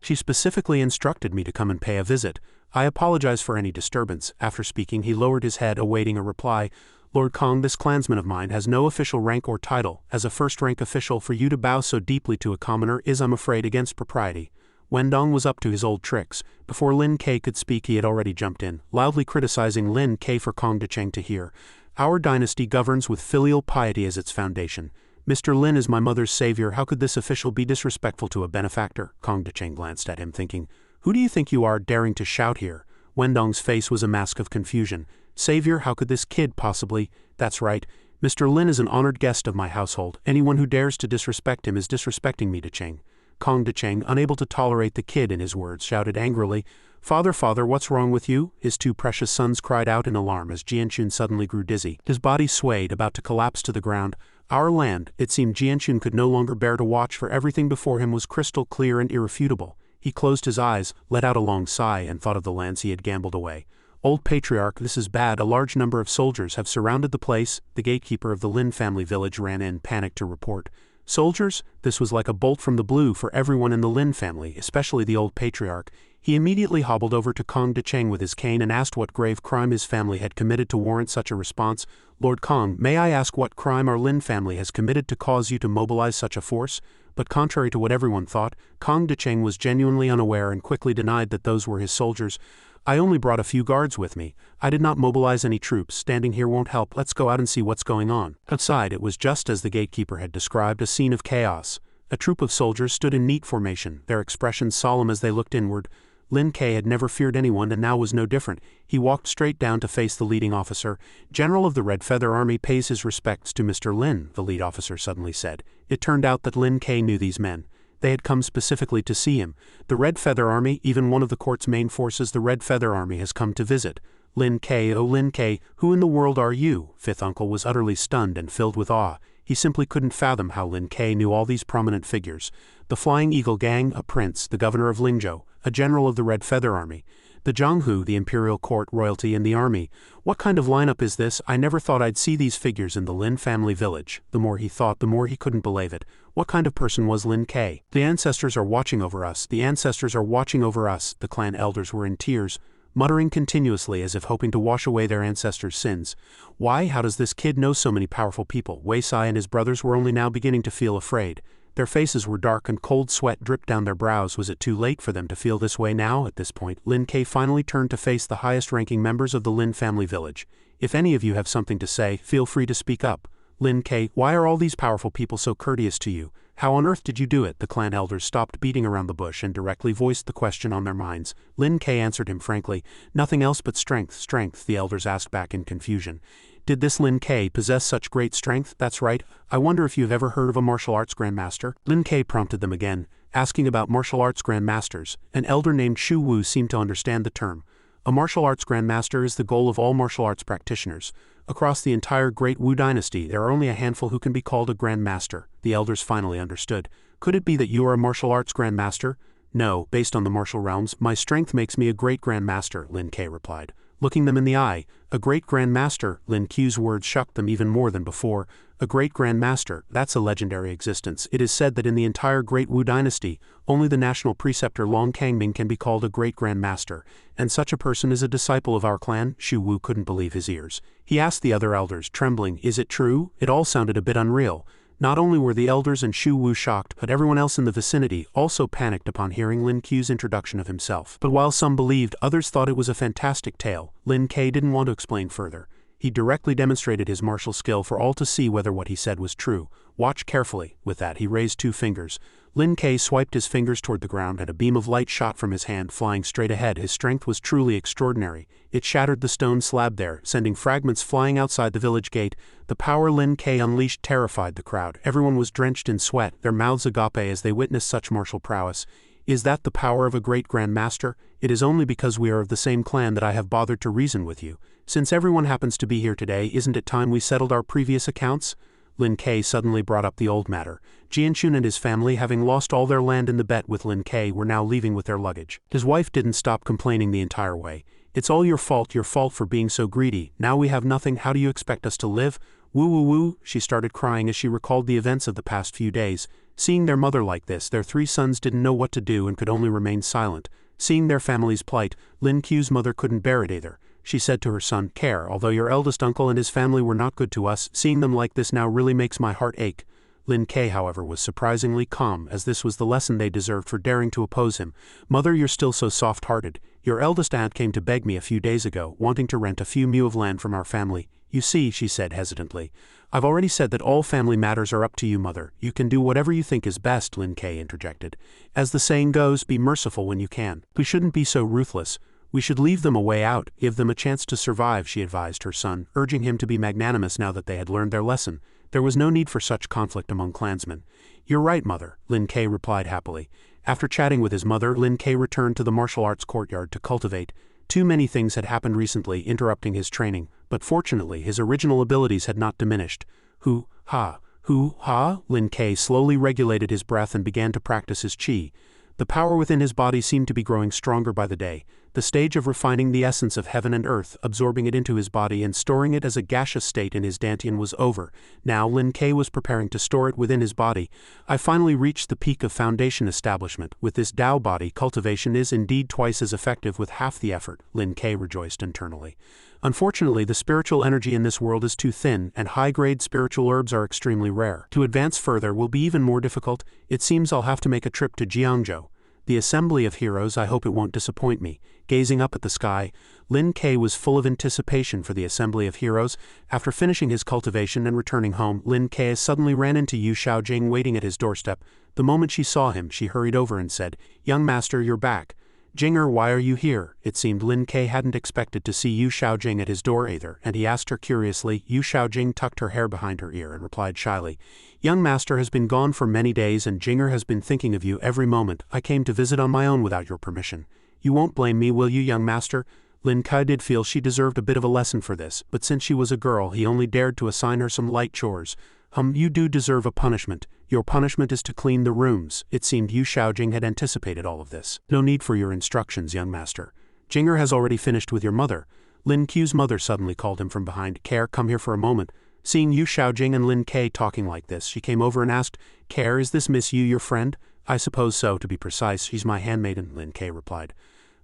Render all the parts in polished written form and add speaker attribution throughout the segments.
Speaker 1: She specifically instructed me to come and pay a visit. I apologize for any disturbance." After speaking, he lowered his head, awaiting a reply. "Lord Kong, this clansman of mine has no official rank or title. As a first-rank official, for you to bow so deeply to a commoner is, I'm afraid, against propriety." Wendong was up to his old tricks. Before Lin Ke could speak, he had already jumped in, loudly criticizing Lin Ke for Kong Decheng to hear. "Our dynasty governs with filial piety as its foundation. Mr. Lin is my mother's savior. How could this official be disrespectful to a benefactor?" Kong Decheng glanced at him, thinking, "Who do you think you are, daring to shout here?" Wendong's face was a mask of confusion. "Savior, how could this kid possibly—" "That's right. Mr. Lin is an honored guest of my household. Anyone who dares to disrespect him is disrespecting me, Decheng." Kong Decheng, unable to tolerate the kid in his words, shouted angrily, "Father, father, what's wrong with you?" His two precious sons cried out in alarm as Jianchun suddenly grew dizzy. His body swayed, about to collapse to the ground. Our land, it seemed Jianchun could no longer bear to watch, for everything before him was crystal clear and irrefutable. He closed his eyes, let out a long sigh, and thought of the lands he had gambled away. "Old Patriarch, this is bad. A large number of soldiers have surrounded the place." The gatekeeper of the Lin family village ran in, panicked to report. Soldiers? This was like a bolt from the blue for everyone in the Lin family, especially the old patriarch. He immediately hobbled over to Kong Decheng with his cane and asked what grave crime his family had committed to warrant such a response. "Lord Kong, may I ask what crime our Lin family has committed to cause you to mobilize such a force?" But contrary to what everyone thought, Kong Decheng was genuinely unaware and quickly denied that those were his soldiers. "I only brought a few guards with me. I did not mobilize any troops. Standing here won't help. Let's go out and see what's going on." Outside, it was just as the gatekeeper had described, a scene of chaos. A troop of soldiers stood in neat formation, their expressions solemn as they looked inward. Lin Ke had never feared anyone and now was no different. He walked straight down to face the leading officer. "General of the Red Feather Army pays his respects to Mr. Lin," the lead officer suddenly said. It turned out that Lin Ke knew these men. They had come specifically to see him. "The Red Feather Army, even one of the court's main forces, the Red Feather Army, has come to visit." "Lin Ke, oh Lin Ke, who in the world are you?" Fifth Uncle was utterly stunned and filled with awe. He simply couldn't fathom how Lin Ke knew all these prominent figures. The Flying Eagle Gang, a prince, the governor of Lingzhou, a general of the Red Feather Army, the Zhanghu, the imperial court, royalty, and the army. What kind of lineup is this? I never thought I'd see these figures in the Lin family village. The more he thought, the more he couldn't believe it. What kind of person was Lin Ke? "The ancestors are watching over us. The ancestors are watching over us." The clan elders were in tears, muttering continuously as if hoping to wash away their ancestors' sins. Why? How does this kid know so many powerful people? Wei Sai and his brothers were only now beginning to feel afraid. Their faces were dark and cold sweat dripped down their brows. Was it too late for them to feel this way now? At this point, Lin Ke finally turned to face the highest-ranking members of the Lin family village. "If any of you have something to say, feel free to speak up." "Lin Ke, why are all these powerful people so courteous to you? How on earth did you do it?" The clan elders stopped beating around the bush and directly voiced the question on their minds. Lin Ke answered him frankly. "Nothing else but strength." "Strength?" the elders asked back in confusion. "Did this Lin Ke possess such great strength?" "That's right. I wonder if you've ever heard of a martial arts grandmaster?" Lin Ke prompted them again, asking about martial arts grandmasters. An elder named Shu Wu seemed to understand the term. A martial arts grandmaster is the goal of all martial arts practitioners. Across the entire Great Wu dynasty, there are only a handful who can be called a grandmaster. The elders finally understood. "Could it be that you are a martial arts grandmaster?" "No, based on the martial realms, my strength makes me a great grandmaster," Lin Ke replied. Looking them in the eye, "A great grandmaster," Lin Ke's words shocked them even more than before. "A great grandmaster, that's a legendary existence. It is said that in the entire Great Wu dynasty, only the national preceptor Long Kangming can be called a great grandmaster, and such a person is a disciple of our clan." Shu Wu couldn't believe his ears. He asked the other elders, trembling, "Is it true?" It all sounded a bit unreal. Not only were the elders and Shu Wu shocked, but everyone else in the vicinity also panicked upon hearing Lin Ke's introduction of himself. But while some believed, others thought it was a fantastic tale. Lin Ke didn't want to explain further. He directly demonstrated his martial skill for all to see whether what he said was true. "Watch carefully." With that, he raised two fingers. Lin Ke swiped his fingers toward the ground and a beam of light shot from his hand, flying straight ahead. His strength was truly extraordinary. It shattered the stone slab there, sending fragments flying outside the village gate. The power Lin Ke unleashed terrified the crowd. Everyone was drenched in sweat, their mouths agape as they witnessed such martial prowess. "Is that the power of a great grandmaster? It is only because we are of the same clan that I have bothered to reason with you. Since everyone happens to be here today, isn't it time we settled our previous accounts?" Lin Ke suddenly brought up the old matter. Jianchun and his family, having lost all their land in the bet with Lin Ke, were now leaving with their luggage. His wife didn't stop complaining the entire way. "It's all your fault for being so greedy. Now we have nothing. How do you expect us to live?" Woo woo woo, she started crying as she recalled the events of the past few days. Seeing their mother like this, their 3 sons didn't know what to do and could only remain silent. Seeing their family's plight, Lin Ku's mother couldn't bear it either. She said to her son, Care, although your eldest uncle and his family were not good to us, seeing them like this now really makes my heart ache. Lin Ke, however, was surprisingly calm, as this was the lesson they deserved for daring to oppose him. Mother, you're still so soft-hearted. Your eldest aunt came to beg me a few days ago, wanting to rent a few mu of land from our family. You see, she said hesitantly. I've already said that all family matters are up to you, Mother. You can do whatever you think is best, Lin Ke interjected. As the saying goes, be merciful when you can. We shouldn't be so ruthless. We should leave them a way out, give them a chance to survive, she advised her son, urging him to be magnanimous now that they had learned their lesson. There was no need for such conflict among clansmen. You're right, Mother, Lin Ke replied happily. After chatting with his mother, Lin Ke returned to the martial arts courtyard to cultivate. Too many things had happened recently, interrupting his training, but fortunately his original abilities had not diminished. Hoo-ha, Lin Ke slowly regulated his breath and began to practice his qi. The power within his body seemed to be growing stronger by the day. The stage of refining the essence of heaven and earth, absorbing it into his body and storing it as a gaseous state in his dantian was over. Now Lin Ke was preparing to store it within his body. I finally reached the peak of foundation establishment. With this Tao body, cultivation is indeed twice as effective with half the effort, Lin Ke rejoiced internally. Unfortunately, the spiritual energy in this world is too thin, and high-grade spiritual herbs are extremely rare. To advance further will be even more difficult. It seems I'll have to make a trip to Jiangzhou. The assembly of heroes, I hope it won't disappoint me. Gazing up at the sky, Lin Ke was full of anticipation for the assembly of heroes. After finishing his cultivation and returning home, Lin Ke suddenly ran into Yu Xiaojing waiting at his doorstep. The moment she saw him, she hurried over and said, Young master, you're back. Jinger, why are you here? It seemed Lin Ke hadn't expected to see Yu Xiaojing at his door either, and he asked her curiously. Yu Xiaojing tucked her hair behind her ear and replied shyly, Young master has been gone for many days and Jinger has been thinking of you every moment. I came to visit on my own without your permission. You won't blame me, will you, young master? Lin Ke did feel she deserved a bit of a lesson for this, but since she was a girl, he only dared to assign her some light chores. You do deserve a punishment. Your punishment is to clean the rooms. It seemed Yu Xiaojing had anticipated all of this. No need for your instructions, young master. Jinger has already finished with your mother. Lin Ku's mother suddenly called him from behind. Care, come here for a moment. Seeing Yu Xiaojing and Lin Ke talking like this, she came over and asked, Care, is this Miss Yu your friend? I suppose so, to be precise. She's my handmaiden, Lin Ke replied.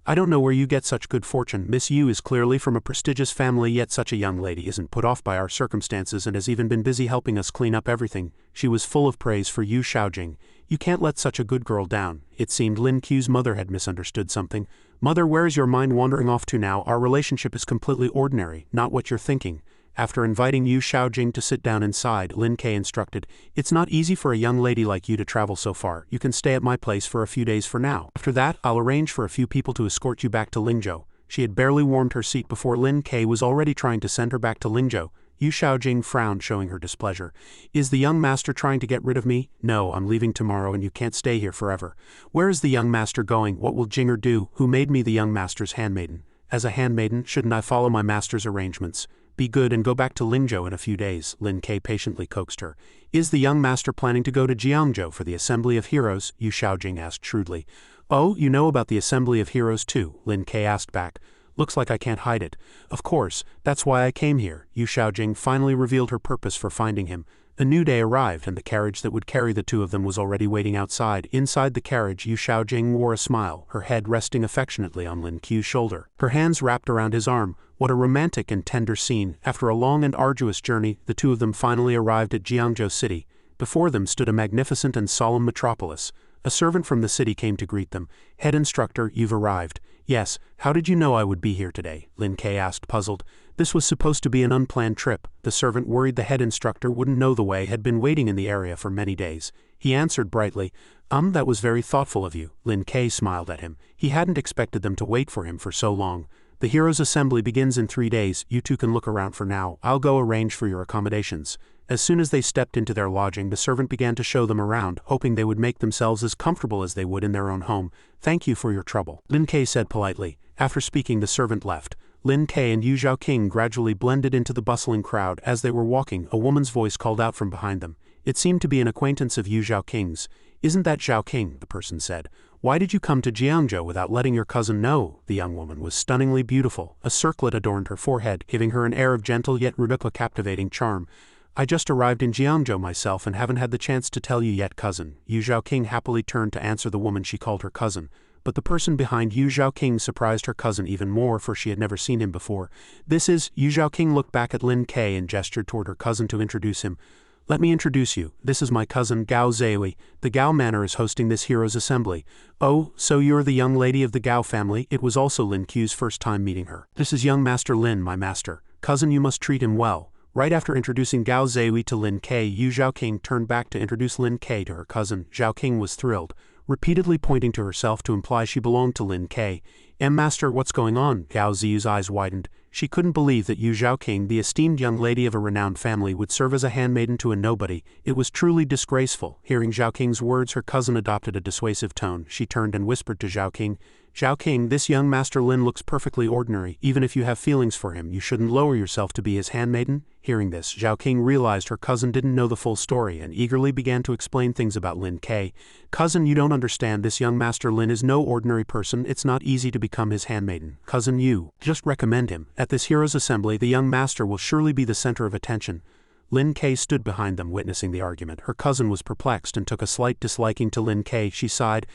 Speaker 1: I don't know where you get such good fortune. Miss Yu is clearly from a prestigious family, yet such a young lady isn't put off by our circumstances and has even been busy helping us clean up everything. She was full of praise for Yu Xiaojing. You can't let such a good girl down. It seemed Lin Ku's mother had misunderstood something. Mother, where is your mind wandering off to now? Our relationship is completely ordinary, not what you're thinking. After inviting Yu Xiaojing to sit down inside, Lin Ke instructed, It's not easy for a young lady like you to travel so far. You can stay at my place for a few days for now. After that, I'll arrange for a few people to escort you back to Lingzhou. She had barely warmed her seat before Lin Ke was already trying to send her back to Lingzhou. Yu Xiaojing frowned, showing her displeasure. Is the young master trying to get rid of me? No, I'm leaving tomorrow and you can't stay here forever. Where is the young master going? What will Jinger do, who made me the young master's handmaiden? As a handmaiden, shouldn't I follow my master's arrangements? Be good and go back to Lingzhou in a few days, Lin Ke patiently coaxed her. Is the young master planning to go to Jiangzhou for the Assembly of Heroes? Yu Xiaojing asked shrewdly. Oh, you know about the Assembly of Heroes too, Lin Ke asked back. Looks like I can't hide it. Of course, that's why I came here. Yu Xiaojing finally revealed her purpose for finding him. A new day arrived and the carriage that would carry the two of them was already waiting outside. Inside the carriage, Yu Xiaojing wore a smile, her head resting affectionately on Lin Ku's shoulder. Her hands wrapped around his arm. What a romantic and tender scene. After a long and arduous journey, the two of them finally arrived at Jiangzhou City. Before them stood a magnificent and solemn metropolis. A servant from the city came to greet them. Head instructor, you've arrived. Yes, how did you know I would be here today? Lin Ke asked, puzzled. This was supposed to be an unplanned trip. The servant, worried the head instructor wouldn't know the way, had been waiting in the area for many days. He answered brightly, that was very thoughtful of you. Lin Ke smiled at him. He hadn't expected them to wait for him for so long. The Heroes' Assembly begins in 3 days. You two can look around for now. I'll go arrange for your accommodations. As soon as they stepped into their lodging, the servant began to show them around, hoping they would make themselves as comfortable as they would in their own home. Thank you for your trouble, Lin Ke said politely. After speaking, the servant left. Lin Ke and Yu Xiaoqing gradually blended into the bustling crowd. As they were walking, a woman's voice called out from behind them. It seemed to be an acquaintance of Yu Xiaoqing's. Isn't that Xiaoqing? The person said. Why did you come to Jiangzhou without letting your cousin know? The young woman was stunningly beautiful. A circlet adorned her forehead, giving her an air of gentle yet captivating charm. I just arrived in Jiangzhou myself and haven't had the chance to tell you yet, cousin. Yu Zhaoqing happily turned to answer the woman she called her cousin, but the person behind Yu Zhaoqing surprised her cousin even more, for she had never seen him before. This is, Yu Zhaoqing looked back at Lin Ke and gestured toward her cousin to introduce him. Let me introduce you, this is my cousin Gao Zaihui. The Gao Manor is hosting this heroes' assembly. Oh, so you're the young lady of the Gao family? It was also Lin Qu's first time meeting her. This is young Master Lin, my master. Cousin, you must treat him well. Right after introducing Gao Zaihui to Lin Ke, Yu Zhaoqing turned back to introduce Lin Ke to her cousin. Zhaoqing was thrilled, repeatedly pointing to herself to imply she belonged to Lin Ke. Master, what's going on? Gao Ziyu's eyes widened. She couldn't believe that Yu Zhaoqing, the esteemed young lady of a renowned family, would serve as a handmaiden to a nobody. It was truly disgraceful. Hearing Zhaoqing's words, her cousin adopted a dissuasive tone. She turned and whispered to Zhaoqing, Zhaoqing, this young Master Lin looks perfectly ordinary. Even if you have feelings for him, you shouldn't lower yourself to be his handmaiden. Hearing this, Zhaoqing realized her cousin didn't know the full story and eagerly began to explain things about Lin Ke. Cousin, you don't understand. This young Master Lin is no ordinary person. It's not easy to become his handmaiden. Cousin, you just recommend him. At this heroes' assembly, the young master will surely be the center of attention. Lin Ke stood behind them, witnessing the argument. Her cousin was perplexed and took a slight disliking to Lin Ke. She sighed.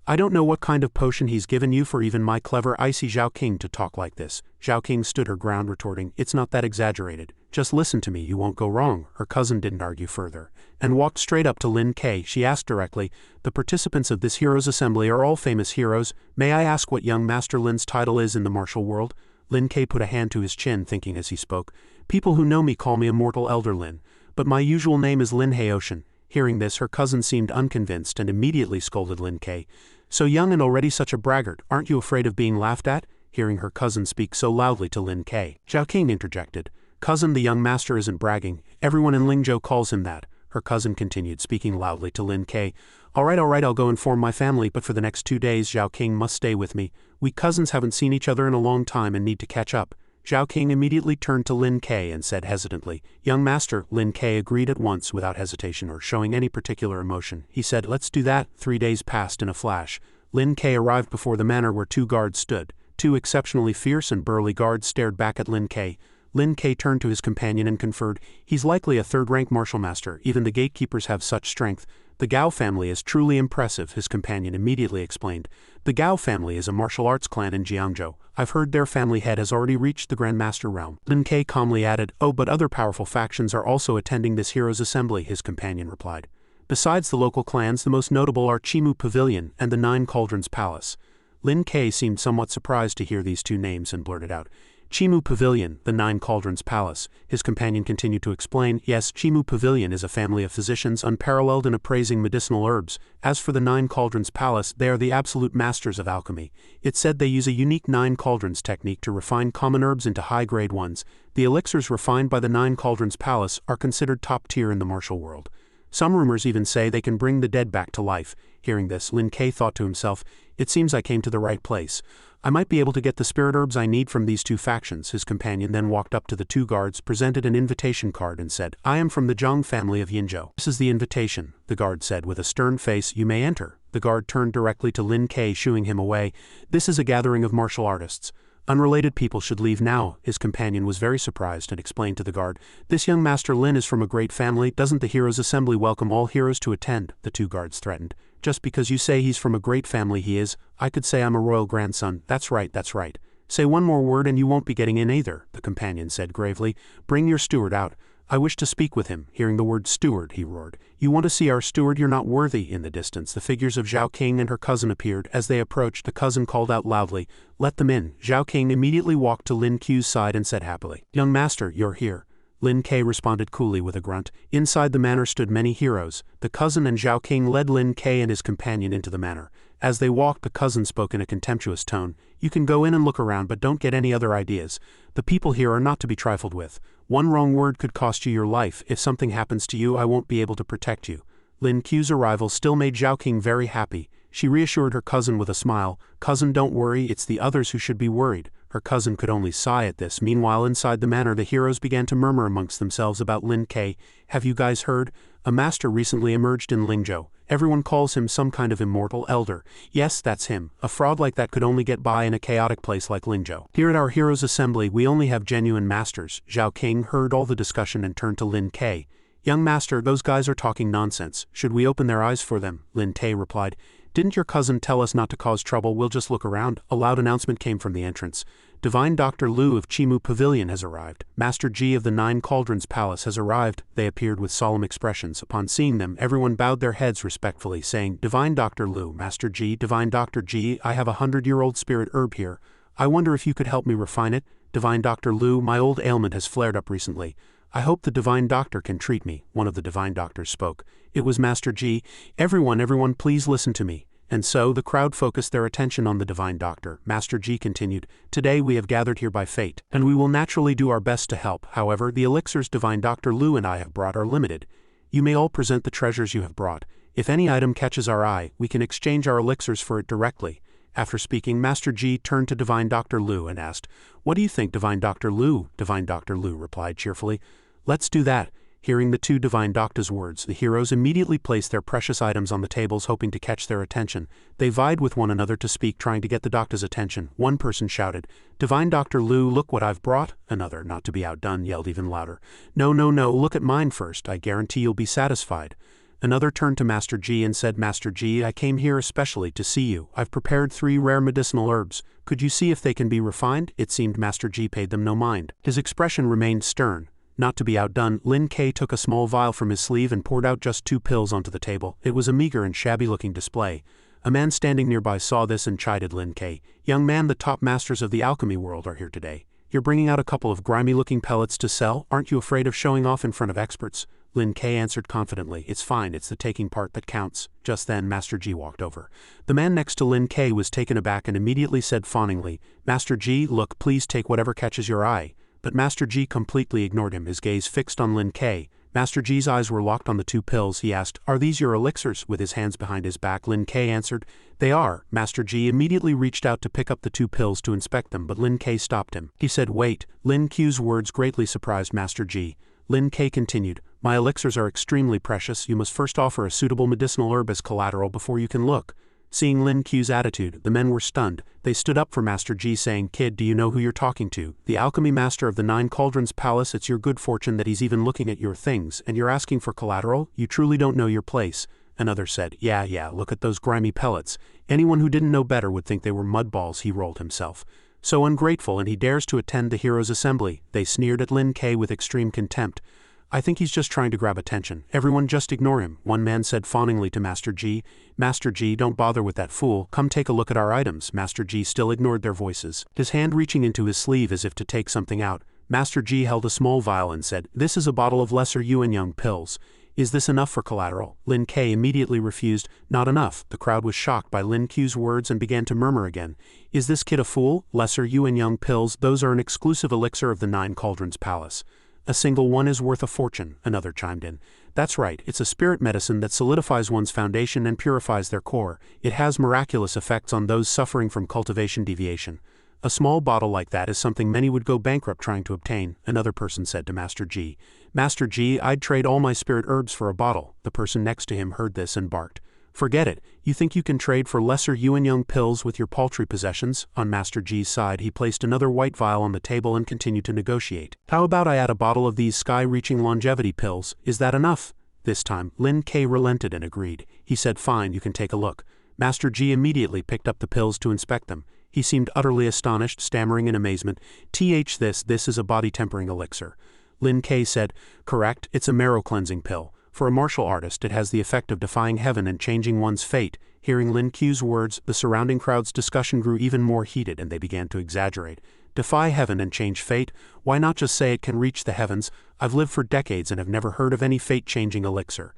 Speaker 1: I don't know what kind of potion he's given you for even my clever icy Zhaoqing to talk like this. Zhaoqing stood her ground, retorting, it's not that exaggerated. Just listen to me, you won't go wrong. Her cousin didn't argue further, and walked straight up to Lin Ke. She asked directly, the participants of this heroes' assembly are all famous heroes. May I ask what young Master Lin's title is in the martial world? Lin Ke put a hand to his chin, thinking as he spoke, people who know me call me Immortal Elder Lin, but my usual name is Lin Heotian. Hearing this, her cousin seemed unconvinced and immediately scolded Lin Ke. So young and already such a braggart, aren't you afraid of being laughed at? Hearing her cousin speak so loudly to Lin Ke, Zhaoqing interjected. Cousin, the young master isn't bragging. Everyone in Lingzhou calls him that. Her cousin continued, speaking loudly to Lin Ke. All right, I'll go inform my family, but for the next 2 days Zhaoqing must stay with me. We cousins haven't seen each other in a long time and need to catch up. Zhaoqing immediately turned to Lin Ke and said hesitantly, young master. Lin Ke agreed at once without hesitation or showing any particular emotion. He said, let's do that. 3 days passed in a flash. Lin Ke arrived before the manor where 2 guards stood. 2 exceptionally fierce and burly guards stared back at Lin Ke. Lin Ke turned to his companion and conferred, he's likely a 3rd-rank martial master. Even the gatekeepers have such strength. The Gao family is truly impressive, his companion immediately explained. The Gao family is a martial arts clan in Jiangzhou. I've heard their family head has already reached the Grand Master realm. Lin Ke calmly added, oh, but other powerful factions are also attending this heroes' assembly, his companion replied. Besides the local clans, the most notable are Chimu Pavilion and the 9 Cauldrons Palace. Lin Ke seemed somewhat surprised to hear these 2 names and blurted out, Chimu Pavilion, the 9 Cauldrons Palace. His companion continued to explain, yes, Chimu Pavilion is a family of physicians unparalleled in appraising medicinal herbs. As for the 9 Cauldrons Palace, they are the absolute masters of alchemy. It's said they use a unique 9 Cauldrons technique to refine common herbs into high-grade ones. The elixirs refined by the 9 Cauldrons Palace are considered top tier in the martial world. Some rumors even say they can bring the dead back to life. Hearing this, Lin Ke thought to himself, it seems I came to the right place. I might be able to get the spirit herbs I need from these 2 factions. His companion then walked up to the 2 guards, presented an invitation card and said, I am from the Zhang family of Yinzhou. This is the invitation, the guard said with a stern face. You may enter. The guard turned directly to Lin Ke, shooing him away. This is a gathering of martial artists. Unrelated people should leave now. His companion was very surprised and explained to the guard, this young Master Lin is from a great family. Doesn't the Heroes' Assembly welcome all heroes to attend? The 2 guards threatened. Just because you say he's from a great family he is. I could say I'm a royal grandson. That's right, that's right. Say one more word and you won't be getting in either, the companion said gravely. Bring your steward out. I wish to speak with him. Hearing the word steward, he roared. You want to see our steward? You're not worthy. In the distance, the figures of Zhaoqing and her cousin appeared. As they approached, the cousin called out loudly, let them in. Zhaoqing immediately walked to Lin Qu's side and said happily, young master, you're here. Lin Ke responded coolly with a grunt. Inside the manor stood many heroes. The cousin and Zhaoqing led Lin Ke and his companion into the manor. As they walked, the cousin spoke in a contemptuous tone. You can go in and look around, but don't get any other ideas. The people here are not to be trifled with. One wrong word could cost you your life. If something happens to you, I won't be able to protect you. Lin Qu's arrival still made Zhaoqing very happy. She reassured her cousin with a smile. Cousin, don't worry, it's the others who should be worried. Her cousin could only sigh at this. Meanwhile, inside the manor, the heroes began to murmur amongst themselves about Lin Ke. Have you guys heard? A master recently emerged in Lingzhou. Everyone calls him some kind of immortal elder. Yes, that's him. A fraud like that could only get by in a chaotic place like Linzhou. Here at our heroes' assembly we only have genuine masters. Zhao King heard all the discussion and turned to Lin Ke. Young master, those guys are talking nonsense. Should we open their eyes for them? Lin Te replied. Didn't your cousin tell us not to cause trouble? We'll just look around. A loud announcement came from the entrance. Divine Dr. Lu of Chimu Pavilion has arrived. Master Ji of the Nine Cauldrons Palace has arrived. They appeared with solemn expressions. Upon seeing them, everyone bowed their heads respectfully, saying, Divine Dr. Lu, Master Ji, Divine Dr. Ji, I have a 100-year-old spirit herb here. I wonder if you could help me refine it? Divine Dr. Lu, my old ailment has flared up recently. I hope the Divine Doctor can treat me. One of the Divine Doctors spoke. It was Master Ji. Everyone, please listen to me. And so the crowd focused their attention on the Divine Doctor. Master Ji continued, Today we have gathered here by fate, and we will naturally do our best to help. However, the elixirs Divine Dr. Lu and I have brought are limited. You may all present the treasures you have brought. If any item catches our eye, we can exchange our elixirs for it directly. After speaking, Master Ji turned to Divine Dr. Lu and asked, What do you think, Divine Dr. Lu? Divine Dr. Lu replied cheerfully, Let's do that. Hearing the two Divine Doctor's words, the heroes immediately placed their precious items on the tables hoping to catch their attention. They vied with one another to speak, trying to get the doctor's attention. One person shouted, Divine Dr. Lu, look what I've brought. Another, not to be outdone, yelled even louder, No, look at mine first. I guarantee you'll be satisfied. Another turned to Master Ji and said, Master Ji, I came here especially to see you. I've prepared 3 rare medicinal herbs. Could you see if they can be refined? It seemed Master Ji paid them no mind. His expression remained stern. Not to be outdone, Lin Ke took a small vial from his sleeve and poured out just 2 pills onto the table. It was a meager and shabby-looking display. A man standing nearby saw this and chided Lin Ke. Young man, the top masters of the alchemy world are here today. You're bringing out a couple of grimy-looking pellets to sell? Aren't you afraid of showing off in front of experts? Lin Ke answered confidently, It's fine, it's the taking part that counts. Just then, Master Ji walked over. The man next to Lin Ke was taken aback and immediately said fawningly, Master Ji, look, please take whatever catches your eye. But Master Ji completely ignored him, his gaze fixed on Lin Ke. Master Ji's eyes were locked on the 2 pills. He asked, Are these your elixirs? With his hands behind his back, Lin Ke answered, They are. Master Ji immediately reached out to pick up the 2 pills to inspect them, but Lin Ke stopped him. He said, Wait. Lin Ke's words greatly surprised Master Ji. Lin Ke continued, My elixirs are extremely precious. You must first offer a suitable medicinal herb as collateral before you can look. Seeing Lin Ke's attitude, the men were stunned. They stood up for Master Ji saying, Kid, do you know who you're talking to? The alchemy master of the Nine Cauldrons Palace. It's your good fortune that he's even looking at your things, and you're asking for collateral? You truly don't know your place. Another said, Yeah, look at those grimy pellets. Anyone who didn't know better would think they were mud balls. He rolled himself. So ungrateful, and he dares to attend the heroes' assembly. They sneered at Lin Ke with extreme contempt. I think he's just trying to grab attention. Everyone just ignore him, one man said fawningly to Master Ji. Master Ji, don't bother with that fool. Come take a look at our items. Master Ji still ignored their voices, his hand reaching into his sleeve as if to take something out. Master Ji held a small vial and said, This is a bottle of lesser Yuan pills. Is this enough for collateral? Lin Ke immediately refused. Not enough. The crowd was shocked by Lin Ke's words and began to murmur again. Is this kid a fool? Lesser Yuan pills, those are an exclusive elixir of the Nine Cauldrons Palace. A single one is worth a fortune, another chimed in. That's right, it's a spirit medicine that solidifies one's foundation and purifies their core. It has miraculous effects on those suffering from cultivation deviation. A small bottle like that is something many would go bankrupt trying to obtain, another person said to Master Ji. Master Ji, I'd trade all my spirit herbs for a bottle. The person next to him heard this and barked. Forget it. You think you can trade for lesser Yuan pills with your paltry possessions? On Master Ji's side, he placed another white vial on the table and continued to negotiate. How about I add a bottle of these sky-reaching longevity pills? Is that enough? This time, Lin Ke relented and agreed. He said, Fine, you can take a look. Master Ji immediately picked up the pills to inspect them. He seemed utterly astonished, stammering in amazement. This is a body-tempering elixir. Lin Ke said, Correct, it's a marrow-cleansing pill. For a martial artist, it has the effect of defying heaven and changing one's fate. Hearing Lin Ke's words, the surrounding crowd's discussion grew even more heated and they began to exaggerate. Defy heaven and change fate? Why not just say it can reach the heavens? I've lived for decades and have never heard of any fate-changing elixir.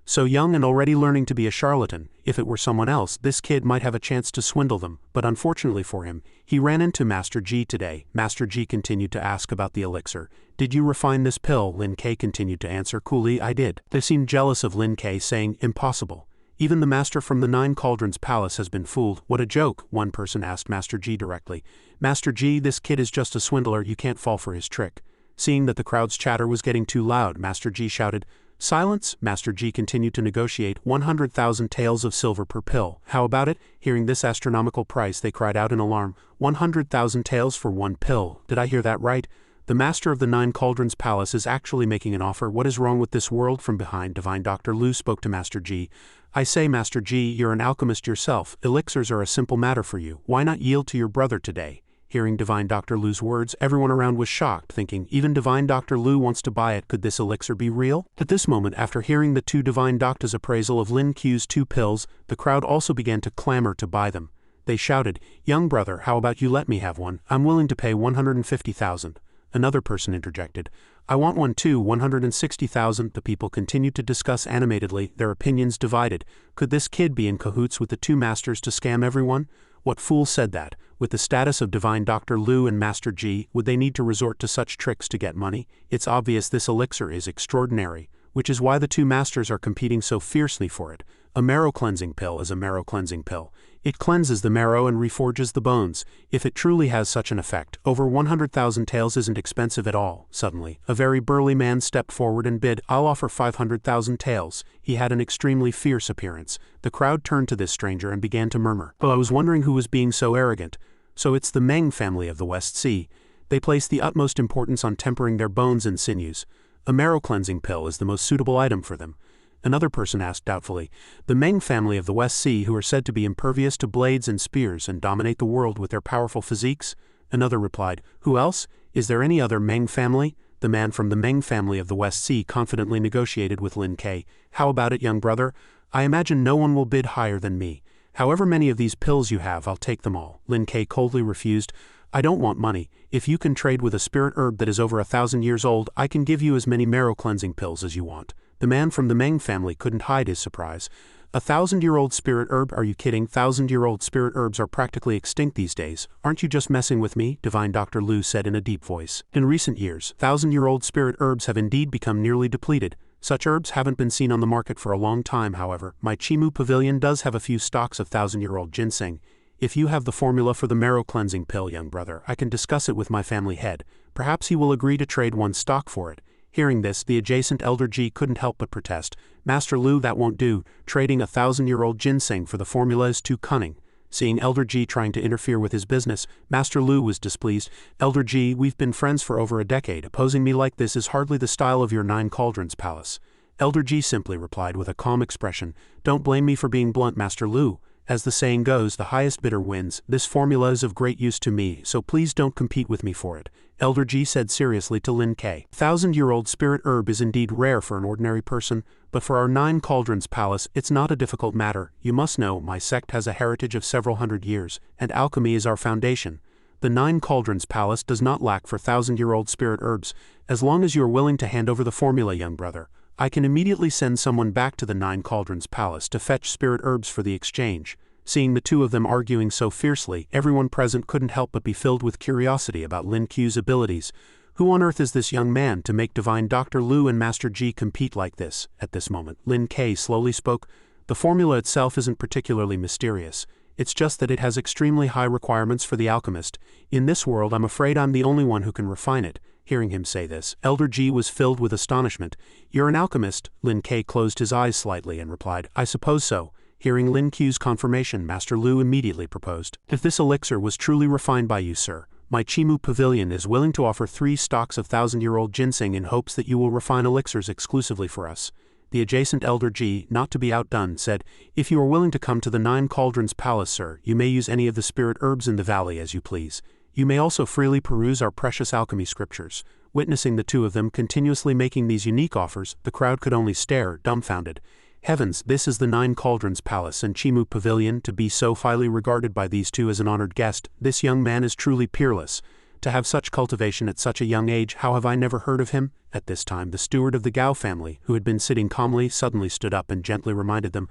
Speaker 1: So young and already learning to be a charlatan. If it were someone else, this kid might have a chance to swindle them, but unfortunately for him, he ran into Master Ji today. Master Ji continued to ask about the elixir. Did you refine this pill? Lin Ke continued to answer coolly, I did. They seemed jealous of Lin Ke, saying, Impossible. Even the master from the Nine Cauldrons Palace has been fooled. What a joke, one person asked Master Ji directly. Master Ji, this kid is just a swindler, you can't fall for his trick. Seeing that the crowd's chatter was getting too loud, Master Ji shouted, Silence, Master G continued to negotiate. 100,000 taels of silver per pill. How about it? Hearing this astronomical price, they cried out in alarm. 100,000 taels for one pill. Did I hear that right? The master of the Nine Cauldrons Palace is actually making an offer. What is wrong with this world? From behind, Divine Dr. Lu spoke to Master G. I say, Master G, you're an alchemist yourself. Elixirs are a simple matter for you. Why not yield to your brother today? Hearing Divine Dr. Lu's words, everyone around was shocked, thinking, even Divine Dr. Lu wants to buy it. Could this elixir be real? At this moment, after hearing the two Divine Doctors' appraisal of Lin Q's 2 pills, the crowd also began to clamor to buy them. They shouted, young brother, how about you let me have one? I'm willing to pay 150,000. Another person interjected, I want one too, 160,000. The people continued to discuss animatedly, their opinions divided. Could this kid be in cahoots with the two masters to scam everyone? What fool said that? With the status of Divine Dr. Lu and Master G, would they need to resort to such tricks to get money? It's obvious this elixir is extraordinary, which is why the two masters are competing so fiercely for it. A marrow cleansing pill is a marrow cleansing pill. It cleanses the marrow and reforges the bones. If it truly has such an effect, over 100,000 taels isn't expensive at all. Suddenly, a very burly man stepped forward and bid, I'll offer 500,000 taels. He had an extremely fierce appearance. The crowd turned to this stranger and began to murmur. Oh, I was wondering who was being so arrogant. So it's the Meng family of the West Sea. They place the utmost importance on tempering their bones and sinews. A marrow cleansing pill is the most suitable item for them. Another person asked doubtfully, the Meng family of the West Sea, who are said to be impervious to blades and spears and dominate the world with their powerful physiques? Another replied, who else? Is there any other Meng family? The man from the Meng family of the West Sea confidently negotiated with Lin K. How about it, young brother? I imagine no one will bid higher than me. However many of these pills you have, I'll take them all. Lin K coldly refused. I don't want money. If you can trade with a spirit herb that is over 1,000 years old, I can give you as many marrow cleansing pills as you want. The man from the Meng family couldn't hide his surprise. 1,000-year-old spirit herb? Are you kidding? 1,000-year-old spirit herbs are practically extinct these days. Aren't you just messing with me? Divine Dr. Lu said in a deep voice. In recent years, 1,000-year-old spirit herbs have indeed become nearly depleted. Such herbs haven't been seen on the market for a long time, however. My Chimu Pavilion does have a few stocks of 1,000-year-old ginseng. If you have the formula for the marrow cleansing pill, young brother, I can discuss it with my family head. Perhaps he will agree to trade one stock for it. Hearing this, the adjacent Elder G couldn't help but protest. Master Lu, that won't do. Trading a 1,000-year-old ginseng for the formula is too cunning. Seeing Elder G trying to interfere with his business, Master Lu was displeased. Elder G, we've been friends for over a decade. Opposing me like this is hardly the style of your Nine Cauldrons Palace. Elder G simply replied with a calm expression, don't blame me for being blunt, Master Lu. As the saying goes, the highest bidder wins. This formula is of great use to me, so please don't compete with me for it. Elder G said seriously to Lin K. 1,000-year-old spirit herb is indeed rare for an ordinary person, but for our Nine Cauldrons Palace, it's not a difficult matter. You must know, my sect has a heritage of several hundred years, and alchemy is our foundation. The Nine Cauldrons Palace does not lack for 1,000-year-old spirit herbs. As long as you are willing to hand over the formula, young brother, I can immediately send someone back to the Nine Cauldrons Palace to fetch spirit herbs for the exchange. Seeing the two of them arguing so fiercely, everyone present couldn't help but be filled with curiosity about Lin Q's abilities. Who on earth is this young man to make Divine Dr. Lu and Master G compete like this? At this moment, Lin K slowly spoke. The formula itself isn't particularly mysterious. It's just that it has extremely high requirements for the alchemist. In this world, I'm afraid I'm the only one who can refine it. Hearing him say this, Elder G was filled with astonishment. You're an alchemist? Lin K closed his eyes slightly and replied, I suppose so. Hearing Lin Q's confirmation, Master Lu immediately proposed. If this elixir was truly refined by you, sir, my Chimu Pavilion is willing to offer 3 stocks of 1,000-year-old ginseng in hopes that you will refine elixirs exclusively for us. The adjacent Elder G, not to be outdone, said, if you are willing to come to the Nine Cauldrons Palace, sir, you may use any of the spirit herbs in the valley as you please. You may also freely peruse our precious alchemy scriptures. Witnessing the two of them continuously making these unique offers, the crowd could only stare, dumbfounded. Heavens, this is the Nine Cauldrons Palace and Chimu Pavilion, to be so highly regarded by these two as an honored guest. This young man is truly peerless. To have such cultivation at such a young age, how have I never heard of him? At this time, the steward of the Gao family, who had been sitting calmly, suddenly stood up and gently reminded them,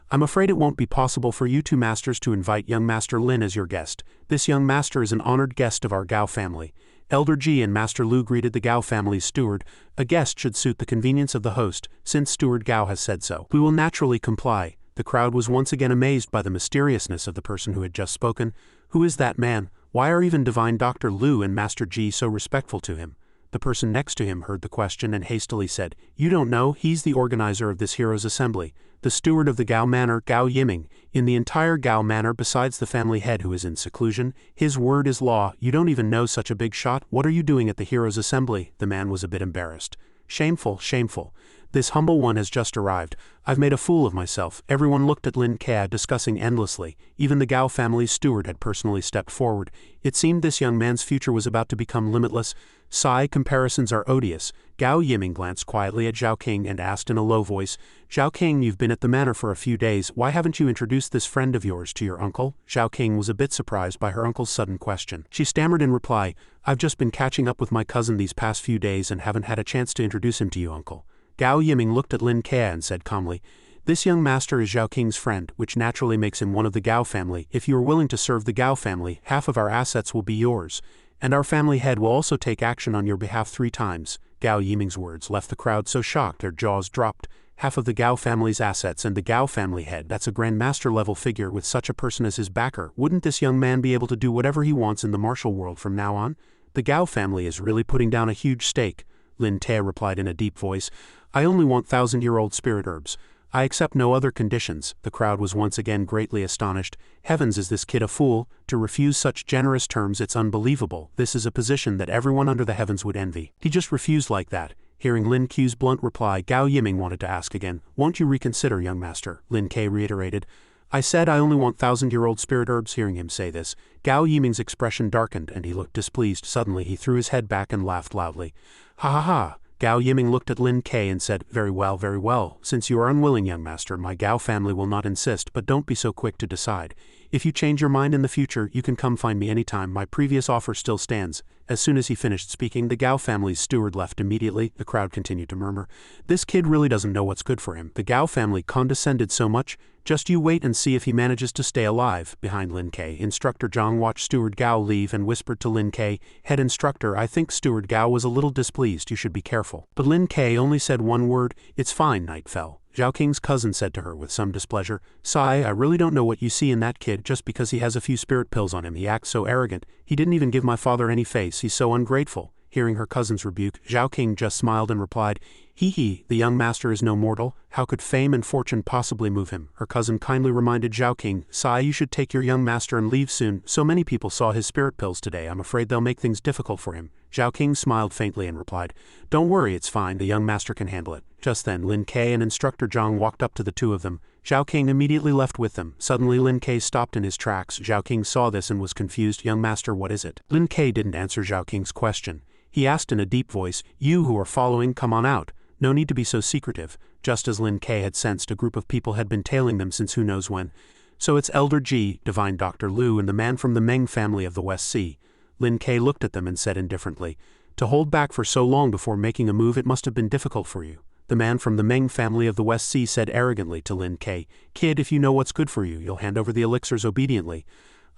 Speaker 1: I'm afraid it won't be possible for you two masters to invite young Master Lin as your guest. This young master is an honored guest of our Gao family. Elder G and Master Lu greeted the Gao family's steward. A guest should suit the convenience of the host, since Steward Gao has said so. We will naturally comply. The crowd was once again amazed by the mysteriousness of the person who had just spoken. Who is that man? Why are even Divine Dr. Lu and Master G so respectful to him? The person next to him heard the question and hastily said, "You don't know, he's the organizer of this heroes' assembly, the steward of the Gao Manor, Gao Yiming, in the entire Gao Manor besides the family head who is in seclusion. His word is law. You don't even know such a big shot. What are you doing at the heroes' assembly?" The man was a bit embarrassed. "Shameful, shameful. This humble one has just arrived. I've made a fool of myself." Everyone looked at Lin Ke discussing endlessly. Even the Gao family's steward had personally stepped forward. It seemed this young man's future was about to become limitless. Sigh, comparisons are odious. Gao Yiming glanced quietly at Zhao King and asked in a low voice, "Zhao King, you've been at the manor for a few days. Why haven't you introduced this friend of yours to your uncle?" Zhao King was a bit surprised by her uncle's sudden question. She stammered in reply, "I've just been catching up with my cousin these past few days and haven't had a chance to introduce him to you, uncle." Gao Yiming looked at Lin Ke and said calmly, "This young master is Zhao King's friend, which naturally makes him one of the Gao family. If you are willing to serve the Gao family, half of our assets will be yours. And our family head will also take action on your behalf 3 times. Gao Yiming's words left the crowd so shocked their jaws dropped. Half of the Gao family's assets and the Gao family head, that's a grandmaster level figure with such a person as his backer. Wouldn't this young man be able to do whatever he wants in the martial world from now on? The Gao family is really putting down a huge stake." Lin Te replied in a deep voice, "I only want 1,000-year-old spirit herbs. I accept no other conditions." The crowd was once again greatly astonished. Heavens, is this kid a fool? To refuse such generous terms, it's unbelievable. This is a position that everyone under the heavens would envy. He just refused like that. Hearing Lin Ke's blunt reply, Gao Yiming wanted to ask again, "Won't you reconsider, young master?" Lin Ke reiterated, "I said I only want 1,000-year-old spirit herbs." Hearing him say this, Gao Yiming's expression darkened and he looked displeased. Suddenly he threw his head back and laughed loudly. "Ha ha ha." Gao Yiming looked at Lin Ke and said, very well, very well. Since you are unwilling, young master, my Gao family will not insist, but don't be so quick to decide. If you change your mind in the future, you can come find me anytime. My previous offer still stands." As soon as he finished speaking, the Gao family's steward left immediately. The crowd continued to murmur, "This kid really doesn't know what's good for him. The Gao family condescended so much. Just you wait and see if he manages to stay alive." Behind Lin Ke, Instructor Zhang watched Steward Gao leave and whispered to Lin Ke, "Head instructor, I think Steward Gao was a little displeased. You should be careful." But Lin Ke only said one word, "It's fine." Night fell. Zhao King's cousin said to her with some displeasure, "Sai, I really don't know what you see in that kid. Just because he has a few spirit pills on him, he acts so arrogant. He didn't even give my father any face. He's so ungrateful." Hearing her cousin's rebuke, Zhao King just smiled and replied, "Hee, the young master is no mortal. How could fame and fortune possibly move him?" Her cousin kindly reminded Zhao King, "Sai, you should take your young master and leave soon. So many people saw his spirit pills today. I'm afraid they'll make things difficult for him." Zhao King smiled faintly and replied, "Don't worry, it's fine. The young master can handle it." Just then, Lin Ke and Instructor Zhang walked up to the two of them. Zhao King immediately left with them. Suddenly Lin Ke stopped in his tracks. Zhao King saw this and was confused. "Young master, what is it?" Lin Ke didn't answer Zhao King's question. He asked in a deep voice, "You who are following, come on out. No need to be so secretive." Just as Lin Ke had sensed, a group of people had been tailing them since who knows when. "So it's Elder Ji, Divine Dr. Lu, and the man from the Meng family of the West Sea." Lin Ke looked at them and said indifferently, "To hold back for so long before making a move, it must have been difficult for you." The man from the Meng family of the West Sea said arrogantly to Lin Ke, "Kid, if you know what's good for you, you'll hand over the elixirs obediently.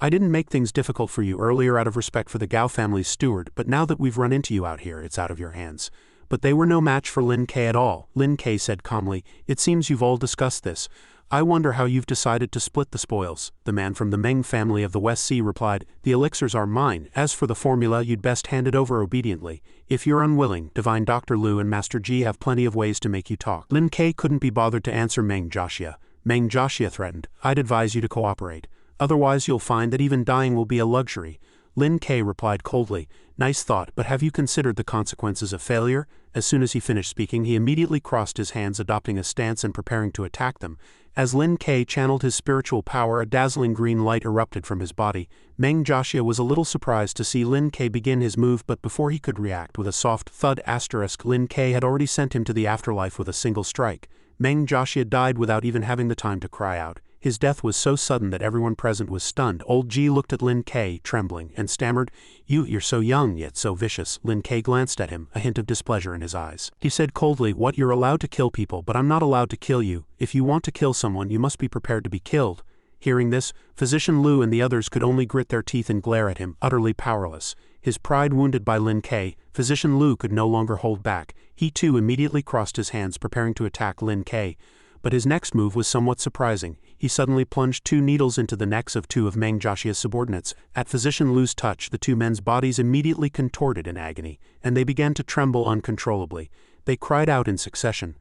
Speaker 1: I didn't make things difficult for you earlier out of respect for the Gao family's steward, but now that we've run into you out here, it's out of your hands." But they were no match for Lin Ke at all. Lin Ke said calmly, "It seems you've all discussed this. I wonder how you've decided to split the spoils." The man from the Meng family of the West Sea replied, "The elixirs are mine. As for the formula, you'd best hand it over obediently. If you're unwilling, Divine Dr. Lu and Master Ji have plenty of ways to make you talk." Lin Ke couldn't be bothered to answer Meng Joshua. Meng Joshua threatened, "I'd advise you to cooperate. Otherwise you'll find that even dying will be a luxury." Lin Ke replied coldly, "Nice thought, but have you considered the consequences of failure?" As soon as he finished speaking, he immediately crossed his hands, adopting a stance and preparing to attack them. As Lin Ke channeled his spiritual power, a dazzling green light erupted from his body. Meng Joshua was a little surprised to see Lin Ke begin his move, but before he could react with a soft thud asterisk, Lin Ke had already sent him to the afterlife with a single strike. Meng Joshua died without even having the time to cry out. His death was so sudden that everyone present was stunned. Old Ji looked at Lin Ke, trembling, and stammered, You're so young, yet so vicious." Lin Ke glanced at him, a hint of displeasure in his eyes. He said coldly, "What, you're allowed to kill people, but I'm not allowed to kill you. If you want to kill someone, you must be prepared to be killed." Hearing this, Physician Lu and the others could only grit their teeth and glare at him, utterly powerless. His pride wounded by Lin Ke, Physician Lu could no longer hold back. He too immediately crossed his hands, preparing to attack Lin Ke. but his next move was somewhat surprising. He suddenly plunged 2 needles into the necks of 2 of Meng Joshia's subordinates. At Physician Lu's touch, the 2 men's bodies immediately contorted in agony, and they began to tremble uncontrollably. They cried out in succession.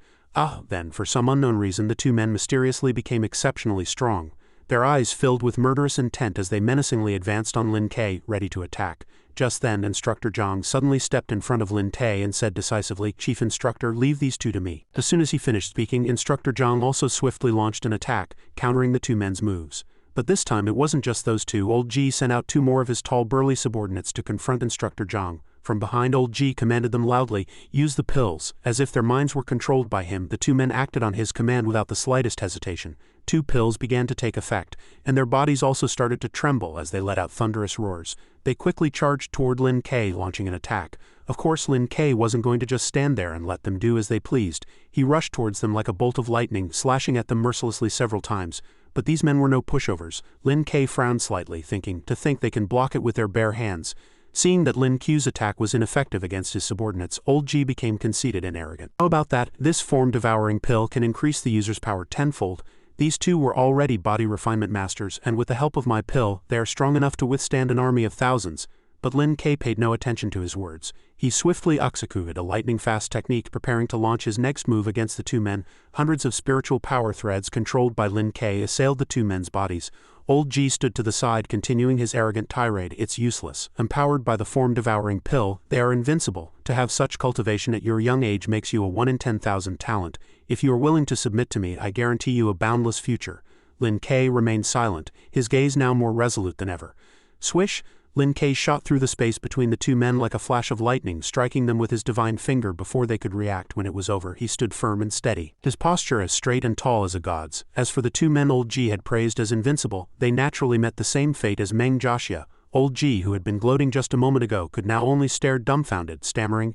Speaker 1: Then, for some unknown reason, the 2 men mysteriously became exceptionally strong. Their eyes filled with murderous intent as they menacingly advanced on Lin Ke, ready to attack. Just then, Instructor Zhang suddenly stepped in front of Lin Te and said decisively, "Chief Instructor, leave these 2 to me." As soon as he finished speaking, Instructor Zhang also swiftly launched an attack, countering the 2 men's moves. But this time it wasn't just those 2. Old Ji sent out 2 more of his tall burly subordinates to confront Instructor Zhang. From behind, Old Ji commanded them loudly, "Use the pills." As if their minds were controlled by him, the 2 men acted on his command without the slightest hesitation. 2 pills began to take effect, and their bodies also started to tremble as they let out thunderous roars. They quickly charged toward Lin Ke, launching an attack. Of course, Lin Ke wasn't going to just stand there and let them do as they pleased. He rushed towards them like a bolt of lightning, slashing at them mercilessly several times. But these men were no pushovers. Lin Ke frowned slightly, thinking they can block it with their bare hands. Seeing that Lin Q's attack was ineffective against his subordinates, Old Ji became conceited and arrogant. How about that? This form-devouring pill can increase the user's power tenfold. These 2 were already body refinement masters, and with the help of my pill, they are strong enough to withstand an army of thousands. But Lin Ke paid no attention to his words. He swiftly executed a lightning-fast technique, preparing to launch his next move against the 2 men. Hundreds of spiritual power threads controlled by Lin Ke assailed the 2 men's bodies. Old Ji stood to the side, continuing his arrogant tirade. "It's useless. Empowered by the form-devouring pill, they are invincible. To have such cultivation at your young age makes you a 1 in 10,000 talent. If you are willing to submit to me, I guarantee you a boundless future." Lin Ke remained silent, his gaze now more resolute than ever. Swish! Lin Ke shot through the space between the 2 men like a flash of lightning, striking them with his divine finger before they could react. When it was over, he stood firm and steady, his posture as straight and tall as a god's. As for the 2 men Old Ji had praised as invincible, they naturally met the same fate as Meng Joshia. Old Ji, who had been gloating just a moment ago, could now only stare dumbfounded, stammering,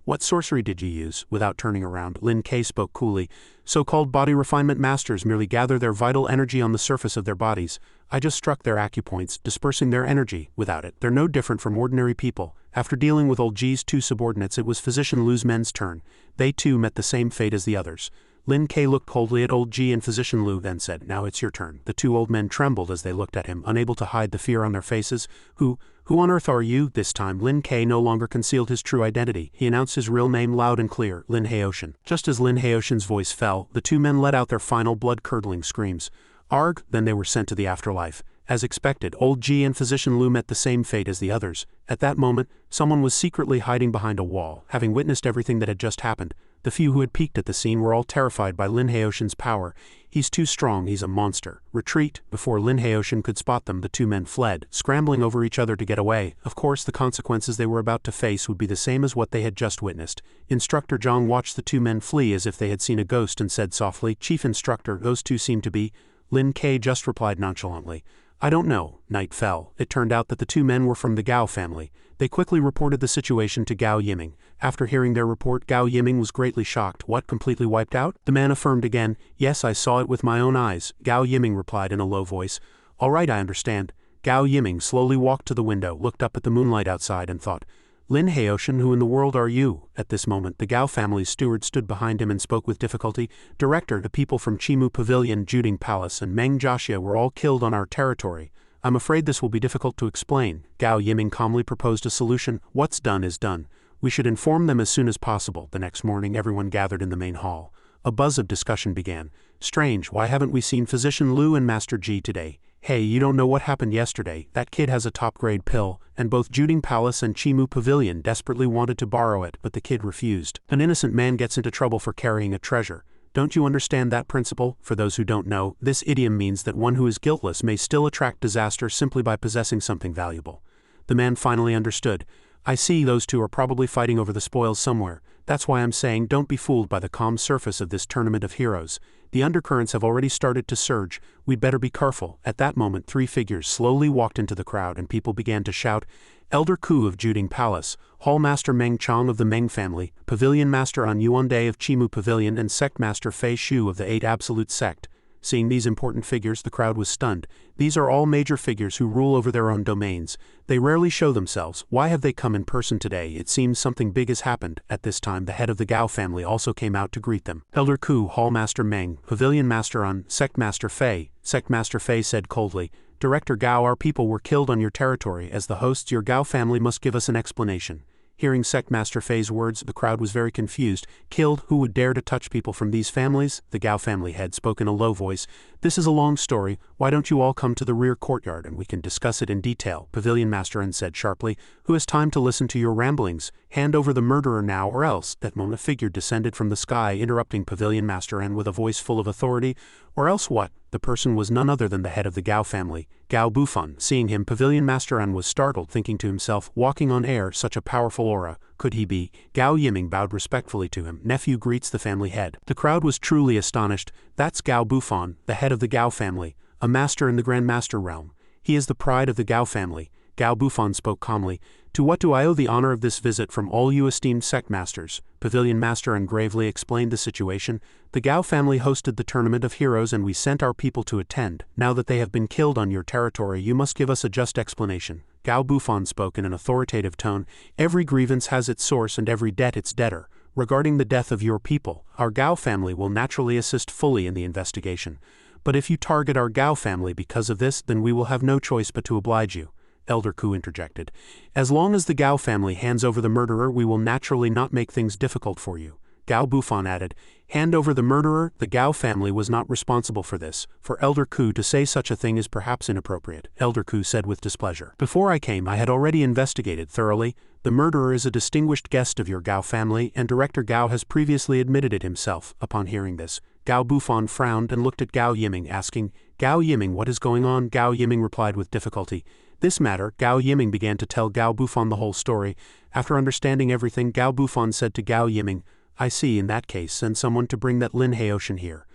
Speaker 1: What sorcery did you use?" Without turning around, Lin Ke spoke coolly. "So-called body refinement masters merely gather their vital energy on the surface of their bodies. I just struck their acupoints, dispersing their energy. Without it, they're no different from ordinary people." After dealing with Old Ji's 2 subordinates, it was Physician Lu's men's turn. They too met the same fate as the others. Lin Ke looked coldly at Old Ji and Physician Lu, then said, "Now it's your turn." The 2 old men trembled as they looked at him, unable to hide the fear on their faces. Who on earth are you?" This time, Lin Ke no longer concealed his true identity. He announced his real name loud and clear, Lin Haoshan. Just as Lin Haoshan's voice fell, the 2 men let out their final blood-curdling screams. Arg! Then they were sent to the afterlife. As expected, Old Ji and Physician Lu met the same fate as the others. At that moment, someone was secretly hiding behind a wall, having witnessed everything that had just happened. The few who had peeked at the scene were all terrified by Lin Haoshan's power. "He's too strong, he's a monster. Retreat!" Before Lin Haoshan could spot them, the 2 men fled, scrambling over each other to get away. Of course, the consequences they were about to face would be the same as what they had just witnessed. Instructor Zhang watched the 2 men flee as if they had seen a ghost and said softly, "Chief Instructor, those 2 seem to be..." Lin Ke just replied nonchalantly, "I don't know." Night fell. It turned out that the 2 men were from the Gao family. They quickly reported the situation to Gao Yiming. After hearing their report, Gao Yiming was greatly shocked. "What, completely wiped out?" The man affirmed again, "Yes, I saw it with my own eyes." Gao Yiming replied in a low voice, "All right, I understand." Gao Yiming slowly walked to the window, looked up at the moonlight outside and thought, "Lin Haoshan, who in the world are you?" At this moment, the Gao family's steward stood behind him and spoke with difficulty. "Director, the people from Chimu Pavilion, Juding Palace, and Meng Joshia were all killed on our territory. I'm afraid this will be difficult to explain." Gao Yiming calmly proposed a solution. "What's done is done. We should inform them as soon as possible." The next morning, everyone gathered in the main hall. A buzz of discussion began. "Strange, why haven't we seen Physician Lu and Master Ji today? Hey, you don't know what happened yesterday. That kid has a top-grade pill, and both Juding Palace and Chimu Pavilion desperately wanted to borrow it, but the kid refused. An innocent man gets into trouble for carrying a treasure. Don't you understand that principle? For those who don't know, this idiom means that one who is guiltless may still attract disaster simply by possessing something valuable." The man finally understood. "I see, those 2 are probably fighting over the spoils somewhere. That's why I'm saying don't be fooled by the calm surface of this tournament of heroes. The undercurrents have already started to surge. We'd better be careful." At that moment, 3 figures slowly walked into the crowd and people began to shout, "Elder Ku of Juding Palace, Hall Master Meng Chong of the Meng family, Pavilion Master An Yuande of Chimu Pavilion, and Sect Master Fei Shu of the 8 Absolute Sect." Seeing these important figures, the crowd was stunned. These are all major figures who rule over their own domains. They rarely show themselves. Why have they come in person today? It seems something big has happened. At this time, the head of the Gao family also came out to greet them. Elder Ku, Hall Master Meng, Pavilion Master Un, Sect Master Fei. Sect Master Fei said coldly, Director Gao, our people were killed on your territory. As the hosts, your Gao family must give us an explanation. Hearing Sect Master Fei's words, the crowd was very confused. Killed? Who would dare to touch people from these families? The Gao family head spoke in a low voice. This is a long story. Why don't you all come to the rear courtyard and we can discuss it in detail? Pavilion Master Un said sharply. Who has time to listen to your ramblings? Hand over the murderer now or else. That moment a figure descended from the sky, interrupting Pavilion Master Un with a voice full of authority. Or else what? The person was none other than the head of the Gao family, Gao Bufan. Seeing him, Pavilion Master Un was startled, thinking to himself, walking on air, such a powerful aura, could he be? Gao Yiming bowed respectfully to him. Nephew greets the family head. The crowd was truly astonished. That's Gao Bufan, the head of the Gao family, a master in the Grand Master realm. He is the pride of the Gao family. Gao Bufan spoke calmly. To what do I owe the honor of this visit from all you esteemed sect masters? Pavilion Master Un gravely explained the situation. The Gao family hosted the Tournament of Heroes and we sent our people to attend. Now that they have been killed on your territory, you must give us a just explanation. Gao Bufan spoke in an authoritative tone. Every grievance has its source and every debt its debtor. Regarding the death of your people, our Gao family will naturally assist fully in the investigation. But if you target our Gao family because of this, then we will have no choice but to oblige you. Elder Ku interjected. As long as the Gao family hands over the murderer, we will naturally not make things difficult for you. Gao Bufan added, hand over the murderer? The Gao family was not responsible for this. For Elder Ku to say such a thing is perhaps inappropriate, Elder Ku said with displeasure. Before I came, I had already investigated thoroughly. The murderer is a distinguished guest of your Gao family, and Director Gao has previously admitted it himself. Upon hearing this, Gao Bufan frowned and looked at Gao Yiming, asking, Gao Yiming, what is going on? Gao Yiming replied with difficulty. This matter, Gao Yiming began to tell Gao Bufan the whole story. After understanding everything, Gao Bufan said to Gao Yiming, I see, in that case, send someone to bring that Lin Heoshan here.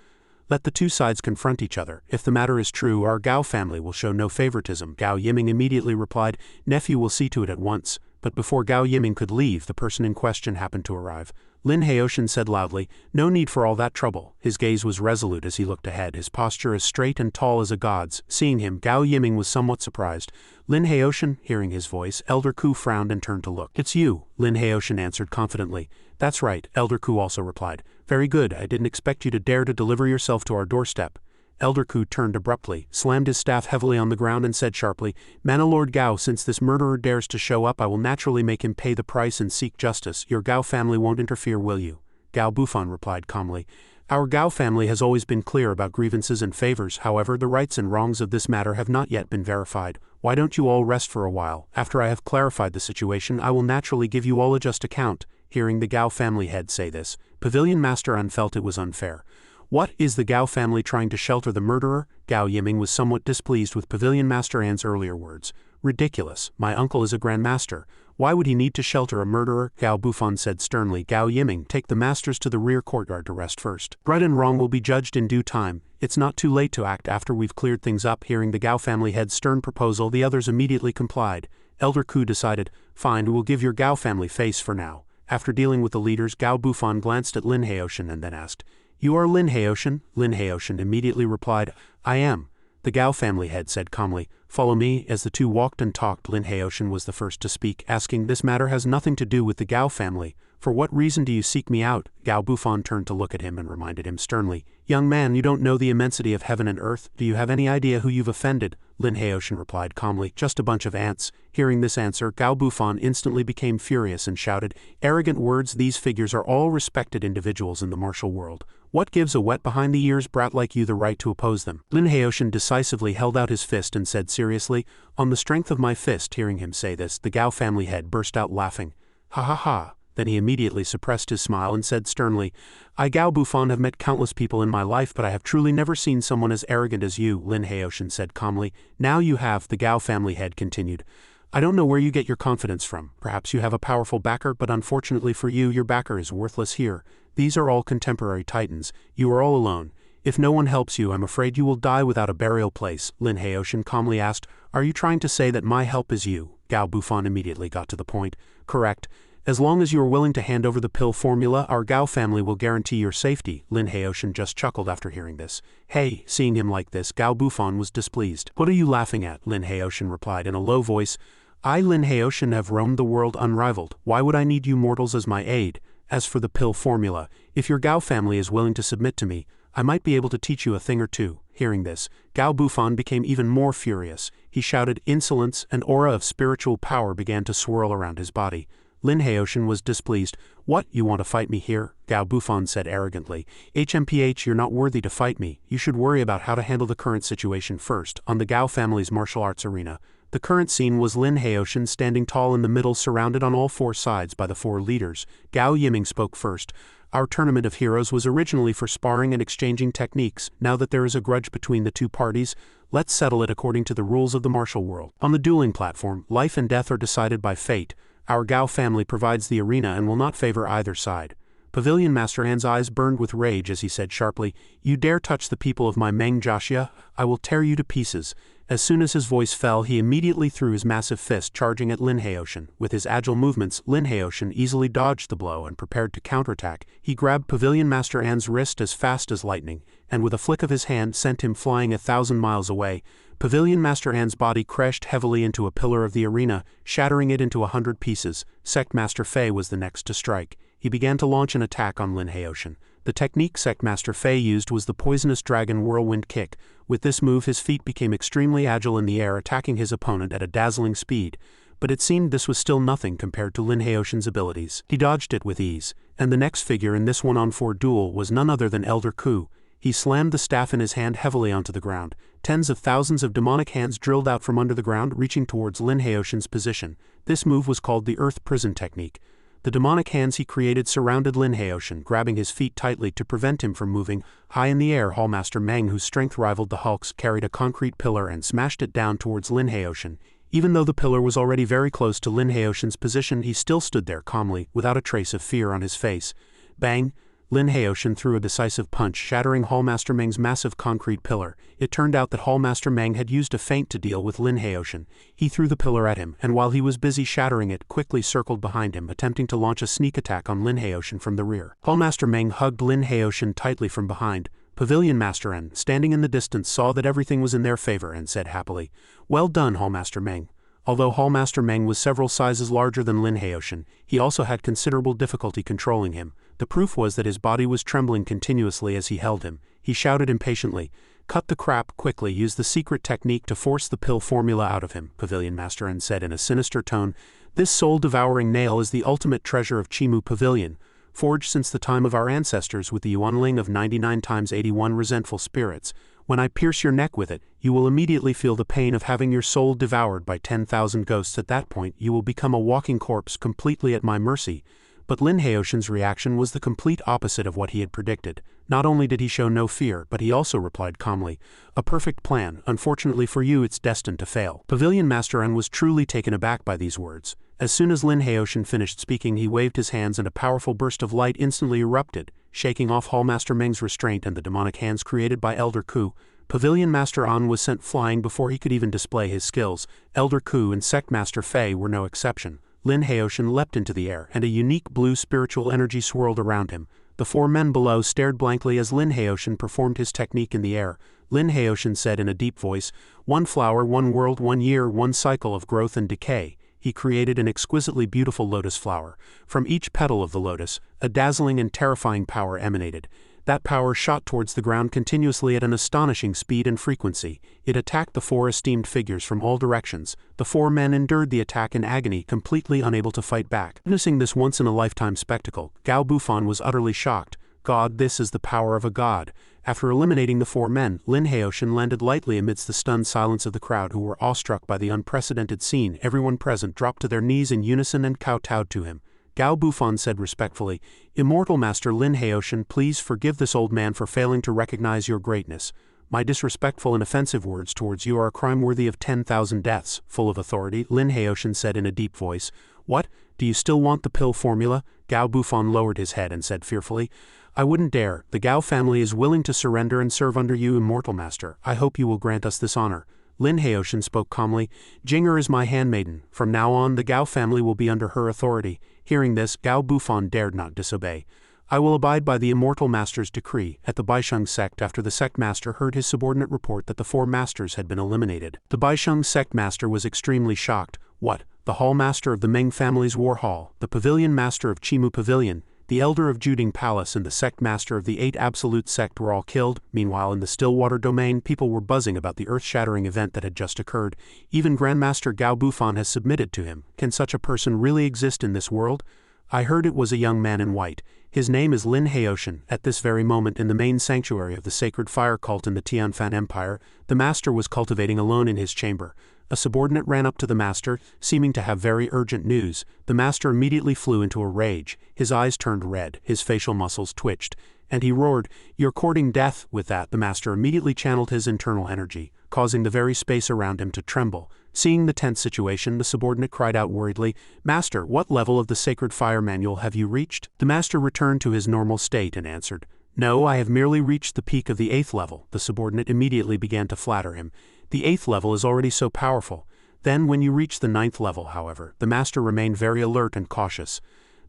Speaker 1: Let the two sides confront each other. If the matter is true, our Gao family will show no favoritism. Gao Yiming immediately replied, Nephew will see to it at once. But before Gao Yiming could leave, the person in question happened to arrive. Lin Heoshan said loudly, no need for all that trouble. His gaze was resolute as he looked ahead, his posture as straight and tall as a god's. Seeing him, Gao Yiming was somewhat surprised. Lin Heoshan, hearing his voice, Elder Ku frowned and turned to look. It's you, Lin Heoshan answered confidently. That's right, Elder Ku also replied. Very good, I didn't expect you to dare to deliver yourself to our doorstep. Elder Ku turned abruptly, slammed his staff heavily on the ground and said sharply, Manalord Gao, since this murderer dares to show up, I will naturally make him pay the price and seek justice. Your Gao family won't interfere, will you? Gao Bufan replied calmly. Our Gao family has always been clear about grievances and favors, however, the rights and wrongs of this matter have not yet been verified. Why don't you all rest for a while? After I have clarified the situation, I will naturally give you all a just account. Hearing the Gao family head say this, Pavilion Master Un felt it was unfair. What, is the Gao family trying to shelter the murderer? Gao Yiming was somewhat displeased with Pavilion Master An's earlier words. Ridiculous, my uncle is a Grand Master. Why would he need to shelter a murderer? Gao Bufan said sternly. Gao Yiming, take the masters to the rear courtyard to rest first. Right and wrong will be judged in due time. It's not too late to act after we've cleared things up. Hearing the Gao family head's stern proposal, the others immediately complied. Elder Ku decided, fine, we will give your Gao family face for now. After dealing with the leaders, Gao Bufan glanced at Lin Heoshan and then asked, You are Lin Heoshan? Lin Heoshan immediately replied, I am. The Gao family head said calmly, Follow me. As the two walked and talked, Lin Heoshan was the first to speak, asking, This matter has nothing to do with the Gao family. For what reason do you seek me out? Gao Bufan turned to look at him and reminded him sternly, Young man, you don't know the immensity of heaven and earth. Do you have any idea who you've offended? Lin Heoshan replied calmly, Just a bunch of ants. Hearing this answer, Gao Bufan instantly became furious and shouted, Arrogant words, these figures are all respected individuals in the martial world. What gives a wet behind the ears brat like you the right to oppose them? Lin Heoshan decisively held out his fist and said seriously, On the strength of my fist. Hearing him say this, the Gao family head burst out laughing. Ha ha ha. Then he immediately suppressed his smile and said sternly, I Gao Bufan have met countless people in my life, but I have truly never seen someone as arrogant as you, Lin Heoshan said calmly. Now you have, the Gao family head continued. I don't know where you get your confidence from. Perhaps you have a powerful backer, but unfortunately for you, your backer is worthless here. These are all contemporary titans. You are all alone. If no one helps you, I'm afraid you will die without a burial place. Lin Heoshan calmly asked, Are you trying to say that my help is you? Gao Bufan immediately got to the point. Correct. As long as you are willing to hand over the pill formula, our Gao family will guarantee your safety. Lin Heoshan just chuckled after hearing this. Hey, seeing him like this, Gao Bufan was displeased. What are you laughing at? Lin Heoshan replied in a low voice. I, Lin Heoshan, have roamed the world unrivaled. Why would I need you mortals as my aid? As for the pill formula, if your Gao family is willing to submit to me, I might be able to teach you a thing or two. Hearing this, Gao Bufan became even more furious. He shouted insolence, and aura of spiritual power began to swirl around his body. Lin Heoshan was displeased. What, you want to fight me here? Gao Bufan said arrogantly. HMPH, you're not worthy to fight me. You should worry about how to handle the current situation first. On the Gao family's martial arts arena, the current scene was Lin Heoshan standing tall in the middle, surrounded on all four sides by the four leaders. Gao Yiming spoke first. Our tournament of heroes was originally for sparring and exchanging techniques. Now that there is a grudge between the two parties, let's settle it according to the rules of the martial world. On the dueling platform, life and death are decided by fate. Our Gao family provides the arena and will not favor either side. Pavilion Master An's eyes burned with rage as he said sharply, You dare touch the people of my Meng Jiaxia? I will tear you to pieces. As soon as his voice fell, he immediately threw his massive fist, charging at Lin Heoshan. With his agile movements, Lin Heoshan easily dodged the blow and prepared to counterattack. He grabbed Pavilion Master An's wrist as fast as lightning, and with a flick of his hand sent him flying 1,000 miles away. Pavilion Master An's body crashed heavily into a pillar of the arena, shattering it into 100 pieces. Sect Master Fei was the next to strike. He began to launch an attack on Lin Heoshan. The technique Sect Master Fei used was the poisonous dragon whirlwind kick. With this move, his feet became extremely agile in the air, attacking his opponent at a dazzling speed. But it seemed this was still nothing compared to Lin Heoshan's abilities. He dodged it with ease, and the next figure in this 1-on-4 duel was none other than Elder Ku. He slammed the staff in his hand heavily onto the ground. Tens of thousands of demonic hands drilled out from under the ground, reaching towards Lin Heoshan's position. This move was called the Earth Prison Technique. The demonic hands he created surrounded Lin Heoshan, grabbing his feet tightly to prevent him from moving. High in the air, Hallmaster Meng, whose strength rivaled the Hulk's, carried a concrete pillar and smashed it down towards Lin Heoshan. Even though the pillar was already very close to Lin Heoshan's position, he still stood there calmly, without a trace of fear on his face. Bang! Lin Heoshan threw a decisive punch, shattering Hallmaster Meng's massive concrete pillar. It turned out that Hallmaster Meng had used a feint to deal with Lin Heoshan. He threw the pillar at him, and while he was busy shattering it, quickly circled behind him, attempting to launch a sneak attack on Lin Heoshan from the rear. Hallmaster Meng hugged Lin Heoshan tightly from behind. Pavilion Master N, standing in the distance, saw that everything was in their favor and said happily, Well done, Hallmaster Meng. Although Hallmaster Meng was several sizes larger than Lin Heoshan, he also had considerable difficulty controlling him. The proof was that his body was trembling continuously as he held him. He shouted impatiently, Cut the crap, quickly, use the secret technique to force the pill formula out of him, Pavilion Master N said in a sinister tone. This soul-devouring nail is the ultimate treasure of Chimu Pavilion, forged since the time of our ancestors with the Yuanling of 99 times 81 resentful spirits. When I pierce your neck with it, you will immediately feel the pain of having your soul devoured by 10,000 ghosts. At that point, you will become a walking corpse completely at my mercy. But Lin Heoshan's reaction was the complete opposite of what he had predicted. Not only did he show no fear, but he also replied calmly, A perfect plan. Unfortunately for you, it's destined to fail. Pavilion Master N was truly taken aback by these words. As soon as Lin Heoshan finished speaking, he waved his hands and a powerful burst of light instantly erupted, shaking off Hallmaster Meng's restraint and the demonic hands created by Elder Ku. Pavilion Master An was sent flying before he could even display his skills. Elder Ku and Sect Master Fei were no exception. Lin Heoshan leapt into the air, and a unique blue spiritual energy swirled around him. The four men below stared blankly as Lin Heoshan performed his technique in the air. Lin Heoshan said in a deep voice, One flower, one world, one year, one cycle of growth and decay. He created an exquisitely beautiful lotus flower. From each petal of the lotus, a dazzling and terrifying power emanated. That power shot towards the ground continuously at an astonishing speed and frequency. It attacked the four esteemed figures from all directions. The four men endured the attack in agony, completely unable to fight back. Witnessing this once-in-a-lifetime spectacle, Gao Bufan was utterly shocked. God, this is the power of a god. After eliminating the four men, Lin Heoshan landed lightly amidst the stunned silence of the crowd, who were awestruck by the unprecedented scene. Everyone present dropped to their knees in unison and kowtowed to him. Gao Bufan said respectfully, Immortal Master Lin Heoshan, please forgive this old man for failing to recognize your greatness. My disrespectful and offensive words towards you are a crime worthy of 10,000 deaths. Full of authority, Lin Heoshan said in a deep voice, What? Do you still want the pill formula? Gao Bufan lowered his head and said fearfully, I wouldn't dare. The Gao family is willing to surrender and serve under you, Immortal Master. I hope you will grant us this honor. Lin Haoshan spoke calmly. Jinger is my handmaiden. From now on the Gao family will be under her authority. Hearing this, Gao Bufan dared not disobey. I will abide by the Immortal Master's decree. At the Baisheng sect, after the sect master heard his subordinate report that the 4 masters had been eliminated, the Baisheng sect master was extremely shocked. What? The hall master of the Meng family's war hall, the pavilion master of Chimu Pavilion, the elder of Juding Palace and the sect master of the 8 Absolute sect were all killed. Meanwhile, in the Stillwater domain, people were buzzing about the earth-shattering event that had just occurred. Even Grandmaster Gao Bufan has submitted to him. Can such a person really exist in this world? I heard it was a young man in white. His name is Lin Haoshan. At this very moment in the main sanctuary of the sacred fire cult in the Tianfan Empire, the master was cultivating alone in his chamber. A subordinate ran up to the master, seeming to have very urgent news. The master immediately flew into a rage. His eyes turned red, his facial muscles twitched, and he roared, "You're courting death!" With that, the master immediately channeled his internal energy, causing the very space around him to tremble. Seeing the tense situation, the subordinate cried out worriedly, "Master, what level of the sacred fire manual have you reached?" The master returned to his normal state and answered, "No, I have merely reached the peak of the 8th level." The subordinate immediately began to flatter him. "The 8th level is already so powerful." Then when you reach the 9th level, however, the master remained very alert and cautious.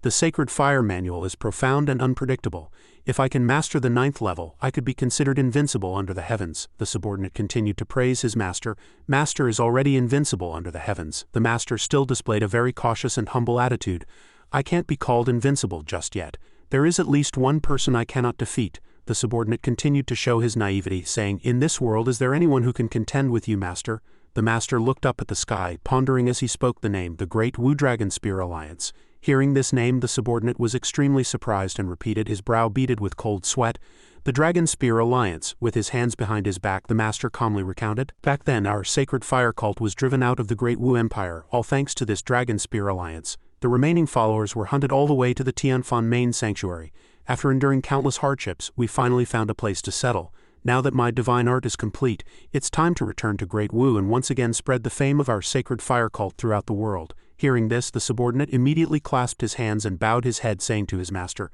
Speaker 1: "The sacred fire manual is profound and unpredictable. If I can master the 9th level, I could be considered invincible under the heavens." The subordinate continued to praise his master. "Master is already invincible under the heavens." The master still displayed a very cautious and humble attitude. "I can't be called invincible just yet. There is at least one person I cannot defeat." The subordinate continued to show his naivety, saying, "In this world is there anyone who can contend with you, master?" The master looked up at the sky, pondering as he spoke the name, the Great Wu Dragon Spear Alliance. Hearing this name, the subordinate was extremely surprised and repeated, his brow beaded with cold sweat, "The Dragon Spear Alliance." With his hands behind his back, the master calmly recounted, "Back then, our sacred fire cult was driven out of the Great Wu Empire, all thanks to this Dragon Spear Alliance. The remaining followers were hunted all the way to the Tianfan main sanctuary. After enduring countless hardships, we finally found a place to settle. Now that my divine art is complete, it's time to return to Great Wu and once again spread the fame of our sacred fire cult throughout the world." Hearing this, the subordinate immediately clasped his hands and bowed his head, saying to his master,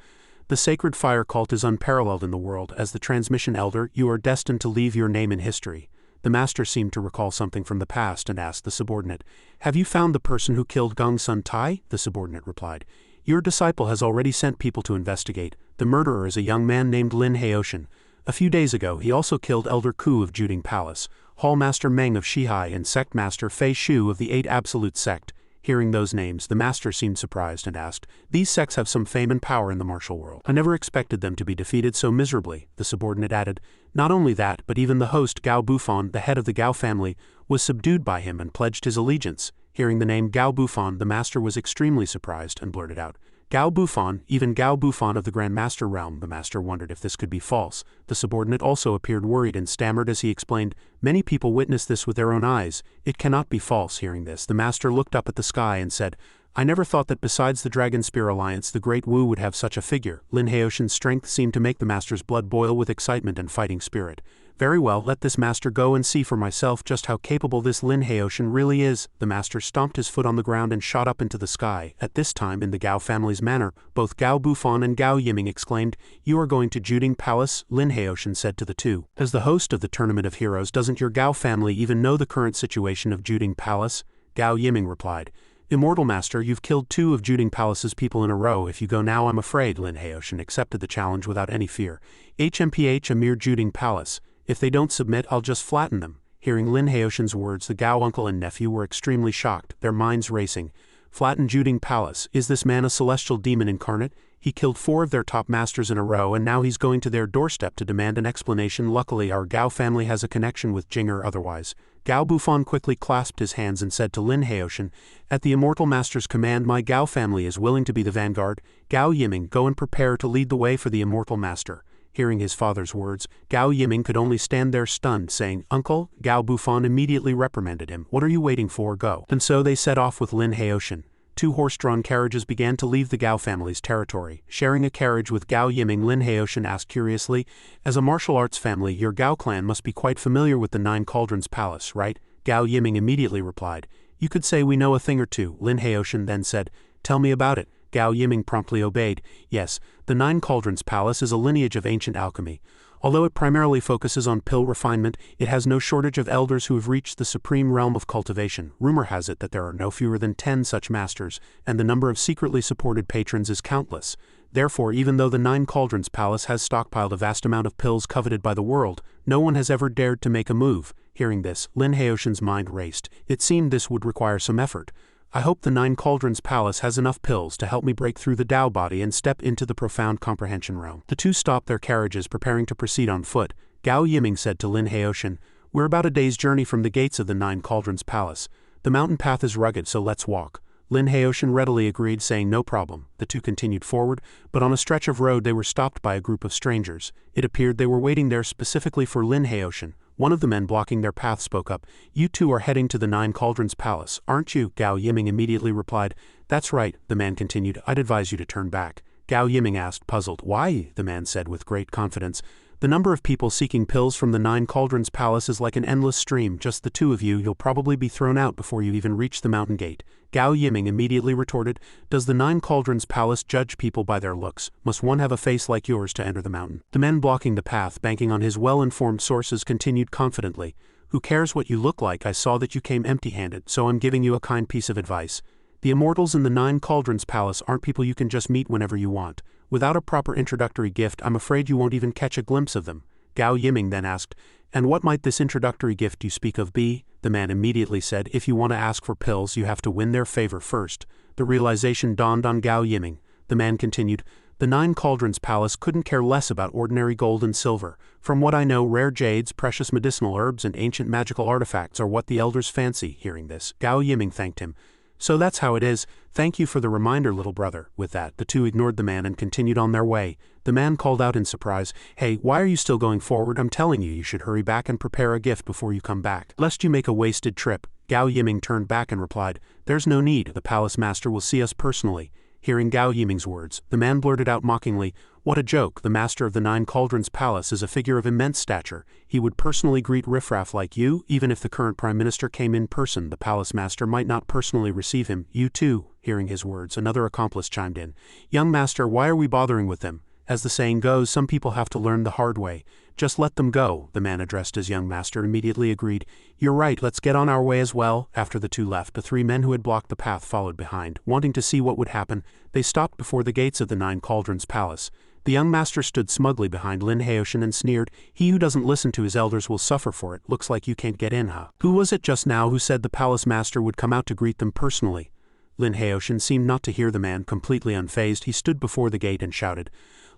Speaker 1: "The sacred fire cult is unparalleled in the world. As the transmission elder, you are destined to leave your name in history." The master seemed to recall something from the past and asked the subordinate, "Have you found the person who killed Gong Sun Tai?" The subordinate replied, "Your disciple has already sent people to investigate. The murderer is a young man named Lin Haoshan. A few days ago, he also killed Elder Ku of Juding Palace, Hall Master Meng of Shihai, and Sect Master Fei Shu of the 8 Absolute sect." Hearing those names, the master seemed surprised and asked, "These sects have some fame and power in the martial world. I never expected them to be defeated so miserably." The subordinate added, "Not only that, but even the host Gao Bufan, the head of the Gao family, was subdued by him and pledged his allegiance." Hearing the name Gao Bufan, the master was extremely surprised and blurted out, "Gao Bufan, even Gao Bufan of the Grand Master realm." The master wondered if this could be false. The subordinate also appeared worried and stammered as he explained, "Many people witnessed this with their own eyes. It cannot be false." Hearing this, the master looked up at the sky and said, "I never thought that besides the Dragon Spear Alliance, the Great Wu would have such a figure." Lin Haoshan's strength seemed to make the master's blood boil with excitement and fighting spirit. "Very well, let this master go and see for myself just how capable this Lin Haoshan really is." The master stomped his foot on the ground and shot up into the sky. At this time, in the Gao family's manner, both Gao Bufan and Gao Yiming exclaimed, "You are going to Juding Palace?" Lin Haoshan said to the two. "As the host of the Tournament of Heroes, doesn't your Gao family even know the current situation of Juding Palace?" Gao Yiming replied, "Immortal Master, you've killed 2 of Juding Palace's people in a row. If you go now, I'm afraid." Lin Haoshan accepted the challenge without any fear. "HMPH, a mere Juding Palace. If they don't submit, I'll just flatten them." Hearing Lin Haoshan's words, the Gao uncle and nephew were extremely shocked, their minds racing. "Flatten Juding Palace? Is this man a celestial demon incarnate? He killed 4 of their top masters in a row and now he's going to their doorstep to demand an explanation. Luckily, our Gao family has a connection with Jinger otherwise." Gao Bufan quickly clasped his hands and said to Lin Haoshan, "At the Immortal Master's command, my Gao family is willing to be the vanguard. Gao Yiming, go and prepare to lead the way for the Immortal Master." Hearing his father's words, Gao Yiming could only stand there stunned, saying, "Uncle." Gao Bufan immediately reprimanded him. "What are you waiting for? Go." And so they set off with Lin Haoshan. 2 horse-drawn carriages began to leave the Gao family's territory. Sharing a carriage with Gao Yiming, Lin Haoshan asked curiously, "As a martial arts family, your Gao clan must be quite familiar with the 9 Cauldrons Palace, right?" Gao Yiming immediately replied, "You could say we know a thing or two." Lin Haoshan then said, "Tell me about it." Gao Yiming promptly obeyed. "Yes, the 9 Cauldrons Palace is a lineage of ancient alchemy. Although it primarily focuses on pill refinement, it has no shortage of elders who have reached the supreme realm of cultivation. Rumor has it that there are no fewer than 10 such masters, and the number of secretly supported patrons is countless. Therefore, even though the Nine Cauldrons Palace has stockpiled a vast amount of pills coveted by the world, no one has ever dared to make a move. Hearing this, Lin Haoshan's mind raced. It seemed this would require some effort. I hope the Nine Cauldrons Palace has enough pills to help me break through the Tao body and step into the profound comprehension realm. The two stopped their carriages, preparing to proceed on foot. Gao Yiming said to Lin Haoshan, "We're about a day's journey from the gates of the Nine Cauldrons Palace. The mountain path is rugged, so let's walk." Lin Haoshan readily agreed, saying no problem. The two continued forward, but on a stretch of road they were stopped by a group of strangers. It appeared they were waiting there specifically for Lin Haoshan. One of the men blocking their path spoke up. "You two are heading to the Nine Cauldrons Palace, aren't you?" Gao Yiming immediately replied. "That's right," the man continued. "I'd advise you to turn back." Gao Yiming asked, puzzled. "Why?" the man said with great confidence. "The number of people seeking pills from the Nine Cauldrons Palace is like an endless stream. Just the two of you'll probably be thrown out before you even reach the mountain gate." Gao Yiming immediately retorted, "Does the Nine Cauldrons Palace judge people by their looks? Must one have a face like yours to enter the mountain?" The men blocking the path, banking on his well-informed sources, continued confidently. "Who cares what you look like? I saw that you came empty-handed, so I'm giving you a kind piece of advice. The immortals in the Nine Cauldrons Palace aren't people you can just meet whenever you want. Without a proper introductory gift, I'm afraid you won't even catch a glimpse of them." Gao Yiming then asked, "And what might this introductory gift you speak of be?" The man immediately said, "If you want to ask for pills, you have to win their favor first." The realization dawned on Gao Yiming. The man continued, "The Nine Cauldrons Palace couldn't care less about ordinary gold and silver. From what I know, rare jades, precious medicinal herbs, and ancient magical artifacts are what the elders fancy." Hearing this, Gao Yiming thanked him. "So that's how it is. Thank you for the reminder, little brother." With that, the two ignored the man and continued on their way. The man called out in surprise, "Hey, why are you still going forward? I'm telling you, you should hurry back and prepare a gift before you come back, lest you make a wasted trip." Gao Yiming turned back and replied, "There's no need. The palace master will see us personally." Hearing Gao Yiming's words, the man blurted out mockingly, "What a joke. The master of the Nine Cauldrons Palace is a figure of immense stature. He would personally greet riffraff like you. Even if the current prime minister came in person, the palace master might not personally receive him. You too." Hearing his words, another accomplice chimed in, "Young master, why are we bothering with them? As the saying goes, some people have to learn the hard way. Just let them go." The man addressed as young master immediately agreed, "You're right, let's get on our way as well." After the two left, the three men who had blocked the path followed behind. Wanting to see what would happen, they stopped before the gates of the Nine Cauldrons Palace. The young master stood smugly behind Lin Haoshan and sneered, "He who doesn't listen to his elders will suffer for it. Looks like you can't get in, huh? Who was it just now who said the palace master would come out to greet them personally?" Lin Haoshan seemed not to hear the man. Completely unfazed, he stood before the gate and shouted,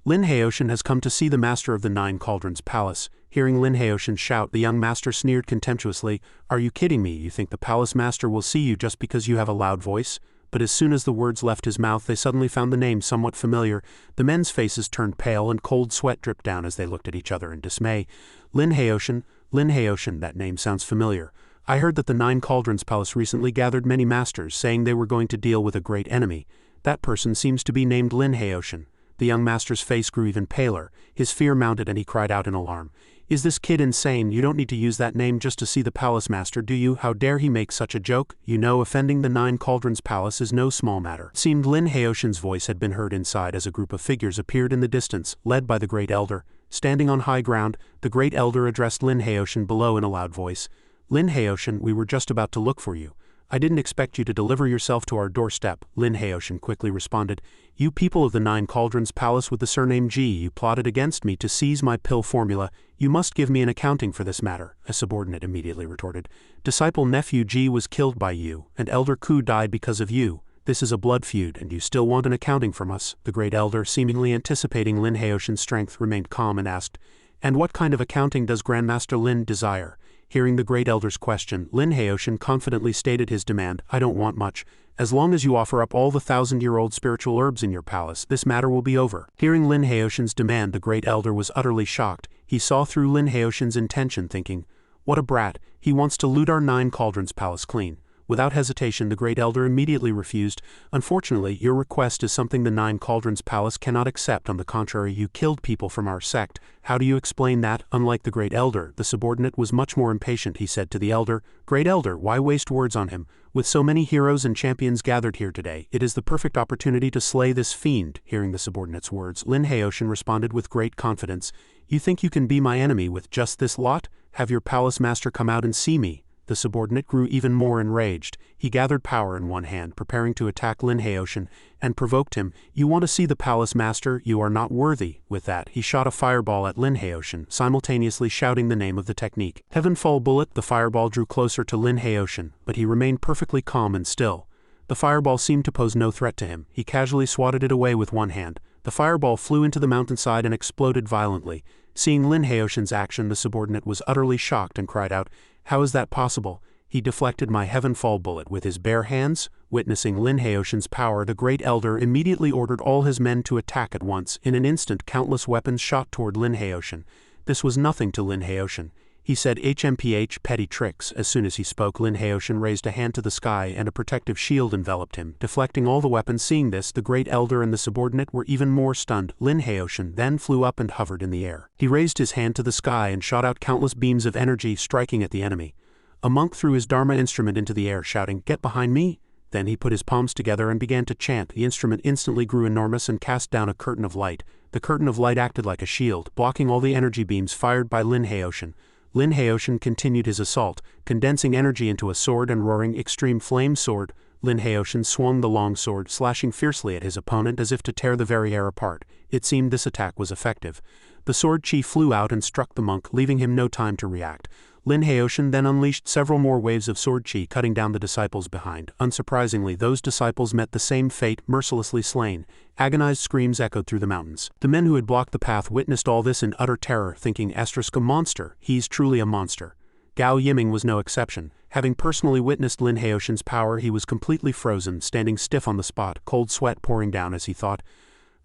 Speaker 1: "Lin Haoshan has come to see the master of the Nine Cauldrons Palace." Hearing Lin Haoshan shout, the young master sneered contemptuously, "Are you kidding me? You think the palace master will see you just because you have a loud voice?" But as soon as the words left his mouth, they suddenly found the name somewhat familiar. The men's faces turned pale and cold sweat dripped down as they looked at each other in dismay. Lin Haoshan, that name sounds familiar. I heard that the Nine Cauldrons Palace recently gathered many masters, saying they were going to deal with a great enemy. That person seems to be named Lin Haoshan. The young master's face grew even paler. His fear mounted and he cried out in alarm, "Is this kid insane? You don't need to use that name just to see the palace master, do you? How dare he make such a joke? You know, offending the Nine Cauldrons Palace is no small matter." It seemed Lin Haoshan's voice had been heard inside as a group of figures appeared in the distance, led by the Great Elder. Standing on high ground, the Great Elder addressed Lin Haoshan below in a loud voice. "Lin Haoshan, we were just about to look for you. I didn't expect you to deliver yourself to our doorstep." Lin Haoshan quickly responded, "You people of the Nine Cauldrons Palace with the surname Ji, you plotted against me to seize my pill formula. You must give me an accounting for this matter." A subordinate immediately retorted, "Disciple nephew Ji was killed by you, and Elder Ku died because of you. This is a blood feud, and you still want an accounting from us." The Great Elder, seemingly anticipating Lin Haoshan's strength, remained calm and asked, "And what kind of accounting does Grandmaster Lin desire?" Hearing the Great Elder's question, Lin Haoshan confidently stated his demand, "I don't want much. As long as you offer up all the 1,000-year-old spiritual herbs in your palace, this matter will be over." Hearing Lin Haoshan's demand, the Great Elder was utterly shocked. He saw through Lin Haoshan's intention, thinking, "What a brat, he wants to loot our Nine Cauldrons Palace clean. Without hesitation, the Great Elder immediately refused. "Unfortunately, your request is something the Nine Cauldrons Palace cannot accept. On the contrary, you killed people from our sect. How do you explain that?" Unlike the Great Elder, the subordinate was much more impatient. He said to the Elder, "Great Elder, why waste words on him? With so many heroes and champions gathered here today, it is the perfect opportunity to slay this fiend." Hearing the subordinate's words, Lin Haoshan responded with great confidence, "You think you can be my enemy with just this lot? Have your palace master come out and see me." The subordinate grew even more enraged. He gathered power in one hand, preparing to attack Lin Haoshan, and provoked him. "You want to see the palace master? You are not worthy." With that, he shot a fireball at Lin Haoshan, simultaneously shouting the name of the technique. Heavenfall Bullet. The fireball drew closer to Lin Haoshan, but he remained perfectly calm and still. The fireball seemed to pose no threat to him. He casually swatted it away with one hand. The fireball flew into the mountainside and exploded violently. Seeing Lin Haoshan's action, the subordinate was utterly shocked and cried out, "How is that possible? He deflected my Heavenfall Bullet with his bare hands?" Witnessing Lin Haoshan's power, the Great Elder immediately ordered all his men to attack at once. In an instant, countless weapons shot toward Lin Haoshan. This was nothing to Lin Haoshan. He said, "HMPH, petty tricks." As soon as he spoke, Lin Haoshan raised a hand to the sky and a protective shield enveloped him, deflecting all the weapons. Seeing this, the Great Elder and the subordinate were even more stunned. Lin Haoshan then flew up and hovered in the air. He raised his hand to the sky and shot out countless beams of energy, striking at the enemy. A monk threw his Dharma instrument into the air, shouting, "Get behind me!" Then he put his palms together and began to chant. The instrument instantly grew enormous and cast down a curtain of light. The curtain of light acted like a shield, blocking all the energy beams fired by Lin Haoshan. Lin Haoshan continued his assault, condensing energy into a sword and roaring extreme flame sword. Lin Haoshan swung the long sword, slashing fiercely at his opponent as if to tear the very air apart. It seemed this attack was effective. The sword chi flew out and struck the monk, leaving him no time to react. Lin Haoshan then unleashed several more waves of sword chi, cutting down the disciples behind. Unsurprisingly, those disciples met the same fate, mercilessly slain. Agonized screams echoed through the mountains. The men who had blocked the path witnessed all this in utter terror, thinking, "A monster. He's truly a monster." Gao Yiming was no exception. Having personally witnessed Lin Haoshan's power, he was completely frozen, standing stiff on the spot, cold sweat pouring down as he thought,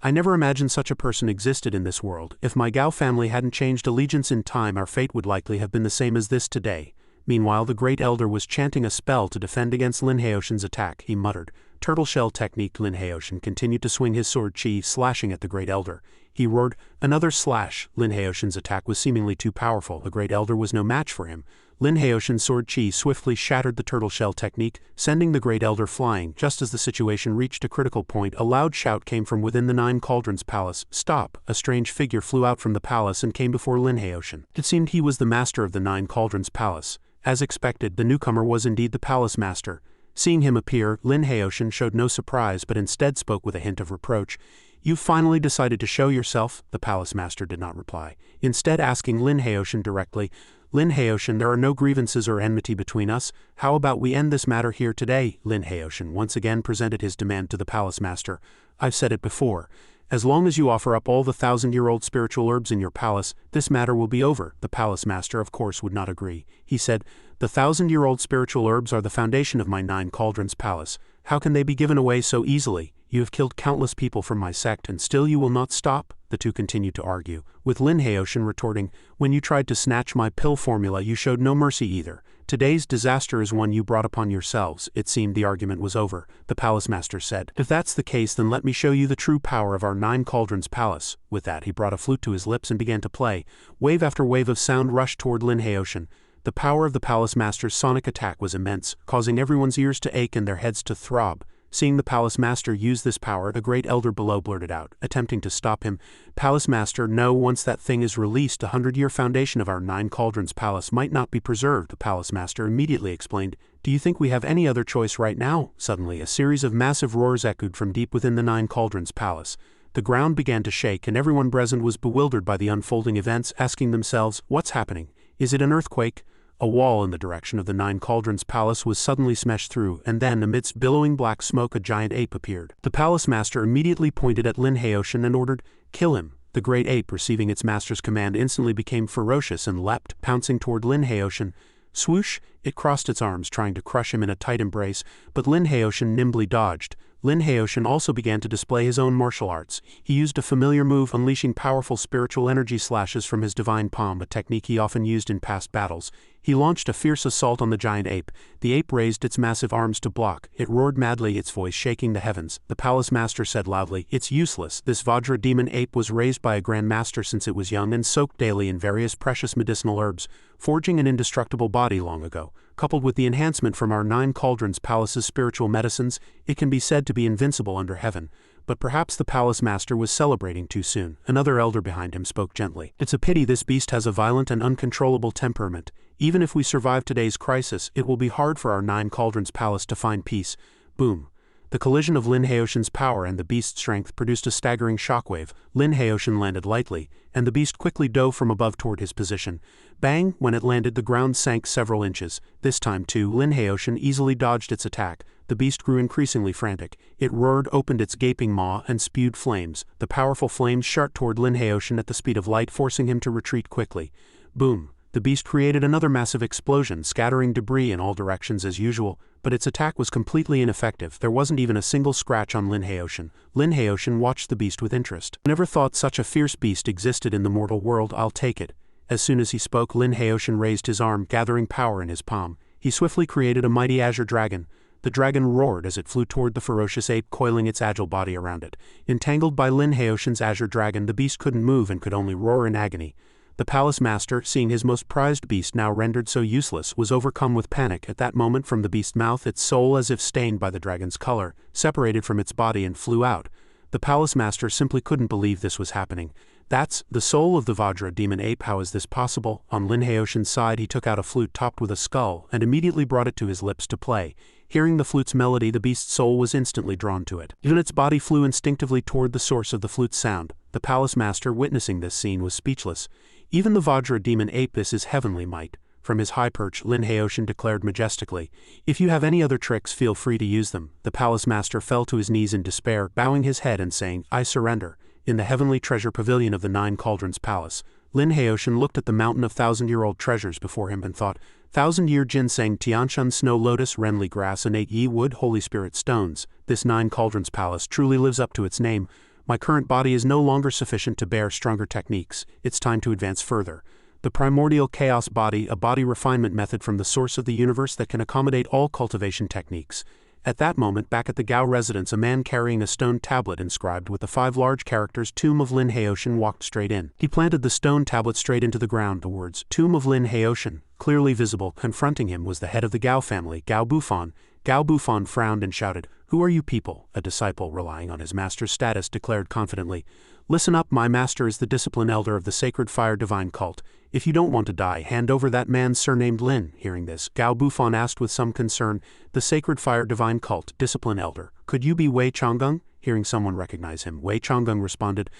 Speaker 1: "I never imagined such a person existed in this world. If my Gao family hadn't changed allegiance in time, our fate would likely have been the same as this today." Meanwhile, the Great Elder was chanting a spell to defend against Lin Haoshan's attack. He muttered, "Turtle shell technique." Lin Haoshan continued to swing his sword chi, slashing at the Great Elder. He roared, "Another slash!" Lin Haoshan's attack was seemingly too powerful. The Great Elder was no match for him. Lin Haoshan's sword chi swiftly shattered the turtle shell technique, sending the Great Elder flying. Just as the situation reached a critical point, a loud shout came from within the Nine Cauldrons Palace. "Stop!" A strange figure flew out from the palace and came before Lin Haoshan. It seemed he was the master of the Nine Cauldrons Palace. As expected, the newcomer was indeed the palace master. Seeing him appear, Lin Haoshan showed no surprise but instead spoke with a hint of reproach. "You've finally decided to show yourself?" The palace master did not reply, instead asking Lin Haoshan directly, "Lin Haoshan, there are no grievances or enmity between us. How about we end this matter here today?" Lin Haoshan once again presented his demand to the palace master. "I've said it before. As long as you offer up all the 1,000-year-old spiritual herbs in your palace, this matter will be over." The palace master, of course, would not agree. He said, "The 1,000-year-old spiritual herbs are the foundation of my Nine Cauldrons Palace. How can they be given away so easily? You have killed countless people from my sect, and still you will not stop?" The two continued to argue, with Lin Haoshan retorting, "When you tried to snatch my pill formula, you showed no mercy either. Today's disaster is one you brought upon yourselves." It seemed the argument was over. The palace master said, "If that's the case, then let me show you the true power of our Nine Cauldrons Palace." With that, he brought a flute to his lips and began to play. Wave after wave of sound rushed toward Lin Haoshan. The power of the palace master's sonic attack was immense, causing everyone's ears to ache and their heads to throb. Seeing the palace master use this power, the Great Elder below blurted out, attempting to stop him, "Palace master, no, once that thing is released, a 100-year foundation of our Nine Cauldrons Palace might not be preserved." The palace master immediately explained, "Do you think we have any other choice right now?" Suddenly, a series of massive roars echoed from deep within the Nine Cauldrons Palace. The ground began to shake and everyone present was bewildered by the unfolding events, asking themselves, "What's happening? Is it an earthquake?" A wall in the direction of the Nine Cauldrons Palace was suddenly smashed through, and then, amidst billowing black smoke, a giant ape appeared. The palace master immediately pointed at Lin Haoshan and ordered, "Kill him." The great ape, receiving its master's command, instantly became ferocious and leapt, pouncing toward Lin Haoshan. Swoosh! It crossed its arms, trying to crush him in a tight embrace, but Lin Haoshan nimbly dodged. Lin Haoshan also began to display his own martial arts. He used a familiar move, unleashing powerful spiritual energy slashes from his divine palm, a technique he often used in past battles. He launched a fierce assault on the giant ape. The ape raised its massive arms to block. It roared madly, its voice shaking the heavens. The palace master said loudly, "It's useless. This Vajra demon ape was raised by a grand master since it was young and soaked daily in various precious medicinal herbs, forging an indestructible body long ago. Coupled with the enhancement from our 9 Cauldrons Palace's spiritual medicines, it can be said to be invincible under heaven." But perhaps the palace master was celebrating too soon. Another elder behind him spoke gently. "It's a pity this beast has a violent and uncontrollable temperament. Even if we survive today's crisis, it will be hard for our 9 Cauldrons Palace to find peace." Boom. The collision of Lin Haoshan's power and the beast's strength produced a staggering shockwave. Lin Haoshan landed lightly, and the beast quickly dove from above toward his position. Bang! When it landed, the ground sank several inches. This time, too, Lin Haoshan easily dodged its attack. The beast grew increasingly frantic. It roared, opened its gaping maw, and spewed flames. The powerful flames shot toward Lin Haoshan at the speed of light, forcing him to retreat quickly. Boom! The beast created another massive explosion, scattering debris in all directions as usual, but its attack was completely ineffective. There wasn't even a single scratch on Lin Haoshan. Lin Haoshan watched the beast with interest. "I never thought such a fierce beast existed in the mortal world. I'll take it." As soon as he spoke, Lin Haoshan raised his arm, gathering power in his palm. He swiftly created a mighty azure dragon. The dragon roared as it flew toward the ferocious ape, coiling its agile body around it. Entangled by Lin Haoshan's azure dragon, the beast couldn't move and could only roar in agony. The palace master, seeing his most prized beast now rendered so useless, was overcome with panic. At that moment, from the beast's mouth, its soul, as if stained by the dragon's color, separated from its body and flew out. The palace master simply couldn't believe this was happening. "That's the soul of the Vajra demon ape. How is this possible?" On Lin Haoshan's side, he took out a flute topped with a skull and immediately brought it to his lips to play. Hearing the flute's melody, the beast's soul was instantly drawn to it. Even its body flew instinctively toward the source of the flute's sound. The palace master, witnessing this scene, was speechless. "Even the Vajra demon ape, this is heavenly might." From his high perch, Lin Haoshan declared majestically, "If you have any other tricks, feel free to use them." The palace master fell to his knees in despair, bowing his head and saying, "I surrender." In the heavenly treasure pavilion of the 9 Cauldrons Palace, Lin Haoshan looked at the mountain of 1,000-year-old treasures before him and thought, 1,000-year ginseng, tianshan, snow lotus, renly grass, innate yi wood, holy spirit stones. This 9 Cauldrons Palace truly lives up to its name. My current body is no longer sufficient to bear stronger techniques. It's time to advance further. The primordial chaos body, a body refinement method from the source of the universe that can accommodate all cultivation techniques. At that moment, back at the Gao residence, a man carrying a stone tablet inscribed with the 5 large characters "Tomb of Lin Haoshan" walked straight in. He planted the stone tablet straight into the ground. The words "Tomb of Lin Haoshan" clearly visible. Confronting him was the head of the Gao family, Gao Bufan. Gao Bufan frowned and shouted, "Who are you people?" A disciple, relying on his master's status, declared confidently, "Listen up, my master is the discipline elder of the Sacred Fire Divine Cult. If you don't want to die, hand over that man surnamed Lin." Hearing this, Gao Bufan asked with some concern, "The Sacred Fire Divine Cult, discipline elder, could you be Wei Changgung?" Hearing someone recognize him, Wei Changgung responded,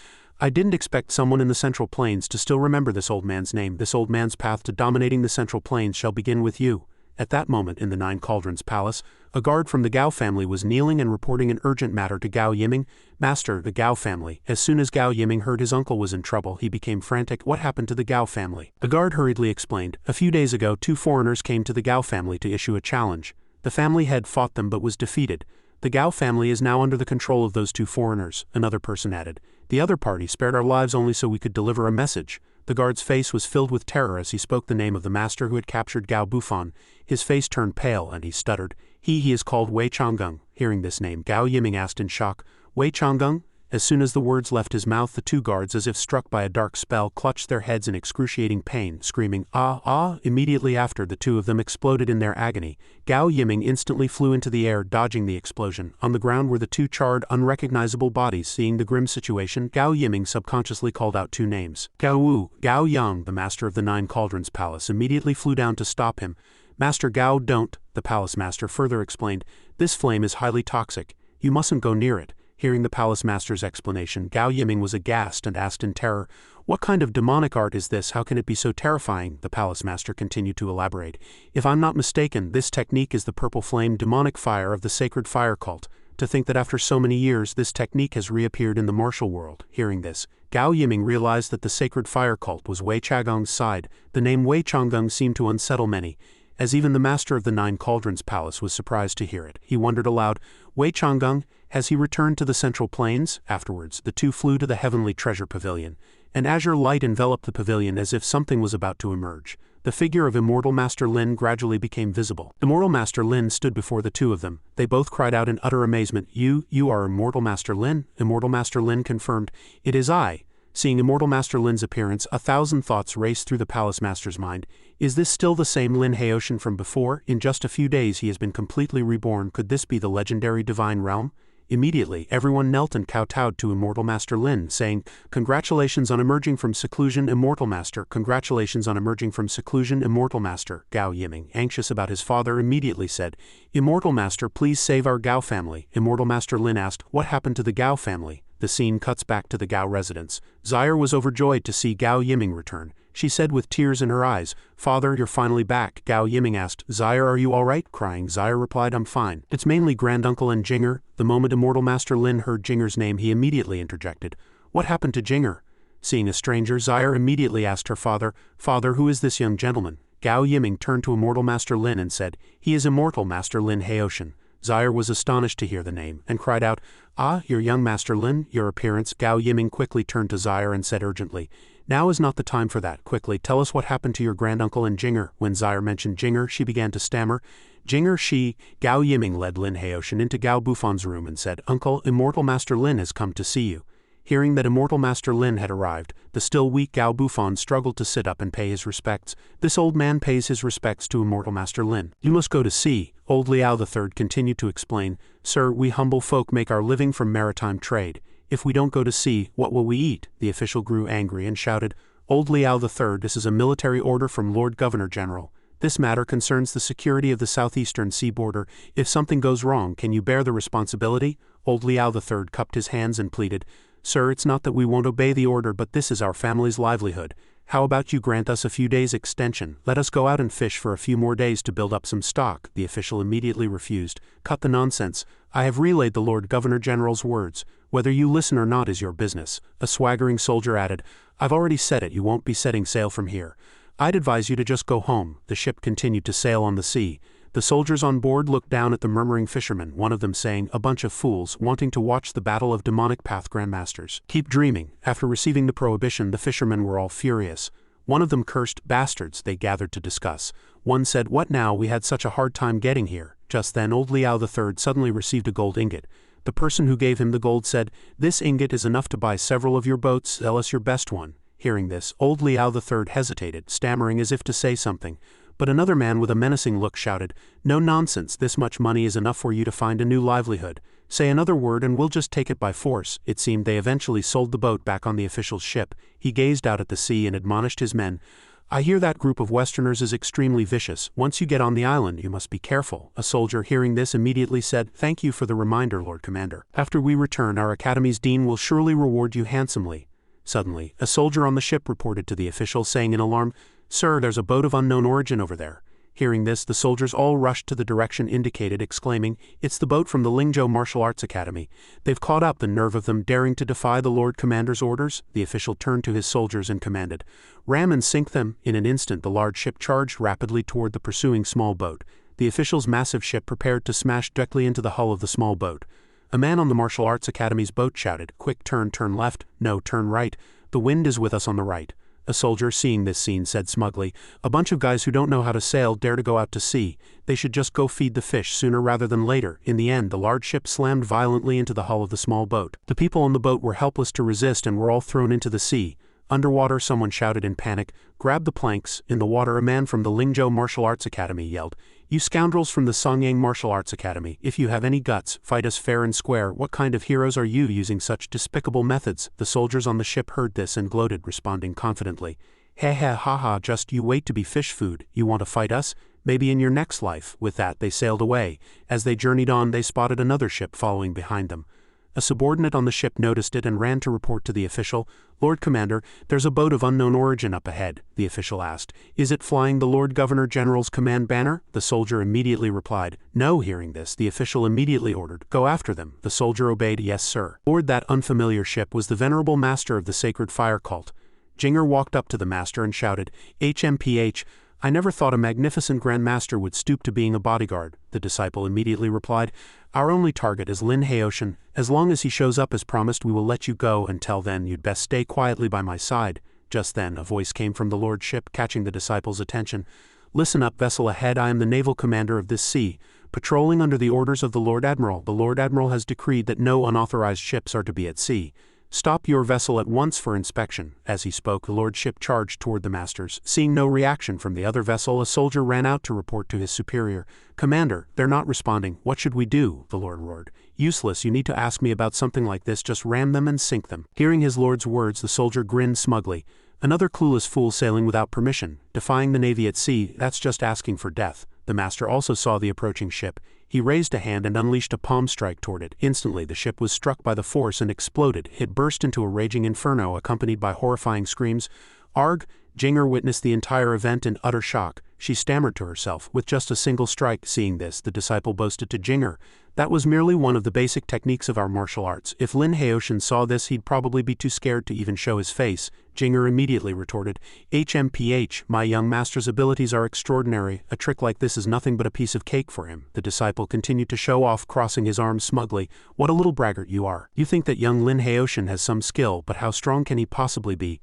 Speaker 1: "I didn't expect someone in the Central Plains to still remember this old man's name. This old man's path to dominating the Central Plains shall begin with you." At that moment, in the 9 Cauldrons Palace, a guard from the Gao family was kneeling and reporting an urgent matter to Gao Yiming. "Master, the Gao family." As soon as Gao Yiming heard his uncle was in trouble, he became frantic. "What happened to the Gao family?" The guard hurriedly explained, "A few days ago, 2 foreigners came to the Gao family to issue a challenge. The family head fought them but was defeated. The Gao family is now under the control of those 2 foreigners," another person added. "The other party spared our lives only so we could deliver a message." The guard's face was filled with terror as he spoke the name of the master who had captured Gao Bufan. His face turned pale and he stuttered, He is called Wei Changgung." Hearing this name, Gao Yiming asked in shock, "Wei Changgung?" As soon as the words left his mouth, the 2 guards, as if struck by a dark spell, clutched their heads in excruciating pain, screaming, "Ah, ah!" Immediately after, the 2 of them exploded in their agony. Gao Yiming instantly flew into the air, dodging the explosion. On the ground were the 2 charred, unrecognizable bodies. Seeing the grim situation, Gao Yiming subconsciously called out 2 names. Gao Wu, Gao Yang, the master of the 9 Cauldrons Palace, immediately flew down to stop him. "Master Gao, don't," the palace master further explained. "This flame is highly toxic. You mustn't go near it." Hearing the palace master's explanation, Gao Yiming was aghast and asked in terror, "What kind of demonic art is this? How can it be so terrifying?" The palace master continued to elaborate. "If I'm not mistaken, this technique is the purple flame demonic fire of the sacred fire cult. To think that after so many years this technique has reappeared in the martial world." Hearing this, Gao Yiming realized that the sacred fire cult was Wei Changung's side. The name Wei Changgung seemed to unsettle many, as even the master of the 9 Cauldrons Palace was surprised to hear it. He wondered aloud, "Wei Changgung, Has he returned to the central plains? Afterwards, the two flew to the heavenly treasure pavilion. An azure light enveloped the pavilion as if something was about to emerge. The figure of Immortal Master Lin gradually became visible. Immortal Master Lin stood before the two of them. They both cried out in utter amazement, You are Immortal Master Lin? Immortal Master Lin confirmed, It is I. Seeing Immortal Master Lin's appearance, 1,000 thoughts raced through the Palace Master's mind. Is this still the same Lin Haoshan from before? In just a few days he has been completely reborn. Could this be the legendary divine realm? Immediately, everyone knelt and kowtowed to Immortal Master Lin, saying, Congratulations on emerging from seclusion, Immortal Master. Congratulations on emerging from seclusion, Immortal Master. Gao Yiming, anxious about his father, immediately said, Immortal Master, please save our Gao family. Immortal Master Lin asked, What happened to the Gao family? The scene cuts back to the Gao residence. Zaire was overjoyed to see Gao Yiming return. She said with tears in her eyes, Father, you're finally back. Gao Yiming asked, Zaire, are you all right? Crying, Zaire replied, I'm fine. It's mainly Granduncle and Jinger. The moment Immortal Master Lin heard Jinger's name, he immediately interjected, What happened to Jinger? Seeing a stranger, Zaire immediately asked her father, Father, who is this young gentleman? Gao Yiming turned to Immortal Master Lin and said, He is Immortal Master Lin Haoshan. Zaire was astonished to hear the name, and cried out, Ah, your young Master Lin, your appearance. Gao Yiming quickly turned to Zaire and said urgently, Now is not the time for that. Quickly, tell us what happened to your granduncle and Jinger. When Zaire mentioned Jinger, she began to stammer. Jinger, Gao Yiming led Lin Haoshan into Gao Buffon's room and said, Uncle, Immortal Master Lin has come to see you. Hearing that Immortal Master Lin had arrived, the still weak Gao Buffon struggled to sit up and pay his respects. This old man pays his respects to Immortal Master Lin. You must go to sea. Old Liao III continued to explain, Sir, we humble folk make our living from maritime trade. If we don't go to sea, what will we eat? The official grew angry and shouted, Old Liao III, this is a military order from Lord Governor General. This matter concerns the security of the southeastern sea border. If something goes wrong, can you bear the responsibility? Old Liao III cupped his hands and pleaded, Sir, it's not that we won't obey the order, but this is our family's livelihood. How about you grant us a few days' extension? Let us go out and fish for a few more days to build up some stock. The official immediately refused. Cut the nonsense. I have relayed the Lord Governor General's words. Whether you listen or not is your business. A swaggering soldier added, I've already said it, you won't be setting sail from here. I'd advise you to just go home. The ship continued to sail on the sea. The soldiers on board looked down at the murmuring fishermen, one of them saying, A bunch of fools, wanting to watch the battle of demonic path grandmasters. Keep dreaming. After receiving the prohibition, the fishermen were all furious. One of them cursed, Bastards, they gathered to discuss. One said, What now, we had such a hard time getting here. Just then old Liao III suddenly received a gold ingot. The person who gave him the gold said, This ingot is enough to buy several of your boats, sell us your best one. Hearing this, old Liao III hesitated, stammering as if to say something. But another man with a menacing look shouted, No nonsense, this much money is enough for you to find a new livelihood. Say another word and we'll just take it by force. It seemed they eventually sold the boat back on the official's ship. He gazed out at the sea and admonished his men, I hear that group of Westerners is extremely vicious. Once you get on the island, you must be careful. A soldier hearing this immediately said, Thank you for the reminder, Lord Commander. After we return, our academy's dean will surely reward you handsomely. Suddenly, a soldier on the ship reported to the official, saying in alarm, Sir, there's a boat of unknown origin over there. Hearing this, the soldiers all rushed to the direction indicated, exclaiming, It's the boat from the Lingzhou Martial Arts Academy. They've caught up, the nerve of them daring to defy the Lord Commander's orders. The official turned to his soldiers and commanded, Ram and sink them. In an instant the large ship charged rapidly toward the pursuing small boat. The official's massive ship prepared to smash directly into the hull of the small boat. A man on the Martial Arts Academy's boat shouted, Quick, turn left. No, turn right. The wind is with us on the right. A soldier, seeing this scene, said smugly, A bunch of guys who don't know how to sail dare to go out to sea. They should just go feed the fish sooner rather than later. In the end, the large ship slammed violently into the hull of the small boat. The people on the boat were helpless to resist and were all thrown into the sea. Underwater, someone shouted in panic, Grab the planks. In the water, a man from the Lingzhou Martial Arts Academy yelled, You scoundrels from the Songyang Martial Arts Academy, if you have any guts, fight us fair and square. What kind of heroes are you using such despicable methods? The soldiers on the ship heard this and gloated, responding confidently, ha, just you wait to be fish food. You want to fight us? Maybe in your next life. With that, they sailed away. As they journeyed on, they spotted another ship following behind them. A subordinate on the ship noticed it and ran to report to the official, Lord Commander, there's a boat of unknown origin up ahead. The official asked, Is it flying the Lord Governor General's command banner? The soldier immediately replied, No. Hearing this, the official immediately ordered, Go after them. The soldier obeyed, Yes, sir. Aboard that unfamiliar ship was the venerable master of the sacred fire cult. Jinger walked up to the master and shouted, HMPH, I never thought a magnificent Grandmaster would stoop to being a bodyguard, the disciple immediately replied. Our only target is Lin Haoshan. As long as he shows up as promised we will let you go. Until then you'd best stay quietly by my side. Just then a voice came from the Lord's ship, catching the disciple's attention. Listen up, vessel ahead, I am the naval commander of this sea, patrolling under the orders of the Lord Admiral. The Lord Admiral has decreed that no unauthorized ships are to be at sea. Stop your vessel at once for inspection. As he spoke, the Lord's ship charged toward the masters. Seeing no reaction from the other vessel, a soldier ran out to report to his superior. Commander, they're not responding. What should we do? The Lord roared. Useless, you need to ask me about something like this. Just ram them and sink them. Hearing his Lord's words, the soldier grinned smugly. Another clueless fool sailing without permission, defying the Navy at sea, that's just asking for death. The master also saw the approaching ship. He raised a hand and unleashed a palm strike toward it. Instantly the ship was struck by the force and exploded. It burst into a raging inferno accompanied by horrifying screams. Arg! Jinger witnessed the entire event in utter shock. She stammered to herself, with just a single strike. Seeing this, the disciple boasted to Jinger. That was merely one of the basic techniques of our martial arts. If Lin Haoshan saw this, he'd probably be too scared to even show his face. Jinger immediately retorted, HMPH, my young master's abilities are extraordinary. A trick like this is nothing but a piece of cake for him. The disciple continued to show off, crossing his arms smugly. What a little braggart you are. You think that young Lin Haoshan has some skill, but how strong can he possibly be?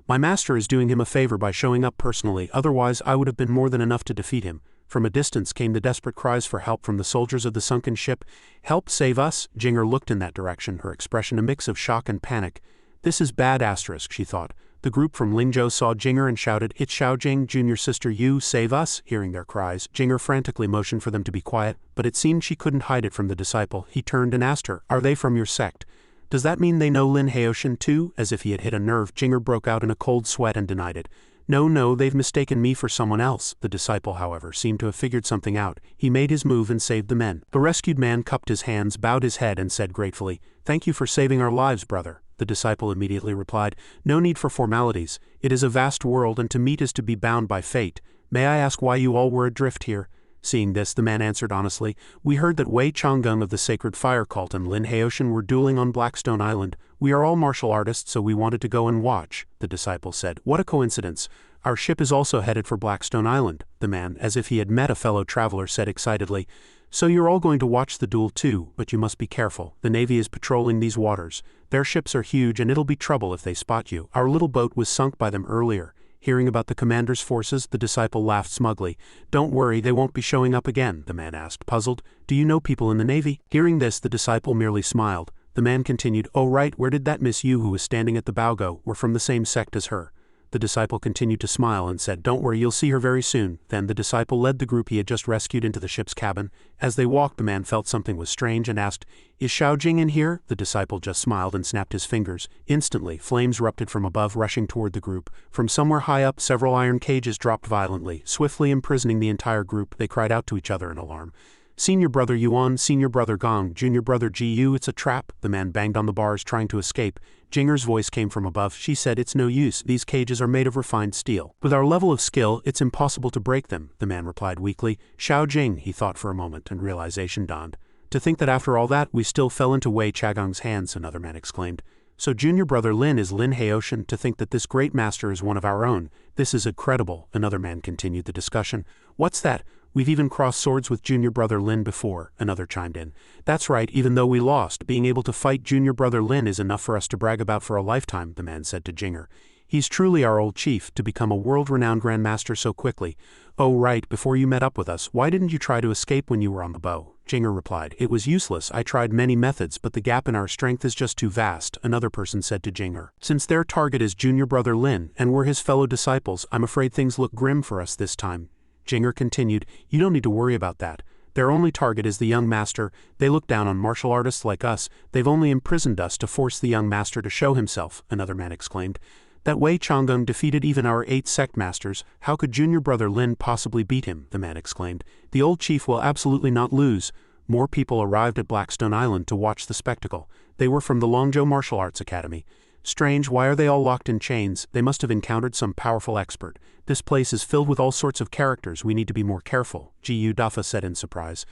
Speaker 1: My master is doing him a favor by showing up personally, otherwise I would have been more than enough to defeat him. From a distance came the desperate cries for help from the soldiers of the sunken ship. Help, save us! Jinger looked in that direction, her expression a mix of shock and panic. This is bad, she thought. The group from Lingzhou saw Jinger and shouted, It's Xiaojing, junior sister, you, save us! Hearing their cries, Jinger frantically motioned for them to be quiet, but it seemed she couldn't hide it from the disciple. He turned and asked her, Are they from your sect? Does that mean they know Lin Haoshan too? As if he had hit a nerve, Jinger broke out in a cold sweat and denied it. No, they've mistaken me for someone else. The disciple, however, seemed to have figured something out. He made his move and saved the men. The rescued man cupped his hands, bowed his head and said gratefully, Thank you for saving our lives, brother. The disciple immediately replied, No need for formalities. It is a vast world and to meet is to be bound by fate. May I ask why you all were adrift here? Seeing this, the man answered honestly, We heard that Wei Changgung of the Sacred Fire Cult and Lin Haoshan were dueling on Blackstone Island. We are all martial artists, so we wanted to go and watch. The disciple said, What a coincidence. Our ship is also headed for Blackstone Island. The man, as if he had met a fellow traveler, said excitedly, So you're all going to watch the duel too, but you must be careful. The Navy is patrolling these waters. Their ships are huge and it'll be trouble if they spot you. Our little boat was sunk by them earlier. Hearing about the commander's forces, the disciple laughed smugly. Don't worry, they won't be showing up again, the man asked, puzzled. Do you know people in the Navy? Hearing this, the disciple merely smiled. The man continued, Oh right, where did that Miss Yu who was standing at the bow go? We're from the same sect as her. The disciple continued to smile and said, Don't worry, you'll see her very soon. Then the disciple led the group he had just rescued into the ship's cabin. As they walked, the man felt something was strange and asked, Is Xiaojing in here? The disciple just smiled and snapped his fingers. Instantly, flames erupted from above, rushing toward the group. From somewhere high up, several iron cages dropped violently, swiftly imprisoning the entire group. They cried out to each other in alarm. Senior brother Yuan, senior brother Gong, junior brother Jiyu, it's a trap. The man banged on the bars trying to escape. Jinger's voice came from above. She said, It's no use, these cages are made of refined steel. With our level of skill, it's impossible to break them, the man replied weakly. Xiaojing, he thought for a moment, and realization dawned. To think that after all that, we still fell into Wei Chagong's hands, another man exclaimed. So junior brother Lin is Lin Haoshan. To think that this great master is one of our own. This is incredible, another man continued the discussion. What's that? We've even crossed swords with junior brother Lin before, another chimed in. That's right, even though we lost, being able to fight junior brother Lin is enough for us to brag about for a lifetime, the man said to Jinger. He's truly our old chief, to become a world-renowned grandmaster so quickly. Oh right, before you met up with us, why didn't you try to escape when you were on the bow? Jinger replied, It was useless, I tried many methods, but the gap in our strength is just too vast, another person said to Jinger. Since their target is junior brother Lin, and we're his fellow disciples, I'm afraid things look grim for us this time. Jinger continued, You don't need to worry about that. Their only target is the young master. They look down on martial artists like us. They've only imprisoned us to force the young master to show himself, another man exclaimed. That Wei Changgung defeated even our 8 sect masters. How could junior brother Lin possibly beat him? The man exclaimed. The old chief will absolutely not lose. More people arrived at Blackstone Island to watch the spectacle. They were from the Longzhou Martial Arts Academy. Strange, why are they all locked in chains? They must have encountered some powerful expert. This place is filled with all sorts of characters, we need to be more careful, Ji Yu Dafa said in surprise.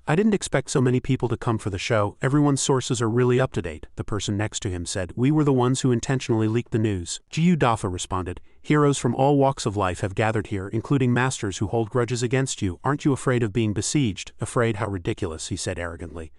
Speaker 1: I didn't expect so many people to come for the show. Everyone's sources are really up to date, the person next to him said. We were the ones who intentionally leaked the news. Jiyu Dafa responded. Heroes from all walks of life have gathered here, including masters who hold grudges against you. Aren't you afraid of being besieged? Afraid? How ridiculous, he said arrogantly.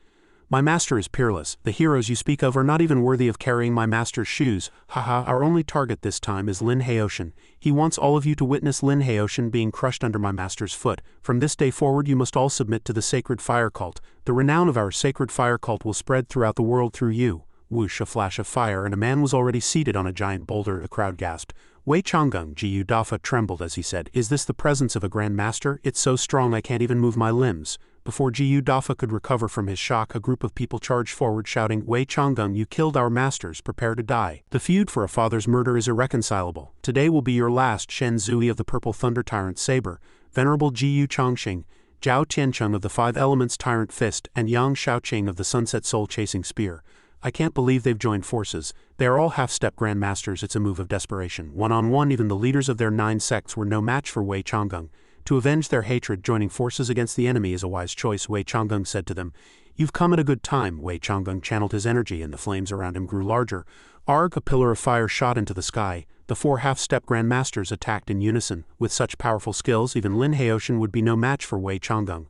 Speaker 1: My master is peerless. The heroes you speak of are not even worthy of carrying my master's shoes. Haha, our only target this time is Lin Haoshan. He wants all of you to witness Lin Haoshan being crushed under my master's foot. From this day forward you must all submit to the sacred fire cult. The renown of our sacred fire cult will spread throughout the world through you. Whoosh, a flash of fire, and a man was already seated on a giant boulder. The crowd gasped. Wei Changgung. Jiyu Dafa trembled as he said, Is this the presence of a grand master? It's so strong I can't even move my limbs. Before Jiyu Dafa could recover from his shock, a group of people charged forward shouting, Wei Changgung, you killed our masters, prepare to die. The feud for a father's murder is irreconcilable. Today will be your last. Shen Zui of the Purple Thunder Tyrant Saber, Venerable Jiyu Changxing, Zhao Tiancheng of the Five Elements Tyrant Fist, and Yang Shaoqing of the Sunset Soul Chasing Spear. I can't believe they've joined forces. They are all half-step grandmasters. It's a move of desperation. One-on-one, even the leaders of their 9 sects were no match for Wei Changgung. To avenge their hatred, joining forces against the enemy is a wise choice, Wei Changgung said to them. You've come at a good time. Wei Changgung channeled his energy and the flames around him grew larger. Arg, a pillar of fire shot into the sky. The 4 half-step grandmasters attacked in unison. With such powerful skills, even Lin Haoshan would be no match for Wei Changgung.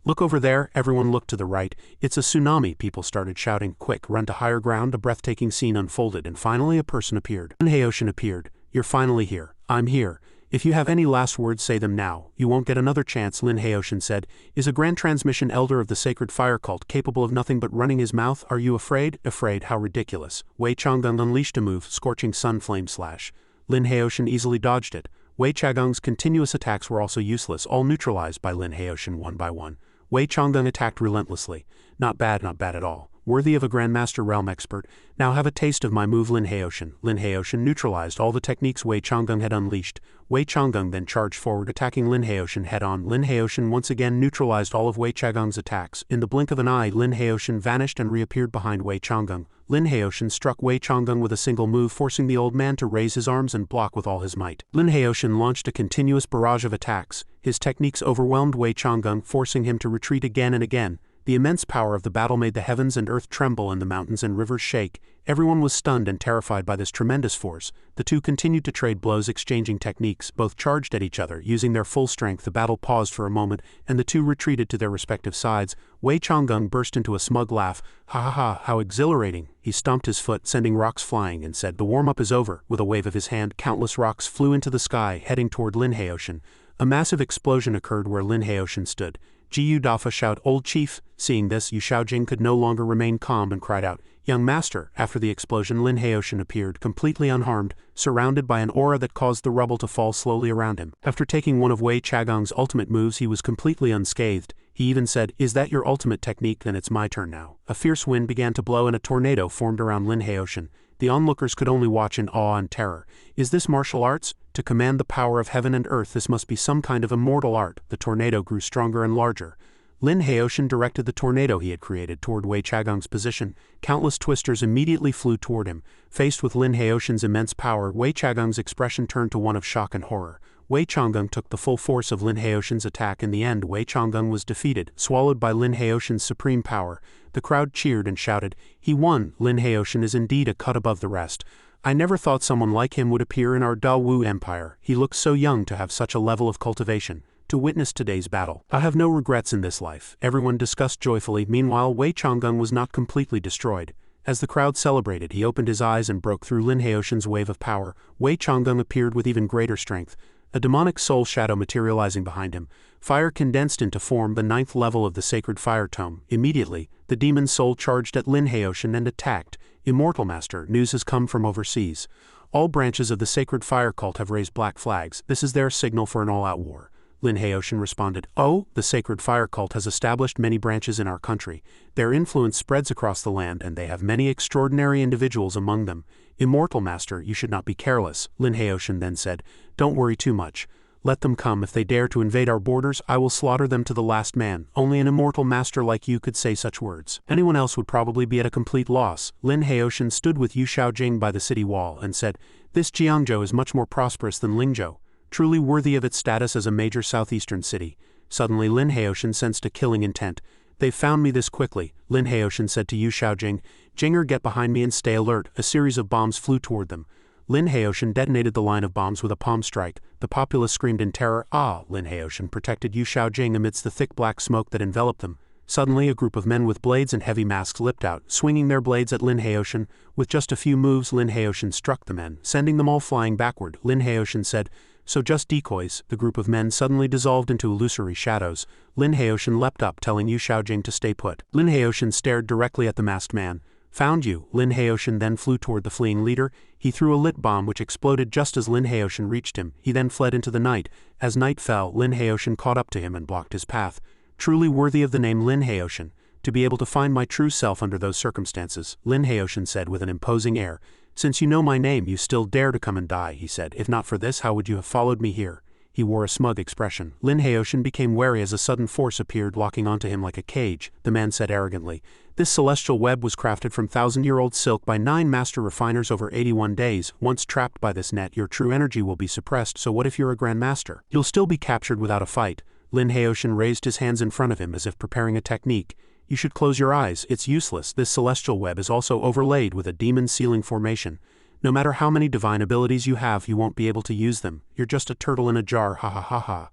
Speaker 1: Look over there. Everyone looked to the right. It's a tsunami, people started shouting. Quick, run to higher ground. A breathtaking scene unfolded, and finally a person appeared. Lin Haoshan appeared. You're finally here. I'm here. If you have any last words, say them now. You won't get another chance, Lin Haoshan said. Is a grand transmission elder of the sacred fire cult capable of nothing but running his mouth? Are you afraid? Afraid? How ridiculous. Wei Changgung unleashed a move, scorching sun flame slash. Lin Haoshan easily dodged it. Wei Changung's continuous attacks were also useless, all neutralized by Lin Haoshan one by one. Wei Changgung attacked relentlessly. Not bad at all. Worthy of a Grandmaster realm expert. Now have a taste of my move, Lin Haoshan. Lin Haoshan neutralized all the techniques Wei Changgung had unleashed. Wei Changgung then charged forward, attacking Lin Haoshan head-on. Lin Haoshan once again neutralized all of Wei Changung's attacks. In the blink of an eye, Lin Haoshan vanished and reappeared behind Wei Changgung. Lin Haoshan struck Wei Changgung with a single move, forcing the old man to raise his arms and block with all his might. Lin Haoshan launched a continuous barrage of attacks. His techniques overwhelmed Wei Changgung, forcing him to retreat again and again. The immense power of the battle made the heavens and earth tremble and the mountains and rivers shake. Everyone was stunned and terrified by this tremendous force. The two continued to trade blows, exchanging techniques. Both charged at each other, using their full strength. The battle paused for a moment, and the two retreated to their respective sides. Wei Changgung burst into a smug laugh. Ha ha ha, how exhilarating. He stomped his foot, sending rocks flying, and said, The warm-up is over. With a wave of his hand, countless rocks flew into the sky, heading toward Lin Haoshan. A massive explosion occurred where Lin Haoshan stood. Jiyu Dafa shouted, Old chief. Seeing this, Yu Shaojing could no longer remain calm and cried out, Young master. After the explosion, Lin Haoshan appeared, completely unharmed, surrounded by an aura that caused the rubble to fall slowly around him. After taking one of Wei Changung's ultimate moves, he was completely unscathed. He even said, Is that your ultimate technique? Then it's my turn now. A fierce wind began to blow and a tornado formed around Lin Haoshan. The onlookers could only watch in awe and terror. Is this martial arts? To command the power of heaven and earth, this must be some kind of immortal art. The tornado grew stronger and larger. Lin Haoshan directed the tornado he had created toward Wei Changung's position. Countless twisters immediately flew toward him. Faced with Lin Haoshan's immense power, Wei Changung's expression turned to one of shock and horror. Wei Changgung took the full force of Lin Haoshan's attack. In the end, Wei Changgung was defeated, swallowed by Lin Haoshan's supreme power. The crowd cheered and shouted, He won! Lin Haoshan is indeed a cut above the rest. I never thought someone like him would appear in our Dawu Empire. He looks so young to have such a level of cultivation. To witness today's battle, I have no regrets in this life. Everyone discussed joyfully. Meanwhile, Wei Changgung was not completely destroyed. As the crowd celebrated, he opened his eyes and broke through Lin Haoshan's wave of power. Wei Changgung appeared with even greater strength. A demonic soul shadow materializing behind him. Fire condensed into form, the 9th level of the sacred fire tome. Immediately, the demon soul charged at Lin Haoshan and attacked. Immortal Master, news has come from overseas. All branches of the sacred fire cult have raised black flags. This is their signal for an all-out war. Lin Haoshan responded, Oh, the sacred fire cult has established many branches in our country. Their influence spreads across the land and they have many extraordinary individuals among them. Immortal Master, you should not be careless. Lin Haoshan then said, Don't worry too much. Let them come. If they dare to invade our borders, I will slaughter them to the last man. Only an immortal master like you could say such words. Anyone else would probably be at a complete loss. Lin Haoshan stood with Yu Shaojing by the city wall and said, This Jiangzhou is much more prosperous than Lingzhou, truly worthy of its status as a major southeastern city. Suddenly Lin Haoshan sensed a killing intent. "They've found me this quickly," Lin Haoshan said to Yu Xiaojing. "Jinger, get behind me and stay alert." A series of bombs flew toward them. Lin Haoshan detonated the line of bombs with a palm strike. The populace screamed in terror. Lin Haoshan protected Yu Xiaojing amidst the thick black smoke that enveloped them. Suddenly, a group of men with blades and heavy masks leapt out, swinging their blades at Lin Haoshan. With just a few moves, Lin Haoshan struck the men, sending them all flying backward. Lin Haoshan said, "So just decoys." The group of men suddenly dissolved into illusory shadows. Lin Haoshan leapt up, telling Yu Xiaojing to stay put. Lin Haoshan stared directly at the masked man. "Found you." Lin Haoshan then flew toward the fleeing leader. He threw a lit bomb which exploded just as Lin Haoshan reached him. He then fled into the night. As night fell, Lin Haoshan caught up to him and blocked his path. "Truly worthy of the name Lin Haoshan, to be able to find my true self under those circumstances," Lin Haoshan said with an imposing air. "Since you know my name, you still dare to come and die," he said. "If not for this, how would you have followed me here?" He wore a smug expression. Lin Haoshan became wary as a sudden force appeared, locking onto him like a cage. The man said arrogantly, "This celestial web was crafted from 1,000-year-old silk by 9 master refiners over 81 days. Once trapped by this net, your true energy will be suppressed, so what if you're a grandmaster? You'll still be captured without a fight." Lin Haoshan raised his hands in front of him as if preparing a technique. "You should close your eyes. It's useless. This celestial web is also overlaid with a demon sealing formation. No matter how many divine abilities you have, you won't be able to use them. You're just a turtle in a jar, ha ha ha ha."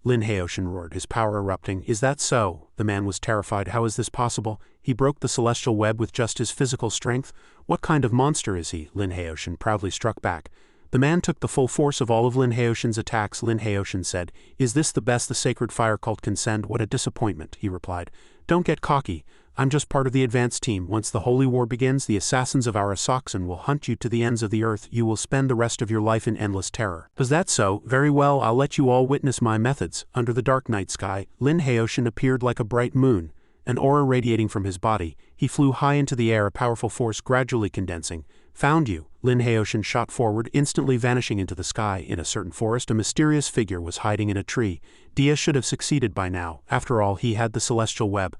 Speaker 1: Lin Haoshan roared, his power erupting. "Is that so?" The man was terrified. "How is this possible? He broke the celestial web with just his physical strength? What kind of monster is he?" Lin Haoshan proudly struck back. The man took the full force of all of Lin Haoshan's attacks. Lin Haoshan said, "Is this the best the sacred fire cult can send? What a disappointment," he replied. "Don't get cocky. I'm just part of the advance team. Once the holy war begins, the assassins of our Asakusan will hunt you to the ends of the earth. You will spend the rest of your life in endless terror." "Is that so? Very well, I'll let you all witness my methods." Under the dark night sky, Lin Haoshan appeared like a bright moon, an aura radiating from his body. He flew high into the air, a powerful force gradually condensing. "Found you." Lin Haoshan shot forward, instantly vanishing into the sky. In a certain forest, a mysterious figure was hiding in a tree. Dia should have succeeded by now. After all, he had the celestial web.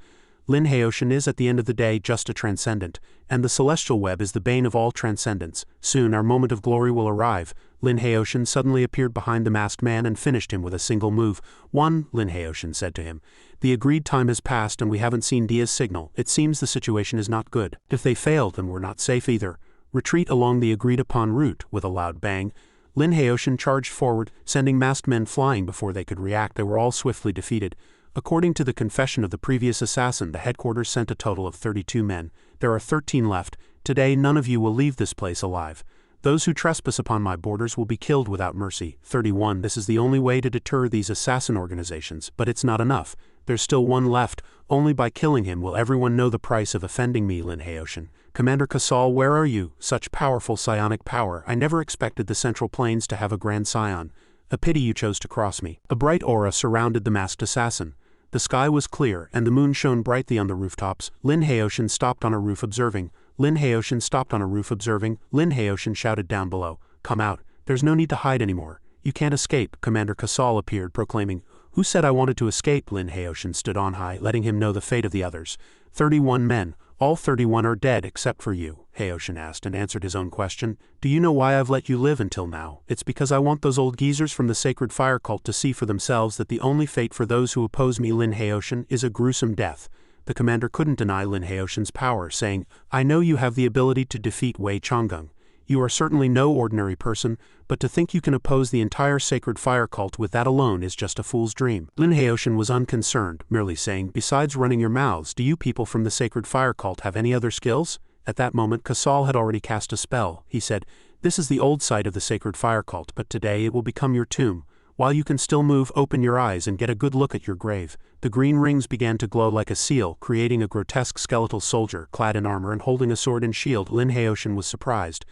Speaker 1: Lin Haoshan is, at the end of the day, just a transcendent, and the celestial web is the bane of all transcendents. Soon our moment of glory will arrive. Lin Haoshan suddenly appeared behind the masked man and finished him with a single move. "One," Lin Haoshan said to him. "The agreed time has passed and we haven't seen Dia's signal. It seems the situation is not good. If they fail, then we're not safe either. Retreat along the agreed-upon route." With a loud bang, Lin Haoshan charged forward, sending masked men flying before they could react. They were all swiftly defeated. According to the confession of the previous assassin, the headquarters sent a total of 32 men. There are 13 left. Today none of you will leave this place alive. Those who trespass upon my borders will be killed without mercy. 31. This is the only way to deter these assassin organizations, but it's not enough. There's still one left. Only by killing him will everyone know the price of offending me, Lin Haoshan. "Commander Casal, where are you? Such powerful psionic power. I never expected the Central Plains to have a grand scion. A pity you chose to cross me." A bright aura surrounded the masked assassin. The sky was clear, and the moon shone brightly on the rooftops. Lin Haoshan stopped on a roof observing. Lin Haoshan stopped on a roof observing. Lin Haoshan shouted down below, "Come out. There's no need to hide anymore. You can't escape." Commander Casal appeared, proclaiming, "Who said I wanted to escape?" Lin Haoshan stood on high, letting him know the fate of the others. 31 men. "All 31 are dead except for you," Haoshan asked and answered his own question. "Do you know why I've let you live until now? It's because I want those old geezers from the sacred fire cult to see for themselves that the only fate for those who oppose me, Lin Haoshan, is a gruesome death." The commander couldn't deny Lin Haoshan's power, saying, "I know you have the ability to defeat Wei Changgung. You are certainly no ordinary person, but to think you can oppose the entire sacred fire cult with that alone is just a fool's dream." Lin Haoshan was unconcerned, merely saying, "Besides running your mouths, do you people from the sacred fire cult have any other skills?" At that moment, Casal had already cast a spell. He said, "This is the old site of the sacred fire cult, but today it will become your tomb. While you can still move, open your eyes and get a good look at your grave." The green rings began to glow like a seal, creating a grotesque skeletal soldier, clad in armor and holding a sword and shield. Lin Haoshan was surprised.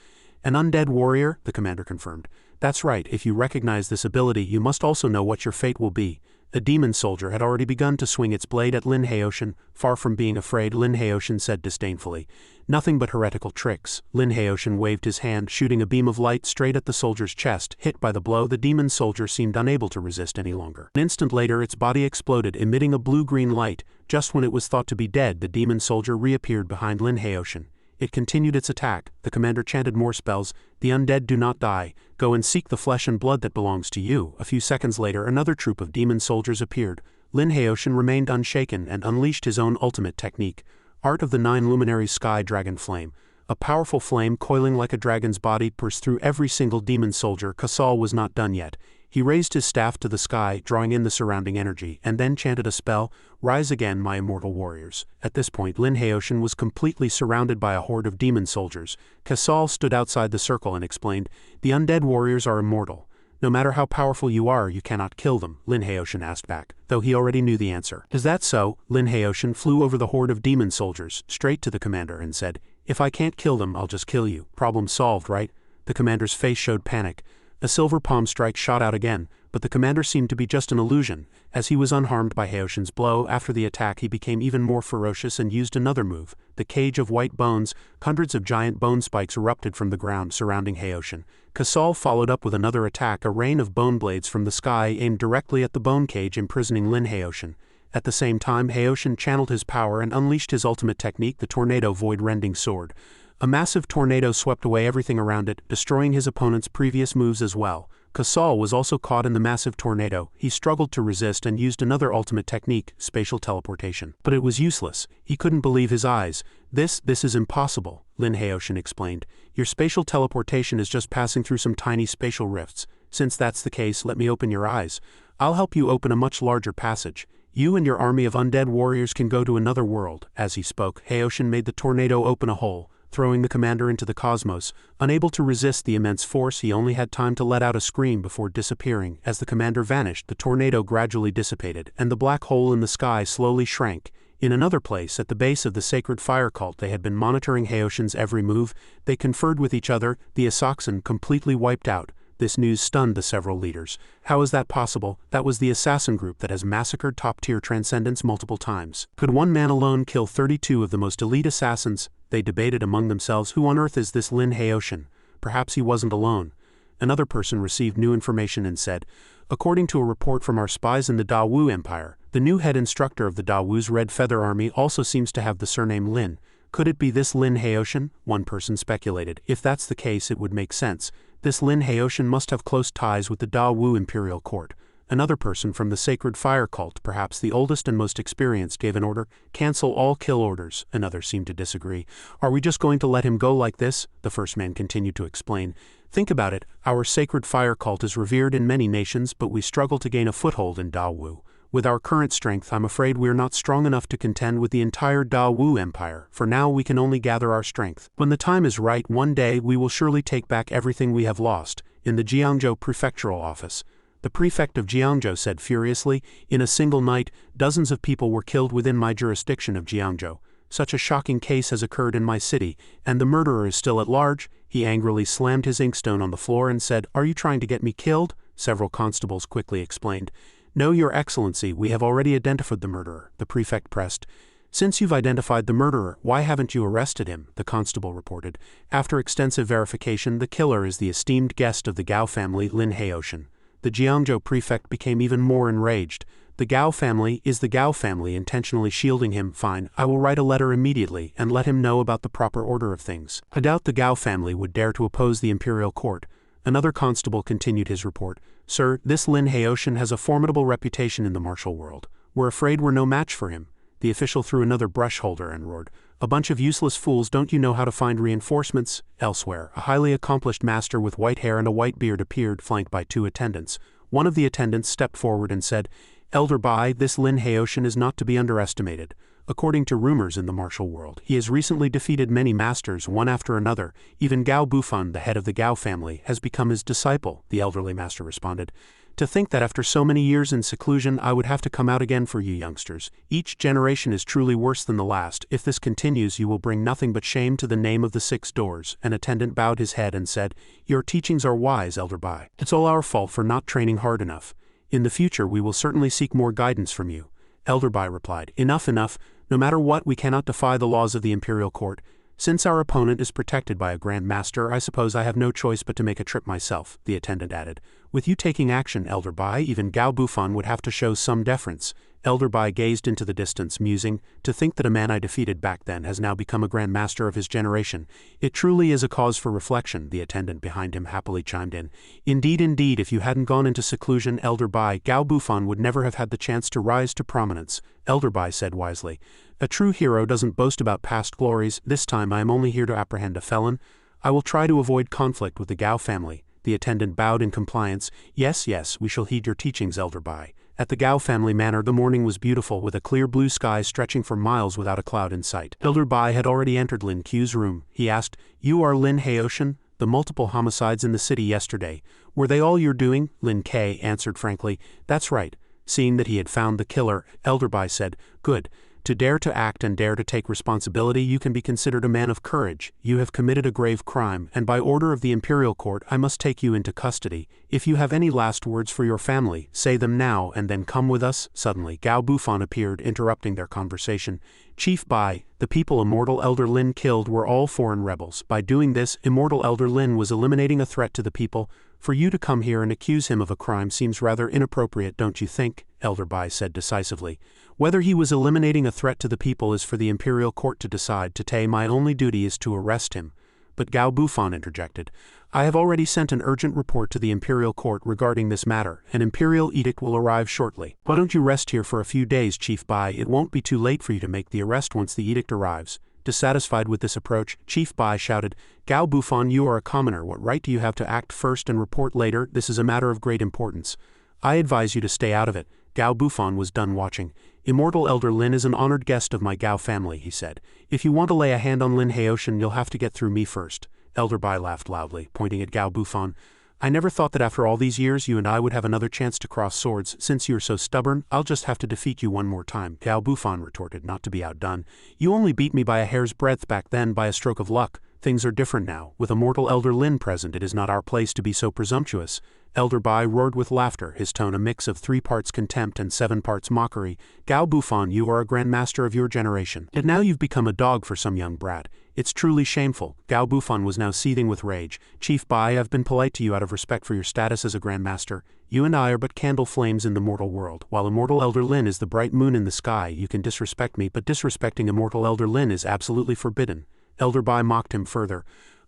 Speaker 1: "An undead warrior?" the commander confirmed. "That's right. If you recognize this ability, you must also know what your fate will be." A demon soldier had already begun to swing its blade at Lin Haoshan. Far from being afraid, Lin Haoshan said disdainfully, "Nothing but heretical tricks." Lin Haoshan waved his hand, shooting a beam of light straight at the soldier's chest. Hit by the blow, the demon soldier seemed unable to resist any longer. An instant later, its body exploded, emitting a blue-green light. Just when it was thought to be dead, the demon soldier reappeared behind Lin Haoshan. It continued its attack. The commander chanted more spells. "The undead do not die. Go and seek the flesh and blood that belongs to you." A few seconds later, another troop of demon soldiers appeared. Lin Haoshan remained unshaken and unleashed his own ultimate technique, Art of the Nine Luminaries Sky Dragon Flame. A powerful flame coiling like a dragon's body pierced through every single demon soldier. Kasal was not done yet. He raised his staff to the sky, drawing in the surrounding energy, and then chanted a spell, "Rise again, my immortal warriors." At this point, Lin Haoshan was completely surrounded by a horde of demon soldiers. Kasal stood outside the circle and explained, "The undead warriors are immortal. No matter how powerful you are, you cannot kill them," Lin Haoshan asked back, though he already knew the answer. "Is that so?" Lin Haoshan flew over the horde of demon soldiers, straight to the commander, and said, "If I can't kill them, I'll just kill you. Problem solved, right?" The commander's face showed panic. A silver palm strike shot out again, but the commander seemed to be just an illusion. As he was unharmed by Haoshan's blow, after the attack he became even more ferocious and used another move, the Cage of White Bones. Hundreds of giant bone spikes erupted from the ground surrounding Haoshan. Kasal followed up with another attack, a rain of bone blades from the sky aimed directly at the bone cage imprisoning Lin Haoshan. At the same time, Haoshan channeled his power and unleashed his ultimate technique, the Tornado Void-Rending Sword. A massive tornado swept away everything around it, destroying his opponent's previous moves as well. Kasal was also caught in the massive tornado. He struggled to resist and used another ultimate technique, spatial teleportation. But it was useless. He couldn't believe his eyes. This is impossible," Lin Haoshan explained. "Your spatial teleportation is just passing through some tiny spatial rifts. Since that's the case, let me open your eyes. I'll help you open a much larger passage. You and your army of undead warriors can go to another world." As he spoke, Haoshan made the tornado open a hole, throwing the commander into the cosmos. Unable to resist the immense force, he only had time to let out a scream before disappearing. As the commander vanished, the tornado gradually dissipated, and the black hole in the sky slowly shrank. In another place, at the base of the sacred fire cult, they had been monitoring Haoshan's every move. They conferred with each other, the Asaxan completely wiped out. This news stunned the several leaders. How is that possible? That was the assassin group that has massacred top-tier transcendents multiple times. Could one man alone kill 32 of the most elite assassins? They debated among themselves, who on earth is this Lin Haoshan? Perhaps he wasn't alone. Another person received new information and said, "According to a report from our spies in the Dawu Empire, the new head instructor of the Dawu's Red Feather Army also seems to have the surname Lin. Could it be this Lin Haoshan?" One person speculated. "If that's the case, it would make sense. This Lin Haoshan must have close ties with the Dawu Imperial Court." Another person from the Sacred Fire Cult, perhaps the oldest and most experienced, gave an order, "Cancel all kill orders." Another seemed to disagree. "Are we just going to let him go like this?" The first man continued to explain. "Think about it, our Sacred Fire Cult is revered in many nations, but we struggle to gain a foothold in Dawu. With our current strength, I'm afraid we're not strong enough to contend with the entire Dawu Empire. For now, we can only gather our strength. When the time is right, one day we will surely take back everything we have lost." In the Jiangzhou prefectural office, the prefect of Jiangzhou said furiously, "In a single night, dozens of people were killed within my jurisdiction of Jiangzhou. Such a shocking case has occurred in my city, and the murderer is still at large." He angrily slammed his inkstone on the floor and said, "Are you trying to get me killed?" Several constables quickly explained. "No, Your Excellency, we have already identified the murderer," the prefect pressed. "Since you've identified the murderer, why haven't you arrested him?" the constable reported. After extensive verification, the killer is the esteemed guest of the Gao family, Lin Haoshan. The Jiangzhou prefect became even more enraged. "The Gao family is the Gao family intentionally shielding him. Fine, I will write a letter immediately and let him know about the proper order of things. I doubt the Gao family would dare to oppose the imperial court." Another constable continued his report. "Sir, this Lin Haoshan has a formidable reputation in the martial world. We're afraid we're no match for him." The official threw another brush holder and roared, "A bunch of useless fools, don't you know how to find reinforcements?" Elsewhere, a highly accomplished master with white hair and a white beard appeared, flanked by two attendants. One of the attendants stepped forward and said, "Elder Bai, this Lin Haoshan is not to be underestimated. According to rumors in the martial world, he has recently defeated many masters one after another. Even Gao Bufan, the head of the Gao family, has become his disciple," the elderly master responded. "To think that after so many years in seclusion I would have to come out again for you youngsters. Each generation is truly worse than the last. If this continues, you will bring nothing but shame to the name of the Six Doors." An attendant bowed his head and said, "Your teachings are wise, Elder Bai. It's all our fault for not training hard enough. In the future we will certainly seek more guidance from you." Elder Bai replied, "Enough, enough. No matter what, we cannot defy the laws of the imperial court. Since our opponent is protected by a Grand Master, I suppose I have no choice but to make a trip myself, the attendant added. With you taking action, Elder Bai, even Gao Bufan would have to show some deference. Elder Bai gazed into the distance, musing, to think that a man I defeated back then has now become a Grand Master of his generation. It truly is a cause for reflection, the attendant behind him happily chimed in. Indeed, if you hadn't gone into seclusion, Elder Bai, Gao Bufan would never have had the chance to rise to prominence, Elder Bai said wisely. A true hero doesn't boast about past glories. This time I am only here to apprehend a felon. I will try to avoid conflict with the Gao family. The attendant bowed in compliance. Yes, we shall heed your teachings, Elder Bai. At the Gao family manor the morning was beautiful, with a clear blue sky stretching for miles without a cloud in sight. Elder Bai had already entered Lin Qiu's room. He asked, You are Lin Haoshan? The multiple homicides in the city yesterday, were they all your doing? Lin Ke answered frankly, That's right. Seeing that he had found the killer, Elder Bai said, Good. To dare to act and dare to take responsibility, you can be considered a man of courage. You have committed a grave crime, and by order of the Imperial Court I must take you into custody. If you have any last words for your family, say them now and then come with us. Suddenly, Gao Bufan appeared, interrupting their conversation. Chief Bai, the people Immortal Elder Lin killed were all foreign rebels. By doing this, Immortal Elder Lin was eliminating a threat to the people. For you to come here and accuse him of a crime seems rather inappropriate, don't you think? Elder Bai said decisively. Whether he was eliminating a threat to the people is for the Imperial Court to decide. Today my only duty is to arrest him. But Gao Bufan interjected. I have already sent an urgent report to the Imperial Court regarding this matter. An Imperial edict will arrive shortly. Why don't you rest here for a few days, Chief Bai? It won't be too late for you to make the arrest once the edict arrives. Dissatisfied with this approach, Chief Bai shouted, Gao Bufan, you are a commoner. What right do you have to act first and report later? This is a matter of great importance. I advise you to stay out of it. Gao Bufan was done watching. Immortal Elder Lin is an honored guest of my Gao family, he said. If you want to lay a hand on Lin Haoshan, you'll have to get through me first. Elder Bai laughed loudly, pointing at Gao Bufan. I never thought that after all these years you and I would have another chance to cross swords. Since you're so stubborn, I'll just have to defeat you one more time, Gao Bufan retorted, not to be outdone. You only beat me by a hair's breadth back then, by a stroke of luck. Things are different now. With Immortal Elder Lin present, it is not our place to be so presumptuous. Elder Bai roared with laughter, his tone a mix of 3 parts contempt and 7 parts mockery. Gao Bufan, you are a Grand Master of your generation. Yet now you've become a dog for some young brat. It's truly shameful. Gao Bufan was now seething with rage. Chief Bai, I've been polite to you out of respect for your status as a Grand Master. You and I are but candle flames in the mortal world. While Immortal Elder Lin is the bright moon in the sky, you can disrespect me, but disrespecting Immortal Elder Lin is absolutely forbidden. Elder Bai mocked him further.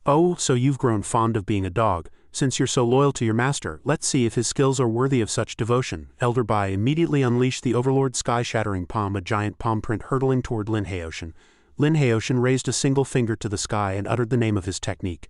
Speaker 1: Oh, so you've grown fond of being a dog. Since you're so loyal to your master, let's see if his skills are worthy of such devotion. Elder Bai immediately unleashed the Overlord sky-shattering palm, a giant palm print hurtling toward Lin Haoshan. Lin Haoshan raised a single finger to the sky and uttered the name of his technique.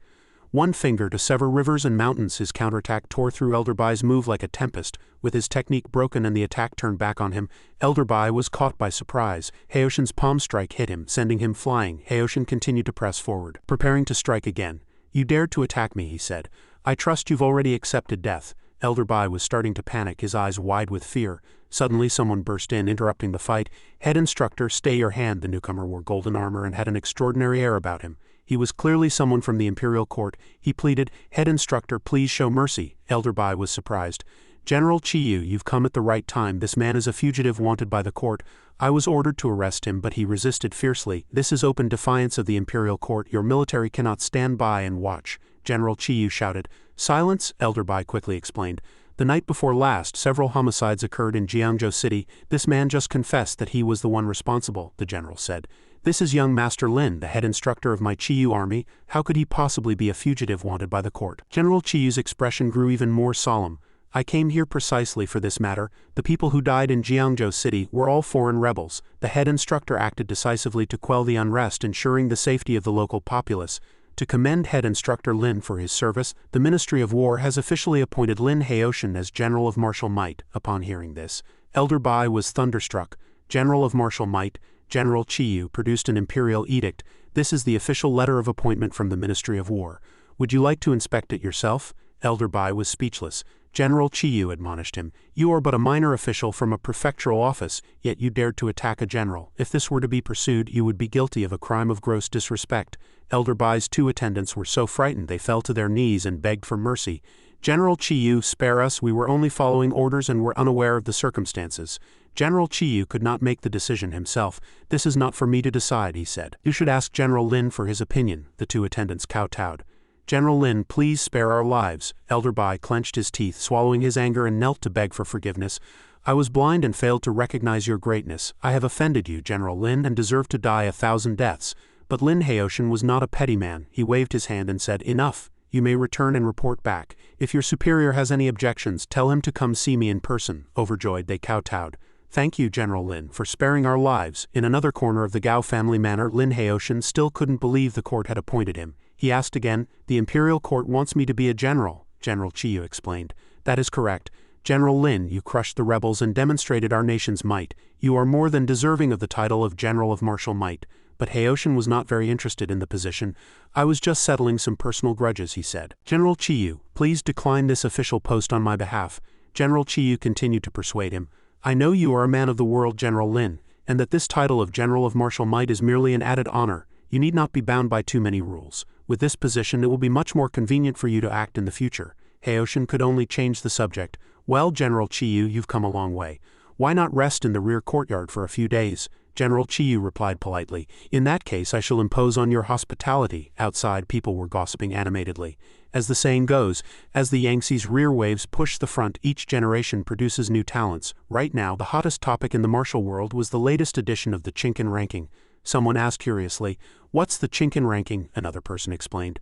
Speaker 1: One finger to sever rivers and mountains. His counterattack tore through Elder Bai's move like a tempest. With his technique broken and the attack turned back on him, Elder Bai was caught by surprise. Haoshan's palm strike hit him, sending him flying. Haoshan continued to press forward, preparing to strike again. You dared to attack me, he said. I trust you've already accepted death. Elder Bai was starting to panic, his eyes wide with fear. Suddenly someone burst in, interrupting the fight. Head instructor, stay your hand. The newcomer wore golden armor and had an extraordinary air about him. He was clearly someone from the Imperial Court. He pleaded, Head instructor, please show mercy. Elder Bai was surprised. General Qiu, you've come at the right time. This man is a fugitive wanted by the court. I was ordered to arrest him, but he resisted fiercely. This is open defiance of the Imperial Court. Your military cannot stand by and watch. General Qiu shouted. Silence, Elder Bai quickly explained. The night before last, several homicides occurred in Jiangzhou City. This man just confessed that he was the one responsible, the general said. This is young Master Lin, the head instructor of my Qiu army. How could he possibly be a fugitive wanted by the court? General Qiu's expression grew even more solemn. I came here precisely for this matter. The people who died in Jiangzhou City were all foreign rebels. The head instructor acted decisively to quell the unrest, ensuring the safety of the local populace. To commend Head Instructor Lin for his service, the Ministry of War has officially appointed Lin Haoshan as General of Martial Might. Upon hearing this, Elder Bai was thunderstruck. General of Martial Might, General Qiu produced an imperial edict. This is the official letter of appointment from the Ministry of War. Would you like to inspect it yourself? Elder Bai was speechless. General Qiu admonished him. You are but a minor official from a prefectural office, yet you dared to attack a general. If this were to be pursued, you would be guilty of a crime of gross disrespect. Elder Bai's 2 attendants were so frightened they fell to their knees and begged for mercy. General Qiu, spare us, we were only following orders and were unaware of the circumstances. General Chiyu could not make the decision himself. "This is not for me to decide," he said. "You should ask General Lin for his opinion," the two attendants kowtowed. "General Lin, please spare our lives." Elder Bai clenched his teeth, swallowing his anger, and knelt to beg for forgiveness. "I was blind and failed to recognize your greatness. I have offended you, General Lin, and deserve to die 1,000 deaths." But Lin Haoshin was not a petty man. He waved his hand and said, "Enough. You may return and report back. If your superior has any objections, tell him to come see me in person." Overjoyed, they kowtowed. "Thank you, General Lin, for sparing our lives." In another corner of the Gao family manor, Lin Haoshin still couldn't believe the court had appointed him. He asked again, "The imperial court wants me to be a general," General Chiyu explained. "That is correct. General Lin, you crushed the rebels and demonstrated our nation's might. You are more than deserving of the title of General of Martial Might." But Haoshin was not very interested in the position. "I was just settling some personal grudges," he said. "General Chiyu, please decline this official post on my behalf." General Chiyu continued to persuade him. "I know you are a man of the world, General Lin, and that this title of General of Martial Might is merely an added honor. You need not be bound by too many rules. With this position, it will be much more convenient for you to act in the future." Haoshin could only change the subject. "Well, General Chiyu, you've come a long way. Why not rest in the rear courtyard for a few days?" General Chiyu replied politely. "In that case, I shall impose on your hospitality." Outside, people were gossiping animatedly. As the saying goes, as the Yangtze's rear waves push the front, each generation produces new talents. Right now, the hottest topic in the martial world was the latest edition of the Chinkin ranking. Someone asked curiously, "What's the Chinkin ranking?" Another person explained.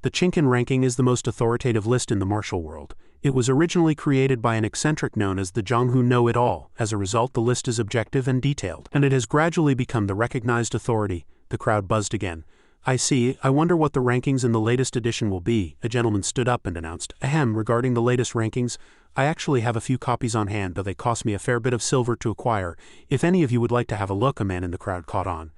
Speaker 1: The Chinkin ranking is the most authoritative list in the martial world. It was originally created by an eccentric known as the Zhonghu Know-It-All. As a result, the list is objective and detailed, and it has gradually become the recognized authority. The crowd buzzed again. "I see. I wonder what the rankings in the latest edition will be." A gentleman stood up and announced, "Ahem, regarding the latest rankings, I actually have a few copies on hand, though they cost me a fair bit of silver to acquire. If any of you would like to have a look," a man in the crowd caught on.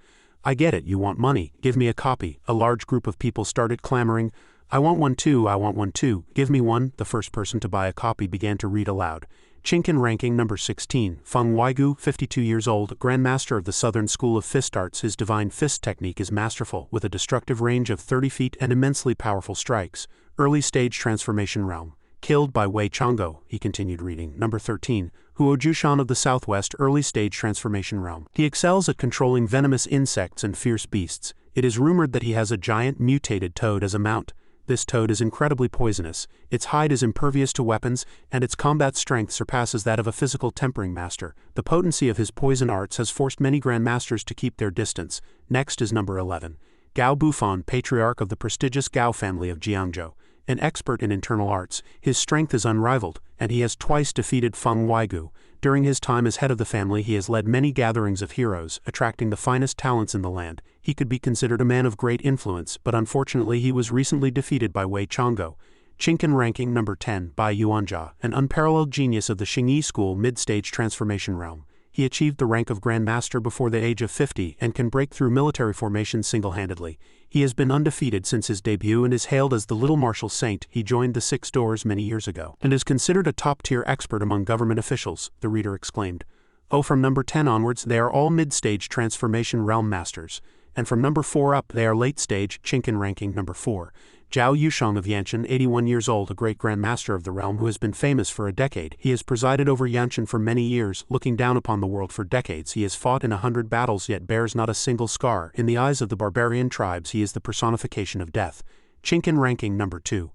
Speaker 1: "I get it, you want money. Give me a copy." A large group of people started clamoring. "I want one too, I want one too. Give me one." The first person to buy a copy began to read aloud. Chinkin ranking number 16, Feng Weigu, 52 years old, Grandmaster of the Southern School of Fist Arts. His divine fist technique is masterful, with a destructive range of 30 feet and immensely powerful strikes. Early stage transformation realm. Killed by Wei Chang'o, he continued reading. Number 13, Huo Jushan of the Southwest, early stage transformation realm. He excels at controlling venomous insects and fierce beasts. It is rumored that he has a giant mutated toad as a mount. This toad is incredibly poisonous. Its hide is impervious to weapons, and its combat strength surpasses that of a physical tempering master. The potency of his poison arts has forced many grandmasters to keep their distance. Next is number 11, Gao Bufan, patriarch of the prestigious Gao family of Jiangzhou. An expert in internal arts, his strength is unrivaled, and he has twice defeated Feng Weigu. During his time as head of the family, he has led many gatherings of heroes, attracting the finest talents in the land. He could be considered a man of great influence, but unfortunately he was recently defeated by Wei Chang'o. Chinkin ranking number 10, Bai Yuanjia, an unparalleled genius of the Xingyi school mid-stage transformation realm. He achieved the rank of Grandmaster before the age of 50 and can break through military formations single-handedly. He has been undefeated since his debut and is hailed as the Little Martial Saint. He joined the Six Doors many years ago and is considered a top-tier expert among government officials, the reader exclaimed. Oh, from number 10 onwards, they are all mid-stage transformation realm masters, and from number 4 up, they are late-stage. Chinkin ranking number 4. Zhao Yushang of Yanshan, 81 years old, a great grandmaster of the realm who has been famous for a decade. He has presided over Yanshan for many years, looking down upon the world for decades. He has fought in 100 battles yet bears not a single scar. In the eyes of the barbarian tribes, he is the personification of death. Chinkin ranking number 2.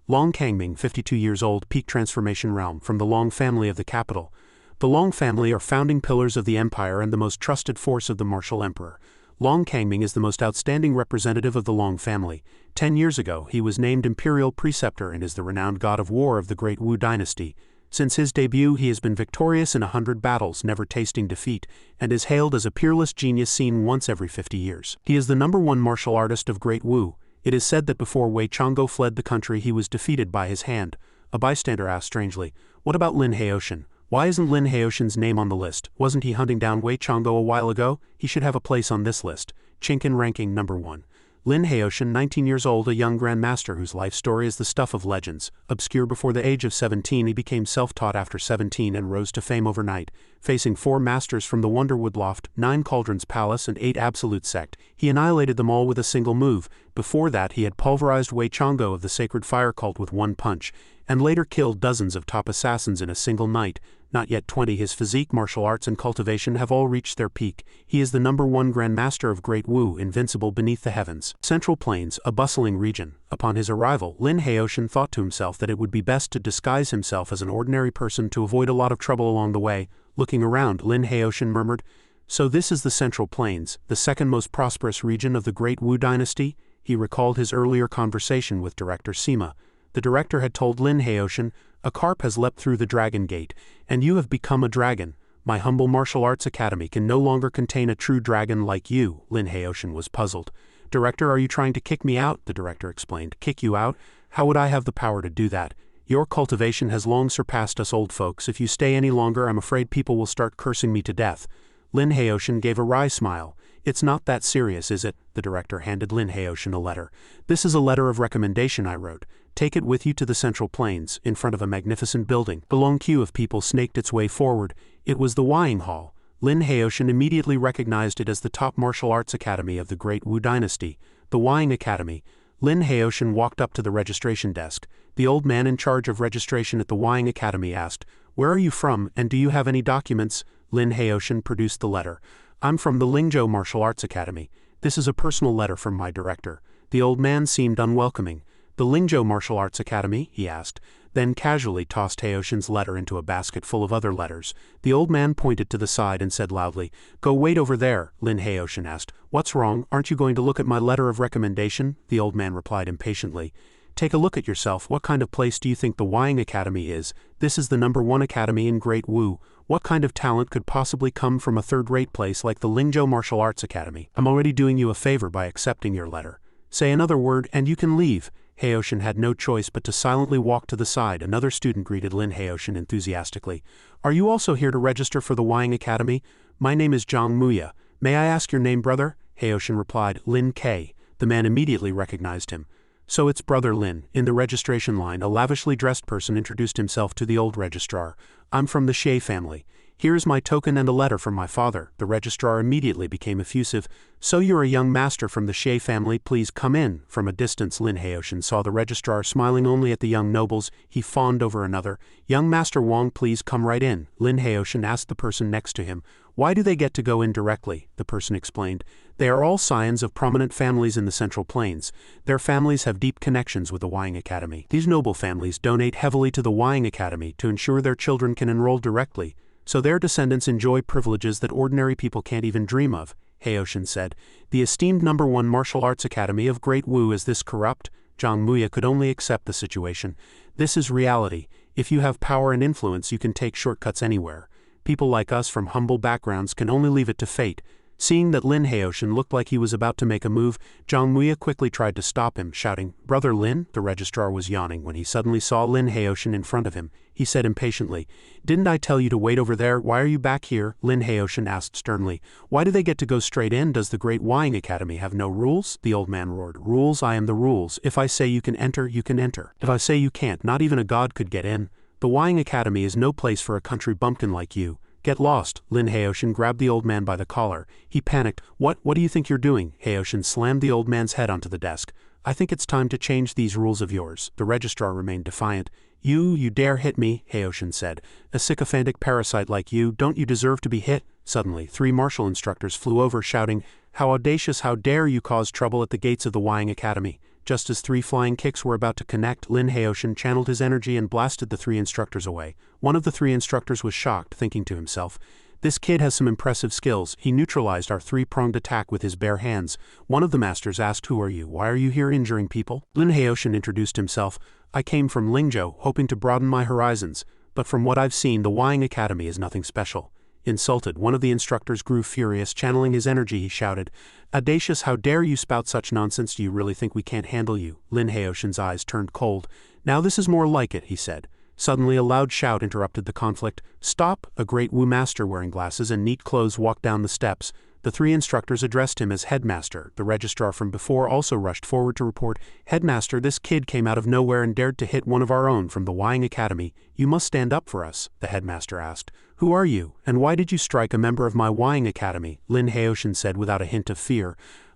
Speaker 1: Long Kangming, 52 years old, peak transformation realm, from the Long family of the capital. The Long family are founding pillars of the empire and the most trusted force of the martial emperor. Long Kangming is the most outstanding representative of the Long family. 10 years ago, he was named imperial preceptor and is the renowned god of war of the Great Wu dynasty. Since his debut, he has been victorious in 100 battles, never tasting defeat, and is hailed as a peerless genius seen once every 50 years. He is the #1 martial artist of Great Wu. It is said that before Wei Chang'o fled the country, he was defeated by his hand. A bystander asked strangely, "What about Lin Haoshin? Why isn't Lin Haoshin's name on the list? Wasn't he hunting down Wei Chang'o a while ago? He should have a place on this list." Chinkin ranking number 1. Lin Haoshin, 19 years old, a young grandmaster whose life story is the stuff of legends. Obscure before the age of 17, he became self-taught after 17 and rose to fame overnight. Facing 4 masters from the Wonderwood Loft, 9 Cauldrons Palace and 8 Absolute Sect, he annihilated them all with a single move. Before that, he had pulverized Wei Chang'o of the Sacred Fire Cult with one punch. and later killed dozens of top assassins in a single night. Not yet 20. His physique, martial arts, and cultivation have all reached their peak. He is the #1 Grandmaster of Great Wu, invincible beneath the heavens. Central Plains, a bustling region. Upon his arrival, Lin Haoshan thought to himself that it would be best to disguise himself as an ordinary person to avoid a lot of trouble along the way. Looking around, Lin Haoshan murmured, "So this is the Central Plains, the second most prosperous region of the Great Wu dynasty?" He recalled his earlier conversation with Director Sima. The director had told Lin Haoshan, "A carp has leapt through the dragon gate, and you have become a dragon. My humble martial arts academy can no longer contain a true dragon like you." Lin Haoshan was puzzled. "Director, are you trying to kick me out?" the director explained. "Kick you out? How would I have the power to do that? Your cultivation has long surpassed us old folks. If you stay any longer, I'm afraid people will start cursing me to death." Lin Haoshan gave a wry smile. "It's not that serious, is it?" The director handed Lin Haoshan a letter. "This is a letter of recommendation I wrote. Take it with you to the Central Plains." In front of a magnificent building, a long queue of people snaked its way forward. It was the Wying Hall. Lin Haoshan immediately recognized it as the top martial arts academy of the Great Wu dynasty, the Wying Academy. Lin Haoshan walked up to the registration desk. The old man in charge of registration at the Wying Academy asked, "Where are you from, and do you have any documents?" Lin Haoshan produced the letter. "I'm from the Lingzhou Martial Arts Academy. This is a personal letter from my director." The old man seemed unwelcoming. "The Lingzhou Martial Arts Academy?" he asked, then casually tossed Haoshan's letter into a basket full of other letters. The old man pointed to the side and said loudly, "Go wait over there." Lin Haoshan asked, "What's wrong? Aren't you going to look at my letter of recommendation?" The old man replied impatiently, "Take a look at yourself. What kind of place do you think the Wying Academy is? This is the #1 academy in Great Wu. What kind of talent could possibly come from a third-rate place like the Lingzhou Martial Arts Academy? I'm already doing you a favor by accepting your letter. Say another word and you can leave." Haoshan had no choice but to silently walk to the side. Another student greeted Lin Haoshan enthusiastically. "Are you also here to register for the Wying Academy? My name is Zhang Muya. May I ask your name, brother?" Haoshan replied, "Lin K." The man immediately recognized him. "So it's Brother Lin." In the registration line, a lavishly dressed person introduced himself to the old registrar. "I'm from the Xie family. Here is my token and a letter from my father." The registrar immediately became effusive. "So you're a young master from the Xie family, please come in." From a distance, Lin Haoshan saw the registrar smiling only at the young nobles. He fawned over another. "Young Master Wang, please come right in." Lin Haoshan asked the person next to him, "Why do they get to go in directly?" The person explained, "They are all scions of prominent families in the Central Plains. Their families have deep connections with the Wying Academy. These noble families donate heavily to the Wying Academy to ensure their children can enroll directly, so their descendants enjoy privileges that ordinary people can't even dream of." Haoshan said, "The esteemed #1 Martial Arts Academy of Great Wu, is this corrupt?" Zhang Muya could only accept the situation. "This is reality. If you have power and influence, you can take shortcuts anywhere. People like us from humble backgrounds can only leave it to fate." Seeing that Lin Haoshan looked like he was about to make a move, Zhang Muya quickly tried to stop him, shouting, "Brother Lin?" The registrar was yawning when he suddenly saw Lin Haoshan in front of him. He said impatiently, "Didn't I tell you to wait over there? Why are you back here?" Lin Haoshan asked sternly, "Why do they get to go straight in? Does the Great Wying Academy have no rules?" The old man roared, "Rules? I am the rules. If I say you can enter, you can enter. If I say you can't, not even a god could get in. The Wying Academy is no place for a country bumpkin like you. Get lost." Lin Haoshan grabbed the old man by the collar. He panicked. What do you think you're doing?" Haoshan slammed the old man's head onto the desk. "I think it's time to change these rules of yours." The registrar remained defiant. You dare hit me?" Haoshan said. "A sycophantic parasite like you, don't you deserve to be hit?" Suddenly, 3 martial instructors flew over shouting, "How audacious, how dare you cause trouble at the gates of the Wying Academy?" Just as 3 flying kicks were about to connect, Lin Haoshan channeled his energy and blasted the 3 instructors away. One of the 3 instructors was shocked, thinking to himself, "This kid has some impressive skills." He neutralized our 3-pronged attack with his bare hands. One of the masters asked, "Who are you? Why are you here injuring people?" Lin Haoshan introduced himself. "I came from Lingzhou, hoping to broaden my horizons, but from what I've seen, the Wying Academy is nothing special." Insulted, one of the instructors grew furious. Channeling his energy, he shouted, "Audacious, how dare you spout such nonsense? Do you really think we can't handle you?" Lin Haoshan's eyes turned cold. "Now this is more like it," he said. Suddenly a loud shout interrupted the conflict. "Stop!" A great Wu master wearing glasses and neat clothes walked down the steps. The 3 instructors addressed him as headmaster. The registrar from before also rushed forward to report, "Headmaster, this kid came out of nowhere and dared to hit one of our own from the Wying Academy. You must stand up for us." The headmaster asked, "Who are you, and why did you strike a member of my Wying Academy?" Lin Haoshan said without a hint of fear,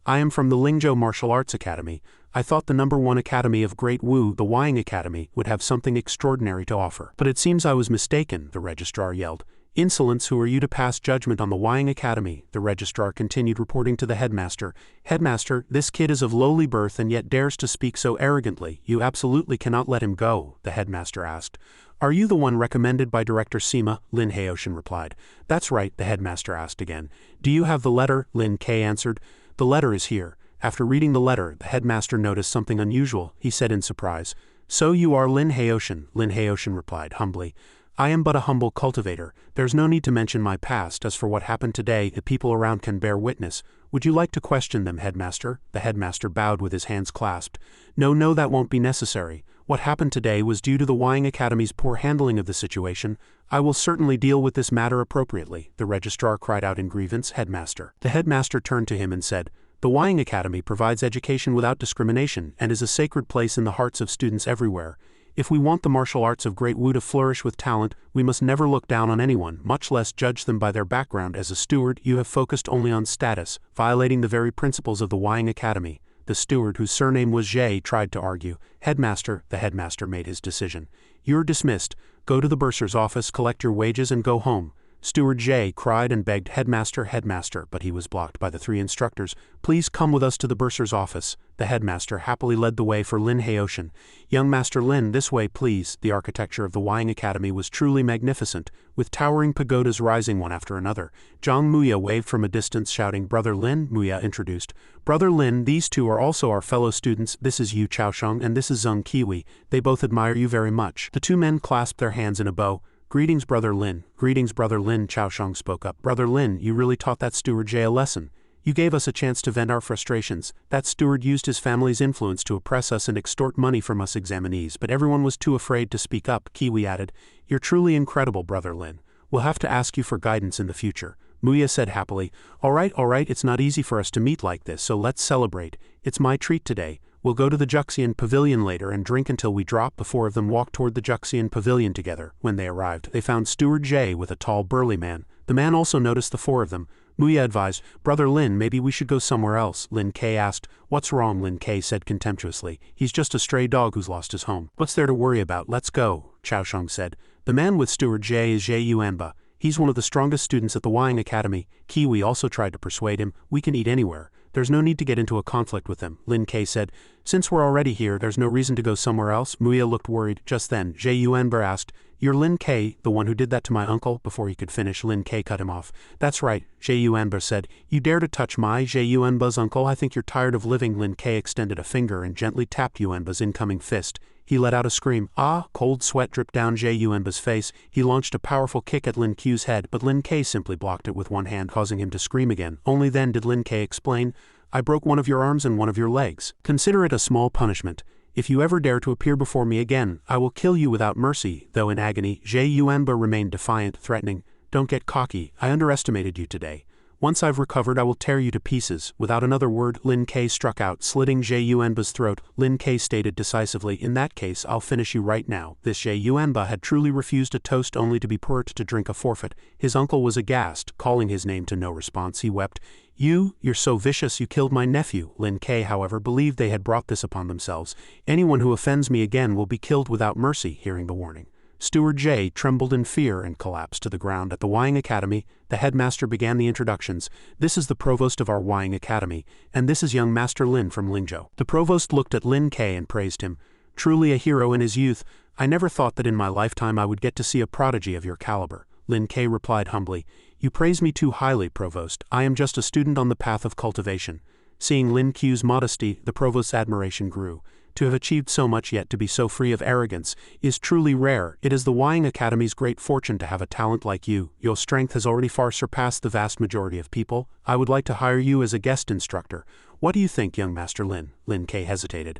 Speaker 1: I am from the Lingzhou Martial Arts Academy. I thought the #1 academy of Great Wu, the Wying Academy, would have something extraordinary to offer. But it seems I was mistaken, the registrar yelled. Insolence, who are you to pass judgment on the Wying Academy? The registrar continued, reporting to the headmaster. Headmaster, this kid is of lowly birth and yet dares to speak so arrogantly. You absolutely cannot let him go, the headmaster asked. Are you the one recommended by Director Sima? Lin Haoshan replied. That's right, the headmaster asked again. Do you have the letter? Lin K answered. The letter is here. After reading the letter, the headmaster noticed something unusual. He said in surprise. So you are Lin Haoshan? Lin Haoshan replied humbly. I am but a humble cultivator. There's no need to mention my past. As for what happened today, the people around can bear witness. Would you like to question them, headmaster? The headmaster bowed with his hands clasped. No, that won't be necessary. What happened today was due to the Wying Academy's poor handling of the situation. I will certainly deal with this matter appropriately, the registrar cried out in grievance. Headmaster. The headmaster turned to him and said, The Wying Academy provides education without discrimination and is a sacred place in the hearts of students everywhere. If we want the martial arts of Great Wu to flourish with talent, we must never look down on anyone, much less judge them by their background. As a steward, you have focused only on status, violating the very principles of the Wying Academy. The steward, whose surname was Zhe, tried to argue. Headmaster, the headmaster made his decision. You're dismissed. Go to the bursar's office, collect your wages, and go home. Steward Zhe cried and begged, Headmaster, but he was blocked by the 3 instructors. Please come with us to the bursar's office. The headmaster happily led the way for Lin Haoshan. Young Master Lin, this way please. The architecture of the Wying Academy was truly magnificent, with towering pagodas rising one after another. Zhang Muya waved from a distance, shouting, Brother Lin, Muya introduced. Brother Lin, these two are also our fellow students. This is Yu Chaosheng and this is Zheng Kiwi. They both admire you very much. The 2 men clasped their hands in a bow. Greetings, Brother Lin. Greetings, Brother Lin, Chaosheng spoke up. Brother Lin, you really taught that steward Jay a lesson. You gave us a chance to vent our frustrations. That steward used his family's influence to oppress us and extort money from us examinees, but everyone was too afraid to speak up, Kiwi added. You're truly incredible, Brother Lin. We'll have to ask you for guidance in the future. Muya said happily. All right, it's not easy for us to meet like this, so let's celebrate. It's my treat today. We'll go to the Juxian Pavilion later and drink until we drop. The 4 of them walked toward the Juxian Pavilion together. When they arrived, they found Steward Jay with a tall, burly man. The man also noticed the 4 of them. Muya advised, Brother Lin, maybe we should go somewhere else. Lin K asked. What's wrong? Lin K said contemptuously. He's just a stray dog who's lost his home. What's there to worry about? Let's go, Chaosheng said. The man with Steward Jay is Zhe Yuanba. He's one of the strongest students at the Wying Academy. Kiwi also tried to persuade him. We can eat anywhere. There's no need to get into a conflict with them, Lin K said. Since we're already here, there's no reason to go somewhere else. Muya looked worried. Just then, Zhe Yuanba asked, You're Lin K, the one who did that to my uncle? Before he could finish, Lin K cut him off. That's right, Zhe Yuanba said. You dare to touch my Zhe Yuanba's uncle? I think you're tired of living. Lin K extended a finger and gently tapped Yuanba's incoming fist. He let out a scream. Cold sweat dripped down Zhe Yuanba's face. He launched a powerful kick at Lin Q's head, but Lin K simply blocked it with one hand, causing him to scream again. Only then did Lin K explain, I broke one of your arms and one of your legs. Consider it a small punishment. If you ever dare to appear before me again, I will kill you without mercy. Though in agony, Zhe Yuanba remained defiant, threatening, Don't get cocky. I underestimated you today. Once I've recovered, I will tear you to pieces. Without another word, Lin K struck out, slitting Zhe Yuanba's throat. Lin K stated decisively, In that case, I'll finish you right now. This Zhe Yuanba had truly refused a toast only to be put to drink a forfeit. His uncle was aghast, calling his name to no response. He wept. You're so vicious, you killed my nephew. Lin K, however, believed they had brought this upon themselves. Anyone who offends me again will be killed without mercy. Hearing the warning, Steward Jay trembled in fear and collapsed to the ground. At the Wying Academy, the headmaster began the introductions. This is the provost of our Wying Academy, and this is young Master Lin from Lingzhou. The provost looked at Lin K and praised him. Truly a hero in his youth. I never thought that in my lifetime I would get to see a prodigy of your caliber. Lin K replied humbly. You praise me too highly, Provost. I am just a student on the path of cultivation. Seeing Lin Q's modesty, the provost's admiration grew. To have achieved so much yet to be so free of arrogance is truly rare. It is the Wying Academy's great fortune to have a talent like you. Your strength has already far surpassed the vast majority of people. I would like to hire you as a guest instructor. What do you think, young Master Lin? Lin K hesitated.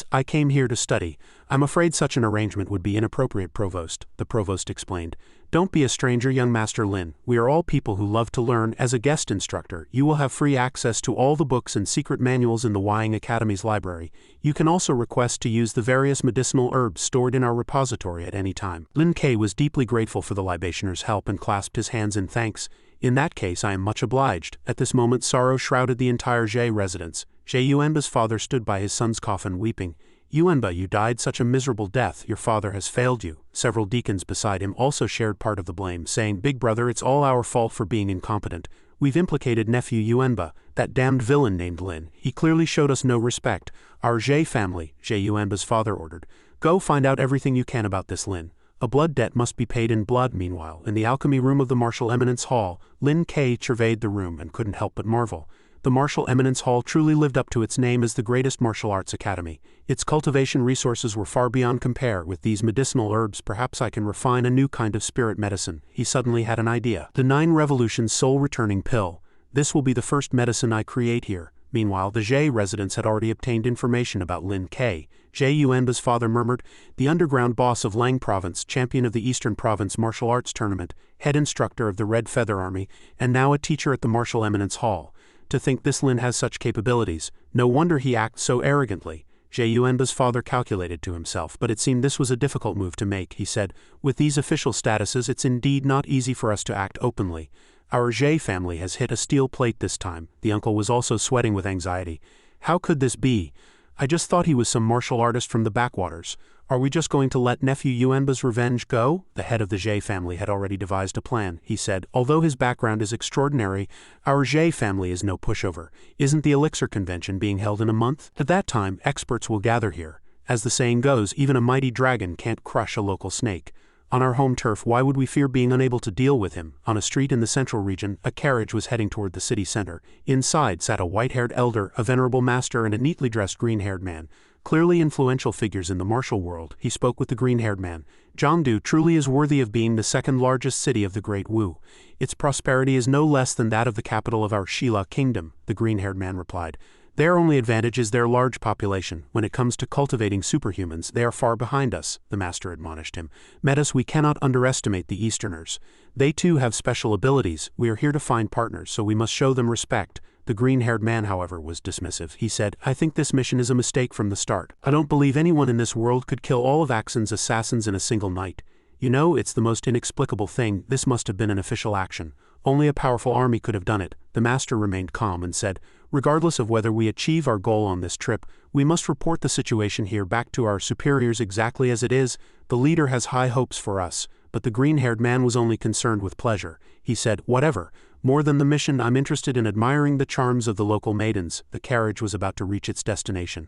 Speaker 1: I came here to study. I'm afraid such an arrangement would be inappropriate, Provost, the Provost explained. Don't be a stranger, young Master Lin. We are all people who love to learn. As a guest instructor, you will have free access to all the books and secret manuals in the Wying Academy's library. You can also request to use the various medicinal herbs stored in our repository at any time. Lin K was deeply grateful for the libationer's help and clasped his hands in thanks. In that case I am much obliged. At this moment sorrow shrouded the entire Jie residence. Jie Yuanba's father stood by his son's coffin weeping. Yuanba, you died such a miserable death, your father has failed you. Several deacons beside him also shared part of the blame, saying, Big brother, it's all our fault for being incompetent. We've implicated nephew Yuanba, that damned villain named Lin. He clearly showed us no respect. Our Jie family, Jie Yuanba's father ordered. Go find out everything you can about this Lin. A blood debt must be paid in blood. Meanwhile, in the alchemy room of the Martial Eminence Hall, Lin Ke surveyed the room and couldn't help but marvel. The Martial Eminence Hall truly lived up to its name as the greatest martial arts academy. Its cultivation resources were far beyond compare. With these medicinal herbs, perhaps I can refine a new kind of spirit medicine. He suddenly had an idea. The 9 Revolutions Soul Returning Pill. This will be the first medicine I create here. Meanwhile, the Jie residents had already obtained information about Lin Ke. Jie Yuanba's father murmured, the underground boss of Lang Province, champion of the Eastern Province Martial Arts Tournament, head instructor of the Red Feather Army, and now a teacher at the Martial Eminence Hall. To think this Lin has such capabilities. No wonder he acts so arrogantly. Jie Yuanba's father calculated to himself, but it seemed this was a difficult move to make. He said, with these official statuses it's indeed not easy for us to act openly. Our Jie family has hit a steel plate this time. The uncle was also sweating with anxiety. How could this be? I just thought he was some martial artist from the backwaters. Are we just going to let nephew Yuanba's revenge go? The head of the Jie family had already devised a plan. He said, although his background is extraordinary, our Jie family is no pushover. Isn't the elixir convention being held in a month? At that time, experts will gather here. As the saying goes, even a mighty dragon can't crush a local snake. On our home turf, why would we fear being unable to deal with him? On a street in the central region, a carriage was heading toward the city center. Inside sat a white-haired elder, a venerable master, and a neatly dressed green-haired man. Clearly influential figures in the martial world. He spoke with the green-haired man. Jiangdu truly is worthy of being the second largest city of the Great Wu. Its prosperity is no less than that of the capital of our Shila kingdom, the green-haired man replied. Their only advantage is their large population. When it comes to cultivating superhumans, they are far behind us, the master admonished him. Metis, we cannot underestimate the Easterners. They too have special abilities. We are here to find partners, so we must show them respect. The green-haired man, however, was dismissive. He said, I think this mission is a mistake from the start. I don't believe anyone in this world could kill all of Axon's assassins in a single night. You know, it's the most inexplicable thing. This must have been an official action. Only a powerful army could have done it. The master remained calm and said, regardless of whether we achieve our goal on this trip, we must report the situation here back to our superiors exactly as it is. The leader has high hopes for us. But the green-haired man was only concerned with pleasure. He said, whatever. More than the mission, I'm interested in admiring the charms of the local maidens. The carriage was about to reach its destination.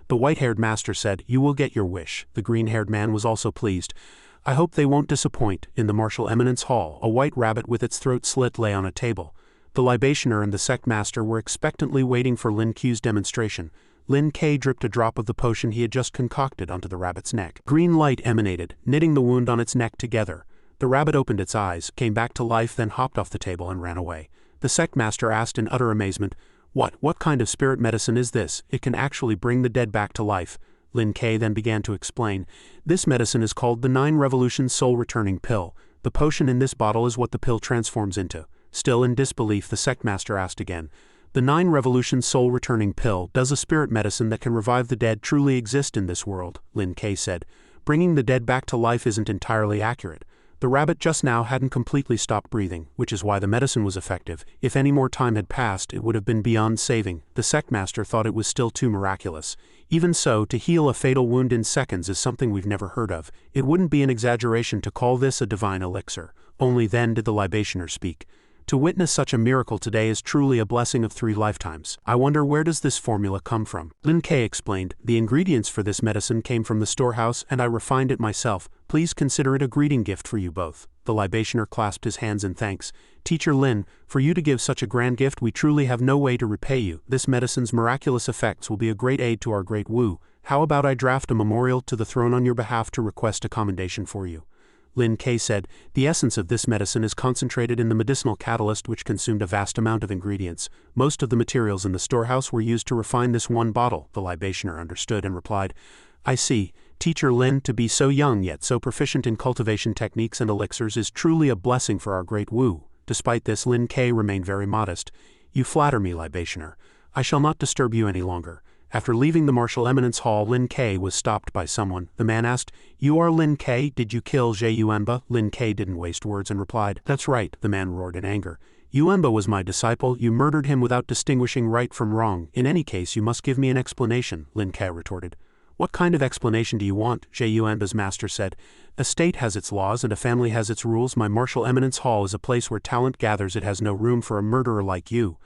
Speaker 1: The white-haired master said, you will get your wish. The green-haired man was also pleased. I hope they won't disappoint. In the Martial Eminence Hall, a white rabbit with its throat slit lay on a table. The libationer and the sect master were expectantly waiting for Lin Q's demonstration. Lin Ke dripped a drop of the potion he had just concocted onto the rabbit's neck. Green light emanated, knitting the wound on its neck together. The rabbit opened its eyes, came back to life, then hopped off the table and ran away. The sect master asked in utter amazement, What kind of spirit medicine is this? It can actually bring the dead back to life. Lin Ke then began to explain. This medicine is called the 9 Revolutions Soul Returning Pill. The potion in this bottle is what the pill transforms into. Still in disbelief, the sect master asked again. The 9 Revolutions Soul Returning Pill, does a spirit medicine that can revive the dead truly exist in this world? Lin Ke said. Bringing the dead back to life isn't entirely accurate. The rabbit just now hadn't completely stopped breathing, which is why the medicine was effective. If any more time had passed, it would have been beyond saving. The sect master thought it was still too miraculous. Even so, to heal a fatal wound in seconds is something we've never heard of. It wouldn't be an exaggeration to call this a divine elixir. Only then did the libationer speak. To witness such a miracle today is truly a blessing of 3 lifetimes. I wonder, where does this formula come from? Lin Ke explained, the ingredients for this medicine came from the storehouse and I refined it myself. Please consider it a greeting gift for you both. The libationer clasped his hands in thanks. Teacher Lin, for you to give such a grand gift, we truly have no way to repay you. This medicine's miraculous effects will be a great aid to our great Wu. How about I draft a memorial to the throne on your behalf to request a commendation for you? Lin Ke said, the essence of this medicine is concentrated in the medicinal catalyst which consumed a vast amount of ingredients. Most of the materials in the storehouse were used to refine this one bottle. The libationer understood and replied, I see. Teacher Lin, to be so young yet so proficient in cultivation techniques and elixirs is truly a blessing for our great Wu. Despite this, Lin Ke remained very modest. You flatter me, libationer. I shall not disturb you any longer. After leaving the Martial Eminence Hall, Lin Ke was stopped by someone. The man asked, You are Lin Ke? Did you kill Jie Yuanba? Lin Ke didn't waste words and replied, That's right. The man roared in anger. Yuemba was my disciple, you murdered him without distinguishing right from wrong. In any case you must give me an explanation, Lin Ke retorted. What kind of explanation do you want? Yuemba's master said. A state has its laws and a family has its rules. My martial eminence hall is a place where talent gathers. It has no room for a murderer like you.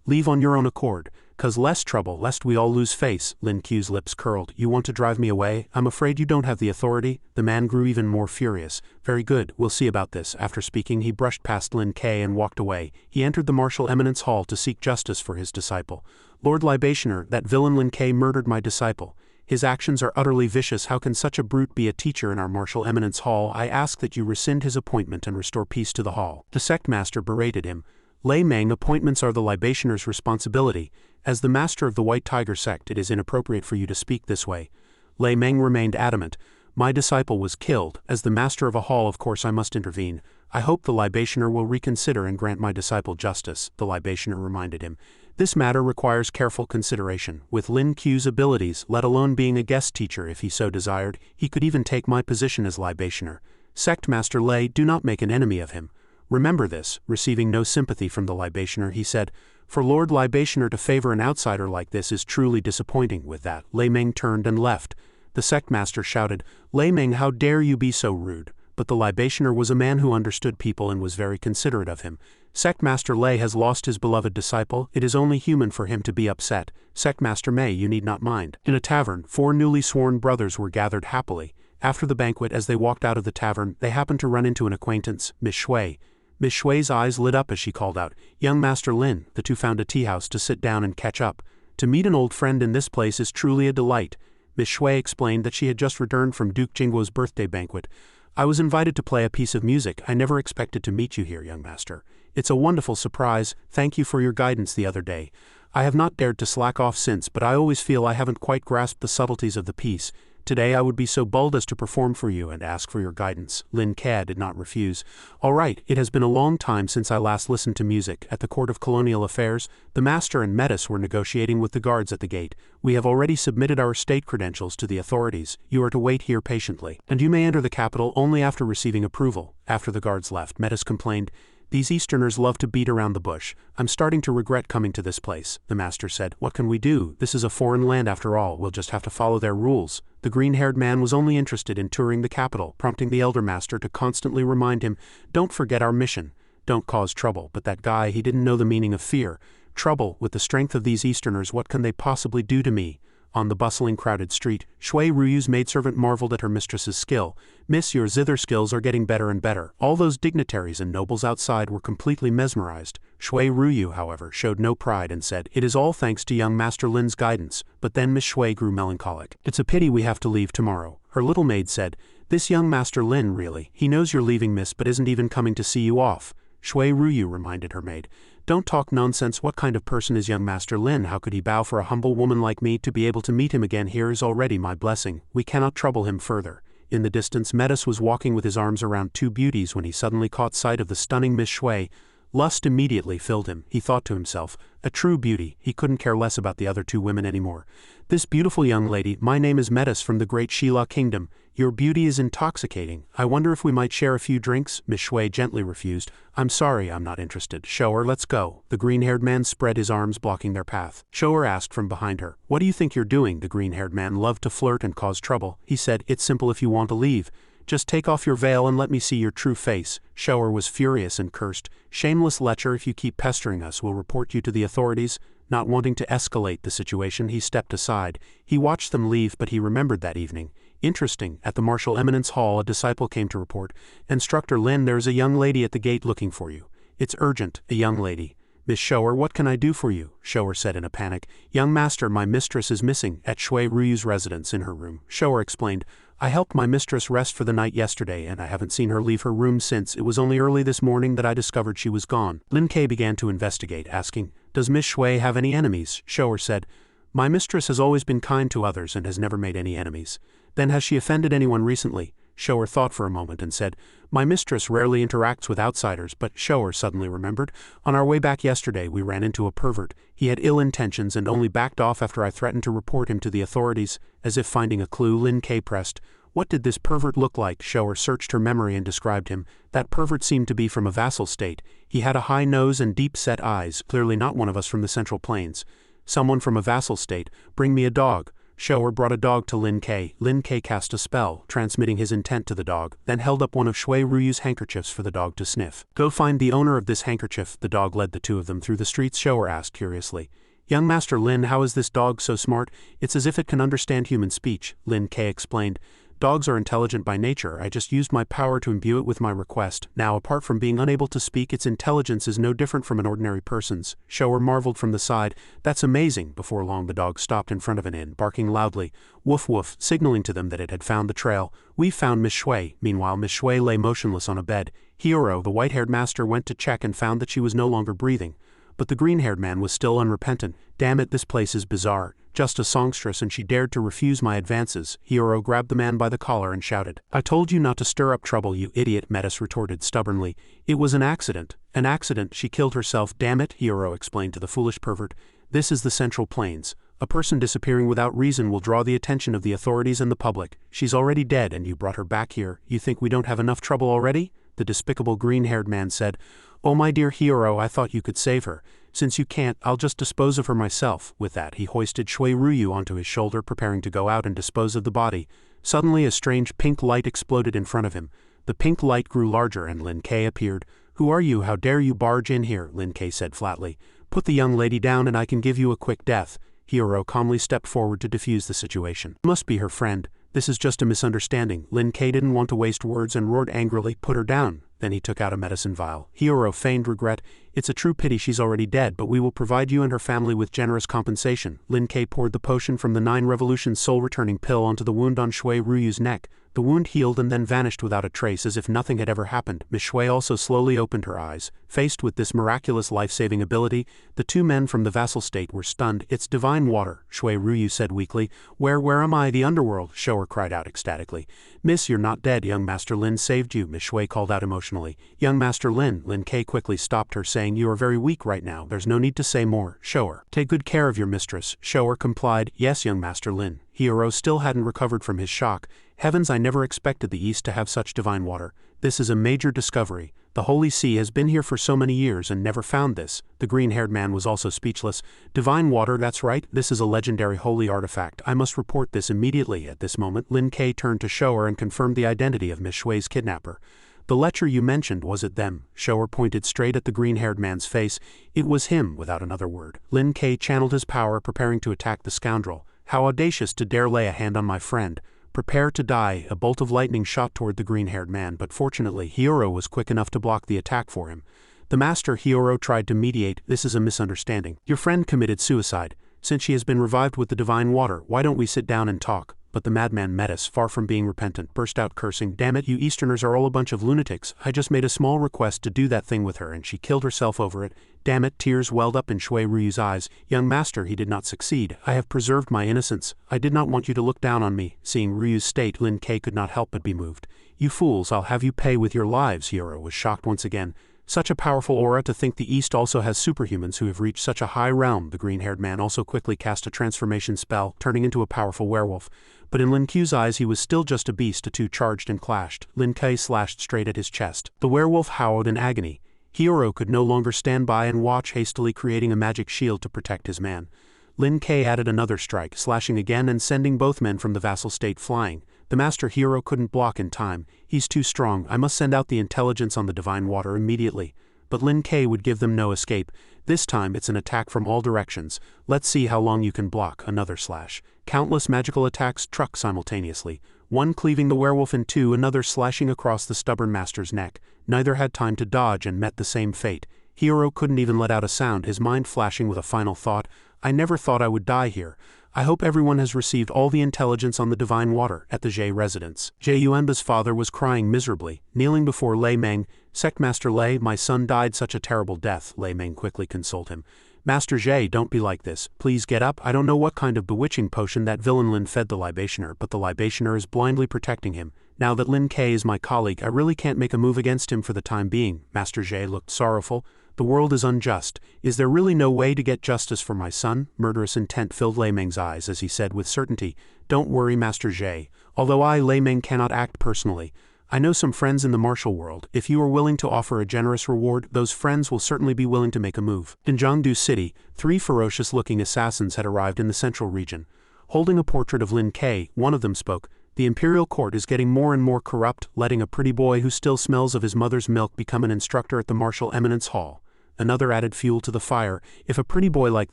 Speaker 1: Leave on your own accord, 'cause less trouble lest we all lose face. Lin Ku's lips curled. You want to drive me away? I'm afraid you don't have the authority. The man grew even more furious. Very good, we'll see about this. After speaking he brushed past Lin Ke and walked away. He entered the martial eminence hall to seek justice for his disciple. Lord Libationer, that villain Lin Ke murdered my disciple. His actions are utterly vicious. How can such a brute be a teacher in our martial eminence hall? I ask that you rescind his appointment and restore peace to the hall. The sect master berated him. Lei Meng, appointments are the Libationer's responsibility. As the master of the White Tiger sect, it is inappropriate for you to speak this way. Lei Meng remained adamant. My disciple was killed. As the master of a hall, of course I must intervene. I hope the Libationer will reconsider and grant my disciple justice, the Libationer reminded him. This matter requires careful consideration. With Lin Ku's abilities, let alone being a guest teacher if he so desired, he could even take my position as Libationer. Sect Master Lei, do not make an enemy of him. Remember this. Receiving no sympathy from the Libationer, he said, For Lord Libationer to favor an outsider like this is truly disappointing. With that, Lei Meng turned and left. The sect master shouted, Lei Meng, how dare you be so rude? But the Libationer was a man who understood people and was very considerate of him. Sect Master Lei has lost his beloved disciple. It is only human for him to be upset. Sect Master Mei, you need not mind. In a tavern, 4 newly sworn brothers were gathered happily. After the banquet, as they walked out of the tavern, they happened to run into an acquaintance, Miss Shui. Miss Shui's eyes lit up as she called out, Young Master Lin. The two found a tea house to sit down and catch up. To meet an old friend in this place is truly a delight. Miss Shui explained that she had just returned from Duke Jingguo's birthday banquet. I was invited to play a piece of music. I never expected to meet you here, young master. It's a wonderful surprise. Thank you for your guidance the other day. I have not dared to slack off since, but I always feel I haven't quite grasped the subtleties of the piece. Today I would be so bold as to perform for you and ask for your guidance. Lin Ke did not refuse. All right, it has been a long time since I last listened to music. At the Court of Colonial Affairs, the Master and Metis were negotiating with the guards at the gate. We have already submitted our state credentials to the authorities. You are to wait here patiently, and you may enter the capital only after receiving approval. After the guards left, Metis complained, These Easterners love to beat around the bush. I'm starting to regret coming to this place. The Master said, What can we do? This is a foreign land after all. We'll just have to follow their rules. The green-haired man was only interested in touring the capital, prompting the Elder Master to constantly remind him, Don't forget our mission. Don't cause trouble. But that guy, he didn't know the meaning of fear. Trouble, with the strength of these Easterners, what can they possibly do to me? On the bustling, crowded street, Shui Ruyu's maidservant marveled at her mistress's skill. Miss, your zither skills are getting better and better. All those dignitaries and nobles outside were completely mesmerized. Shui Ruyu, however, showed no pride and said, It is all thanks to young Master Lin's guidance. But then Miss Shui grew melancholic. It's a pity we have to leave tomorrow. Her little maid said, This young Master Lin, really, he knows you're leaving, miss, but isn't even coming to see you off. Shui Ruyu reminded her maid. Don't talk nonsense. What kind of person is young Master Lin? How could he bow for a humble woman like me? To be able to meet him again here is already my blessing. We cannot trouble him further. In the distance, Metis was walking with his arms around 2 beauties when he suddenly caught sight of the stunning Miss Shui. Lust immediately filled him. He thought to himself, a true beauty. He couldn't care less about the other 2 women anymore. This beautiful young lady, my name is Metis from the great Shila Kingdom. Your beauty is intoxicating. I wonder if we might share a few drinks? Miss Shui gently refused. I'm sorry, I'm not interested. Shower, let's go. The green-haired man spread his arms, blocking their path. Shower asked from behind her, What do you think you're doing? The green-haired man loved to flirt and cause trouble. He said, It's simple if you want to leave. Just take off your veil and let me see your true face. Shower was furious and cursed. Shameless lecher, if you keep pestering us, we'll report you to the authorities. Not wanting to escalate the situation, he stepped aside. He watched them leave, but he remembered that evening. Interesting, at the Martial Eminence Hall a disciple came to report, Instructor Lin, there's a young lady at the gate looking for you. It's urgent, a young lady. Miss Shower, what can I do for you? Shower said in a panic. Young master, my mistress is missing, at Shui Ruyu's residence in her room. Shower explained, I helped my mistress rest for the night yesterday and I haven't seen her leave her room since. It was only early this morning that I discovered she was gone. Lin Ke began to investigate, asking, Does Miss Shui have any enemies? Shower said, My mistress has always been kind to others and has never made any enemies. Then has she offended anyone recently? Shower thought for a moment and said, My mistress rarely interacts with outsiders, but Shower suddenly remembered. On our way back yesterday we ran into a pervert. He had ill intentions and only backed off after I threatened to report him to the authorities. As if finding a clue, Lin Ke pressed, What did this pervert look like? Shower searched her memory and described him. That pervert seemed to be from a vassal state. He had a high nose and deep-set eyes, clearly not one of us from the Central Plains. Someone from a vassal state. Bring me a dog. Shower brought a dog to Lin Kei. Lin Kei cast a spell, transmitting his intent to the dog, then held up one of Shui Ruyu's handkerchiefs for the dog to sniff. Go find the owner of this handkerchief. The dog led the two of them through the streets. Shower asked curiously. Young Master Lin, how is this dog so smart? It's as if it can understand human speech, Lin Kei explained. Dogs are intelligent by nature. I just used my power to imbue it with my request. Now, apart from being unable to speak, its intelligence is no different from an ordinary person's. Shower marveled from the side. That's amazing. Before long, the dog stopped in front of an inn, barking loudly. Woof woof, signaling to them that it had found the trail. We've found Miss Shui. Meanwhile, Miss Shui lay motionless on a bed. Hiro, the white-haired master, went to check and found that she was no longer breathing. But the green-haired man was still unrepentant. Damn it, this place is bizarre. Just a songstress, and she dared to refuse my advances. Hiro grabbed the man by the collar and shouted. I told you not to stir up trouble, you idiot, Metis retorted stubbornly. It was an accident. An accident. She killed herself. Damn it, Hiro explained to the foolish pervert. This is the Central Plains. A person disappearing without reason will draw the attention of the authorities and the public. She's already dead, and you brought her back here. You think we don't have enough trouble already? The despicable green-haired man said. Oh my dear Hiro, I thought you could save her. Since you can't, I'll just dispose of her myself. With that, he hoisted Shui Ryu onto his shoulder, preparing to go out and dispose of the body. Suddenly, a strange pink light exploded in front of him. The pink light grew larger and Lin Kei appeared. Who are you? How dare you barge in here? Lin Kei said flatly. Put the young lady down and I can give you a quick death. Hiro calmly stepped forward to defuse the situation. Must be her friend. This is just a misunderstanding. Lin Kei didn't want to waste words and roared angrily, put her down. Then he took out a medicine vial. Hiro feigned regret. It's a true pity she's already dead, but we will provide you and her family with generous compensation. Lin Kei poured the potion from the 9 Revolutions soul-returning pill onto the wound on Shui Ruyu's neck. The wound healed and then vanished without a trace, as if nothing had ever happened. Miss Shui also slowly opened her eyes. Faced with this miraculous life-saving ability, the 2 men from the vassal state were stunned. It's divine water, Shui Ryu said weakly. Where am I? The underworld, Shower cried out ecstatically. Miss, you're not dead. Young Master Lin saved you, Miss Shui called out emotionally. Young Master Lin, Lin Kei quickly stopped her, saying, you are very weak right now. There's no need to say more. Shower, take good care of your mistress. Shower complied. Yes, young Master Lin. Hiro still hadn't recovered from his shock. Heavens, I never expected the East to have such divine water. This is a major discovery. The Holy See has been here for so many years and never found this. The green-haired man was also speechless. Divine water, that's right. This is a legendary holy artifact. I must report this immediately. At this moment, Lin Kei turned to Shower and confirmed the identity of Miss Shui's kidnapper. The lecher you mentioned, was it them? Shower pointed straight at the green-haired man's face. It was him, without another word. Lin Kei channeled his power, preparing to attack the scoundrel. How audacious to dare lay a hand on my friend. Prepare to die. A bolt of lightning shot toward the green-haired man, but fortunately Hiro was quick enough to block the attack for him. The master Hiro tried to mediate. This is a misunderstanding. Your friend committed suicide. Since she has been revived with the divine water, why don't we sit down and talk? But the madman Metis, far from being repentant, burst out cursing. Damn it, you Easterners are all a bunch of lunatics. I just made a small request to do that thing with her and she killed herself over it. Damn it, tears welled up in Shui Ryu's eyes. Young master, he did not succeed. I have preserved my innocence. I did not want you to look down on me. Seeing Ryu's state, Lin Kei could not help but be moved. You fools, I'll have you pay with your lives. Hiro was shocked once again. Such a powerful aura, to think the East also has superhumans who have reached such a high realm. The green-haired man also quickly cast a transformation spell, turning into a powerful werewolf. But in Lin Ku's eyes he was still just a beast. The two charged and clashed. Lin Kei slashed straight at his chest. The werewolf howled in agony. Hiro could no longer stand by and watch, hastily creating a magic shield to protect his man. Lin Kei added another strike, slashing again and sending both men from the vassal state flying. The master Hiro couldn't block in time. He's too strong. I must send out the intelligence on the divine water immediately. But Lin Kei would give them no escape. This time it's an attack from all directions. Let's see how long you can block. Another slash. Countless magical attacks struck simultaneously, one cleaving the werewolf in two, another slashing across the stubborn master's neck. Neither had time to dodge and met the same fate. Hiro couldn't even let out a sound, his mind flashing with a final thought. I never thought I would die here. I hope everyone has received all the intelligence on the divine water. At the Jie residence, Jie Yuanba's father was crying miserably, kneeling before Lei Meng. Sectmaster Lei, my son died such a terrible death. Lei Meng quickly consoled him. Master Jie, don't be like this. Please get up. I don't know what kind of bewitching potion that villain Lin fed the libationer, but the libationer is blindly protecting him. Now that Lin Kei is my colleague, I really can't make a move against him for the time being. Master Jie looked sorrowful. The world is unjust. Is there really no way to get justice for my son? Murderous intent filled Lei Meng's eyes as he said with certainty, "Don't worry, Master Zhe. Although I, Lei Meng, cannot act personally, I know some friends in the martial world. If you are willing to offer a generous reward, those friends will certainly be willing to make a move." In Jiangdu City, 3 ferocious-looking assassins had arrived in the central region. Holding a portrait of Lin Ke, one of them spoke, "The imperial court is getting more and more corrupt, letting a pretty boy who still smells of his mother's milk become an instructor at the Martial Eminence Hall." Another added fuel to the fire. "If a pretty boy like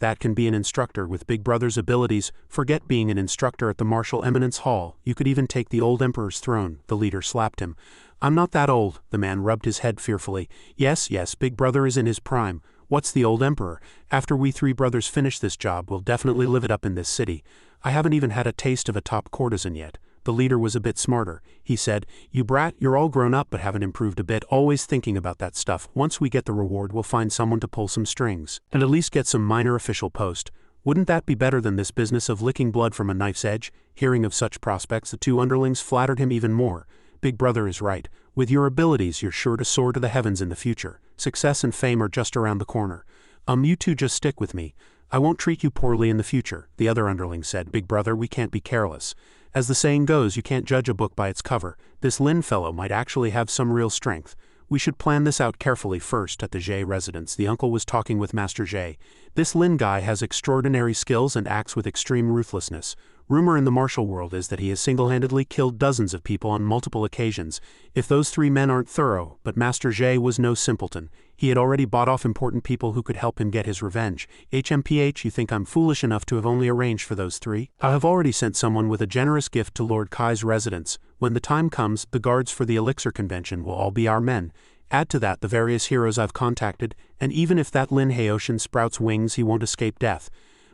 Speaker 1: that can be an instructor with Big Brother's abilities, forget being an instructor at the Martial Eminence Hall, you could even take the old emperor's throne." The leader slapped him. "I'm not that old." The man rubbed his head fearfully. Yes, Big Brother is in his prime. What's the old emperor? After we 3 brothers finish this job, we'll definitely live it up in this city. I haven't even had a taste of a top courtesan yet." The leader was a bit smarter. He said, "You brat, you're all grown up but haven't improved a bit, always thinking about that stuff. Once we get the reward, we'll find someone to pull some strings. And at least get some minor official post. Wouldn't that be better than this business of licking blood from a knife's edge?" Hearing of such prospects, the 2 underlings flattered him even more. "Big Brother is right. With your abilities, you're sure to soar to the heavens in the future. Success and fame are just around the corner. You 2 just stick with me. I won't treat you poorly in the future." The other underling said, "Big Brother, we can't be careless. As the saying goes, you can't judge a book by its cover. This Lin fellow might actually have some real strength. We should plan this out carefully first." At the Zhe residence, the uncle was talking with Master Zhe. "This Lin guy has extraordinary skills and acts with extreme ruthlessness. Rumor in the martial world is that he has single-handedly killed dozens of people on multiple occasions. If those 3 men aren't thorough," but Master Zhe was no simpleton. He had already bought off important people who could help him get his revenge. "HMPH, you think I'm foolish enough to have only arranged for those 3? I have already sent someone with a generous gift to Lord Kai's residence. When the time comes, the guards for the Elixir Convention will all be our men. Add to that the various heroes I've contacted, and even if that Lin Haoshan sprouts wings, he won't escape death.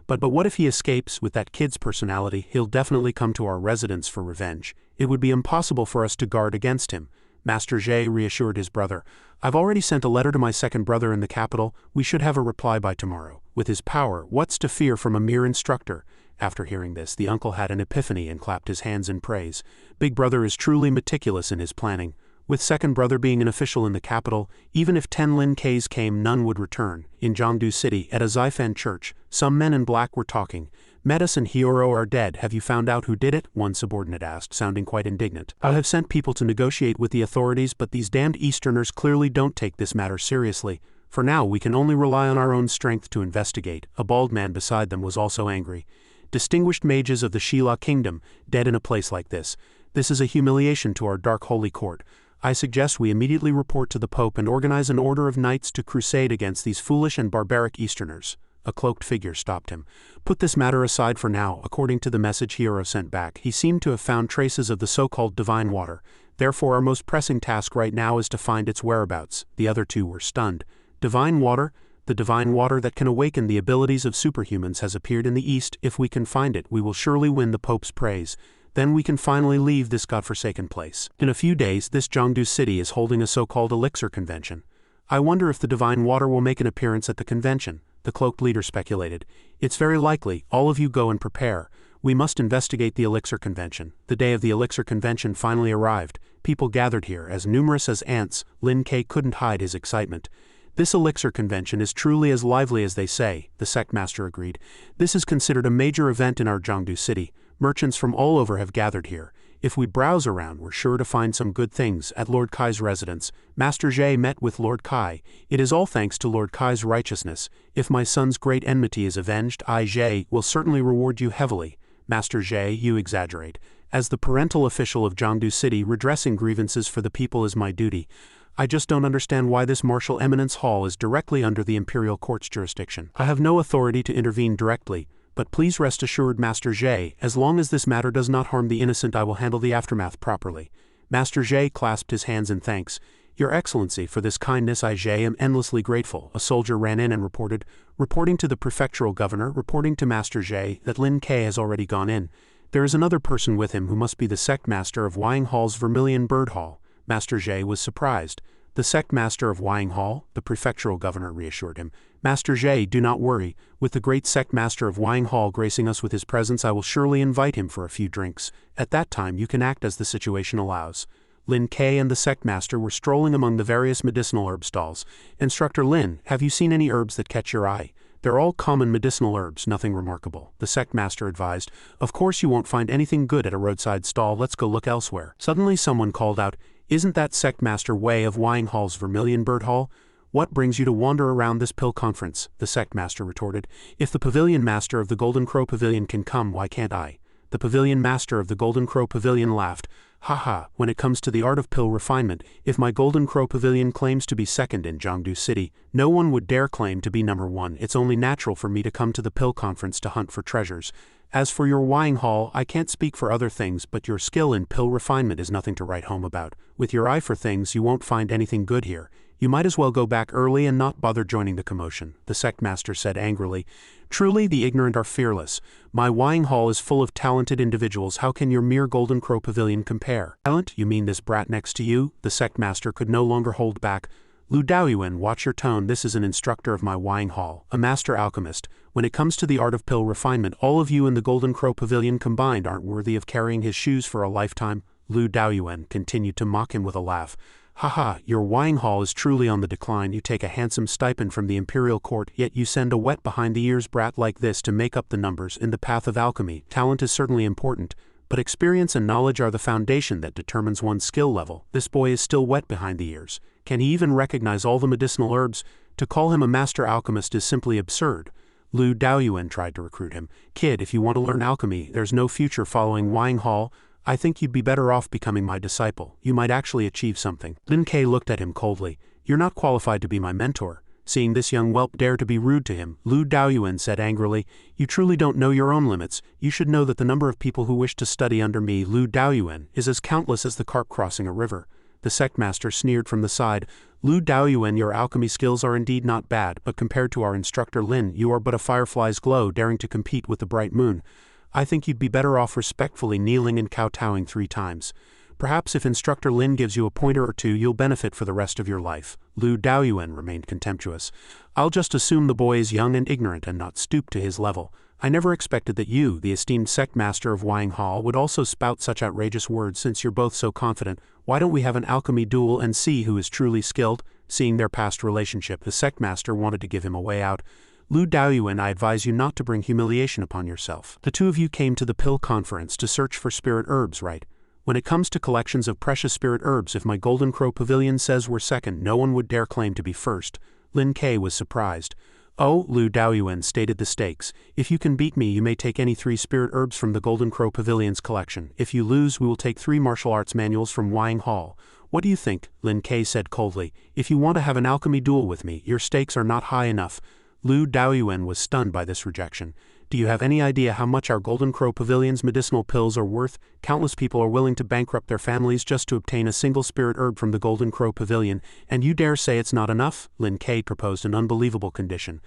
Speaker 1: But what if he escapes? With that kid's personality, he'll definitely come to our residence for revenge. It would be impossible for us to guard against him." Master Zhe reassured his brother. "I've already sent a letter to my second brother in the capital. We should have a reply by tomorrow. With his power, what's to fear from a mere instructor?" After hearing this, the uncle had an epiphany and clapped his hands in praise. Big Brother is truly meticulous in his planning. With second brother being an official in the capital, even if 10 Lin Ks came, none would return. In Jiangdu City, at a Zaifan church, some men in black were talking. "Metis and Hyoro are dead. Have you found out who did it?" one subordinate asked, sounding quite indignant. "I have sent people to negotiate with the authorities, but these damned Easterners clearly don't take this matter seriously. For now, we can only rely on our own strength to investigate." A bald man beside them was also angry. "Distinguished mages of the Shila Kingdom, dead in a place like this. This is a humiliation to our dark holy court. I suggest we immediately report to the Pope and organize an order of knights to crusade against these foolish and barbaric Easterners." A cloaked figure stopped him. "Put this matter aside for now." According to the message Hiro sent back, he seemed to have found traces of the so-called divine water. "Therefore our most pressing task right now is to find its whereabouts." The other 2 were stunned. "Divine water? The divine water that can awaken the abilities of superhumans has appeared in the East. If we can find it, we will surely win the Pope's praise. Then we can finally leave this godforsaken place. In a few days, this Jiangdu City is holding a so-called Elixir Convention. I wonder if the divine water will make an appearance at the convention," the cloaked leader speculated. "It's very likely. All of you go and prepare. We must investigate the Elixir Convention." The day of the Elixir Convention finally arrived. People gathered here, as numerous as ants. Lin Ke couldn't hide his excitement. "This Elixir Convention is truly as lively as they say," the sect master agreed. "This is considered a major event in our Jiangdu City. Merchants from all over have gathered here. If we browse around, we're sure to find some good things." At Lord Kai's residence, Master Zhe met with Lord Kai. "It is all thanks to Lord Kai's righteousness. If my son's great enmity is avenged, I, Zhe, will certainly reward you heavily." "Master Zhe, you exaggerate. As the parental official of Jiangdu City, redressing grievances for the people is my duty. I just don't understand why this Martial Eminence Hall is directly under the Imperial Court's jurisdiction. I have no authority to intervene directly. But please rest assured, Master Zhe, as long as this matter does not harm the innocent, I will handle the aftermath properly." Master Zhe clasped his hands in thanks. "Your Excellency, for this kindness I, Zhe, am endlessly grateful." A soldier ran in and reporting to the prefectural governor, reporting to Master Zhe, that Lin Ke has already gone in. There is another person with him who must be the sect master of Wying Hall's Vermilion Bird Hall. Master Zhe was surprised. "The sect master of Wying Hall?" the prefectural governor reassured him. "Master Zhe, do not worry. With the great sect master of Wying Hall gracing us with his presence, I will surely invite him for a few drinks. At that time you can act as the situation allows." Lin K and the sect master were strolling among the various medicinal herb stalls. "Instructor Lin, have you seen any herbs that catch your eye?" "They're all common medicinal herbs, nothing remarkable," the sect master advised. "Of course you won't find anything good at a roadside stall, let's go look elsewhere." Suddenly someone called out, "Isn't that sect master Wei of Wying Hall's Vermilion Bird Hall?" "What brings you to wander around this pill conference?" the sect master retorted. "If the pavilion master of the Golden Crow Pavilion can come, why can't I?" The pavilion master of the Golden Crow Pavilion laughed. "Haha, when it comes to the art of pill refinement, if my Golden Crow Pavilion claims to be second in Jiangdu City, no one would dare claim to be number one. It's only natural for me to come to the pill conference to hunt for treasures. As for your Wying Hall, I can't speak for other things, but your skill in pill refinement is nothing to write home about. With your eye for things, you won't find anything good here. You might as well go back early and not bother joining the commotion," the sect master said angrily. "Truly the ignorant are fearless. My Wying Hall is full of talented individuals. How can your mere Golden Crow Pavilion compare?" "Talent? You mean this brat next to you?" The sect master could no longer hold back. "Lu Daoyuan, watch your tone. This is an instructor of my Wying Hall, a master alchemist. When it comes to the art of pill refinement, all of you in the Golden Crow Pavilion combined aren't worthy of carrying his shoes for a lifetime." Lu Daoyuan continued to mock him with a laugh. "Haha, your Wying Hall is truly on the decline. You take a handsome stipend from the imperial court, yet you send a wet behind-the-ears brat like this to make up the numbers in the path of alchemy. Talent is certainly important, but experience and knowledge are the foundation that determines one's skill level. This boy is still wet behind the ears. Can he even recognize all the medicinal herbs? To call him a master alchemist is simply absurd." Lu Daoyuan tried to recruit him. "Kid, if you want to learn alchemy, there's no future following Wying Hall. I think you'd be better off becoming my disciple. You might actually achieve something." Lin K looked at him coldly. "You're not qualified to be my mentor." Seeing this young whelp dare to be rude to him, Lu Daoyuan said angrily, "You truly don't know your own limits. You should know that the number of people who wish to study under me, Lu Daoyuan, is as countless as the carp crossing a river." The sect master sneered from the side. "Lu Daoyuan, your alchemy skills are indeed not bad, but compared to our instructor Lin, you are but a firefly's glow daring to compete with the bright moon. I think you'd be better off respectfully kneeling and kowtowing 3 times. Perhaps if Instructor Lin gives you a pointer or two, you'll benefit for the rest of your life." Lu Daoyuan remained contemptuous. "I'll just assume the boy is young and ignorant and not stoop to his level. I never expected that you, the esteemed sect master of Wying Hall, would also spout such outrageous words. Since you're both so confident, why don't we have an alchemy duel and see who is truly skilled?" Seeing their past relationship, the sect master wanted to give him a way out. "Lu Daoyuan, I advise you not to bring humiliation upon yourself. The two of you came to the pill conference to search for spirit herbs, right? When it comes to collections of precious spirit herbs, if my Golden Crow Pavilion says we're second, no one would dare claim to be first." Lin K was surprised. "Oh," Lu Daoyuan stated the stakes. "If you can beat me, you may take any 3 spirit herbs from the Golden Crow Pavilion's collection. If you lose, we will take 3 martial arts manuals from Wying Hall. What do you think?" Lin K said coldly. "If you want to have an alchemy duel with me, your stakes are not high enough." Lu Daoyuan was stunned by this rejection. "Do you have any idea how much our Golden Crow Pavilion's medicinal pills are worth? Countless people are willing to bankrupt their families just to obtain a single spirit herb from the Golden Crow Pavilion, and you dare say it's not enough?" Lin K proposed an unbelievable condition.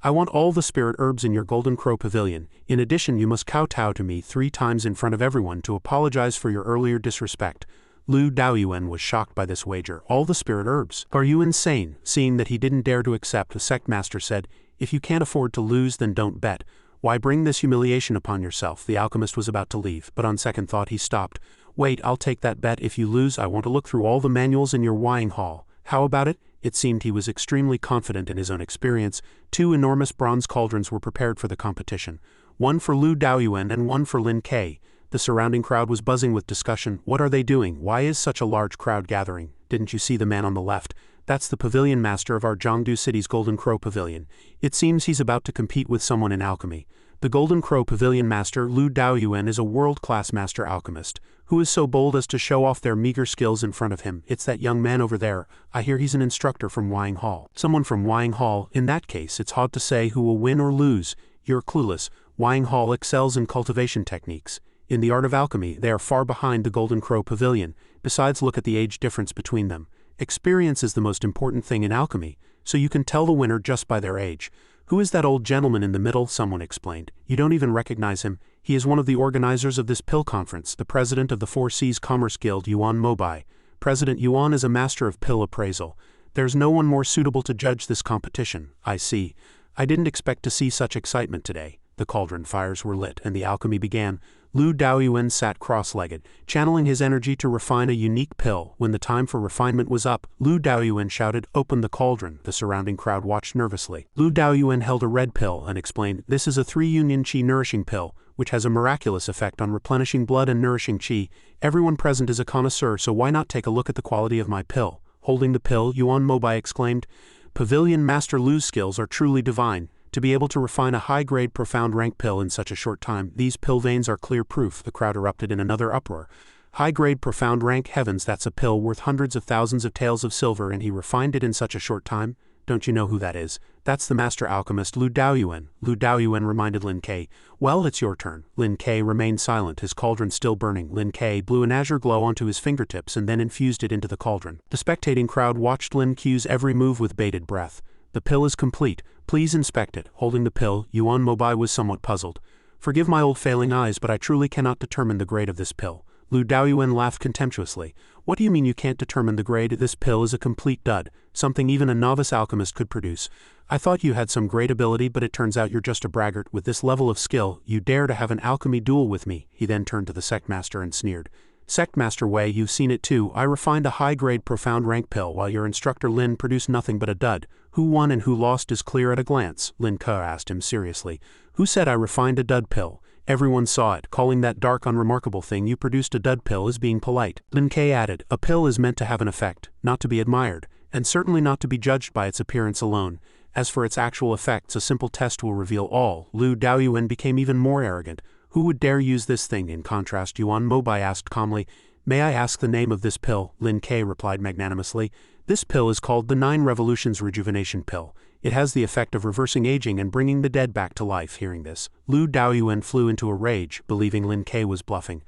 Speaker 1: "I want all the spirit herbs in your Golden Crow Pavilion. In addition, you must kowtow to me 3 times in front of everyone to apologize for your earlier disrespect." Lu Daoyuan was shocked by this wager. "All the spirit herbs? Are you insane?" Seeing that he didn't dare to accept, the sect master said, "If you can't afford to lose, then don't bet. Why bring this humiliation upon yourself?" The alchemist was about to leave, but on second thought he stopped. "Wait, I'll take that bet. If you lose, I want to look through all the manuals in your Wying Hall. How about it?" It seemed he was extremely confident in his own experience. 2 enormous bronze cauldrons were prepared for the competition. One for Lu Daoyuan and one for Lin K. The surrounding crowd was buzzing with discussion. "What are they doing? Why is such a large crowd gathering? Didn't you see the man on the left? That's the pavilion master of our Jiangdu City's Golden Crow Pavilion. It seems he's about to compete with someone in alchemy. The Golden Crow Pavilion master, Lu Daoyuan, is a world-class master alchemist. Who is so bold as to show off their meager skills in front of him? It's that young man over there. I hear he's an instructor from Wying Hall." "Someone from Wying Hall? In that case, it's hard to say who will win or lose. You're clueless. Wying Hall excels in cultivation techniques. In the art of alchemy, they are far behind the Golden Crow Pavilion. Besides, look at the age difference between them. Experience is the most important thing in alchemy, so you can tell the winner just by their age." "Who is that old gentleman in the middle?" someone explained. "You don't even recognize him. He is one of the organizers of this pill conference, the president of the Four Seas Commerce Guild, Yuan Mobai. President Yuan is a master of pill appraisal. There's no one more suitable to judge this competition." "I see. I didn't expect to see such excitement today." The cauldron fires were lit and the alchemy began. Lu Daoyuan sat cross-legged, channeling his energy to refine a unique pill. When the time for refinement was up, Lu Daoyuan shouted, "Open the cauldron." The surrounding crowd watched nervously. Lu Daoyuan held a red pill and explained, "This is a 3-union qi nourishing pill, which has a miraculous effect on replenishing blood and nourishing qi. Everyone present is a connoisseur, so why not take a look at the quality of my pill?" Holding the pill, Yuan Mobai exclaimed, "Pavilion Master Lu's skills are truly divine. To be able to refine a high-grade profound rank pill in such a short time, these pill veins are clear proof." The crowd erupted in another uproar. "High-grade profound rank, heavens, that's a pill worth hundreds of thousands of taels of silver, and he refined it in such a short time? Don't you know who that is? That's the master alchemist Lu Daoyuan." Lu Daoyuan reminded Lin Ke. "Well, it's your turn." Lin Ke remained silent, his cauldron still burning. Lin Ke blew an azure glow onto his fingertips and then infused it into the cauldron. The spectating crowd watched Lin Ke's every move with bated breath. "The pill is complete. Please inspect it." Holding the pill, Yuan Mobai was somewhat puzzled. "Forgive my old failing eyes, but I truly cannot determine the grade of this pill." Lu Daoyuan laughed contemptuously. "What do you mean you can't determine the grade? This pill is a complete dud, something even a novice alchemist could produce. I thought you had some great ability, but it turns out you're just a braggart. With this level of skill, you dare to have an alchemy duel with me." He then turned to the sectmaster and sneered. "Sectmaster Wei, you've seen it too. I refined a high-grade profound rank pill while your instructor Lin produced nothing but a dud. Who won and who lost is clear at a glance." Lin Ke asked him seriously. "Who said I refined a dud pill? Everyone saw it. Calling that dark unremarkable thing you produced a dud pill is being polite." Lin Ke added, "A pill is meant to have an effect, not to be admired, and certainly not to be judged by its appearance alone. As for its actual effects, a simple test will reveal all." Lu Daoyuan became even more arrogant. "Who would dare use this thing?" In contrast, Yuan Mobai asked calmly, "May I ask the name of this pill?" Lin Ke replied magnanimously, "This pill is called the 9 Revolutions Rejuvenation Pill. It has the effect of reversing aging and bringing the dead back to life." Hearing this, Lu Daoyuan flew into a rage, believing Lin Ke was bluffing.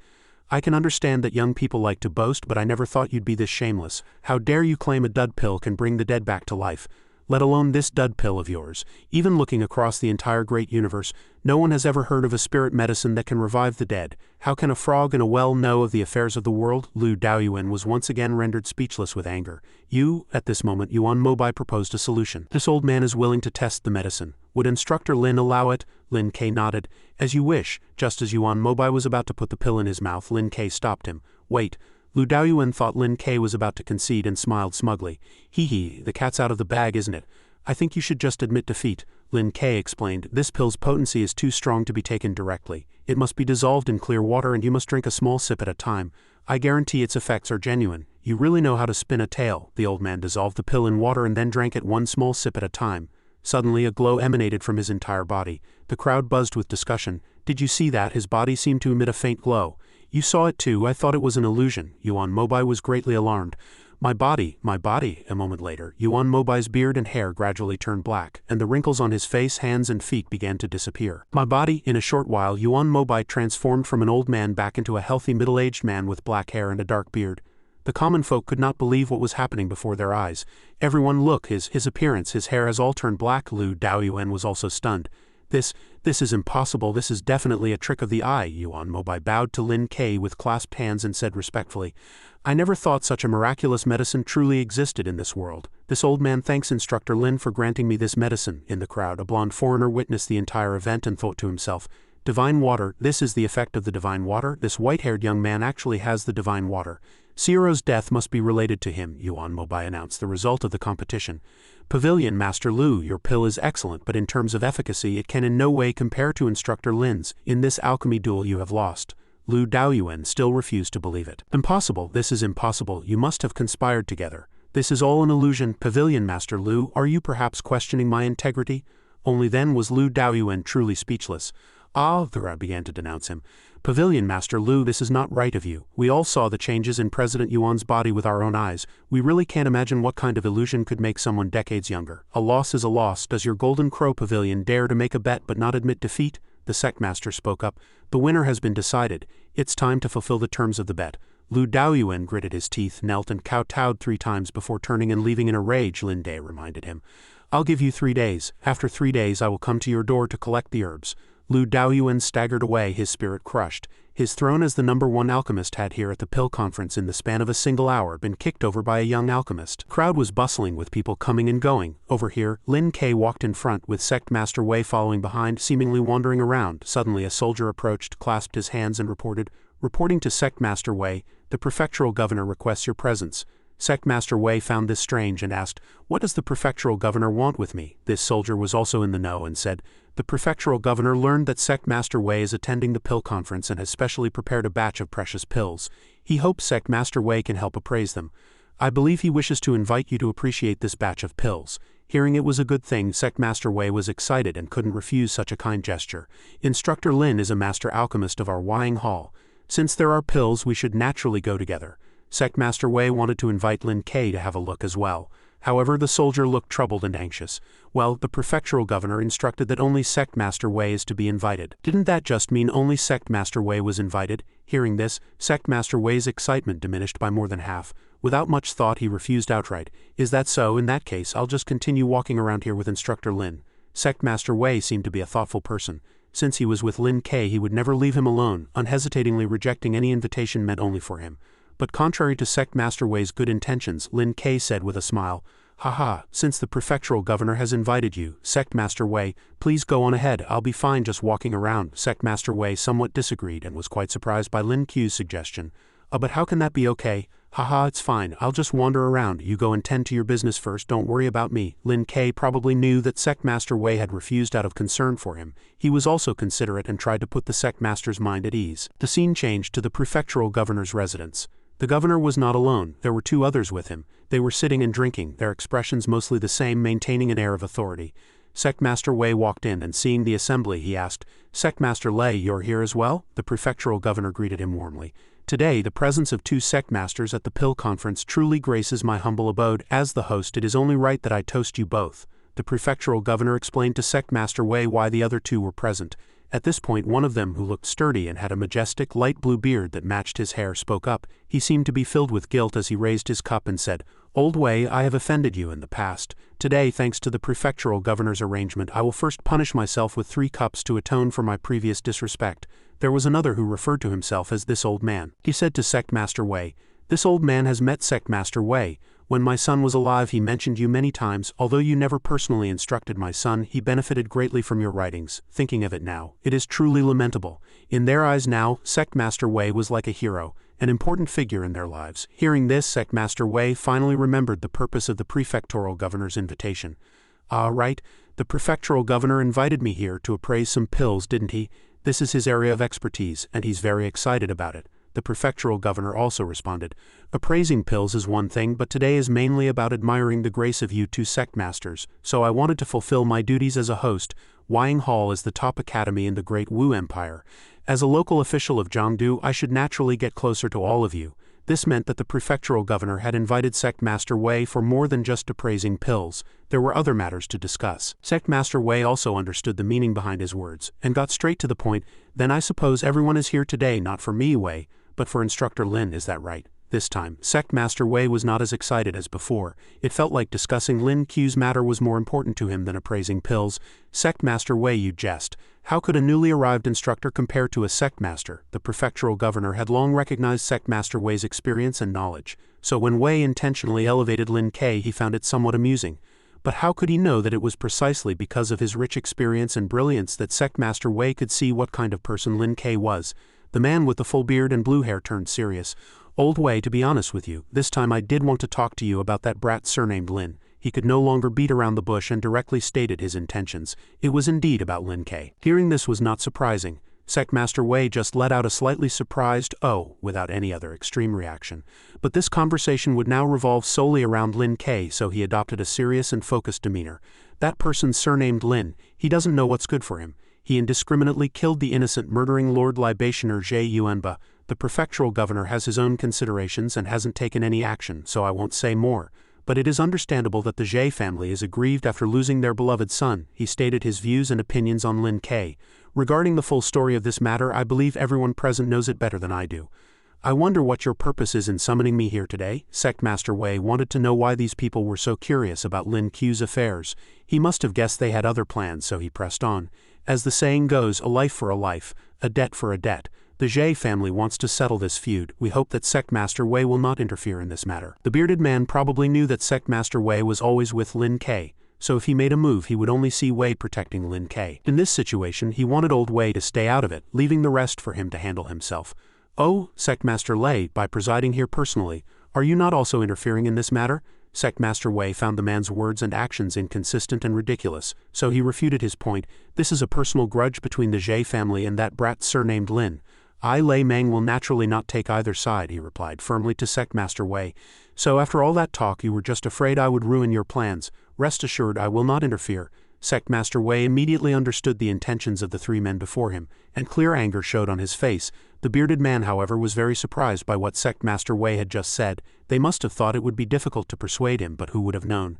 Speaker 1: "I can understand that young people like to boast, but I never thought you'd be this shameless. How dare you claim a dud pill can bring the dead back to life? Let alone this dud pill of yours. Even looking across the entire great universe, no one has ever heard of a spirit medicine that can revive the dead. How can a frog in a well know of the affairs of the world?" Lu Daoyuan was once again rendered speechless with anger. At this moment Yuan Mobai proposed a solution. "This old man is willing to test the medicine. Would Instructor Lin allow it?" Lin Ke nodded. "As you wish." Just as Yuan Mobai was about to put the pill in his mouth, Lin Ke stopped him. "Wait." Lu Daoyuan thought Lin Ke was about to concede and smiled smugly. "Hee, the cat's out of the bag, isn't it? I think you should just admit defeat." Lin Ke explained, "This pill's potency is too strong to be taken directly. It must be dissolved in clear water and you must drink a small sip at a time. I guarantee its effects are genuine. You really know how to spin a tale." The old man dissolved the pill in water and then drank it one small sip at a time. Suddenly a glow emanated from his entire body. The crowd buzzed with discussion. "Did you see that? His body seemed to emit a faint glow." "You saw it too. I thought it was an illusion." Yuan Mobai was greatly alarmed. My body. A moment later, Yuan Mobai's beard and hair gradually turned black, and the wrinkles on his face, hands and feet began to disappear. "My body." In a short while, Yuan Mobai transformed from an old man back into a healthy middle-aged man with black hair and a dark beard. The common folk could not believe what was happening before their eyes. "Everyone look, his appearance, his hair has all turned black." Lu Daoyuan was also stunned. This is impossible. This is definitely a trick of the eye." Yuan Mobai bowed to Lin Ke with clasped hands and said respectfully, "I never thought such a miraculous medicine truly existed in this world. This old man thanks Instructor Lin for granting me this medicine." In the crowd, a blonde foreigner witnessed the entire event and thought to himself, "Divine water, this is the effect of the divine water. This white-haired young man actually has the divine water. Ciero's death must be related to him." Yuan Mobai announced the result of the competition. "Pavilion Master Lu, your pill is excellent, but in terms of efficacy it can in no way compare to Instructor Lin's. In this alchemy duel you have lost." Lu Daoyuan still refused to believe it. "Impossible, this is impossible. You must have conspired together. This is all an illusion." "Pavilion Master Lu, are you perhaps questioning my integrity?" Only then was Lu Daoyuan truly speechless. The crowd began to denounce him. "Pavilion Master Lu, this is not right of you. We all saw the changes in President Yuan's body with our own eyes. We really can't imagine what kind of illusion could make someone decades younger. A loss is a loss. Does your Golden Crow Pavilion dare to make a bet but not admit defeat?" The sectmaster spoke up. "The winner has been decided. It's time to fulfill the terms of the bet." Lu Daoyuan gritted his teeth, knelt and kowtowed 3 times before turning and leaving in a rage. Lin Ke reminded him, "I'll give you 3 days. After 3 days I will come to your door to collect the herbs." Lu Daoyuan staggered away, his spirit crushed. His throne as the #1 alchemist had here at the Pill Conference in the span of a single hour been kicked over by a young alchemist. Crowd was bustling with people coming and going. Over here, Lin K walked in front with Sect Master Wei following behind, seemingly wandering around. Suddenly a soldier approached, clasped his hands and reporting to Sect Master Wei, "The prefectural governor requests your presence." Sect Master Wei found this strange and asked, "What does the prefectural governor want with me?" This soldier was also in the know and said, "The prefectural governor learned that Sect Master Wei is attending the Pill Conference and has specially prepared a batch of precious pills. He hopes Sect Master Wei can help appraise them. I believe he wishes to invite you to appreciate this batch of pills." Hearing it was a good thing, Sect Master Wei was excited and couldn't refuse such a kind gesture. Instructor Lin is a master alchemist of our Wying Hall. Since there are pills, we should naturally go together. Sect Master Wei wanted to invite Lin K to have a look as well. However, the soldier looked troubled and anxious. Well, the prefectural governor instructed that only Sect Master Wei is to be invited. Didn't that just mean only Sect Master Wei was invited? Hearing this, Sect Master Wei's excitement diminished by more than half. Without much thought, he refused outright. "Is that so? In that case, I'll just continue walking around here with Instructor Lin." Sect Master Wei seemed to be a thoughtful person. Since he was with Lin K, he would never leave him alone, unhesitatingly rejecting any invitation meant only for him. But contrary to Sect Master Wei's good intentions, Lin K said with a smile, "Haha, since the prefectural governor has invited you, Sect Master Wei, please go on ahead, I'll be fine just walking around." Sect Master Wei somewhat disagreed and was quite surprised by Lin Q's suggestion. But how can that be okay? Haha, it's fine, I'll just wander around, you go and tend to your business first, don't worry about me." Lin K probably knew that Sect Master Wei had refused out of concern for him. He was also considerate and tried to put the Sect Master's mind at ease. The scene changed to the prefectural governor's residence. The governor was not alone, there were 2 others with him. They were sitting and drinking, their expressions mostly the same, maintaining an air of authority. Sect Master Wei walked in and seeing the assembly he asked, "Sect Master Lei, you're here as well?" The prefectural governor greeted him warmly. "Today, the presence of 2 sect masters at the Pill Conference truly graces my humble abode. As the host, it is only right that I toast you both." The prefectural governor explained to Sect Master Wei why the other 2 were present. At this point, one of them, who looked sturdy and had a majestic light blue beard that matched his hair, spoke up. He seemed to be filled with guilt as he raised his cup and said, "Old Wei, I have offended you in the past. Today, thanks to the prefectural governor's arrangement, I will first punish myself with 3 cups to atone for my previous disrespect." There was another who referred to himself as this old man. He said to Sect Master Wei, "This old man has met Sect Master Wei. When my son was alive, he mentioned you many times. Although you never personally instructed my son, he benefited greatly from your writings. Thinking of it now, it is truly lamentable." In their eyes now, Sect Master Wei was like a hero, an important figure in their lives. Hearing this, Sect Master Wei finally remembered the purpose of the prefectural governor's invitation. "Ah, right, the prefectural governor invited me here to appraise some pills, didn't he? This is his area of expertise, and he's very excited about it." The prefectural governor also responded, "Appraising pills is one thing, but today is mainly about admiring the grace of you 2 sect masters, so I wanted to fulfill my duties as a host. Wying Hall is the top academy in the Great Wu Empire. As a local official of Jiangdu, I should naturally get closer to all of you." This meant that the prefectural governor had invited Sect Master Wei for more than just appraising pills. There were other matters to discuss. Sect Master Wei also understood the meaning behind his words, and got straight to the point. "Then I suppose everyone is here today not for me, Wei, but for Instructor Lin, is that right?" This time, Sect Master Wei was not as excited as before. It felt like discussing Lin Q's matter was more important to him than appraising pills. "Sect Master Wei, you jest. How could a newly arrived instructor compare to a sect master?" The prefectural governor had long recognized Sect Master Wei's experience and knowledge, so when Wei intentionally elevated Lin K, he found it somewhat amusing. But how could he know that it was precisely because of his rich experience and brilliance that Sect Master Wei could see what kind of person Lin K was? The man with the full beard and blue hair turned serious. "Old Wei, to be honest with you, this time I did want to talk to you about that brat surnamed Lin." He could no longer beat around the bush and directly stated his intentions. It was indeed about Lin K. Hearing this was not surprising. Sect Master Wei just let out a slightly surprised "oh" without any other extreme reaction. But this conversation would now revolve solely around Lin K, so he adopted a serious and focused demeanor. "That person surnamed Lin, he doesn't know what's good for him. He indiscriminately killed the innocent, murdering Lord Libationer Zhe Yuanba. The prefectural governor has his own considerations and hasn't taken any action, so I won't say more. But it is understandable that the Zhe family is aggrieved after losing their beloved son." He stated his views and opinions on Lin K. "Regarding the full story of this matter, I believe everyone present knows it better than I do. I wonder what your purpose is in summoning me here today?" Sect Master Wei wanted to know why these people were so curious about Lin Q's affairs. He must have guessed they had other plans, so he pressed on. "As the saying goes, a life for a life, a debt for a debt. The Zhe family wants to settle this feud. We hope that Sectmaster Wei will not interfere in this matter. The bearded man probably knew that Sectmaster Wei was always with Lin Ke, so if he made a move he would only see Wei protecting Lin Ke. In this situation he wanted old Wei to stay out of it, leaving the rest for him to handle himself. Oh, Sectmaster Lei, by presiding here personally, are you not also interfering in this matter? Sectmaster Wei found the man's words and actions inconsistent and ridiculous, so he refuted his point. This is a personal grudge between the Zhe family and that brat surnamed Lin. I, Lei Meng, will naturally not take either side, he replied firmly to Sectmaster Wei. So after all that talk you were just afraid I would ruin your plans. Rest assured I will not interfere. Sectmaster Wei immediately understood the intentions of the three men before him, and clear anger showed on his face. The bearded man, however, was very surprised by what Sectmaster Wei had just said. They must have thought it would be difficult to persuade him, but who would have known?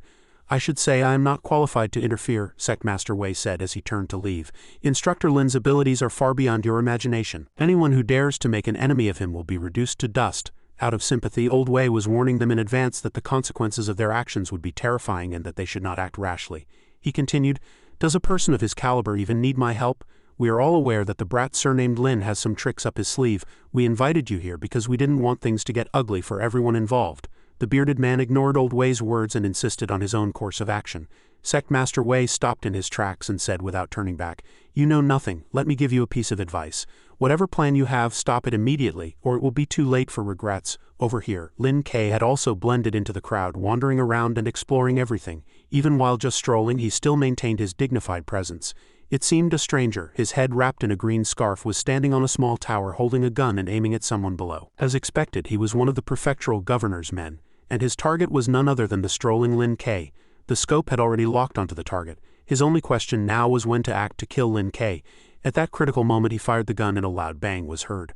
Speaker 1: I should say I am not qualified to interfere, Sectmaster Wei said as he turned to leave. Instructor Lin's abilities are far beyond your imagination. Anyone who dares to make an enemy of him will be reduced to dust. Out of sympathy, old Wei was warning them in advance that the consequences of their actions would be terrifying and that they should not act rashly. He continued, does a person of his caliber even need my help? We are all aware that the brat surnamed Lin has some tricks up his sleeve. We invited you here because we didn't want things to get ugly for everyone involved. The bearded man ignored old Wei's words and insisted on his own course of action. Sectmaster Wei stopped in his tracks and said without turning back, you know nothing, let me give you a piece of advice. Whatever plan you have, stop it immediately, or it will be too late for regrets. Over here, Lin Ke had also blended into the crowd, wandering around and exploring everything. Even while just strolling, he still maintained his dignified presence. It seemed a stranger, his head wrapped in a green scarf, was standing on a small tower holding a gun and aiming at someone below. As expected, he was one of the prefectural governor's men, and his target was none other than the strolling Lin Ke. The scope had already locked onto the target. His only question now was when to act to kill Lin Ke. At that critical moment he fired the gun and a loud bang was heard.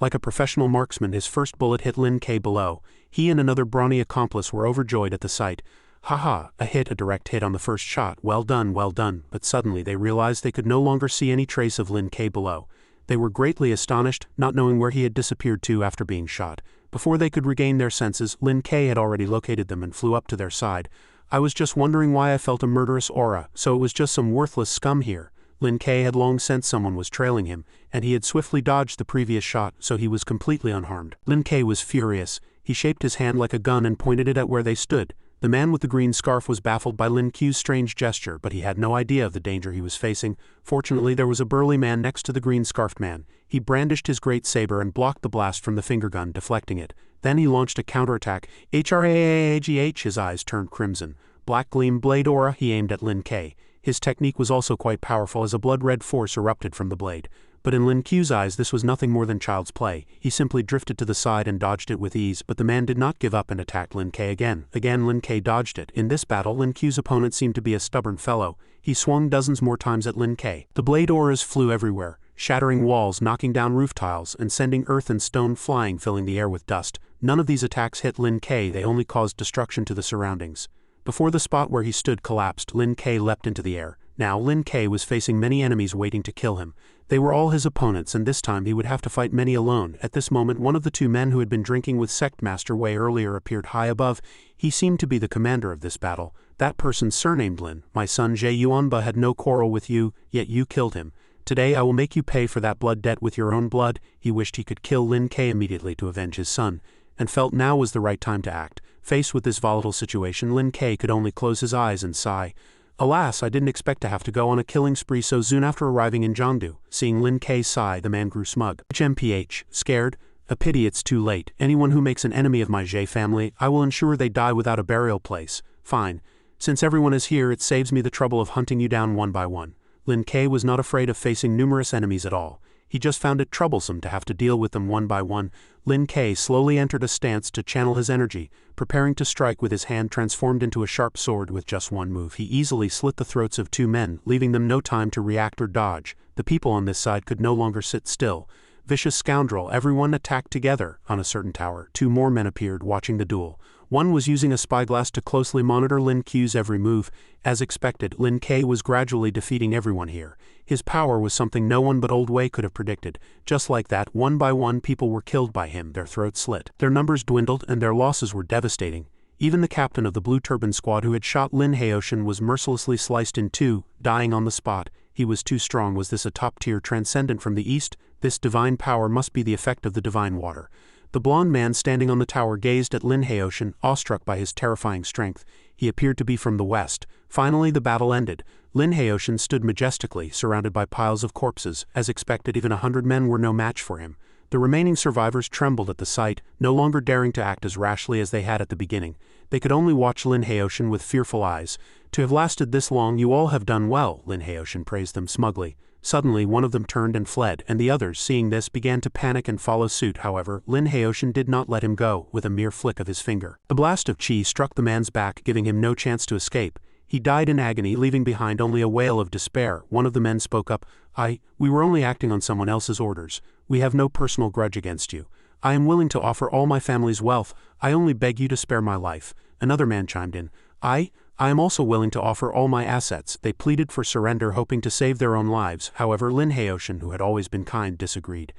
Speaker 1: Like a professional marksman, his first bullet hit Lin Ke below. He and another brawny accomplice were overjoyed at the sight. Haha, a direct hit on the first shot, well done, but suddenly they realized they could no longer see any trace of Lin Ke below. They were greatly astonished, not knowing where he had disappeared to after being shot. Before they could regain their senses, Lin Ke had already located them and flew up to their side. I was just wondering why I felt a murderous aura, so it was just some worthless scum here. Lin Ke had long sensed someone was trailing him, and he had swiftly dodged the previous shot, so he was completely unharmed. Lin Ke was furious. He shaped his hand like a gun and pointed it at where they stood. The man with the green scarf was baffled by Lin Ke's strange gesture, but he had no idea of the danger he was facing. Fortunately, there was a burly man next to the green-scarfed man. He brandished his great saber and blocked the blast from the finger gun, deflecting it. Then he launched a counterattack. HRAAGH, his eyes turned crimson. Black gleam blade aura, he aimed at Lin Ke. His technique was also quite powerful as a blood-red force erupted from the blade. But in Lin Ke's eyes this was nothing more than child's play. He simply drifted to the side and dodged it with ease, but the man did not give up and attacked Lin Ke again. Again Lin Ke dodged it. In this battle Lin Ke's opponent seemed to be a stubborn fellow. He swung dozens more times at Lin Ke. The blade auras flew everywhere, shattering walls, knocking down roof tiles, and sending earth and stone flying, filling the air with dust. None of these attacks hit Lin Ke, they only caused destruction to the surroundings. Before the spot where he stood collapsed, Lin Ke leapt into the air. Now Lin Ke was facing many enemies waiting to kill him. They were all his opponents, and this time he would have to fight many alone. At this moment one of the two men who had been drinking with Sectmaster Wei earlier appeared high above. He seemed to be the commander of this battle. That person surnamed Lin. My son Zhe Yuanba had no quarrel with you, yet you killed him. Today I will make you pay for that blood debt with your own blood. He wished he could kill Lin Ke immediately to avenge his son, and felt now was the right time to act. Faced with this volatile situation, Lin Ke could only close his eyes and sigh. Alas, I didn't expect to have to go on a killing spree so soon after arriving in Jiangdu. Seeing Lin Ke sigh, the man grew smug. HMPH, scared? A pity it's too late. Anyone who makes an enemy of my Zhe family, I will ensure they die without a burial place. Fine. Since everyone is here, it saves me the trouble of hunting you down one by one. Lin Ke was not afraid of facing numerous enemies at all. He just found it troublesome to have to deal with them one by one. Lin Ke slowly entered a stance to channel his energy, preparing to strike with his hand transformed into a sharp sword. With just one move he easily slit the throats of two men, leaving them no time to react or dodge. The people on this side could no longer sit still. Vicious scoundrel, everyone attacked together. On a certain tower, two more men appeared, watching the duel. One was using a spyglass to closely monitor Lin Ke's every move. As expected, Lin Ke was gradually defeating everyone here. His power was something no one but Old Wei could have predicted. Just like that, one by one people were killed by him, their throats slit. Their numbers dwindled and their losses were devastating. Even the captain of the Blue Turban squad who had shot Lin Haoshan was mercilessly sliced in two, dying on the spot. He was too strong. Was this a top-tier transcendent from the east? This divine power must be the effect of the divine water. The blond man standing on the tower gazed at Lin Haoshan, awestruck by his terrifying strength. He appeared to be from the west. Finally the battle ended. Lin Haoshan stood majestically, surrounded by piles of corpses. As expected, even 100 men were no match for him. The remaining survivors trembled at the sight, no longer daring to act as rashly as they had at the beginning. They could only watch Lin Haoshan with fearful eyes. "To have lasted this long, you all have done well," Lin Haoshan praised them smugly. Suddenly one of them turned and fled, and the others, seeing this, began to panic and follow suit. However, Lin Haoshan did not let him go, with a mere flick of his finger. The blast of chi struck the man's back, giving him no chance to escape. He died in agony, leaving behind only a wail of despair. One of the men spoke up. We were only acting on someone else's orders. We have no personal grudge against you. I am willing to offer all my family's wealth. I only beg you to spare my life." Another man chimed in. I am also willing to offer all my assets." They pleaded for surrender, hoping to save their own lives. However, Lin Haoshan, who had always been kind, disagreed.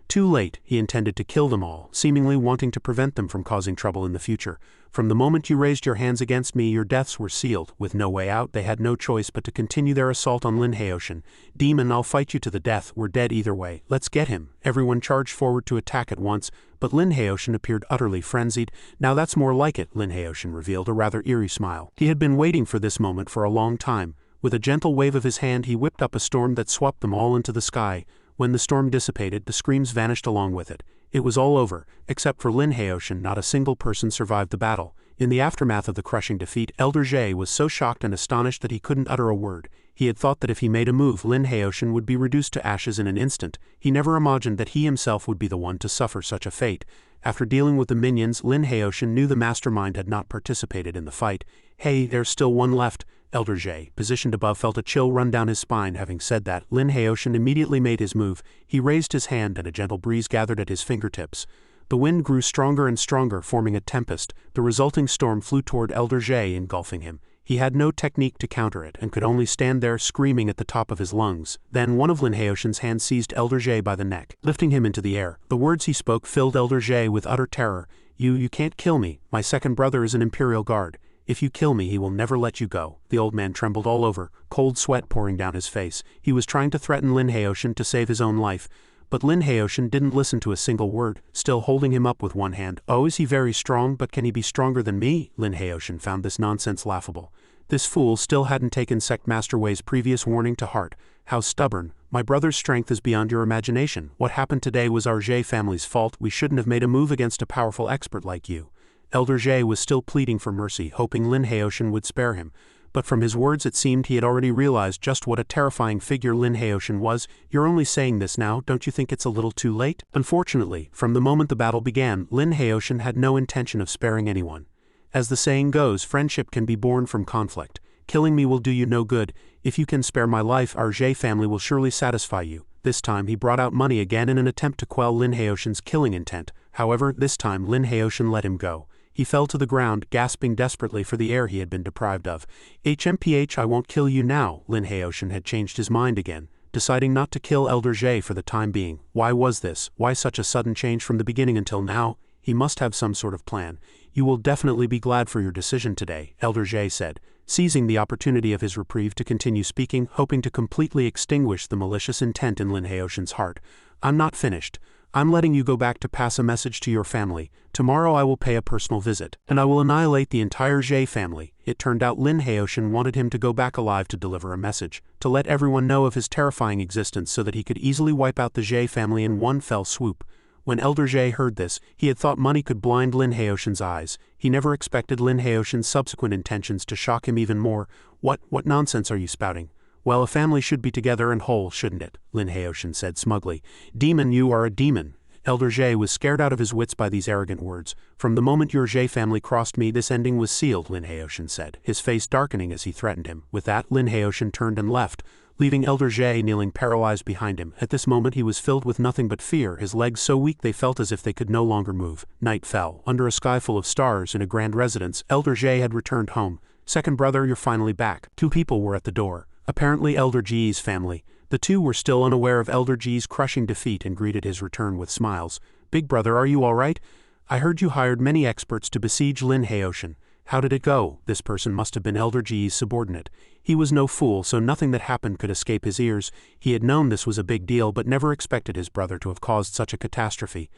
Speaker 1: Too late, he intended to kill them all, seemingly wanting to prevent them from causing trouble in the future. "From the moment you raised your hands against me, your deaths were sealed." With no way out, they had no choice but to continue their assault on Lin Haoshan. "Demon, I'll fight you to the death. We're dead either way. Let's get him." Everyone charged forward to attack at once, but Lin Haoshan appeared utterly frenzied. "Now that's more like it," Lin Haoshan revealed, a rather eerie smile. He had been waiting for this moment for a long time. With a gentle wave of his hand, he whipped up a storm that swept them all into the sky. When the storm dissipated, the screams vanished along with it. It was all over. Except for Lin Haoshan, not a single person survived the battle. In the aftermath of the crushing defeat, Elder Jie was so shocked and astonished that he couldn't utter a word. He had thought that if he made a move, Lin Haoshan would be reduced to ashes in an instant. He never imagined that he himself would be the one to suffer such a fate. After dealing with the minions, Lin Haoshan knew the mastermind had not participated in the fight. "Hey, there's still one left." Elder Jie, positioned above, felt a chill run down his spine. Having said that, Lin Haoshan immediately made his move. He raised his hand and a gentle breeze gathered at his fingertips. The wind grew stronger and stronger, forming a tempest. The resulting storm flew toward Elder Jie, engulfing him. He had no technique to counter it, and could only stand there screaming at the top of his lungs. Then one of Lin Haoshan's hands seized Elder Jie by the neck, lifting him into the air. The words he spoke filled Elder Jie with utter terror. You can't kill me. My second brother is an Imperial Guard. If you kill me, he will never let you go." The old man trembled all over, cold sweat pouring down his face. He was trying to threaten Lin Haoshan to save his own life, but Lin Haoshan didn't listen to a single word, still holding him up with one hand. "Oh, is he very strong? But can he be stronger than me?" Lin Haoshan found this nonsense laughable. This fool still hadn't taken Sect Master Wei's previous warning to heart. How stubborn. "My brother's strength is beyond your imagination. What happened today was our Jie family's fault. We shouldn't have made a move against a powerful expert like you." Elder Jie was still pleading for mercy, hoping Lin Haoshan would spare him. But from his words it seemed he had already realized just what a terrifying figure Lin Haoshan was. "You're only saying this now, don't you think it's a little too late?" Unfortunately, from the moment the battle began, Lin Haoshan had no intention of sparing anyone. As the saying goes, friendship can be born from conflict. "Killing me will do you no good. If you can spare my life, our Jie family will surely satisfy you." This time he brought out money again in an attempt to quell Lin Haoshan's killing intent. However, this time Lin Haoshan let him go. He fell to the ground, gasping desperately for the air he had been deprived of. "HMPH, I won't kill you now." Lin Haoshan had changed his mind again, deciding not to kill Elder Jie for the time being. Why was this? Why such a sudden change from the beginning until now? He must have some sort of plan. "You will definitely be glad for your decision today," Elder Jie said, seizing the opportunity of his reprieve to continue speaking, hoping to completely extinguish the malicious intent in Lin Haoshan's heart. "I'm not finished. I'm letting you go back to pass a message to your family. Tomorrow I will pay a personal visit, and I will annihilate the entire Jie family." It turned out Lin Haoshan wanted him to go back alive to deliver a message, to let everyone know of his terrifying existence so that he could easily wipe out the Jie family in one fell swoop. When Elder Jie heard this, he had thought money could blind Lin Haoshan's eyes. He never expected Lin Haoshan's subsequent intentions to shock him even more. What nonsense are you spouting?" "Well, a family should be together and whole, shouldn't it?" Lin Haoshan said smugly. "Demon, you are a demon." Elder Jie was scared out of his wits by these arrogant words. "From the moment your Jie family crossed me, this ending was sealed," Lin Haoshan said, his face darkening as he threatened him. With that, Lin Haoshan turned and left, leaving Elder Jie kneeling paralyzed behind him. At this moment he was filled with nothing but fear, his legs so weak they felt as if they could no longer move. Night fell. Under a sky full of stars in a grand residence, Elder Jie had returned home. "Second brother, you're finally back." Two people were at the door. Apparently Elder Jie's family. The two were still unaware of Elder Jie's crushing defeat and greeted his return with smiles. "Big brother, are you all right? I heard you hired many experts to besiege Lin Haoshan. How did it go?" This person must have been Elder Jie's subordinate. He was no fool, so nothing that happened could escape his ears. He had known this was a big deal but never expected his brother to have caused such a catastrophe.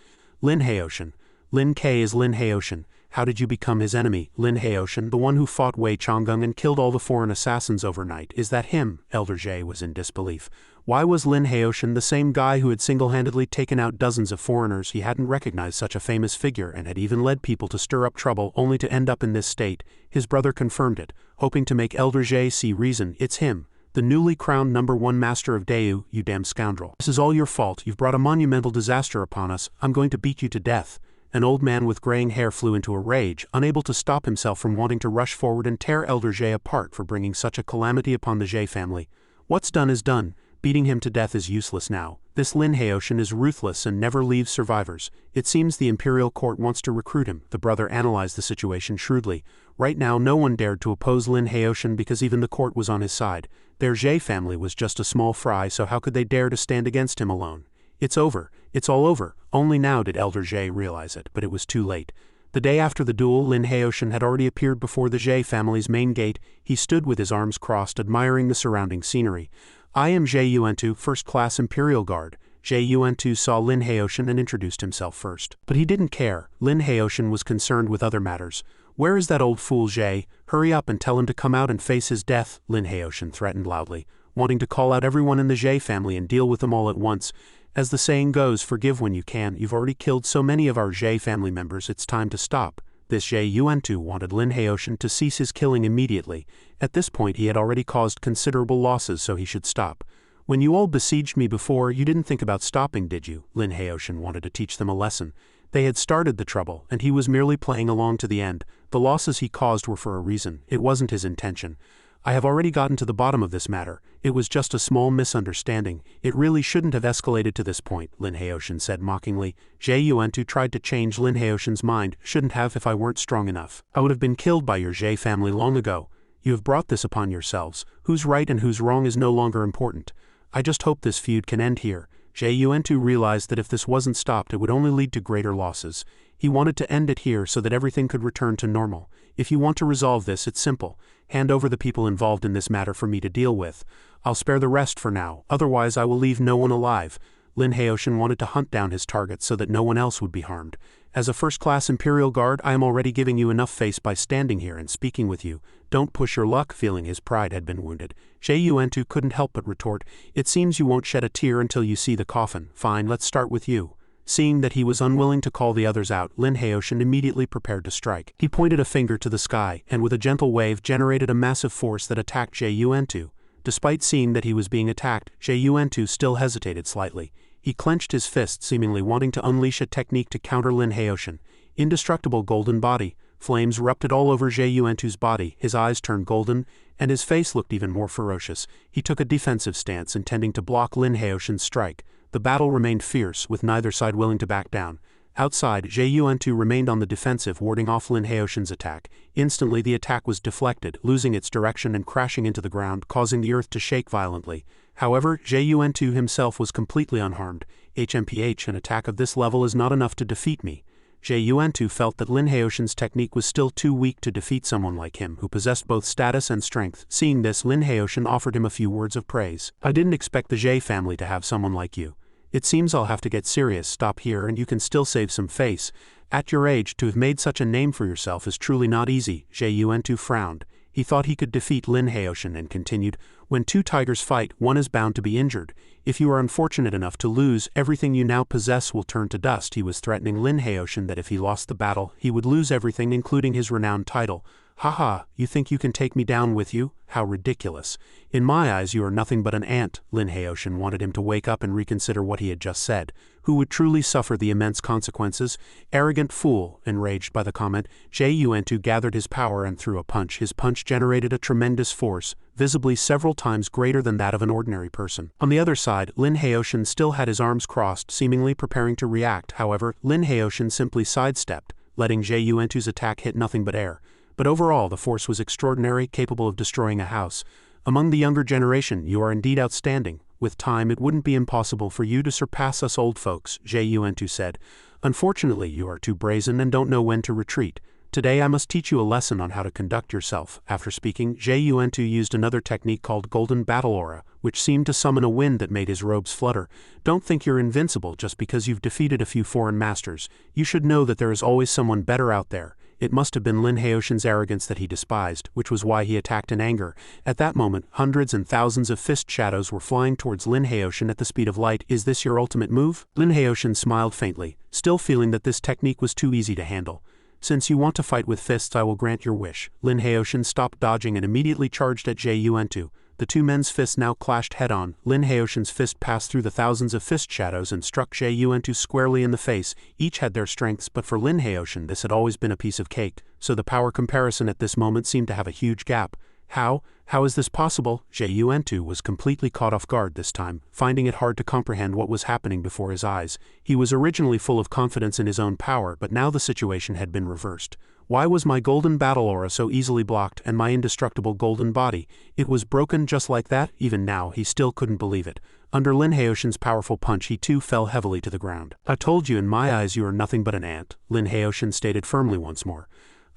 Speaker 1: Lin Haoshan. Lin K is Lin Haoshan. How did you become his enemy? Lin Haoshan, the one who fought Wei Changgung and killed all the foreign assassins overnight. Is that him? Elder Jie was in disbelief. Why was Lin Haoshan the same guy who had single-handedly taken out dozens of foreigners? He hadn't recognized such a famous figure and had even led people to stir up trouble only to end up in this state. His brother confirmed it, hoping to make Elder Jie see reason. It's him, the newly crowned #1 master of Deu, you damn scoundrel. This is all your fault. You've brought a monumental disaster upon us. I'm going to beat you to death. An old man with graying hair flew into a rage, unable to stop himself from wanting to rush forward and tear Elder Jie apart for bringing such a calamity upon the Jie family. What's done is done. Beating him to death is useless now. This Lin Haoshan is ruthless and never leaves survivors. It seems the imperial court wants to recruit him. The brother analyzed the situation shrewdly. Right now no one dared to oppose Lin Haoshan because even the court was on his side. Their Jie family was just a small fry, so how could they dare to stand against him alone? It's over. It's all over. Only now did Elder Jie realize it, but it was too late. The day after the duel, Lin Haoshan had already appeared before the Jie family's main gate. He stood with his arms crossed, admiring the surrounding scenery. I am Jie Yuantu, first-class Imperial Guard. Jie Yuantu saw Lin Haoshan and introduced himself first. But he didn't care. Lin Haoshan was concerned with other matters. Where is that old fool Jie? Hurry up and tell him to come out and face his death, Lin Haoshan threatened loudly, wanting to call out everyone in the Jie family and deal with them all at once. As the saying goes, forgive when you can. You've already killed so many of our Jie family members, it's time to stop. This Jie Yuantu wanted Lin Haoshan to cease his killing immediately. At this point he had already caused considerable losses, so he should stop. When you all besieged me before, you didn't think about stopping, did you? Lin Haoshan wanted to teach them a lesson. They had started the trouble, and he was merely playing along to the end. The losses he caused were for a reason. It wasn't his intention. I have already gotten to the bottom of this matter. It was just a small misunderstanding. It really shouldn't have escalated to this point, Lin Haoshan said mockingly. Jie Yuantu tried to change Lin Haoshan's mind. Shouldn't have if I weren't strong enough. I would have been killed by your Jie family long ago. You have brought this upon yourselves. Who's right and who's wrong is no longer important. I just hope this feud can end here. Jie Yuantu realized that if this wasn't stopped it would only lead to greater losses. He wanted to end it here so that everything could return to normal. If you want to resolve this, it's simple. Hand over the people involved in this matter for me to deal with. I'll spare the rest for now, otherwise I will leave no one alive. Lin Haoshan wanted to hunt down his targets so that no one else would be harmed. As a first-class Imperial Guard, I am already giving you enough face by standing here and speaking with you. Don't push your luck. Feeling his pride had been wounded, Jie Yuantu couldn't help but retort, it seems you won't shed a tear until you see the coffin. Fine, let's start with you. Seeing that he was unwilling to call the others out, Lin Haoshan immediately prepared to strike. He pointed a finger to the sky, and with a gentle wave generated a massive force that attacked Jie Yuantu. Despite seeing that he was being attacked, Jie Yuantu still hesitated slightly. He clenched his fist, seemingly wanting to unleash a technique to counter Lin Haoshan. Indestructible golden body. Flames erupted all over Jie Yuantu's body, his eyes turned golden, and his face looked even more ferocious. He took a defensive stance, intending to block Lin Haoshan's strike. The battle remained fierce, with neither side willing to back down. Outside, Jie Yuantu remained on the defensive, warding off Lin Haoshan's attack. Instantly the attack was deflected, losing its direction and crashing into the ground, causing the earth to shake violently. However, Jie Yuantu himself was completely unharmed. HMPH, an attack of this level is not enough to defeat me. Jie Yuantu felt that Lin Haoshan's technique was still too weak to defeat someone like him, who possessed both status and strength. Seeing this, Lin Haoshan offered him a few words of praise. I didn't expect the Jie family to have someone like you. It seems I'll have to get serious. Stop here and you can still save some face. At your age, to have made such a name for yourself is truly not easy. Jie Yuantu frowned. He thought he could defeat Lin Haoshan and continued, when two tigers fight, one is bound to be injured. If you are unfortunate enough to lose, everything you now possess will turn to dust. He was threatening Lin Haoshan that if he lost the battle, he would lose everything, including his renowned title. Haha, you think you can take me down with you? How ridiculous. In my eyes you are nothing but an ant. Lin Haoshan wanted him to wake up and reconsider what he had just said. Who would truly suffer the immense consequences? Arrogant fool. Enraged by the comment, Jie Yuantu gathered his power and threw a punch. His punch generated a tremendous force, visibly several times greater than that of an ordinary person. On the other side, Lin Haoshan still had his arms crossed, seemingly preparing to react. However, Lin Haoshan simply sidestepped, letting Jie Yuantu's attack hit nothing but air. But overall the force was extraordinary, capable of destroying a house. Among the younger generation, you are indeed outstanding. With time it wouldn't be impossible for you to surpass us old folks, Jie Yuantu said. Unfortunately, you are too brazen and don't know when to retreat. Today I must teach you a lesson on how to conduct yourself." After speaking, Zhe Yuantu used another technique called Golden Battle Aura, which seemed to summon a wind that made his robes flutter. "Don't think you're invincible just because you've defeated a few foreign masters. You should know that there is always someone better out there." It must have been Lin Haoshan's arrogance that he despised, which was why he attacked in anger. At that moment, hundreds and thousands of fist shadows were flying towards Lin Haoshan at the speed of light. "Is this your ultimate move?" Lin Haoshan smiled faintly, still feeling that this technique was too easy to handle. "Since you want to fight with fists, I will grant your wish." Lin Haoshan stopped dodging and immediately charged at Zhe Yuantu. The two men's fists now clashed head-on. Lin Haoshan's fist passed through the thousands of fist shadows and struck Zhe Yuantu squarely in the face. Each had their strengths, but for Lin Haoshan this had always been a piece of cake, so the power comparison at this moment seemed to have a huge gap. How is this possible?" Zhe Yuantu was completely caught off guard this time, finding it hard to comprehend what was happening before his eyes. He was originally full of confidence in his own power, but now the situation had been reversed. "Why was my golden battle aura so easily blocked and my indestructible golden body? It was broken just like that?" Even now, he still couldn't believe it. Under Lin Haoshan's powerful punch, he too fell heavily to the ground. "I told you, in my eyes you are nothing but an ant," Lin Haoshan stated firmly once more.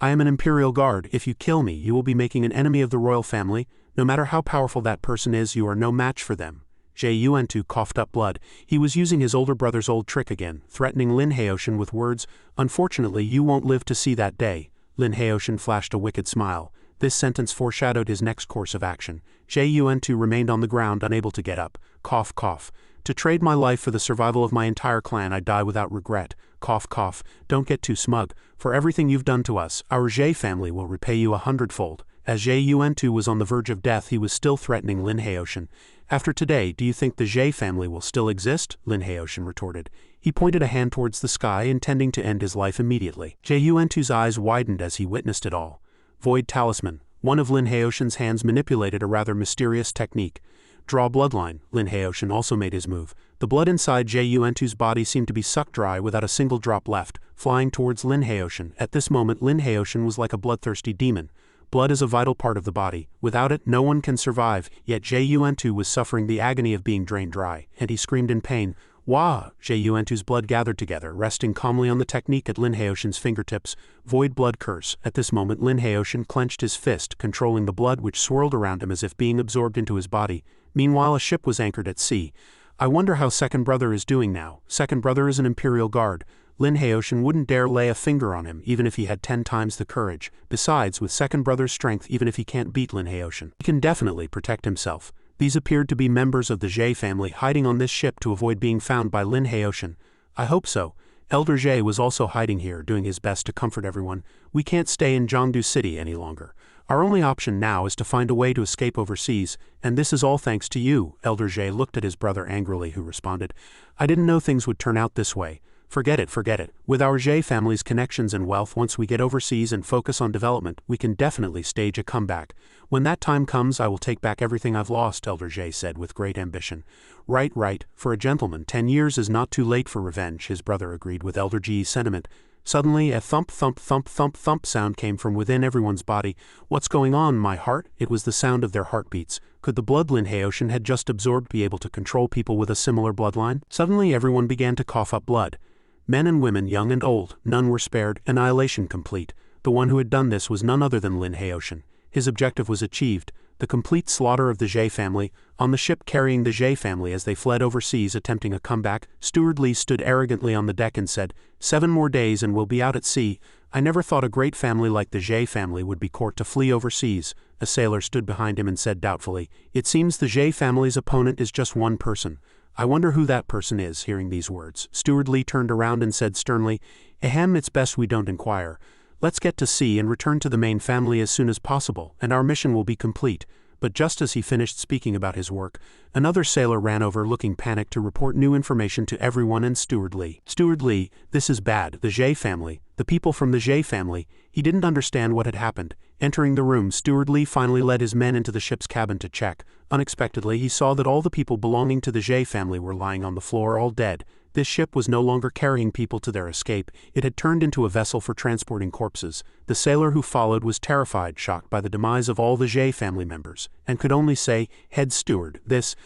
Speaker 1: "I am an Imperial Guard. If you kill me, you will be making an enemy of the royal family. No matter how powerful that person is, you are no match for them." Zhe Yuantu coughed up blood. He was using his older brother's old trick again, threatening Lin Haoshan with words, "Unfortunately, you won't live to see that day." Lin Haoshan flashed a wicked smile. This sentence foreshadowed his next course of action. Zhe Yuantu remained on the ground, unable to get up. Cough, cough. "To trade my life for the survival of my entire clan, I die without regret." Cough, cough. "Don't get too smug. For everything you've done to us, our Zhe family will repay you 100-fold. As Zhe Yuantu was on the verge of death, he was still threatening Lin Haoshan. "After today, do you think the Zhe family will still exist?" Lin Haoshan retorted. He pointed a hand towards the sky, intending to end his life immediately. Zhe Yuantu's eyes widened as he witnessed it all. Void Talisman. One of Lin Haoshan's hands manipulated a rather mysterious technique. Draw bloodline. Lin Haoshan also made his move. The blood inside Zhe Yuantu's body seemed to be sucked dry without a single drop left, flying towards Lin Haoshan. At this moment, Lin Haoshan was like a bloodthirsty demon. Blood is a vital part of the body. Without it, no one can survive, yet Zhe Yuantu was suffering the agony of being drained dry, and he screamed in pain. "Wah!" Zhe Yuantu's blood gathered together, resting calmly on the technique at Lin Haoshan's fingertips. Void blood curse. At this moment, Lin Haoshan clenched his fist, controlling the blood which swirled around him as if being absorbed into his body. Meanwhile, a ship was anchored at sea. "I wonder how Second Brother is doing now." Second Brother is an Imperial Guard. Lin Haoshan wouldn't dare lay a finger on him, even if he had 10 times the courage. Besides, with Second Brother's strength, even if he can't beat Lin Haoshan, he can definitely protect himself. These appeared to be members of the Zhe family hiding on this ship to avoid being found by Lin Haoshan. "I hope so." Elder Zhe was also hiding here, doing his best to comfort everyone. "We can't stay in Jiangdu City any longer. Our only option now is to find a way to escape overseas, and this is all thanks to you." Elder Zhe looked at his brother angrily, who responded, "I didn't know things would turn out this way. Forget it, forget it. With our Zhe family's connections and wealth, once we get overseas and focus on development, we can definitely stage a comeback. When that time comes, I will take back everything I've lost," Elder Zhe said with great ambition. Right, right. For a gentleman, 10 years is not too late for revenge," his brother agreed with Elder Zhe's sentiment. Suddenly, a thump, thump, thump, thump, thump sound came from within everyone's body. "What's going on, my heart?" It was the sound of their heartbeats. Could the blood Lin Haoshan had just absorbed be able to control people with a similar bloodline? Suddenly, everyone began to cough up blood. Men and women, young and old, none were spared. Annihilation complete. The one who had done this was none other than Lin Haoshan. His objective was achieved. The complete slaughter of the Zhe family. On the ship carrying the Zhe family as they fled overseas attempting a comeback, Steward Li stood arrogantly on the deck and said, 7 more days and we'll be out at sea. I never thought a great family like the Zhe family would be court to flee overseas." A sailor stood behind him and said doubtfully, "It seems the Zhe family's opponent is just one person. I wonder who that person is." Hearing these words, Steward Li turned around and said sternly, "Ahem, it's best we don't inquire. Let's get to sea and return to the main family as soon as possible, and our mission will be complete." But just as he finished speaking about his work, another sailor ran over looking panicked to report new information to everyone and Steward Li. "Steward Li, this is bad. The Zhe family, the people from the Zhe family." He didn't understand what had happened. Entering the room, Steward Li finally led his men into the ship's cabin to check. Unexpectedly, he saw that all the people belonging to the Zhe family were lying on the floor, all dead. This ship was no longer carrying people to their escape. It had turned into a vessel for transporting corpses. The sailor who followed was terrified, shocked by the demise of all the Zhe family members, and could only say, "Head steward, this."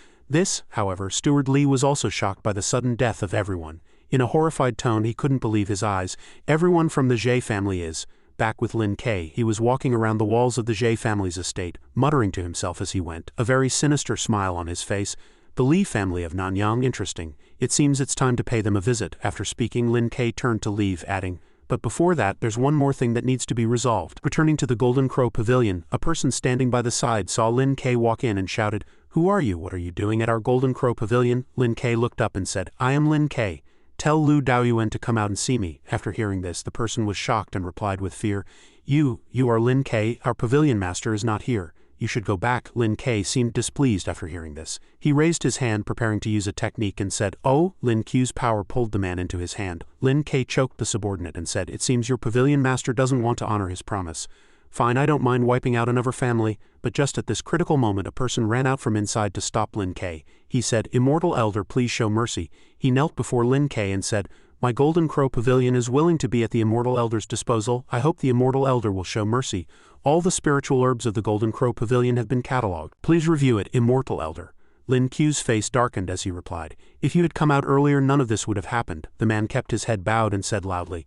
Speaker 1: However, Steward Li was also shocked by the sudden death of everyone. In a horrified tone, he couldn't believe his eyes. "Everyone from the Zhe family is." back with Lin Ke. He was walking around the walls of the Jie family's estate, muttering to himself as he went, a very sinister smile on his face. The Li family of Nanyang, interesting. It seems it's time to pay them a visit. After speaking, Lin Ke turned to leave, adding, but before that, there's one more thing that needs to be resolved. Returning to the Golden Crow Pavilion, a person standing by the side saw Lin Ke walk in and shouted, "Who are you? What are you doing at our Golden Crow Pavilion?" Lin Ke looked up and said, "I am Lin Ke. Tell Lu Daoyuan to come out and see me." After hearing this, the person was shocked and replied with fear, You are Lin Ke. Our pavilion master is not here. You should go back." Lin Ke seemed displeased after hearing this. He raised his hand preparing to use a technique and said, "Oh." Lin Ke's power pulled the man into his hand. Lin Ke choked the subordinate and said, "It seems your pavilion master doesn't want to honor his promise. Fine, I don't mind wiping out another family." But just at this critical moment a person ran out from inside to stop Lin Ke. He said, "Immortal Elder, please show mercy." He knelt before Lin Ke and said, "My Golden Crow Pavilion is willing to be at the Immortal Elder's disposal. I hope the Immortal Elder will show mercy. All the spiritual herbs of the Golden Crow Pavilion have been catalogued. Please review it, Immortal Elder." Lin Ke's face darkened as he replied, "If you had come out earlier none of this would have happened." The man kept his head bowed and said loudly,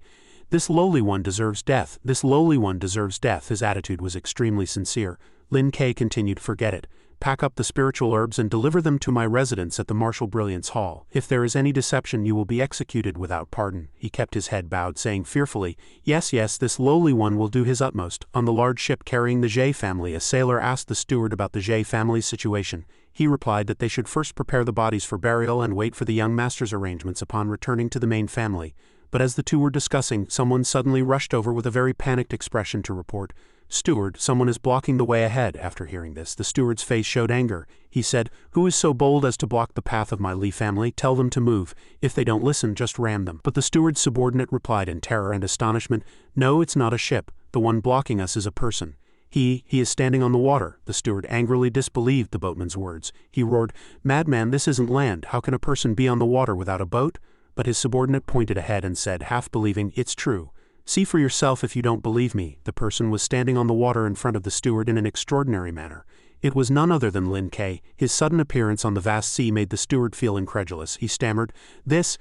Speaker 1: "This lowly one deserves death. This lowly one deserves death." His attitude was extremely sincere. Lin Ke continued, "Forget it. Pack up the spiritual herbs and deliver them to my residence at the Martial Brilliance Hall. If there is any deception you will be executed without pardon." He kept his head bowed, saying fearfully, Yes, this lowly one will do his utmost." On the large ship carrying the Jie family, a sailor asked the steward about the Jie family's situation. He replied that they should first prepare the bodies for burial and wait for the young master's arrangements upon returning to the main family. But as the two were discussing, someone suddenly rushed over with a very panicked expression to report, "Steward, someone is blocking the way ahead." After hearing this, the steward's face showed anger. He said, "Who is so bold as to block the path of my Li family? Tell them to move. If they don't listen, just ram them." But the steward's subordinate replied in terror and astonishment, "No, it's not a ship. The one blocking us is a person. He is standing on the water." The steward angrily disbelieved the boatman's words. He roared, "Madman, this isn't land. How can a person be on the water without a boat?" But his subordinate pointed ahead and said, half believing, "It's true. See for yourself if you don't believe me." The person was standing on the water in front of the steward in an extraordinary manner. It was none other than Lin Ke. His sudden appearance on the vast sea made the steward feel incredulous. He stammered, This.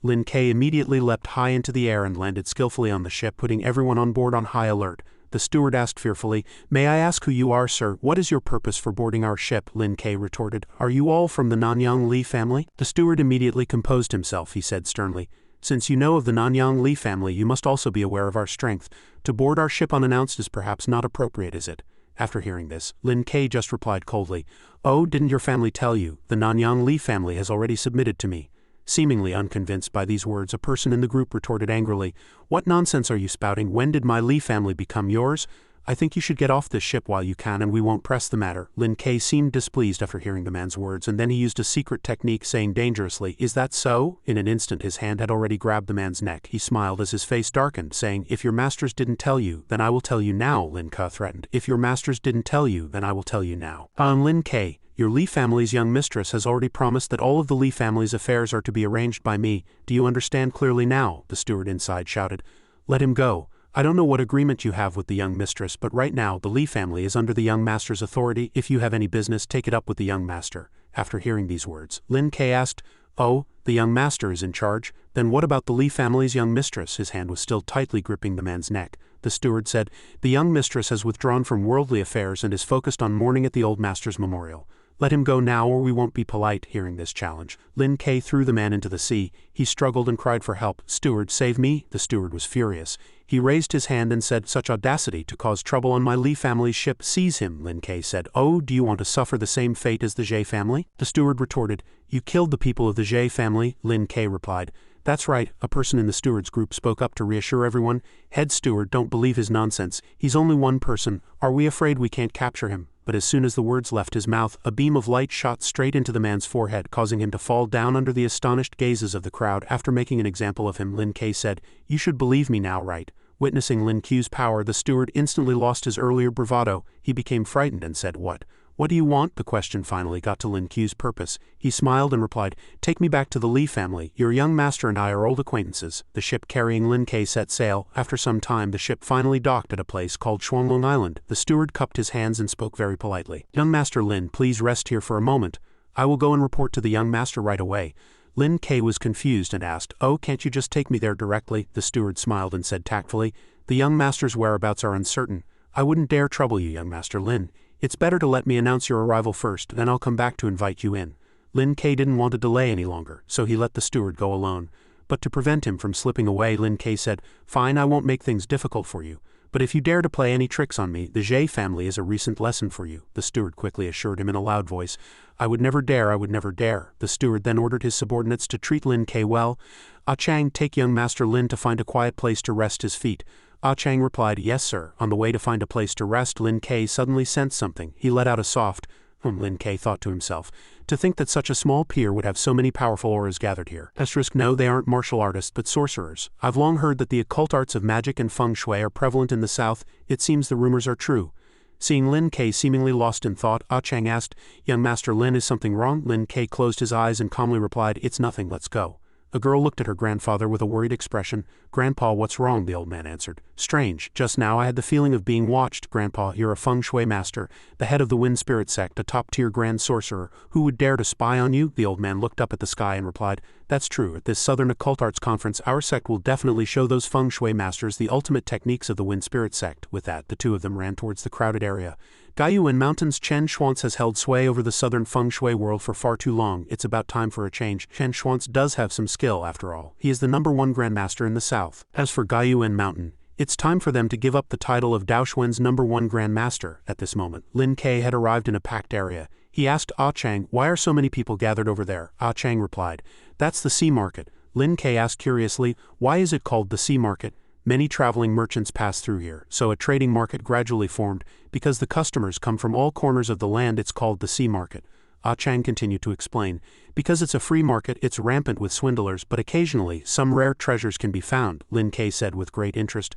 Speaker 1: Lin Ke immediately leapt high into the air and landed skillfully on the ship, putting everyone on board on high alert. The steward asked fearfully, "May I ask who you are, sir? What is your purpose for boarding our ship?" Lin Ke retorted, "Are you all from the Nanyang Li family?" The steward immediately composed himself. He said sternly, "Since you know of the Nanyang Li family, you must also be aware of our strength. To board our ship unannounced is perhaps not appropriate, is it?" After hearing this, Lin Ke just replied coldly, "Oh, didn't your family tell you? The Nanyang Li family has already submitted to me." Seemingly unconvinced by these words, a person in the group retorted angrily, "What nonsense are you spouting? When did my Li family become yours? I think you should get off this ship while you can and we won't press the matter." Lin Ke seemed displeased after hearing the man's words, and then he used a secret technique, saying dangerously, "Is that so?" In an instant his hand had already grabbed the man's neck. He smiled as his face darkened, saying, "If your masters didn't tell you, then I will tell you now," Lin Ke threatened. "If your masters didn't tell you, then I will tell you now." Lin Ke, your Li family's young mistress has already promised that all of the Li family's affairs are to be arranged by me. Do you understand clearly now?" The steward inside shouted, "Let him go. I don't know what agreement you have with the young mistress, but right now the Li family is under the young master's authority. If you have any business, take it up with the young master." After hearing these words, Lin Ke asked, "Oh, the young master is in charge? Then what about the Li family's young mistress?" His hand was still tightly gripping the man's neck. The steward said, "The young mistress has withdrawn from worldly affairs and is focused on mourning at the old master's memorial. Let him go now or we won't be polite." Hearing this challenge, Lin Ke threw the man into the sea. He struggled and cried for help. "Steward, save me." The steward was furious. He raised his hand and said, "Such audacity to cause trouble on my Li family's ship. Seize him." Lin Ke said, "Oh, do you want to suffer the same fate as the Jie family?" The steward retorted, "You killed the people of the Jie family." Lin Ke replied, "That's right." A person in the steward's group spoke up to reassure everyone. "Head steward, don't believe his nonsense. He's only one person. Are we afraid we can't capture him?" But as soon as the words left his mouth, a beam of light shot straight into the man's forehead, causing him to fall down under the astonished gazes of the crowd. After making an example of him, Lin Ke said, "You should believe me now, right?" Witnessing Lin Ke's power, the steward instantly lost his earlier bravado. He became frightened and said, What do you want?" The question finally got to Lin Ke's purpose. He smiled and replied, "Take me back to the Li family. Your young master and I are old acquaintances." The ship carrying Lin Ke set sail. After some time, the ship finally docked at a place called Shuanglong Island. The steward cupped his hands and spoke very politely. "Young Master Lin, please rest here for a moment. I will go and report to the young master right away." Lin Ke was confused and asked, "Oh, can't you just take me there directly?" The steward smiled and said tactfully, The young master's whereabouts are uncertain. I wouldn't dare trouble you, young Master Lin. It's better to let me announce your arrival first, then I'll come back to invite you in. Lin Ke didn't want to delay any longer, so he let the steward go alone. But to prevent him from slipping away, Lin Ke said, "Fine, I won't make things difficult for you. But if you dare to play any tricks on me, the Zhe family is a recent lesson for you," the steward quickly assured him in a loud voice. "I would never dare, I would never dare." The steward then ordered his subordinates to treat Lin Ke well. "Ah Chang, take young Master Lin to find a quiet place to rest his feet." Ah Chang replied, "Yes, sir." On the way to find a place to rest, Lin Ke suddenly sensed something. He let out a soft, Lin Ke thought to himself. To think that such a small pier would have so many powerful auras gathered here. No, they aren't martial artists but sorcerers. I've long heard that the occult arts of magic and feng shui are prevalent in the south. It seems the rumors are true. Seeing Lin Ke seemingly lost in thought, Ah Chang asked, "Young Master Lin, is something wrong?" Lin Ke closed his eyes and calmly replied, "It's nothing, let's go." A girl looked at her grandfather with a worried expression. "Grandpa, what's wrong?" the old man answered. "Strange, just now I had the feeling of being watched." "Grandpa, you're a feng shui master, the head of the wind spirit sect, a top-tier grand sorcerer. Who would dare to spy on you?" The old man looked up at the sky and replied, "That's true. At this Southern Occult Arts Conference, our sect will definitely show those feng shui masters the ultimate techniques of the wind spirit sect." With that, the two of them ran towards the crowded area. Gaiyuan Mountains. Chen Schwantz has held sway over the southern feng shui world for far too long. It's about time for a change. Chen Schwantz does have some skill, after all. He is the #1 grandmaster in the south. As for Gaiyuan Mountain, it's time for them to give up the title of Daoxuan's #1 grandmaster. At this moment, Lin Ke had arrived in a packed area. He asked Ah Chang, "Why are so many people gathered over there?" Ah Chang replied, "That's the sea market." Lin Ke asked curiously, "Why is it called the sea market?" "Many traveling merchants pass through here, so a trading market gradually formed. Because the customers come from all corners of the land, it's called the sea market." Ah Chang continued to explain, "Because it's a free market, it's rampant with swindlers, but occasionally some rare treasures can be found," Lin Ke said with great interest.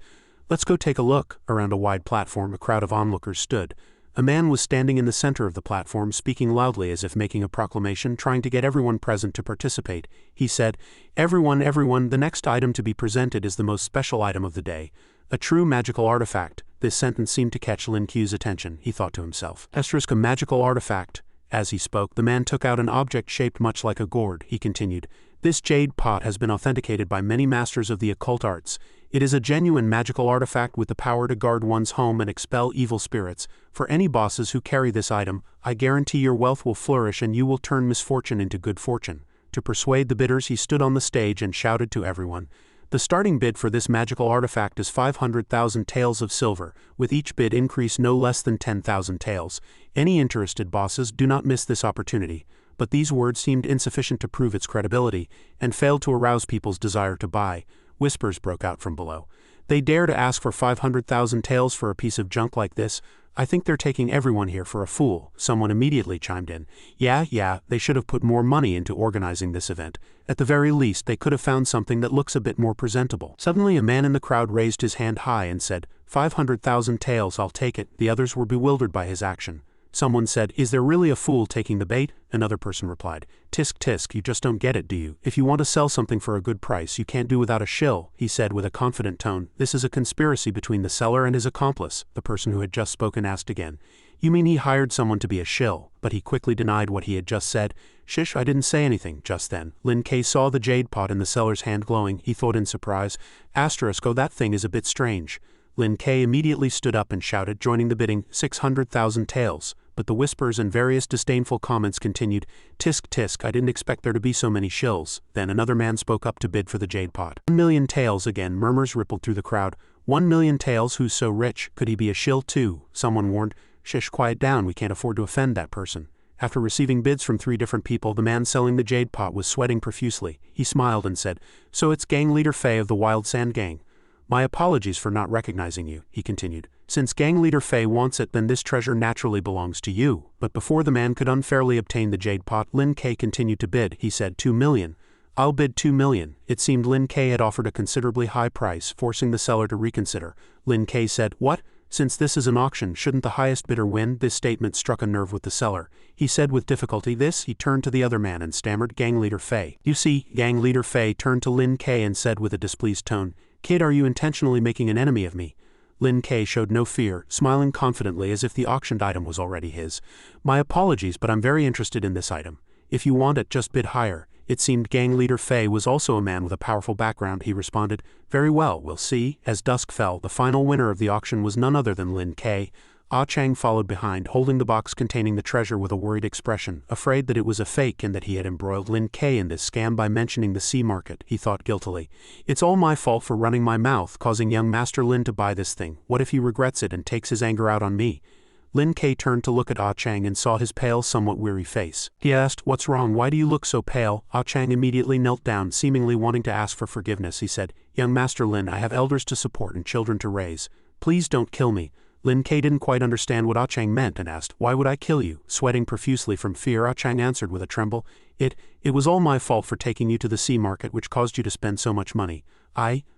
Speaker 1: "Let's go take a look." Around a wide platform, a crowd of onlookers stood. A man was standing in the center of the platform, speaking loudly as if making a proclamation, trying to get everyone present to participate. He said, everyone, the next item to be presented is the most special item of the day. A true magical artifact." This sentence seemed to catch Lin Ke's attention. He thought to himself, "A magical artifact." As he spoke, the man took out an object shaped much like a gourd. He continued, "This jade pot has been authenticated by many masters of the occult arts. It is a genuine magical artifact with the power to guard one's home and expel evil spirits. For any bosses who carry this item, I guarantee your wealth will flourish and you will turn misfortune into good fortune." To persuade the bidders, he stood on the stage and shouted to everyone, "The starting bid for this magical artifact is 500,000 taels of silver, with each bid increase no less than 10,000 taels. Any interested bosses, do not miss this opportunity." But these words seemed insufficient to prove its credibility, and failed to arouse people's desire to buy. Whispers broke out from below. "They dare to ask for 500,000 taels for a piece of junk like this? I think they're taking everyone here for a fool." Someone immediately chimed in, Yeah, they should have put more money into organizing this event. At the very least, they could have found something that looks a bit more presentable." Suddenly a man in the crowd raised his hand high and said, 500,000 taels, I'll take it." The others were bewildered by his action. Someone said, "Is there really a fool taking the bait?" Another person replied, Tisk, you just don't get it, do you? If you want to sell something for a good price, you can't do without a shill," he said with a confident tone. "This is a conspiracy between the seller and his accomplice." The person who had just spoken asked again, "You mean he hired someone to be a shill?" But he quickly denied what he had just said. "Shish, I didn't say anything." Just then, Lin Ke saw the jade pot in the seller's hand glowing. He thought in surprise, "Oh, that thing is a bit strange." Lin Ke immediately stood up and shouted, joining the bidding, 600,000 taels. But the whispers and various disdainful comments continued, Tisk, I didn't expect there to be so many shills." Then another man spoke up to bid for the jade pot. 1,000,000 taels again. Murmurs rippled through the crowd. 1,000,000 taels, who's so rich? Could he be a shill too? Someone warned, "Shish, quiet down, we can't afford to offend that person." After receiving bids from 3 different people, the man selling the jade pot was sweating profusely. He smiled and said, "So it's Gang Leader Fei of the Wild Sand Gang. My apologies for not recognizing you," he continued. "Since Gang Leader Fei wants it, then this treasure naturally belongs to you." But before the man could unfairly obtain the jade pot, Lin Ke continued to bid. He said, 2 million. "I'll bid 2 million. It seemed Lin Ke had offered a considerably high price, forcing the seller to reconsider. Lin Ke said, "What? Since this is an auction, shouldn't the highest bidder win?" This statement struck a nerve with the seller. He said with difficulty this. He turned to the other man and stammered, "Gang Leader Fei." "You see," Gang Leader Fei turned to Lin Ke and said with a displeased tone, "Kid, are you intentionally making an enemy of me?" Lin Ke showed no fear, smiling confidently as if the auctioned item was already his. "My apologies, but I'm very interested in this item. If you want it, just bid higher. It seemed gang leader Fei was also a man with a powerful background. He responded, "Very well, we'll see." As dusk fell, the final winner of the auction was none other than Lin Ke. Ah Chang followed behind, holding the box containing the treasure with a worried expression, afraid that it was a fake and that he had embroiled Lin Ke in this scam by mentioning the sea market. He thought guiltily, "It's all my fault for running my mouth, causing young Master Lin to buy this thing. What if he regrets it and takes his anger out on me?" Lin Ke turned to look at Ah Chang and saw his pale, somewhat weary face. He asked, "What's wrong? Why do you look so pale?" Ah Chang immediately knelt down, seemingly wanting to ask for forgiveness. He said, "Young Master Lin, I have elders to support and children to raise. Please don't kill me." Lin Ke didn't quite understand what Ah Chang meant and asked, "Why would I kill you?" Sweating profusely from fear, Ah Chang answered with a tremble, It was all my fault for taking you to the sea market, which caused you to spend so much money."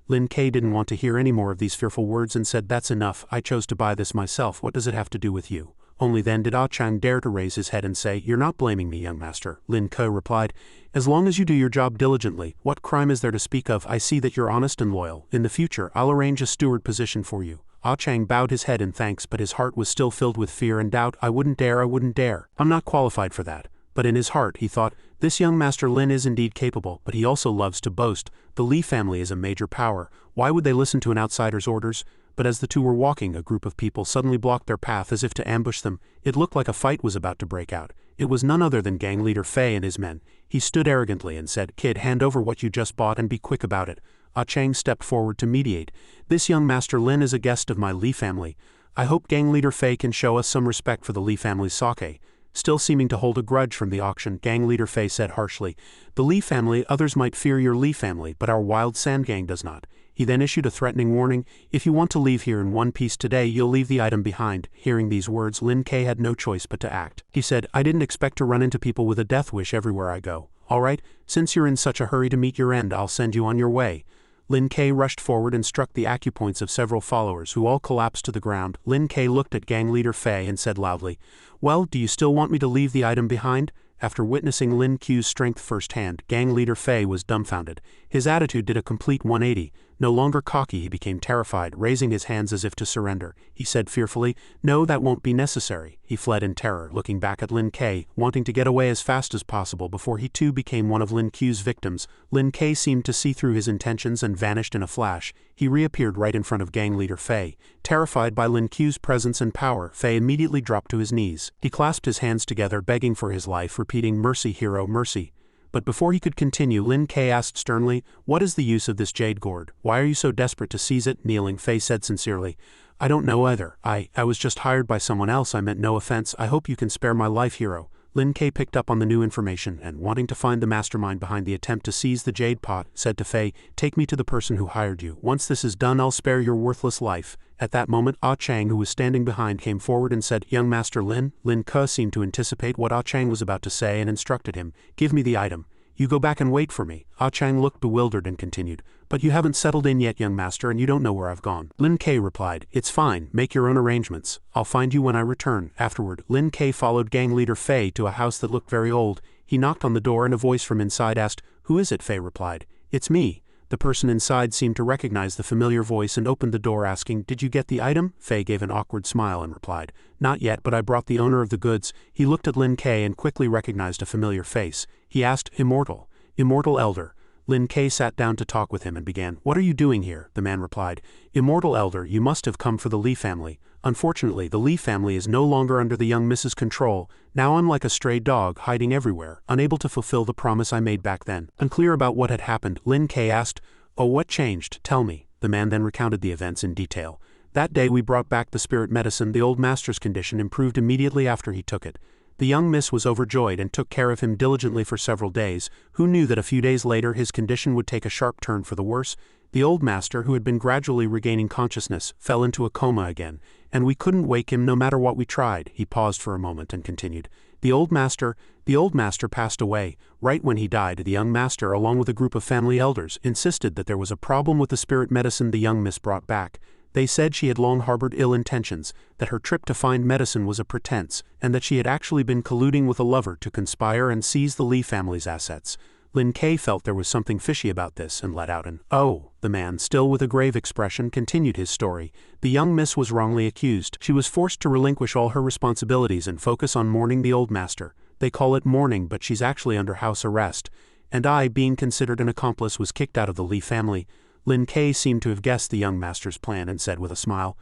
Speaker 1: Lin Ke didn't want to hear any more of these fearful words and said, "That's enough. I chose to buy this myself. What does it have to do with you?" Only then did Ah Chang dare to raise his head and say, "You're not blaming me, young master." Lin Ke replied, "As long as you do your job diligently, what crime is there to speak of? I see that you're honest and loyal. In the future, I'll arrange a steward position for you." Ah Chang bowed his head in thanks, but his heart was still filled with fear and doubt. I wouldn't dare. I'm not qualified for that." But in his heart, he thought, "This young Master Lin is indeed capable, but he also loves to boast. The Li family is a major power. Why would they listen to an outsider's orders?" But as the two were walking, a group of people suddenly blocked their path as if to ambush them. It looked like a fight was about to break out. It was none other than gang leader Fei and his men. He stood arrogantly and said, "Kid, hand over what you just bought and be quick about it." Ah Chang stepped forward to mediate. "This young Master Lin is a guest of my Li family. I hope gang leader Fei can show us some respect for the Li family's sake." Still seeming to hold a grudge from the auction, gang leader Fei said harshly, "The Li family, others might fear your Li family, but our wild sand gang does not." He then issued a threatening warning, "If you want to leave here in one piece today, you'll leave the item behind." Hearing these words, Lin Ke had no choice but to act. He said, "I didn't expect to run into people with a death wish everywhere I go. All right, since you're in such a hurry to meet your end, I'll send you on your way." Lin Ke rushed forward and struck the acupoints of several followers, who all collapsed to the ground. Lin Ke looked at gang leader Fei and said loudly, "Well, do you still want me to leave the item behind?" After witnessing Lin Ke's strength firsthand, gang leader Fei was dumbfounded. His attitude did a complete 180. No longer cocky, he became terrified, raising his hands as if to surrender. He said fearfully, "No, that won't be necessary." He fled in terror, looking back at Lin Ke, wanting to get away as fast as possible before he too became one of Lin Ke's victims. Lin Ke seemed to see through his intentions and vanished in a flash. He reappeared right in front of gang leader Fei. Terrified by Lin Ke's presence and power, Fei immediately dropped to his knees. He clasped his hands together, begging for his life, repeating, "Mercy, hero, mercy." But before he could continue, Lin Ke asked sternly, "What is the use of this jade gourd? Why are you so desperate to seize it?" Kneeling, Fei said sincerely, "I don't know either. I was just hired by someone else. I meant no offense. I hope you can spare my life, hero." Lin Ke picked up on the new information and, wanting to find the mastermind behind the attempt to seize the jade pot, said to Fei, "Take me to the person who hired you. Once this is done, I'll spare your worthless life." At that moment, Ah Chang, who was standing behind, came forward and said, "Young Master Lin." Lin Ke seemed to anticipate what Ah Chang was about to say and instructed him, "Give me the item. You go back and wait for me." Ah Chang looked bewildered and continued, "But you haven't settled in yet, young master, and you don't know where I've gone." Lin Ke replied, "It's fine, make your own arrangements. I'll find you when I return." Afterward, Lin Ke followed gang leader Fei to a house that looked very old. He knocked on the door and a voice from inside asked, "Who is it?" Fei replied, "It's me." The person inside seemed to recognize the familiar voice and opened the door asking, "Did you get the item?" Fei gave an awkward smile and replied, "Not yet, but I brought the owner of the goods." He looked at Lin Ke and quickly recognized a familiar face. He asked, "Immortal Elder." Lin Ke sat down to talk with him and began, "What are you doing here?" The man replied, "Immortal Elder, you must have come for the Li family. Unfortunately, the Li family is no longer under the young Mrs. control. Now I'm like a stray dog, hiding everywhere, unable to fulfill the promise I made back then." Unclear about what had happened, Lin Ke asked, "Oh, what changed? Tell me." The man then recounted the events in detail. "That day we brought back the spirit medicine. The old master's condition improved immediately after he took it. The young miss was overjoyed and took care of him diligently for several days. Who knew that a few days later his condition would take a sharp turn for the worse? The old master, who had been gradually regaining consciousness, fell into a coma again, and we couldn't wake him no matter what we tried." He paused for a moment and continued, The old master passed away. Right when he died, the young master, along with a group of family elders, insisted that there was a problem with the spirit medicine the young miss brought back. They said she had long harbored ill intentions, that her trip to find medicine was a pretense, and that she had actually been colluding with a lover to conspire and seize the Li family's assets. Lin Ke felt there was something fishy about this and let out an "Oh." The man, still with a grave expression, continued his story. The young miss was wrongly accused. She was forced to relinquish all her responsibilities and focus on mourning the old master. They call it mourning, but she's actually under house arrest. and I, being considered an accomplice, was kicked out of the Li family. Lin Ke seemed to have guessed the young master's plan and said with a smile,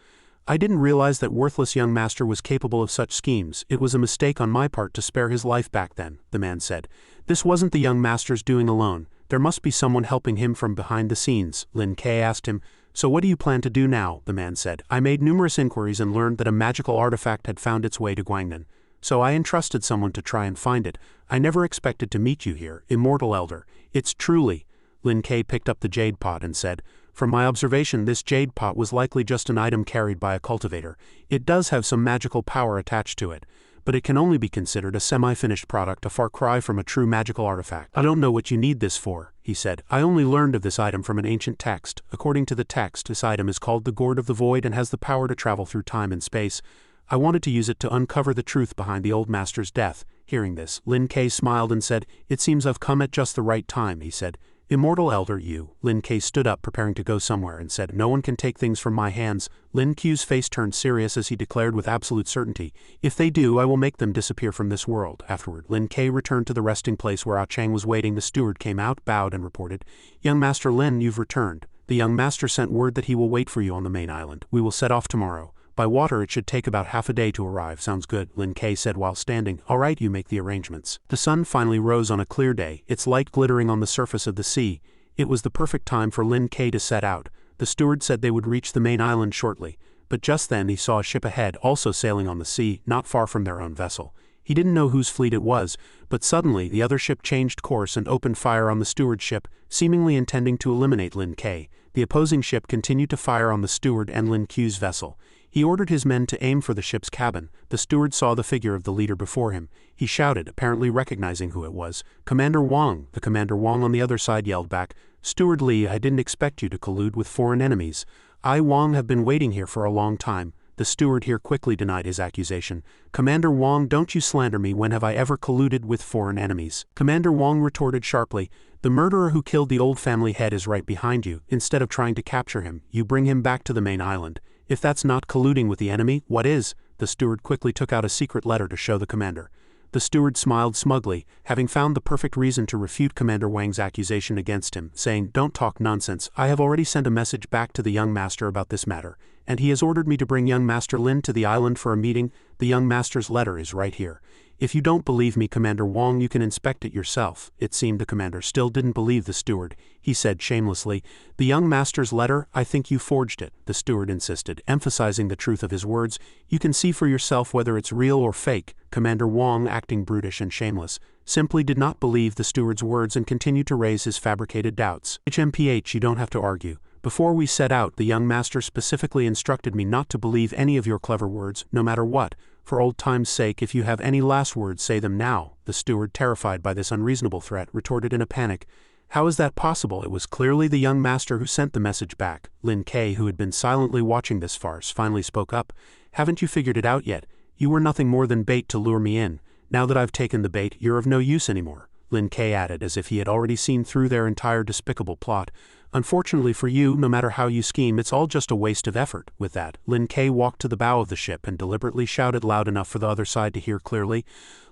Speaker 1: I didn't realize that worthless young master was capable of such schemes. It was a mistake on my part to spare his life back then, the man said. This wasn't the young master's doing alone. There must be someone helping him from behind the scenes. Lin Ke asked him, So what do you plan to do now? The man said. I made numerous inquiries and learned that a magical artifact had found its way to Guangnan. So I entrusted someone to try and find it. I never expected to meet you here, immortal elder. It's truly. Lin Ke picked up the jade pot and said, From my observation, this jade pot was likely just an item carried by a cultivator. It does have some magical power attached to it, but it can only be considered a semi-finished product, a far cry from a true magical artifact. I don't know what you need this for, he said. I only learned of this item from an ancient text. According to the text, this item is called the Gourd of the Void and has the power to travel through time and space. I wanted to use it to uncover the truth behind the old master's death. Hearing this, Lin Ke smiled and said, It seems I've come at just the right time, he said. Immortal elder, you. Lin Ke stood up preparing to go somewhere and said, No one can take things from my hands. Lin Ku's face turned serious as he declared with absolute certainty, If they do, I will make them disappear from this world. Afterward, Lin Ke returned to the resting place where Ah Chang was waiting. The steward came out, bowed and reported, Young Master Lin, you've returned. The young master sent word that he will wait for you on the main island. We will set off tomorrow. By water it should take about half a day to arrive. Sounds good, Lin Ke said while standing. All right, you make the arrangements. The sun finally rose on a clear day, its light glittering on the surface of the sea. It was the perfect time for Lin Ke to set out. The steward said they would reach the main island shortly, but just then he saw a ship ahead, also sailing on the sea, not far from their own vessel. He didn't know whose fleet it was, but suddenly the other ship changed course and opened fire on the steward's ship, seemingly intending to eliminate Lin Ke. The opposing ship continued to fire on the steward and Lin Ku's vessel. He ordered his men to aim for the ship's cabin. The steward saw the figure of the leader before him. He shouted, apparently recognizing who it was. Commander Wang. The Commander Wang on the other side yelled back, Steward Li, I didn't expect you to collude with foreign enemies. I, Wang, have been waiting here for a long time. The steward here quickly denied his accusation. Commander Wang, don't you slander me. When have I ever colluded with foreign enemies? Commander Wang retorted sharply, The murderer who killed the old family head is right behind you. Instead of trying to capture him, you bring him back to the main island. If that's not colluding with the enemy, what is? The steward quickly took out a secret letter to show the commander. The steward smiled smugly, having found the perfect reason to refute Commander Wang's accusation against him, saying, Don't talk nonsense. I have already sent a message back to the young master about this matter, and he has ordered me to bring young Master Lin to the island for a meeting. The young master's letter is right here. If you don't believe me, Commander Wang, you can inspect it yourself. It seemed the commander still didn't believe the steward. He said shamelessly, The young master's letter, I think you forged it. The steward insisted, emphasizing the truth of his words. You can see for yourself whether it's real or fake. Commander Wang, acting brutish and shameless, simply did not believe the steward's words and continued to raise his fabricated doubts. HMPH, you don't have to argue. Before we set out, the young master specifically instructed me not to believe any of your clever words, no matter what. For old time's sake, if you have any last words, say them now. The steward, terrified by this unreasonable threat, retorted in a panic, How is that possible? It was clearly the young master who sent the message back. Lin Ke, who had been silently watching this farce, finally spoke up. Haven't you figured it out yet? You were nothing more than bait to lure me in. Now that I've taken the bait, you're of no use anymore. Lin Ke added, as if he had already seen through their entire despicable plot. Unfortunately for you, no matter how you scheme, it's all just a waste of effort. With that, Lin Ke walked to the bow of the ship and deliberately shouted loud enough for the other side to hear clearly,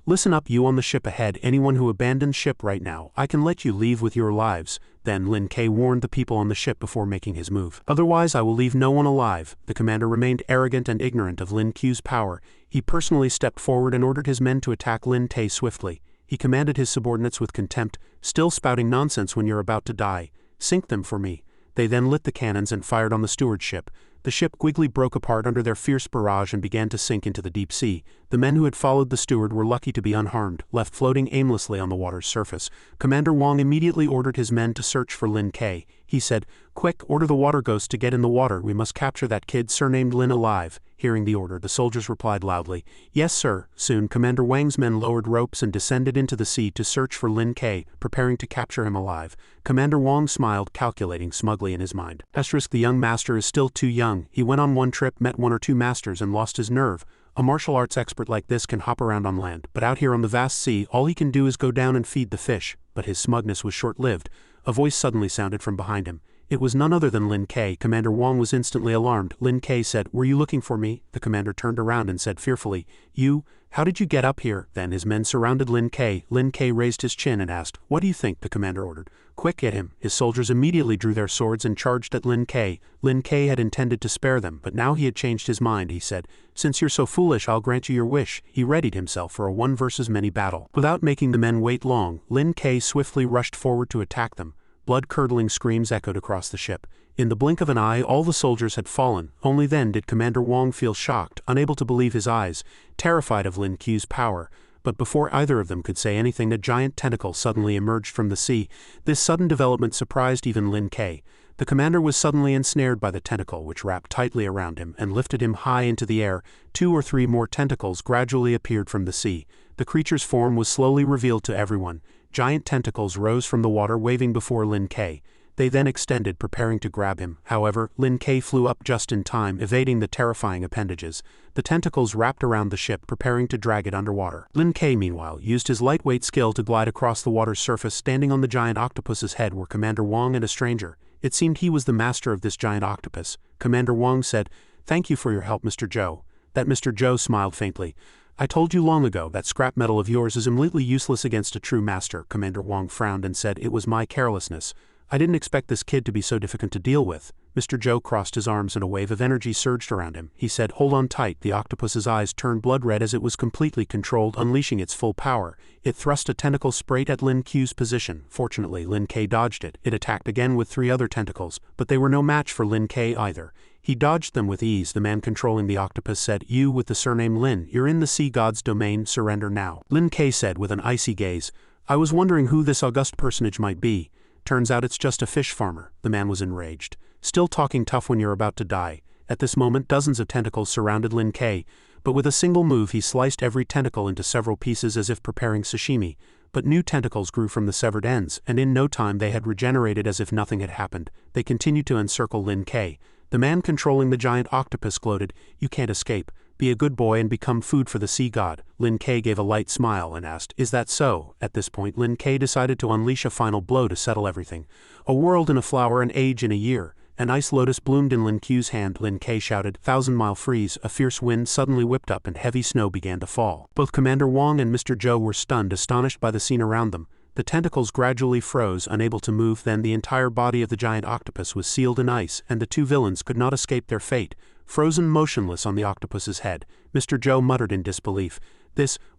Speaker 1: Listen up, you on the ship ahead, anyone who abandons ship right now, I can let you leave with your lives. Then Lin Ke warned the people on the ship before making his move. Otherwise I will leave no one alive. The commander remained arrogant and ignorant of Lin Ku's power. He personally stepped forward and ordered his men to attack Lin Te swiftly. He commanded his subordinates with contempt, Still spouting nonsense when you're about to die. Sink them for me. They then lit the cannons and fired on the steward's ship. The ship quickly broke apart under their fierce barrage and began to sink into the deep sea. The men who had followed the steward were lucky to be unharmed, left floating aimlessly on the water's surface. Commander Wang immediately ordered his men to search for Lin Ke. He said, Quick, order the water ghost to get in the water. We must capture that kid surnamed Lin alive. Hearing the order, the soldiers replied loudly, Yes, sir. Soon, Commander Wang's men lowered ropes and descended into the sea to search for Lin Ke, preparing to capture him alive. Commander Wang smiled, calculating smugly in his mind. Asterisk, the young master is still too young. He went on one trip, met one or two masters, and lost his nerve. A martial arts expert like this can hop around on land, but out here on the vast sea, all he can do is go down and feed the fish. But his smugness was short-lived. A voice suddenly sounded from behind him. It was none other than Lin Ke. Commander Wong was instantly alarmed. Lin Ke said, "Were you looking for me?" The commander turned around and said fearfully, "You? How did you get up here?" Then his men surrounded Lin Ke. Lin Ke raised his chin and asked, "What do you think?" The commander ordered. "Quick, get him." His soldiers immediately drew their swords and charged at Lin Ke. Lin Ke had intended to spare them, but now he had changed his mind. He said, "Since you're so foolish, I'll grant you your wish." He readied himself for a one versus many battle. Without making the men wait long, Lin Ke swiftly rushed forward to attack them. Blood-curdling screams echoed across the ship. In the blink of an eye, all the soldiers had fallen. Only then did Commander Wong feel shocked, unable to believe his eyes, terrified of Lin Ke's power. But before either of them could say anything, a giant tentacle suddenly emerged from the sea. This sudden development surprised even Lin Ke. The commander was suddenly ensnared by the tentacle, which wrapped tightly around him and lifted him high into the air. 2 or 3 more tentacles gradually appeared from the sea. The creature's form was slowly revealed to everyone. Giant tentacles rose from the water, waving before Lin Ke. They then extended, preparing to grab him. However, Lin Ke flew up just in time, evading the terrifying appendages. The tentacles wrapped around the ship, preparing to drag it underwater. Lin Ke, meanwhile, used his lightweight skill to glide across the water's surface. Standing on the giant octopus's head were Commander Wong and a stranger. It seemed he was the master of this giant octopus. Commander Wong said, "Thank you for your help, Mr. Zhou." That Mr. Zhou smiled faintly. "I told you long ago that scrap metal of yours is completely useless against a true master." Commander Wong frowned and said, "It was my carelessness. I didn't expect this kid to be so difficult to deal with." Mr. Zhou crossed his arms and a wave of energy surged around him. He said, "Hold on tight." The octopus's eyes turned blood red as it was completely controlled, unleashing its full power. It thrust a tentacle straight at Lin Ke's position. Fortunately, Lin Ke dodged it. It attacked again with 3 other tentacles, but they were no match for Lin Ke either. He dodged them with ease. The man controlling the octopus said, "You with the surname Lin, you're in the sea god's domain, surrender now." Lin Ke said with an icy gaze, "I was wondering who this august personage might be. Turns out it's just a fish farmer." The man was enraged. "Still talking tough when you're about to die." At this moment, dozens of tentacles surrounded Lin Ke, but with a single move he sliced every tentacle into several pieces as if preparing sashimi. But new tentacles grew from the severed ends, and in no time they had regenerated as if nothing had happened. They continued to encircle Lin Ke. The man controlling the giant octopus gloated, "You can't escape. Be a good boy and become food for the sea god." Lin Ke gave a light smile and asked, "Is that so?" At this point, Lin Ke decided to unleash a final blow to settle everything. A world in a flower, an age in a year. An ice lotus bloomed in Lin Ke's hand. Lin Ke shouted, "1,000-mile freeze." A fierce wind suddenly whipped up and heavy snow began to fall. Both Commander Wong and Mr. Zhou were stunned, astonished by the scene around them. The tentacles gradually froze, unable to move. Then the entire body of the giant octopus was sealed in ice, and the 2 villains could not escape their fate. Frozen motionless on the octopus's head, Mr. Zhou muttered in disbelief.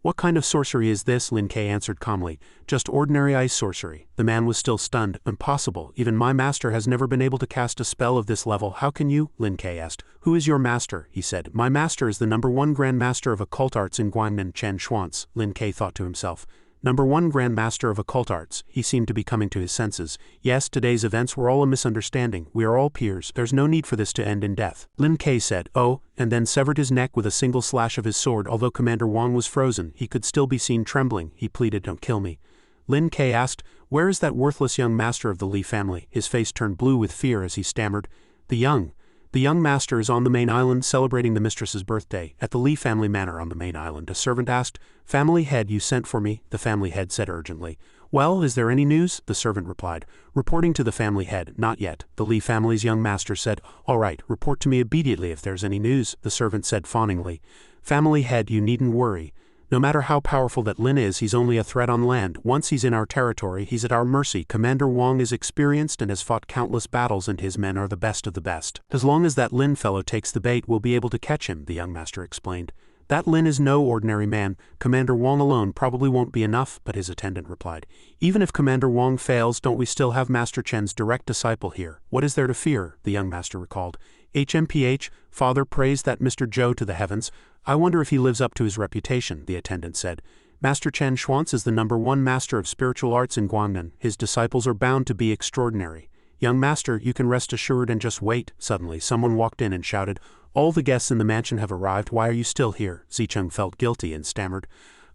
Speaker 1: What kind of sorcery is this?" Lin Ke answered calmly. "Just ordinary ice sorcery." The man was still stunned. "Impossible. Even my master has never been able to cast a spell of this level. How can you?" Lin Ke asked. "Who is your master?" he said. "My master is the #1 Grand Master of Occult Arts in Guangnan, Chen Xuan's." Lin Ke thought to himself. #1 Grand Master of Occult Arts. He seemed to be coming to his senses. "Yes, today's events were all a misunderstanding. We are all peers. There's no need for this to end in death." Lin Ke said, "Oh," and then severed his neck with a single slash of his sword. Although Commander Wong was frozen, he could still be seen trembling. He pleaded, "Don't kill me." Lin Ke asked, "Where is that worthless young master of the Li family?" His face turned blue with fear as he stammered, The young master is on the main island celebrating the mistress's birthday, at the Li family manor on the main island." A servant asked, "Family head, you sent for me?" The family head said urgently. "Well, is there any news?" The servant replied, reporting to the family head. "Not yet." The Li family's young master said, "All right, report to me immediately if there's any news." The servant said fawningly, "Family head, you needn't worry. No matter how powerful that Lin is, he's only a threat on land. Once he's in our territory, he's at our mercy. Commander Wong is experienced and has fought countless battles, and his men are the best of the best. As long as that Lin fellow takes the bait, we'll be able to catch him," the young master explained. "That Lin is no ordinary man. Commander Wong alone probably won't be enough," but his attendant replied. "Even if Commander Wong fails, don't we still have Master Chen's direct disciple here? What is there to fear?" the young master recalled. "HMPH, Father praised that Mr. Zhou to the heavens. I wonder if he lives up to his reputation," the attendant said. "Master Chen Xuan's is the #1 master of spiritual arts in Guangnan. His disciples are bound to be extraordinary. Young master, you can rest assured and just wait." Suddenly, someone walked in and shouted, "All the guests in the mansion have arrived. Why are you still here?" Zicheng felt guilty and stammered,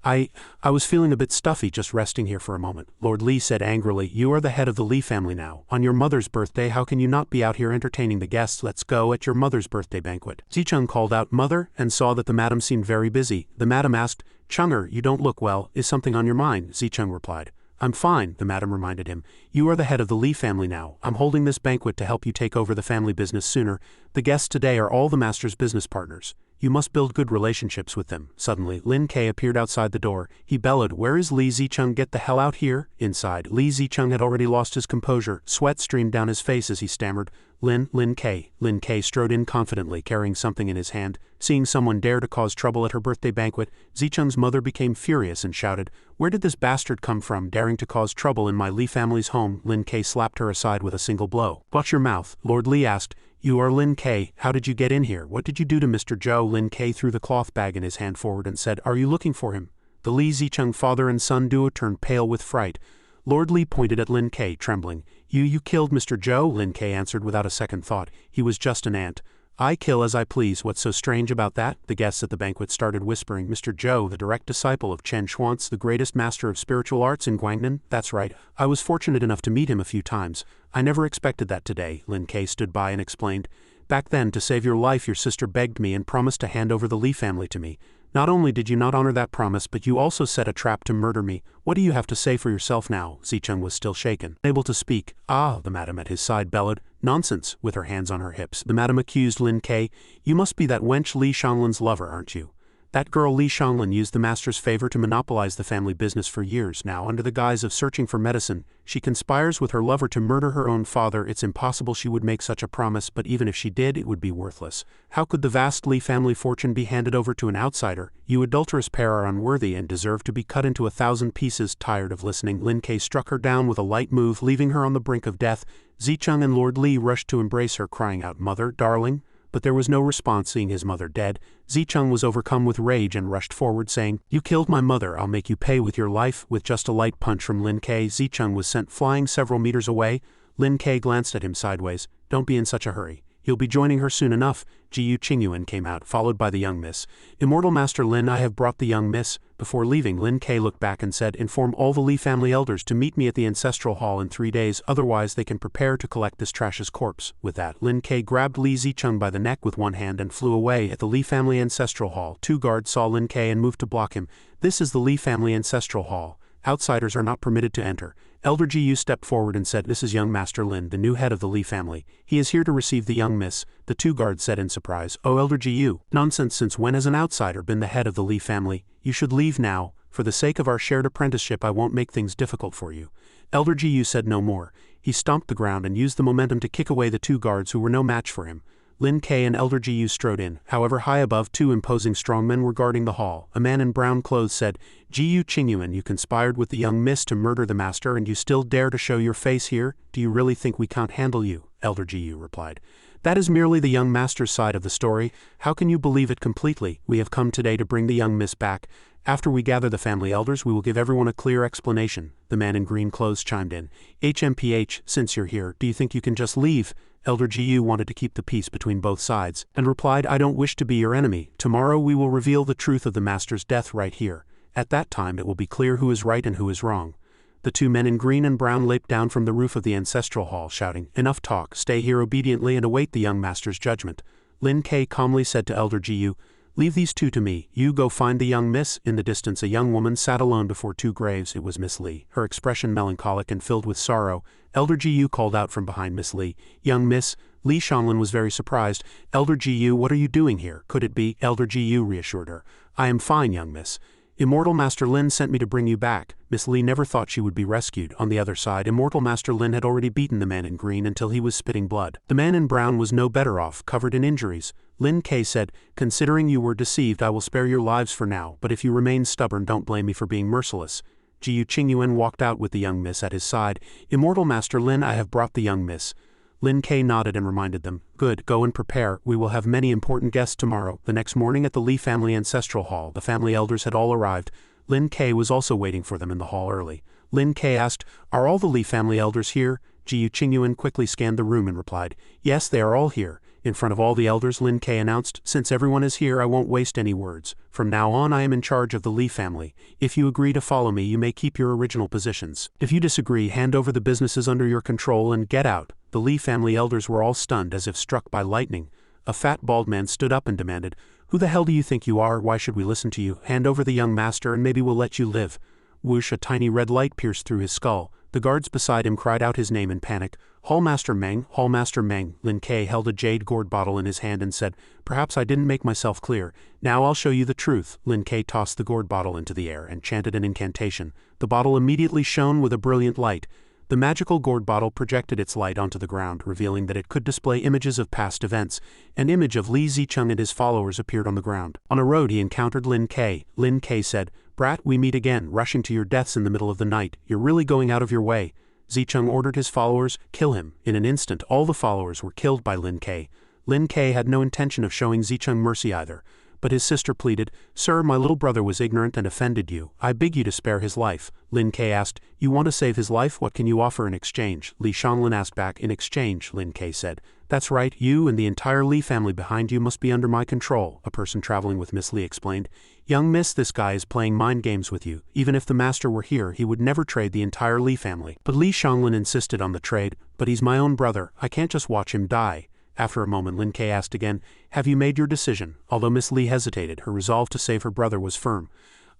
Speaker 1: I was feeling a bit stuffy just resting here for a moment." Lord Li said angrily, "You are the head of the Li family now. On your mother's birthday, how can you not be out here entertaining the guests? Let's go at your mother's birthday banquet." Zicheng called out, "Mother," and saw that the madam seemed very busy. The madam asked, "Chunger, you don't look well. Is something on your mind?" Zicheng replied, I'm fine, the madam reminded him. You are the head of the Lee family now. I'm holding this banquet to help you take over the family business sooner. The guests today are all the master's business partners. You must build good relationships with them. Suddenly, Lin Kei appeared outside the door. He bellowed, "Where is Li Zicheng? Get the hell out here!" Inside, Li Zicheng had already lost his composure. Sweat streamed down his face as he stammered, Lin Kei. Lin Kei strode in confidently, carrying something in his hand. Seeing someone dare to cause trouble at her birthday banquet, Zicheng's mother became furious and shouted, "Where did this bastard come from, daring to cause trouble in my Li family's home?" Lin Kei slapped her aside with a single blow. "Watch your mouth," Lord Li asked. "You are Lin Kei. How did you get in here? What did you do to Mr. Zhou?" Lin Kei threw the cloth bag in his hand forward and said, "Are you looking for him?" The Li Zicheng father and son duo turned pale with fright. Lord Li pointed at Lin Kei, trembling. You killed Mr. Zhou?" Lin Kei answered without a second thought. "He was just an ant." "I kill as I please. What's so strange about that?" The guests at the banquet started whispering. "Mr. Zhou, the direct disciple of Chen Xuanzi, the greatest master of spiritual arts in Guangnan?" "That's right. I was fortunate enough to meet him a few times. I never expected that today." Lin Kei stood by and explained. "Back then, to save your life, your sister begged me and promised to hand over the Li family to me. Not only did you not honor that promise, but you also set a trap to murder me. What do you have to say for yourself now?" Zicheng was still shaken. Unable to speak. "Ah," the madam at his side bellowed. "Nonsense," with her hands on her hips. The madam accused Lin Kei. "You must be that wench Li Shanglin's lover, aren't you? That girl Li Shanglin used the master's favor to monopolize the family business for years now. Under the guise of searching for medicine, she conspires with her lover to murder her own father. It's impossible she would make such a promise, but even if she did, it would be worthless. How could the vast Li family fortune be handed over to an outsider? You adulterous pair are unworthy and deserve to be cut into 1,000 pieces." Tired of listening, Lin Kei struck her down with a light move, leaving her on the brink of death. Zicheng and Lord Li rushed to embrace her, crying out, "Mother, darling." But there was no response. Seeing his mother dead, Zicheng was overcome with rage and rushed forward, saying, "You killed my mother, I'll make you pay with your life." With just a light punch from Lin Kei, Zicheng was sent flying several meters away. Lin Kei glanced at him sideways. "Don't be in such a hurry. You'll be joining her soon enough." Jiyu Qingyuan came out, followed by the young miss. "Immortal Master Lin, I have brought the young miss." Before leaving, Lin Kei looked back and said, "Inform all the Li family elders to meet me at the ancestral hall in 3 days, otherwise they can prepare to collect this trash's corpse." With that, Lin Kei grabbed Li Zicheng by the neck with one hand and flew away. At the Li family ancestral hall, 2 guards saw Lin Kei and moved to block him. "This is the Li family ancestral hall. Outsiders are not permitted to enter." Elder Jiyu stepped forward and said, "This is young Master Lin, the new head of the Li family. He is here to receive the young miss." The 2 guards said in surprise, "Oh, Elder Jiyu, nonsense, since when has an outsider been the head of the Li family? You should leave now. For the sake of our shared apprenticeship, I won't make things difficult for you." Elder Jiyu said no more. He stomped the ground and used the momentum to kick away the 2 guards who were no match for him. Lin Kei and Elder Jiyu strode in. However, high above, 2 imposing strongmen were guarding the hall. A man in brown clothes said, "Jiyu Qingyuan, you conspired with the young miss to murder the master, and you still dare to show your face here? Do you really think we can't handle you?" Elder Jiyu replied. "That is merely the young master's side of the story. How can you believe it completely? We have come today to bring the young miss back. After we gather the family elders, we will give everyone a clear explanation." The man in green clothes chimed in. "HMPH, since you're here, do you think you can just leave?" Elder Jiyu wanted to keep the peace between both sides, and replied, "I don't wish to be your enemy. Tomorrow we will reveal the truth of the master's death right here. At that time it will be clear who is right and who is wrong." The 2 men in green and brown leaped down from the roof of the ancestral hall, shouting, "Enough talk, stay here obediently and await the young master's judgment." Lin Kei calmly said to Elder Jiyu, "Leave these 2 to me. You go find the young miss." In the distance, a young woman sat alone before 2 graves. It was Miss Li, her expression melancholic and filled with sorrow. Elder Jiyu called out from behind Miss Li, "Young miss." Li Shanglin was very surprised. "Elder Jiyu, what are you doing here? Could it be?" Elder Jiyu reassured her. "I am fine, young miss. Immortal Master Lin sent me to bring you back." Miss Li never thought she would be rescued. On the other side, Immortal Master Lin had already beaten the man in green until he was spitting blood. The man in brown was no better off, covered in injuries. Lin Kei said, "Considering you were deceived, I will spare your lives for now, but if you remain stubborn, don't blame me for being merciless." Jiyu Qingyuan walked out with the young miss at his side. "Immortal Master Lin, I have brought the young miss." Lin Kei nodded and reminded them, "Good, go and prepare. We will have many important guests tomorrow." The next morning at the Li family ancestral hall, the family elders had all arrived. Lin Kei was also waiting for them in the hall early. Lin Kei asked, "Are all the Li family elders here?" Jiyu Qingyuan quickly scanned the room and replied, "Yes, they are all here." In front of all the elders, Lin Kei announced, "Since everyone is here, I won't waste any words. From now on, I am in charge of the Li family. If you agree to follow me, you may keep your original positions. If you disagree, hand over the businesses under your control and get out." The Li family elders were all stunned as if struck by lightning. A fat bald man stood up and demanded, "Who the hell do you think you are? Why should we listen to you? Hand over the young master and maybe we'll let you live." Whoosh, a tiny red light pierced through his skull. The guards beside him cried out his name in panic. Hallmaster Meng, Hallmaster Meng. Lin Ke held a jade gourd bottle in his hand and said, "Perhaps I didn't make myself clear. Now I'll show you the truth." Lin Ke tossed the gourd bottle into the air and chanted an incantation. The bottle immediately shone with a brilliant light. The magical gourd bottle projected its light onto the ground, revealing that it could display images of past events. An image of Li Zicheng and his followers appeared on the ground. On a road he encountered Lin Ke. Lin Ke said, "Brat, we meet again, rushing to your deaths in the middle of the night. You're really going out of your way." Zicheng ordered his followers, "Kill him." In an instant all the followers were killed by Lin Ke. Lin Ke had no intention of showing Zicheng mercy either. But his sister pleaded, "Sir, my little brother was ignorant and offended you. I beg you to spare his life." Lin Ke asked, "You want to save his life? What can you offer in exchange?" Li Shanglin asked back. "In exchange," Lin Ke said. "That's right, you and the entire Li family behind you must be under my control," a person traveling with Miss Li explained. "Young miss, this guy is playing mind games with you. Even if the master were here, he would never trade the entire Li family." But Li Shanglin insisted on the trade. "But he's my own brother. I can't just watch him die." After a moment Lin Ke asked again, "Have you made your decision?" Although Miss Li hesitated, her resolve to save her brother was firm.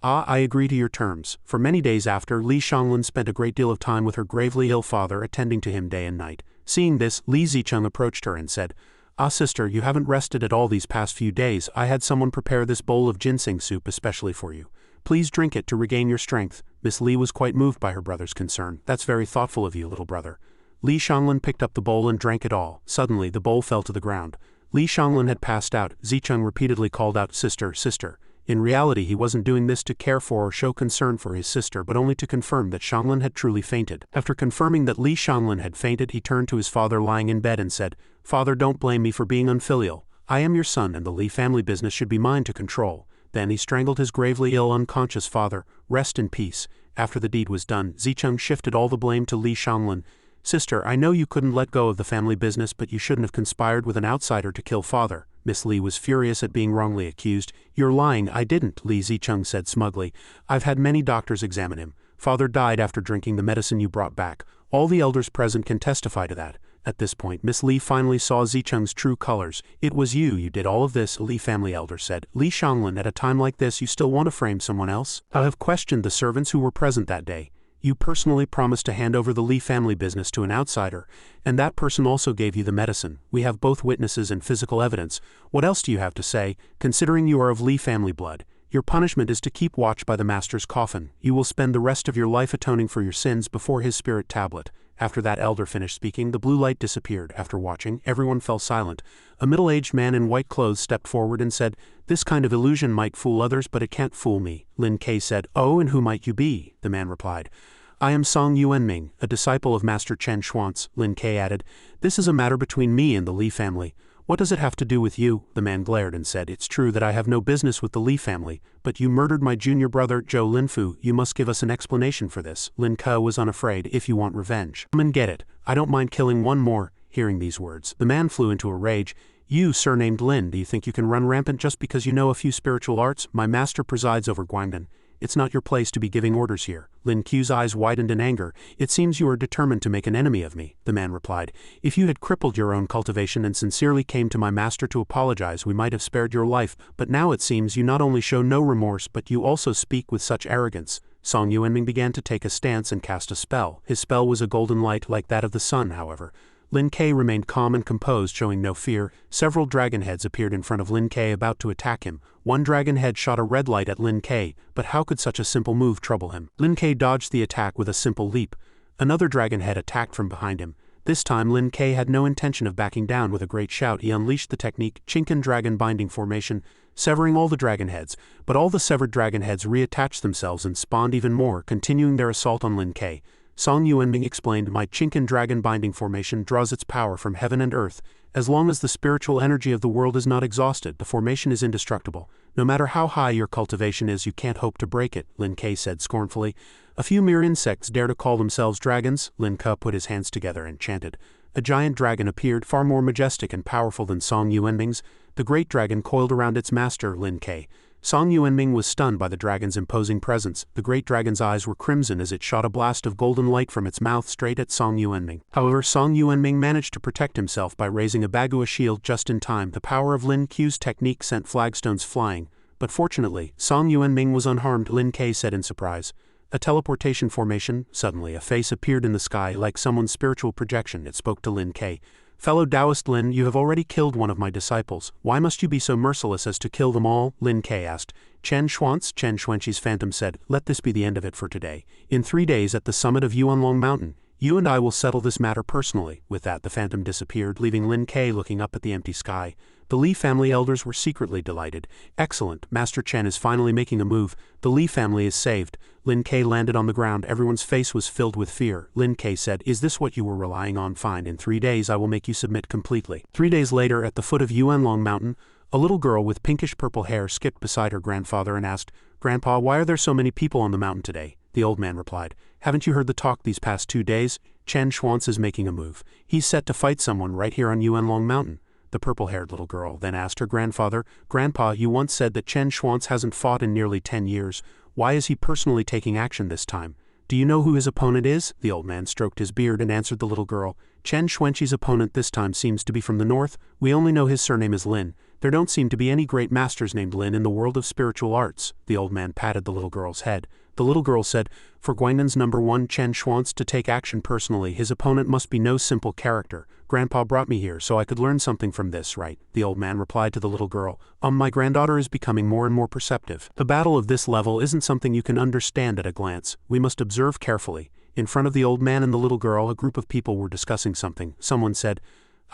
Speaker 1: "Ah, I agree to your terms." For many days after, Li Shanglin spent a great deal of time with her gravely ill father, attending to him day and night. Seeing this, Li Zicheng approached her and said, "Ah, sister, you haven't rested at all these past few days. I had someone prepare this bowl of ginseng soup especially for you. Please drink it to regain your strength." Miss Li was quite moved by her brother's concern. "That's very thoughtful of you, little brother." Li Shanglin picked up the bowl and drank it all. Suddenly, the bowl fell to the ground. Li Shanglin had passed out. Zicheng repeatedly called out, "Sister, sister." In reality, he wasn't doing this to care for or show concern for his sister, but only to confirm that Shanglin had truly fainted. After confirming that Li Shanglin had fainted, he turned to his father lying in bed and said, "Father, don't blame me for being unfilial. I am your son and the Li family business should be mine to control." Then he strangled his gravely ill unconscious father. Rest in peace. After the deed was done, Zicheng shifted all the blame to Li Shanglin. "Sister, I know you couldn't let go of the family business, but you shouldn't have conspired with an outsider to kill father." Miss Li was furious at being wrongly accused. "You're lying." "I didn't," Li Zicheng said smugly. "I've had many doctors examine him. Father died after drinking the medicine you brought back. All the elders present can testify to that." At this point, Miss Li finally saw Zicheng's true colors. "It was you did all of this," a Li family elder said. "Li Shanglin, at a time like this you still want to frame someone else? I have questioned the servants who were present that day. You personally promised to hand over the Li family business to an outsider, and that person also gave you the medicine. We have both witnesses and physical evidence. What else do you have to say, considering you are of Li family blood? Your punishment is to keep watch by the master's coffin. You will spend the rest of your life atoning for your sins before his spirit tablet." After that elder finished speaking, the blue light disappeared. After watching, everyone fell silent. A middle-aged man in white clothes stepped forward and said, "This kind of illusion might fool others, but it can't fool me." Lin Ke said, "Oh, and who might you be?" The man replied, "I am Song Yuanming, a disciple of Master Chen Xuan's." Lin Ke added, "This is a matter between me and the Li family. What does it have to do with you?" The man glared and said, "It's true that I have no business with the Li family, but you murdered my junior brother, Zhou Linfu. You must give us an explanation for this." Lin Ke was unafraid. "If you want revenge, come and get it. I don't mind killing one more." Hearing these words, the man flew into a rage. "You, surnamed Lin, do you think you can run rampant just because you know a few spiritual arts? My master presides over Guangdan. It's not your place to be giving orders here." Lin Qu's eyes widened in anger. "It seems you are determined to make an enemy of me," the man replied. "If you had crippled your own cultivation and sincerely came to my master to apologize, we might have spared your life, but now it seems you not only show no remorse but you also speak with such arrogance." Song Yuanming began to take a stance and cast a spell. His spell was a golden light like that of the sun, however. Lin Ke remained calm and composed, showing no fear. Several dragon heads appeared in front of Lin Ke about to attack him. One dragon head shot a red light at Lin Ke, but how could such a simple move trouble him? Lin Ke dodged the attack with a simple leap. Another dragon head attacked from behind him. This time Lin Ke had no intention of backing down. With a great shout he unleashed the technique Chinken Dragon Binding Formation, severing all the dragon heads, but all the severed dragon heads reattached themselves and spawned even more, continuing their assault on Lin Ke. Song Yuanming explained, "My Chinken Dragon Binding Formation draws its power from heaven and earth. As long as the spiritual energy of the world is not exhausted, the formation is indestructible. No matter how high your cultivation is, you can't hope to break it," Lin Ke said scornfully. "A few mere insects dare to call themselves dragons?" Lin Ke put his hands together and chanted. A giant dragon appeared, far more majestic and powerful than Song Yuanming's. The great dragon coiled around its master, Lin Ke. Song Yuanming was stunned by the dragon's imposing presence. The great dragon's eyes were crimson as it shot a blast of golden light from its mouth straight at Song Yuanming. However, Song Yuanming managed to protect himself by raising a Bagua shield just in time. The power of Lin Qu's technique sent flagstones flying, but fortunately, Song Yuanming was unharmed. Lin Ke said in surprise, A teleportation formation. Suddenly, a face appeared in the sky like someone's spiritual projection. It spoke to Lin Ke. Fellow Taoist Lin, you have already killed one of my disciples. Why must you be so merciless as to kill them all? Lin Ke asked. Chen Xuanqi's phantom said, let this be the end of it for today. In 3 days at the summit of Yuanlong Mountain, you and I will settle this matter personally. With that, the phantom disappeared, leaving Lin Ke looking up at the empty sky. The Li family elders were secretly delighted. Excellent, Master Chen is finally making a move. The Li family is saved. Lin Ke landed on the ground. Everyone's face was filled with fear. Lin Ke said, is this what you were relying on? Fine, in 3 days I will make you submit completely. 3 days later, at the foot of Yuanlong Mountain, a little girl with pinkish-purple hair skipped beside her grandfather and asked, Grandpa, why are there so many people on the mountain today? The old man replied, haven't you heard the talk these past 2 days? Chen Xuanz is making a move. He's set to fight someone right here on Yuanlong Mountain. The purple-haired little girl then asked her grandfather, Grandpa, you once said that Chen Xuanz hasn't fought in nearly 10 years. Why is he personally taking action this time? Do you know who his opponent is? The old man stroked his beard and answered the little girl. Chen Xuanqi's opponent this time seems to be from the north. We only know his surname is Lin. There don't seem to be any great masters named Lin in the world of spiritual arts. The old man patted the little girl's head. The little girl said, for Guangdon's #1 Chen Xuanz to take action personally, his opponent must be no simple character. Grandpa brought me here so I could learn something from this, right? The old man replied to the little girl, my granddaughter is becoming more and more perceptive. The battle of this level isn't something you can understand at a glance. We must observe carefully. In front of the old man and the little girl, a group of people were discussing something. Someone said,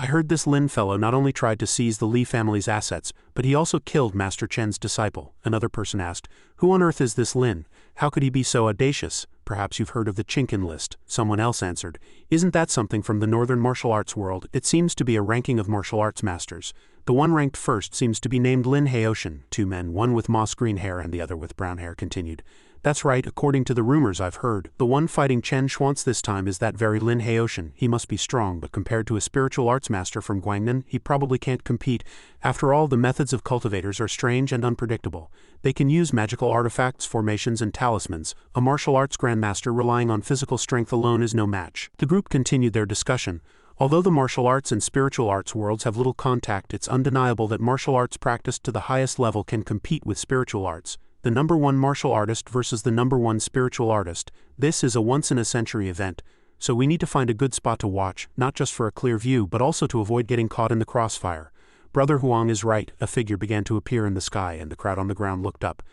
Speaker 1: I heard this Lin fellow not only tried to seize the Li family's assets, but he also killed Master Chen's disciple. Another person asked, who on earth is this Lin? How could he be so audacious? Perhaps you've heard of the Chinkin list. Someone else answered, isn't that something from the northern martial arts world? It seems to be a ranking of martial arts masters. The one ranked first seems to be named Lin Haoshan. 2 men, one with moss green hair and the other with brown hair, continued. That's right, according to the rumors I've heard. The one fighting Chen Xuanz this time is that very Lin Haoshan. He must be strong, but compared to a spiritual arts master from Guangdon, he probably can't compete. After all, the methods of cultivators are strange and unpredictable. They can use magical artifacts, formations, and talismans. A martial arts grandmaster relying on physical strength alone is no match. The group continued their discussion. Although the martial arts and spiritual arts worlds have little contact, it's undeniable that martial arts practiced to the highest level can compete with spiritual arts. The #1 martial artist versus the #1 spiritual artist. This is a once-in-a-century event, so we need to find a good spot to watch, not just for a clear view but also to avoid getting caught in the crossfire. Brother Huang is right. A figure began to appear in the sky and the crowd on the ground looked up.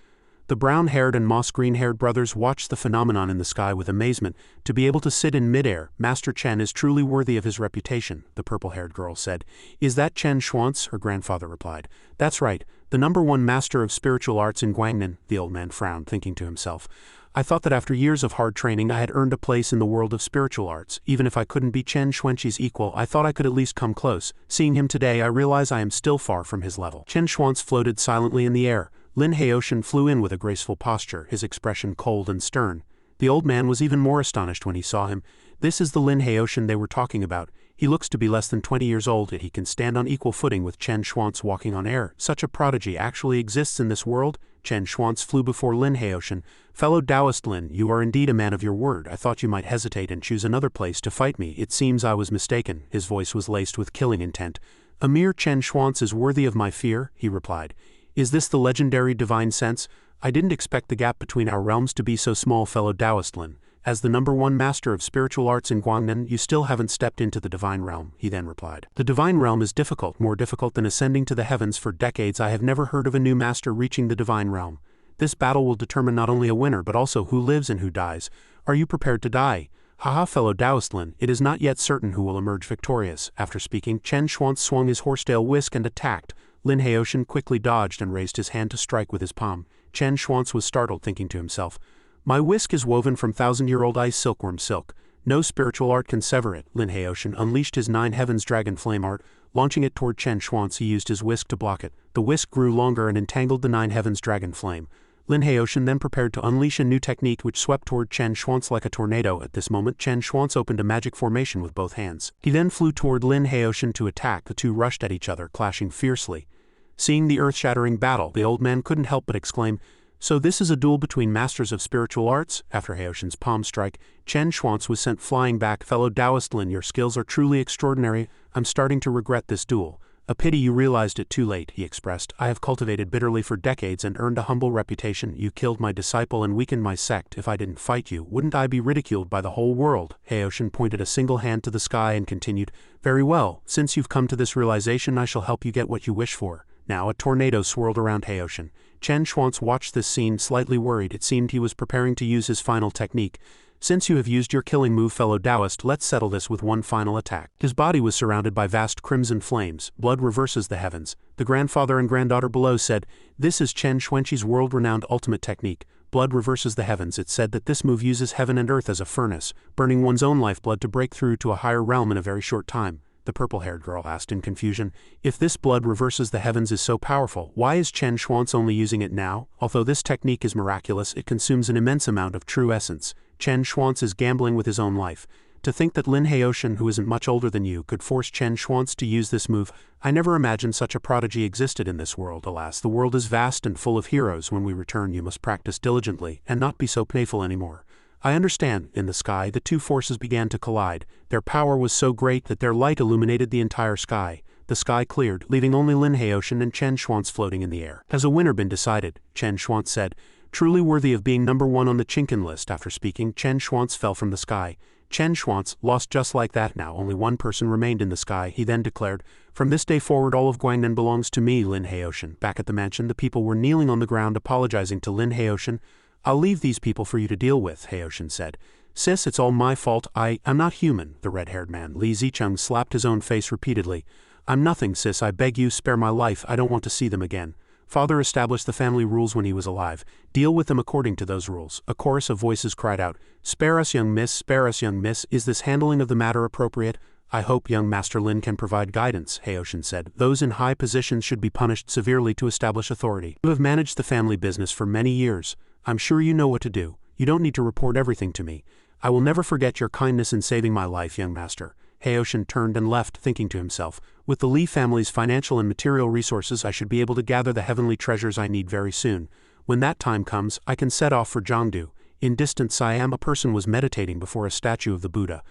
Speaker 1: The brown-haired and moss-green-haired brothers watched the phenomenon in the sky with amazement. To be able to sit in midair, Master Chen is truly worthy of his reputation, the purple-haired girl said. Is that Chen Xuanz? Her grandfather replied. That's right, the #1 master of spiritual arts in Guangdon. The old man frowned, thinking to himself. I thought that after years of hard training I had earned a place in the world of spiritual arts. Even if I couldn't be Chen Xuanqi's equal, I thought I could at least come close. Seeing him today, I realize I am still far from his level. Chen Xuanz floated silently in the air. Lin Haoshan flew in with a graceful posture, his expression cold and stern. The old man was even more astonished when he saw him. This is the Lin Haoshan they were talking about. He looks to be less than 20 years old, yet he can stand on equal footing with Chen Xuanz walking on air. Such a prodigy actually exists in this world? Chen Xuanz flew before Lin Haoshan. Fellow Taoist Lin, you are indeed a man of your word. I thought you might hesitate and choose another place to fight me. It seems I was mistaken. His voice was laced with killing intent. A mere Chen Xuanz is worthy of my fear, he replied. Is this the legendary divine sense? I didn't expect the gap between our realms to be so small, fellow Taoist Lin. As the #1 master of spiritual arts in Guangdon, you still haven't stepped into the divine realm, he then replied. The divine realm is difficult, more difficult than ascending to the heavens. For decades I have never heard of a new master reaching the divine realm. This battle will determine not only a winner but also who lives and who dies. Are you prepared to die? Haha, fellow Taoist Lin, it is not yet certain who will emerge victorious. After speaking, Chen Xuanz swung his horsetail whisk and attacked. Lin Haoshan quickly dodged and raised his hand to strike with his palm. Chen Xuanz was startled, thinking to himself, my whisk is woven from 1,000-year-old ice silkworm silk. No spiritual art can sever it. Lin Haoshan unleashed his 9 Heavens Dragon Flame art. Launching it toward Chen Xuanz, he used his whisk to block it. The whisk grew longer and entangled the 9 Heavens Dragon Flame. Lin Haoshan then prepared to unleash a new technique which swept toward Chen Xuanz like a tornado. At this moment, Chen Xuanz opened a magic formation with both hands. He then flew toward Lin Haoshan to attack. The two rushed at each other, clashing fiercely. Seeing the earth-shattering battle, the old man couldn't help but exclaim, so this is a duel between masters of spiritual arts? After Haoshan's palm strike, Chen Xuanz was sent flying back. Fellow Taoist Lin, your skills are truly extraordinary. I'm starting to regret this duel. "A pity you realized it too late," he expressed. "I have cultivated bitterly for decades and earned a humble reputation. You killed my disciple and weakened my sect. If I didn't fight you, wouldn't I be ridiculed by the whole world?" Haoshin pointed a single hand to the sky and continued, "Very well, since you've come to this realization, I shall help you get what you wish for." Now a tornado swirled around Haoshin. Chen Xuan's watched this scene, slightly worried. It seemed he was preparing to use his final technique. "Since you have used your killing move, fellow Taoist, let's settle this with one final attack." His body was surrounded by vast crimson flames. "Blood reverses the heavens." The grandfather and granddaughter below said, "This is Chen Xuanqi's world-renowned ultimate technique. Blood reverses the heavens." It said that this move uses heaven and earth as a furnace, burning one's own lifeblood to break through to a higher realm in a very short time. The purple-haired girl asked in confusion, "If this blood reverses the heavens is so powerful, why is Chen Xuan's only using it now? Although this technique is miraculous, it consumes an immense amount of true essence. Chen Xuan's is gambling with his own life. To think that Lin Haoshin, who isn't much older than you, could force Chen Xuan's to use this move. I never imagined such a prodigy existed in this world. Alas, the world is vast and full of heroes. When we return, you must practice diligently, and not be so playful anymore." "I understand." In the sky, the two forces began to collide. Their power was so great that their light illuminated the entire sky. The sky cleared, leaving only Lin Haoshin and Chen Xuan's floating in the air. "Has a winner been decided?" Chen Xuan said. "Truly worthy of being number one on the Chinkin list." After speaking, Chen Xuan's fell from the sky. Chen Xuan's lost just like that. Now only one person remained in the sky. He then declared, "From this day forward, all of Guangnan belongs to me, Lin Haoshin." Back at the mansion, the people were kneeling on the ground apologizing to Lin Haoshin. "I'll leave these people for you to deal with," Haoshin said. "Sis, it's all my fault. I'm not human." The red-haired man, Li Zicheng, slapped his own face repeatedly. "I'm nothing, sis. I beg you, spare my life. I don't want to see them again. Father established the family rules when he was alive. Deal with them according to those rules." A chorus of voices cried out, "Spare us, young miss, spare us, young miss. Is this handling of the matter appropriate?" "I hope young Master Lin can provide guidance," Haoshin said. "Those in high positions should be punished severely to establish authority. You have managed the family business for many years. I'm sure you know what to do. You don't need to report everything to me. I will never forget your kindness in saving my life, young master." Haoshin turned and left, thinking to himself, "With the Li family's financial and material resources, I should be able to gather the heavenly treasures I need very soon. When that time comes, I can set off for Jiangdu." In distant Siam, a person was meditating before a statue of the Buddha.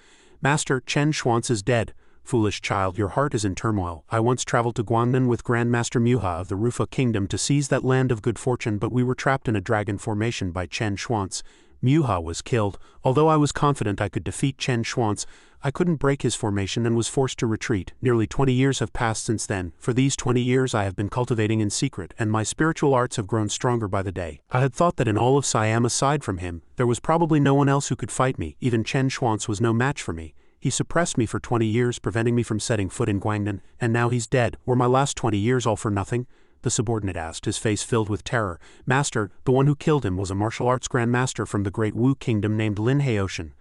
Speaker 1: "Master, Chen Xuan's is dead." "Foolish child, your heart is in turmoil. I once traveled to Guangnan with Grandmaster Manhua of the Rufa Kingdom to seize that land of good fortune, but we were trapped in a dragon formation by Chen Xuan's. Manhua was killed. Although I was confident I could defeat Chen Xuan's, I couldn't break his formation and was forced to retreat. Nearly 20 years have passed since then. For these 20 years I have been cultivating in secret, and my spiritual arts have grown stronger by the day. I had thought that in all of Siam aside from him, there was probably no one else who could fight me. Even Chen Xuan's was no match for me. He suppressed me for 20 years, preventing me from setting foot in Guangnan, and now he's dead. Were my last 20 years all for nothing?" The subordinate asked, his face filled with terror. "Master, the one who killed him was a martial arts grandmaster from the Great Wu Kingdom named Lin Haoshin."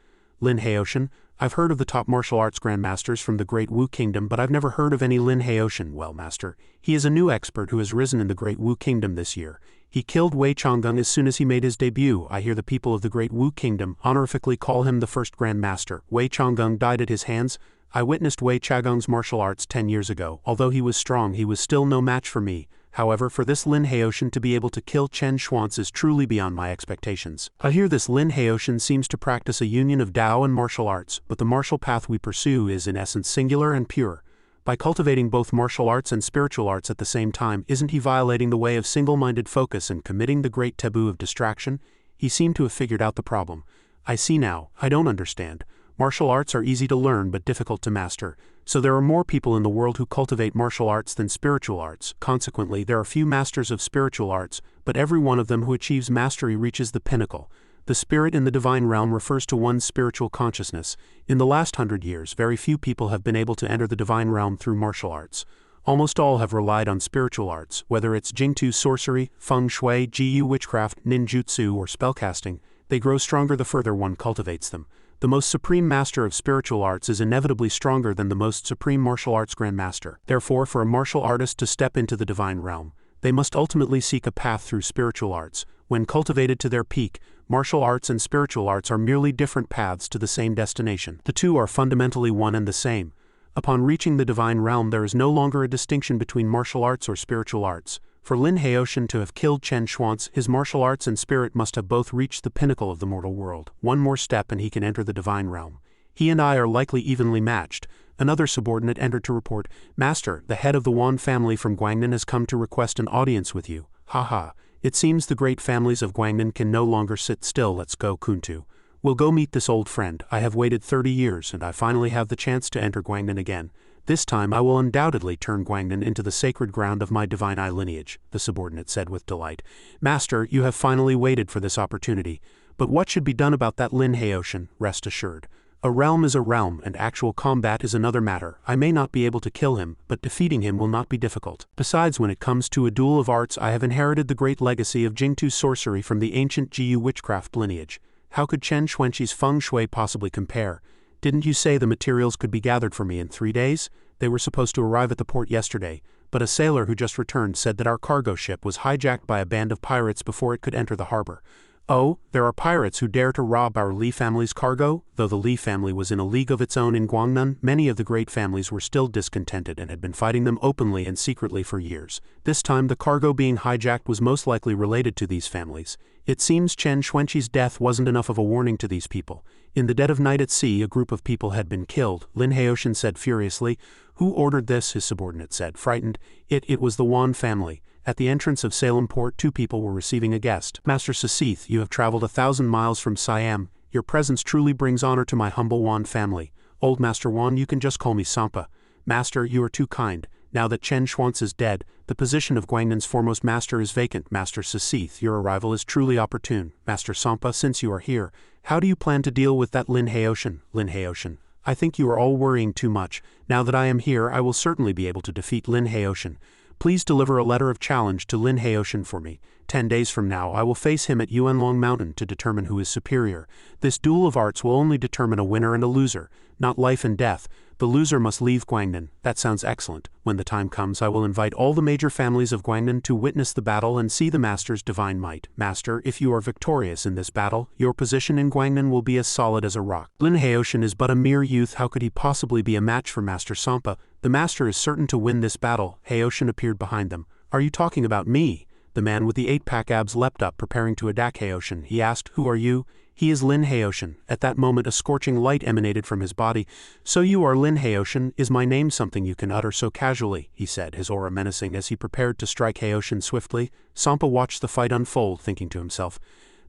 Speaker 1: "Lin Haoshin? I've heard of the top martial arts grandmasters from the Great Wu Kingdom, but I've never heard of any Lin Haoshin." "Well, master, he is a new expert who has risen in the Great Wu Kingdom this year. He killed Wei Changgang as soon as he made his debut. I hear the people of the Great Wu Kingdom honorifically call him the first grandmaster. Wei Changgang died at his hands. I witnessed Wei Changang's martial arts 10 years ago. Although he was strong, he was still no match for me. However, for this Lin Haoshin to be able to kill Chen Xuan's is truly beyond my expectations. I hear this Lin Haoshin seems to practice a union of Tao and martial arts, but the martial path we pursue is in essence singular and pure. By cultivating both martial arts and spiritual arts at the same time, isn't he violating the way of single-minded focus and committing the great taboo of distraction?" He seemed to have figured out the problem. "I see now. I don't understand. Martial arts are easy to learn but difficult to master. So there are more people in the world who cultivate martial arts than spiritual arts. Consequently, there are few masters of spiritual arts, but every one of them who achieves mastery reaches the pinnacle. The spirit in the divine realm refers to one's spiritual consciousness. In the last 100 years, very few people have been able to enter the divine realm through martial arts. Almost all have relied on spiritual arts, whether it's Jingtu sorcery, feng shui, jiu witchcraft, ninjutsu, or spellcasting. They grow stronger the further one cultivates them. The most supreme master of spiritual arts is inevitably stronger than the most supreme martial arts grandmaster. Therefore, for a martial artist to step into the divine realm, they must ultimately seek a path through spiritual arts. When cultivated to their peak, martial arts and spiritual arts are merely different paths to the same destination. The two are fundamentally one and the same. Upon reaching the divine realm, there is no longer a distinction between martial arts or spiritual arts. For Lin Haoshin to have killed Chen Xuan's, his martial arts and spirit must have both reached the pinnacle of the mortal world. One more step and he can enter the divine realm. He and I are likely evenly matched. Another subordinate entered to report, Master, the head of the Wan family from Guangnan has come to request an audience with you. Haha. It seems the great families of Guangnan can no longer sit still. Let's go, Kuntu. We'll go meet this old friend. I have waited 30 years and I finally have the chance to enter Guangnan again. This time I will undoubtedly turn Guangnan into the sacred ground of my divine eye lineage, the subordinate said with delight. Master, you have finally waited for this opportunity. But what should be done about that Lin Haoshan, rest assured. A realm is a realm, and actual combat is another matter. I may not be able to kill him, but defeating him will not be difficult. Besides, when it comes to a duel of arts, I have inherited the great legacy of Jingtu sorcery from the ancient Jiyu witchcraft lineage. How could Chen Xuanqi's feng shui possibly compare? Didn't you say the materials could be gathered for me in 3 days? They were supposed to arrive at the port yesterday, but a sailor who just returned said that our cargo ship was hijacked by a band of pirates before it could enter the harbor. Oh, there are pirates who dare to rob our Li family's cargo? Though the Li family was in a league of its own in Guangnan, many of the great families were still discontented and had been fighting them openly and secretly for years. This time the cargo being hijacked was most likely related to these families. It seems Chen Xuanqi's death wasn't enough of a warning to these people. In the dead of night at sea, a group of people had been killed, Lin Haoshan said furiously. Who ordered this? His subordinate said, frightened. It was the Wan family. At the entrance of Salem port, 2 people were receiving a guest. Master Sasith, you have traveled 1,000 miles from Siam. Your presence truly brings honor to my humble Wan family. Old Master Wan, you can just call me Sampa. Master, you are too kind. Now that Chen Xuanci is dead, the position of Guangnan's foremost master is vacant. Master Sasith, your arrival is truly opportune. Master Sampa, since you are here, how do you plan to deal with that Lin Haoshan? Lin Haoshan, I think you are all worrying too much. Now that I am here, I will certainly be able to defeat Lin Haoshan. Please deliver a letter of challenge to Lin Haoshan for me. 10 days from now I will face him at Yuanlong Mountain to determine who is superior. This duel of arts will only determine a winner and a loser, not life and death. The loser must leave Guangnan. That sounds excellent. When the time comes I will invite all the major families of Guangnan to witness the battle and see the Master's divine might. Master, if you are victorious in this battle, your position in Guangnan will be as solid as a rock. Lin Haoshan is but a mere youth. How could he possibly be a match for Master Sampa? The Master is certain to win this battle. Haoshan appeared behind them. Are you talking about me? The man with the 8-pack abs leapt up, preparing to attack Haoshan. He asked, who are you? He is Lin Haoshan. At that moment a scorching light emanated from his body. So you are Lin Haoshan? Is my name something you can utter so casually? He said, his aura menacing as he prepared to strike Haoshan swiftly. Sampa watched the fight unfold, thinking to himself,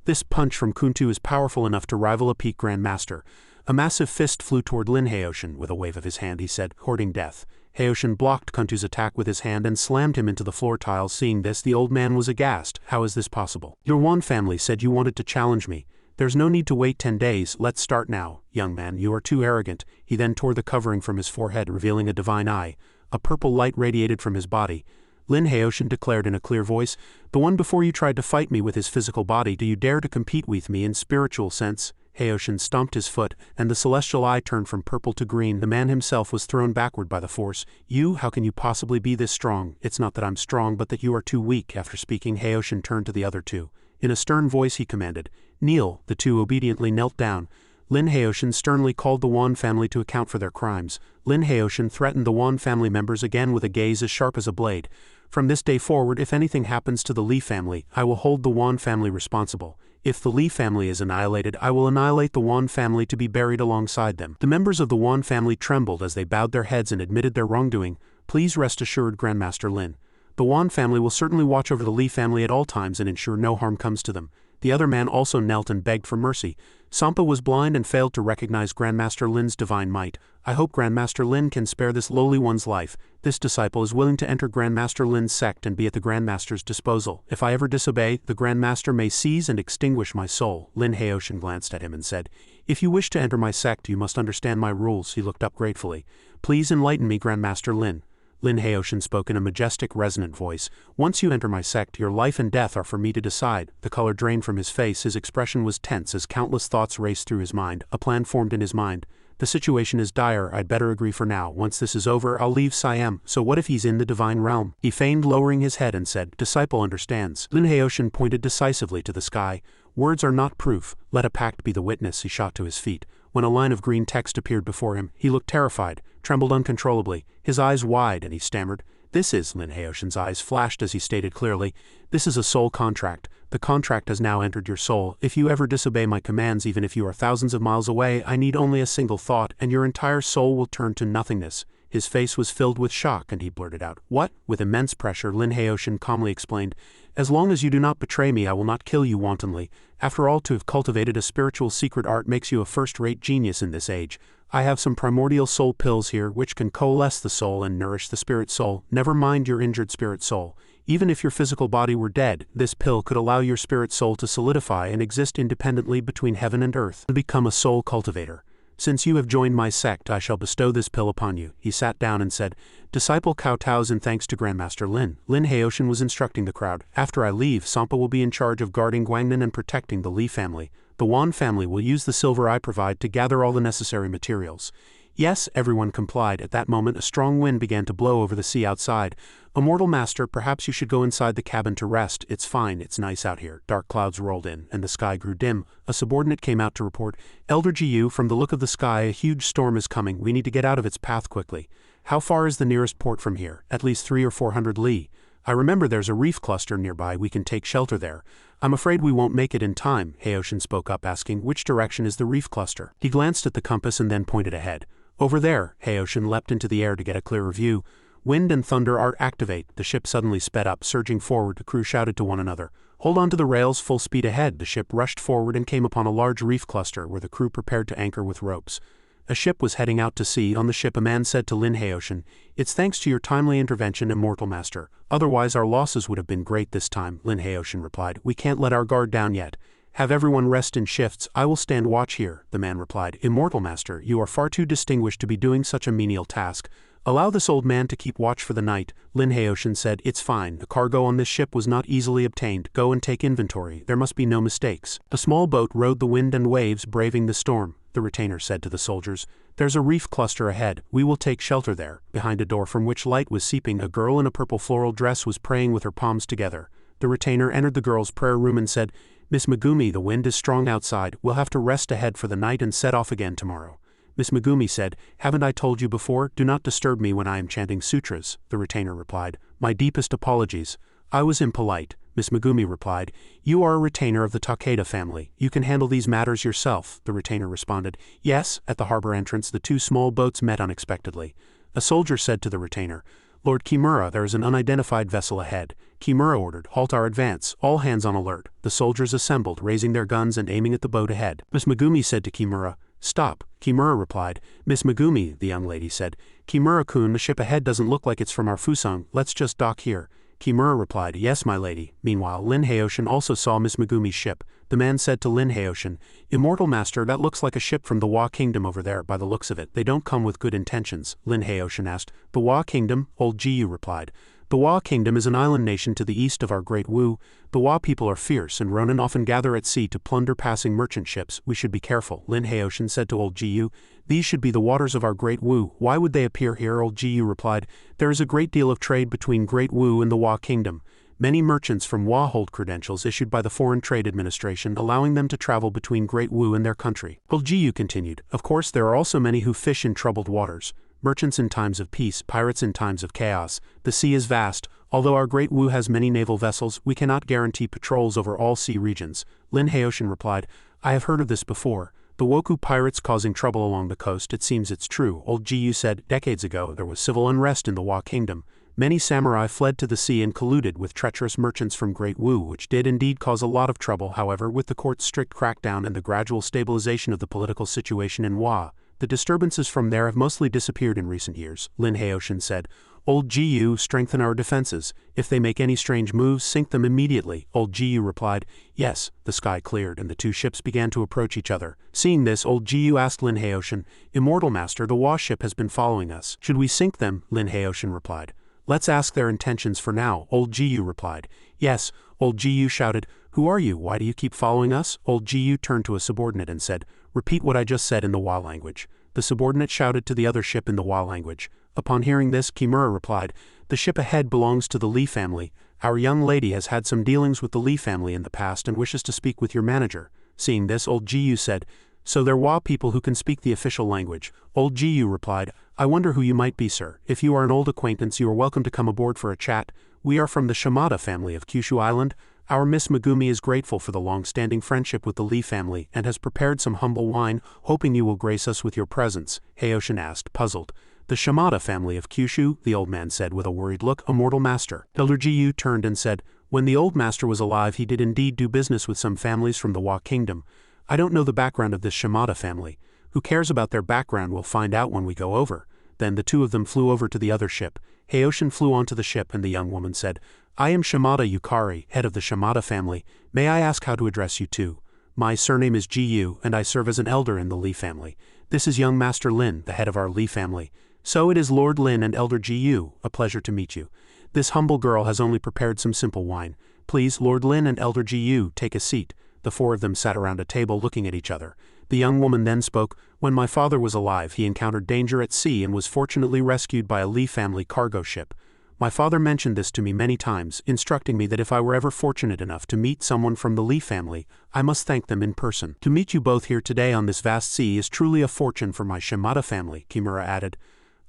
Speaker 1: this punch from Kuntu is powerful enough to rival a peak Grand Master. A massive fist flew toward Lin Haoshan. With a wave of his hand he said, courting death. Haoshan blocked Kuntu's attack with his hand and slammed him into the floor tiles. Seeing this, the old man was aghast. How is this possible? Your Wan family said you wanted to challenge me. There's no need to wait 10 days, let's start now. Young man, you are too arrogant. He then tore the covering from his forehead, revealing a divine eye. A purple light radiated from his body. Lin Haoshan declared in a clear voice, the one before you tried to fight me with his physical body. Do you dare to compete with me in spiritual sense? Haoshan stomped his foot, and the celestial eye turned from purple to green. The man himself was thrown backward by the force. You, how can you possibly be this strong? It's not that I'm strong, but that you are too weak. After speaking, Haoshan turned to the other 2. In a stern voice he commanded, kneel. The 2 obediently knelt down. Lin Haoshan sternly called the Wan family to account for their crimes. Lin Haoshan threatened the Wan family members again with a gaze as sharp as a blade. From this day forward, if anything happens to the Li family, I will hold the Wan family responsible. If the Li family is annihilated, I will annihilate the Wan family to be buried alongside them. The members of the Wan family trembled as they bowed their heads and admitted their wrongdoing. Please rest assured, Grandmaster Lin. The Wan family will certainly watch over the Li family at all times and ensure no harm comes to them. The other man also knelt and begged for mercy. Sampa was blind and failed to recognize Grandmaster Lin's divine might. I hope Grandmaster Lin can spare this lowly one's life. This disciple is willing to enter Grandmaster Lin's sect and be at the Grandmaster's disposal. If I ever disobey, the Grandmaster may seize and extinguish my soul. Lin Haoshan glanced at him and said, if you wish to enter my sect, you must understand my rules. He looked up gratefully. Please enlighten me, Grandmaster Lin. Lin Haoshan spoke in a majestic, resonant voice. Once you enter my sect, your life and death are for me to decide. The color drained from his face, his expression was tense as countless thoughts raced through his mind. A plan formed in his mind. The situation is dire, I'd better agree for now. Once this is over, I'll leave Siam. So what if he's in the divine realm? He feigned lowering his head and said, disciple understands. Lin Haoshan pointed decisively to the sky. Words are not proof. Let a pact be the witness. He shot to his feet. When a line of green text appeared before him, he looked terrified, trembled uncontrollably, his eyes wide, and he stammered, This is, Lin Haoshan's eyes flashed as he stated clearly, this is a soul contract. The contract has now entered your soul. If you ever disobey my commands, even if you are thousands of miles away, I need only a single thought, and your entire soul will turn to nothingness. His face was filled with shock, and he blurted out, "What?" With immense pressure, Lin Haoshan calmly explained, "As long as you do not betray me, I will not kill you wantonly. After all, to have cultivated a spiritual secret art makes you a first-rate genius in this age. I have some primordial soul pills here which can coalesce the soul and nourish the spirit soul. Never mind your injured spirit soul. Even if your physical body were dead, this pill could allow your spirit soul to solidify and exist independently between heaven and earth, and become a soul cultivator. Since you have joined my sect, I shall bestow this pill upon you." He sat down and said, "Disciple kowtows in thanks to Grandmaster Lin." Lin Haoshan was instructing the crowd, "After I leave, Sampa will be in charge of guarding Guangnan and protecting the Li family. The Wan family will use the silver I provide to gather all the necessary materials." Yes, everyone complied. At that moment a strong wind began to blow over the sea outside. "Immortal Master, perhaps you should go inside the cabin to rest. It's fine, it's nice out here." Dark clouds rolled in, and the sky grew dim. A subordinate came out to report, "Elder Gu, from the look of the sky, a huge storm is coming. We need to get out of its path quickly." "How far is the nearest port from here?" "At least 300 or 400 li. I remember there's a reef cluster nearby. We can take shelter there." "I'm afraid we won't make it in time," Haoshan spoke up, asking, "Which direction is the reef cluster?" He glanced at the compass and then pointed ahead. "Over there." Haoshan leapt into the air to get a clearer view. Wind and thunder art activate. The ship suddenly sped up, surging forward. The crew shouted to one another, "Hold on to the rails, full speed ahead." The ship rushed forward and came upon a large reef cluster where the crew prepared to anchor with ropes. A ship was heading out to sea. On the ship a man said to Lin Haoshan, "It's thanks to your timely intervention, Immortal Master. Otherwise our losses would have been great this time." Lin Haoshan replied, "We can't let our guard down yet. Have everyone rest in shifts. I will stand watch here." The man replied, "Immortal Master, you are far too distinguished to be doing such a menial task. Allow this old man to keep watch for the night." Lin Haoshan said, "It's fine. The cargo on this ship was not easily obtained. Go and take inventory. There must be no mistakes." A small boat rode the wind and waves, braving the storm. The retainer said to the soldiers, "There's a reef cluster ahead. We will take shelter there." Behind a door from which light was seeping, a girl in a purple floral dress was praying with her palms together. The retainer entered the girl's prayer room and said, "Miss Megumi, the wind is strong outside. We'll have to rest ahead for the night and set off again tomorrow." Miss Megumi said, "Haven't I told you before? Do not disturb me when I am chanting sutras." The retainer replied, "My deepest apologies. I was impolite." Miss Megumi replied, "You are a retainer of the Takeda family. You can handle these matters yourself." The retainer responded, "Yes." At the harbor entrance the two small boats met unexpectedly. A soldier said to the retainer, "Lord Kimura, there is an unidentified vessel ahead." Kimura ordered, "Halt our advance. All hands on alert." The soldiers assembled, raising their guns and aiming at the boat ahead. Miss Megumi said to Kimura, "Stop." Kimura replied, "Miss Megumi," the young lady said, "Kimura-kun, the ship ahead doesn't look like it's from our Fusang. Let's just dock here." Kimura replied, "Yes, my lady." Meanwhile, Lin Haoshan also saw Miss Megumi's ship. The man said to Lin Haoshan, "Immortal Master, that looks like a ship from the Wa Kingdom over there by the looks of it. They don't come with good intentions." Lin Haoshan asked, "The Wa Kingdom?" Old Jiyu replied, "The Wa Kingdom is an island nation to the east of our Great Wu. The Wa people are fierce, and Ronin often gather at sea to plunder passing merchant ships. We should be careful." Lin Haoshan said to Old Jiyu, "These should be the waters of our Great Wu. Why would they appear here?" Old Jiyu replied, "There is a great deal of trade between Great Wu and the Wa Kingdom. Many merchants from Wa hold credentials issued by the Foreign Trade Administration, allowing them to travel between Great Wu and their country." Old Jiyu continued, "Of course there are also many who fish in troubled waters. Merchants in times of peace, pirates in times of chaos. The sea is vast. Although our Great Wu has many naval vessels, we cannot guarantee patrols over all sea regions." Lin Haoshan replied, "I have heard of this before. The Woku pirates causing trouble along the coast. It seems it's true." Old Jiyu said, "Decades ago there was civil unrest in the Wa Kingdom. Many samurai fled to the sea and colluded with treacherous merchants from Great Wu, which did indeed cause a lot of trouble. However, with the court's strict crackdown and the gradual stabilization of the political situation in Wa, the disturbances from there have mostly disappeared in recent years." Lin Haoshan said, "Old Jiyu, strengthen our defenses. If they make any strange moves, sink them immediately." Old Jiyu replied, "Yes." The sky cleared and the two ships began to approach each other. Seeing this, Old Jiyu asked Lin Haoshan, "Immortal Master, the Wa ship has been following us. Should we sink them?" Lin Haoshan replied, "Let's ask their intentions for now." Old Jiyu replied, "Yes." Old Jiyu shouted, "Who are you? Why do you keep following us?" Old Jiyu turned to a subordinate and said, "Repeat what I just said in the Wa language." The subordinate shouted to the other ship in the Wa language. Upon hearing this, Kimura replied, "The ship ahead belongs to the Li family. Our young lady has had some dealings with the Li family in the past and wishes to speak with your manager." Seeing this, Old Jiyu said, So there were people who can speak the official language. Old Jiyu replied, I wonder who you might be, sir. If you are an old acquaintance, you are welcome to come aboard for a chat. We are from the Shimada family of Kyushu Island. Our Miss Megumi is grateful for the long-standing friendship with the Lee family and has prepared some humble wine, hoping you will grace us with your presence, Hayoshin asked, puzzled. The Shimada family of Kyushu, the old man said with a worried look, a mortal master. Elder Jiyu turned and said, when the old master was alive he did indeed do business with some families from the Wa Kingdom. I don't know the background of this Shimada family. Who cares about their background? We'll find out when we go over. Then the two of them flew over to the other ship. Hayoshin flew onto the ship and the young woman said, I am Shimada Yukari, head of the Shimada family. May I ask how to address you too? My surname is Jiyu and I serve as an elder in the Lee family. This is young Master Lin, the head of our Lee family. So it is Lord Lin and Elder Jiyu, a pleasure to meet you. This humble girl has only prepared some simple wine. Please, Lord Lin and Elder Jiyu, take a seat. The four of them sat around a table looking at each other. The young woman then spoke, when my father was alive he encountered danger at sea and was fortunately rescued by a Lee family cargo ship. My father mentioned this to me many times, instructing me that if I were ever fortunate enough to meet someone from the Lee family, I must thank them in person. To meet you both here today on this vast sea is truly a fortune for my Shimada family, Kimura added.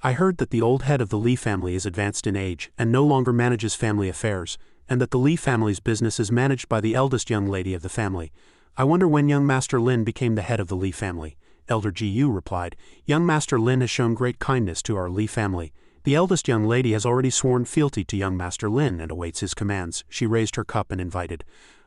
Speaker 1: I heard that the old head of the Lee family is advanced in age and no longer manages family affairs, and that the Lee family's business is managed by the eldest young lady of the family. I wonder when young Master Lin became the head of the Lee family. Elder Jiyu replied, young Master Lin has shown great kindness to our Lee family. The eldest young lady has already sworn fealty to young Master Lin and awaits his commands. She raised her cup and invited.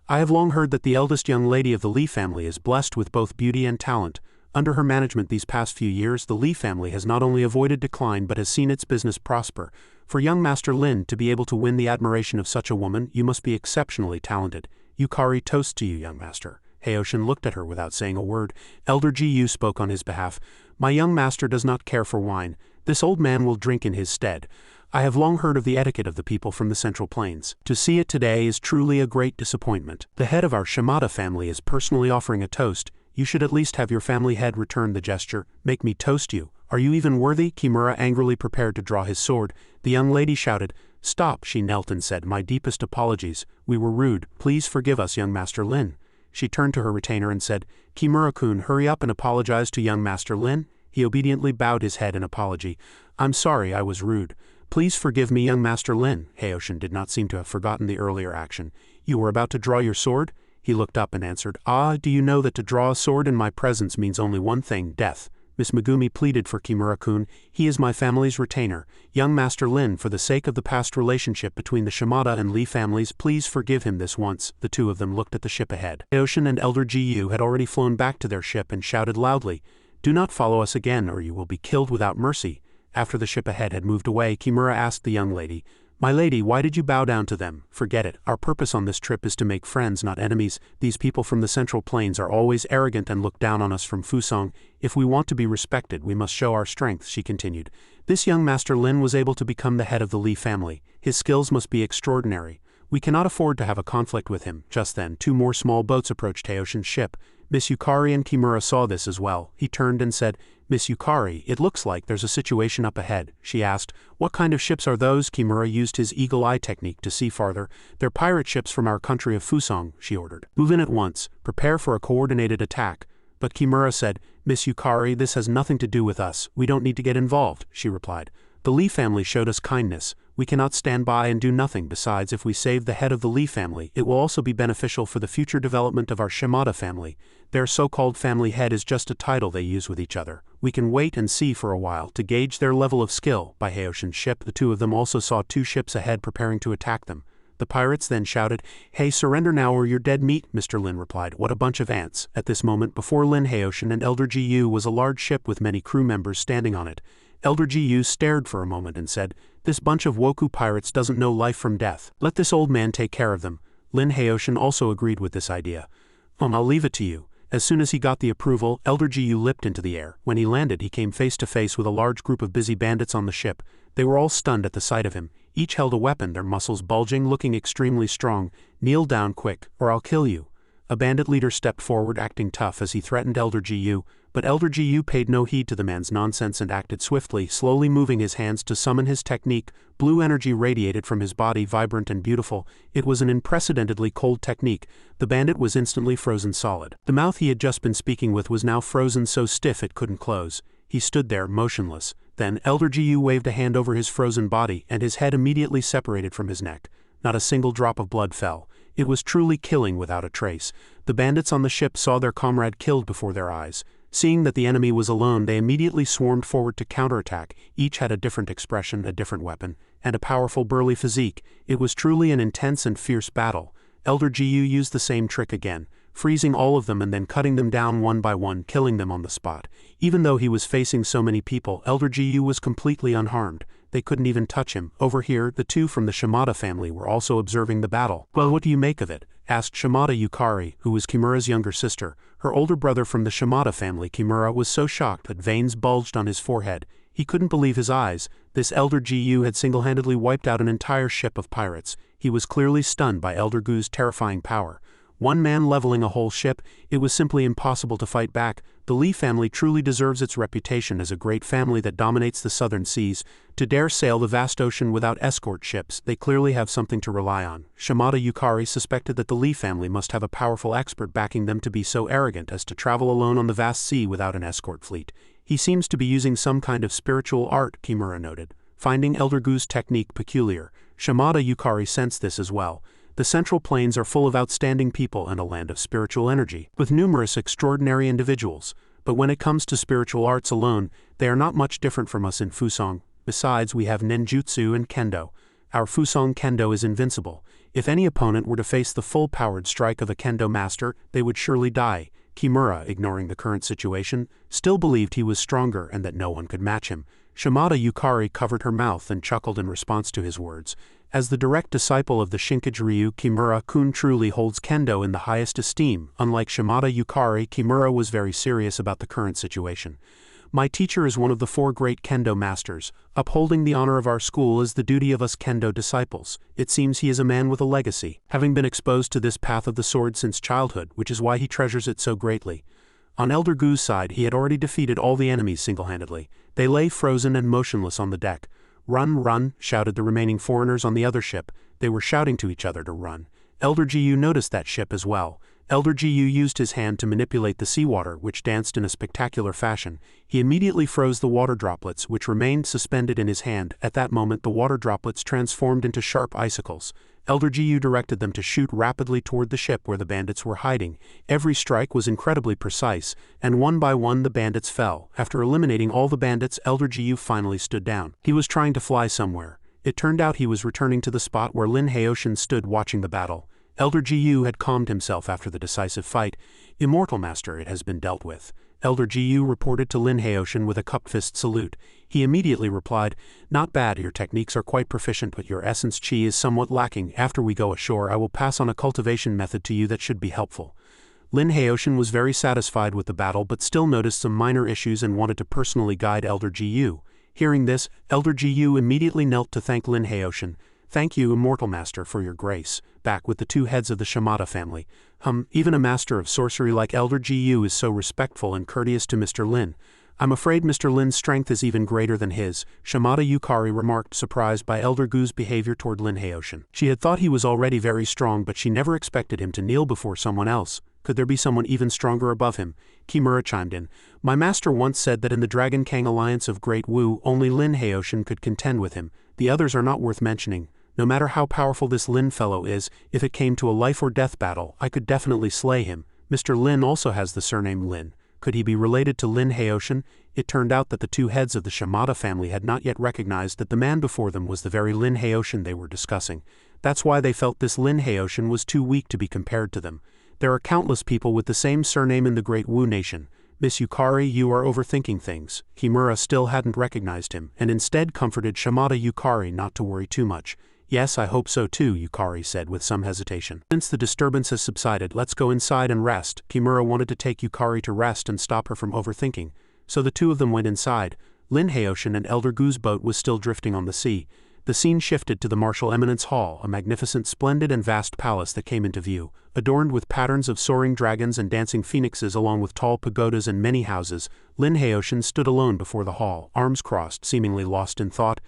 Speaker 1: I have long heard that the eldest young lady of the Lee family is blessed with both beauty and talent. Under her management these past few years, the Lee family has not only avoided decline but has seen its business prosper. For young Master Lin to be able to win the admiration of such a woman, you must be exceptionally talented. Yukari toasts to you, young master. Hayoshin looked at her without saying a word. Elder Jiyu spoke on his behalf. My young master does not care for wine. This old man will drink in his stead. I have long heard of the etiquette of the people from the Central Plains. To see it today is truly a great disappointment. The head of our Shimada family is personally offering a toast. You should at least have your family head return the gesture. Make me toast you. Are you even worthy? Kimura angrily prepared to draw his sword. The young lady shouted. Stop, she knelt and said, my deepest apologies. We were rude. Please forgive us, young Master Lin. She turned to her retainer and said, Kimura-kun, hurry up and apologize to young Master Lin. He obediently bowed his head in apology. I'm sorry I was rude. Please forgive me, young Master Lin. Hayoshin did not seem to have forgotten the earlier action. You were about to draw your sword? He looked up and answered, Ah, do you know that to draw a sword in my presence means only one thing, death? Miss Megumi pleaded for Kimura-kun. He is my family's retainer. Young Master Lin, for the sake of the past relationship between the Shimada and Lee families, please forgive him this once. The two of them looked at the ship ahead. Hayoshin and Elder Jiyu had already flown back to their ship and shouted loudly, Do not follow us again or you will be killed without mercy. After the ship ahead had moved away, Kimura asked the young lady, My lady, why did you bow down to them? Forget it. Our purpose on this trip is to make friends, not enemies. These people from the Central Plains are always arrogant and look down on us from Fusong. If we want to be respected, we must show our strength, she continued. This young Master Lin was able to become the head of the Lee family. His skills must be extraordinary. We cannot afford to have a conflict with him. Just then, two more small boats approached Hayoshin's ship. Miss Yukari and Kimura saw this as well. He turned and said, Miss Yukari, it looks like there's a situation up ahead. She asked, What kind of ships are those? Kimura used his eagle eye technique to see farther. They're pirate ships from our country of Fusong, she ordered. Move in at once. Prepare for a coordinated attack. But Kimura said, Miss Yukari, this has nothing to do with us. We don't need to get involved, she replied. The Lee family showed us kindness. We cannot stand by and do nothing. Besides, if we save the head of the Lee family, it will also be beneficial for the future development of our Shimada family. Their so-called family head is just a title they use with each other. We can wait and see for a while to gauge their level of skill. By Hayoshin's ship, the two of them also saw two ships ahead preparing to attack them. The pirates then shouted, Hey, surrender now or you're dead meat, Mr. Lin replied. What a bunch of ants. At this moment, before Lin Hayoshin and Elder Jiyu was a large ship with many crew members standing on it. Elder Jiyu stared for a moment and said, This bunch of Woku pirates doesn't know life from death. Let this old man take care of them. Lin Hayoshin also agreed with this idea. I'll leave it to you. As soon as he got the approval, Elder Jiyu leapt into the air. When he landed, he came face to face with a large group of busy bandits on the ship. They were all stunned at the sight of him. Each held a weapon, their muscles bulging, looking extremely strong. Kneel down quick, or I'll kill you. A bandit leader stepped forward, acting tough as he threatened Elder Jiyu. but Elder Gu paid no heed to the man's nonsense and acted swiftly, slowly moving his hands to summon his technique. Blue energy radiated from his body, vibrant and beautiful. It was an unprecedentedly cold technique. The bandit was instantly frozen solid. The mouth he had just been speaking with was now frozen so stiff it couldn't close. He stood there, motionless. Then Elder Gu waved a hand over his frozen body, and his head immediately separated from his neck. Not a single drop of blood fell. It was truly killing without a trace. The bandits on the ship saw their comrade killed before their eyes. Seeing that the enemy was alone, they immediately swarmed forward to counterattack. Each had a different expression, a different weapon, and a powerful burly physique. It was truly an intense and fierce battle. Elder Gu used the same trick again, freezing all of them and then cutting them down one by one, killing them on the spot. Even though he was facing so many people, Elder Gu was completely unharmed. They couldn't even touch him. Over here, the two from the Shimada family were also observing the battle. "Well, what do you make of it?" asked Shimada Yukari, who was Kimura's younger sister. Her older brother from the Shimada family, Kimura, was so shocked that veins bulged on his forehead. He couldn't believe his eyes. This Elder Gu had single-handedly wiped out an entire ship of pirates. He was clearly stunned by Elder Gu's terrifying power. One man leveling a whole ship, it was simply impossible to fight back. The Lee family truly deserves its reputation as a great family that dominates the southern seas. To dare sail the vast ocean without escort ships, they clearly have something to rely on. Shimada Yukari suspected that the Lee family must have a powerful expert backing them to be so arrogant as to travel alone on the vast sea without an escort fleet. He seems to be using some kind of spiritual art, Kimura noted, finding Elder Gu's technique peculiar. Shimada Yukari sensed this as well. The Central Plains are full of outstanding people and a land of spiritual energy, with numerous extraordinary individuals. But when it comes to spiritual arts alone, they are not much different from us in Fusong. Besides, we have ninjutsu and kendo. Our Fusong kendo is invincible. If any opponent were to face the full-powered strike of a kendo master, they would surely die. Kimura, ignoring the current situation, still believed he was stronger and that no one could match him. Shimada Yukari covered her mouth and chuckled in response to his words. As the direct disciple of the Shinkage-ryu, Kimura-kun truly holds kendo in the highest esteem. Unlike Shimada Yukari, Kimura was very serious about the current situation. "My teacher is one of the 4 great kendo masters. Upholding the honor of our school is the duty of us kendo disciples. It seems he is a man with a legacy, having been exposed to this path of the sword since childhood, which is why he treasures it so greatly." On Elder Gu's side, he had already defeated all the enemies single-handedly. They lay frozen and motionless on the deck. "Run, run," shouted the remaining foreigners on the other ship. They were shouting to each other to run. Elder Gu noticed that ship as well. Elder Gu used his hand to manipulate the seawater, which danced in a spectacular fashion. He immediately froze the water droplets, which remained suspended in his hand. At that moment, the water droplets transformed into sharp icicles. Elder Gu directed them to shoot rapidly toward the ship where the bandits were hiding. Every strike was incredibly precise, and one by one the bandits fell. After eliminating all the bandits, Elder Gu finally stood down. He was trying to fly somewhere. It turned out he was returning to the spot where Lin Heoshin stood watching the battle. Elder Gu had calmed himself after the decisive fight. "Immortal Master, it has been dealt with." Elder Gu reported to Lin Heoshin with a cupped fist salute. He immediately replied, "Not bad, your techniques are quite proficient, but your essence chi is somewhat lacking. After we go ashore, I will pass on a cultivation method to you that should be helpful." Lin Heoshin was very satisfied with the battle but still noticed some minor issues and wanted to personally guide Elder Gu. Hearing this, Elder Gu immediately knelt to thank Lin Heoshin. "Thank you, Immortal Master, for your grace." Back with the 2 heads of the Shimada family. Even a master of sorcery like Elder Gu is so respectful and courteous to Mr. Lin. "I'm afraid Mr. Lin's strength is even greater than his," Shimada Yukari remarked, surprised by Elder Gu's behavior toward Lin Heoshin. She had thought he was already very strong, but she never expected him to kneel before someone else. Could there be someone even stronger above him? Kimura chimed in. "My master once said that in the Dragon Kang alliance of Great Wu, only Lin Heoshin could contend with him. The others are not worth mentioning. No matter how powerful this Lin fellow is, if it came to a life-or-death battle, I could definitely slay him. Mr. Lin also has the surname Lin. Could he be related to Lin Heoshin?" It turned out that the 2 heads of the Shimada family had not yet recognized that the man before them was the very Lin Heoshin they were discussing. That's why they felt this Lin Heoshin was too weak to be compared to them. There are countless people with the same surname in the Great Wu nation. "Miss Yukari, you are overthinking things." Kimura still hadn't recognized him, and instead comforted Shimada Yukari not to worry too much. "Yes, I hope so too," Yukari said with some hesitation. "Since the disturbance has subsided, let's go inside and rest." Kimura wanted to take Yukari to rest and stop her from overthinking, so the 2 of them went inside. Lin Heoshin and Elder Gu's boat was still drifting on the sea. The scene shifted to the martial eminence hall, a magnificent, splendid and vast palace that came into view, adorned with patterns of soaring dragons and dancing phoenixes along with tall pagodas and many houses. Lin Haoshan stood alone before the hall, arms crossed, seemingly lost in thought.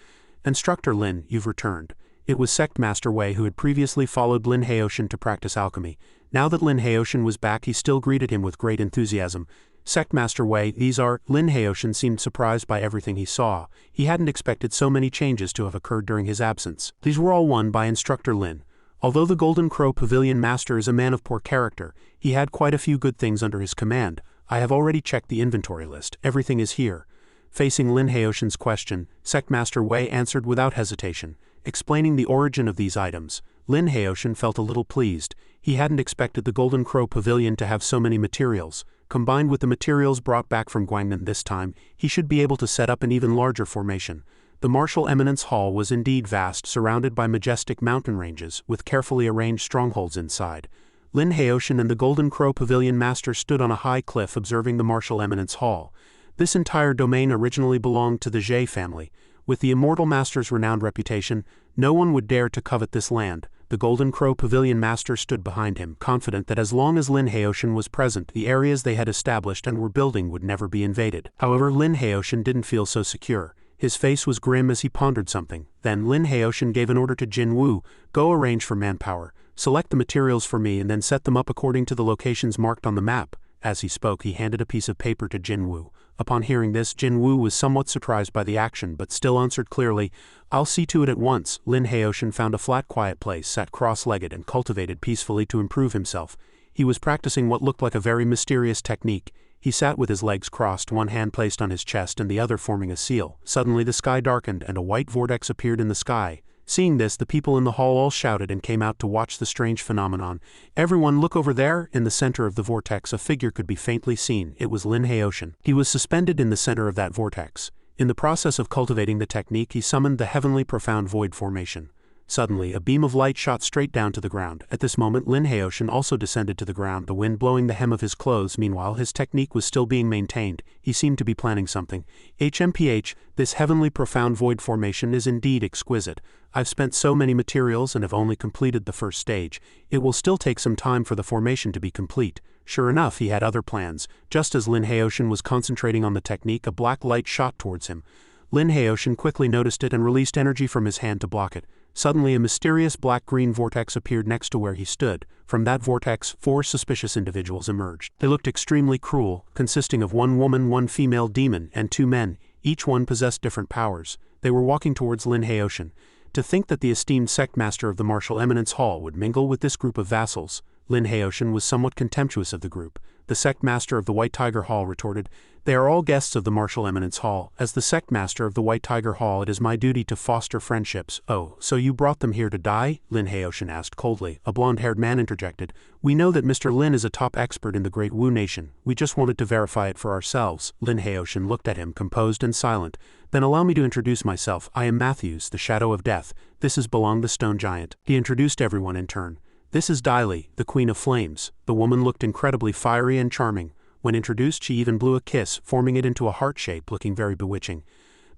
Speaker 1: "Instructor Lin, you've returned." It was Sect Master Wei who had previously followed Lin Haoshan to practice alchemy. Now that Lin Haoshan was back, he still greeted him with great enthusiasm. "Sect Master Wei, these are—" Lin Haoshan seemed surprised by everything he saw. He hadn't expected so many changes to have occurred during his absence. These were all won by Instructor Lin. Although the Golden Crow Pavilion Master is a man of poor character, he had quite a few good things under his command. "I have already checked the inventory list. Everything is here." Facing Lin Haoshan's question, Sect Master Wei answered without hesitation, explaining the origin of these items. Lin Haoshan felt a little pleased. He hadn't expected the Golden Crow Pavilion to have so many materials. Combined with the materials brought back from Guangnan this time, he should be able to set up an even larger formation. The Martial Eminence Hall was indeed vast, surrounded by majestic mountain ranges, with carefully arranged strongholds inside. Lin Haoshan and the Golden Crow Pavilion Master stood on a high cliff observing the Martial Eminence Hall. This entire domain originally belonged to the Zhe family. With the Immortal Master's renowned reputation, no one would dare to covet this land. The Golden Crow Pavilion Master stood behind him, confident that as long as Lin Haoshan was present, the areas they had established and were building would never be invaded. However, Lin Haoshan didn't feel so secure. His face was grim as he pondered something. Then Lin Haoshan gave an order to Jin Wu, "Go arrange for manpower. Select the materials for me and then set them up according to the locations marked on the map." As he spoke, he handed a piece of paper to Jin Wu. Upon hearing this, Jin Wu was somewhat surprised by the action but still answered clearly, "I'll see to it at once." Lin Haoshan found a flat, quiet place, sat cross-legged and cultivated peacefully to improve himself. He was practicing what looked like a very mysterious technique. He sat with his legs crossed, one hand placed on his chest and the other forming a seal. Suddenly the sky darkened and a white vortex appeared in the sky. Seeing this, the people in the hall all shouted and came out to watch the strange phenomenon. "Everyone look over there!" In the center of the vortex a figure could be faintly seen. It was Lin Haoshan. He was suspended in the center of that vortex. In the process of cultivating the technique, he summoned the heavenly profound void formation. Suddenly, a beam of light shot straight down to the ground. At this moment, Lin Haoshan also descended to the ground, the wind blowing the hem of his clothes. Meanwhile, his technique was still being maintained. He seemed to be planning something. "HMPH, this heavenly profound void formation is indeed exquisite. I've spent so many materials and have only completed the first stage. It will still take some time for the formation to be complete." Sure enough, he had other plans. Just as Lin Haoshan was concentrating on the technique, a black light shot towards him. Lin Haoshan quickly noticed it and released energy from his hand to block it. Suddenly, a mysterious black-green vortex appeared next to where he stood. From that vortex, 4 suspicious individuals emerged. They looked extremely cruel, consisting of 1 woman, 1 female demon, and 2 men. Each one possessed different powers. They were walking towards Lin Haoshan. To think that the esteemed sect master of the Martial Eminence Hall would mingle with this group of vassals. Lin Haoshan was somewhat contemptuous of the group. The sect master of the White Tiger Hall retorted, "They are all guests of the Martial Eminence Hall. As the sect master of the White Tiger Hall, it is my duty to foster friendships." "Oh, so you brought them here to die?" Lin Haoshan asked coldly. A blonde-haired man interjected, "We know that Mr. Lin is a top expert in the Great Wu Nation. We just wanted to verify it for ourselves." Lin Haoshan looked at him, composed and silent. "Then allow me to introduce myself. I am Matthews, the Shadow of Death. This is Belong the Stone Giant." He introduced everyone in turn. "This is Daili, the Queen of Flames." The woman looked incredibly fiery and charming. When introduced, she even blew a kiss, forming it into a heart shape, looking very bewitching.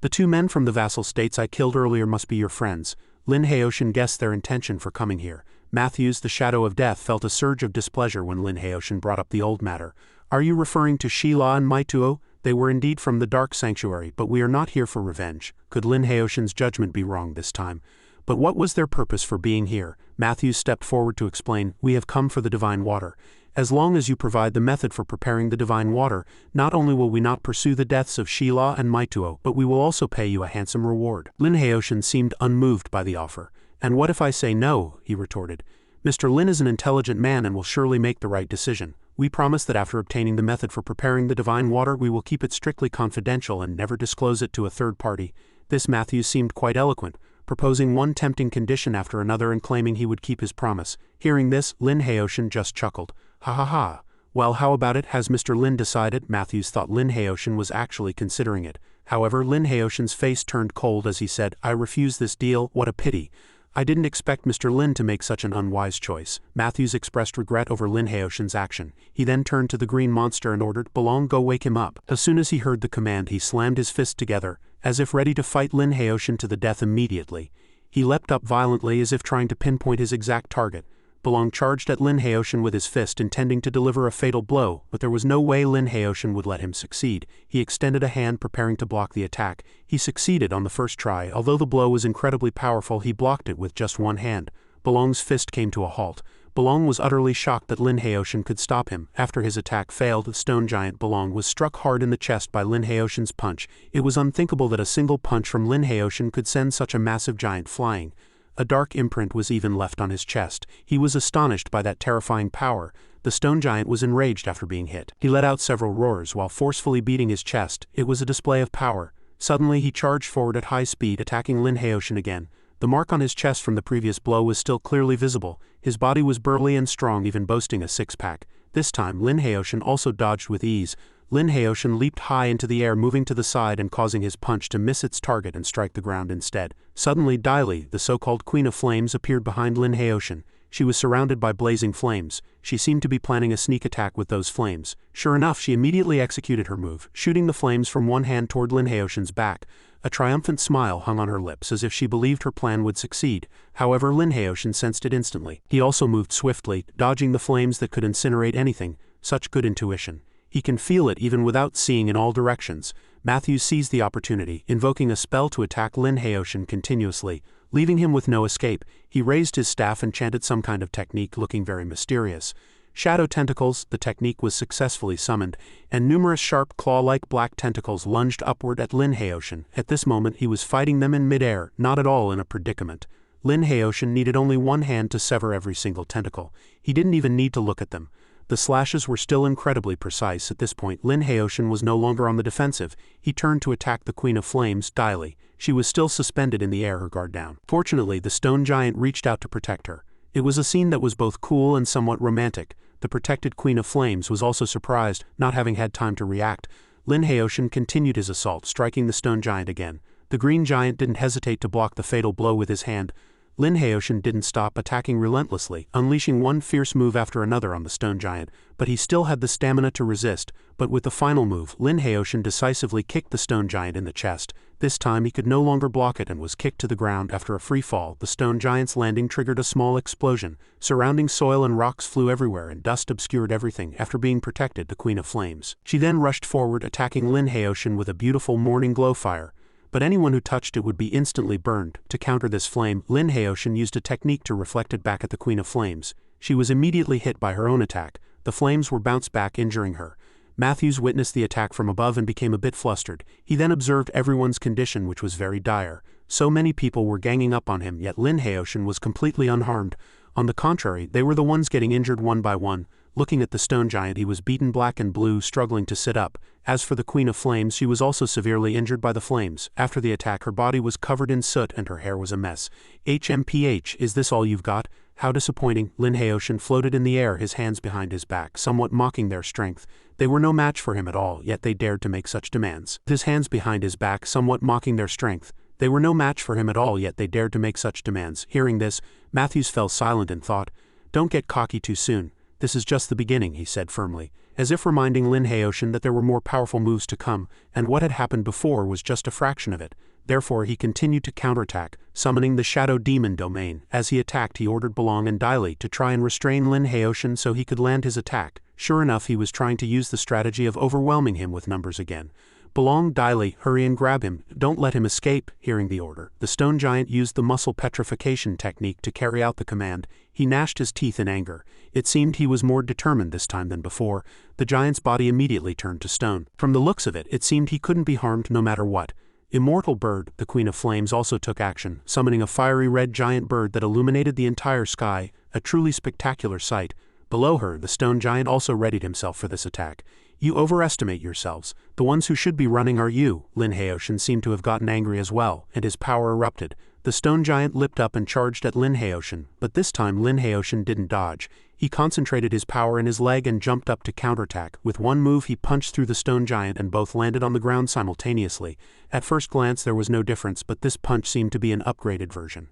Speaker 1: "The 2 men from the vassal states I killed earlier must be your friends." Lin Haoshan guessed their intention for coming here. Matthews, the Shadow of Death, felt a surge of displeasure when Lin Haoshan brought up the old matter. "Are you referring to Shila and Maituo? They were indeed from the Dark Sanctuary, but we are not here for revenge." Could Lin Haoshan's judgment be wrong this time? But what was their purpose for being here? Matthews stepped forward to explain, "We have come for the divine water. As long as you provide the method for preparing the divine water, not only will we not pursue the deaths of Shila and Maituo, but we will also pay you a handsome reward." Lin Haoshan seemed unmoved by the offer. "And what if I say no?" he retorted. "Mr. Lin is an intelligent man and will surely make the right decision. We promise that after obtaining the method for preparing the divine water, we will keep it strictly confidential and never disclose it to a third party." This Matthews seemed quite eloquent, proposing one tempting condition after another and claiming he would keep his promise. Hearing this, Lin Haoshan just chuckled. "Ha ha ha. Well, how about it? Has Mr. Lin decided?" Matthews thought Lin Haoshan was actually considering it. However, Lin Haoshan's face turned cold as he said, "I refuse this deal. What a pity. I didn't expect Mr. Lin to make such an unwise choice." Matthews expressed regret over Lin Haoshan's action. He then turned to the green monster and ordered, "Belong, go wake him up." As soon as he heard the command, he slammed his fists together, as if ready to fight Lin Haoshan to the death immediately. He leapt up violently as if trying to pinpoint his exact target. Belong charged at Lin Haoshan with his fist, intending to deliver a fatal blow, but there was no way Lin Haoshan would let him succeed. He extended a hand, preparing to block the attack. He succeeded on the first try. Although the blow was incredibly powerful, he blocked it with just one hand. Belong's fist came to a halt. Belong was utterly shocked that Lin Haoshan could stop him. After his attack failed, the stone giant Belong was struck hard in the chest by Lin Haoshan's punch. It was unthinkable that a single punch from Lin Haoshan could send such a massive giant flying. A dark imprint was even left on his chest. He was astonished by that terrifying power. The stone giant was enraged after being hit. He let out several roars while forcefully beating his chest. It was a display of power. Suddenly he charged forward at high speed, attacking Lin Haoshan again. The mark on his chest from the previous blow was still clearly visible. His body was burly and strong, even boasting a six-pack. This time Lin Haoshan also dodged with ease. Lin Haoshan leaped high into the air, moving to the side and causing his punch to miss its target and strike the ground instead. Suddenly Dai Li, the so-called Queen of Flames, appeared behind Lin Haoshan. She was surrounded by blazing flames. She seemed to be planning a sneak attack with those flames. Sure enough, she immediately executed her move, shooting the flames from one hand toward Lin Haoshan's back. A triumphant smile hung on her lips as if she believed her plan would succeed. However, Lin Haoshan sensed it instantly. He also moved swiftly, dodging the flames that could incinerate anything. Such good intuition. He can feel it even without seeing in all directions. Matthews seized the opportunity, invoking a spell to attack Lin Haoshan continuously, leaving him with no escape. He raised his staff and chanted some kind of technique looking very mysterious. Shadow tentacles, the technique was successfully summoned, and numerous sharp claw-like black tentacles lunged upward at Lin Haoshan. At this moment he was fighting them in midair, not at all in a predicament. Lin Haoshan needed only one hand to sever every single tentacle. He didn't even need to look at them. The slashes were still incredibly precise. At this point Lin Haoshan was no longer on the defensive. He turned to attack the Queen of Flames, Dai Li. She was still suspended in the air, her guard down. Fortunately, the stone giant reached out to protect her. It was a scene that was both cool and somewhat romantic. The protected Queen of Flames was also surprised, not having had time to react. Lin Haoshan continued his assault, striking the stone giant again. The green giant didn't hesitate to block the fatal blow with his hand. Lin Haoshan didn't stop attacking relentlessly, unleashing one fierce move after another on the stone giant, but he still had the stamina to resist. But with the final move, Lin Haoshan decisively kicked the stone giant in the chest. This time he could no longer block it and was kicked to the ground. After a free fall, the stone giant's landing triggered a small explosion. Surrounding soil and rocks flew everywhere and dust obscured everything. After being protected, the Queen of Flames. She then rushed forward, attacking Lin Haoshan with a beautiful morning glow fire. But anyone who touched it would be instantly burned. To counter this flame, Lin Haoshan used a technique to reflect it back at the Queen of Flames. She was immediately hit by her own attack. The flames were bounced back, injuring her. Matthews witnessed the attack from above and became a bit flustered. He then observed everyone's condition, which was very dire. So many people were ganging up on him, yet Lin Haoshan was completely unharmed. On the contrary, they were the ones getting injured one by one. Looking at the stone giant, he was beaten black and blue, struggling to sit up. As for the Queen of Flames, she was also severely injured by the flames. After the attack, her body was covered in soot and her hair was a mess. HMPH, is this all you've got? How disappointing. Lin Haoshan floated in the air, his hands behind his back, somewhat mocking their strength. They were no match for him at all, yet they dared to make such demands. His hands behind his back, somewhat mocking their strength. They were no match for him at all, yet they dared to make such demands. Hearing this, Matthews fell silent and thought, "Don't get cocky too soon. This is just the beginning," he said firmly, as if reminding Lin Haoshan that there were more powerful moves to come, and what had happened before was just a fraction of it. Therefore he continued to counterattack, summoning the Shadow Demon domain. As he attacked, he ordered Belong and Dai Li to try and restrain Lin Haoshan so he could land his attack. Sure enough, he was trying to use the strategy of overwhelming him with numbers again. Belong, Dai Li, hurry and grab him. Don't let him escape. Hearing the order, the stone giant used the muscle petrification technique to carry out the command. He gnashed his teeth in anger. It seemed he was more determined this time than before. The giant's body immediately turned to stone. From the looks of it, it seemed he couldn't be harmed no matter what. Immortal Bird, the Queen of Flames, also took action, summoning a fiery red giant bird that illuminated the entire sky, a truly spectacular sight. Below her, the stone giant also readied himself for this attack. "You overestimate yourselves. The ones who should be running are you." Lin Haoshan seemed to have gotten angry as well, and his power erupted. The stone giant leapt up and charged at Lin Haoshan, but this time Lin Haoshan didn't dodge. He concentrated his power in his leg and jumped up to counterattack. With one move he punched through the stone giant and both landed on the ground simultaneously. At first glance there was no difference, but this punch seemed to be an upgraded version.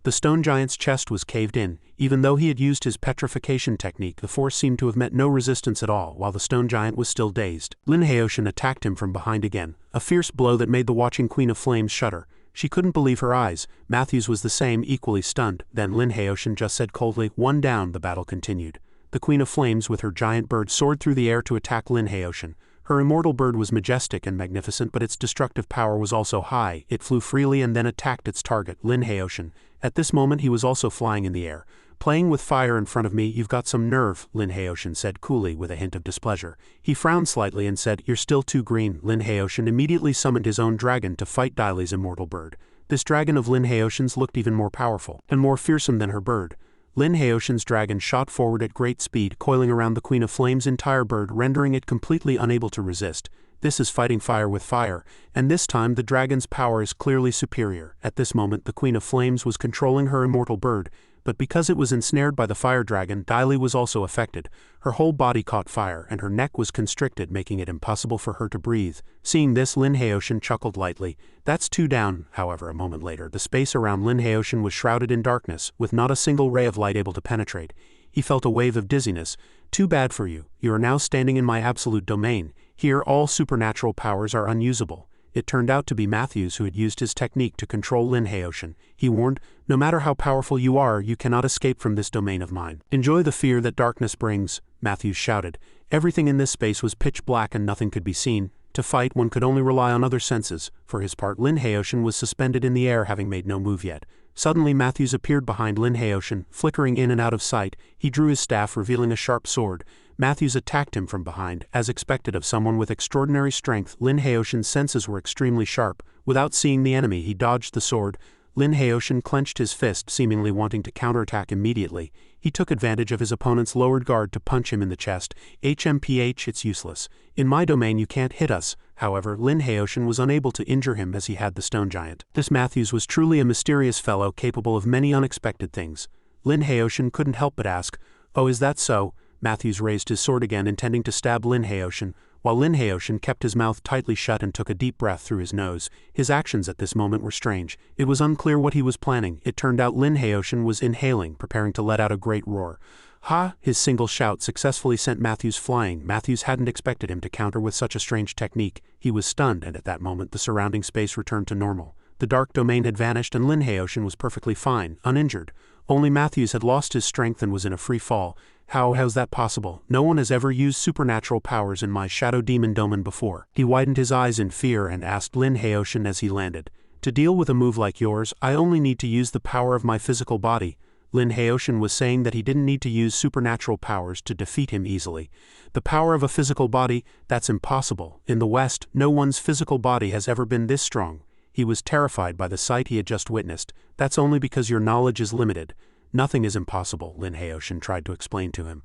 Speaker 1: The stone giant's chest was caved in. Even though he had used his petrification technique, the force seemed to have met no resistance at all, while the stone giant was still dazed. Lin Haoshan attacked him from behind again, a fierce blow that made the watching Queen of Flames shudder. She couldn't believe her eyes. Matthews was the same, equally stunned. Then Lin Haoshan just said coldly, "One down." The battle continued. The Queen of Flames with her giant bird soared through the air to attack Lin Haoshan. Her immortal bird was majestic and magnificent, but its destructive power was also high. It flew freely and then attacked its target, Lin Haoshan. At this moment he was also flying in the air. "Playing with fire in front of me, you've got some nerve," Lin Haoshan said coolly with a hint of displeasure. He frowned slightly and said, "You're still too green." Lin Haoshan immediately summoned his own dragon to fight Dailei's immortal bird. This dragon of Lin Haoshan's looked even more powerful and more fearsome than her bird. Lin Haoshan's dragon shot forward at great speed, coiling around the Queen of Flames' entire bird, rendering it completely unable to resist. This is fighting fire with fire, and this time the dragon's power is clearly superior. At this moment the Queen of Flames was controlling her immortal bird, but because it was ensnared by the fire dragon, Dailei was also affected. Her whole body caught fire, and her neck was constricted, making it impossible for her to breathe. Seeing this, Lin Haoshan chuckled lightly. "That's two down." However, a moment later, the space around Lin Haoshan was shrouded in darkness, with not a single ray of light able to penetrate. He felt a wave of dizziness. "Too bad for you. You are now standing in my absolute domain. Here all supernatural powers are unusable." It turned out to be Matthews who had used his technique to control Lin Haoshan. He warned, "No matter how powerful you are, you cannot escape from this domain of mine." "Enjoy the fear that darkness brings," Matthews shouted. Everything in this space was pitch black and nothing could be seen. To fight, one could only rely on other senses. For his part, Lin Haoshan was suspended in the air, having made no move yet. Suddenly Matthews appeared behind Lin Haoshan, flickering in and out of sight. He drew his staff, revealing a sharp sword. Matthews attacked him from behind. As expected of someone with extraordinary strength, Lin Haoshan's senses were extremely sharp. Without seeing the enemy, he dodged the sword. Lin Haoshan clenched his fist, seemingly wanting to counterattack immediately. He took advantage of his opponent's lowered guard to punch him in the chest. "HMPH, it's useless. In my domain you can't hit us." However, Lin Haoshan was unable to injure him as he had the stone giant. This Matthews was truly a mysterious fellow, capable of many unexpected things. Lin Haoshan couldn't help but ask, "Oh, is that so?" Matthews raised his sword again, intending to stab Lin Haoshan, while Lin Haoshan kept his mouth tightly shut and took a deep breath through his nose. His actions at this moment were strange. It was unclear what he was planning. It turned out Lin Haoshan was inhaling, preparing to let out a great roar. "Ha!" His single shout successfully sent Matthews flying. Matthews hadn't expected him to counter with such a strange technique. He was stunned, and at that moment the surrounding space returned to normal. The dark domain had vanished and Lin Haoshan was perfectly fine, uninjured. Only Matthews had lost his strength and was in a free fall. How's that possible? No one has ever used supernatural powers in my Shadow Demon domain before." He widened his eyes in fear and asked Lin Haoshan as he landed, "To deal with a move like yours, I only need to use the power of my physical body." Lin Haoshan was saying that he didn't need to use supernatural powers to defeat him easily. "The power of a physical body? That's impossible. In the West, no one's physical body has ever been this strong." He was terrified by the sight he had just witnessed. "That's only because your knowledge is limited. Nothing is impossible," Lin Haoshan tried to explain to him.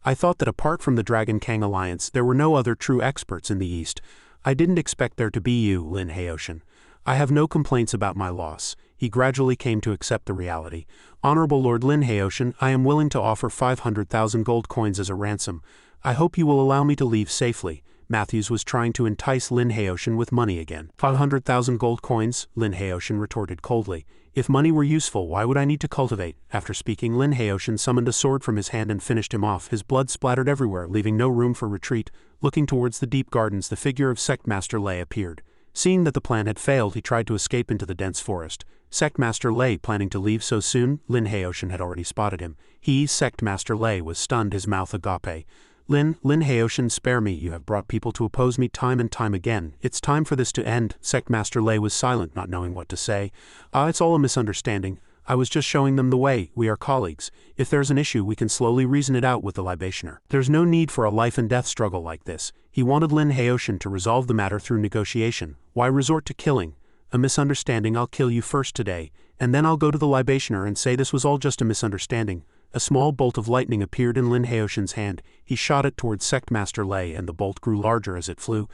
Speaker 1: "I thought that apart from the Dragon Kang Alliance, there were no other true experts in the East. I didn't expect there to be you, Lin Haoshan. I have no complaints about my loss." He gradually came to accept the reality. "Honorable Lord Lin Haoshan, I am willing to offer 500,000 gold coins as a ransom. I hope you will allow me to leave safely." Matthews was trying to entice Lin Haoshan with money again. 500,000 gold coins? Lin Haoshan retorted coldly. "If money were useful, why would I need to cultivate?" After speaking, Lin Haoshan summoned a sword from his hand and finished him off. His blood splattered everywhere, leaving no room for retreat. Looking towards the deep gardens, the figure of Sectmaster Lei appeared. Seeing that the plan had failed, he tried to escape into the dense forest. Sectmaster Lei planning to leave so soon? Lin Haoshan had already spotted him. He, Sectmaster Lei, was stunned, his mouth agape. Lin Haoshan, spare me. You have brought people to oppose me time and time again. It's time for this to end." Sectmaster Lei was silent, not knowing what to say. It's all a misunderstanding. I was just showing them the way. We are colleagues. If there's an issue, we can slowly reason it out with the libationer. There's no need for a life-and-death struggle like this." He wanted Lin Haoshan to resolve the matter through negotiation. Why resort to killing? "A misunderstanding. I'll kill you first today, and then I'll go to the libationer and say this was all just a misunderstanding." A small bolt of lightning appeared in Lin Haoshan's hand. He shot it towards Sectmaster Lei, and the bolt grew larger as it flew.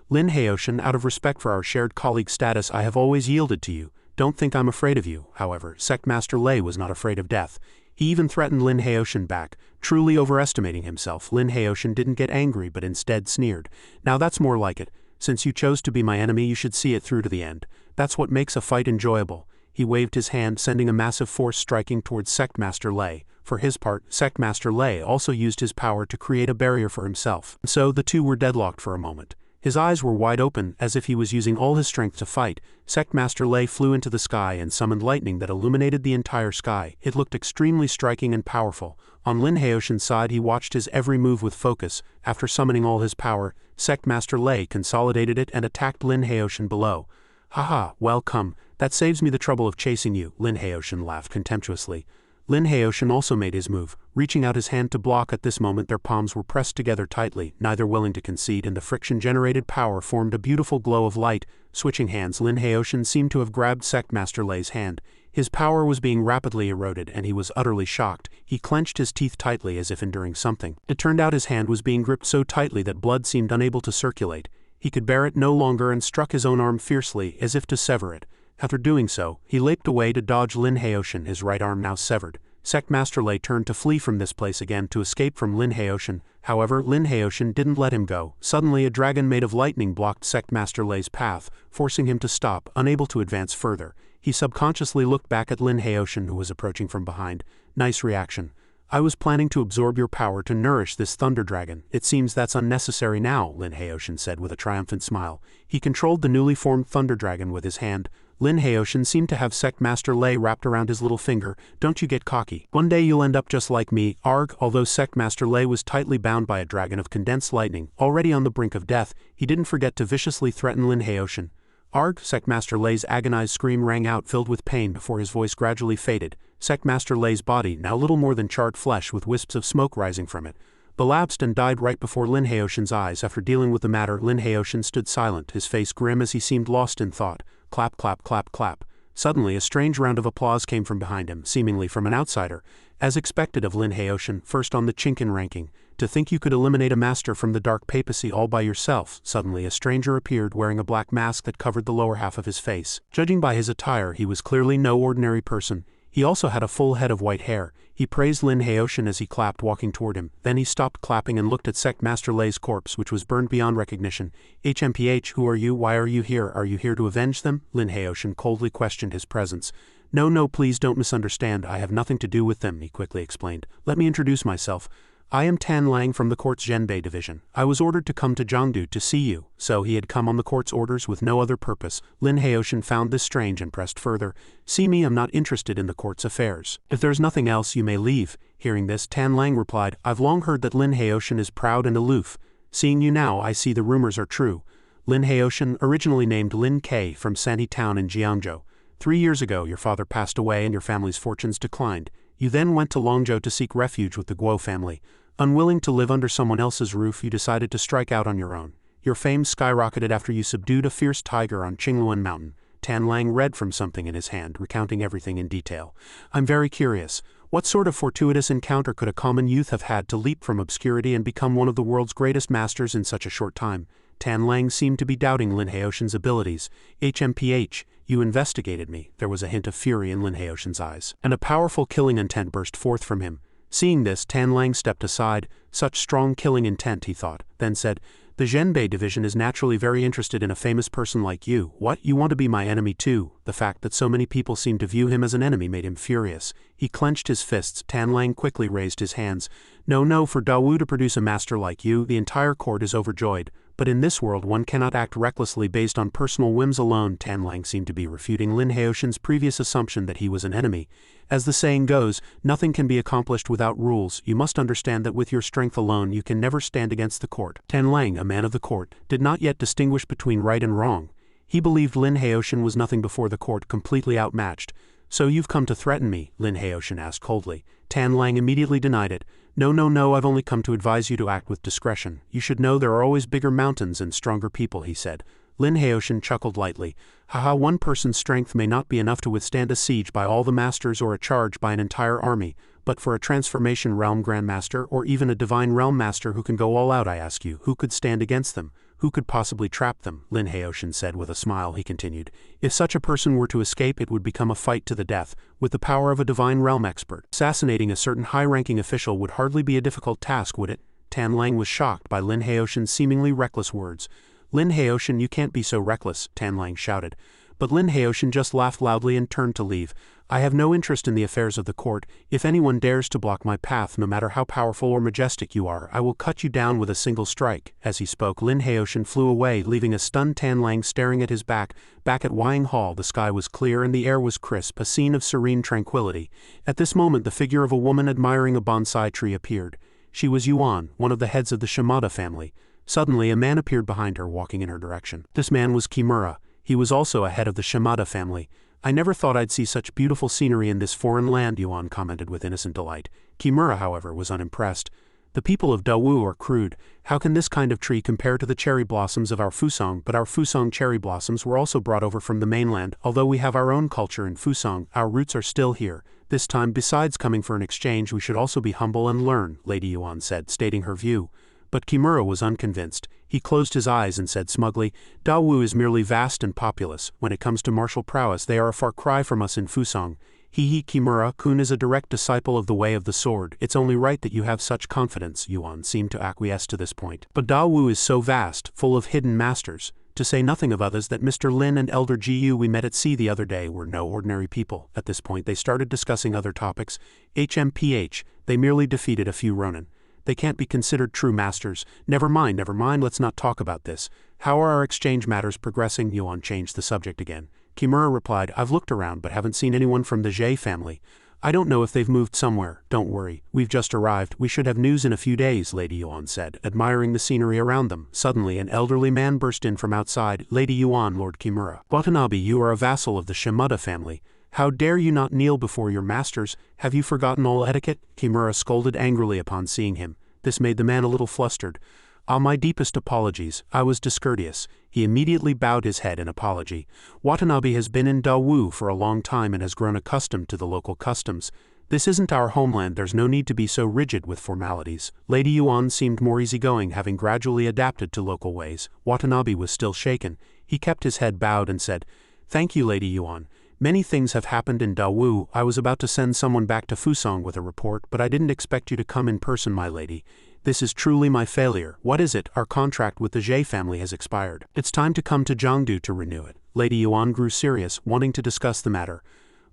Speaker 1: "Lin Haoshan, out of respect for our shared colleague status, I have always yielded to you. Don't think I'm afraid of you." However, Sectmaster Lei was not afraid of death. He even threatened Lin Haoshan back. Truly overestimating himself, Lin Haoshan didn't get angry but instead sneered. "Now that's more like it. Since you chose to be my enemy, you should see it through to the end. That's what makes a fight enjoyable." He waved his hand, sending a massive force striking towards Sectmaster Lei. For his part, Sectmaster Lei also used his power to create a barrier for himself. So the two were deadlocked for a moment. His eyes were wide open, as if he was using all his strength to fight. Sect Master Lei flew into the sky and summoned lightning that illuminated the entire sky. It looked extremely striking and powerful. On Lin Haoshin's side, he watched his every move with focus. After summoning all his power, Sect Master Lei consolidated it and attacked Lin Haoshin below. Haha, well come, that saves me the trouble of chasing you, Lin Haoshin laughed contemptuously. Lin Haoshin also made his move, reaching out his hand to block. At this moment their palms were pressed together tightly, neither willing to concede, and the friction-generated power formed a beautiful glow of light. Switching hands, Lin Haoshin seemed to have grabbed Sect Master Lei's hand. His power was being rapidly eroded, and he was utterly shocked. He clenched his teeth tightly as if enduring something. It turned out his hand was being gripped so tightly that blood seemed unable to circulate. He could bear it no longer and struck his own arm fiercely, as if to sever it. After doing so, he leaped away to dodge Lin Haoshin, his right arm now severed. Sect Master Lei turned to flee from this place again to escape from Lin Haoshin. However, Lin Haoshin didn't let him go. Suddenly a dragon made of lightning blocked Sect Master Lei's path, forcing him to stop, unable to advance further. He subconsciously looked back at Lin Haoshin, who was approaching from behind. Nice reaction. I was planning to absorb your power to nourish this thunder dragon. It seems that's unnecessary now, Lin Haoshin said with a triumphant smile. He controlled the newly formed thunder dragon with his hand. Lin Haoshin seemed to have Sect Master Lei wrapped around his little finger. Don't you get cocky. One day you'll end up just like me, arg. Although Sect Master Lei was tightly bound by a dragon of condensed lightning, already on the brink of death, he didn't forget to viciously threaten Lin Haoshin. Arg! Sect Master Lei's agonized scream rang out, filled with pain, before his voice gradually faded. Sect Master Lei's body, now little more than charred flesh with wisps of smoke rising from it, collapsed and died right before Lin Haoshin's eyes. After dealing with the matter, Lin Haoshin stood silent, his face grim as he seemed lost in thought. Clap, clap, clap, clap. Suddenly a strange round of applause came from behind him, seemingly from an outsider. As expected of Lin Haoshin, first on the Chinkin ranking. To think you could eliminate a master from the dark papacy all by yourself. Suddenly a stranger appeared wearing a black mask that covered the lower half of his face. Judging by his attire, he was clearly no ordinary person. He also had a full head of white hair. He praised Lin Haoshin as he clapped, walking toward him. Then he stopped clapping and looked at Sect Master Lei's corpse, which was burned beyond recognition. HMPH, who are you? Why are you here? Are you here to avenge them? Lin Haoshin coldly questioned his presence. No, please don't misunderstand. I have nothing to do with them, he quickly explained. Let me introduce myself. I am Tan Lang from the court's Zhenbei division. I was ordered to come to Jiangdu to see you. So he had come on the court's orders with no other purpose. Lin Haoshin found this strange and pressed further. See me, I'm not interested in the court's affairs. If there's nothing else, you may leave. Hearing this, Tan Lang replied, I've long heard that Lin Haoshin is proud and aloof. Seeing you now, I see the rumors are true. Lin Haoshin, originally named Lin Kei from Sanhe Town in Jiangzhou. 3 years ago, your father passed away and your family's fortunes declined. You then went to Longzhou to seek refuge with the Guo family. Unwilling to live under someone else's roof, you decided to strike out on your own. Your fame skyrocketed after you subdued a fierce tiger on Qingluan Mountain. Tan Lang read from something in his hand, recounting everything in detail. I'm very curious. What sort of fortuitous encounter could a common youth have had to leap from obscurity and become one of the world's greatest masters in such a short time? Tan Lang seemed to be doubting Lin Haoshin's abilities. HMPH, you investigated me. There was a hint of fury in Lin Haoshin's eyes, and a powerful killing intent burst forth from him. Seeing this, Tan Lang stepped aside. Such strong killing intent, he thought, then said, The Zhenbei division is naturally very interested in a famous person like you. What, you want to be my enemy too? The fact that so many people seemed to view him as an enemy made him furious. He clenched his fists. Tan Lang quickly raised his hands. No, for Dawu to produce a master like you, the entire court is overjoyed. But in this world one cannot act recklessly based on personal whims alone. Tan Lang seemed to be refuting Lin Haoshin's previous assumption that he was an enemy. As the saying goes, nothing can be accomplished without rules. You must understand that with your strength alone you can never stand against the court. Tan Lang, a man of the court, did not yet distinguish between right and wrong. He believed Lin Haoshin was nothing before the court, completely outmatched. So you've come to threaten me? Lin Haoshin asked coldly. Tan Lang immediately denied it. No, I've only come to advise you to act with discretion. You should know there are always bigger mountains and stronger people, he said. Lin Haoshin chuckled lightly. Haha, one person's strength may not be enough to withstand a siege by all the masters or a charge by an entire army, but for a transformation realm grandmaster or even a divine realm master who can go all out, I ask you, who could stand against them? Who could possibly trap them? Lin Haoshin said with a smile. He continued, if such a person were to escape, it would become a fight to the death. With the power of a divine realm expert, assassinating a certain high-ranking official would hardly be a difficult task, would it? Tan Lang was shocked by Lin Haoshin's seemingly reckless words. Lin Haoshin, you can't be so reckless, Tan Lang shouted. but Lin Haoshan just laughed loudly and turned to leave. I have no interest in the affairs of the court. If anyone dares to block my path, no matter how powerful or majestic you are, I will cut you down with a single strike. As he spoke, Lin Haoshan flew away, leaving a stunned Tan Lang staring at his back. Back at Wying Hall, the sky was clear and the air was crisp, a scene of serene tranquility. At this moment, the figure of a woman admiring a bonsai tree appeared. She was Yuan, one of the heads of the Shimada family. Suddenly, a man appeared behind her, walking in her direction. This man was Kimura. He was also a head of the Shimada family. I never thought I'd see such beautiful scenery in this foreign land, Yuan commented with innocent delight. Kimura, however, was unimpressed. The people of Dawu are crude. How can this kind of tree compare to the cherry blossoms of our Fusong? But our Fusong cherry blossoms were also brought over from the mainland. Although we have our own culture in Fusong, our roots are still here. This time, besides coming for an exchange, we should also be humble and learn, Lady Yuan said, stating her view. But Kimura was unconvinced. He closed his eyes and said smugly, Dawu is merely vast and populous. When it comes to martial prowess, they are a far cry from us in Fusong. Kimura-kun is a direct disciple of the way of the sword. It's only right that you have such confidence. Yuan seemed to acquiesce to this point. But Dawu is so vast, full of hidden masters, to say nothing of others, that Mr. Lin and Elder Gu we met at sea the other day were no ordinary people. At this point they started discussing other topics. HMPH, they merely defeated a few Ronin. They can't be considered true masters. Never mind, let's not talk about this. How are our exchange matters progressing? Yuan changed the subject again. Kimura replied, I've looked around but haven't seen anyone from the Zhe family. I don't know if they've moved somewhere. Don't worry, we've just arrived. We should have news in a few days, Lady Yuan said, admiring the scenery around them. Suddenly an elderly man burst in from outside. Lady Yuan, Lord Kimura. Watanabe, you are a vassal of the Shimada family. How dare you not kneel before your masters? Have you forgotten all etiquette? Kimura scolded angrily upon seeing him. This made the man a little flustered. My deepest apologies. I was discourteous. He immediately bowed his head in apology. Watanabe has been in Dawu for a long time and has grown accustomed to the local customs. This isn't our homeland. There's no need to be so rigid with formalities. Lady Yuan seemed more easygoing, having gradually adapted to local ways. Watanabe was still shaken. He kept his head bowed and said, Thank you, Lady Yuan. Many things have happened in Dawu. I was about to send someone back to Fusong with a report, but I didn't expect you to come in person, my lady. This is truly my failure. What is it? Our contract with the Zhe family has expired. It's time to come to Jiangdu to renew it. Lady Yuan grew serious, wanting to discuss the matter.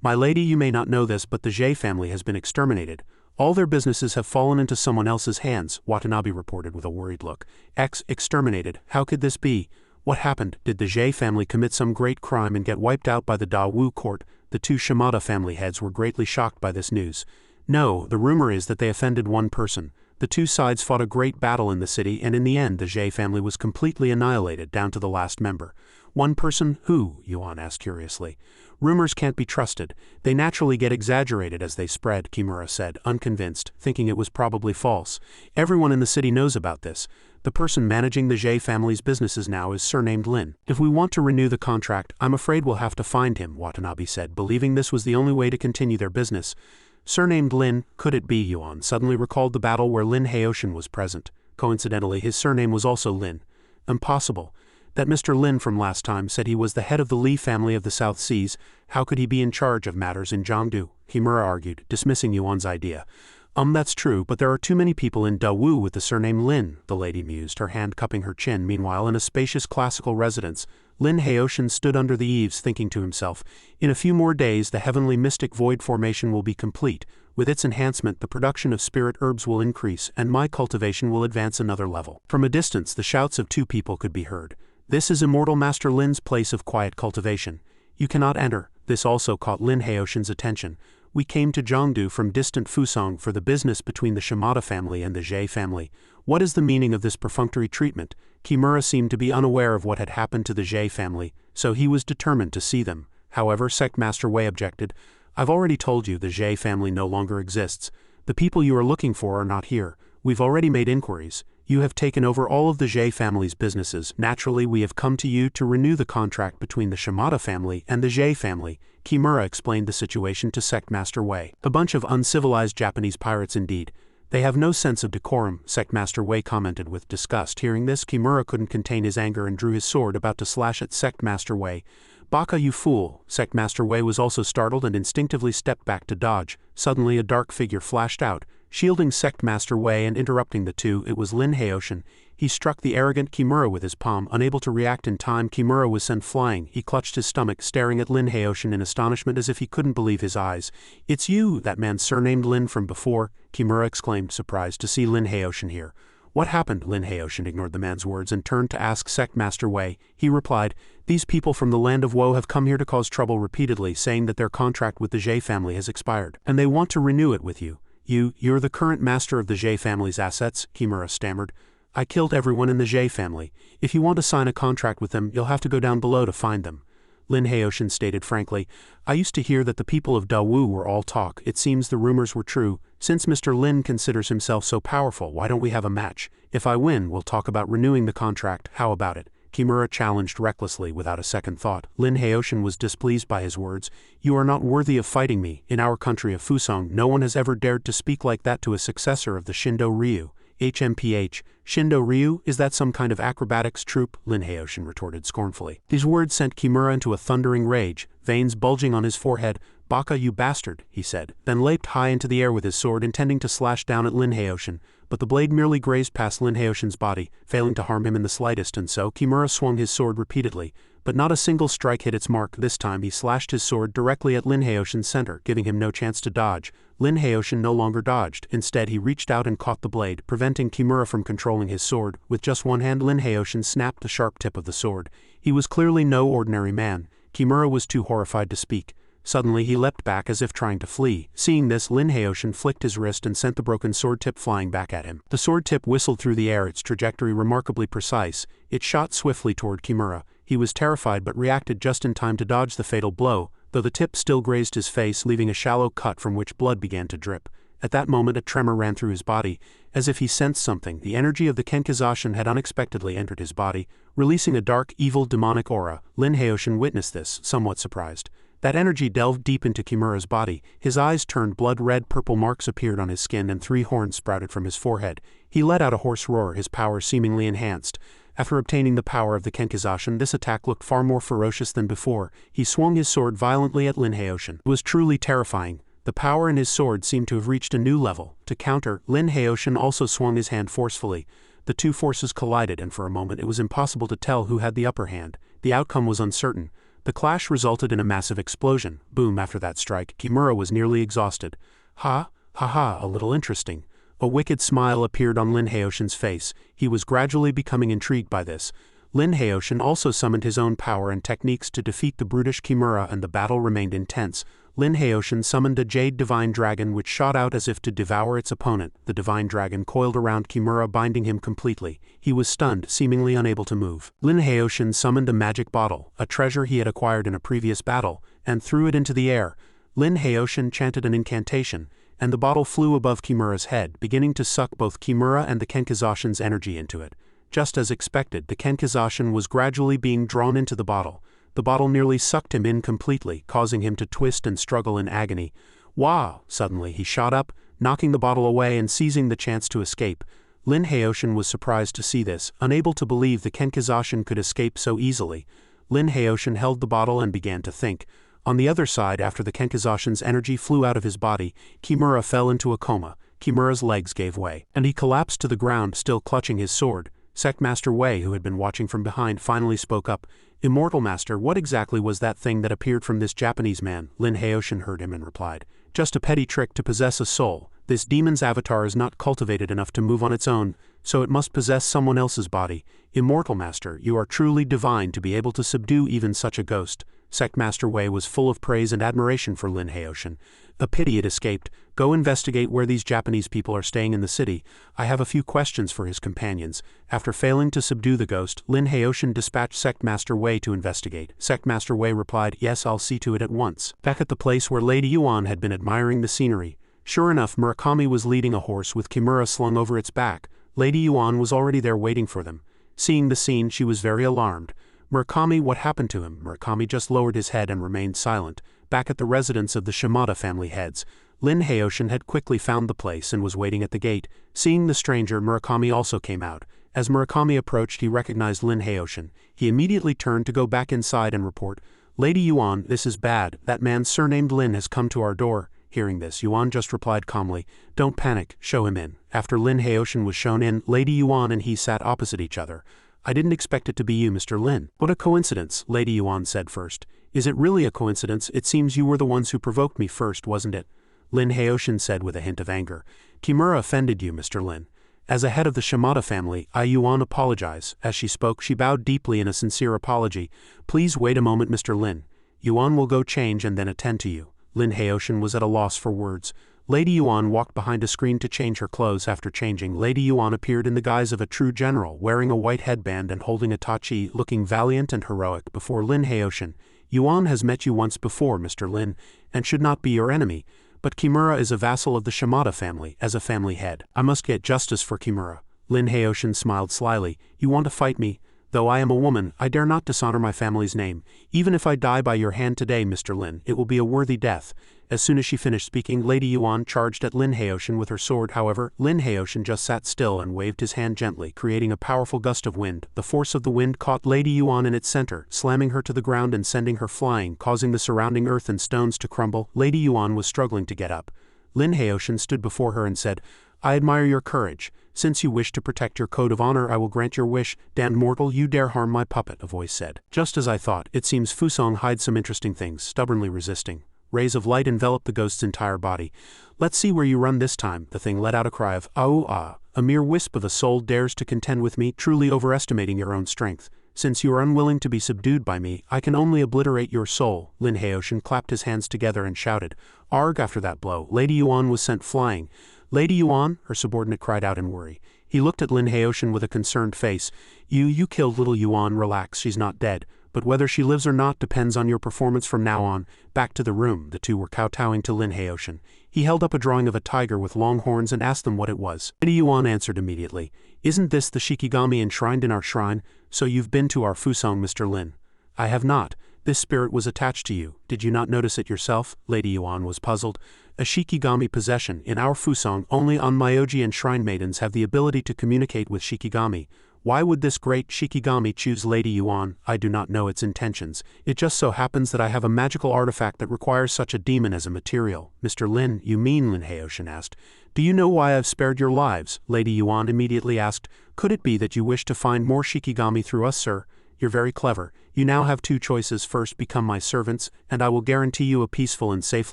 Speaker 1: My lady, you may not know this, but the Zhe family has been exterminated. All their businesses have fallen into someone else's hands, Watanabe reported with a worried look. Exterminated? How could this be? What happened? Did the Zhe family commit some great crime and get wiped out by the Dawu court? The two Shimada family heads were greatly shocked by this news. No, the rumor is that they offended one person. The two sides fought a great battle in the city, and in the end the Zhe family was completely annihilated down to the last member. One person? Who? Yuan asked curiously. Rumors can't be trusted. They naturally get exaggerated as they spread, Kimura said, unconvinced, thinking it was probably false. Everyone in the city knows about this. The person managing the Zhe family's businesses now is surnamed Lin. If we want to renew the contract, I'm afraid we'll have to find him, Watanabe said, believing this was the only way to continue their business. Surnamed Lin, could it be? Yuan suddenly recalled the battle where Lin Haoshan was present. Coincidentally, his surname was also Lin. Impossible. That Mr. Lin from last time said he was the head of the Li family of the South Seas. How could he be in charge of matters in Jiangdu? Kimura argued, dismissing Yuan's idea. That's true, but there are too many people in Dawu with the surname Lin, the lady mused, her hand cupping her chin. Meanwhile, in a spacious classical residence, Lin Haoshan stood under the eaves thinking to himself, in a few more days the heavenly mystic void formation will be complete. With its enhancement, the production of spirit herbs will increase, and my cultivation will advance another level. From a distance, the shouts of two people could be heard. This is Immortal Master Lin's place of quiet cultivation. You cannot enter. This also caught Lin Haoshan's attention. We came to Jiangdu from distant Fusong for the business between the Shimada family and the Zhe family. What is the meaning of this perfunctory treatment? Kimura seemed to be unaware of what had happened to the Zhe family, so he was determined to see them. However, Sect Master Wei objected. I've already told you the Zhe family no longer exists. The people you are looking for are not here. We've already made inquiries. You have taken over all of the Zhe family's businesses. Naturally, we have come to you to renew the contract between the Shimada family and the Zhe family. Kimura explained the situation to Sect Master Wei. A bunch of uncivilized Japanese pirates indeed. They have no sense of decorum, Sect Master Wei commented with disgust. Hearing this, Kimura couldn't contain his anger and drew his sword, about to slash at Sect Master Wei. Baka, you fool! Sect Master Wei was also startled and instinctively stepped back to dodge. Suddenly a dark figure flashed out. Shielding Sect Master Wei and interrupting the two, it was Lin Heoshin. He struck the arrogant Kimura with his palm. Unable to react in time, Kimura was sent flying. He clutched his stomach, staring at Lin Heoshin in astonishment as if he couldn't believe his eyes. "It's you, that man surnamed Lin from before," Kimura exclaimed, surprised to see Lin Heoshin here. "What happened?" Lin Heoshin ignored the man's words and turned to ask Sect Master Wei. He replied, "These people from the land of woe have come here to cause trouble repeatedly, saying that their contract with the Zhe family has expired, and they want to renew it with you. You're the current master of the Zhe family's assets," Kimura stammered. "I killed everyone in the Zhe family. If you want to sign a contract with them, you'll have to go down below to find them." Lin Heoshin stated frankly, "I used to hear that the people of Dawu were all talk. It seems the rumors were true. Since Mr. Lin considers himself so powerful, why don't we have a match? If I win, we'll talk about renewing the contract. How about it?" Kimura challenged recklessly without a second thought. Lin Heoshin was displeased by his words. "You are not worthy of fighting me. In our country of Fusong, no one has ever dared to speak like that to a successor of the Shindo Ryu. HMPH, Shindo Ryu, is that some kind of acrobatics troupe?" Lin Heoshin retorted scornfully. These words sent Kimura into a thundering rage, veins bulging on his forehead. "Baka, you bastard," he said, then leaped high into the air with his sword, intending to slash down at Lin Heoshin, but the blade merely grazed past Lin Heoshin's body, failing to harm him in the slightest, and so Kimura swung his sword repeatedly, but not a single strike hit its mark. This time he slashed his sword directly at Lin Heoshin's center, giving him no chance to dodge. Lin Heoshin no longer dodged. Instead, he reached out and caught the blade, preventing Kimura from controlling his sword. With just one hand, Lin Heoshin snapped the sharp tip of the sword. He was clearly no ordinary man. Kimura was too horrified to speak. Suddenly he leapt back as if trying to flee. Seeing this, Lin Heoshin flicked his wrist and sent the broken sword tip flying back at him. The sword tip whistled through the air, its trajectory remarkably precise. It shot swiftly toward Kimura. He was terrified but reacted just in time to dodge the fatal blow, though the tip still grazed his face, leaving a shallow cut from which blood began to drip. At that moment a tremor ran through his body, as if he sensed something. The energy of the Kenkizashin had unexpectedly entered his body, releasing a dark, evil, demonic aura. Lin Heoshin witnessed this, somewhat surprised. That energy delved deep into Kimura's body. His eyes turned blood-red, purple marks appeared on his skin, and 3 horns sprouted from his forehead. He let out a hoarse roar, his power seemingly enhanced. After obtaining the power of the Kenkizashin, this attack looked far more ferocious than before. He swung his sword violently at Lin Heoshin. It was truly terrifying. The power in his sword seemed to have reached a new level. To counter, Lin Heoshin also swung his hand forcefully. The two forces collided, and for a moment it was impossible to tell who had the upper hand. The outcome was uncertain. The clash resulted in a massive explosion. Boom! After that strike, Kimura was nearly exhausted. Ha, a little interesting. A wicked smile appeared on Lin Heoshin's face. He was gradually becoming intrigued by this. Lin Heoshin also summoned his own power and techniques to defeat the brutish Kimura, and the battle remained intense. Lin Heoshin summoned a jade divine dragon which shot out as if to devour its opponent. The divine dragon coiled around Kimura, binding him completely. He was stunned, seemingly unable to move. Lin Heoshin summoned a magic bottle, a treasure he had acquired in a previous battle, and threw it into the air. Lin Heoshin chanted an incantation, and the bottle flew above Kimura's head, beginning to suck both Kimura and the Kenkizashin's energy into it. Just as expected, the Kenkizashin was gradually being drawn into the bottle. The bottle nearly sucked him in completely, causing him to twist and struggle in agony. Wow! Suddenly he shot up, knocking the bottle away and seizing the chance to escape. Lin Heoshin was surprised to see this, unable to believe the Kenkizashin could escape so easily. Lin Heoshin held the bottle and began to think. On the other side, after the Kenkizashin's energy flew out of his body, Kimura fell into a coma. Kimura's legs gave way, and he collapsed to the ground, still clutching his sword. Sect Master Wei, who had been watching from behind, finally spoke up. "Immortal Master, what exactly was that thing that appeared from this Japanese man?" Lin Heoshin heard him and replied, "Just a petty trick to possess a soul. This demon's avatar is not cultivated enough to move on its own, so it must possess someone else's body. Immortal Master, you are truly divine to be able to subdue even such a ghost." Sect Master Wei was full of praise and admiration for Lin Heoshin. "A pity it escaped. Go investigate where these Japanese people are staying in the city. I have a few questions for his companions." After failing to subdue the ghost, Lin Heoshin dispatched Sect Master Wei to investigate. Sect Master Wei replied, "Yes, I'll see to it at once." Back at the place where Lady Yuan had been admiring the scenery, sure enough, Murakami was leading a horse with Kimura slung over its back. Lady Yuan was already there waiting for them. Seeing the scene, she was very alarmed. "Murakami, what happened to him?" Murakami just lowered his head and remained silent. Back at the residence of the Shimada family heads, Lin Heoshin had quickly found the place and was waiting at the gate. Seeing the stranger, Murakami also came out. As Murakami approached, he recognized Lin Heoshin. He immediately turned to go back inside and report, "Lady Yuan, this is bad. That man surnamed Lin has come to our door. Hearing this, Yuan just replied calmly, "Don't panic, show him in." After Lin Haoshan was shown in, Lady Yuan and he sat opposite each other. "I didn't expect it to be you, Mr. Lin." "What a coincidence," Lady Yuan said first. "Is it really a coincidence? It seems you were the ones who provoked me first, wasn't it?" Lin Haoshan said with a hint of anger. "Kimura offended you, Mr. Lin. As a head of the Shimada family, I Yuan apologize." As she spoke, she bowed deeply in a sincere apology. "Please wait a moment, Mr. Lin. Yuan will go change and then attend to you." Lin Haoshan was at a loss for words. Lady Yuan walked behind a screen to change her clothes. After changing, Lady Yuan appeared in the guise of a true general, wearing a white headband and holding a tachi, looking valiant and heroic before Lin Haoshan. "Yuan has met you once before, Mr. Lin, and should not be your enemy. But Kimura is a vassal of the Shimada family, as a family head. I must get justice for Kimura." Lin Haoshan smiled slyly. "You want to fight me? Though I am a woman, I dare not dishonor my family's name. Even if I die by your hand today, Mr. Lin, it will be a worthy death." As soon as she finished speaking, Lady Yuan charged at Lin Haoshan with her sword. However, Lin Haoshan just sat still and waved his hand gently, creating a powerful gust of wind. The force of the wind caught Lady Yuan in its center, slamming her to the ground and sending her flying, causing the surrounding earth and stones to crumble. Lady Yuan was struggling to get up. Lin Haoshan stood before her and said, "I admire your courage. Since you wish to protect your code of honor, I will grant your wish. Damned mortal, you dare harm my puppet," a voice said. "Just as I thought, it seems Fusong hides some interesting things," stubbornly resisting. Rays of light enveloped the ghost's entire body. "Let's see where you run this time." The thing let out a cry of, "Au ah! A mere wisp of a soul dares to contend with me, truly overestimating your own strength. Since you are unwilling to be subdued by me, I can only obliterate your soul." Lin Haoshan clapped his hands together and shouted, "Arg!" After that blow, Lady Yuan was sent flying. "Lady Yuan?" her subordinate cried out in worry. He looked at Lin Haoshan with a concerned face. You killed little Yuan. Relax, she's not dead. But whether she lives or not depends on your performance from now on." Back to the room, the two were kowtowing to Lin Haoshan. He held up a drawing of a tiger with long horns and asked them what it was. Lady Yuan answered immediately, "Isn't this the Shikigami enshrined in our shrine? So you've been to our Fusong, Mr. Lin." "I have not. This spirit was attached to you. Did you not notice it yourself?" Lady Yuan was puzzled. "A Shikigami possession. In our Fusong, only Onmyoji and shrine maidens have the ability to communicate with Shikigami. Why would this great Shikigami choose Lady Yuan? I do not know its intentions. It just so happens that I have a magical artifact that requires such a demon as a material." "Mr. Lin, you mean?" Lin Haoshan asked. "Do you know why I've spared your lives?" Lady Yuan immediately asked. "Could it be that you wish to find more Shikigami through us, sir? You're very clever. You now have two choices. First, become my servants, and I will guarantee you a peaceful and safe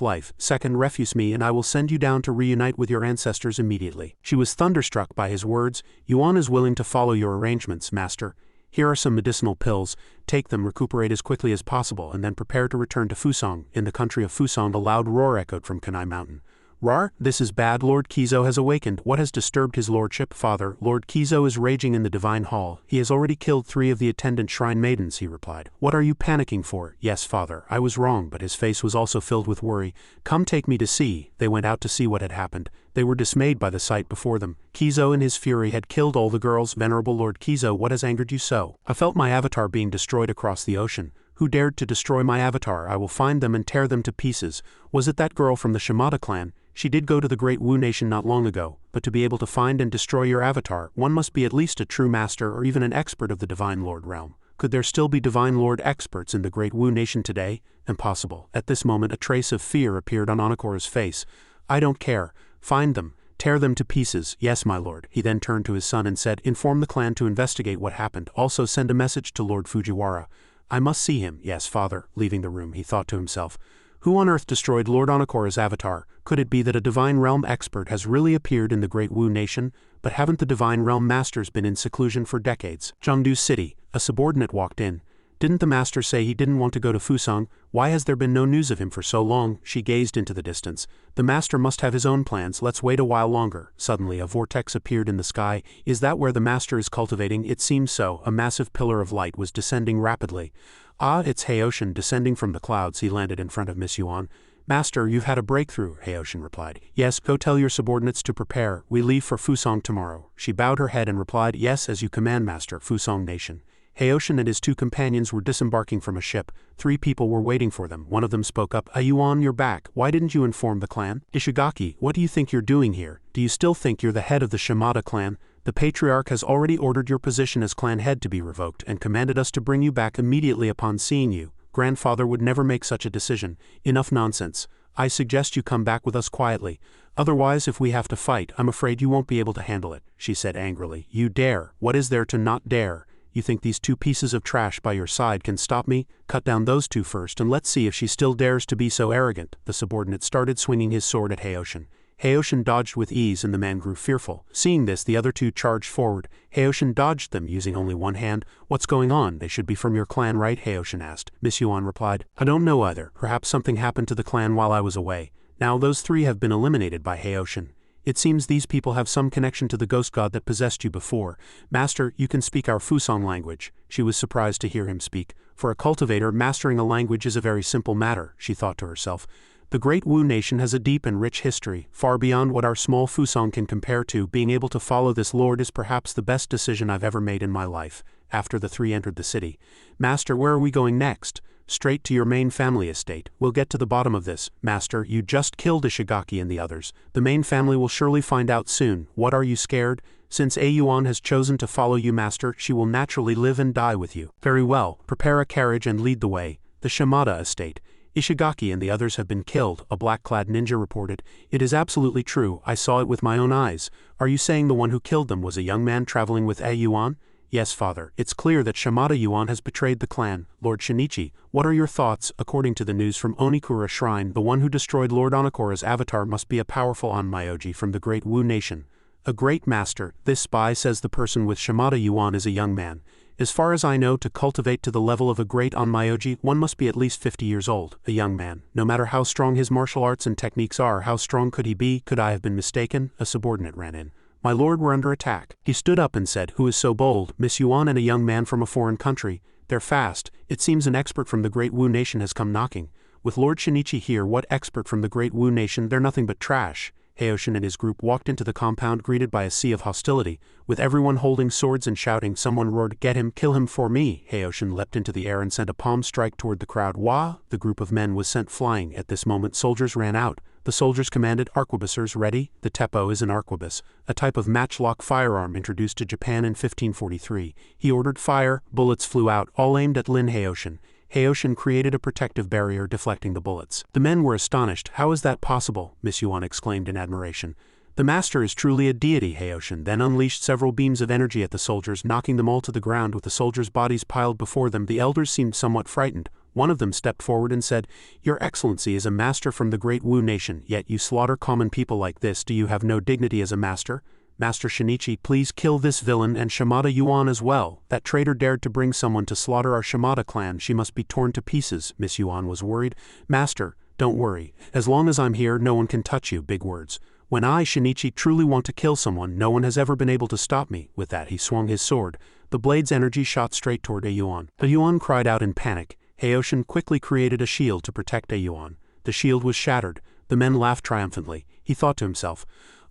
Speaker 1: life. Second, refuse me and I will send you down to reunite with your ancestors immediately." She was thunderstruck by his words. "Yuan is willing to follow your arrangements, master. Here are some medicinal pills. Take them, recuperate as quickly as possible, and then prepare to return to Fusong." In the country of Fusong, a loud roar echoed from Kanai Mountain. "Rar, this is bad. Lord Kizo has awakened. What has disturbed his lordship?" "Father, Lord Kizo is raging in the divine hall. He has already killed 3 of the attendant shrine maidens," he replied. "What are you panicking for?" "Yes, father, I was wrong," but his face was also filled with worry. "Come take me to see." They went out to see what had happened. They were dismayed by the sight before them. Kizo in his fury had killed all the girls. "Venerable Lord Kizo, what has angered you so?" "I felt my avatar being destroyed across the ocean." "Who dared to destroy my avatar? I will find them and tear them to pieces." "Was it that girl from the Shimada clan? She did go to the Great Wu Nation not long ago, but to be able to find and destroy your avatar, one must be at least a true master or even an expert of the Divine Lord realm. Could there still be Divine Lord experts in the Great Wu Nation today? Impossible." At this moment a trace of fear appeared on Anakora's face. "I don't care. Find them. Tear them to pieces." "Yes, my lord." He then turned to his son and said, "Inform the clan to investigate what happened. Also send a message to Lord Fujiwara. I must see him." "Yes, father." Leaving the room, he thought to himself, "Who on earth destroyed Lord Anakora's avatar? Could it be that a Divine Realm expert has really appeared in the Great Wu Nation? But haven't the Divine Realm masters been in seclusion for decades?" Chengdu City. A subordinate walked in. "Didn't the master say he didn't want to go to Fusong? Why has there been no news of him for so long?" She gazed into the distance. "The master must have his own plans. Let's wait a while longer." Suddenly a vortex appeared in the sky. "Is that where the master is cultivating?" "It seems so." A massive pillar of light was descending rapidly. "Ah, it's Haoshan descending from the clouds." He landed in front of Miss Yuan. "Master, you've had a breakthrough," Haoshan replied. "Yes, go tell your subordinates to prepare. We leave for Fusong tomorrow." She bowed her head and replied, "Yes, as you command, master." Fusong Nation. Haoshan and his 2 companions were disembarking from a ship. 3 people were waiting for them. One of them spoke up. "Yuan, you're back. Why didn't you inform the clan?" "Ishigaki, what do you think you're doing here? Do you still think you're the head of the Shimada clan? The patriarch has already ordered your position as clan head to be revoked and commanded us to bring you back immediately upon seeing you. Grandfather would never make such a decision." "Enough nonsense. I suggest you come back with us quietly. Otherwise, if we have to fight, I'm afraid you won't be able to handle it," she said angrily. "You dare? What is there to not dare? You think these two pieces of trash by your side can stop me? Cut down those two first and let's see if she still dares to be so arrogant." The subordinate started swinging his sword at Heiyoshin. Heiyoshin dodged with ease and the man grew fearful. Seeing this, the other two charged forward. Heiyoshin dodged them using only one hand. "What's going on? They should be from your clan, right?" Heiyoshin asked. Miss Yuan replied, "I don't know either. Perhaps something happened to the clan while I was away. Now those three have been eliminated by Heiyoshin. It seems these people have some connection to the ghost god that possessed you before. Master, you can speak our Fusong language." She was surprised to hear him speak. For a cultivator, mastering a language is a very simple matter, she thought to herself. The great Wu nation has a deep and rich history, far beyond what our small Fusong can compare to. Being able to follow this lord is perhaps the best decision I've ever made in my life. After the three entered the city. "Master, where are we going next?" "Straight to your main family estate. We'll get to the bottom of this." "Master, you just killed Ishigaki and the others. The main family will surely find out soon. What, are you scared? Since A Yuan has chosen to follow you, Master, she will naturally live and die with you." "Very well. Prepare a carriage and lead the way." "The Shimada estate. Ishigaki and the others have been killed," a black-clad ninja reported. "It is absolutely true. I saw it with my own eyes." "Are you saying the one who killed them was a young man traveling with A Yuan?" "Yes, father. It's clear that Shimada Yuan has betrayed the clan." "Lord Shinichi, what are your thoughts?" "According to the news from Onikura Shrine, the one who destroyed Lord Onokura's avatar must be a powerful Onmyoji from the great Wu nation." "A great master. This spy says the person with Shimada Yuan is a young man. As far as I know, to cultivate to the level of a great Onmyoji, one must be at least 50 years old. A young man. No matter how strong his martial arts and techniques are, how strong could he be? Could I have been mistaken?" A subordinate ran in. "My lord, we're under attack." He stood up and said, "Who is so bold?" "Miss Yuan and a young man from a foreign country. They're fast. It seems an expert from the great Wu nation has come knocking." "With Lord Shinichi here, what expert from the great Wu nation? They're nothing but trash." Heiyoshin and his group walked into the compound greeted by a sea of hostility. With everyone holding swords and shouting, someone roared, "Get him, kill him for me!" Heiyoshin leapt into the air and sent a palm strike toward the crowd. Wah! The group of men was sent flying. At this moment soldiers ran out. The soldiers commanded, "Arquebusiers ready." The teppo is an arquebus, a type of matchlock firearm introduced to Japan in 1543. He ordered fire, bullets flew out, all aimed at Lin Heiyoshin. Heiyoshin created a protective barrier deflecting the bullets. The men were astonished. "How is that possible?" Miss Yuan exclaimed in admiration. "The master is truly a deity." Heiyoshin then unleashed several beams of energy at the soldiers, knocking them all to the ground with the soldiers' bodies piled before them. The elders seemed somewhat frightened. One of them stepped forward and said, "Your Excellency is a master from the great Wu nation, yet you slaughter common people like this. Do you have no dignity as a master?" "Master Shinichi, please kill this villain and Shimada Yuan as well. That traitor dared to bring someone to slaughter our Shimada clan. She must be torn to pieces." Miss Yuan was worried. "Master, don't worry. As long as I'm here, no one can touch you." Big words. "When I, Shinichi, truly want to kill someone, no one has ever been able to stop me." With that he swung his sword. The blade's energy shot straight toward A Yuan. A Yuan cried out in panic. Heiyoshin quickly created a shield to protect A Yuan. The shield was shattered. The men laughed triumphantly. He thought to himself,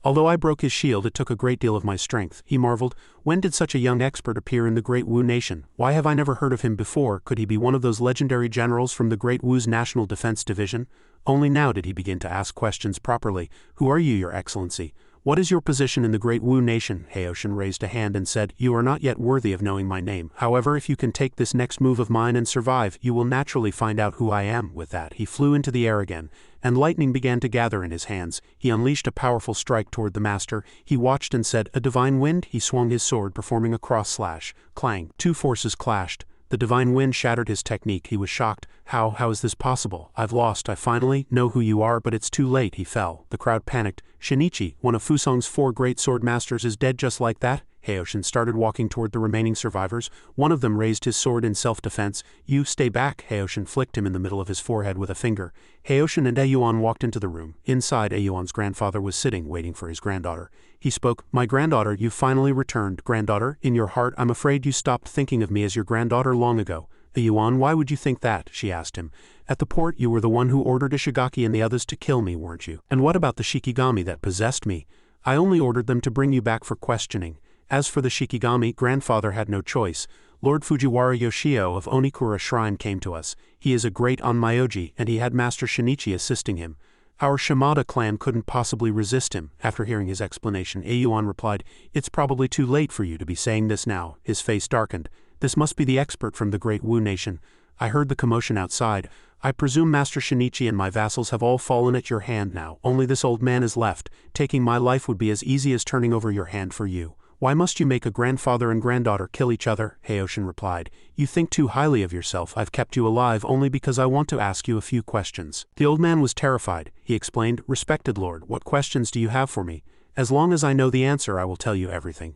Speaker 1: "Although I broke his shield, it took a great deal of my strength." He marveled, "When did such a young expert appear in the great Wu nation? Why have I never heard of him before? Could he be one of those legendary generals from the great Wu's National Defense Division?" Only now did he begin to ask questions properly. "Who are you, Your Excellency? What is your position in the great Wu nation?" Heiyoshin raised a hand and said, "You are not yet worthy of knowing my name. However, if you can take this next move of mine and survive, you will naturally find out who I am." With that he flew into the air again, and lightning began to gather in his hands. He unleashed a powerful strike toward the master. He watched and said, "A divine wind?" He swung his sword, performing a cross slash. Clang! Two forces clashed. The divine wind shattered his technique. He was shocked. How is this possible? "I've lost. I finally know who you are, but it's too late." He fell. The crowd panicked. "Shinichi, one of Fusong's 4 great sword masters, is dead just like that?" Heiyoshin started walking toward the remaining survivors. One of them raised his sword in self-defense. "You stay back." Heiyoshin flicked him in the middle of his forehead with a finger. Heiyoshin and A Yuan walked into the room. Inside, A Yuan's grandfather was sitting, waiting for his granddaughter. He spoke, "My granddaughter, you finally returned." "Granddaughter? In your heart, I'm afraid you stopped thinking of me as your granddaughter long ago." "A Yuan, why would you think that?" she asked him. "At the port, you were the one who ordered Ishigaki and the others to kill me, weren't you? And what about the Shikigami that possessed me?" "I only ordered them to bring you back for questioning." As for the Shikigami, grandfather had no choice. "Lord Fujiwara Yoshio of Onikura Shrine came to us. He is a great Onmyoji, and he had Master Shinichi assisting him. Our Shimada clan couldn't possibly resist him." After hearing his explanation, A Yuan replied, "It's probably too late for you to be saying this now." His face darkened. "This must be the expert from the great Wu nation. I heard the commotion outside. I presume Master Shinichi and my vassals have all fallen at your hand now. Only this old man is left. Taking my life would be as easy as turning over your hand for you. Why must you make a grandfather and granddaughter kill each other? Heiyoshin replied. You think too highly of yourself. I've kept you alive only because I want to ask you a few questions. The old man was terrified. He explained, Respected Lord, what questions do you have for me? As long as I know the answer, I will tell you everything.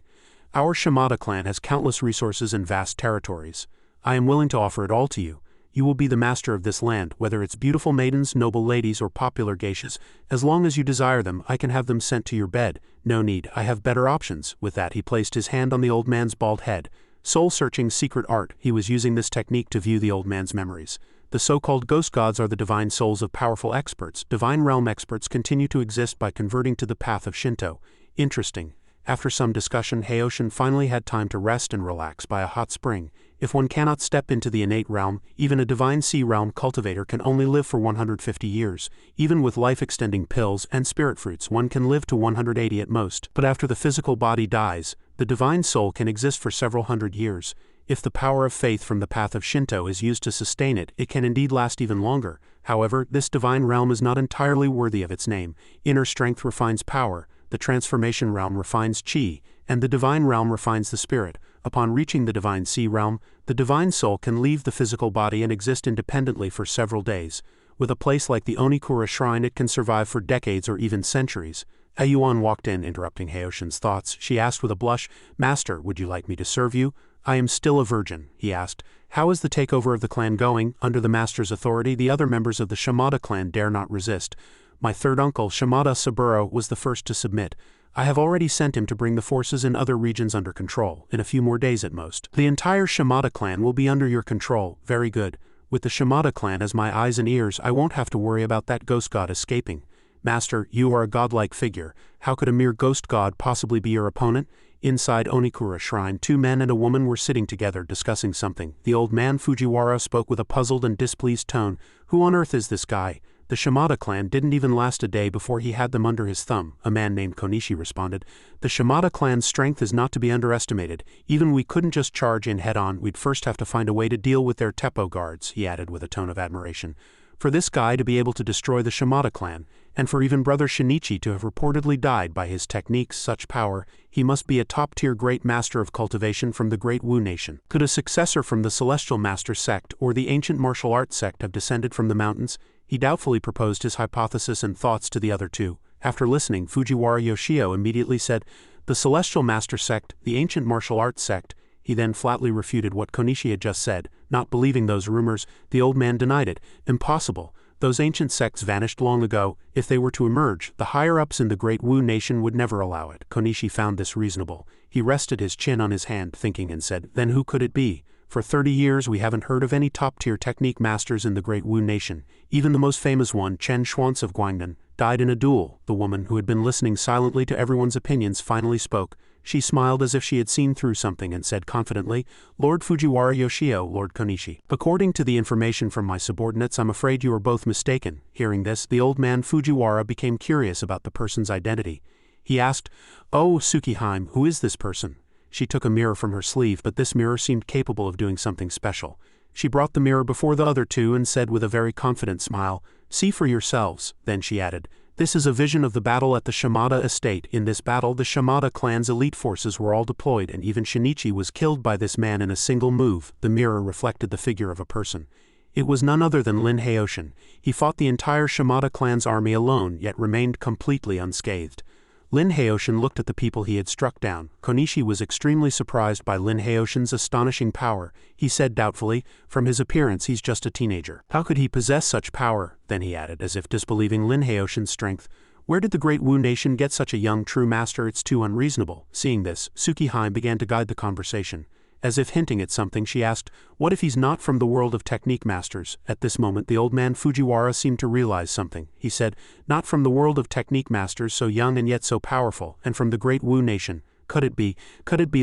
Speaker 1: Our Shimada clan has countless resources and vast territories. I am willing to offer it all to you. You will be the master of this land, whether it's beautiful maidens, noble ladies, or popular geishas. As long as you desire them, I can have them sent to your bed. No need, I have better options. With that, he placed his hand on the old man's bald head. Soul-searching secret art, he was using this technique to view the old man's memories. The so-called ghost gods are the divine souls of powerful experts. Divine realm experts continue to exist by converting to the path of Shinto. Interesting. After some discussion, Heiyoshin finally had time to rest and relax by a hot spring. If one cannot step into the innate realm, even a divine sea realm cultivator can only live for 150 years. Even with life-extending pills and spirit fruits, one can live to 180 at most. But after the physical body dies, the divine soul can exist for several hundred years. If the power of faith from the path of Shinto is used to sustain it, it can indeed last even longer. However, this divine realm is not entirely worthy of its name. Inner strength refines power, the transformation realm refines chi, and the divine realm refines the spirit. Upon reaching the divine sea realm, the divine soul can leave the physical body and exist independently for several days. With a place like the Onikura Shrine, it can survive for decades or even centuries. Ayuan walked in, interrupting Heiyoshin's thoughts. She asked with a blush, Master, would you like me to serve you? I am still a virgin, he asked. How is the takeover of the clan going? Under the master's authority, the other members of the Shimada clan dare not resist. My third uncle, Shimada Saburo, was the first to submit. I have already sent him to bring the forces in other regions under control, in a few more days at most. The entire Shimada clan will be under your control. Very good. With the Shimada clan as my eyes and ears, I won't have to worry about that ghost god escaping. Master, you are a godlike figure. How could a mere ghost god possibly be your opponent? Inside Onikura Shrine, 2 men and a woman were sitting together discussing something. The old man Fujiwara spoke with a puzzled and displeased tone. Who on earth is this guy? The Shimada clan didn't even last a day before he had them under his thumb, a man named Konishi responded. The Shimada clan's strength is not to be underestimated. Even we couldn't just charge in head-on, we'd first have to find a way to deal with their Teppo guards, he added with a tone of admiration. For this guy to be able to destroy the Shimada clan, and for even brother Shinichi to have reportedly died by his techniques such power, he must be a top-tier great master of cultivation from the great Wu nation. Could a successor from the Celestial Master sect or the ancient martial arts sect have descended from the mountains? He doubtfully proposed his hypothesis and thoughts to the other two. After listening, Fujiwara Yoshio immediately said, The Celestial Master sect, the ancient martial arts sect. He then flatly refuted what Konishi had just said. Not believing those rumors, the old man denied it. Impossible. Those ancient sects vanished long ago. If they were to emerge, the higher-ups in the great Wu nation would never allow it. Konishi found this reasonable. He rested his chin on his hand, thinking, and said, Then who could it be? For 30 years we haven't heard of any top-tier technique masters in the great Wu nation. Even the most famous one, Chen Xuanzi of Guangdan, died in a duel. The woman, who had been listening silently to everyone's opinions, finally spoke. She smiled as if she had seen through something and said confidently, Lord Fujiwara Yoshio, Lord Konishi. According to the information from my subordinates, I'm afraid you are both mistaken. Hearing this, the old man Fujiwara became curious about the person's identity. He asked, Oh, Tsukihime, who is this person? She took a mirror from her sleeve, but this mirror seemed capable of doing something special. She brought the mirror before the other two and said with a very confident smile, See for yourselves. Then she added, This is a vision of the battle at the Shimada estate. In this battle, the Shimada clan's elite forces were all deployed, and even Shinichi was killed by this man in a single move. The mirror reflected the figure of a person. It was none other than Lin Heiyoshin. He fought the entire Shimada clan's army alone, yet remained completely unscathed. Lin Heiyoshin looked at the people he had struck down. Konishi was extremely surprised by Lin Heiyoshin's astonishing power. He said doubtfully, From his appearance he's just a teenager. How could he possess such power? Then he added, as if disbelieving Lin Heiyoshin's strength, Where did the great Wu nation get such a young true master? It's too unreasonable. Seeing this, Tsukihime began to guide the conversation. As if hinting at something, she asked, What if he's not from the world of technique masters? At this moment the old man Fujiwara seemed to realize something. He said, Not from the world of technique masters, so young and yet so powerful, and from the great Wu nation. Could it be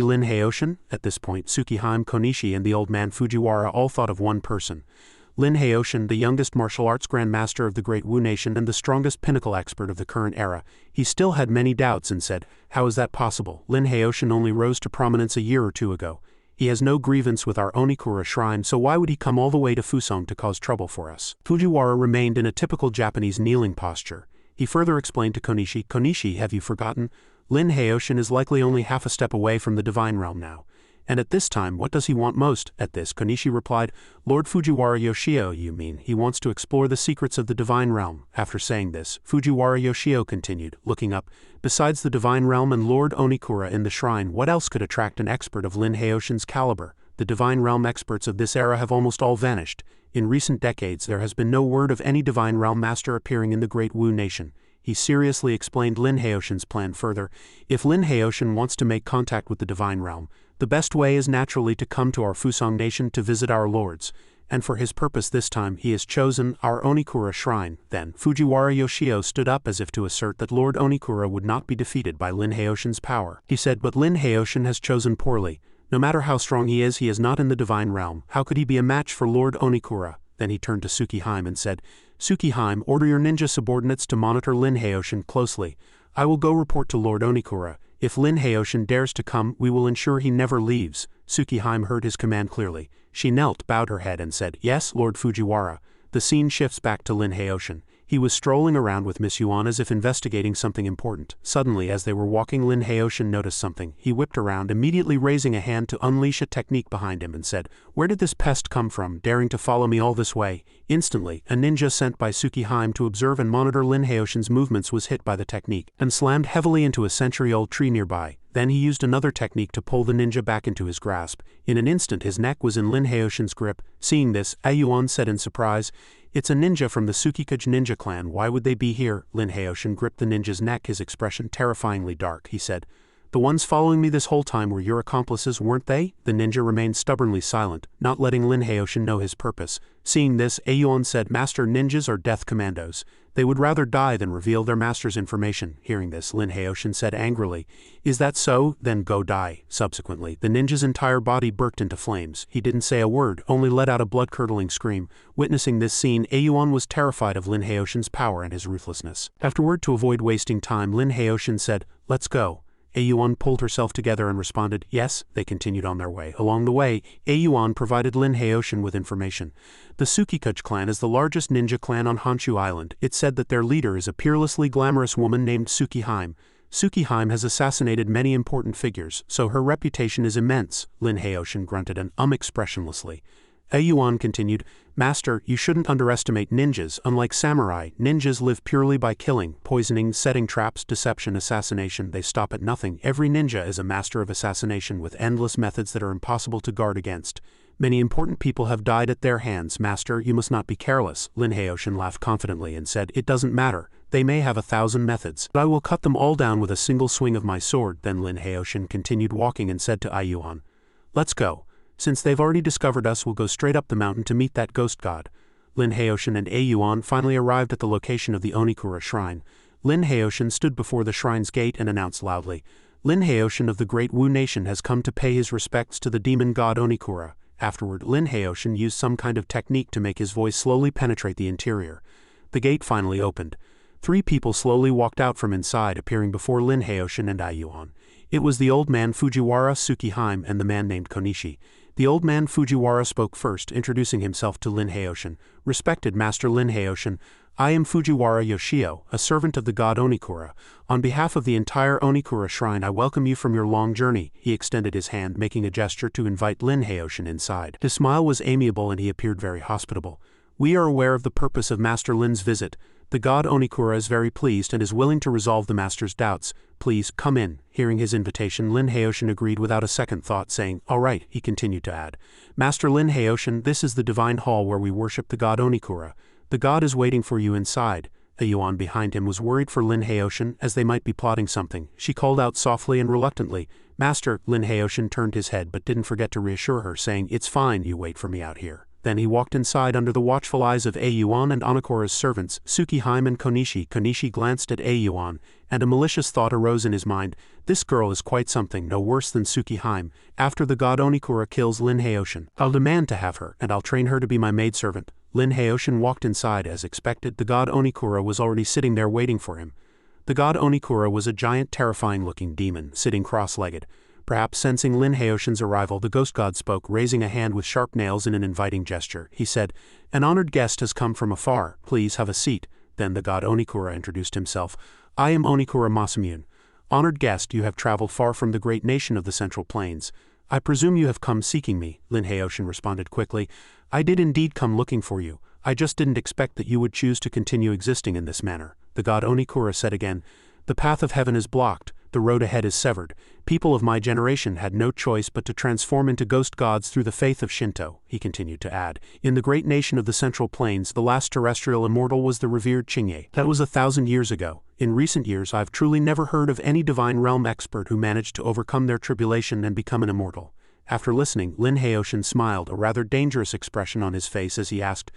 Speaker 1: Lin Heiyoshin? At this point, Tsukihime, Konishi, and the old man Fujiwara all thought of one person. Lin Heiyoshin, the youngest martial arts grandmaster of the great Wu nation and the strongest pinnacle expert of the current era. He still had many doubts and said, How is that possible? Lin Heiyoshin only rose to prominence a year or two ago. He has no grievance with our Onikura shrine, so why would he come all the way to Fusong to cause trouble for us? Fujiwara remained in a typical Japanese kneeling posture. He further explained to Konishi, Konishi, have you forgotten? Lin Heiyoshin is likely only half a step away from the divine realm now. And at this time, what does he want most? At this, Konishi replied, Lord Fujiwara Yoshio, you mean, he wants to explore the secrets of the divine realm. After saying this, Fujiwara Yoshio continued, looking up, besides the divine realm and Lord Onikura in the shrine, what else could attract an expert of Lin Heiyoshin's caliber? The divine realm experts of this era have almost all vanished. In recent decades, there has been no word of any divine realm master appearing in the Great Wu Nation. He seriously explained Lin Heiyoshin's plan further. If Lin Heiyoshin wants to make contact with the divine realm, the best way is naturally to come to our Fusong Nation to visit our lords, and for his purpose this time he has chosen our Onikura shrine. Then, Fujiwara Yoshio stood up as if to assert that Lord Onikura would not be defeated by Lin Heiyoshin's power. He said, but Lin Heiyoshin has chosen poorly. No matter how strong he is not in the divine realm. How could he be a match for Lord Onikura? Then he turned to Tsukihime and said, Tsukihime, order your ninja subordinates to monitor Lin Heiyoshin closely. I will go report to Lord Onikura. If Lin Heiyoshin dares to come, we will ensure he never leaves. Tsukihime heard his command clearly. She knelt, bowed her head and said, Yes, Lord Fujiwara. The scene shifts back to Lin Heiyoshin. He was strolling around with Miss Yuan as if investigating something important. Suddenly, as they were walking, Lin Heiyoshin noticed something. He whipped around, immediately raising a hand to unleash a technique behind him and said, Where did this pest come from, daring to follow me all this way? Instantly, a ninja sent by Tsukihime to observe and monitor Lin Heiyoshin's movements was hit by the technique and slammed heavily into a century-old tree nearby. Then he used another technique to pull the ninja back into his grasp. In an instant his neck was in Lin Heiyoshin's grip. Seeing this, Ayuan said in surprise, It's a ninja from the Tsukikage ninja clan, why would they be here? Lin Heiyoshin gripped the ninja's neck, his expression terrifyingly dark. He said, The ones following me this whole time were your accomplices, weren't they? The ninja remained stubbornly silent, not letting Lin Heiyoshin know his purpose. Seeing this, Ayuan said, Master, ninjas are death commandos. They would rather die than reveal their master's information. Hearing this, Lin Heiyoshin said angrily, Is that so? Then go die. Subsequently, the ninja's entire body burst into flames. He didn't say a word, only let out a blood-curdling scream. Witnessing this scene, Ayuan was terrified of Lin Heiyoshin's power and his ruthlessness. Afterward, to avoid wasting time, Lin Heiyoshin said, Let's go. Ayuan pulled herself together and responded, Yes. They continued on their way. Along the way, Ayuan provided Lin Heiyoshin with information. The Tsukikage clan is the largest ninja clan on Honshu Island. It's said that their leader is a peerlessly glamorous woman named Tsukihime. Tsukihime has assassinated many important figures, so her reputation is immense. Lin Heiyoshin grunted and expressionlessly. Ayuan continued, Master, you shouldn't underestimate ninjas. Unlike samurai, ninjas live purely by killing, poisoning, setting traps, deception, assassination. They stop at nothing. Every ninja is a master of assassination with endless methods that are impossible to guard against. Many important people have died at their hands. Master, you must not be careless. Lin Heiyoshin laughed confidently and said, It doesn't matter. They may have 1,000 methods, but I will cut them all down with a single swing of my sword. Then Lin Heiyoshin continued walking and said to Ayuan, Let's go. Since they've already discovered us, we'll go straight up the mountain to meet that ghost god. Lin Heiyoshin and Ayuan finally arrived at the location of the Onikura shrine. Lin Heiyoshin stood before the shrine's gate and announced loudly, Lin Heiyoshin of the Great Wu Nation has come to pay his respects to the demon god Onikura. Afterward, Lin Heiyoshin used some kind of technique to make his voice slowly penetrate the interior. The gate finally opened. 3 people slowly walked out from inside, appearing before Lin Heiyoshin and Ayuan. It was the old man Fujiwara Tsukihime and the man named Konishi. The old man Fujiwara spoke first, introducing himself to Lin Heiyoshin. Respected Master Lin Heiyoshin, I am Fujiwara Yoshio, a servant of the god Onikura. On behalf of the entire Onikura shrine, I welcome you from your long journey. He extended his hand, making a gesture to invite Lin Heiyoshin inside. His smile was amiable and he appeared very hospitable. We are aware of the purpose of Master Lin's visit. The god Onikura is very pleased and is willing to resolve the master's doubts. Please, come in. Hearing his invitation, Lin Heiyoshin agreed without a second thought, saying, All right, he continued to add. Master Lin Heiyoshin, this is the divine hall where we worship the god Onikura. The god is waiting for you inside. Ayuan behind him was worried for Lin Heiyoshin, as they might be plotting something. She called out softly and reluctantly, Master. Lin Heiyoshin turned his head but didn't forget to reassure her, saying, It's fine, you wait for me out here. Then he walked inside under the watchful eyes of Ayuan and Onikura's servants, Tsukihime and Konishi. Konishi glanced at Ayuan, and a malicious thought arose in his mind. This girl is quite something, no worse than Tsukihime. After the god Onikura kills Lin Heiyoshin, I'll demand to have her, and I'll train her to be my maidservant. Lin Heiyoshin walked inside as expected. The god Onikura was already sitting there waiting for him. The god Onikura was a giant, terrifying-looking demon, sitting cross-legged. Perhaps sensing Lin Haoshin's arrival, the ghost god spoke, raising a hand with sharp nails in an inviting gesture. He said, "An honored guest has come from afar. Please have a seat." Then the god Onikura introduced himself. "I am Onikura Masamune. Honored guest, you have traveled far from the great nation of the Central Plains. I presume you have come seeking me," Lin Haoshin responded quickly. "I did indeed come looking for you. I just didn't expect that you would choose to continue existing in this manner." The god Onikura said again, "The path of heaven is blocked. The road ahead is severed. People of my generation had no choice but to transform into ghost gods through the faith of Shinto," he continued to add. "In the great nation of the Central Plains, the last terrestrial immortal was the revered Chingye. That was 1,000 years ago. In recent years, I've truly never heard of any divine realm expert who managed to overcome their tribulation and become an immortal." After listening, Lin Haoshin smiled, a rather dangerous expression on his face as he asked,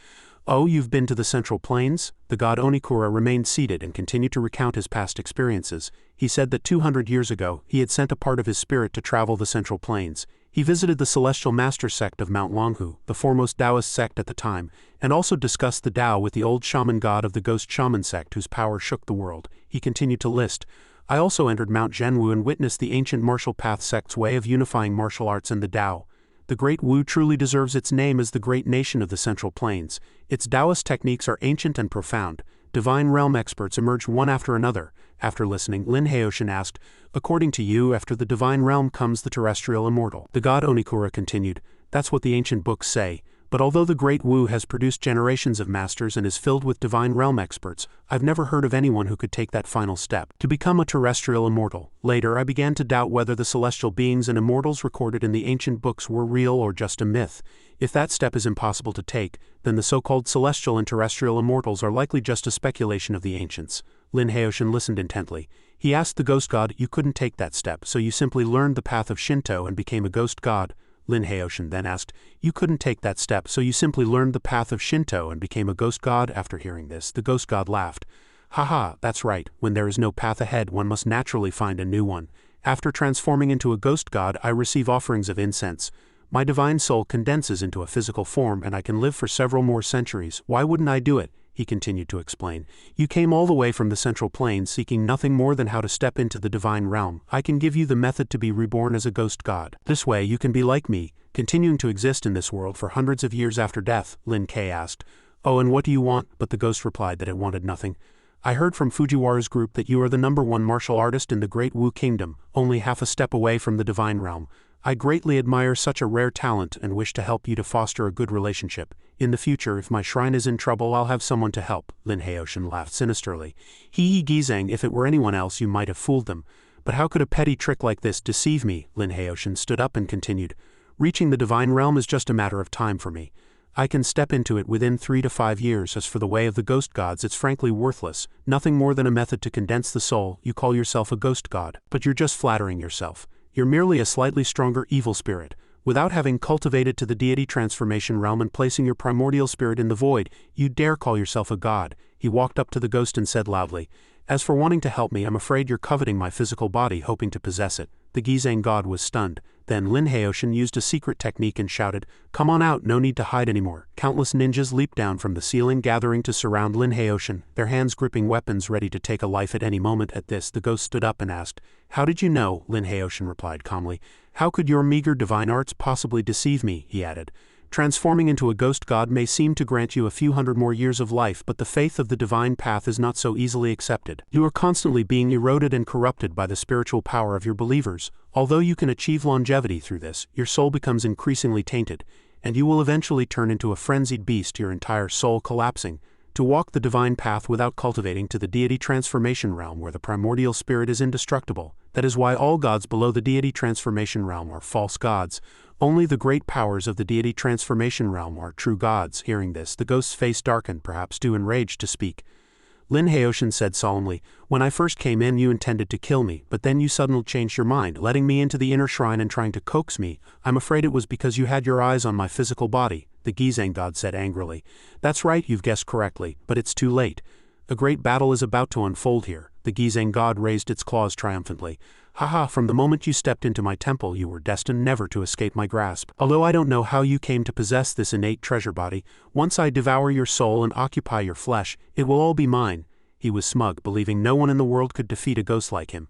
Speaker 1: "Oh, you've been to the Central Plains?" The god Onikura remained seated and continued to recount his past experiences. He said that 200 years ago, he had sent a part of his spirit to travel the Central Plains. He visited the Celestial Master sect of Mount Longhu, the foremost Taoist sect at the time, and also discussed the Tao with the old shaman god of the Ghost Shaman sect whose power shook the world. He continued to list, "I also entered Mount Zhenwu and witnessed the ancient martial path sect's way of unifying martial arts and the Tao. The Great Wu truly deserves its name as the great nation of the Central Plains. Its Taoist techniques are ancient and profound. Divine realm experts emerged one after another." After listening, Lin Haoshin asked, "According to you, after the divine realm comes the terrestrial immortal?" The god Onikura continued, "That's what the ancient books say. But although the Great Wu has produced generations of masters and is filled with divine realm experts, I've never heard of anyone who could take that final step, to become a terrestrial immortal. Later I began to doubt whether the celestial beings and immortals recorded in the ancient books were real or just a myth. If that step is impossible to take, then the so-called celestial and terrestrial immortals are likely just a speculation of the ancients." Lin Haoshin listened intently. He asked the ghost god, "You couldn't take that step, so you simply learned the path of Shinto and became a ghost god?" Lin Haoshin then asked, "You couldn't take that step, so you simply learned the path of Shinto and became a ghost god?" After hearing this, the ghost god laughed. "Haha, that's right. When there is no path ahead, one must naturally find a new one. After transforming into a ghost god, I receive offerings of incense. My divine soul condenses into a physical form and I can live for several more centuries. Why wouldn't I do it?" he continued to explain. "You came all the way from the Central Plains seeking nothing more than how to step into the divine realm. I can give you the method to be reborn as a ghost god. This way you can be like me, continuing to exist in this world for hundreds of years after death." Lin K asked, "Oh, and what do you want?" But the ghost replied that it wanted nothing. "I heard from Fujiwara's group that you are the #1 martial artist in the Great Wu Kingdom, only half a step away from the divine realm. I greatly admire such a rare talent and wish to help you to foster a good relationship. In the future, if my shrine is in trouble, I'll have someone to help." Lin Haoshin laughed sinisterly. "Hee Gizang, if it were anyone else you might have fooled them. But how could a petty trick like this deceive me?" Lin Haoshin stood up and continued, "Reaching the divine realm is just a matter of time for me. I can step into it within 3 to 5 years. As for the way of the ghost gods, it's frankly worthless, nothing more than a method to condense the soul. You call yourself a ghost god, but you're just flattering yourself. You're merely a slightly stronger evil spirit. Without having cultivated to the deity transformation realm and placing your primordial spirit in the void, you dare call yourself a god." He walked up to the ghost and said loudly, "As for wanting to help me, I'm afraid you're coveting my physical body, hoping to possess it." The Gizang god was stunned. Then Lin Haoshin used a secret technique and shouted, "Come on out, no need to hide anymore." Countless ninjas leaped down from the ceiling, gathering to surround Lin Haoshin, their hands gripping weapons ready to take a life at any moment. At this, the ghost stood up and asked, "How did you know?" Lin Haoshin replied calmly, "How could your meager divine arts possibly deceive me?" He added, "Transforming into a ghost god may seem to grant you a few hundred more years of life, but the faith of the divine path is not so easily accepted. You are constantly being eroded and corrupted by the spiritual power of your believers. Although you can achieve longevity through this, your soul becomes increasingly tainted, and you will eventually turn into a frenzied beast, your entire soul collapsing. To walk the divine path without cultivating to the deity transformation realm where the primordial spirit is indestructible. That is why all gods below the deity transformation realm are false gods. Only the great powers of the deity transformation realm are true gods." Hearing this, the ghost's face darkened, perhaps too enraged to speak. Lin Haoshin said solemnly, "When I first came in, you intended to kill me, but then you suddenly changed your mind, letting me into the inner shrine and trying to coax me. I'm afraid it was because you had your eyes on my physical body." The Gizang god said angrily, "That's right, you've guessed correctly, but it's too late. A great battle is about to unfold here." The Gizang god raised its claws triumphantly. "Haha, from the moment you stepped into my temple, you were destined never to escape my grasp. Although I don't know how you came to possess this innate treasure body, once I devour your soul and occupy your flesh, it will all be mine." He was smug, believing no one in the world could defeat a ghost like him.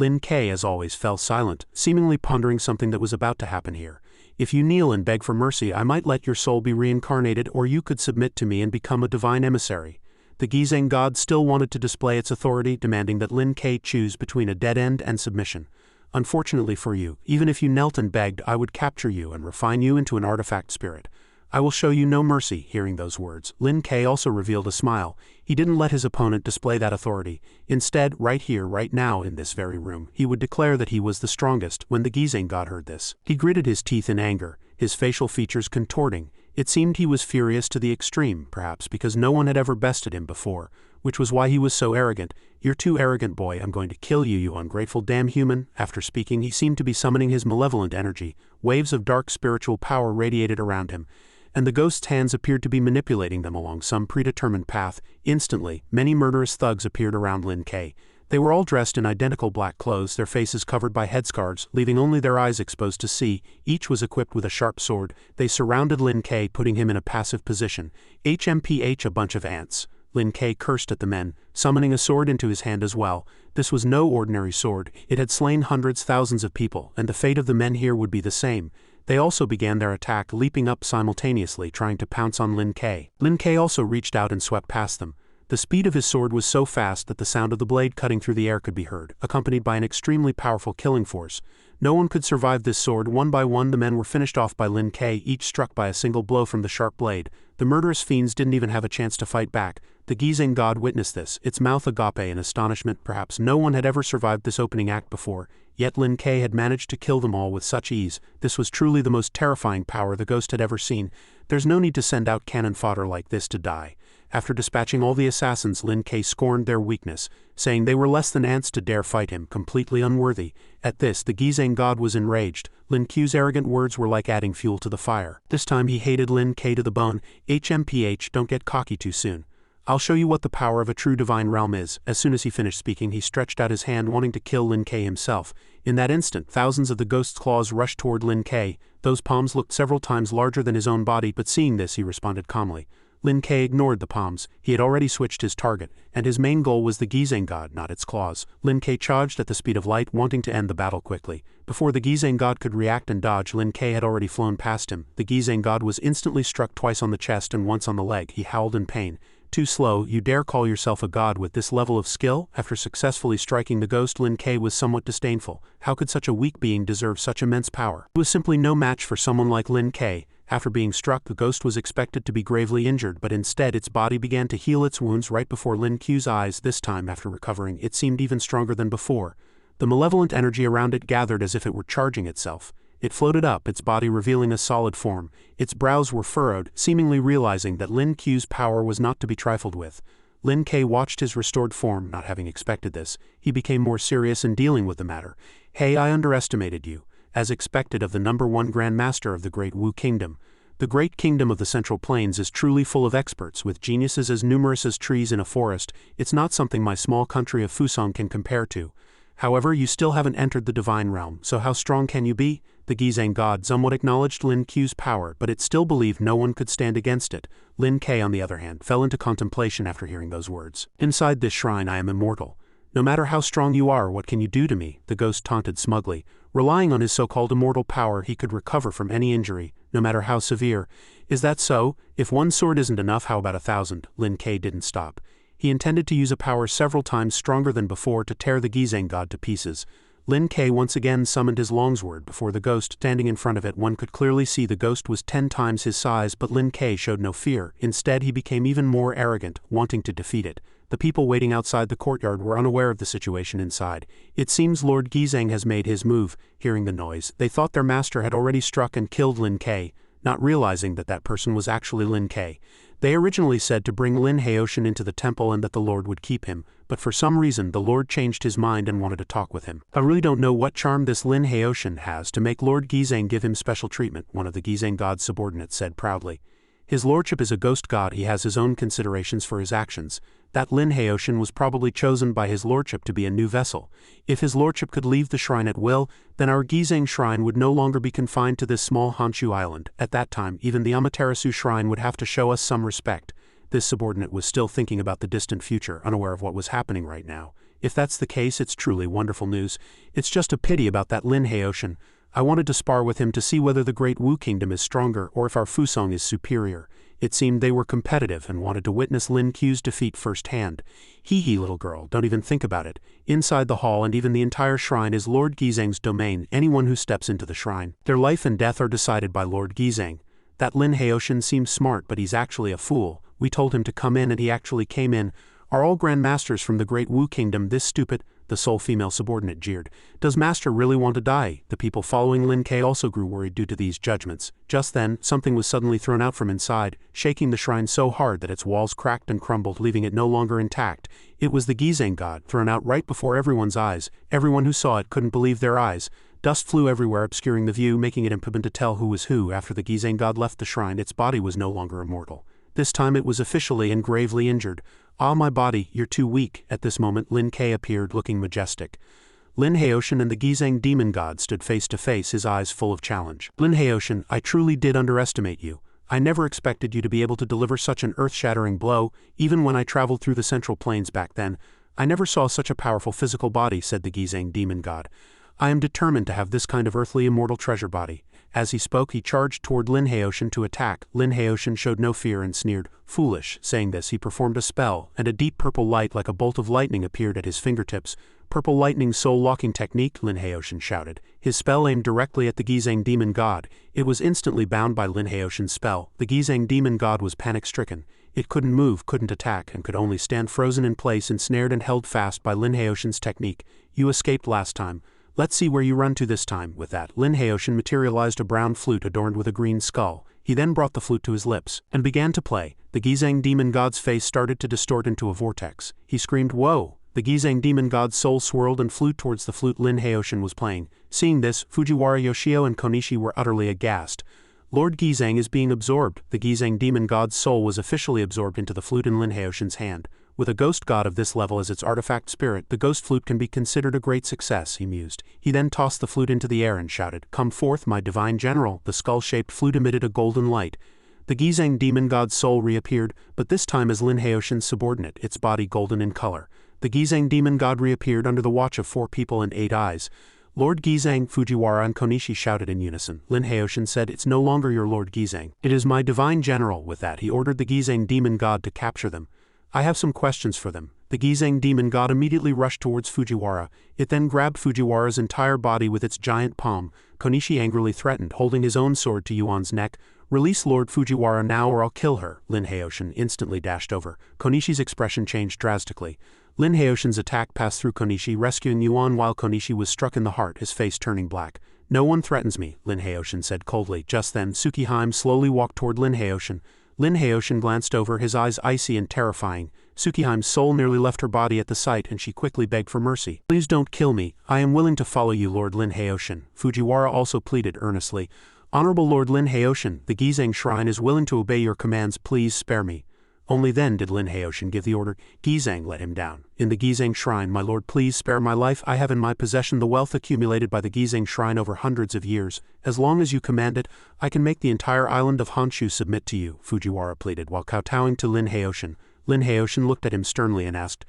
Speaker 1: Lin Ke, as always, fell silent, seemingly pondering something that was about to happen here. If you kneel and beg for mercy, I might let your soul be reincarnated, or you could submit to me and become a divine emissary. The Gizeng god still wanted to display its authority, demanding that Lin Ke choose between a dead end and submission. Unfortunately for you, even if you knelt and begged, I would capture you and refine you into an artifact spirit. I will show you no mercy. Hearing those words, Lin Ke also revealed a smile. He didn't let his opponent display that authority. Instead, right here, right now, in this very room, he would declare that he was the strongest. When the Gizeng god heard this, he gritted his teeth in anger, his facial features contorting. It seemed he was furious to the extreme, perhaps because no one had ever bested him before, which was why he was so arrogant. You're too arrogant, boy. I'm going to kill you, you ungrateful damn human. After speaking, he seemed to be summoning his malevolent energy. Waves of dark spiritual power radiated around him, and the ghost's hands appeared to be manipulating them along some predetermined path. Instantly, many murderous thugs appeared around Lin Ke. They were all dressed in identical black clothes, their faces covered by headscarves, leaving only their eyes exposed to see. Each was equipped with a sharp sword. They surrounded Lin Ke, putting him in a passive position. HMPH, a bunch of ants. Lin Ke cursed at the men, summoning a sword into his hand as well. This was no ordinary sword. It had slain hundreds, thousands of people, and the fate of the men here would be the same. They also began their attack, leaping up simultaneously, trying to pounce on Lin Ke. Lin Ke also reached out and swept past them. The speed of his sword was so fast that the sound of the blade cutting through the air could be heard, accompanied by an extremely powerful killing force. No one could survive this sword. One by one, the men were finished off by Lin Ke, each struck by a single blow from the sharp blade. The murderous fiends didn't even have a chance to fight back. The Gizeng god witnessed this, its mouth agape in astonishment. Perhaps no one had ever survived this opening act before, yet Lin Ke had managed to kill them all with such ease. This was truly the most terrifying power the ghost had ever seen. There's no need to send out cannon fodder like this to die. After dispatching all the assassins, Lin Ke scorned their weakness, saying they were less than ants to dare fight him, completely unworthy. At this, the Gizeng god was enraged. Lin Ke's arrogant words were like adding fuel to the fire. This time he hated Lin Ke to the bone. HMPH, don't get cocky too soon. I'll show you what the power of a true divine realm is. As soon as he finished speaking, he stretched out his hand, wanting to kill Lin Ke himself. In that instant, thousands of the ghost's claws rushed toward Lin Ke. Those palms looked several times larger than his own body, but seeing this, he responded calmly. Lin Ke ignored the palms. He had already switched his target, and his main goal was the Gizeng god, not its claws. Lin Ke charged at the speed of light, wanting to end the battle quickly. Before the Gizeng god could react and dodge, Lin Ke had already flown past him. The Gizeng god was instantly struck twice on the chest and once on the leg. He howled in pain. Too slow. You dare call yourself a god with this level of skill? After successfully striking the ghost, Lin Ke was somewhat disdainful. How could such a weak being deserve such immense power? He was simply no match for someone like Lin Ke. After being struck, the ghost was expected to be gravely injured, but instead its body began to heal its wounds right before Lin Ke's eyes. This time, after recovering, it seemed even stronger than before. The malevolent energy around it gathered as if it were charging itself. It floated up, its body revealing a solid form. Its brows were furrowed, seemingly realizing that Lin Ke's power was not to be trifled with. Lin Ke watched his restored form, not having expected this. He became more serious in dealing with the matter. Hey, I underestimated you. As expected of the #1 Grand Master of the Great Wu Kingdom. The Great Kingdom of the Central Plains is truly full of experts, with geniuses as numerous as trees in a forest. It's not something my small country of Fusong can compare to. However, you still haven't entered the divine realm, so how strong can you be? The Gizeng god somewhat acknowledged Lin Ke's power, but it still believed no one could stand against it. Lin Ke, on the other hand, fell into contemplation after hearing those words. Inside this shrine I am immortal. No matter how strong you are, what can you do to me? The ghost taunted smugly. Relying on his so-called immortal power, he could recover from any injury, no matter how severe. Is that so? If one sword isn't enough, how about 1,000? Lin Ke didn't stop. He intended to use a power several times stronger than before to tear the Gizeng god to pieces. Lin Ke once again summoned his longsword before the ghost. Standing in front of it, one could clearly see the ghost was 10 times his size, but Lin Ke showed no fear. Instead, he became even more arrogant, wanting to defeat it. The people waiting outside the courtyard were unaware of the situation inside. It seems Lord Gizeng has made his move. Hearing the noise, they thought their master had already struck and killed Lin Ke, not realizing that that person was actually Lin Ke. They originally said to bring Lin Haoshan into the temple and that the Lord would keep him, but for some reason the Lord changed his mind and wanted to talk with him. I really don't know what charm this Lin Haoshan has to make Lord Gizeng give him special treatment, one of the Gizeng god's subordinates said proudly. His lordship is a ghost god, he has his own considerations for his actions. That Lin Haoshan was probably chosen by his lordship to be a new vessel. If his lordship could leave the shrine at will, then our Gizeng shrine would no longer be confined to this small Honshu island. At that time, even the Amaterasu shrine would have to show us some respect. This subordinate was still thinking about the distant future, unaware of what was happening right now. If that's the case, it's truly wonderful news. It's just a pity about that Lin Haoshan. I wanted to spar with him to see whether the Great Wu Kingdom is stronger or if our Fusong is superior. It seemed they were competitive and wanted to witness Lin Q's defeat firsthand. Hee little girl, don't even think about it. Inside the hall and even the entire shrine is Lord Gizang's domain. Anyone who steps into the shrine, their life and death are decided by Lord Gizang. That Lin Haoshan seems smart, but he's actually a fool. We told him to come in and he actually came in. Are all Grand Masters from the Great Wu Kingdom this stupid? The sole female subordinate jeered. Does Master really want to die? The people following Lin Ke also grew worried due to these judgments. Just then, something was suddenly thrown out from inside, shaking the shrine so hard that its walls cracked and crumbled, leaving it no longer intact. It was the Gizang god, thrown out right before everyone's eyes. Everyone who saw it couldn't believe their eyes. Dust flew everywhere, obscuring the view, making it impossible to tell who was who. After the Gizang god left the shrine, its body was no longer immortal. This time it was officially and gravely injured. Ah, my body, you're too weak. At this moment Lin Ke appeared, looking majestic. Lin Haoshan and the Gizang demon god stood face to face, his eyes full of challenge. Lin Haoshan, I truly did underestimate you. I never expected you to be able to deliver such an earth-shattering blow. Even when I traveled through the Central Plains back then, I never saw such a powerful physical body, said the Gizang demon god. I am determined to have this kind of earthly immortal treasure body. As he spoke, he charged toward Lin Haoshan to attack. Lin Haoshan showed no fear and sneered, foolish. Saying this, he performed a spell, and a deep purple light like a bolt of lightning appeared at his fingertips. Purple lightning soul-locking technique, Lin Haoshan shouted. His spell aimed directly at the Gizang demon god. It was instantly bound by Lin Haoshan's spell. The Gizang demon god was panic-stricken. It couldn't move, couldn't attack, and could only stand frozen in place, ensnared and held fast by Lin Haoshan's technique. You escaped last time. Let's see where you run to this time. With that, Lin Haoshan materialized a brown flute adorned with a green skull. He then brought the flute to his lips and began to play. The Gizang demon god's face started to distort into a vortex. He screamed, "Whoa!" The Gizang demon god's soul swirled and flew towards the flute Lin Haoshan was playing. Seeing this, Fujiwara, Yoshio and Konishi were utterly aghast. Lord Gizang is being absorbed. The Gizang demon god's soul was officially absorbed into the flute in Lin Haoshan's hand. With a ghost god of this level as its artifact spirit, the ghost flute can be considered a great success, he mused. He then tossed the flute into the air and shouted, "Come forth, my divine general." The skull-shaped flute emitted a golden light. The Gizang demon god's soul reappeared, but this time as Lin Haoshan's subordinate, its body golden in color. The Gizang demon god reappeared under the watch of 4 people and 8 eyes. Lord Gizang, Fujiwara and Konishi shouted in unison. Lin Haoshan said, "It's no longer your Lord Gizang. It is my divine general." With that, he ordered the Gizang demon god to capture them. I have some questions for them. The Gizang demon god immediately rushed towards Fujiwara. It then grabbed Fujiwara's entire body with its giant palm. Konishi angrily threatened, holding his own sword to Yuan's neck. "Release Lord Fujiwara now or I'll kill her." Lin Haoshan instantly dashed over. Konishi's expression changed drastically. Lin Haoshan's attack passed through Konishi, rescuing Yuan while Konishi was struck in the heart, his face turning black. "No one threatens me," Lin Haoshan said coldly. Just then, Tsukihime slowly walked toward Lin Haoshan. Lin Haoshan glanced over, his eyes icy and terrifying. Tsukihime's soul nearly left her body at the sight, and she quickly begged for mercy. "Please don't kill me. I am willing to follow you, Lord Lin Haoshan." Fujiwara also pleaded earnestly. "Honorable Lord Lin Haoshan, the Gizang Shrine is willing to obey your commands. Please spare me." Only then did Lin Haoshan give the order. Gizang let him down. "In the Gizang Shrine, my lord, please spare my life. I have in my possession the wealth accumulated by the Gizang Shrine over hundreds of years. As long as you command it, I can make the entire island of Honshu submit to you," Fujiwara pleaded while kowtowing to Lin Haoshan. Lin Haoshan looked at him sternly and asked,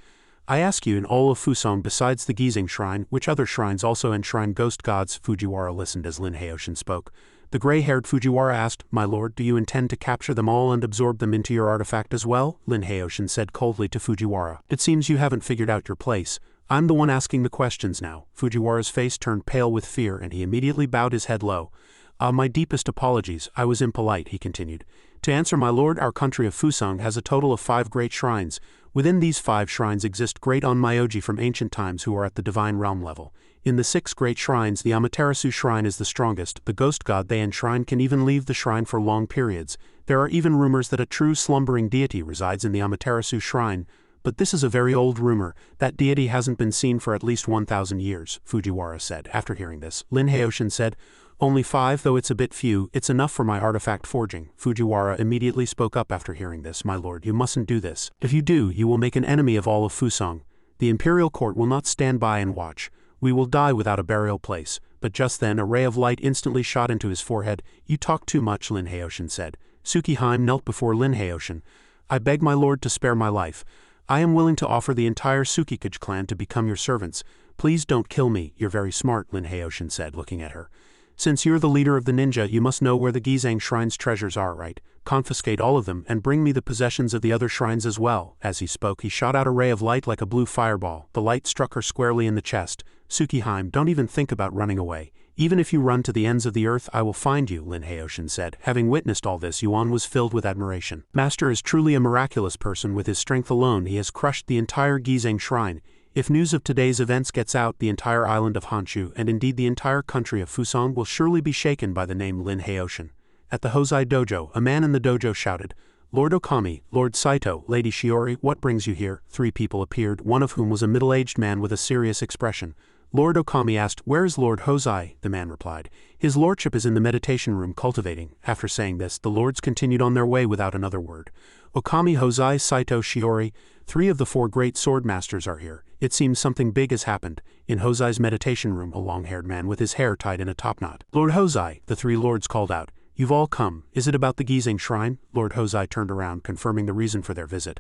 Speaker 1: "I ask you, in all of Fusong besides the Gizang Shrine, which other shrines also enshrine ghost gods?" Fujiwara listened as Lin Haoshan spoke. The gray-haired Fujiwara asked, "My lord, do you intend to capture them all and absorb them into your artifact as well?" Lin Haoshan said coldly to Fujiwara. "It seems you haven't figured out your place. I'm the one asking the questions now." Fujiwara's face turned pale with fear and he immediately bowed his head low. My deepest apologies, I was impolite," he continued. "To answer, my lord, our country of Fusong has a total of 5 great shrines. Within these 5 shrines exist great Onmyoji from ancient times who are at the divine realm level. In the 6 great shrines, the Amaterasu shrine is the strongest. The ghost god they enshrine can even leave the shrine for long periods. There are even rumors that a true slumbering deity resides in the Amaterasu shrine, but this is a very old rumor. That deity hasn't been seen for at least 1,000 years, Fujiwara said. After hearing this, Lin Haoshan said, "Only 5, though it's a bit few. It's enough for my artifact forging." Fujiwara immediately spoke up after hearing this. "My lord, you mustn't do this. If you do, you will make an enemy of all of Fusong. The imperial court will not stand by and watch. We will die without a burial place." But just then a ray of light instantly shot into his forehead. "You talk too much," Lin Haoshan said. Tsukihime knelt before Lin Haoshan. "I beg my lord to spare my life. I am willing to offer the entire Tsukikage clan to become your servants. Please don't kill me, you're very smart, Lin Heiyoshin said, looking at her. Since you're the leader of the ninja, you must know where the Gizang Shrine's treasures are, right? Confiscate all of them and bring me the possessions of the other shrines as well. As he spoke, he shot out a ray of light like a blue fireball. The light struck her squarely in the chest. Tsukihime, don't even think about running away. Even if you run to the ends of the earth, I will find you, Lin Heiyoshin said. Having witnessed all this, Yuan was filled with admiration. Master is truly a miraculous person. With his strength alone, he has crushed the entire Gizang Shrine. If news of today's events gets out, the entire island of Honshu, and indeed the entire country of Fusang, will surely be shaken by the name Lin Heiyoshin. At the Hosei dojo, a man in the dojo shouted, Lord Okami, Lord Saito, Lady Shiori, what brings you here? 3 people appeared, one of whom was a middle-aged man with a serious expression. Lord Okami asked, Where is Lord Hosei? The man replied, His lordship is in the meditation room cultivating. After saying this, the lords continued on their way without another word. Okami, Hosei, Saito, Shiori, 3 of the 4 great sword masters are here. It seems something big has happened. In Hosei's meditation room, a long-haired man with his hair tied in a topknot. Lord Hosei, the 3 lords called out. You've all come. Is it about the Gizang Shrine? Lord Hosei turned around, confirming the reason for their visit.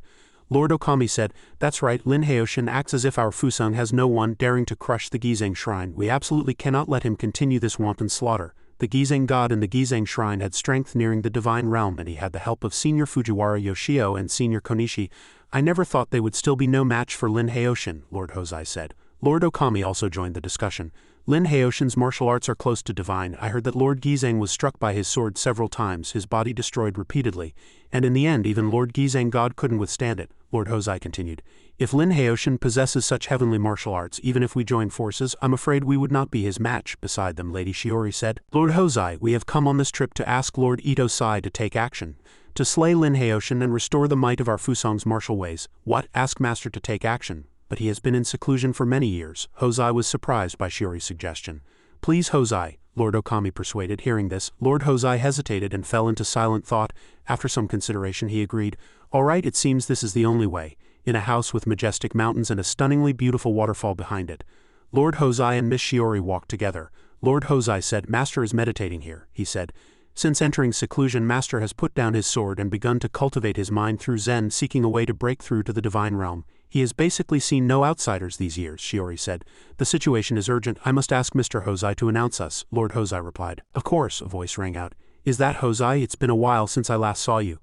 Speaker 1: Lord Okami said, That's right, Lin Heiyoshin acts as if our Fusang has no one daring to crush the Gizang Shrine. We absolutely cannot let him continue this wanton slaughter. The Gizang god in the Gizang Shrine had strength nearing the divine realm, and he had the help of Senior Fujiwara Yoshio and Senior Konishi. I never thought they would still be no match for Lin Heiyoshin, Lord Hosei said. Lord Okami also joined the discussion. Lin Heiyoshin's martial arts are close to divine. I heard that Lord Gizang was struck by his sword several times, his body destroyed repeatedly, and in the end even Lord Gizang god couldn't withstand it. Lord Hosei continued. If Lin Heiyoshin possesses such heavenly martial arts, even if we join forces, I'm afraid we would not be his match. Beside them, Lady Shiori said, Lord Hosei, we have come on this trip to ask Lord Ito Sai to take action, to slay Lin Heiyoshin and restore the might of our Fusang's martial ways. What? Ask Master to take action? But he has been in seclusion for many years. Hosei was surprised by Shiori's suggestion. Please, Hosei, Lord Okami persuaded. Hearing this, Lord Hosei hesitated and fell into silent thought. After some consideration, he agreed. All right, it seems this is the only way. In a house with majestic mountains and a stunningly beautiful waterfall behind it. Lord Hosei and Miss Shiori walked together. Lord Hosei said, Master is meditating here, he said. Since entering seclusion, Master has put down his sword and begun to cultivate his mind through Zen, seeking a way to break through to the divine realm. He has basically seen no outsiders these years, Shiori said. The situation is urgent. I must ask Mr. Hosei to announce us, Lord Hosei replied. Of course, a voice rang out. Is that Hosei? It's been a while since I last saw you.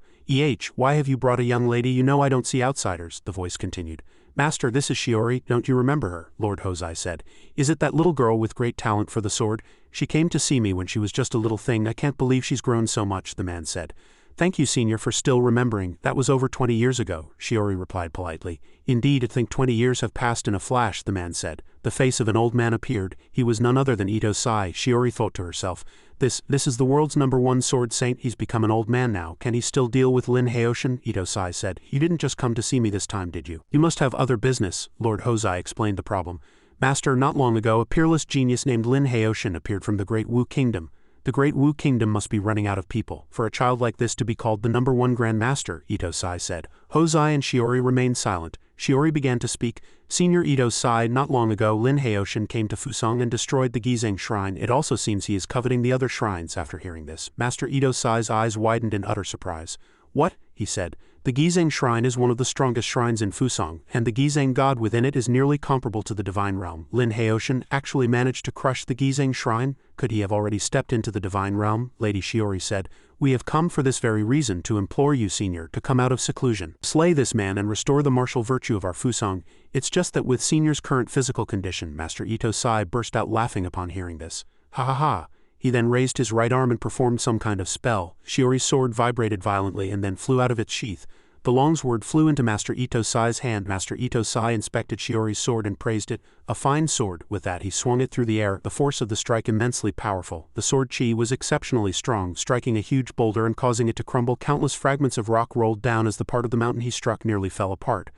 Speaker 1: Why have you brought a young lady? You know I don't see outsiders, the voice continued. Master, this is Shiori, don't you remember her? Lord Hosei said. Is it that little girl with great talent for the sword? She came to see me when she was just a little thing. I can't believe she's grown so much, the man said. Thank you, Senior, for still remembering. That was over 20 years ago, Shiori replied politely. Indeed, I think 20 years have passed in a flash, the man said. The face of an old man appeared. He was none other than Ito Sai. Shiori thought to herself. This is the world's #1 sword saint. He's become an old man now. Can he still deal with Lin Heiyoshin? Ito Sai said. You didn't just come to see me this time, did you? You must have other business, Lord Hosei explained the problem. Master, not long ago a peerless genius named Lin Heiyoshin appeared from the Great Wu Kingdom. The Great Wu Kingdom must be running out of people. For a child like this to be called the #1 Grand Master, Ito Sai said. Hosei and Shiori remained silent. Shiori began to speak. Senior Ito Sai, not long ago Lin Heiyoshin came to Fusang and destroyed the Gizang Shrine. It also seems he is coveting the other shrines. After hearing this, Master Ito Sai's eyes widened in utter surprise. What? He said. The Gizang Shrine is one of the strongest shrines in Fusang, and the Gizang god within it is nearly comparable to the divine realm. Lin Heiyoshin actually managed to crush the Gizang Shrine? Could he have already stepped into the divine realm? Lady Shiori said. We have come for this very reason, to implore you, Senior, to come out of seclusion. Slay this man and restore the martial virtue of our Fusang. It's just that with Senior's current physical condition, Master Ito Sai burst out laughing upon hearing this. Ha ha ha. He then raised his right arm and performed some kind of spell. Shiori's sword vibrated violently and then flew out of its sheath. The long sword flew into Master Ito Sai's hand. Master Ito Sai inspected Shiori's sword and praised it. A fine sword. With that he swung it through the air, the force of the strike immensely powerful. The sword chi was exceptionally strong, striking a huge boulder and causing it to crumble. Countless fragments of rock rolled down as the part of the mountain he struck nearly fell apart.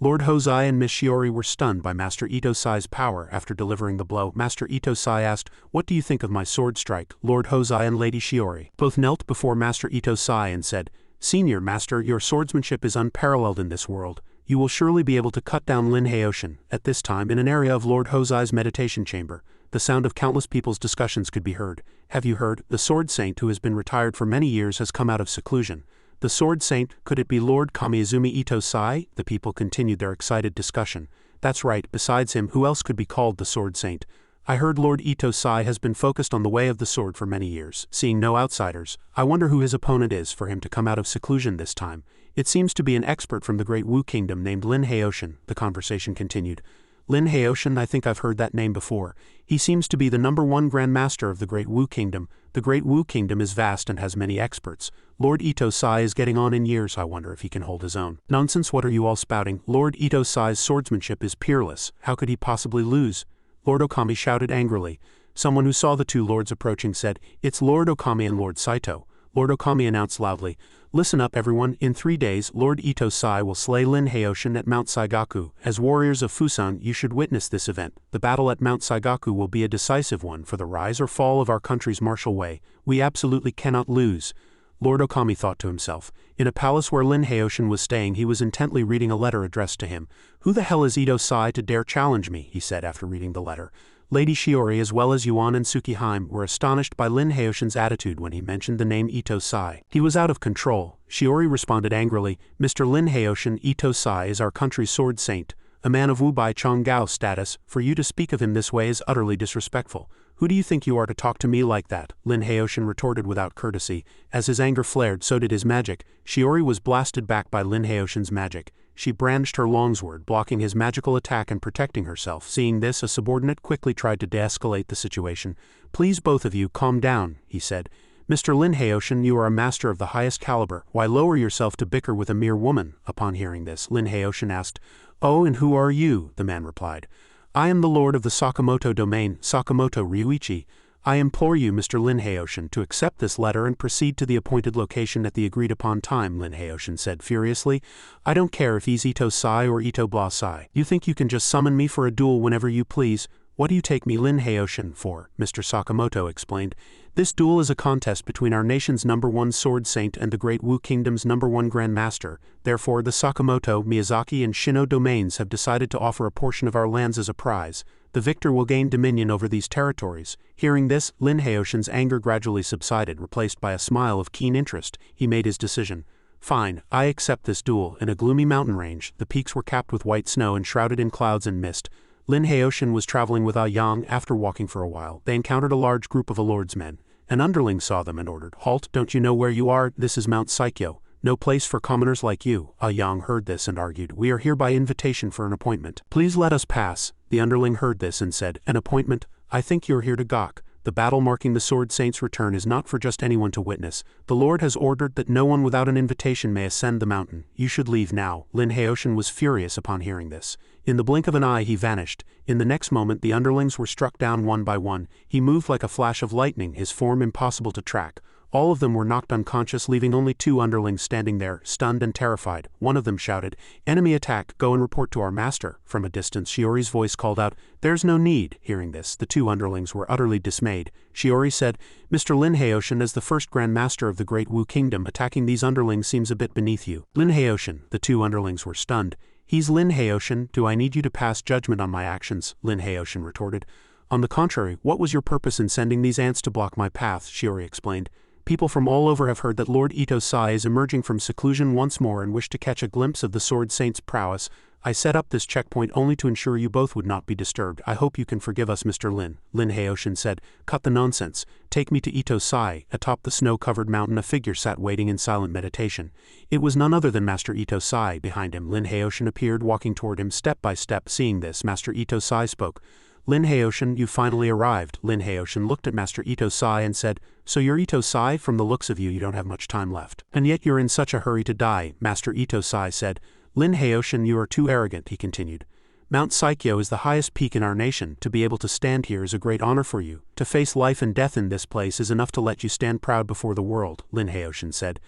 Speaker 1: Lord Hosei and Miss Shiori were stunned by Master Ito Sai's power. After delivering the blow, Master Ito Sai asked, What do you think of my sword strike? Lord Hosei and Lady Shiori both knelt before Master Ito Sai and said, Senior Master, your swordsmanship is unparalleled in this world. You will surely be able to cut down Lin Heiyoshin. At this time, in an area of Lord Hosei's meditation chamber, the sound of countless people's discussions could be heard. Have you heard? The sword saint who has been retired for many years has come out of seclusion. The Sword Saint, could it be Lord Kamiizumi Ito Sai? The people continued their excited discussion. That's right, besides him, who else could be called the Sword Saint? I heard Lord Ito Sai has been focused on the way of the sword for many years, seeing no outsiders. I wonder who his opponent is for him to come out of seclusion this time. It seems to be an expert from the Great Wu Kingdom named Lin Haoshan, the conversation continued. Lin Haoshan, I think I've heard that name before. He seems to be the #1 Grand Master of the Great Wu Kingdom. The Great Wu Kingdom is vast and has many experts. Lord Ito Sai is getting on in years. I wonder if he can hold his own. Nonsense, what are you all spouting? Lord Ito Sai's swordsmanship is peerless. How could he possibly lose? Lord Okami shouted angrily. Someone who saw the two lords approaching said, "It's Lord Okami and Lord Saito." Lord Okami announced loudly, "Listen up everyone, in 3 days Lord Ito Sai will slay Lin Haoshan at Mount Saigaku. As warriors of Fusan you should witness this event. The battle at Mount Saigaku will be a decisive one for the rise or fall of our country's martial way. We absolutely cannot lose." Lord Okami thought to himself. In a palace where Lin Haoshan was staying he was intently reading a letter addressed to him. "Who the hell is Ito Sai to dare challenge me?" he said after reading the letter. Lady Shiori as well as Yuan and Tsukihime were astonished by Lin Haoshan's attitude when he mentioned the name Ito Sai. He was out of control. Shiori responded angrily, "Mr. Lin Haoshan, Ito Sai is our country's sword saint, a man of Wu Bai Chonggao status. For you to speak of him this way is utterly disrespectful. Who do you think you are to talk to me like that?" Lin Haoshan retorted without courtesy. As his anger flared, so did his magic. Shiori was blasted back by Lin Haoshan's magic. She brandished her longsword, blocking his magical attack and protecting herself. Seeing this, a subordinate quickly tried to de-escalate the situation. "Please both of you, calm down," he said. "Mr. Lin Haoshan, you are a master of the highest caliber. Why lower yourself to bicker with a mere woman?" Upon hearing this, Lin Haoshan asked, "Oh, and who are you?" The man replied. "I am the lord of the Sakamoto domain, Sakamoto Ryuichi. I implore you, Mr. Lin Haoshan, to accept this letter and proceed to the appointed location at the agreed-upon time," Lin Haoshan said furiously. "I don't care if he's Ito Sai or Ito Blah Sai. You think you can just summon me for a duel whenever you please? What do you take me Lin Haoshan for?" Mr. Sakamoto explained. "This duel is a contest between our nation's #1 sword saint and the Great Wu Kingdom's #1 Grand Master. Therefore, the Sakamoto, Miyazaki and Shino domains have decided to offer a portion of our lands as a prize. The victor will gain dominion over these territories." Hearing this, Lin Haoshan's anger gradually subsided, replaced by a smile of keen interest. He made his decision. "Fine, I accept this duel." In a gloomy mountain range, the peaks were capped with white snow and shrouded in clouds and mist. Lin Haoshan was traveling with Yang. After walking for a while, they encountered a large group of a lord's men. An underling saw them and ordered, "Halt, don't you know where you are? This is Mount Saikyo. No place for commoners like you." Yang heard this and argued, "We are here by invitation for an appointment. Please let us pass." The underling heard this and said, "An appointment? I think you're here to gawk. The battle marking the Sword Saint's return is not for just anyone to witness. The Lord has ordered that no one without an invitation may ascend the mountain. You should leave now." Lin Haoshan was furious upon hearing this. In the blink of an eye he vanished. In the next moment the underlings were struck down one by one. He moved like a flash of lightning, his form impossible to track. All of them were knocked unconscious, leaving only 2 underlings standing there, stunned and terrified. One of them shouted, "Enemy attack, go and report to our master." From a distance Shiori's voice called out, "There's no need." Hearing this, the 2 underlings were utterly dismayed. Shiori said, "Mr. Lin Haoshan, as the first Grand Master of the Great Wu Kingdom, attacking these underlings seems a bit beneath you." "Lin Haoshan," the 2 underlings were stunned. "He's Lin Haoshan, do I need you to pass judgment on my actions?" Lin Haoshan retorted. "On the contrary, what was your purpose in sending these ants to block my path?" Shiori explained. "People from all over have heard that Lord Ito Sai is emerging from seclusion once more and wish to catch a glimpse of the Sword Saint's prowess. I set up this checkpoint only to ensure you both would not be disturbed. I hope you can forgive us, Mr. Lin." Lin Haoshan said, "Cut the nonsense. Take me to Ito Sai." Atop the snow-covered mountain a figure sat waiting in silent meditation. It was none other than Master Ito Sai. Behind him, Lin Haoshan appeared, walking toward him step by step. Seeing this, Master Ito Sai spoke. "Lin Haoshan, you finally arrived." Lin Haoshan looked at Master Ito Sai and said, "So you're Ito Sai? From the looks of you, you don't have much time left. And yet you're in such a hurry to die." Master Ito Sai said, "Lin Haoshan, you are too arrogant," he continued. "Mount Saikyo is the highest peak in our nation. To be able to stand here is a great honor for you. To face life and death in this place is enough to let you stand proud before the world," Lin Haoshan said.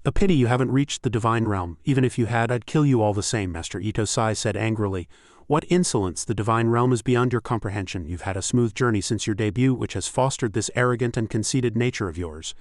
Speaker 1: "A pity you haven't reached the divine realm. Even if you had, I'd kill you all the same," Master Ito Sai said angrily. "What insolence! The divine realm is beyond your comprehension. You've had a smooth journey since your debut, which has fostered this arrogant and conceited nature of yours.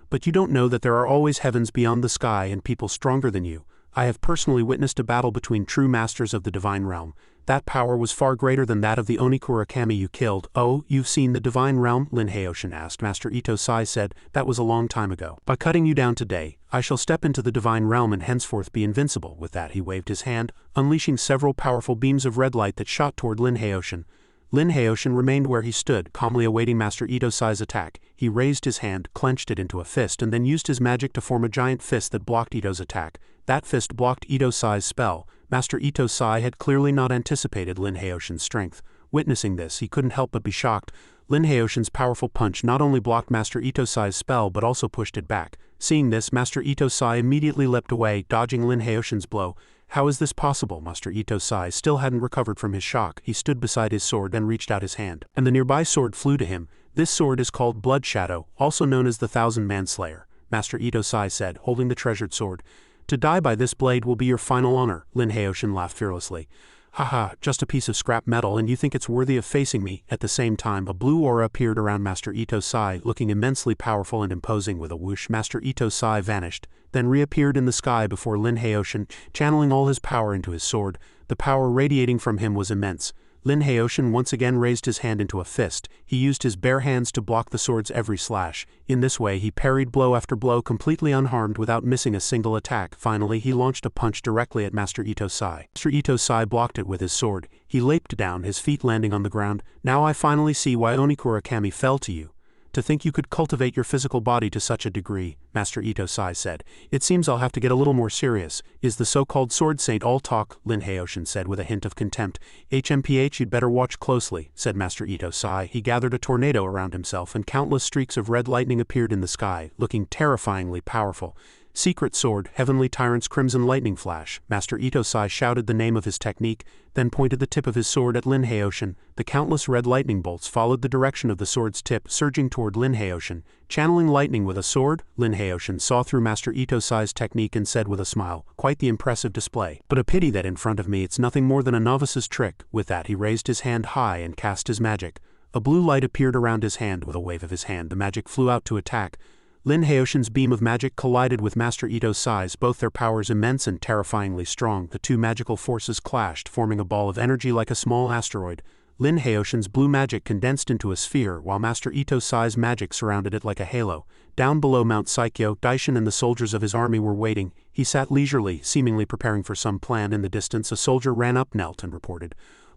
Speaker 1: But you don't know that there are always heavens beyond the sky and people stronger than you. I have personally witnessed a battle between true masters of the divine realm. That power was far greater than that of the Onikura kami you killed. Oh, you've seen the divine realm? Lin Heiyoshin asked. Master Ito Sai said, that was a long time ago. By cutting you down today, I shall step into the divine realm and henceforth be invincible. With that he waved his hand, unleashing several powerful beams of red light that shot toward Lin Heiyoshin. Lin Heiyoshin remained where he stood, calmly awaiting Master Ito Sai's attack. He raised his hand, clenched it into a fist, and then used his magic to form a giant fist that blocked Ito's attack. That fist blocked Ito Sai's spell. Master Ito Sai had clearly not anticipated Lin Heiyoshin's strength. Witnessing this, he couldn't help but be shocked. Lin Heiyoshin's powerful punch not only blocked Master Ito Sai's spell but also pushed it back. Seeing this, Master Ito Sai immediately leapt away, dodging Lin Heiyoshin's blow. How is this possible? Master Ito Sai still hadn't recovered from his shock. He stood beside his sword, then reached out his hand, and the nearby sword flew to him. This sword is called Blood Shadow, also known as the Thousand Manslayer, Master Ito Sai said, holding the treasured sword. To die by this blade will be your final honor. Lin Heiyoshin laughed fearlessly. Haha, just a piece of scrap metal and you think it's worthy of facing me? At the same time, a blue aura appeared around Master Ito Sai, looking immensely powerful and imposing. With a whoosh, Master Ito Sai vanished, then reappeared in the sky before Lin Heiyoshin, channeling all his power into his sword. The power radiating from him was immense. Lin Heiyoshin once again raised his hand into a fist. He used his bare hands to block the sword's every slash. In this way he parried blow after blow completely unharmed without missing a single attack. Finally he launched a punch directly at Master Ito Sai. Master Ito Sai blocked it with his sword. He leaped down, his feet landing on the ground. Now I finally see why Onikura kami fell to you. To think you could cultivate your physical body to such a degree, Master Ito Sai said. It seems I'll have to get a little more serious. Is the so-called sword saint all talk? Lin Heiyoshin said with a hint of contempt. HMPH, you'd better watch closely, said Master Ito Sai. He gathered a tornado around himself and countless streaks of red lightning appeared in the sky, looking terrifyingly powerful. Secret Sword, Heavenly Tyrant's Crimson Lightning Flash. Master Ito Sai shouted the name of his technique, then pointed the tip of his sword at Lin Heiyoshin. The countless red lightning bolts followed the direction of the sword's tip, surging toward Lin Heiyoshin. Channeling lightning with a sword, Lin Heiyoshin saw through Master Ito Sai's technique and said with a smile, quite the impressive display. But a pity that in front of me it's nothing more than a novice's trick. With that he raised his hand high and cast his magic. A blue light appeared around his hand. With a wave of his hand the magic flew out to attack. Lin Heiyoshin's beam of magic collided with Master Ito Sai's, both their powers immense and terrifyingly strong. The two magical forces clashed, forming a ball of energy like a small asteroid. Lin Heiyoshin's blue magic condensed into a sphere, while Master Ito Sai's magic surrounded it like a halo. Down below Mount Saikyo, Daishin and the soldiers of his army were waiting. He sat leisurely, seemingly preparing for some plan. In the distance a soldier ran up, knelt, and reported,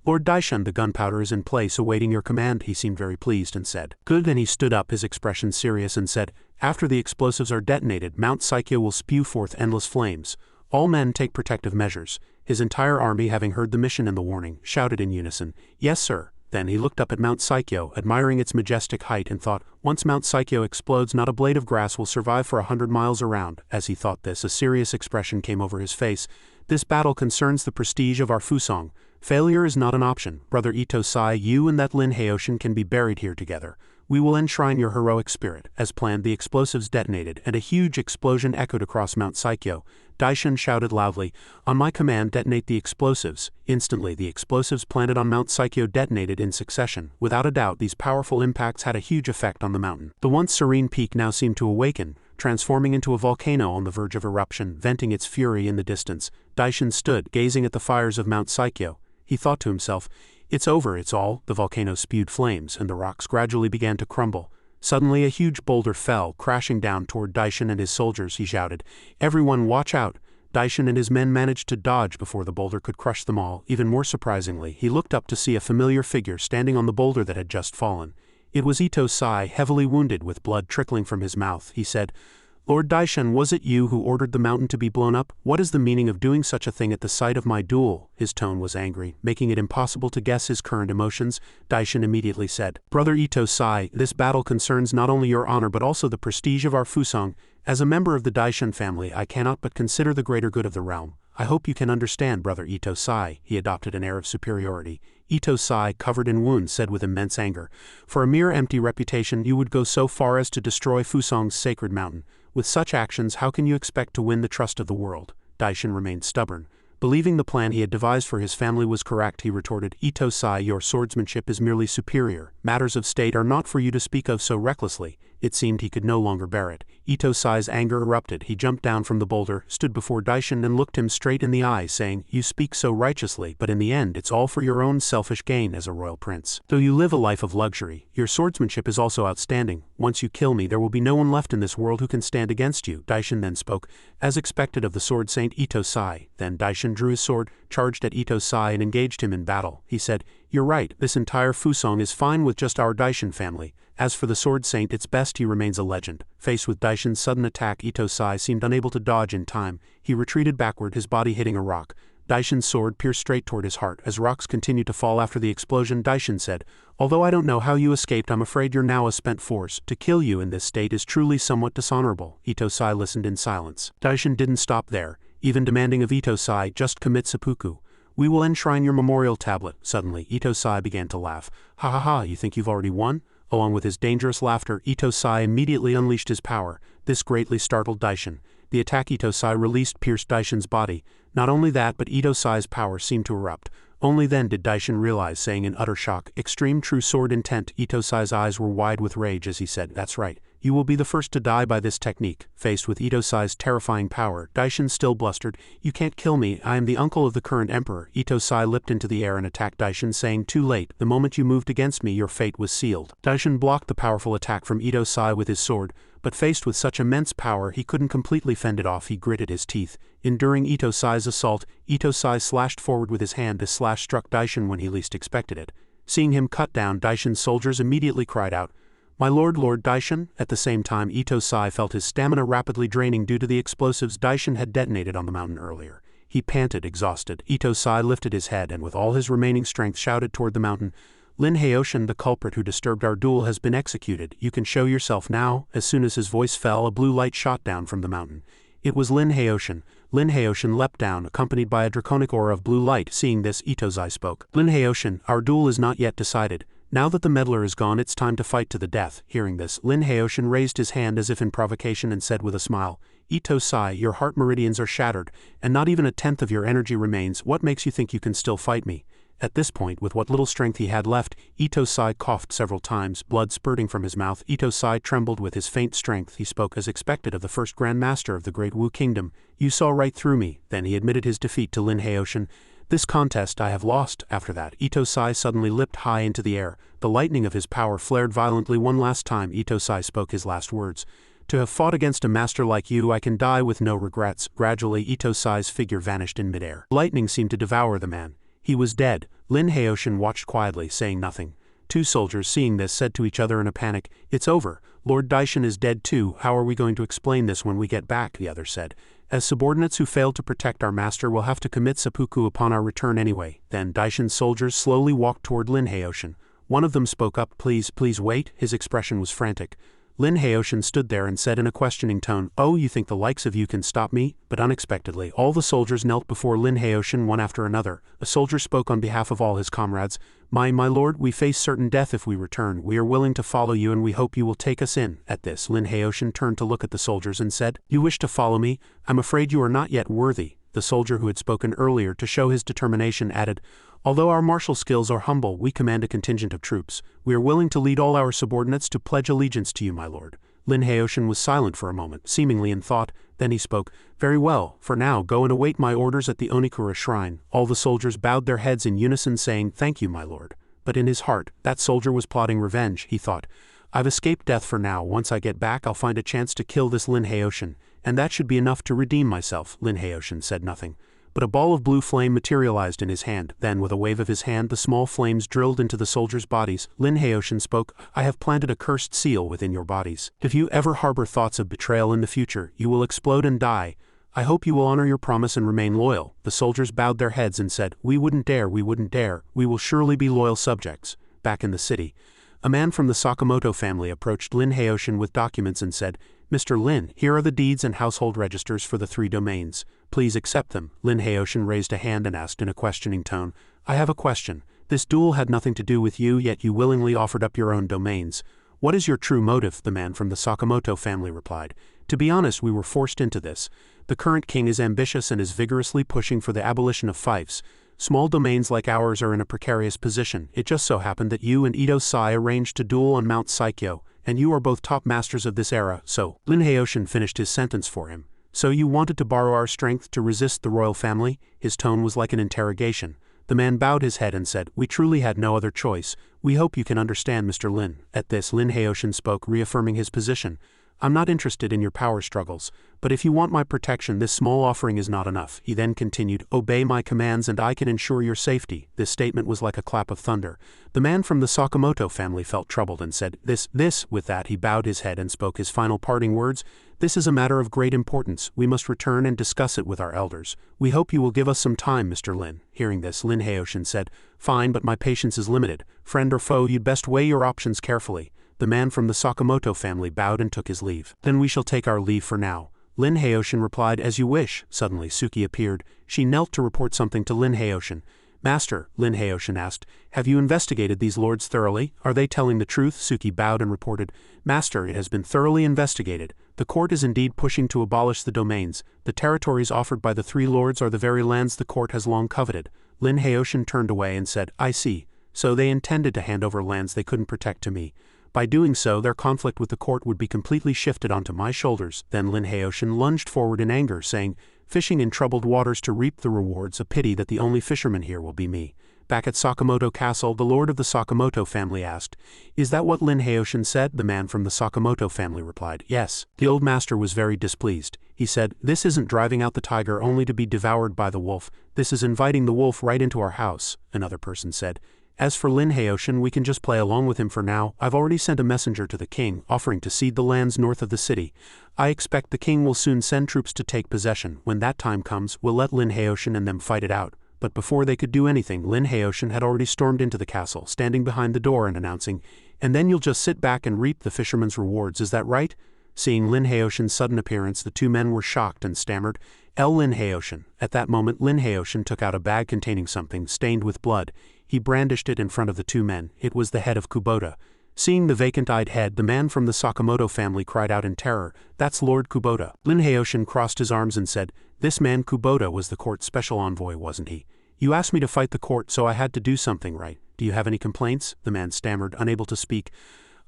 Speaker 1: Lord Daishin, the gunpowder is in place awaiting your command. He seemed very pleased and said, Good. Then he stood up, his expression serious, and said, After the explosives are detonated, Mount Saikyo will spew forth endless flames. All men take protective measures. His entire army, having heard the mission and the warning, shouted in unison, Yes, sir. Then he looked up at Mount Saikyo, admiring its majestic height, and thought, Once Mount Saikyo explodes, not a blade of grass will survive for 100 miles around. As he thought this, a serious expression came over his face. This battle concerns the prestige of our Fusong. Failure is not an option. Brother Ito Sai, you and that Lin Heiyoshin can be buried here together. We will enshrine your heroic spirit. As planned, the explosives detonated, and a huge explosion echoed across Mount Saikyo. Daishin shouted loudly, On my command, detonate the explosives. Instantly, the explosives planted on Mount Saikyo detonated in succession. Without a doubt, these powerful impacts had a huge effect on the mountain. The once serene peak now seemed to awaken, transforming into a volcano on the verge of eruption, venting its fury in the distance. Daishin stood, gazing at the fires of Mount Saikyo. He thought to himself, It's over, it's all. The volcano spewed flames, and the rocks gradually began to crumble. Suddenly a huge boulder fell, crashing down toward Daishin and his soldiers. He shouted, Everyone watch out! Daishin and his men managed to dodge before the boulder could crush them all. Even more surprisingly, he looked up to see a familiar figure standing on the boulder that had just fallen. It was Ito Sai, heavily wounded with blood trickling from his mouth. He said, Lord Daishin, was it you who ordered the mountain to be blown up? What is the meaning of doing such a thing at the site of my duel? His tone was angry, making it impossible to guess his current emotions. Daishin immediately said, Brother Ito Sai, this battle concerns not only your honor but also the prestige of our Fusong. As a member of the Daishin family, I cannot but consider the greater good of the realm. I hope you can understand, Brother Ito Sai. He adopted an air of superiority. Ito Sai, covered in wounds, said with immense anger, For a mere empty reputation, you would go so far as to destroy Fusong's sacred mountain. With such actions, how can you expect to win the trust of the world? Daishin remained stubborn. Believing the plan he had devised for his family was correct, he retorted, Ito Sai, your swordsmanship is merely superior. Matters of state are not for you to speak of so recklessly. It seemed he could no longer bear it. Ito Sai's anger erupted. He jumped down from the boulder, stood before Daishin and looked him straight in the eye, saying, "You speak so righteously, but in the end it's all for your own selfish gain as a royal prince. Though you live a life of luxury, your swordsmanship is also outstanding. Once you kill me, there will be no one left in this world who can stand against you." Daishin then spoke, as expected of the sword saint Ito Sai. Then Daishin drew his sword, charged at Ito Sai and engaged him in battle. He said, "You're right, this entire Fusong is fine with just our Daishin family. As for the sword saint, it's best he remains a legend." Faced with Daishin's sudden attack, Ito Sai seemed unable to dodge in time. He retreated backward, his body hitting a rock. Daishin's sword pierced straight toward his heart. As rocks continued to fall after the explosion, Daishin said, "Although I don't know how you escaped, I'm afraid you're now a spent force. To kill you in this state is truly somewhat dishonorable." Ito Sai listened in silence. Daishin didn't stop there, even demanding of Ito Sai, "Just commit seppuku. We will enshrine your memorial tablet." Suddenly, Ito Sai began to laugh. "Ha ha ha, you think you've already won?" Along with his dangerous laughter, Ito Sai immediately unleashed his power. This greatly startled Daishin. The attack Ito Sai released pierced Daishin's body. Not only that, but Ito Sai's power seemed to erupt. Only then did Daishin realize, saying in utter shock, "Extreme true sword intent." Ito Sai's eyes were wide with rage as he said, "That's right. You will be the first to die by this technique." Faced with Ito Sai's terrifying power, Daishin still blustered, "You can't kill me, I am the uncle of the current emperor." Ito Sai leapt into the air and attacked Daishin, saying, "Too late, the moment you moved against me your fate was sealed." Daishin blocked the powerful attack from Ito Sai with his sword, but faced with such immense power he couldn't completely fend it off. He gritted his teeth. Enduring Ito Sai's assault, Ito Sai slashed forward with his hand. This slash struck Daishin when he least expected it. Seeing him cut down, Daishin's soldiers immediately cried out, "My lord, Lord Daishin!" At the same time, Ito Sai felt his stamina rapidly draining due to the explosives Daishin had detonated on the mountain earlier. He panted, exhausted. Ito Sai lifted his head and with all his remaining strength shouted toward the mountain, "Lin Haoshin, the culprit who disturbed our duel, has been executed. You can show yourself now." As soon as his voice fell, a blue light shot down from the mountain. It was Lin Haoshin. Lin Haoshin leapt down, accompanied by a draconic aura of blue light. Seeing this, Ito Sai spoke. "Lin Haoshin, our duel is not yet decided. Now that the meddler is gone, it's time to fight to the death." Hearing this, Lin Haoshin raised his hand as if in provocation and said with a smile, "Ito Sai, your heart meridians are shattered, and not even a tenth of your energy remains. What makes you think you can still fight me?" At this point, with what little strength he had left, Ito Sai coughed several times, blood spurting from his mouth. Ito Sai trembled with his faint strength. He spoke as expected of the first Grand Master of the Great Wu Kingdom. "You saw right through me." Then he admitted his defeat to Lin Haoshin. "This contest I have lost." After that, Ito Sai suddenly leapt high into the air. The lightning of his power flared violently one last time. Ito Sai spoke his last words. "To have fought against a master like you, I can die with no regrets." Gradually, Ito Sai's figure vanished in midair. Lightning seemed to devour the man. He was dead. Lin Haoshin watched quietly, saying nothing. Two soldiers, seeing this, said to each other in a panic, "It's over. Lord Daishin is dead too. How are we going to explain this when we get back?" The other said, "As subordinates who failed to protect our master will have to commit seppuku upon our return anyway." Then Daishin's soldiers slowly walked toward Lin Haoshin. One of them spoke up, "Please, please wait." His expression was frantic. Lin Haoshin stood there and said in a questioning tone, "Oh, you think the likes of you can stop me?" But unexpectedly, all the soldiers knelt before Lin Haoshin one after another. A soldier spoke on behalf of all his comrades. My lord, we face certain death if we return. We are willing to follow you and we hope you will take us in." At this, Lin Haoshin turned to look at the soldiers and said, "You wish to follow me? I'm afraid you are not yet worthy." The soldier who had spoken earlier to show his determination added, "Although our martial skills are humble, we command a contingent of troops. We are willing to lead all our subordinates to pledge allegiance to you, my lord." Lin Haoshin was silent for a moment, seemingly in thought. Then he spoke, "Very well, for now go and await my orders at the Onikura shrine." All the soldiers bowed their heads in unison, saying, "Thank you, my lord." But in his heart, that soldier was plotting revenge. He thought, "I've escaped death for now. Once I get back, I'll find a chance to kill this Lin Haoshin, and that should be enough to redeem myself." Lin Haoshin said nothing, but a ball of blue flame materialized in his hand. Then, with a wave of his hand, the small flames drilled into the soldiers' bodies. Lin Haoshin spoke, "I have planted a cursed seal within your bodies. If you ever harbor thoughts of betrayal in the future, you will explode and die. I hope you will honor your promise and remain loyal." The soldiers bowed their heads and said, "We wouldn't dare, we wouldn't dare. We will surely be loyal subjects." Back in the city, a man from the Sakamoto family approached Lin Haoshin with documents and said, "Mr. Lin, here are the deeds and household registers for the 3 domains. Please accept them." Lin Haoshin raised a hand and asked in a questioning tone, "I have a question. This duel had nothing to do with you, yet you willingly offered up your own domains. What is your true motive?" The man from the Sakamoto family replied, "To be honest, we were forced into this. The current king is ambitious and is vigorously pushing for the abolition of fiefs. Small domains like ours are in a precarious position. It just so happened that you and Ito Sai arranged to duel on Mount Saikyo, and you are both top masters of this era, so Lin Heoshan finished his sentence for him. So you wanted to borrow our strength to resist the royal family? His tone was like an interrogation. The man bowed his head and said, we truly had no other choice. We hope you can understand, Mr. Lin. At this, Lin Heoshan spoke, reaffirming his position. I'm not interested in your power struggles, but if you want my protection, this small offering is not enough. He then continued, obey my commands and I can ensure your safety. This statement was like a clap of thunder. The man from the Sakamoto family felt troubled and said, this. With that, he bowed his head and spoke his final parting words. This is a matter of great importance. We must return and discuss it with our elders. We hope you will give us some time, Mr. Lin. Hearing this, Lin Heoshan said, fine, but my patience is limited. Friend or foe, you'd best weigh your options carefully. The man from the Sakamoto family bowed and took his leave. Then we shall take our leave for now. Lin Heoshan replied, as you wish. Suddenly Suki appeared. She knelt to report something to Lin Heoshan. Master, Lin Heoshan asked, have you investigated these lords thoroughly? Are they telling the truth? Suki bowed and reported, Master, it has been thoroughly investigated. The court is indeed pushing to abolish the domains. The territories offered by the three lords are the very lands the court has long coveted. Lin Heoshan turned away and said, I see. So they intended to hand over lands they couldn't protect to me. By doing so, their conflict with the court would be completely shifted onto my shoulders. Then Lin Heoshan lunged forward in anger, saying, fishing in troubled waters to reap the rewards, a pity that the only fisherman here will be me. Back at Sakamoto Castle, the lord of the Sakamoto family asked, is that what Lin Heoshan said? The man from the Sakamoto family replied, yes. The old master was very displeased. He said, this isn't driving out the tiger only to be devoured by the wolf. This is inviting the wolf right into our house. Another person said, as for Lin Heoshan, we can just play along with him for now. I've already sent a messenger to the king, offering to cede the lands north of the city. I expect the king will soon send troops to take possession. When that time comes, we'll let Lin Heoshan and them fight it out. But before they could do anything, Lin Heoshan had already stormed into the castle, standing behind the door and announcing, and then you'll just sit back and reap the fisherman's rewards, is that right? Seeing Lin Heoshan's sudden appearance, the two men were shocked and stammered, Lin Heoshan. At that moment, Lin Heoshan took out a bag containing something stained with blood. He brandished it in front of the two men. It was the head of Kubota. Seeing the vacant-eyed head, the man from the Sakamoto family cried out in terror, that's Lord Kubota. Lin Heoshan crossed his arms and said, this man Kubota was the court's special envoy, wasn't he? You asked me to fight the court, so I had to do something right. Do you have any complaints? The man stammered, unable to speak.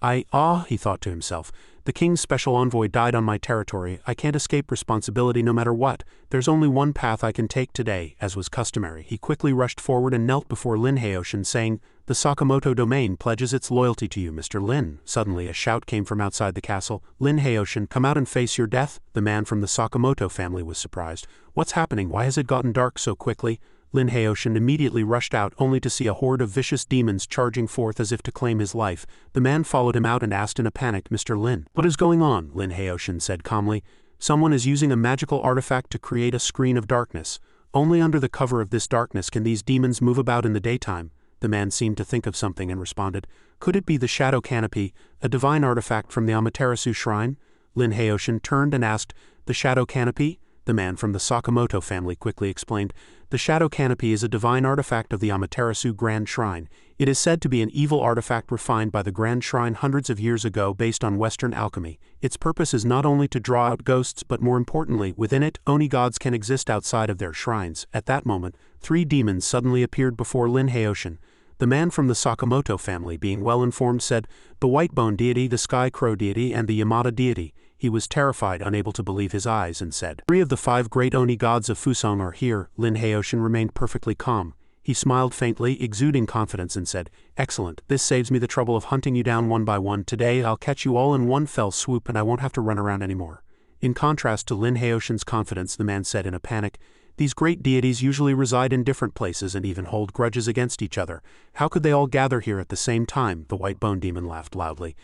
Speaker 1: He thought to himself. The king's special envoy died on my territory. I can't escape responsibility no matter what. There's only one path I can take today, as was customary. He quickly rushed forward and knelt before Lin Heoshan, saying, the Sakamoto domain pledges its loyalty to you, Mr. Lin. Suddenly a shout came from outside the castle. Lin Heoshan, come out and face your death. The man from the Sakamoto family was surprised. What's happening? Why has it gotten dark so quickly? Lin Heoshan immediately rushed out, only to see a horde of vicious demons charging forth as if to claim his life. The man followed him out and asked in a panic, Mr. Lin, what is going on? Lin Heoshan said calmly, someone is using a magical artifact to create a screen of darkness. Only under the cover of this darkness can these demons move about in the daytime. The man seemed to think of something and responded, could it be the shadow canopy, a divine artifact from the Amaterasu shrine? Lin Heoshan turned and asked, the shadow canopy? The man from the Sakamoto family quickly explained, the shadow canopy is a divine artifact of the Amaterasu Grand Shrine. It is said to be an evil artifact refined by the Grand Shrine hundreds of years ago based on Western alchemy. Its purpose is not only to draw out ghosts but more importantly, within it, Oni gods can exist outside of their shrines. At that moment, 3 demons suddenly appeared before Lin Heoshan. The man from the Sakamoto family, being well informed, said, the White Bone deity, the Sky Crow deity, and the Yamada deity. He was terrified, unable to believe his eyes, and said, 3 of the 5 great Oni gods of Fusang are here. Lin Heoshan remained perfectly calm. He smiled faintly, exuding confidence, and said, excellent, this saves me the trouble of hunting you down one by one. Today I'll catch you all in one fell swoop and I won't have to run around anymore. In contrast to Lin Heoshan's confidence, the man said in a panic, these great deities usually reside in different places and even hold grudges against each other. How could they all gather here at the same time? The White Bone demon laughed loudly.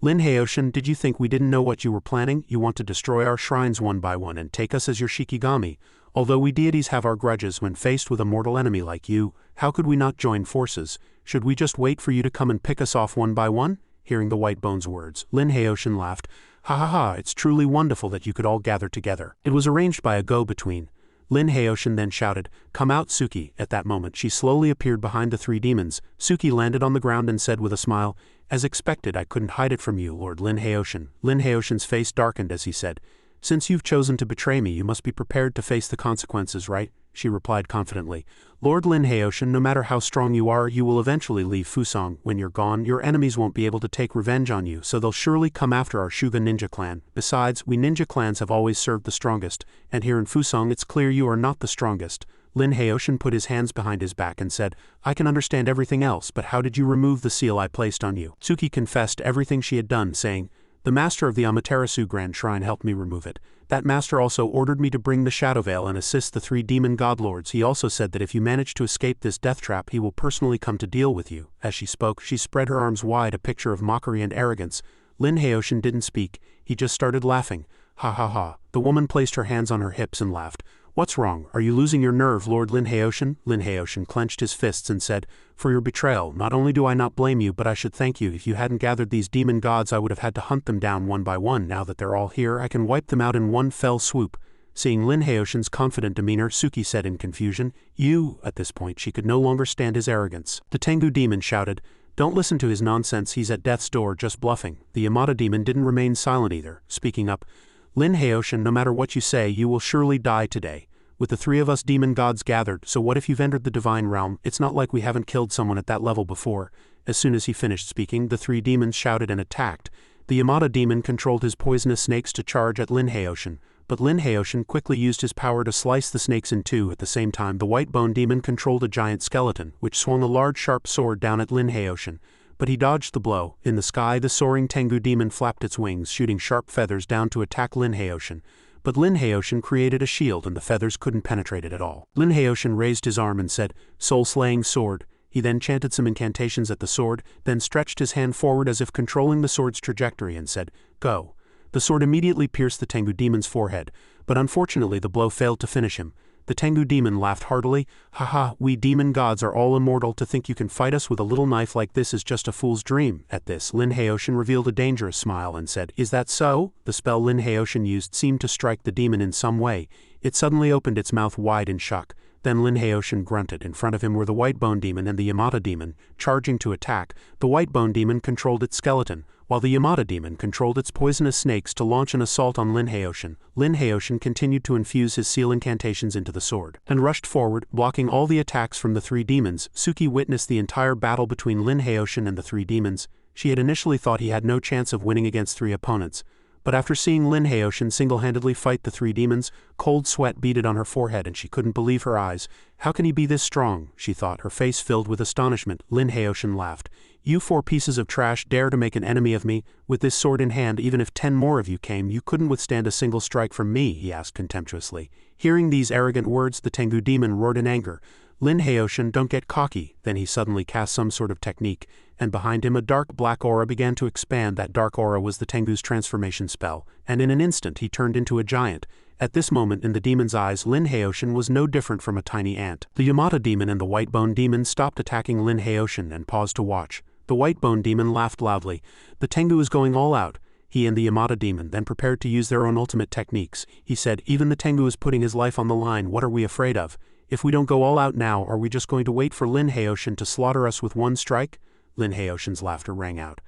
Speaker 1: Lin Heoshan, did you think we didn't know what you were planning? You want to destroy our shrines one by one and take us as your Shikigami. Although we deities have our grudges, when faced with a mortal enemy like you, how could we not join forces? Should we just wait for you to come and pick us off one by one? Hearing the White Bone's words, Lin Heoshan laughed. Ha ha ha, it's truly wonderful that you could all gather together. It was arranged by a go-between. Lin Heoshan then shouted, come out, Suki. At that moment she slowly appeared behind the 3 demons. Suki landed on the ground and said with a smile, as expected, I couldn't hide it from you, Lord Lin Heoshan. Lin Heoshan's face darkened as he said, since you've chosen to betray me, you must be prepared to face the consequences, right? she replied confidently. Lord Lin Haoshan, no matter how strong you are, you will eventually leave Fusong. When you're gone, your enemies won't be able to take revenge on you, so they'll surely come after our Shuga ninja clan. Besides, we ninja clans have always served the strongest, and here in Fusong it's clear you are not the strongest. Lin Haoshan put his hands behind his back and said, I can understand everything else, but how did you remove the seal I placed on you? Suki confessed everything she had done, saying, the master of the Amaterasu Grand Shrine helped me remove it. That master also ordered me to bring the Shadow Veil and assist the 3 demon godlords. He also said that if you manage to escape this death trap, he will personally come to deal with you. As she spoke, she spread her arms wide, a picture of mockery and arrogance. Lin Haoshan didn't speak, he just started laughing. Ha ha ha. The woman placed her hands on her hips and laughed. What's wrong? Are you losing your nerve, Lord Lin Haoshan? Lin Haoshan clenched his fists and said, for your betrayal, not only do I not blame you, but I should thank you. If you hadn't gathered these demon gods, I would have had to hunt them down one by one. Now that they're all here, I can wipe them out in one fell swoop. Seeing Lin Haoshan's confident demeanor, Suki said in confusion, you. At this point, she could no longer stand his arrogance. The Tengu demon shouted, don't listen to his nonsense, he's at death's door just bluffing. The Yamata demon didn't remain silent either, speaking up, Lin Haoshan, no matter what you say, you will surely die today. With the 3 of us demon gods gathered, so what if you've entered the divine realm? It's not like we haven't killed someone at that level before. As soon as he finished speaking, the 3 demons shouted and attacked. The Yamata demon controlled his poisonous snakes to charge at Lin Haoshan, but Lin Haoshan quickly used his power to slice the snakes in 2. At the same time, the white bone demon controlled a giant skeleton, which swung a large sharp sword down at Lin Haoshan. But he dodged the blow. In the sky, the soaring Tengu demon flapped its wings, shooting sharp feathers down to attack Lin Haoshan. But Lin Haoshan created a shield and the feathers couldn't penetrate it at all. Lin Haoshan raised his arm and said, soul-slaying sword. He then chanted some incantations at the sword, then stretched his hand forward as if controlling the sword's trajectory and said, go. The sword immediately pierced the Tengu demon's forehead, but unfortunately the blow failed to finish him. The Tengu demon laughed heartily. Haha, we demon gods are all immortal. To think you can fight us with a little knife like this is just a fool's dream. At this, Lin Haoshan revealed a dangerous smile and said, is that so? The spell Lin Haoshan used seemed to strike the demon in some way. It suddenly opened its mouth wide in shock. Then Lin Haoshan grunted. In front of him were the white bone demon and the Yamata demon, charging to attack. The white bone demon controlled its skeleton, while the Yamata demon controlled its poisonous snakes to launch an assault on Lin Haoshan. Lin Haoshan continued to infuse his seal incantations into the sword, and rushed forward, blocking all the attacks from the 3 demons. Suki witnessed the entire battle between Lin Haoshan and the 3 demons. She had initially thought he had no chance of winning against 3 opponents, but after seeing Lin Haoshan single-handedly fight the 3 demons, cold sweat beaded on her forehead and she couldn't believe her eyes. How can he be this strong? She thought, her face filled with astonishment. Lin Haoshan laughed. You 4 pieces of trash dare to make an enemy of me? With this sword in hand, even if 10 more of you came, you couldn't withstand a single strike from me, he asked contemptuously. Hearing these arrogant words, the Tengu demon roared in anger. Lin Haoshan, don't get cocky. Then he suddenly cast some sort of technique, and behind him a dark black aura began to expand. That dark aura was the Tengu's transformation spell, and in an instant he turned into a giant. At this moment in the demon's eyes, Lin Haoshan was no different from a tiny ant. The Yamata demon and the white bone demon stopped attacking Lin Haoshan and paused to watch. The white bone demon laughed loudly. The Tengu is going all out. He and the Yamata demon then prepared to use their own ultimate techniques. He said, even the Tengu is putting his life on the line. What are we afraid of? If we don't go all out now, are we just going to wait for Lin Haoshan to slaughter us with one strike? Lin Haoshan's laughter rang out.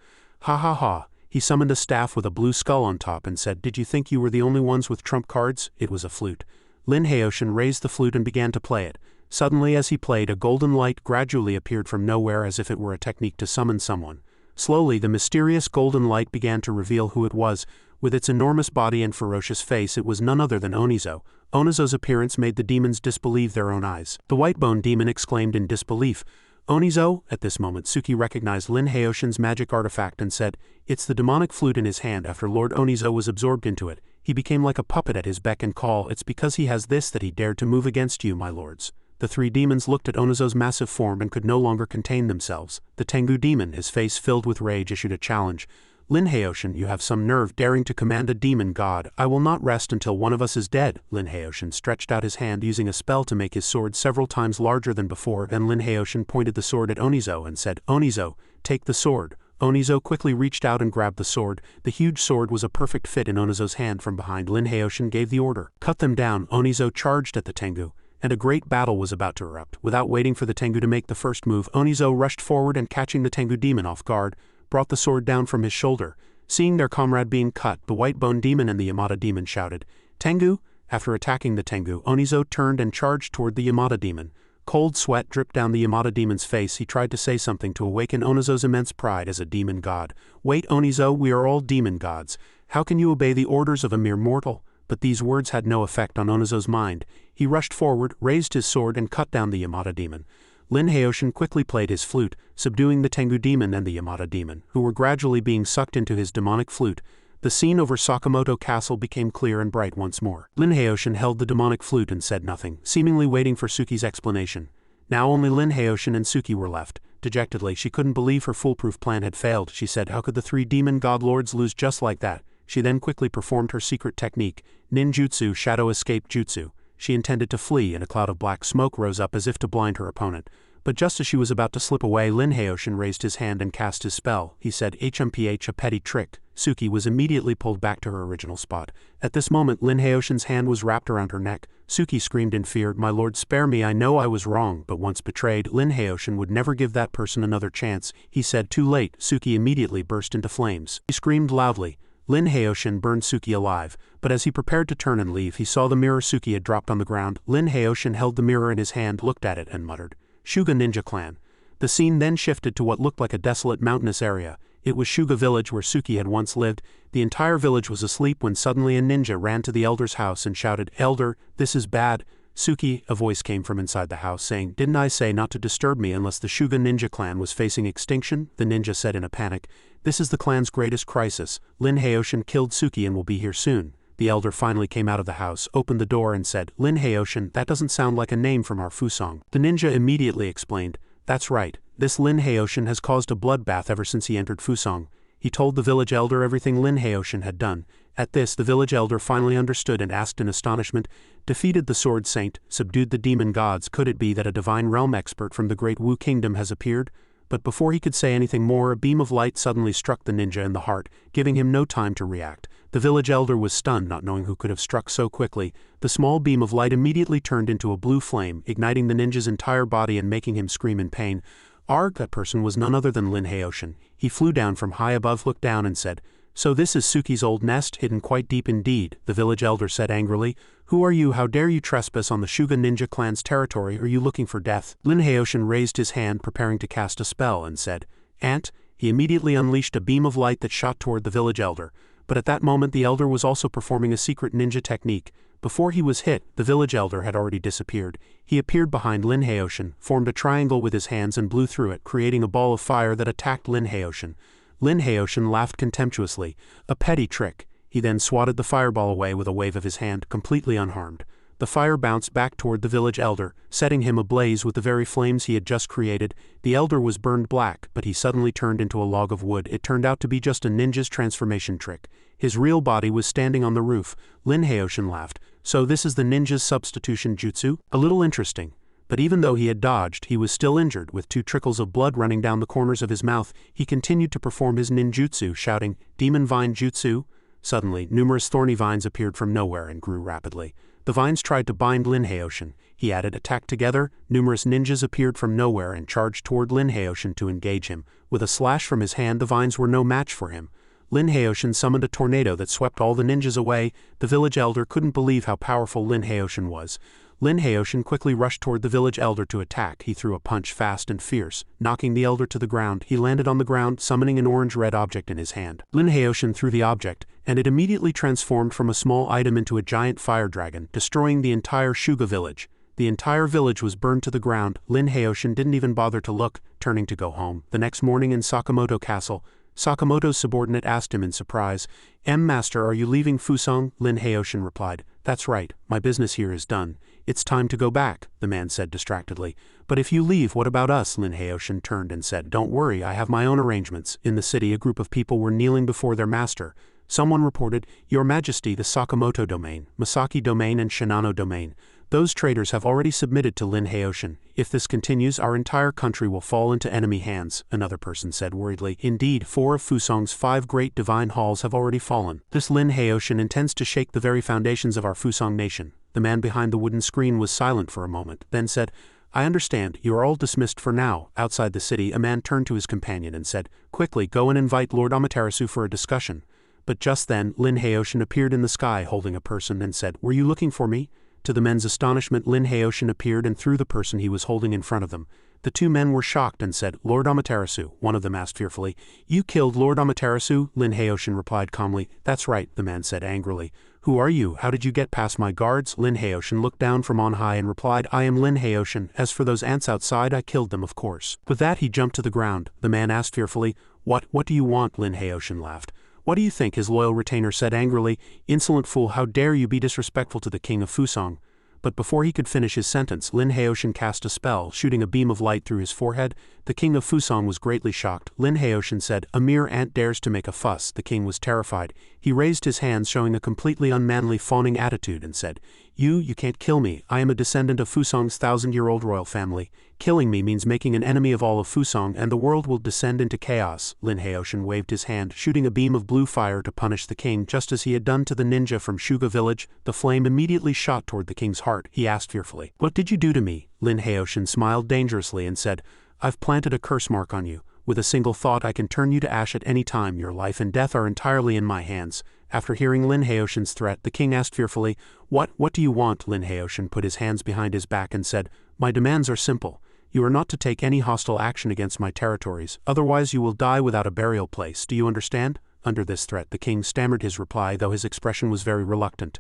Speaker 1: Ha ha ha. He summoned a staff with a blue skull on top and said, did you think you were the only ones with trump cards? It was a flute. Lin Haoshan raised the flute and began to play it. Suddenly as he played, a golden light gradually appeared from nowhere as if it were a technique to summon someone. Slowly the mysterious golden light began to reveal who it was. With its enormous body and ferocious face, it was none other than Onizo. Onizo's appearance made the demons disbelieve their own eyes. The white bone demon exclaimed in disbelief, Onizo? At this moment Suki recognized Lin Haoshan's magic artifact and said, it's the demonic flute in his hand. After Lord Onizo was absorbed into it, he became like a puppet at his beck and call. It's because he has this that he dared to move against you, my lords. The 3 demons looked at Onizo's massive form and could no longer contain themselves. The Tengu demon, his face filled with rage, issued a challenge. Lin Haoshan, you have some nerve daring to command a demon god. I will not rest until one of us is dead. Lin Haoshan stretched out his hand using a spell to make his sword several times larger than before. Then Lin Haoshan pointed the sword at Onizo and said, Onizo, take the sword. Onizo quickly reached out and grabbed the sword. The huge sword was a perfect fit in Onizo's hand. From behind, Lin Haoshan gave the order. Cut them down. Onizo charged at the Tengu, and a great battle was about to erupt. Without waiting for the Tengu to make the first move, Onizo rushed forward and, catching the Tengu demon off guard, brought the sword down from his shoulder. Seeing their comrade being cut, the white bone demon and the Yamata demon shouted, Tengu, After attacking the Tengu, Onizo turned and charged toward the Yamada demon. Cold sweat dripped down the Yamada demon's face. He tried to say something to awaken Onizo's immense pride as a demon god. "Wait, Onizo, we are all demon gods. How can you obey the orders of a mere mortal?" But these words had no effect on Onizo's mind. He rushed forward, raised his sword, and cut down the Yamada demon. Lin Heoshin quickly played his flute, subduing the Tengu demon and the Yamada demon, who were gradually being sucked into his demonic flute. The scene over Sakamoto Castle became clear and bright once more. Lin Heoshin held the demonic flute and said nothing, seemingly waiting for Suki's explanation. Now only Lin Heoshin and Suki were left. Dejectedly, she couldn't believe her foolproof plan had failed. She said, "How could the 3 demon god lords lose just like that?" She then quickly performed her secret technique, ninjutsu shadow escape jutsu. She intended to flee, and a cloud of black smoke rose up as if to blind her opponent. But just as she was about to slip away, Lin Heoshin raised his hand and cast his spell. He said, "HMPH, a petty trick." Suki was immediately pulled back to her original spot. At this moment, Lin Heoshin's hand was wrapped around her neck. Suki screamed in fear, "My lord, spare me, I know I was wrong." But once betrayed, Lin Heoshin would never give that person another chance. He said, "Too late." Suki immediately burst into flames. He screamed loudly. Lin Heoshin burned Suki alive, but as he prepared to turn and leave, he saw the mirror Suki had dropped on the ground. Lin Heoshin held the mirror in his hand, looked at it, and muttered, "Shuga Ninja Clan." The scene then shifted to what looked like a desolate mountainous area. It was Shuga village where Suki had once lived. The entire village was asleep when suddenly a ninja ran to the elder's house and shouted, "Elder, this is bad." "Suki," a voice came from inside the house saying, "Didn't I say not to disturb me unless the Shuga Ninja Clan was facing extinction?" The ninja said in a panic, "This is the clan's greatest crisis. Lin Heoshin killed Suki and will be here soon." The elder finally came out of the house, opened the door and said, "Lin Heoshin, that doesn't sound like a name from our Fusong." The ninja immediately explained, "That's right. This Lin Heoshin has caused a bloodbath ever since he entered Fusong." He told the village elder everything Lin Heoshin had done. At this, the village elder finally understood and asked in astonishment, "Defeated the Sword Saint, subdued the demon gods, could it be that a divine realm expert from the great Wu Kingdom has appeared?" But before he could say anything more, a beam of light suddenly struck the ninja in the heart, giving him no time to react. The village elder was stunned, not knowing who could have struck so quickly. The small beam of light immediately turned into a blue flame, igniting the ninja's entire body and making him scream in pain. Arg, that person was none other than Lin Heoshin. He flew down from high above, looked down and said, "So this is Suki's old nest, hidden quite deep indeed." The village elder said angrily, "Who are you? How dare you trespass on the Shuga Ninja Clan's territory? Are you looking for death?" Lin Heoshin raised his hand, preparing to cast a spell, and said, "Ant." He immediately unleashed a beam of light that shot toward the village elder. But at that moment the elder was also performing a secret ninja technique. Before he was hit, the village elder had already disappeared. He appeared behind Lin Heoshin, formed a triangle with his hands and blew through it, creating a ball of fire that attacked Lin Heoshin. Lin Heoshin laughed contemptuously. "A petty trick." He then swatted the fireball away with a wave of his hand, completely unharmed. The fire bounced back toward the village elder, setting him ablaze with the very flames he had just created. The elder was burned black, but he suddenly turned into a log of wood. It turned out to be just a ninja's transformation trick. His real body was standing on the roof. Lin Heoshin laughed. "So this is the ninja's substitution jutsu? A little interesting." But even though he had dodged, he was still injured, with 2 trickles of blood running down the corners of his mouth. He continued to perform his ninjutsu, shouting, "Demon Vine Jutsu!" Suddenly, numerous thorny vines appeared from nowhere and grew rapidly. The vines tried to bind Lin Heoshin. He added attack together. Numerous ninjas appeared from nowhere and charged toward Lin Heoshin to engage him. With a slash from his hand, the vines were no match for him. Lin Heoshin summoned a tornado that swept all the ninjas away. The village elder couldn't believe how powerful Lin Heoshin was. Lin Heoshin quickly rushed toward the village elder to attack. He threw a punch fast and fierce, knocking the elder to the ground. He landed on the ground, summoning an orange-red object in his hand. Lin Heoshin threw the object, and it immediately transformed from a small item into a giant fire dragon, destroying the entire Shuga village. The entire village was burned to the ground. Lin Heoshin didn't even bother to look, turning to go home. The next morning in Sakamoto Castle, Sakamoto's subordinate asked him in surprise, "Master, are you leaving Fusong?" Lin Heoshin replied, "That's right, my business here is done. It's time to go back," the man said distractedly. "But if you leave, what about us?" Lin Heoshin turned and said, "Don't worry, I have my own arrangements." In the city, a group of people were kneeling before their master. Someone reported, "Your Majesty, the Sakamoto domain, Masaki domain and Shinano domain. Those traders have already submitted to Lin Heoshin. If this continues, our entire country will fall into enemy hands," another person said worriedly. "Indeed, 4 of Fusong's 5 great divine halls have already fallen. This Lin Heoshin intends to shake the very foundations of our Fusong nation." The man behind the wooden screen was silent for a moment, then said, "I understand, you are all dismissed for now." Outside the city, a man turned to his companion and said, "Quickly, go and invite Lord Amaterasu for a discussion." But just then, Lin Haoshan appeared in the sky holding a person and said, "Were you looking for me?" To the men's astonishment, Lin Haoshan appeared and threw the person he was holding in front of them. The two men were shocked and said, "Lord Amaterasu," one of them asked fearfully. "You killed Lord Amaterasu?" Lin Haoshan replied calmly. "That's right," the man said angrily. "Who are you? How did you get past my guards?" Lin Haoshan looked down from on high and replied, "I am Lin Haoshan. As for those ants outside, I killed them, of course." With that he jumped to the ground. The man asked fearfully, What do you want?" Lin Haoshan laughed. "What do you think?" his loyal retainer said angrily. "Insolent fool, how dare you be disrespectful to the king of Fusang?" But before he could finish his sentence, Lin Haoshan cast a spell, shooting a beam of light through his forehead. The king of Fusang was greatly shocked. Lin Haoshan said, "A mere ant dares to make a fuss." The king was terrified. He raised his hands, showing a completely unmanly fawning attitude, and said, You can't kill me. I am a descendant of Fusang's 1,000-year-old royal family. Killing me means making an enemy of all of Fusang, and the world will descend into chaos." Lin Haoshan waved his hand, shooting a beam of blue fire to punish the king, just as he had done to the ninja from Shuga village. The flame immediately shot toward the king's heart. He asked fearfully, "What did you do to me?" Lin Haoshan smiled dangerously and said, "I've planted a curse mark on you. With a single thought I can turn you to ash at any time. Your life and death are entirely in my hands." After hearing Lin Haoshan's threat, the king asked fearfully, What do you want?" Lin Haoshan put his hands behind his back and said, "My demands are simple. You are not to take any hostile action against my territories, otherwise you will die without a burial place. Do you understand?" Under this threat, the king stammered his reply, though his expression was very reluctant.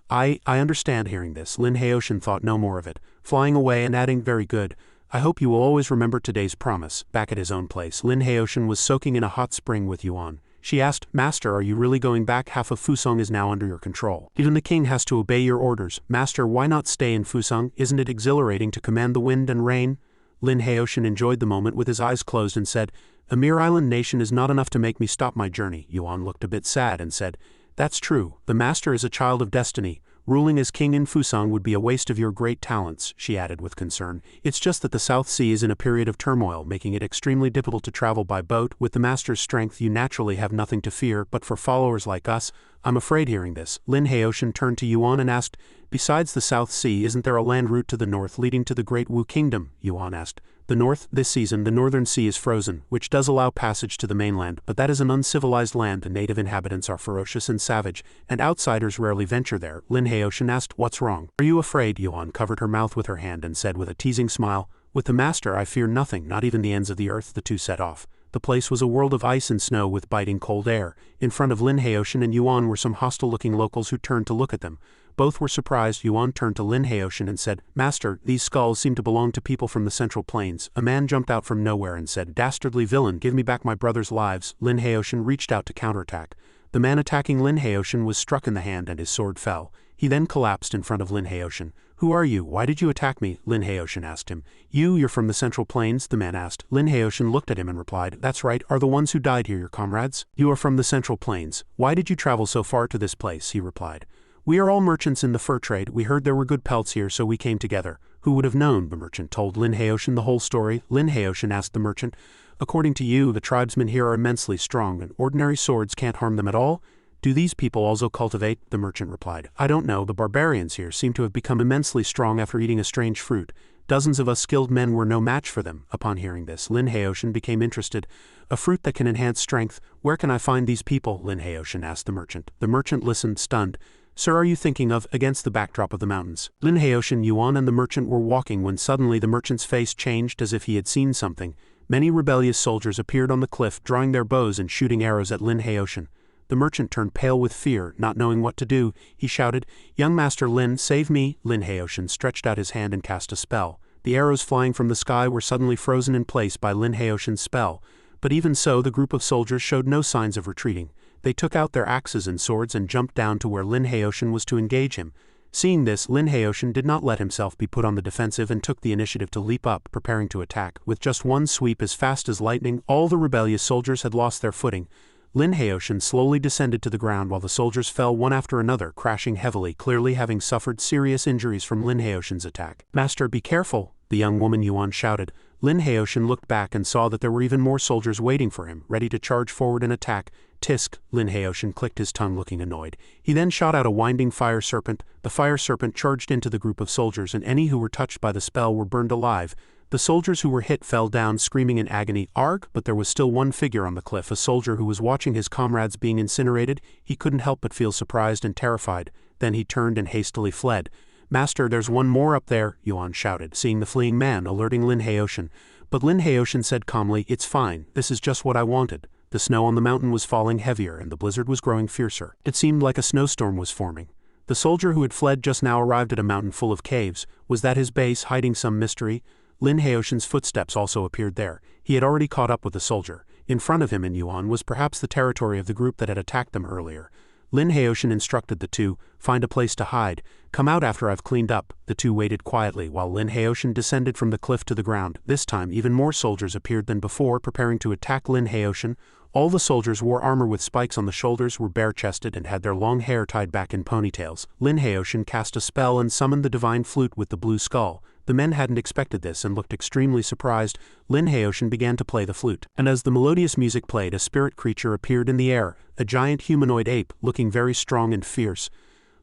Speaker 1: I understand." Hearing this, Lin Haoshan thought no more of it, flying away and adding, "Very good. I hope you will always remember today's promise." Back at his own place, Lin Haoshan was soaking in a hot spring with Yuan. She asked, "Master, are you really going back? Half of Fusang is now under your control. Even the king has to obey your orders. Master, why not stay in Fusang? Isn't it exhilarating to command the wind and rain?" Lin Haoshan enjoyed the moment with his eyes closed and said, "A mere island nation is not enough to make me stop my journey." Yuan looked a bit sad and said, "That's true. The master is a child of destiny. Ruling as king in Fusang would be a waste of your great talents," she added with concern. "It's just that the South Sea is in a period of turmoil, making it extremely difficult to travel by boat. With the master's strength you naturally have nothing to fear, but for followers like us, I'm afraid." Hearing this, Lin Haoshan turned to Yuan and asked, "Besides the South Sea, isn't there a land route to the north leading to the Great Wu Kingdom?" Yuan asked. "The north? This season the northern sea is frozen, which does allow passage to the mainland, but that is an uncivilized land. The native inhabitants are ferocious and savage, and outsiders rarely venture there." Lin Haoshan asked, "What's wrong? Are you afraid?" Yuan covered her mouth with her hand and said with a teasing smile, "With the master I fear nothing, not even the ends of the earth." The two set off. The place was a world of ice and snow with biting cold air. In front of Lin Haoshan and Yuan were some hostile-looking locals who turned to look at them. Both were surprised. Yuan turned to Lin Haoshan and said, "Master, these skulls seem to belong to people from the Central Plains." A man jumped out from nowhere and said, "Dastardly villain, give me back my brother's lives." Lin Haoshan reached out to counterattack. The man attacking Lin Haoshan was struck in the hand and his sword fell. He then collapsed in front of Lin Haoshan. "Who are you? Why did you attack me?" Lin Haoshan asked him. You're from the Central Plains?" the man asked. Lin Haoshan looked at him and replied, "That's right. Are the ones who died here your comrades?" "You are from the Central Plains. Why did you travel so far to this place?" he replied. "We are all merchants in the fur trade. We heard there were good pelts here, so we came together." "Who would have known?" The merchant told Lin Haoshan the whole story. Lin Haoshan asked the merchant, "According to you, the tribesmen here are immensely strong, and ordinary swords can't harm them at all? Do these people also cultivate?" The merchant replied, "I don't know. The barbarians here seem to have become immensely strong after eating a strange fruit. Dozens of us skilled men were no match for them." Upon hearing this, Lin Haoshan became interested. "A fruit that can enhance strength. Where can I find these people?" Lin Haoshan asked the merchant. The merchant listened, stunned. "Sir, are you thinking of against the backdrop of the mountains?" Lin Haoshan, Yuan and the merchant were walking when suddenly the merchant's face changed as if he had seen something. Many rebellious soldiers appeared on the cliff, drawing their bows and shooting arrows at Lin Haoshan. The merchant turned pale with fear, not knowing what to do. He shouted, "Young Master Lin, save me!" Lin Haoshan stretched out his hand and cast a spell. The arrows flying from the sky were suddenly frozen in place by Lin Haoshan's spell. But even so, the group of soldiers showed no signs of retreating. They took out their axes and swords and jumped down to where Lin Haoshan was to engage him. Seeing this, Lin Haoshan did not let himself be put on the defensive and took the initiative to leap up, preparing to attack. With just one sweep as fast as lightning, all the rebellious soldiers had lost their footing. Lin Haoshan slowly descended to the ground while the soldiers fell one after another, crashing heavily, clearly having suffered serious injuries from Lin Haoshan's attack. "Master, be careful!" the young woman Yuan shouted. Lin Haoshan looked back and saw that there were even more soldiers waiting for him, ready to charge forward and attack. "Tisk!" Lin Haoshan clicked his tongue, looking annoyed. He then shot out a winding fire serpent. The fire serpent charged into the group of soldiers, and any who were touched by the spell were burned alive. The soldiers who were hit fell down screaming in agony, "Arg!" But there was still one figure on the cliff, a soldier who was watching his comrades being incinerated. He couldn't help but feel surprised and terrified. Then he turned and hastily fled. "Master, there's one more up there," Yuan shouted, seeing the fleeing man, alerting Lin Haoshan. But Lin Haoshan said calmly, "It's fine, this is just what I wanted." The snow on the mountain was falling heavier and the blizzard was growing fiercer. It seemed like a snowstorm was forming. The soldier who had fled just now arrived at a mountain full of caves. Was that his base, hiding some mystery? Lin Haoshan's footsteps also appeared there. He had already caught up with the soldier. In front of him in Yuan was perhaps the territory of the group that had attacked them earlier. Lin Haoshan instructed the two, "Find a place to hide. Come out after I've cleaned up." The two waited quietly while Lin Haoshan descended from the cliff to the ground. This time even more soldiers appeared than before, preparing to attack Lin Haoshan. All the soldiers wore armor with spikes on the shoulders, were bare-chested, and had their long hair tied back in ponytails. Lin Haoshan cast a spell and summoned the divine flute with the blue skull. The men hadn't expected this and looked extremely surprised. Lin Haoshan began to play the flute, and as the melodious music played, a spirit creature appeared in the air, a giant humanoid ape, looking very strong and fierce.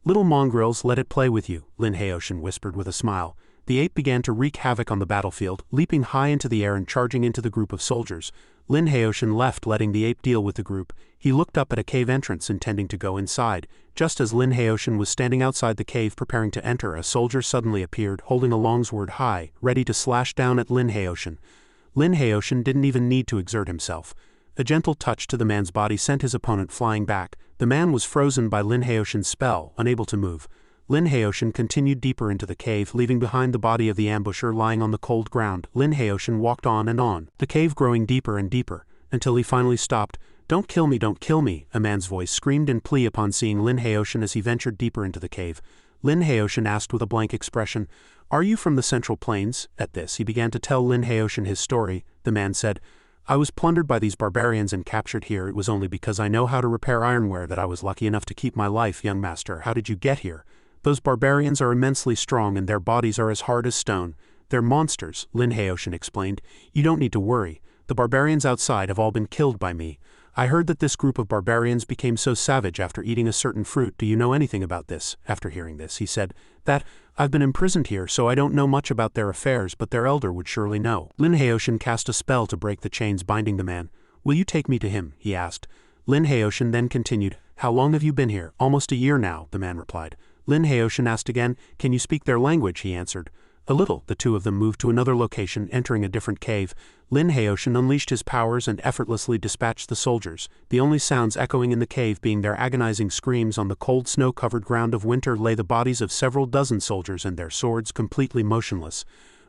Speaker 1: "Little mongrels, let it play with you," Lin Haoshan whispered with a smile. The ape began to wreak havoc on the battlefield, leaping high into the air and charging into the group of soldiers. Lin Haoshan left, letting the ape deal with the group. He looked up at a cave entrance, intending to go inside. Just as Lin Haoshan was standing outside the cave preparing to enter, a soldier suddenly appeared, holding a longsword high, ready to slash down at Lin Haoshan. Lin Haoshan didn't even need to exert himself. A gentle touch to the man's body sent his opponent flying back. The man was frozen by Lin Haoshan's spell, unable to move. Lin Haoshan continued deeper into the cave, leaving behind the body of the ambusher lying on the cold ground. Lin Haoshan walked on, the cave growing deeper and deeper, until he finally stopped. "Don't kill me, don't kill me," a man's voice screamed in plea upon seeing Lin Haoshan as he ventured deeper into the cave. Lin Haoshan asked with a blank expression, "Are you from the Central Plains?" At this, he began to tell Lin Haoshan his story. The man said, "I was plundered by these barbarians and captured here. It was only because I know how to repair ironware that I was lucky enough to keep my life, young master. How did you get here?" "Those barbarians are immensely strong and their bodies are as hard as stone. They're monsters," Lin Haoshan explained. "You don't need to worry. The barbarians outside have all been killed by me. I heard that this group of barbarians became so savage after eating a certain fruit. Do you know anything about this?" After hearing this, he said, "That, I've been imprisoned here, so I don't know much about their affairs, but their elder would surely know." Lin Haoshan cast a spell to break the chains binding the man. "Will you take me to him?" he asked. Lin Haoshan then continued, "How long have you been here?" "Almost a year now," the man replied. Lin Haoshan asked again, "Can you speak their language?" He answered, "A little." The two of them moved to another location, entering a different cave. Lin Haoshan unleashed his powers and effortlessly dispatched the soldiers, the only sounds echoing in the cave being their agonizing screams. On the cold snow-covered ground of winter lay the bodies of several dozen soldiers and their swords completely motionless.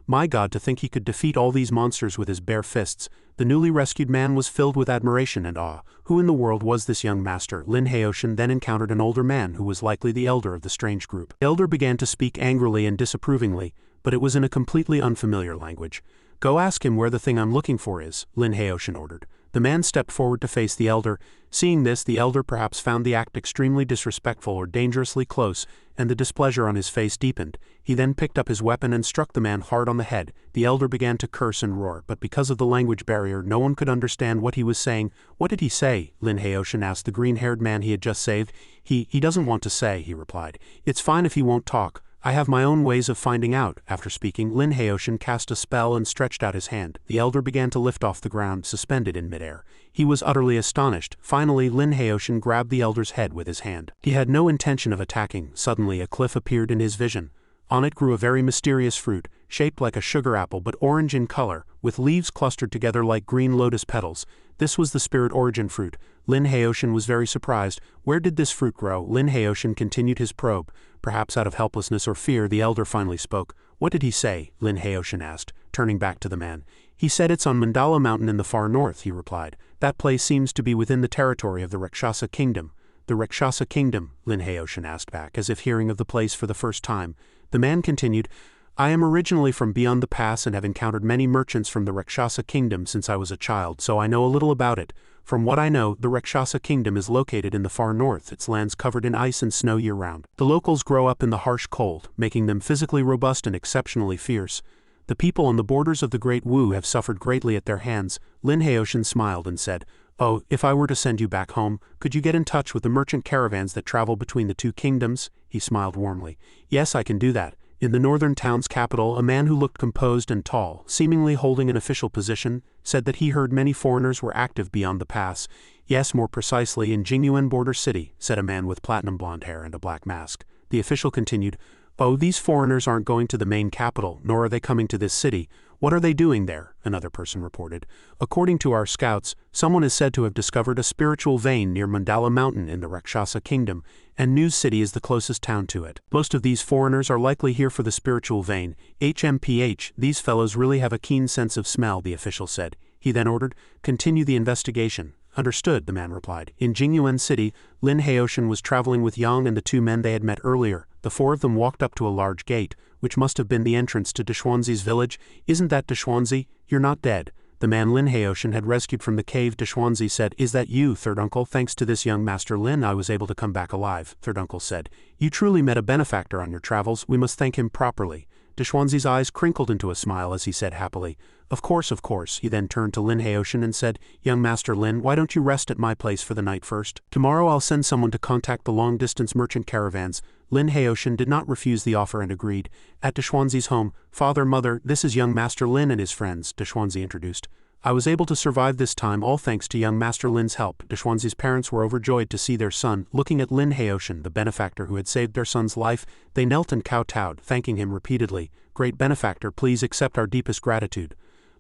Speaker 1: My God, to think he could defeat all these monsters with his bare fists. The newly rescued man was filled with admiration and awe. Who in the world was this young master? Lin Haoshan then encountered an older man who was likely the elder of the strange group. The elder began to speak angrily and disapprovingly, but it was in a completely unfamiliar language. "Go ask him where the thing I'm looking for is," Lin Haoshan ordered. The man stepped forward to face the elder. Seeing this, the elder perhaps found the act extremely disrespectful or dangerously close, and the displeasure on his face deepened. He then picked up his weapon and struck the man hard on the head. The elder began to curse and roar, but because of the language barrier, no one could understand what he was saying. "What did he say?" Lin Haoshan asked the green-haired man he had just saved. He doesn't want to say," he replied. "It's fine if he won't talk. I have my own ways of finding out." After speaking, Lin Haoshan cast a spell and stretched out his hand. The elder began to lift off the ground, suspended in midair. He was utterly astonished. Finally, Lin Haoshan grabbed the elder's head with his hand. He had no intention of attacking. Suddenly, a cliff appeared in his vision. On it grew a very mysterious fruit, shaped like a sugar apple but orange in color, with leaves clustered together like green lotus petals. This was the spirit origin fruit. Lin Haoshan was very surprised. Where did this fruit grow? Lin Haoshan continued his probe. Perhaps out of helplessness or fear, the elder finally spoke. "What did he say?" Lin Haoshan asked, turning back to the man. "He said it's on Mandala Mountain in the far north," he replied. "That place seems to be within the territory of the Rakshasa Kingdom." "The Rakshasa Kingdom?" Lin Haoshan asked back, as if hearing of the place for the first time. The man continued, "I am originally from beyond the pass and have encountered many merchants from the Rakshasa Kingdom since I was a child, so I know a little about it. From what I know, the Rakshasa Kingdom is located in the far north, its lands covered in ice and snow year-round. The locals grow up in the harsh cold, making them physically robust and exceptionally fierce. The people on the borders of the Great Wu have suffered greatly at their hands." Lin Haoshan smiled and said, "Oh, if I were to send you back home, could you get in touch with the merchant caravans that travel between the two kingdoms?" He smiled warmly. "Yes, I can do that. In the northern town's capital, a man who looked composed and tall, seemingly holding an official position, said that he heard many foreigners were active beyond the pass. Yes, more precisely in Jingyuan Border City, said a man with platinum blonde hair and a black mask. The official continued, "Oh, these foreigners aren't going to the main capital, nor are they coming to this city. What are they doing there?" another person reported. "According to our scouts, someone is said to have discovered a spiritual vein near Mandala Mountain in the Rakshasa Kingdom, and News City is the closest town to it. Most of these foreigners are likely here for the spiritual vein. HMPH, these fellows really have a keen sense of smell," the official said. He then ordered, "Continue the investigation." "Understood," the man replied. In Jingyuan City, Lin Haoshan was traveling with Yang and the two men they had met earlier. The four of them walked up to a large gate, which must have been the entrance to Deshwanzi's village. "Isn't that Deshwanzi? You're not dead." The man Lin Haoshan had rescued from the cave Deshwanzi said, "Is that you, third uncle? Thanks to this young Master Lin I was able to come back alive," third uncle said. "You truly met a benefactor on your travels, we must thank him properly." Deshwanzi's eyes crinkled into a smile as he said happily, Of course. He then turned to Lin Haoshan and said, "Young Master Lin, why don't you rest at my place for the night first? Tomorrow I'll send someone to contact the long-distance merchant caravans." Lin Haoshan did not refuse the offer and agreed. At Deshwanzi's home, "Father, Mother, this is young Master Lin and his friends," Deshwanzi introduced. "I was able to survive this time all thanks to young Master Lin's help." Deshwanzi's parents were overjoyed to see their son. Looking at Lin Haoshan, the benefactor who had saved their son's life, they knelt and kowtowed, thanking him repeatedly. "Great benefactor, please accept our deepest gratitude."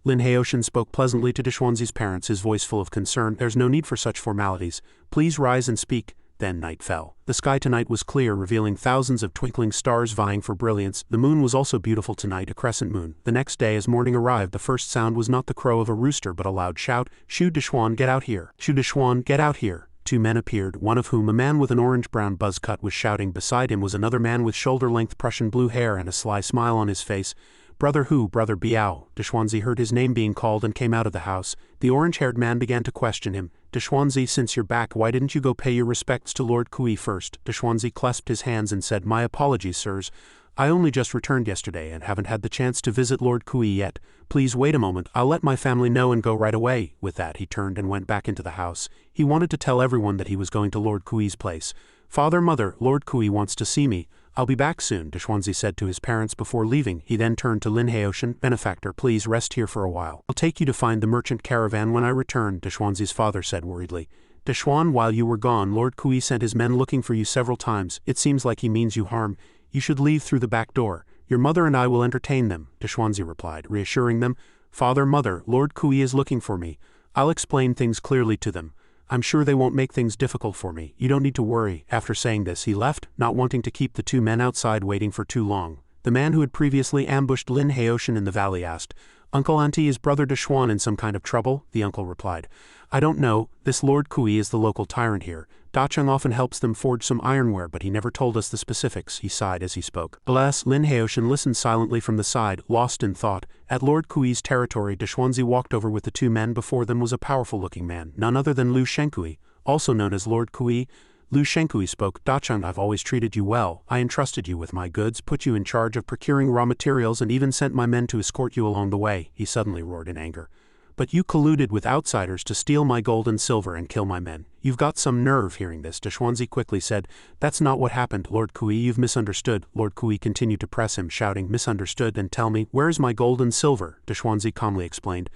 Speaker 1: Lin Haoshan spoke pleasantly to Deshwanzi's parents, his voice full of concern. "There's no need for such formalities. Please rise and speak." Then night fell. The sky tonight was clear, revealing thousands of twinkling stars vying for brilliance. The moon was also beautiful tonight, a crescent moon. The next day, as morning arrived, the first sound was not the crow of a rooster but a loud shout. "Shu Deshwan, get out here! Shu Deshwan, get out here!" Two men appeared, one of whom, a man with an orange-brown buzz cut, was shouting. Beside him was another man with shoulder-length Prussian blue hair and a sly smile on his face. "Brother who? Brother Biao." Deshwanzi heard his name being called and came out of the house. The orange-haired man began to question him. "Deshwanzi, since you're back, why didn't you go pay your respects to Lord Kui first?" Deshwanzi clasped his hands and said, "My apologies, sirs. I only just returned yesterday and haven't had the chance to visit Lord Kui yet. Please wait a moment, I'll let my family know and go right away." With that, he turned and went back into the house. He wanted to tell everyone that he was going to Lord Kui's place. "Father, Mother, Lord Kui wants to see me. I'll be back soon," Deshwanzi said to his parents before leaving. He then turned to Lin Haoshan. "Benefactor, please rest here for a while. I'll take you to find the merchant caravan when I return," Deshwanzi's father said worriedly. "Deshwan, while you were gone, Lord Kui sent his men looking for you several times. It seems like he means you harm. You should leave through the back door. Your mother and I will entertain them," Deshwanzi replied, reassuring them. "Father, Mother, Lord Kui is looking for me. I'll explain things clearly to them. I'm sure they won't make things difficult for me. You don't need to worry." After saying this, he left, not wanting to keep the two men outside waiting for too long. The man who had previously ambushed Lin Haoshan in the valley asked, "Uncle, Auntie, is Brother Deshwan in some kind of trouble?" The uncle replied, "I don't know. This Lord Kui is the local tyrant here. Dacheng often helps them forge some ironware, but he never told us the specifics." He sighed as he spoke. Alas, Lin Haoshan listened silently from the side, lost in thought. At Lord Kui's territory, Deshwanzi walked over with the two men. Before them was a powerful-looking man, none other than Lu Shenkui, also known as Lord Kui. Lu Shenkui spoke, "Dacheng, I've always treated you well. I entrusted you with my goods, put you in charge of procuring raw materials, and even sent my men to escort you along the way." He suddenly roared in anger. "But you colluded with outsiders to steal my gold and silver and kill my men. You've got some nerve." Hearing this, Deshwanzi quickly said, "That's not what happened, Lord Kui, you've misunderstood." Lord Kui continued to press him, shouting, "Misunderstood, then tell me, where's my gold and silver?" Deshwanzi calmly explained,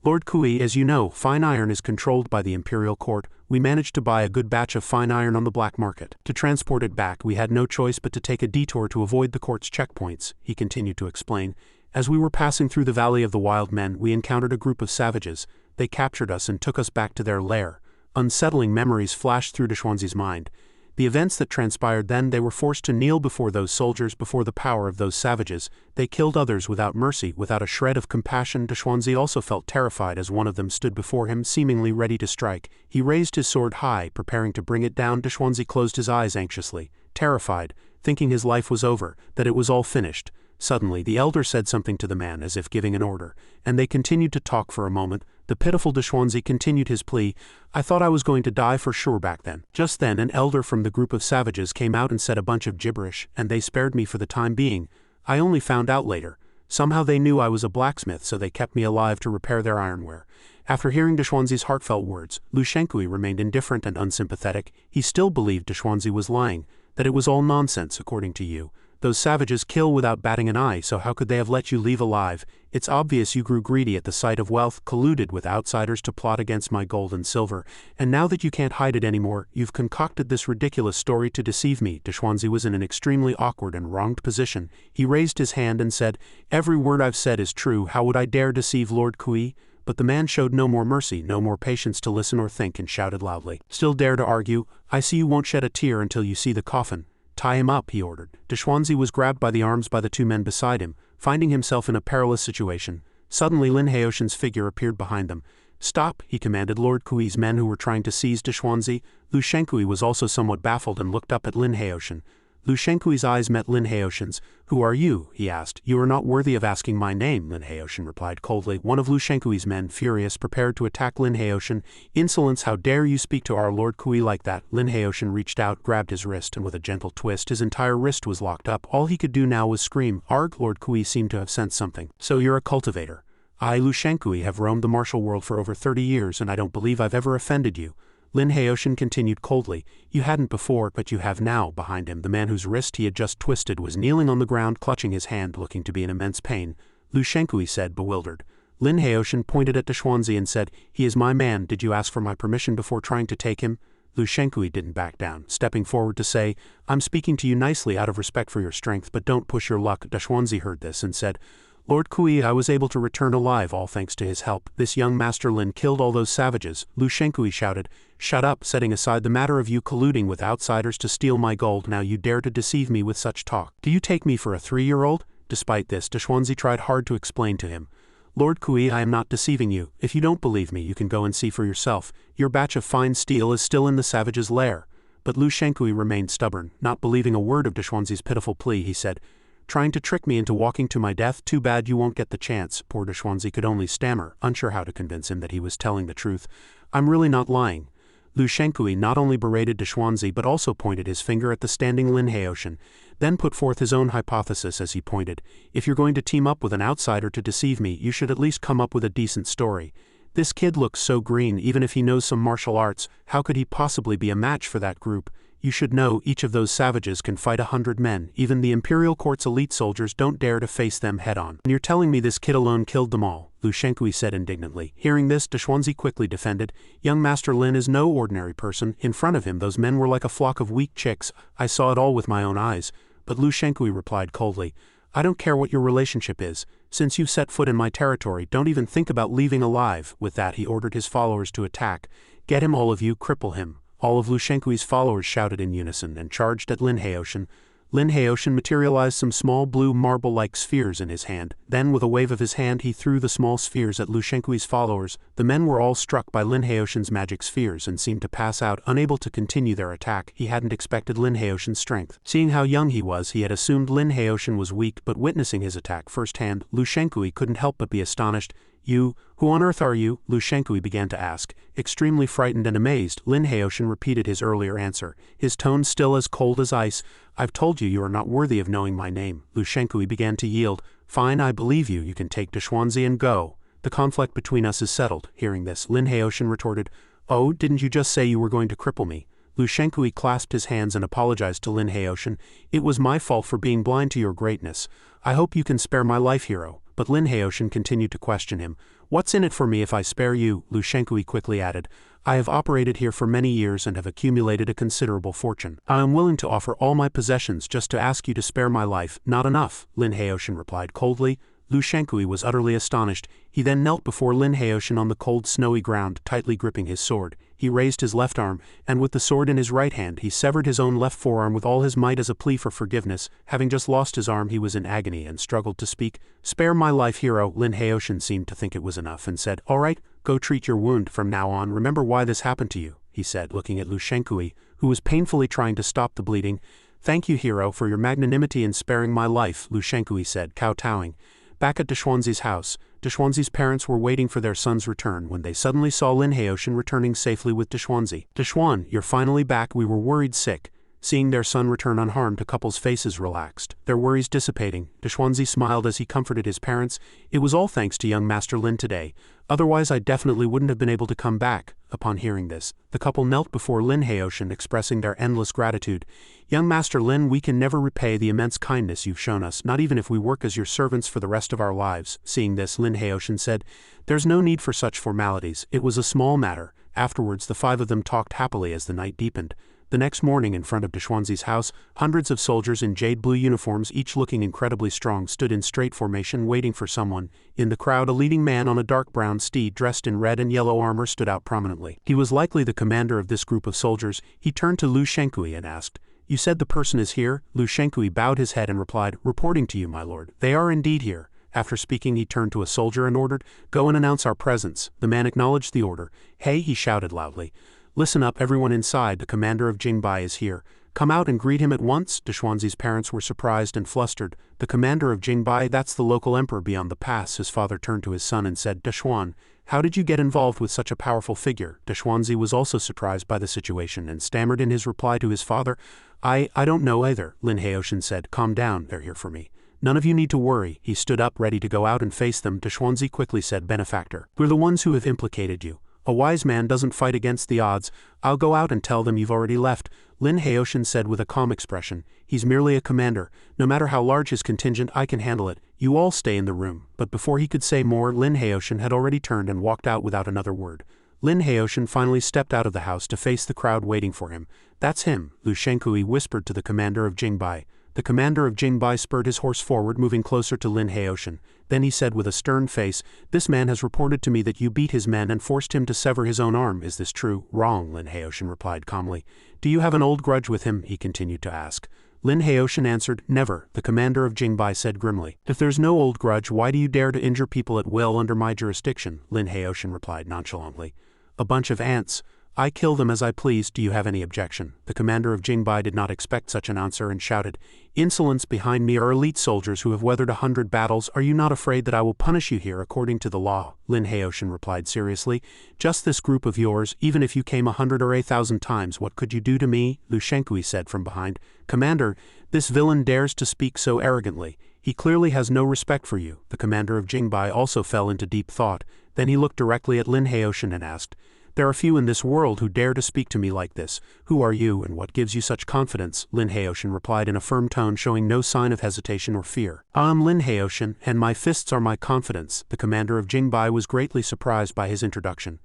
Speaker 1: "Lord Kui, as you know, fine iron is controlled by the imperial court. We managed to buy a good batch of fine iron on the black market. To transport it back, we had no choice but to take a detour to avoid the court's checkpoints," he continued to explain. "As we were passing through the Valley of the Wild Men, we encountered a group of savages. They captured us and took us back to their lair." Unsettling memories flashed through Deshwanzi's mind. The events that transpired then, they were forced to kneel before those soldiers, before the power of those savages. They killed others without mercy, without a shred of compassion. Deshwanzi also felt terrified as one of them stood before him, seemingly ready to strike. He raised his sword high, preparing to bring it down. Deshwanzi closed his eyes anxiously, terrified, thinking his life was over, that it was all finished. Suddenly, the elder said something to the man as if giving an order, and they continued to talk for a moment. The pitiful Deshwanzi continued his plea, "I thought I was going to die for sure back then." Just then an elder from the group of savages came out and said a bunch of gibberish, and they spared me for the time being. I only found out later. Somehow they knew I was a blacksmith, so they kept me alive to repair their ironware. After hearing Deshwanzi's heartfelt words, Lu Shenkui remained indifferent and unsympathetic. He still believed Deshwanzi was lying, that it was all nonsense according to you. Those savages kill without batting an eye, so how could they have let you leave alive? It's obvious you grew greedy at the sight of wealth, colluded with outsiders to plot against my gold and silver, and now that you can't hide it anymore, you've concocted this ridiculous story to deceive me." Deshuanzi was in an extremely awkward and wronged position. He raised his hand and said, "Every word I've said is true. How would I dare deceive Lord Kui?" But the man showed no more mercy, no more patience to listen or think, and shouted loudly, "Still dare to argue? I see you won't shed a tear until you see the coffin. Tie him up," he ordered. Deshuanzi was grabbed by the arms by the two men beside him, finding himself in a perilous situation. Suddenly Lin Haoshen's figure appeared behind them. "Stop," he commanded Lord Kui's men who were trying to seize Deshuanzi. Lu Shenkui was also somewhat baffled and looked up at Lin Haoshen. Lu Shenkui's eyes met Lin Haoshen's. "Who are you?" he asked. "You are not worthy of asking my name," Lin Haoshen replied coldly. One of Lu Shenkui's men, furious, prepared to attack Lin Haoshen. "Insolence, how dare you speak to our Lord Kui like that?" Lin Haoshen reached out, grabbed his wrist, and with a gentle twist his entire wrist was locked up. All he could do now was scream. "Arg!" Lord Kui seemed to have sensed something. "So you're a cultivator. I, Lu Shenkui, have roamed the martial world for over 30 years, and I don't believe I've ever offended you." Lin Haoshen continued coldly. "You hadn't before, but you have now." Behind him, the man whose wrist he had just twisted was kneeling on the ground, clutching his hand, looking to be in immense pain. Lu Shenkui said, bewildered. Lin Haoshen pointed at Deshuanzi and said, "He is my man. Did you ask for my permission before trying to take him?" Lu Shenkui didn't back down, stepping forward to say, "I'm speaking to you nicely out of respect for your strength, but don't push your luck." Deshuanzi heard this and said, "Lord Kui, I was able to return alive all thanks to his help. This young Master Lin killed all those savages." Lu Shenkui shouted, "Shut up, setting aside the matter of you colluding with outsiders to steal my gold, now you dare to deceive me with such talk. Do you take me for a 3-year-old? Despite this, Deshuanzi tried hard to explain to him. "Lord Kui, I am not deceiving you. If you don't believe me, you can go and see for yourself. Your batch of fine steel is still in the savage's lair." But Lu Shenkui remained stubborn. Not believing a word of Deshuanzi's pitiful plea, he said, "Trying to trick me into walking to my death? Too bad you won't get the chance." Poor Deshuanzi could only stammer, unsure how to convince him that he was telling the truth. "I'm really not lying." Lu Shenkui not only berated Deshuanzi but also pointed his finger at the standing Lin Haoshen, then put forth his own hypothesis as he pointed. "If you're going to team up with an outsider to deceive me, you should at least come up with a decent story. This kid looks so green. Even if he knows some martial arts, how could he possibly be a match for that group? You should know each of those savages can fight 100 men. Even the Imperial Court's elite soldiers don't dare to face them head-on. And you're telling me this kid alone killed them all?" Lu Shenkui said indignantly. Hearing this, Deshuanzi quickly defended. "Young Master Lin is no ordinary person. In front of him, those men were like a flock of weak chicks. I saw it all with my own eyes." But Lu Shenkui replied coldly, "I don't care what your relationship is. Since you've set foot in my territory, don't even think about leaving alive." With that, he ordered his followers to attack. "Get him, all of you, cripple him." All of Lu Shenkui's followers shouted in unison and charged at Lin Haoshen. Lin Haoshen materialized some small blue marble-like spheres in his hand. Then, with a wave of his hand, he threw the small spheres at Lu Shenkui's followers. The men were all struck by Lin Haoshen's magic spheres and seemed to pass out, unable to continue their attack. He hadn't expected Lin Haoshen's strength. Seeing how young he was, he had assumed Lin Haoshen was weak, but witnessing his attack firsthand, Lu Shenkui couldn't help but be astonished. "You, who on earth are you?" Lu Shenkui began to ask. Extremely frightened and amazed, Lin Haoshen repeated his earlier answer, his tone still as cold as ice. "I've told you are not worthy of knowing my name." Lu Shenkui began to yield. "Fine, I believe you. You can take Deshuanzi and go. The conflict between us is settled." Hearing this, Lin Haoshen retorted, "Oh, didn't you just say you were going to cripple me?" Lu Shenkui clasped his hands and apologized to Lin Haoshen. "It was my fault for being blind to your greatness. I hope you can spare my life, hero." But Lin Haoshen continued to question him. "What's in it for me if I spare you?" Lu Shenkui quickly added, "I have operated here for many years and have accumulated a considerable fortune. I am willing to offer all my possessions just to ask you to spare my life." "Not enough," Lin Haoshen replied coldly. Lu Shenkui was utterly astonished. He then knelt before Lin Haoshen on the cold snowy ground, tightly gripping his sword. He raised his left arm, and with the sword in his right hand he severed his own left forearm with all his might as a plea for forgiveness. Having just lost his arm, he was in agony and struggled to speak. "Spare my life, hero." Lin Haoshen seemed to think it was enough and said, "All right, go treat your wound. From now on, remember why this happened to you," he said, looking at Lu Shenkui, who was painfully trying to stop the bleeding. "Thank you, hero, for your magnanimity in sparing my life," Lu Shenkui said, kowtowing. Back at Deshuanzi's house, Deshuanzi's parents were waiting for their son's return when they suddenly saw Lin Haoshen returning safely with Deshuanzi. "Deshuan, you're finally back. We were worried sick." Seeing their son return unharmed, the couple's faces relaxed, their worries dissipating. Deshuanzi smiled as he comforted his parents. It was all thanks to young Master Lin today. Otherwise I definitely wouldn't have been able to come back. Upon hearing this, the couple knelt before Lin Heotian, expressing their endless gratitude. Young Master Lin, we can never repay the immense kindness you've shown us, not even if we work as your servants for the rest of our lives. Seeing this, Lin Heotian said, there's no need for such formalities. It was a small matter. Afterwards the five of them talked happily as the night deepened. The next morning, in front of Deshuanzi's house, hundreds of soldiers in jade-blue uniforms, each looking incredibly strong, stood in straight formation waiting for someone. In the crowd, a leading man on a dark brown steed dressed in red and yellow armor stood out prominently. He was likely the commander of this group of soldiers. He turned to Lu Shenkui and asked, "You said the person is here?" Lu Shenkui bowed his head and replied, "Reporting to you, my lord. They are indeed here." After speaking, he turned to a soldier and ordered, "Go and announce our presence." The man acknowledged the order. "Hey," he shouted loudly. "Listen up, everyone inside, the commander of Jingbai is here. Come out and greet him at once." Deshuanzi's parents were surprised and flustered. "The commander of Jingbai, that's the local emperor beyond the pass." His father turned to his son and said, "Deshuan, how did you get involved with such a powerful figure?" Deshuanzi was also surprised by the situation and stammered in his reply to his father, I don't know either." Lin Heotian said, "Calm down, they're here for me. None of you need to worry." He stood up ready to go out and face them. Deshuanzi quickly said, "Benefactor, we're the ones who have implicated you. A wise man doesn't fight against the odds. I'll go out and tell them you've already left." Lin Heotian said with a calm expression, "He's merely a commander. No matter how large his contingent, I can handle it. You all stay in the room." But before he could say more, Lin Heotian had already turned and walked out without another word. Lin Heotian finally stepped out of the house to face the crowd waiting for him. "That's him," Lu Shenkui whispered to the commander of Jingbai. The commander of Jingbai spurred his horse forward, moving closer to Lin Heotian. Then he said with a stern face, "This man has reported to me that you beat his men and forced him to sever his own arm. Is this true?" "Wrong," Lin Heotian replied calmly. "Do you have an old grudge with him?" he continued to ask. Lin Heotian answered, "Never," the commander of Jingbai said grimly. "If there's no old grudge, why do you dare to injure people at will under my jurisdiction?" Lin Heotian replied nonchalantly. "A bunch of ants. I kill them as I please. Do you have any objection?" The commander of Jingbai did not expect such an answer and shouted, "Insolence! Behind me are elite soldiers who have weathered 100 battles. Are you not afraid that I will punish you here according to the law?" Lin Heotian replied seriously, "Just this group of yours. Even if you came 100 or 1,000 times, what could you do to me?" Lu Shenkui said from behind, "Commander, this villain dares to speak so arrogantly. He clearly has no respect for you." The commander of Jingbai also fell into deep thought. Then he looked directly at Lin Heotian and asked, "There are few in this world who dare to speak to me like this. Who are you and what gives you such confidence?" Lin Heotian replied in a firm tone, showing no sign of hesitation or fear. "I'm Lin Heotian, and my fists are my confidence." The commander of Jingbai was greatly surprised by his introduction.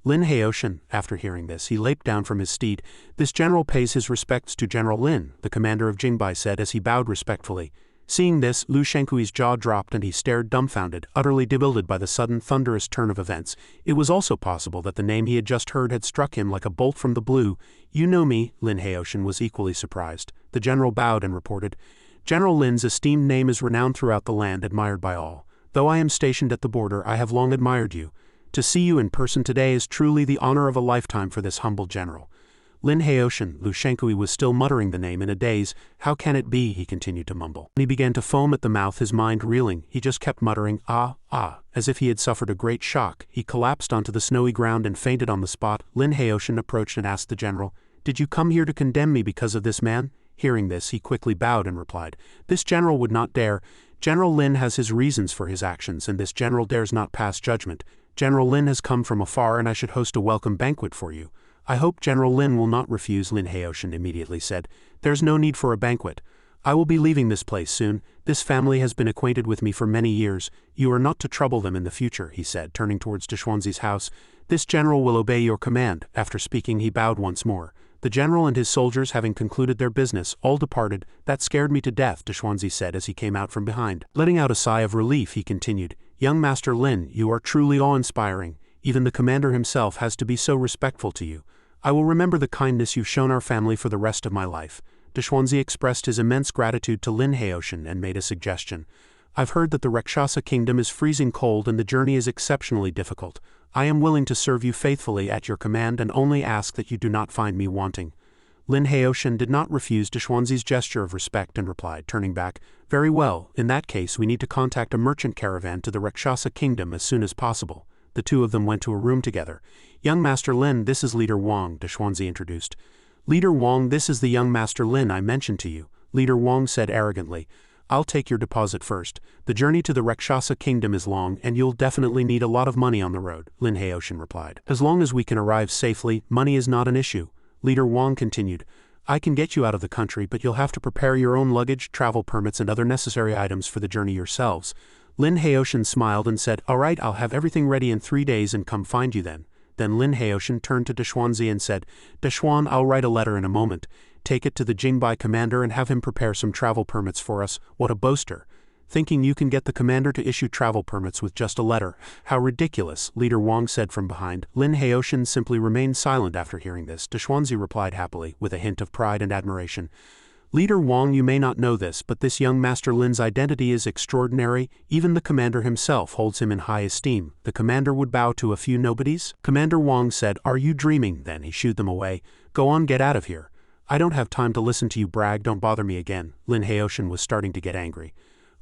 Speaker 1: Lin Heotian, after hearing this, he leaped down from his steed. "This general pays his respects to General Lin," the commander of Jingbai said as he bowed respectfully. Seeing this, Lu Shenkui's jaw dropped and he stared dumbfounded, utterly bewildered by the sudden thunderous turn of events. It was also possible that the name he had just heard had struck him like a bolt from the blue. "You know me?" Lin Heotian was equally surprised. The general bowed and reported, "General Lin's esteemed name is renowned throughout the land, admired by all. Though I am stationed at the border, I have long admired you. To see you in person today is truly the honor of a lifetime for this humble general." Lin Heotian, Lu Shenkui was still muttering the name in a daze. "How can it be?" he continued to mumble. He began to foam at the mouth, his mind reeling. He just kept muttering, "Ah, ah," as if he had suffered a great shock. He collapsed onto the snowy ground and fainted on the spot. Lin Heotian approached and asked the general, "Did you come here to condemn me because of this man?" Hearing this, he quickly bowed and replied, "This general would not dare. General Lin has his reasons for his actions, and this general dares not pass judgment. General Lin has come from afar, and I should host a welcome banquet for you." "I hope General Lin will not refuse," Lin Heotian immediately said. "There's no need for a banquet. I will be leaving this place soon. This family has been acquainted with me for many years. You are not to trouble them in the future," he said, turning towards Deshuanzi's house. "This general will obey your command." After speaking, he bowed once more. The general and his soldiers, having concluded their business, all departed. "That scared me to death," Deshuanzi said as he came out from behind. Letting out a sigh of relief, he continued, "Young Master Lin, you are truly awe-inspiring. Even the commander himself has to be so respectful to you. I will remember the kindness you've shown our family for the rest of my life." Deshuanzi expressed his immense gratitude to Lin Heotian and made a suggestion. "I've heard that the Rakshasa kingdom is freezing cold and the journey is exceptionally difficult. I am willing to serve you faithfully at your command and only ask that you do not find me wanting." Lin Heotian did not refuse Deshuanzi's gesture of respect and replied, turning back, "Very well, in that case we need to contact a merchant caravan to the Rakshasa kingdom as soon as possible." The two of them went to a room together. "Young Master Lin, this is Leader Wang," Deshuanzi introduced. Leader Wang, this is the young Master Lin I mentioned to you, Leader Wang said arrogantly. I'll take your deposit first. The journey to the Rakshasa kingdom is long and you'll definitely need a lot of money on the road, Lin Haoshan replied. As long as we can arrive safely, money is not an issue. Leader Wang continued. I can get you out of the country, but you'll have to prepare your own luggage, travel permits and other necessary items for the journey yourselves. Lin Haoshan smiled and said, all right, I'll have everything ready in 3 days and come find you then. Then Lin Haoshan turned to Deshuanzi and said, Deshuan, I'll write a letter in a moment. Take it to the Jingbai commander and have him prepare some travel permits for us. What a boaster. Thinking you can get the commander to issue travel permits with just a letter. How ridiculous, Leader Wang said from behind. Lin Haoshan simply remained silent after hearing this. Deshuanzi replied happily, with a hint of pride and admiration. Leader Wang, you may not know this, but this young Master Lin's identity is extraordinary. Even the commander himself holds him in high esteem. The commander would bow to a few nobodies? Commander Wang said, are you dreaming? Then he shooed them away. Go on, get out of here. I don't have time to listen to you brag, don't bother me again. Lin Haoshan was starting to get angry.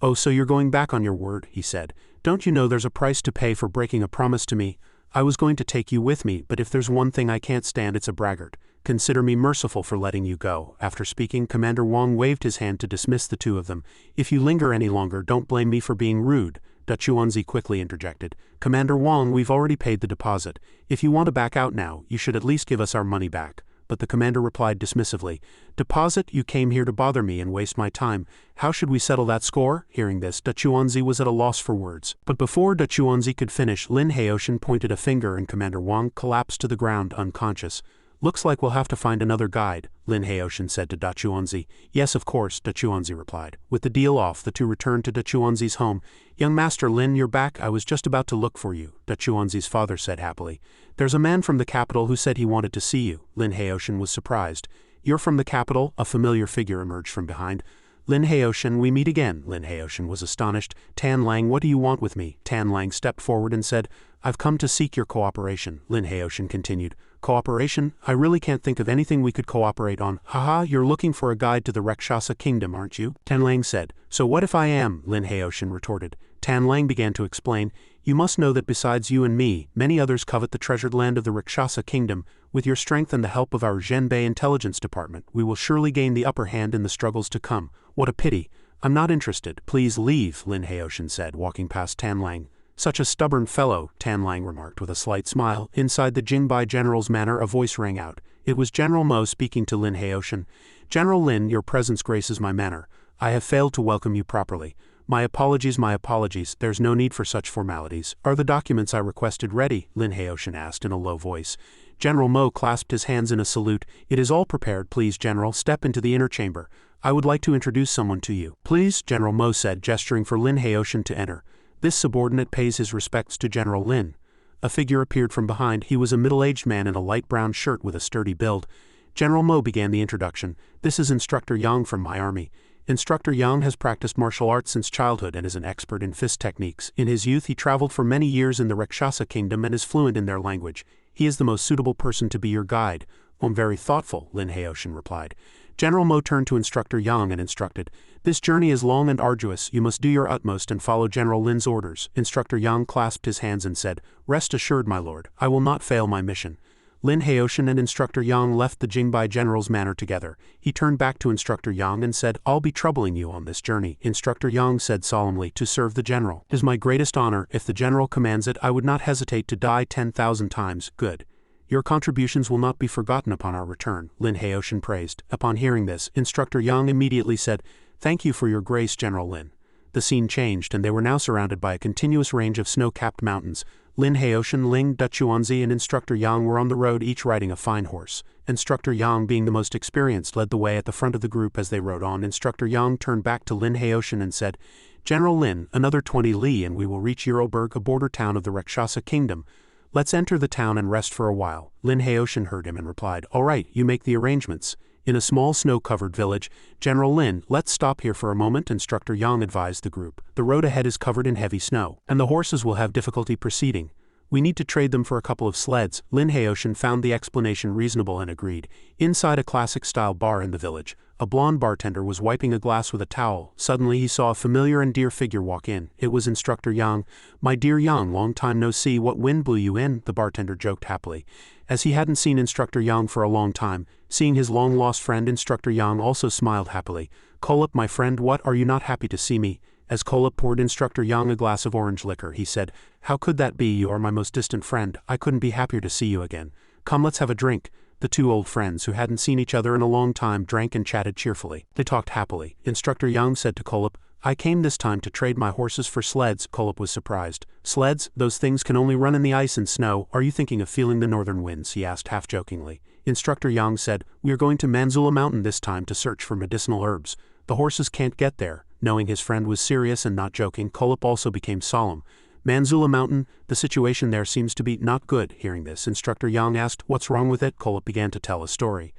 Speaker 1: Oh, so you're going back on your word, he said. Don't you know there's a price to pay for breaking a promise to me? I was going to take you with me, but if there's one thing I can't stand, it's a braggart. Consider me merciful for letting you go. After speaking, Commander Wang waved his hand to dismiss the two of them. If you linger any longer, don't blame me for being rude, Dachuanzi quickly interjected. Commander Wang, we've already paid the deposit. If you want to back out now, you should at least give us our money back. But the commander replied dismissively, Deposit? You came here to bother me and waste my time. How should we settle that score? Hearing this, Dachuanzi was at a loss for words. But before Dachuanzi could finish, Lin Haoshan pointed a finger and Commander Wang collapsed to the ground unconscious. Looks like we'll have to find another guide, Lin Haoshan said to Dachuanzi. Yes, of course, Dachuanzi replied. With the deal off, the two returned to Dachuanzi's home. Young Master Lin, you're back. I was just about to look for you, Dachuanzi's father said happily. There's a man from the capital who said he wanted to see you. Lin Haoshan was surprised. You're from the capital? A familiar figure emerged from behind. Lin Haoshan, we meet again. Lin Haoshan was astonished. Tan Lang, what do you want with me? Tan Lang stepped forward and said, I've come to seek your cooperation. Lin Haoshan continued. Cooperation? I really can't think of anything we could cooperate on. Haha, you're looking for a guide to the Rakshasa kingdom, aren't you? Tan Lang said. So what if I am? Lin Haoshan retorted. Tan Lang began to explain. You must know that besides you and me, many others covet the treasured land of the Rakshasa kingdom. With your strength and the help of our Zhenbei intelligence department, we will surely gain the upper hand in the struggles to come. What a pity. I'm not interested. Please leave, Lin Haoshan said, walking past Tan Lang. Such a stubborn fellow, Tan Lang remarked with a slight smile. Inside the Jingbai general's manor a voice rang out. It was General Mo speaking to Lin Haoshan. General Lin, your presence graces my manor. I have failed to welcome you properly. My apologies, there's no need for such formalities. Are the documents I requested ready? Lin Haoshan asked in a low voice. General Mo clasped his hands in a salute. It is all prepared, please, General. Step into the inner chamber. I would like to introduce someone to you. Please, General Mo said, gesturing for Lin Haoshan to enter. This subordinate pays his respects to General Lin. A figure appeared from behind. He was a middle-aged man in a light brown shirt with a sturdy build. General Mo began the introduction. This is Instructor Yang from my army. Instructor Yang has practiced martial arts since childhood and is an expert in fist techniques. In his youth he traveled for many years in the Rakshasa kingdom and is fluent in their language. He is the most suitable person to be your guide. I'm very thoughtful, Lin Haoshan replied. General Mo turned to Instructor Yang and instructed, This journey is long and arduous. You must do your utmost and follow General Lin's orders. Instructor Yang clasped his hands and said, Rest assured, my lord, I will not fail my mission. Lin Haoshan and Instructor Yang left the Jingbai general's manor together. He turned back to Instructor Yang and said, I'll be troubling you on this journey. Instructor Yang said solemnly, To serve the general. It is my greatest honor. If the general commands it, I would not hesitate to die 10,000 times. Good. Your contributions will not be forgotten upon our return, Lin Haoshan praised. Upon hearing this, Instructor Yang immediately said, Thank you for your grace, General Lin. The scene changed and they were now surrounded by a continuous range of snow-capped mountains. Lin Haoshan, Ling, Dachuanzi and Instructor Yang were on the road, each riding a fine horse. Instructor Yang, being the most experienced, led the way at the front of the group as they rode on. Instructor Yang turned back to Lin Haoshan and said, General Lin, another 20 li and we will reach Euroberg, a border town of the Rakshasa kingdom. Let's enter the town and rest for a while. Lin Haoshan heard him and replied, All right, you make the arrangements. In a small snow-covered village, General Lin, let's stop here for a moment, Instructor Yang advised the group. The road ahead is covered in heavy snow, and the horses will have difficulty proceeding. We need to trade them for a couple of sleds. Lin Haoshan found the explanation reasonable and agreed. Inside a classic-style bar in the village, a blonde bartender was wiping a glass with a towel. Suddenly he saw a familiar and dear figure walk in. It was Instructor Yang. My dear Yang, long time no see, what wind blew you in? The bartender joked happily. as he hadn't seen Instructor Yang for a long time. Seeing his long-lost friend, Instructor Yang also smiled happily. "Kolop, my friend, what, are you not happy to see me?" As Kolop poured Instructor Yang a glass of orange liquor, he said, "How could that be? You are my most distant friend. I couldn't be happier to see you again. Come, let's have a drink." The two old friends, who hadn't seen each other in a long time, drank and chatted cheerfully. They talked happily. Instructor Yang said to Kolop, "I came this time to trade my horses for sleds." Kolop was surprised. "Sleds? Those things can only run in the ice and snow. Are you thinking of feeling the northern winds?" he asked half-jokingly. Instructor Yang said, "We are going to Manhua Mountain this time to search for medicinal herbs. The horses can't get there." Knowing his friend was serious and not joking, Kolop also became solemn. "Manhua Mountain, the situation there seems to be not good." Hearing this, Instructor Yang asked, "What's wrong with it?" Kolop began to tell a story.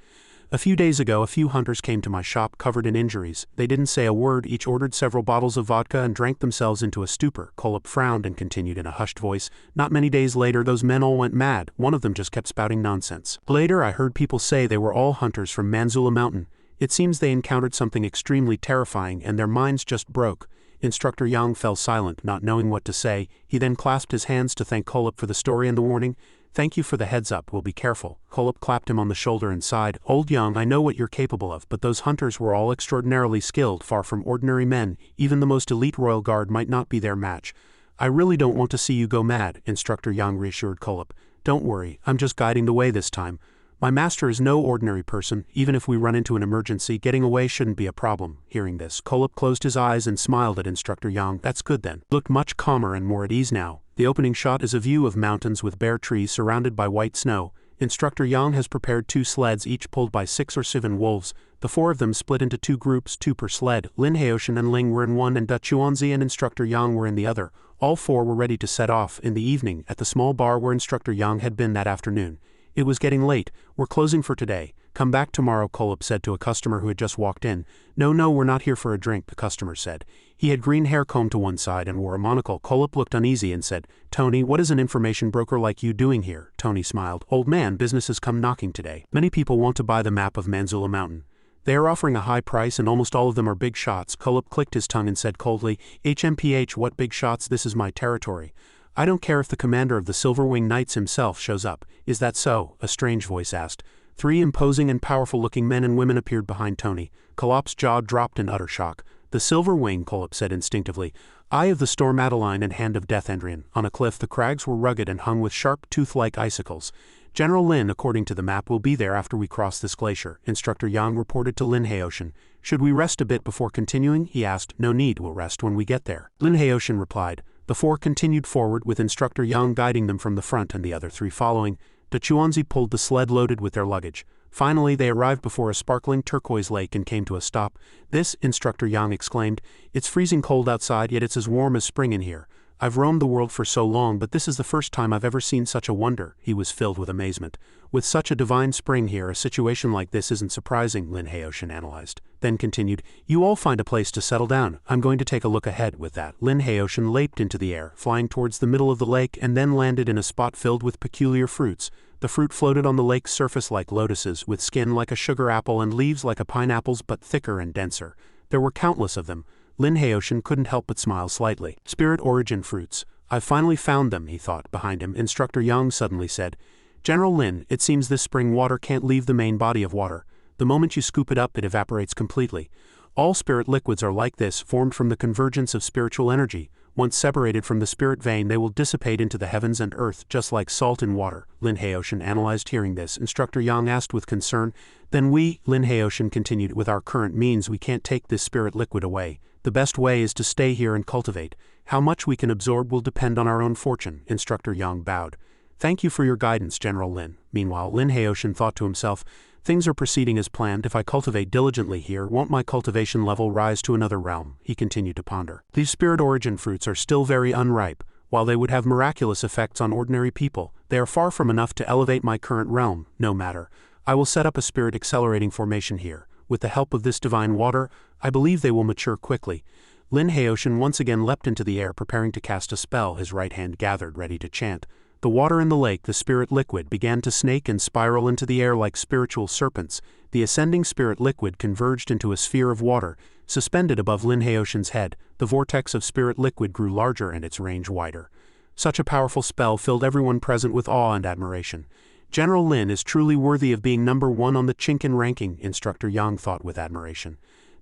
Speaker 1: "A few days ago, a few hunters came to my shop covered in injuries. They didn't say a word, each ordered several bottles of vodka and drank themselves into a stupor." Kolop frowned and continued in a hushed voice, "Not many days later, those men all went mad. One of them just kept spouting nonsense. Later, I heard people say they were all hunters from Manhua Mountain. It seems they encountered something extremely terrifying and their minds just broke." Instructor Yang fell silent, not knowing what to say. He then clasped his hands to thank Kolop for the story and the warning. "Thank you for the heads up, we'll be careful." Kolop clapped him on the shoulder and sighed. "Old Yang, I know what you're capable of, but those hunters were all extraordinarily skilled, far from ordinary men. Even the most elite royal guard might not be their match. I really don't want to see you go mad," Instructor Yang reassured Kolop. "Don't worry, I'm just guiding the way this time. My master is no ordinary person. Even if we run into an emergency, getting away shouldn't be a problem." Hearing this, Kolop closed his eyes and smiled at Instructor Yang. "That's good then." Looked much calmer and more at ease now. The opening shot is a view of mountains with bare trees surrounded by white snow. Instructor Yang has prepared 2 sleds, each pulled by 6 or 7 wolves. The 4 of them split into 2 groups, 2 per sled. Lin Haoshan and Ling were in one and Chuanzi and Instructor Yang were in the other. All 4 were ready to set off in the evening at the small bar where Instructor Yang had been that afternoon. It was getting late. "We're closing for today. Come back tomorrow," Kolop said to a customer who had just walked in. No, we're not here for a drink," the customer said. He had green hair combed to one side and wore a monocle. Kolop looked uneasy and said, "Tony, what is an information broker like you doing here?" Tony smiled. "Old man, business has come knocking today. Many people want to buy the map of Manhua Mountain. They are offering a high price and almost all of them are big shots." Kolop clicked his tongue and said coldly, "HMPH, what big shots? This is my territory. I don't care if the commander of the Silverwing Knights himself shows up." "Is that so?" a strange voice asked. 3 imposing and powerful-looking men and women appeared behind Tony. Kolop's jaw dropped in utter shock. "The Silver Wing," Kolop said instinctively. "Eye of the Storm Adeline and Hand of Death Endrian." On a cliff, the crags were rugged and hung with sharp, tooth-like icicles. "General Lin, according to the map, will be there after we cross this glacier," Instructor Yang reported to Lin Haoshan. "Should we rest a bit before continuing?" he asked. "No need, we'll rest when we get there," Lin Haoshan replied. The 4 continued forward, with Instructor Yang guiding them from the front and the other 3 following. The Chuanzi pulled the sled loaded with their luggage. Finally, they arrived before a sparkling turquoise lake and came to a stop. "This," Instructor Yang exclaimed, "it's freezing cold outside, yet it's as warm as spring in here. I've roamed the world for so long, but this is the first time I've ever seen such a wonder." He was filled with amazement. "With such a divine spring here, a situation like this isn't surprising," Lin Haoshan analyzed. Then continued, "You all find a place to settle down. I'm going to take a look ahead." With that, Lin Haoshan leaped into the air, flying towards the middle of the lake and then landed in a spot filled with peculiar fruits. The fruit floated on the lake's surface like lotuses, with skin like a sugar apple and leaves like a pineapple's but thicker and denser. There were countless of them. Lin Haoshan couldn't help but smile slightly. "Spirit origin fruits. I've finally found them," he thought. Behind him, Instructor Yang suddenly said, "General Lin, it seems this spring water can't leave the main body of water. The moment you scoop it up, it evaporates completely. All spirit liquids are like this, formed from the convergence of spiritual energy. Once separated from the spirit vein, they will dissipate into the heavens and earth, just like salt in water." Lin Haoshan analyzed. Hearing this, Instructor Yang asked with concern, "Then we," Lin Haoshan continued, "with our current means we can't take this spirit liquid away. The best way is to stay here and cultivate. How much we can absorb will depend on our own fortune." Instructor Yang bowed. "Thank you for your guidance, General Lin." Meanwhile, Lin Haoshan thought to himself, "Things are proceeding as planned. If I cultivate diligently here, won't my cultivation level rise to another realm?" He continued to ponder. "These spirit origin fruits are still very unripe. While they would have miraculous effects on ordinary people, they are far from enough to elevate my current realm. No matter. I will set up a spirit accelerating formation here. With the help of this divine water, I believe they will mature quickly." Lin Haoshan once again leapt into the air, preparing to cast a spell, his right hand gathered, ready to chant. The water in the lake, the spirit liquid, began to snake and spiral into the air like spiritual serpents. The ascending spirit liquid converged into a sphere of water, suspended above Lin Haoshan's head. The vortex of spirit liquid grew larger and its range wider. Such a powerful spell filled everyone present with awe and admiration. General Lin is truly worthy of being number 1 on the Chinkin ranking, Instructor Yang thought with admiration.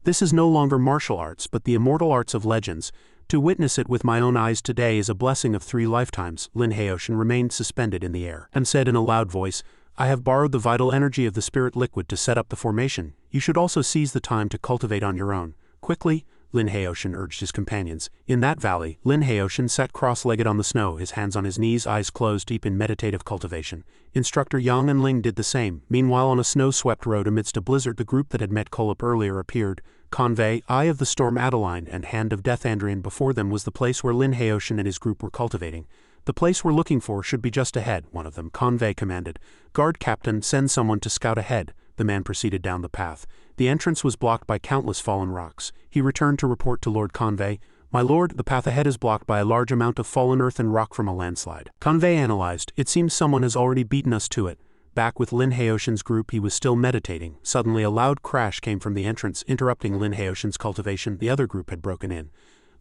Speaker 1: This is no longer martial arts but the immortal arts of legends. To witness it with my own eyes today is a blessing of 3 lifetimes. Lin Heoshin remained suspended in the air and said in a loud voice, I have borrowed the vital energy of the spirit liquid to set up the formation. You should also seize the time to cultivate on your own. Quickly, Lin Heoshin urged his companions. In that valley, Lin Heoshin sat cross-legged on the snow, his hands on his knees, eyes closed, deep in meditative cultivation. Instructor Yang and Ling did the same. Meanwhile, on a snow-swept road amidst a blizzard, the group that had met Kolop earlier appeared. Convey, Eye of the Storm Adeline, and Hand of Death Andrian. Before them was the place where Lin Heoshin and his group were cultivating. The place we're looking for should be just ahead, one of them. Convey commanded. Guard Captain, send someone to scout ahead. The man proceeded down the path. The entrance was blocked by countless fallen rocks. He returned to report to Lord Convey. My lord, the path ahead is blocked by a large amount of fallen earth and rock from a landslide. Convey analyzed. It seems someone has already beaten us to it. Back with Lin Heoshin's group, he was still meditating. Suddenly a loud crash came from the entrance, interrupting Lin Heoshin's cultivation. The other group had broken in.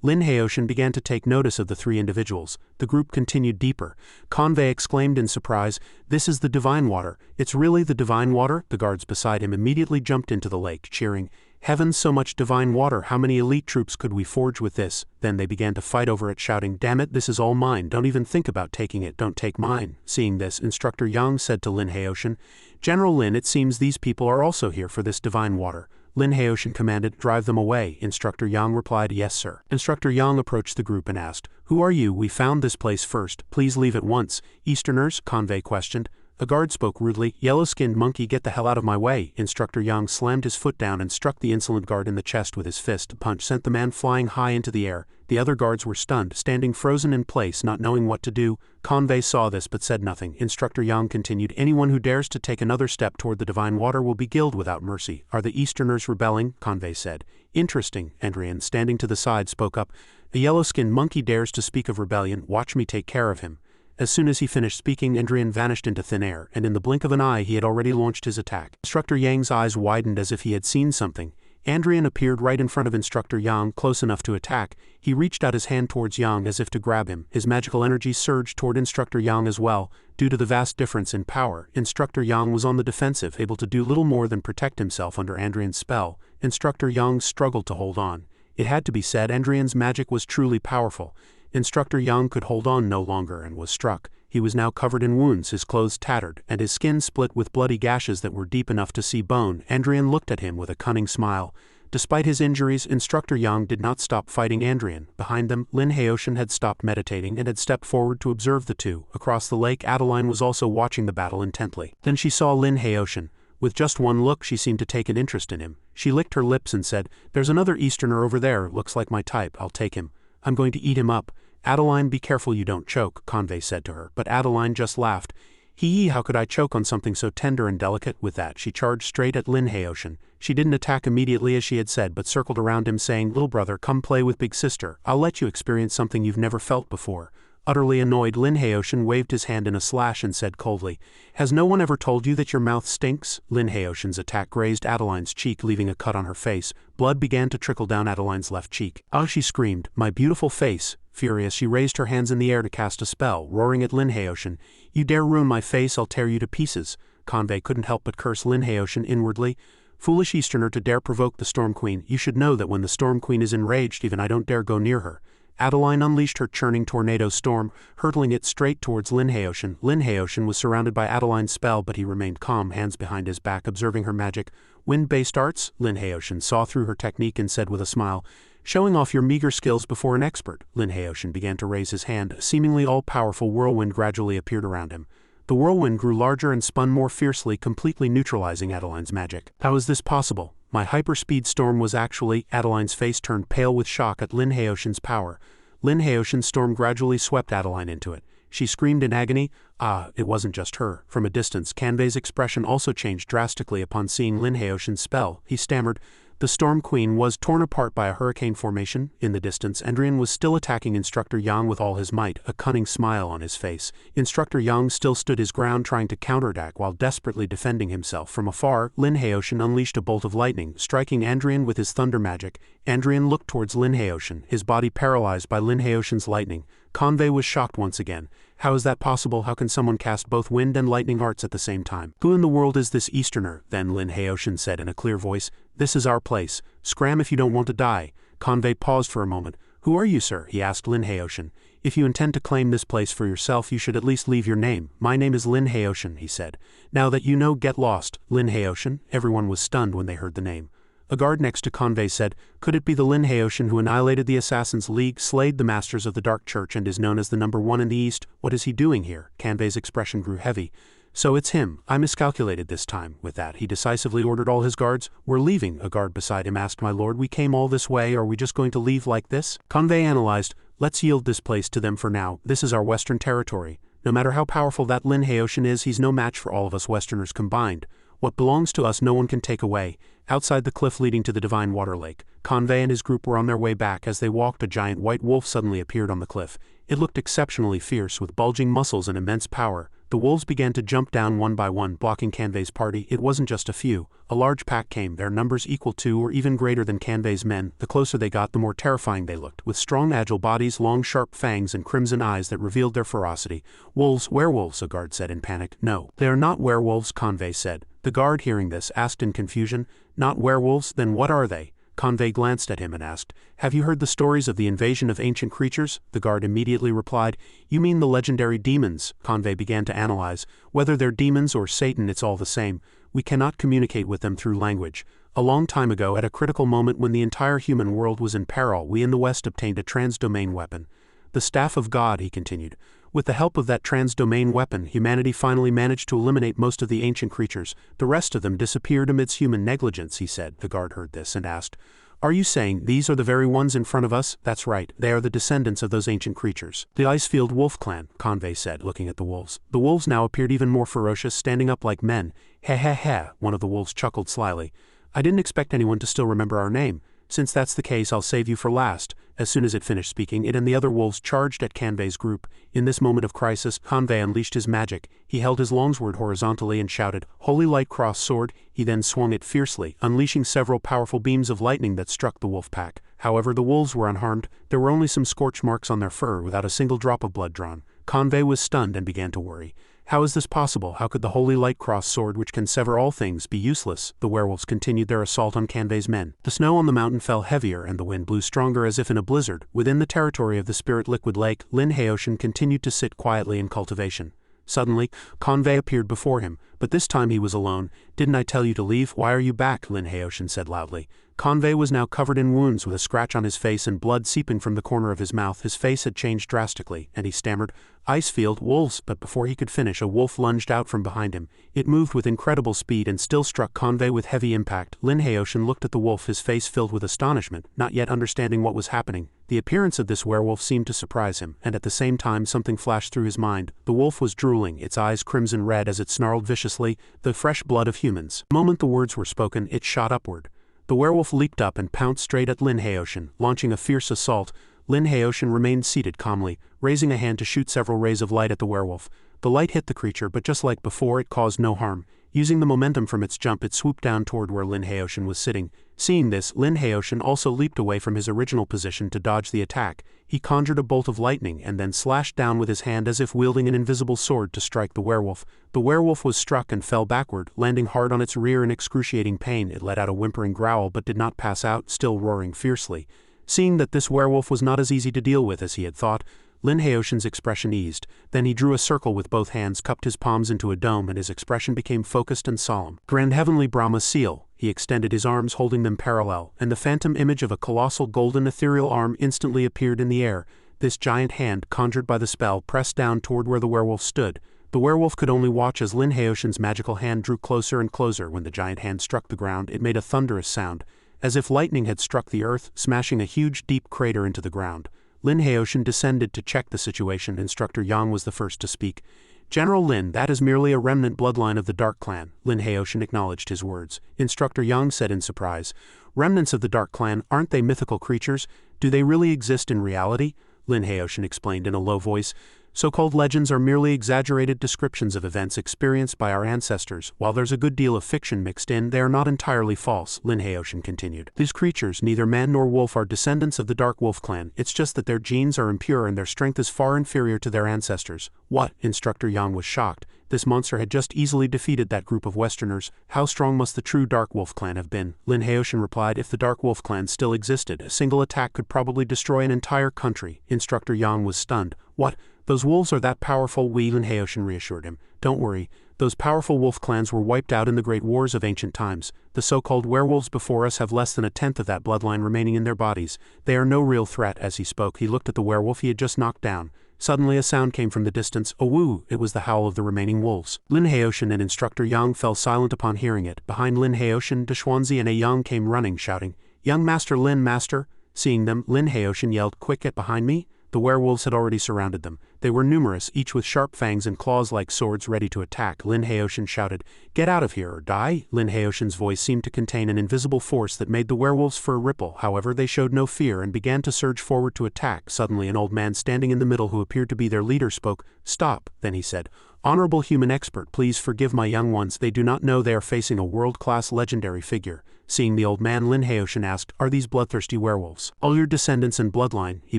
Speaker 1: Lin Heoshin began to take notice of the 3 individuals. The group continued deeper. Convey exclaimed in surprise, This is the divine water. It's really the divine water? The guards beside him immediately jumped into the lake, cheering, Heavens, so much divine water, how many elite troops could we forge with this? Then they began to fight over it, shouting, Damn it, this is all mine, don't even think about taking it, don't take mine. Seeing this, Instructor Yang said to Lin Heoshin, General Lin, it seems these people are also here for this divine water. Lin Heoshin commanded, Drive them away. Instructor Yang replied, Yes, sir. Instructor Yang approached the group and asked, Who are you? We found this place first. Please leave at once. Easterners? Convey questioned. A guard spoke rudely, Yellow-skinned monkey, get the hell out of my way. Instructor Yang slammed his foot down and struck the insolent guard in the chest with his fist. The punch sent the man flying high into the air. The other guards were stunned, standing frozen in place, not knowing what to do. Convey saw this but said nothing. Instructor Yang continued, Anyone who dares to take another step toward the divine water will be killed without mercy. Are the Easterners rebelling? Convey said. Interesting. Andrian, standing to the side, spoke up. A yellow-skinned monkey dares to speak of rebellion. Watch me take care of him. As soon as he finished speaking, Andrian vanished into thin air, and in the blink of an eye he had already launched his attack. Instructor Yang's eyes widened as if he had seen something. Andrian appeared right in front of Instructor Yang, close enough to attack. He reached out his hand towards Yang as if to grab him. His magical energy surged toward Instructor Yang as well. Due to the vast difference in power, Instructor Yang was on the defensive, able to do little more than protect himself under Andrian's spell. Instructor Yang struggled to hold on. It had to be said, Andrian's magic was truly powerful. Instructor Yang could hold on no longer and was struck. He was now covered in wounds, his clothes tattered, and his skin split with bloody gashes that were deep enough to see bone. Andrian looked at him with a cunning smile. Despite his injuries, Instructor Yang did not stop fighting Andrian. Behind them, Lin Heoshin had stopped meditating and had stepped forward to observe the two. Across the lake, Adeline was also watching the battle intently. Then she saw Lin Heoshin. With just one look, she seemed to take an interest in him. She licked her lips and said, There's another Easterner over there, looks like my type, I'll take him. I'm going to eat him up. Adeline, be careful you don't choke, Convey said to her, but Adeline just laughed. Hee, how could I choke on something so tender and delicate? With that, she charged straight at Lin Heoshin. She didn't attack immediately as she had said, but circled around him saying, Little brother, come play with big sister. I'll let you experience something you've never felt before. Utterly annoyed, Lin Heoshin waved his hand in a slash and said coldly, Has no one ever told you that your mouth stinks? Lin Heoshin's attack grazed Adeline's cheek, leaving a cut on her face. Blood began to trickle down Adeline's left cheek. Ah, she screamed, My beautiful face. Furious, she raised her hands in the air to cast a spell, roaring at Lin Heoshin. You dare ruin my face, I'll tear you to pieces. Convey couldn't help but curse Lin Heoshin inwardly. Foolish Easterner to dare provoke the Storm Queen. You should know that when the Storm Queen is enraged, even I don't dare go near her. Adeline unleashed her churning tornado storm, hurtling it straight towards Lin Heoshin. Lin Heoshin was surrounded by Adeline's spell, but he remained calm, hands behind his back, observing her magic. Wind-based arts? Lin Heoshin saw through her technique and said with a smile, Showing off your meager skills before an expert. Lin Heoshin began to raise his hand. A seemingly all-powerful whirlwind gradually appeared around him. The whirlwind grew larger and spun more fiercely, completely neutralizing Adeline's magic. How is this possible? My hyperspeed storm was actually— Adeline's face turned pale with shock at Lin Heoshin's power. Lin Heoshin's storm gradually swept Adeline into it. She screamed in agony. Ah, it wasn't just her. From a distance, Kanvei's expression also changed drastically upon seeing Lin Heoshin's spell. He stammered. The Storm Queen was torn apart by a hurricane formation. In the distance, Andrian was still attacking Instructor Yang with all his might, a cunning smile on his face. Instructor Yang still stood his ground, trying to counterattack while desperately defending himself. From afar, Lin Heoshin unleashed a bolt of lightning, striking Andrian with his thunder magic. Andrian looked towards Lin Haoshan, his body paralyzed by Lin Haoshan's lightning. Convey was shocked once again. How is that possible? How can someone cast both wind and lightning arts at the same time? Who in the world is this Easterner? Then Lin Haoshan said in a clear voice. This is our place. Scram if you don't want to die. Convey paused for a moment. Who are you, sir? He asked Lin Haoshan. If you intend to claim this place for yourself, you should at least leave your name. My name is Lin Haoshan, he said. Now that you know, get lost. Lin Haoshan? Everyone was stunned when they heard the name. A guard next to Convey said, could it be the Lin Haoshan who annihilated the Assassin's League, slayed the Masters of the Dark Church, and is known as the #1 in the East? What is he doing here? Convey's expression grew heavy. So it's him. I miscalculated this time. With that, he decisively ordered all his guards. We're leaving. A guard beside him asked, my lord, we came all this way, are we just going to leave like this? Convey analyzed, let's yield this place to them for now. This is our western territory. No matter how powerful that Lin Haoshan is, he's no match for all of us Westerners combined. What belongs to us no one can take away. Outside the cliff leading to the Divine Water Lake, Convey and his group were on their way back. As they walked, a giant white wolf suddenly appeared on the cliff. It looked exceptionally fierce, with bulging muscles and immense power. The wolves began to jump down one by one, blocking Convey's party. It wasn't just a few. A large pack came, their numbers equal to or even greater than Convey's men. The closer they got, the more terrifying they looked, with strong agile bodies, long sharp fangs, and crimson eyes that revealed their ferocity. Wolves, werewolves, a guard said in panic. No, they are not werewolves, Convey said. The guard, hearing this, asked in confusion, not werewolves, then what are they? Convey glanced at him and asked, have you heard the stories of the invasion of ancient creatures? The guard immediately replied, you mean the legendary demons? Convey began to analyze. Whether they're demons or Satan, it's all the same. We cannot communicate with them through language. A long time ago, at a critical moment when the entire human world was in peril, we in the West obtained a trans-domain weapon. The Staff of God, he continued. With the help of that trans-domain weapon, humanity finally managed to eliminate most of the ancient creatures. The rest of them disappeared amidst human negligence, he said. The guard heard this and asked, are you saying these are the very ones in front of us? That's right, they are the descendants of those ancient creatures. The Icefield Wolf Clan, Convey said, looking at the wolves. The wolves now appeared even more ferocious, standing up like men. Heh heh heh, one of the wolves chuckled slyly. I didn't expect anyone to still remember our name. Since that's the case, I'll save you for last. As soon as it finished speaking, it and the other wolves charged at Convey's group. In this moment of crisis, Convey unleashed his magic. He held his longsword horizontally and shouted, Holy Light Cross Sword. He then swung it fiercely, unleashing several powerful beams of lightning that struck the wolf pack. However, the wolves were unharmed. There were only some scorch marks on their fur, without a single drop of blood drawn. Convey was stunned and began to worry. How is this possible? How could the Holy Light Cross Sword, which can sever all things, be useless? The werewolves continued their assault on Convey's men. The snow on the mountain fell heavier and the wind blew stronger as if in a blizzard. Within the territory of the Spirit Liquid Lake, Lin Haoshan continued to sit quietly in cultivation. Suddenly, Convey appeared before him, but this time he was alone. Didn't I tell you to leave? Why are you back? Lin Haoshan said loudly. Convey was now covered in wounds with a scratch on his face and blood seeping from the corner of his mouth. His face had changed drastically, and he stammered, Icefield, wolves, but before he could finish, a wolf lunged out from behind him. It moved with incredible speed and still struck Convey with heavy impact. Lin Haoshan looked at the wolf, his face filled with astonishment, not yet understanding what was happening. The appearance of this werewolf seemed to surprise him, and at the same time something flashed through his mind. The wolf was drooling, its eyes crimson red as it snarled viciously, the fresh blood of humans. The moment the words were spoken, it shot upward. The werewolf leaped up and pounced straight at Lin Haoshan, launching a fierce assault. Lin Haoshan remained seated calmly, raising a hand to shoot several rays of light at the werewolf. The light hit the creature, but just like before, it caused no harm. Using the momentum from its jump, it swooped down toward where Lin Haoshan was sitting. Seeing this, Lin Haoshan also leaped away from his original position to dodge the attack. He conjured a bolt of lightning and then slashed down with his hand as if wielding an invisible sword to strike the werewolf. The werewolf was struck and fell backward, landing hard on its rear in excruciating pain. It let out a whimpering growl but did not pass out, still roaring fiercely. Seeing that this werewolf was not as easy to deal with as he had thought, Lin Haoshan's expression eased. Then he drew a circle with both hands, cupped his palms into a dome, and his expression became focused and solemn. Grand Heavenly Brahma Seal. He extended his arms, holding them parallel, and the phantom image of a colossal golden ethereal arm instantly appeared in the air. This giant hand, conjured by the spell, pressed down toward where the werewolf stood. The werewolf could only watch as Lin Haoshan's magical hand drew closer and closer. When the giant hand struck the ground, it made a thunderous sound, as if lightning had struck the earth, smashing a huge deep crater into the ground. Lin Haoshan descended to check the situation. Instructor Yang was the first to speak. General Lin, that is merely a remnant bloodline of the Dark Clan. Lin Haoshan acknowledged his words. Instructor Yang said in surprise, remnants of the Dark Clan, aren't they mythical creatures? Do they really exist in reality? Lin Haoshan explained in a low voice. So-called legends are merely exaggerated descriptions of events experienced by our ancestors. While there's a good deal of fiction mixed in, they are not entirely false, Lin Haoshan continued. These creatures, neither man nor wolf, are descendants of the Dark Wolf clan. It's just that their genes are impure and their strength is far inferior to their ancestors. What? Instructor Yang was shocked. This monster had just easily defeated that group of Westerners. How strong must the true Dark Wolf clan have been? Lin Haoshan replied, if the Dark Wolf clan still existed, a single attack could probably destroy an entire country. Instructor Yang was stunned. What? Those wolves are that powerful? Lin Haoshan reassured him. Don't worry. Those powerful wolf clans were wiped out in the great wars of ancient times. The so-called werewolves before us have less than a tenth of that bloodline remaining in their bodies. They are no real threat. As he spoke, he looked at the werewolf he had just knocked down. Suddenly a sound came from the distance. A woo! It was the howl of the remaining wolves. Lin Haoshan and Instructor Yang fell silent upon hearing it. Behind Lin Haoshan, Deshuanzi and a Yang came running, shouting, Young Master Lin, Master! Seeing them, Lin Haoshan yelled, Quick, get behind me! The werewolves had already surrounded them. They were numerous, each with sharp fangs and claws like swords ready to attack. Lin Haoshan shouted, Get out of here or die! Lin Haoshan's voice seemed to contain an invisible force that made the werewolves' fur ripple. However, they showed no fear and began to surge forward to attack. Suddenly an old man standing in the middle who appeared to be their leader spoke. Stop, then he said. Honorable human expert, please forgive my young ones. They do not know they are facing a world-class legendary figure. Seeing the old man, Lin Haoshan asked, Are these bloodthirsty werewolves all your descendants and bloodline? He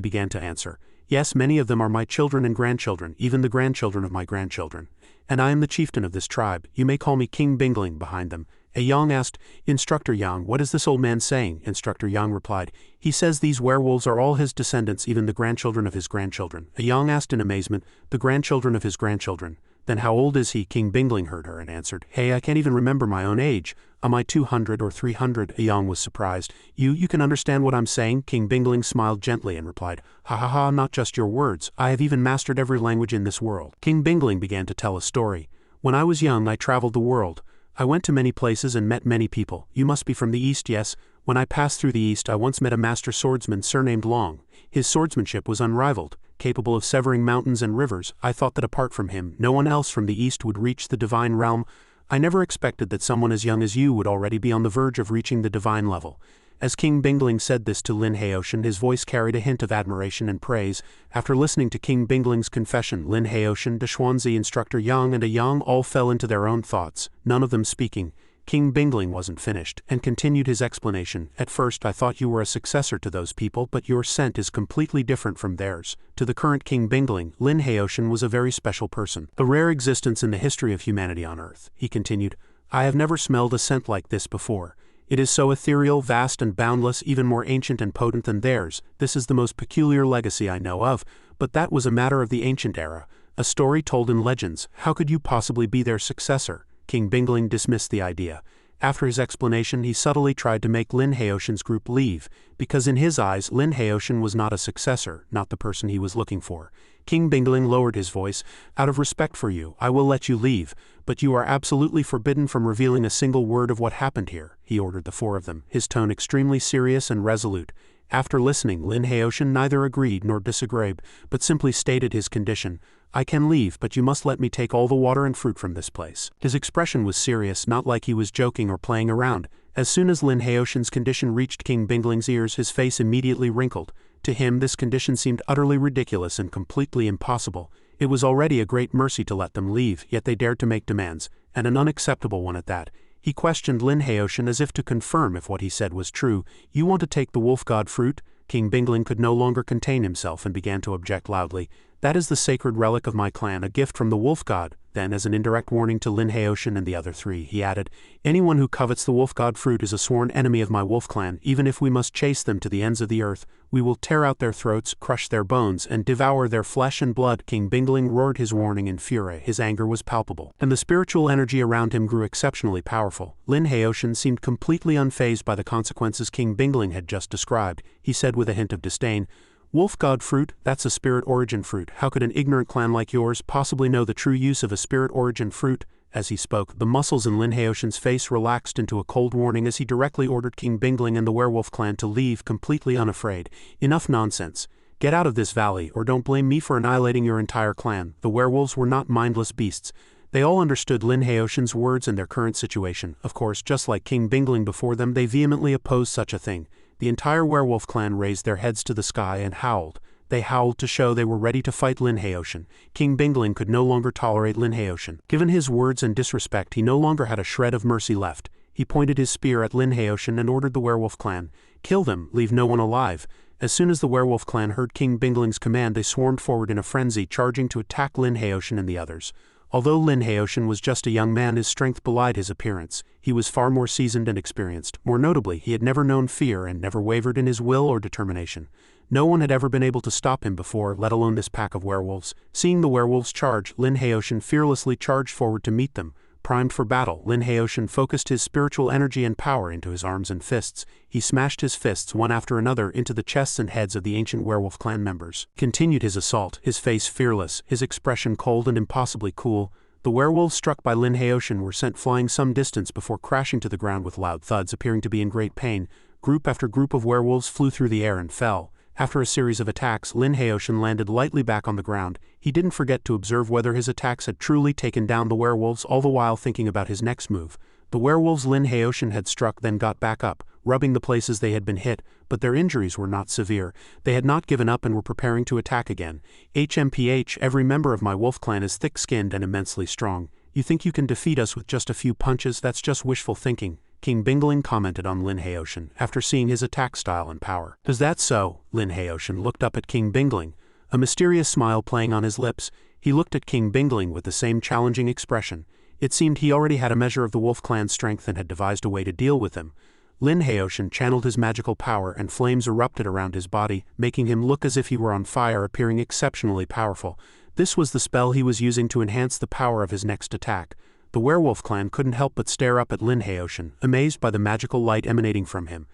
Speaker 1: began to answer. Yes, many of them are my children and grandchildren, even the grandchildren of my grandchildren. And I am the chieftain of this tribe. You may call me King Bingling. Behind them, a Yang asked, Instructor Yang, what is this old man saying? Instructor Yang replied, He says these werewolves are all his descendants, even the grandchildren of his grandchildren. A Yang asked in amazement, The grandchildren of his grandchildren? Then how old is he? King Bingling heard her and answered, Hey, I can't even remember my own age. Am I 200 or 300? A Yang was surprised. You can understand what I'm saying? King Bingling smiled gently and replied, Ha ha ha, not just your words. I have even mastered every language in this world. King Bingling began to tell a story. When I was young, I traveled the world. I went to many places and met many people. You must be from the East, yes? When I passed through the East, I once met a master swordsman surnamed Long. His swordsmanship was unrivaled, capable of severing mountains and rivers. I thought that apart from him, no one else from the East would reach the divine realm. I never expected that someone as young as you would already be on the verge of reaching the divine level. As King Bingling said this to Lin Haoshan, his voice carried a hint of admiration and praise. After listening to King Bingling's confession, Lin Haoshan, Deshuanzi, Instructor Yang and a Yang all fell into their own thoughts, none of them speaking. King Bingling wasn't finished, and continued his explanation. At first I thought you were a successor to those people, but your scent is completely different from theirs. To the current King Bingling, Lin Haoshan was a very special person, a rare existence in the history of humanity on Earth. He continued, I have never smelled a scent like this before. It is so ethereal, vast and boundless, even more ancient and potent than theirs. This is the most peculiar legacy I know of, but that was a matter of the ancient era, a story told in legends. How could you possibly be their successor? King Bingling dismissed the idea. After his explanation, he subtly tried to make Lin Haoshan's group leave, because in his eyes, Lin Haoshan was not a successor, not the person he was looking for. King Bingling lowered his voice. Out of respect for you, I will let you leave, but you are absolutely forbidden from revealing a single word of what happened here, he ordered the four of them, his tone extremely serious and resolute. After listening, Lin Haoshan neither agreed nor disagreed, but simply stated his condition. I can leave, but you must let me take all the water and fruit from this place. His expression was serious, not like he was joking or playing around. As soon as Lin Haoshan's condition reached King Bingling's ears, his face immediately wrinkled. To him, this condition seemed utterly ridiculous and completely impossible. It was already a great mercy to let them leave, yet they dared to make demands, and an unacceptable one at that. He questioned Lin Haoshan as if to confirm if what he said was true. You want to take the wolf god fruit? King Bingling could no longer contain himself and began to object loudly. That is the sacred relic of my clan, a gift from the wolf god. Then, as an indirect warning to Lin Haoshan and the other three, he added, Anyone who covets the wolf god fruit is a sworn enemy of my wolf clan. Even if we must chase them to the ends of the earth, we will tear out their throats, crush their bones, and devour their flesh and blood. King Bingling roared his warning in fury. His anger was palpable, and the spiritual energy around him grew exceptionally powerful. Lin Haoshan seemed completely unfazed by the consequences King Bingling had just described. He said with a hint of disdain, Wolf god fruit, that's a spirit origin fruit. How could an ignorant clan like yours possibly know the true use of a spirit origin fruit? As he spoke, the muscles in Lin Haoshan's face relaxed into a cold warning as he directly ordered King Bingling and the werewolf clan to leave, completely unafraid. Enough nonsense. Get out of this valley, or don't blame me for annihilating your entire clan. The werewolves were not mindless beasts. They all understood Lin Haoshan's words and their current situation. Of course, just like King Bingling before them, they vehemently opposed such a thing. The entire werewolf clan raised their heads to the sky and howled. They howled to show they were ready to fight Lin Haoshan. King Bingling could no longer tolerate Lin Haoshan. Given his words and disrespect, he no longer had a shred of mercy left. He pointed his spear at Lin Haoshan and ordered the werewolf clan, "Kill them, leave no one alive." As soon as the werewolf clan heard King Bingling's command, they swarmed forward in a frenzy, charging to attack Lin Haoshan and the others. Although Lin Haoshan was just a young man, his strength belied his appearance. He was far more seasoned and experienced. More notably, he had never known fear and never wavered in his will or determination. No one had ever been able to stop him before, let alone this pack of werewolves. Seeing the werewolves charge, Lin Haoshan fearlessly charged forward to meet them. Primed for battle, Lin Haoshan focused his spiritual energy and power into his arms and fists. He smashed his fists one after another into the chests and heads of the ancient werewolf clan members. Continued his assault, his face fearless, his expression cold and impossibly cool. The werewolves struck by Lin Haoshan were sent flying some distance before crashing to the ground with loud thuds, appearing to be in great pain. Group after group of werewolves flew through the air and fell. After a series of attacks, Lin Haoshan landed lightly back on the ground. He didn't forget to observe whether his attacks had truly taken down the werewolves, all the while thinking about his next move. The werewolves Lin Haoshan had struck then got back up, rubbing the places they had been hit, but their injuries were not severe. They had not given up and were preparing to attack again. HMPH, every member of my wolf clan is thick-skinned and immensely strong. You think you can defeat us with just a few punches? That's just wishful thinking, King Bingling commented on Lin Haoshan after seeing his attack style and power. Is that so? Lin Haoshan looked up at King Bingling, a mysterious smile playing on his lips. He looked at King Bingling with the same challenging expression. It seemed he already had a measure of the wolf clan's strength and had devised a way to deal with him. Lin Haoshan channeled his magical power and flames erupted around his body, making him look as if he were on fire, appearing exceptionally powerful. This was the spell he was using to enhance the power of his next attack. The werewolf clan couldn't help but stare up at Lin Haoshan, amazed by the magical light emanating from him.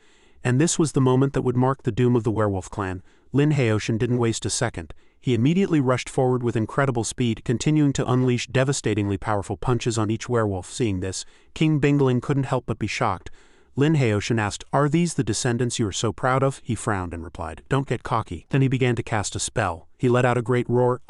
Speaker 1: And this was the moment that would mark the doom of the werewolf clan. Lin Haoshan didn't waste a second. He immediately rushed forward with incredible speed, continuing to unleash devastatingly powerful punches on each werewolf. Seeing this, King Bingling couldn't help but be shocked. Lin Haoshan asked, "Are these the descendants you are so proud of?" He frowned and replied, "Don't get cocky." Then he began to cast a spell. He let out a great roar.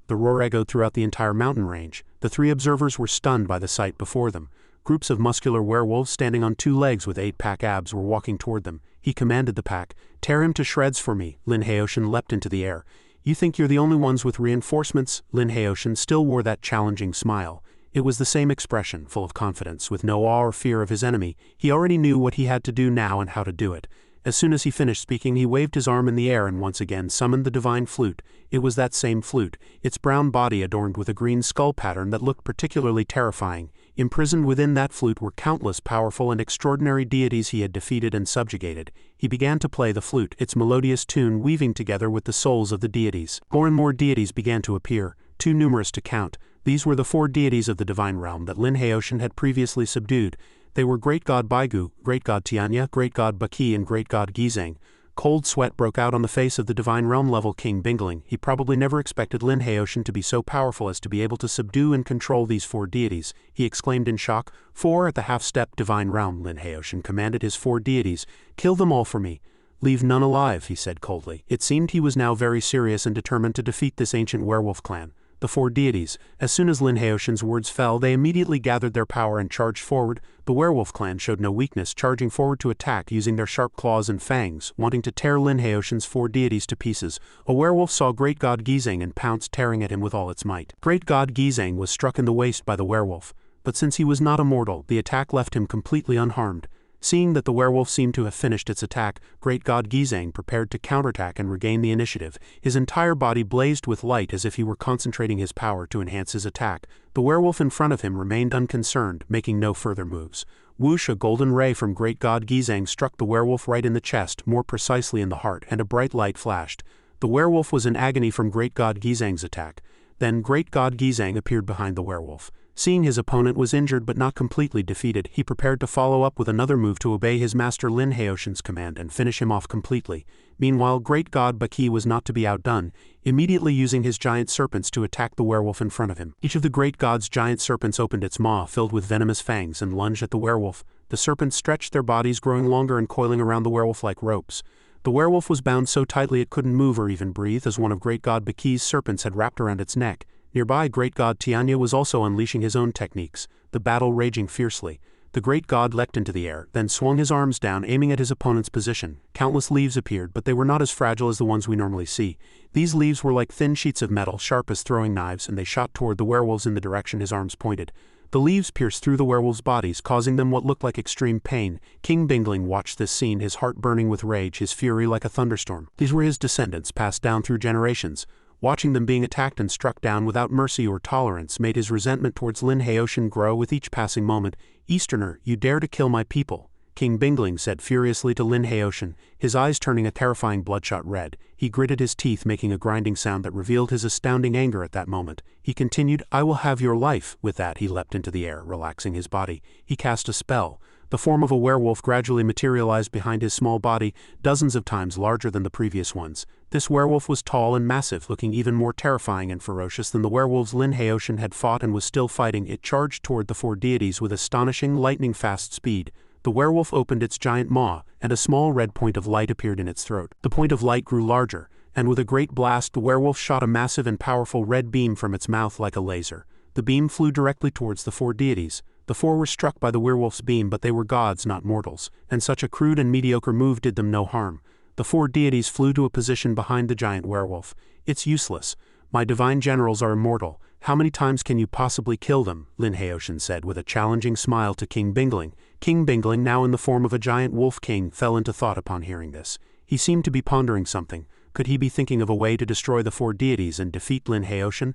Speaker 1: The roar echoed throughout the entire mountain range. The three observers were stunned by the sight before them. Groups of muscular werewolves standing on two legs with 8-pack abs were walking toward them. He commanded the pack, "Tear him to shreds for me." Lin Haoshan leapt into the air. "You think you're the only ones with reinforcements?" Lin Haoshan still wore that challenging smile. It was the same expression, full of confidence, with no awe or fear of his enemy. He already knew what he had to do now and how to do it. As soon as he finished speaking, he waved his arm in the air and once again summoned the divine flute. It was that same flute, its brown body adorned with a green skull pattern that looked particularly terrifying. Imprisoned within that flute were countless powerful and extraordinary deities he had defeated and subjugated. He began to play the flute, its melodious tune weaving together with the souls of the deities. More and more deities began to appear, too numerous to count. These were the 4 deities of the divine realm that Lin Haoshan had previously subdued. They were Great God Baigu, Great God Tianya, Great God Bati, and Great God Gizang. Cold sweat broke out on the face of the divine realm level King Bingling. He probably never expected Lin Haoshan to be so powerful as to be able to subdue and control these 4 deities. He exclaimed in shock. 4 at the half-step divine realm. Lin Haoshan commanded his 4 deities, "Kill them all for me. Leave none alive," he said coldly. It seemed he was now very serious and determined to defeat this ancient werewolf clan. The 4 deities, as soon as Lin Haoshan's words fell, they immediately gathered their power and charged forward. The werewolf clan showed no weakness, charging forward to attack using their sharp claws and fangs, wanting to tear Lin Haoshan's 4 deities to pieces. A werewolf saw Great God Gizang and pounced, tearing at him with all its might. Great God Gizang was struck in the waist by the werewolf, but since he was not immortal, the attack left him completely unharmed. Seeing that the werewolf seemed to have finished its attack, Great God Gizang prepared to counterattack and regain the initiative. His entire body blazed with light as if he were concentrating his power to enhance his attack. The werewolf in front of him remained unconcerned, making no further moves. Whoosh! A golden ray from Great God Gizang struck the werewolf right in the chest, more precisely in the heart, and a bright light flashed. The werewolf was in agony from Great God Gizang's attack. Then Great God Gizang appeared behind the werewolf. Seeing his opponent was injured but not completely defeated, he prepared to follow up with another move to obey his master Lin Haoshan's command and finish him off completely. Meanwhile, Great God Bati was not to be outdone, immediately using his giant serpents to attack the werewolf in front of him. Each of the great god's giant serpents opened its maw filled with venomous fangs and lunged at the werewolf. The serpents stretched their bodies, growing longer and coiling around the werewolf like ropes. The werewolf was bound so tightly it couldn't move or even breathe, as one of Great God Bati's serpents had wrapped around its neck. Nearby, Great God Tianya was also unleashing his own techniques, the battle raging fiercely. The great god leapt into the air, then swung his arms down, aiming at his opponent's position. Countless leaves appeared, but they were not as fragile as the ones we normally see. These leaves were like thin sheets of metal, sharp as throwing knives, and they shot toward the werewolves in the direction his arms pointed. The leaves pierced through the werewolves' bodies, causing them what looked like extreme pain. King Bingling watched this scene, his heart burning with rage, his fury like a thunderstorm. These were his descendants, passed down through generations. Watching them being attacked and struck down without mercy or tolerance made his resentment towards Lin Haoshan grow with each passing moment. "Easterner, you dare to kill my people," King Bingling said furiously to Lin Haoshan, his eyes turning a terrifying bloodshot red. He gritted his teeth, making a grinding sound that revealed his astounding anger at that moment. He continued, "I will have your life." With that, he leapt into the air, relaxing his body. He cast a spell. The form of a werewolf gradually materialized behind his small body, dozens of times larger than the previous ones. This werewolf was tall and massive, looking even more terrifying and ferocious than the werewolves Lin Haoshan had fought and was still fighting. It charged toward the four deities with astonishing, lightning-fast speed. The werewolf opened its giant maw, and a small red point of light appeared in its throat. The point of light grew larger, and with a great blast the werewolf shot a massive and powerful red beam from its mouth like a laser. The beam flew directly towards the four deities. The four were struck by the werewolf's beam, but they were gods, not mortals, and such a crude and mediocre move did them no harm. The four deities flew to a position behind the giant werewolf. "It's useless. My divine generals are immortal. How many times can you possibly kill them?" Lin Haoshan said with a challenging smile to King Bingling. King Bingling, now in the form of a giant wolf king, fell into thought upon hearing this. He seemed to be pondering something. Could he be thinking of a way to destroy the four deities and defeat Lin Haoshan?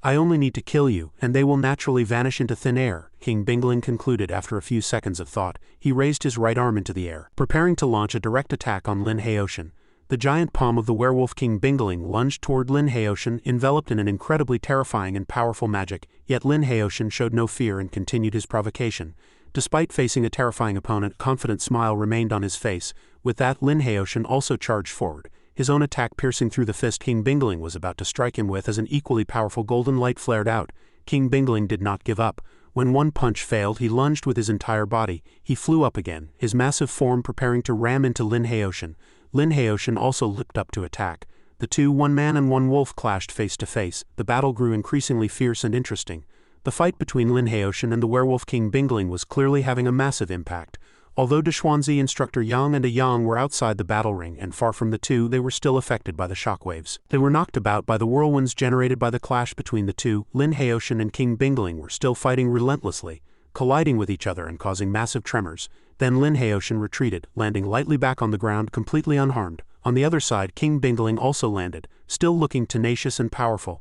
Speaker 1: "I only need to kill you, and they will naturally vanish into thin air," King Bingling concluded after a few seconds of thought. He raised his right arm into the air, preparing to launch a direct attack on Lin Haoshan. The giant palm of the werewolf King Bingling lunged toward Lin Haoshan, enveloped in an incredibly terrifying and powerful magic, yet Lin Haoshan showed no fear and continued his provocation. Despite facing a terrifying opponent, a confident smile remained on his face. With that, Lin Haoshan also charged forward, his own attack piercing through the fist King Bingling was about to strike him with as an equally powerful golden light flared out. King Bingling did not give up. When one punch failed, he lunged with his entire body. He flew up again, his massive form preparing to ram into Lin Haoshan. Lin Haoshan also leapt up to attack. The two, one man and one wolf, clashed face to face. The battle grew increasingly fierce and interesting. The fight between Lin Haoshan and the werewolf King Bingling was clearly having a massive impact. Although Deshuanzi instructor Yang and Yang were outside the battle ring and far from the two, they were still affected by the shockwaves. They were knocked about by the whirlwinds generated by the clash between the two. Lin Haoshan and King Bingling were still fighting relentlessly, colliding with each other and causing massive tremors. Then Lin Haoshan retreated, landing lightly back on the ground, completely unharmed. On the other side, King Bingling also landed, still looking tenacious and powerful.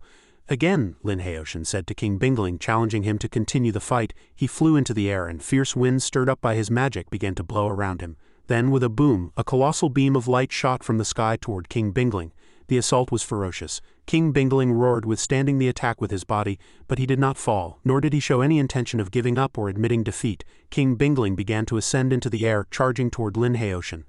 Speaker 1: "Again," Lin Haoshan said to King Bingling, challenging him to continue the fight. He flew into the air, and fierce winds stirred up by his magic began to blow around him. Then, with a boom, a colossal beam of light shot from the sky toward King Bingling. The assault was ferocious. King Bingling roared, withstanding the attack with his body, but he did not fall, nor did he show any intention of giving up or admitting defeat. King Bingling began to ascend into the air, charging toward Lin Haoshan.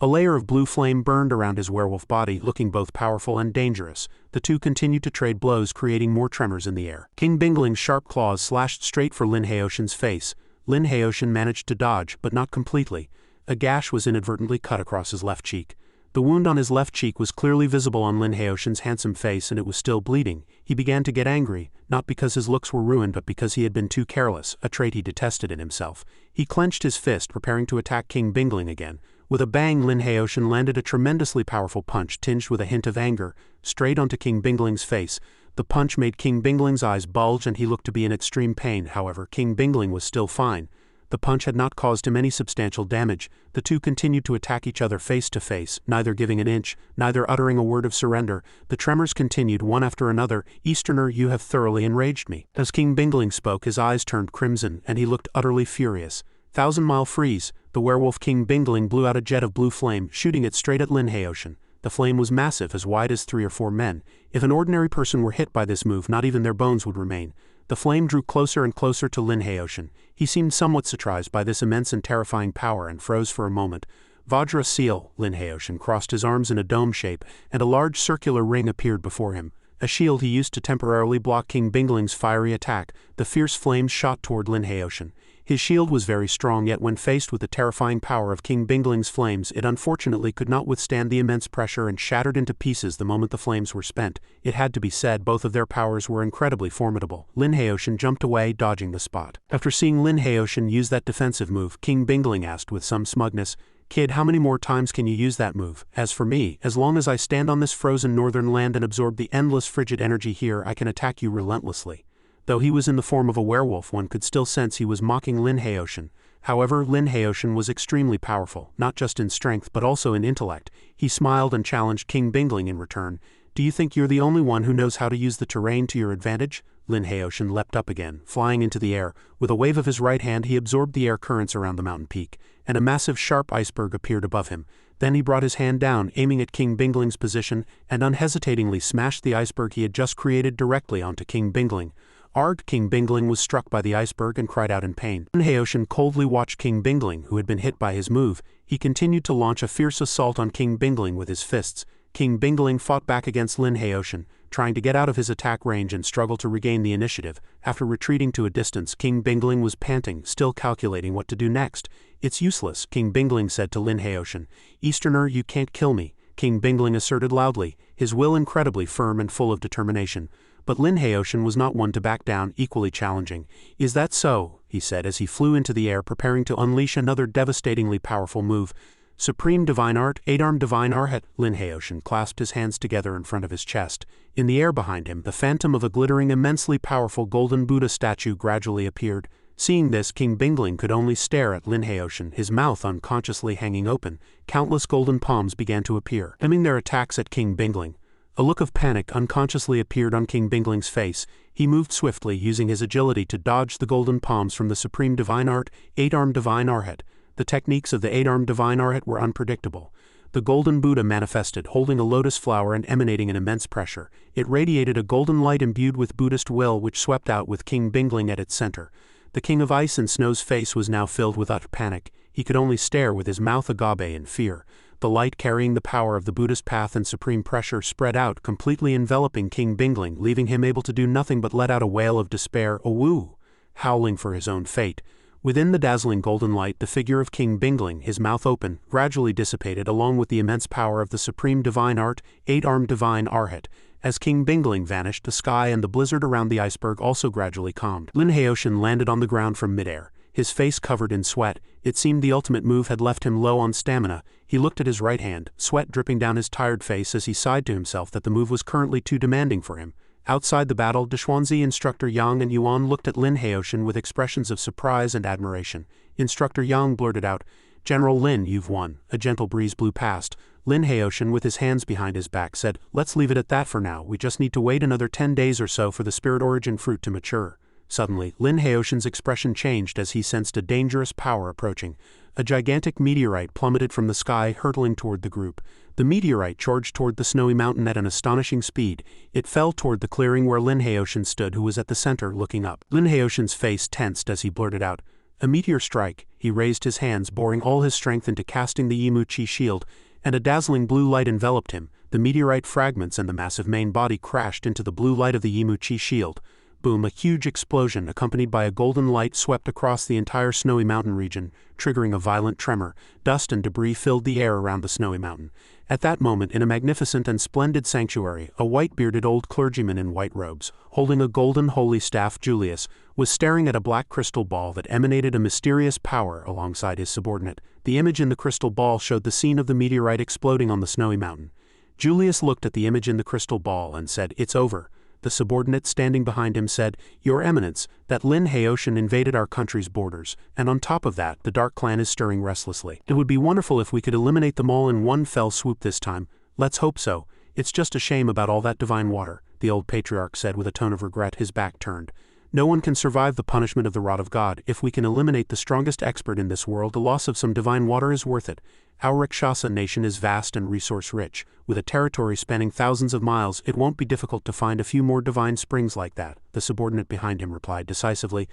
Speaker 1: A layer of blue flame burned around his werewolf body, looking both powerful and dangerous. The two continued to trade blows, creating more tremors in the air. King Bingling's sharp claws slashed straight for Lin Haoshan's face. Lin Haoshan managed to dodge, but not completely. A gash was inadvertently cut across his left cheek. The wound on his left cheek was clearly visible on Lin Haoshan's handsome face, and it was still bleeding. He began to get angry, not because his looks were ruined but because he had been too careless, a trait he detested in himself. He clenched his fist, preparing to attack King Bingling again. With a bang, Lin Haoshan landed a tremendously powerful punch tinged with a hint of anger, straight onto King Bingling's face. The punch made King Bingling's eyes bulge and he looked to be in extreme pain. However, King Bingling was still fine. The punch had not caused him any substantial damage. The two continued to attack each other face to face, neither giving an inch, neither uttering a word of surrender. The tremors continued one after another. "Easterner, you have thoroughly enraged me." As King Bingling spoke, his eyes turned crimson, and he looked utterly furious. 1,000-mile freeze. The werewolf King Bingling blew out a jet of blue flame, shooting it straight at Lin Haoshan. The flame was massive, as wide as 3 or 4 men. If an ordinary person were hit by this move, not even their bones would remain. The flame drew closer and closer to Lin Haoshan. He seemed somewhat surprised by this immense and terrifying power and froze for a moment. Vajra seal. Lin Haoshan crossed his arms in a dome shape, and a large circular ring appeared before him. A shield he used to temporarily block King Bingling's fiery attack. The fierce flames shot toward Lin Haoshan. His shield was very strong, yet when faced with the terrifying power of King Bingling's flames, it unfortunately could not withstand the immense pressure and shattered into pieces the moment the flames were spent. It had to be said, both of their powers were incredibly formidable. Lin Haoshan jumped away, dodging the spot. After seeing Lin Haoshan use that defensive move, King Bingling asked with some smugness, "Kid, how many more times can you use that move? As for me, as long as I stand on this frozen northern land and absorb the endless frigid energy here, I can attack you relentlessly." Though he was in the form of a werewolf, one could still sense he was mocking Lin Haoshan. However, Lin Haoshan was extremely powerful, not just in strength but also in intellect. He smiled and challenged King Bingling in return. "Do you think you're the only one who knows how to use the terrain to your advantage?" Lin Haoshan leapt up again, flying into the air. With a wave of his right hand he absorbed the air currents around the mountain peak, and a massive sharp iceberg appeared above him. Then he brought his hand down, aiming at King Bingling's position, and unhesitatingly smashed the iceberg he had just created directly onto King Bingling. Arg! King Bingling was struck by the iceberg and cried out in pain. Lin Haoshan coldly watched King Bingling, who had been hit by his move. He continued to launch a fierce assault on King Bingling with his fists. King Bingling fought back against Lin Haoshan, trying to get out of his attack range and struggle to regain the initiative. After retreating to a distance, King Bingling was panting, still calculating what to do next. "It's useless," King Bingling said to Lin Haoshan. "Easterner, you can't kill me," King Bingling asserted loudly, his will incredibly firm and full of determination. But Lin Haoshan was not one to back down, equally challenging. "Is that so?" he said as he flew into the air, preparing to unleash another devastatingly powerful move. "Supreme Divine Art, 8-armed Divine Arhat." Lin Haoshan clasped his hands together in front of his chest. In the air behind him, the phantom of a glittering, immensely powerful golden Buddha statue gradually appeared. Seeing this, King Bingling could only stare at Lin Haoshan, his mouth unconsciously hanging open. Countless golden palms began to appear, aiming their attacks at King Bingling. A look of panic unconsciously appeared on King Bingling's face. He moved swiftly, using his agility to dodge the golden palms from the Supreme Divine Art, 8-armed Divine Arhat. The techniques of the 8-armed Divine Arhat were unpredictable. The golden Buddha manifested, holding a lotus flower and emanating an immense pressure. It radiated a golden light imbued with Buddhist will, which swept out with King Bingling at its center. The King of Ice and Snow's face was now filled with utter panic. He could only stare with his mouth agape in fear. The light, carrying the power of the Buddhist path and supreme pressure, spread out, completely enveloping King Bingling, leaving him able to do nothing but let out a wail of despair, a woo, howling for his own fate. Within the dazzling golden light, the figure of King Bingling, his mouth open, gradually dissipated along with the immense power of the Supreme Divine Art, 8-armed Divine Arhat. As King Bingling vanished, the sky and the blizzard around the iceberg also gradually calmed. Lin Haoshan landed on the ground from midair, his face covered in sweat. It seemed the ultimate move had left him low on stamina. He looked at his right hand, sweat dripping down his tired face as he sighed to himself that the move was currently too demanding for him. Outside the battle, Deshwanzi Instructor Yang and Yuan looked at Lin Haoshan with expressions of surprise and admiration. Instructor Yang blurted out, "General Lin, you've won." A gentle breeze blew past. Lin Haoshan, with his hands behind his back, said, "Let's leave it at that for now. We just need to wait another 10 days or so for the spirit origin fruit to mature." Suddenly, Lin Haoshan's expression changed as he sensed a dangerous power approaching. A gigantic meteorite plummeted from the sky, hurtling toward the group. The meteorite charged toward the snowy mountain at an astonishing speed. It fell toward the clearing where Lin Haoshan stood, who was at the center, looking up. Lin Haoshan's face tensed as he blurted out, "A meteor strike." He raised his hands, pouring all his strength into casting the Yimu Chi shield, and a dazzling blue light enveloped him. The meteorite fragments and the massive main body crashed into the blue light of the Yimu Chi shield. Boom! A huge explosion, accompanied by a golden light, swept across the entire snowy mountain region, triggering a violent tremor. Dust and debris filled the air around the snowy mountain. At that moment, in a magnificent and splendid sanctuary, a white-bearded old clergyman in white robes, holding a golden holy staff, Julius, was staring at a black crystal ball that emanated a mysterious power alongside his subordinate. The image in the crystal ball showed the scene of the meteorite exploding on the snowy mountain. Julius looked at the image in the crystal ball and said, "It's over." The subordinate standing behind him said, "Your Eminence, that Lin Haoshan invaded our country's borders, and on top of that, the Dark Clan is stirring restlessly. It would be wonderful if we could eliminate them all in one fell swoop this time. Let's hope so. It's just a shame about all that divine water," the old patriarch said with a tone of regret, his back turned. "No one can survive the punishment of the rod of God. If we can eliminate the strongest expert in this world, the loss of some divine water is worth it. Our Rakshasa nation is vast and resource-rich. With a territory spanning thousands of miles, it won't be difficult to find a few more divine springs like that," the subordinate behind him replied decisively.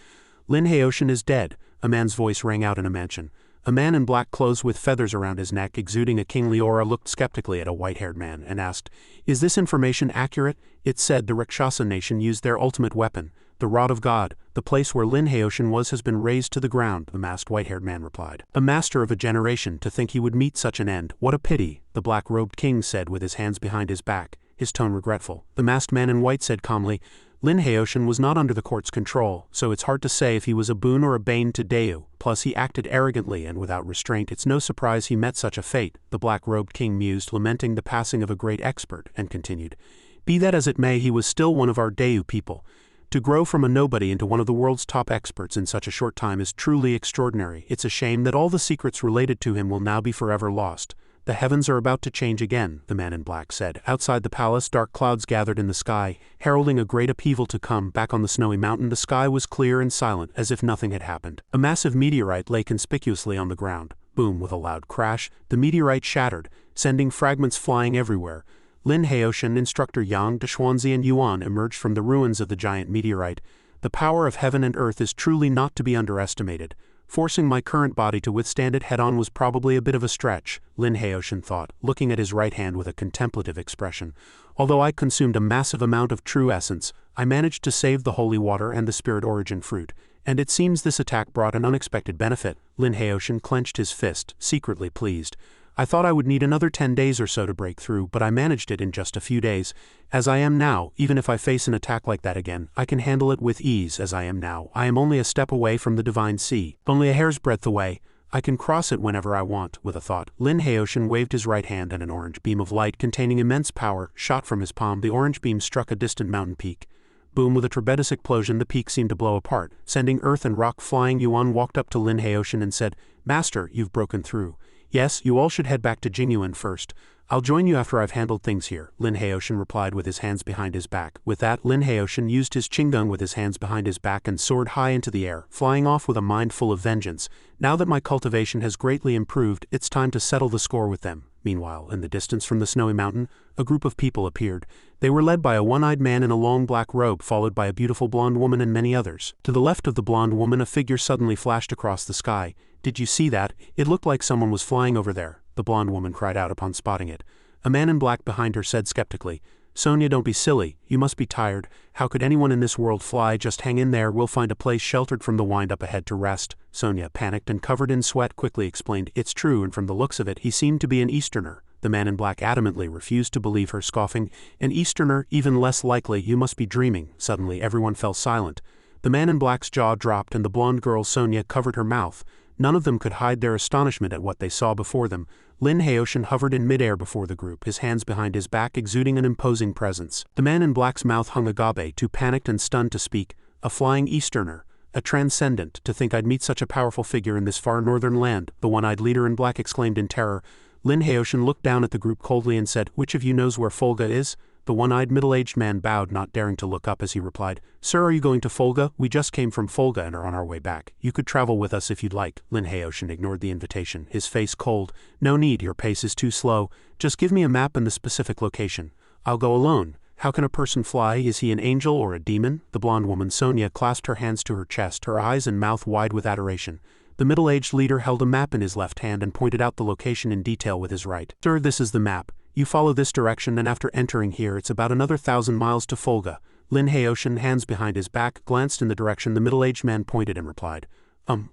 Speaker 1: "Lin Haoshan is dead," a man's voice rang out in a mansion. A man in black clothes with feathers around his neck, exuding a kingly aura, looked skeptically at a white-haired man and asked, "Is this information accurate?" It said the Rakshasa nation used their ultimate weapon, the The rod of God, the place where Lin Haoshan was has been razed to the ground, the masked white-haired man replied. A master of a generation, to think he would meet such an end, what a pity, the black-robed king said with his hands behind his back, his tone regretful. The masked man in white said calmly, Lin Haoshan was not under the court's control, so it's hard to say if he was a boon or a bane to Dayu, plus he acted arrogantly and without restraint. It's no surprise he met such a fate, the black-robed king mused, lamenting the passing of a great expert, and continued, be that as it may, he was still one of our Dayu people. To grow from a nobody into one of the world's top experts in such a short time is truly extraordinary. It's a shame that all the secrets related to him will now be forever lost. The heavens are about to change again, the man in black said. Outside the palace, dark clouds gathered in the sky, heralding a great upheaval to come. Back on the snowy mountain, the sky was clear and silent, as if nothing had happened. A massive meteorite lay conspicuously on the ground. Boom, with a loud crash, the meteorite shattered, sending fragments flying everywhere. Lin Haoshan, instructor Yang, Deshuanzi and Yuan emerged from the ruins of the giant meteorite. The power of heaven and earth is truly not to be underestimated. Forcing my current body to withstand it head-on was probably a bit of a stretch, Lin Haoshan thought, looking at his right hand with a contemplative expression. Although I consumed a massive amount of true essence, I managed to save the holy water and the spirit origin fruit, and it seems this attack brought an unexpected benefit. Lin Haoshan clenched his fist, secretly pleased. I thought I would need another 10 days or so to break through, but I managed it in just a few days. As I am now, even if I face an attack like that again, I can handle it with ease as I am now. I am only a step away from the divine sea, only a hair's breadth away. I can cross it whenever I want. With a thought, Lin Haoshan waved his right hand and an orange beam of light containing immense power shot from his palm. The orange beam struck a distant mountain peak. Boom, with a tremendous explosion, the peak seemed to blow apart, sending earth and rock flying. Yuan walked up to Lin Haoshan and said, Master, you've broken through. Yes, you all should head back to Jingyuan first. I'll join you after I've handled things here, Lin Haoshan replied with his hands behind his back. With that, Lin Haoshan used his qinggung with his hands behind his back and soared high into the air, flying off with a mind full of vengeance. Now that my cultivation has greatly improved, it's time to settle the score with them. Meanwhile, in the distance from the snowy mountain, a group of people appeared. They were led by a one-eyed man in a long black robe, followed by a beautiful blonde woman and many others. To the left of the blonde woman, a figure suddenly flashed across the sky. Did you see that? It looked like someone was flying over there, the blonde woman cried out upon spotting it. A man in black behind her said skeptically, Sonia, don't be silly, you must be tired. How could anyone in this world fly? Just hang in there, we'll find a place sheltered from the wind up ahead to rest. Sonia, panicked and covered in sweat, quickly explained, it's true, and from the looks of it, he seemed to be an Easterner. The man in black adamantly refused to believe her, scoffing, an Easterner, even less likely, you must be dreaming. Suddenly everyone fell silent. The man in black's jaw dropped and the blonde girl Sonia covered her mouth. None of them could hide their astonishment at what they saw before them. Lin Haoshan hovered in midair before the group, his hands behind his back exuding an imposing presence. The man in black's mouth hung agape, too panicked and stunned to speak. A flying Easterner. A transcendent. To think I'd meet such a powerful figure in this far northern land, the one-eyed leader in black exclaimed in terror. Lin Haoshan looked down at the group coldly and said, which of you knows where Folga is? The one-eyed middle-aged man bowed, not daring to look up as he replied, Sir, are you going to Folga? We just came from Folga and are on our way back. You could travel with us if you'd like. Lin Haoshan ignored the invitation, his face cold. No need, your pace is too slow. Just give me a map and the specific location. I'll go alone. How can a person fly? Is he an angel or a demon? The blonde woman Sonia clasped her hands to her chest, her eyes and mouth wide with adoration. The middle-aged leader held a map in his left hand and pointed out the location in detail with his right. Sir, this is the map. You follow this direction and after entering here it's about another 1,000 miles to Folga. Lin Haoshan, hands behind his back, glanced in the direction the middle-aged man pointed and replied,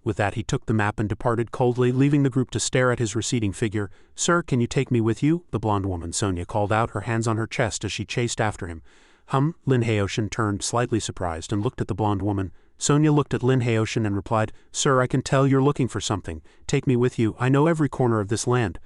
Speaker 1: With that he took the map and departed coldly, leaving the group to stare at his receding figure. Sir, can you take me with you? The blonde woman Sonia called out, her hands on her chest as she chased after him. Lin Haoshan turned, slightly surprised, and looked at the blonde woman. Sonia looked at Lin Haoshan and replied, Sir, I can tell you're looking for something. Take me with you, I know every corner of this land.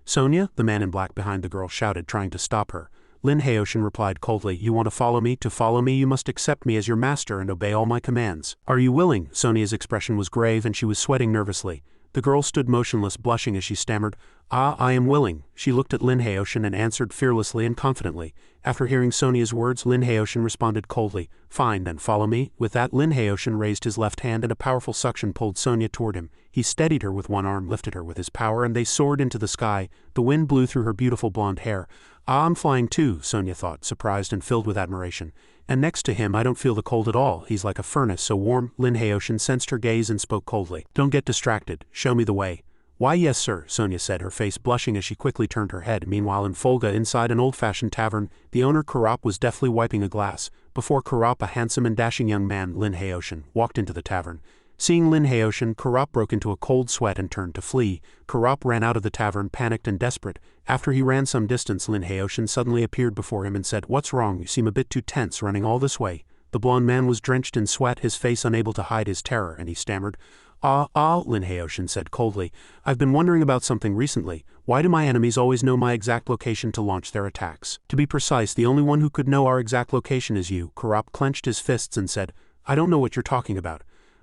Speaker 1: Sonia, the man in black behind the girl shouted, trying to stop her. Lin Haoshan replied coldly, you want to follow me? To follow me you must accept me as your master and obey all my commands. Are you willing? Sonia's expression was grave and she was sweating nervously. The girl stood motionless, blushing as she stammered, I am willing. She looked at Lin Haoshan and answered fearlessly and confidently. After hearing Sonia's words, Lin Haoshan responded coldly, fine, then follow me. With that, Lin Haoshan raised his left hand and a powerful suction pulled Sonia toward him. He steadied her with one arm, lifted her with his power, and they soared into the sky. The wind blew through her beautiful blonde hair. I'm flying too, Sonia thought, surprised and filled with admiration. And next to him I don't feel the cold at all, he's like a furnace so warm. Lin Haoshan sensed her gaze and spoke coldly. Don't get distracted, show me the way. "Why yes sir," Sonia said, her face blushing as she quickly turned her head. Meanwhile in Folga, inside an old-fashioned tavern, the owner Karop was deftly wiping a glass. Before Karop, a handsome and dashing young man, Lin Haoshan, walked into the tavern. Seeing Lin Haoshan, Karop broke into a cold sweat and turned to flee. Karop ran out of the tavern, panicked and desperate. After he ran some distance, Lin Haoshan suddenly appeared before him and said, "What's wrong? You seem a bit too tense running all this way." The blond man was drenched in sweat, his face unable to hide his terror, and he stammered, Lin Haoshan said coldly. "I've been wondering about something recently. Why do my enemies always know my exact location to launch their attacks? To be precise, the only one who could know our exact location is you." Karop clenched his fists and said, "I don't know what you're talking about.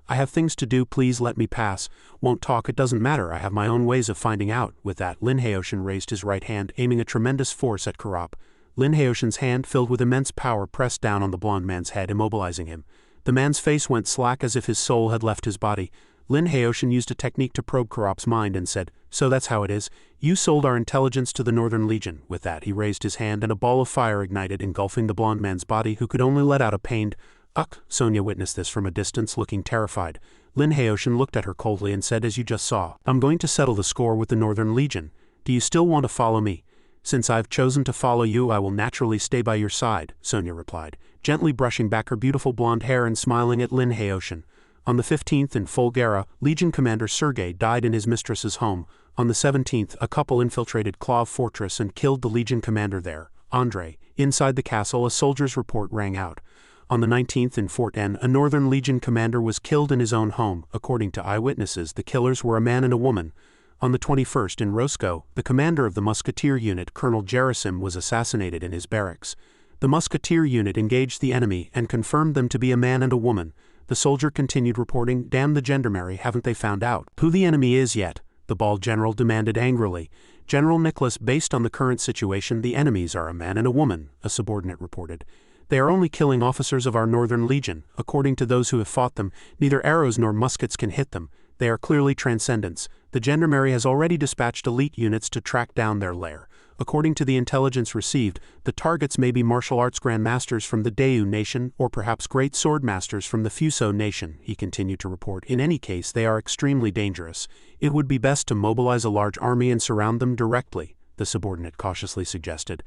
Speaker 1: I have things to do, please let me pass." "Won't talk, it doesn't matter, I have my own ways of finding out." With that, Lin Haoshan raised his right hand, aiming a tremendous force at Karop. Lin Haoshan's hand, filled with immense power, pressed down on the blond man's head, immobilizing him. The man's face went slack as if his soul had left his body. Lin Haoshan used a technique to probe Karop's mind and said, "So that's how it is. You sold our intelligence to the Northern Legion." With that, he raised his hand and a ball of fire ignited, engulfing the blond man's body, who could only let out a pained "Ugh." Sonia witnessed this from a distance, looking terrified. Lin Haoshan looked at her coldly and said, "As you just saw, I'm going to settle the score with the Northern Legion. Do you still want to follow me?" "Since I've chosen to follow you, I will naturally stay by your side," Sonia replied, gently brushing back her beautiful blonde hair and smiling at Lin Haoshan. On the 15th in Folgara, Legion Commander Sergei died in his mistress's home. On the 17th, a couple infiltrated Klov Fortress and killed the Legion Commander there, Andrei. Inside the castle, a soldier's report rang out. On the 19th in Fort N, a Northern Legion commander was killed in his own home. According to eyewitnesses, the killers were a man and a woman. On the 21st in Roscoe, the commander of the Musketeer unit, Colonel Gerasim, was assassinated in his barracks. The Musketeer unit engaged the enemy and confirmed them to be a man and a woman. The soldier continued reporting, "Damn the gendarmerie, haven't they found out who the enemy is yet?" The bald general demanded angrily. "General Nicholas, based on the current situation, the enemies are a man and a woman," a subordinate reported. "They are only killing officers of our Northern Legion. According to those who have fought them, neither arrows nor muskets can hit them. They are clearly transcendents. The gendarmerie has already dispatched elite units to track down their lair. According to the intelligence received, the targets may be martial arts grandmasters from the Dayu nation or perhaps great sword masters from the Fuso nation," he continued to report. "In any case, they are extremely dangerous. It would be best to mobilize a large army and surround them directly," the subordinate cautiously suggested.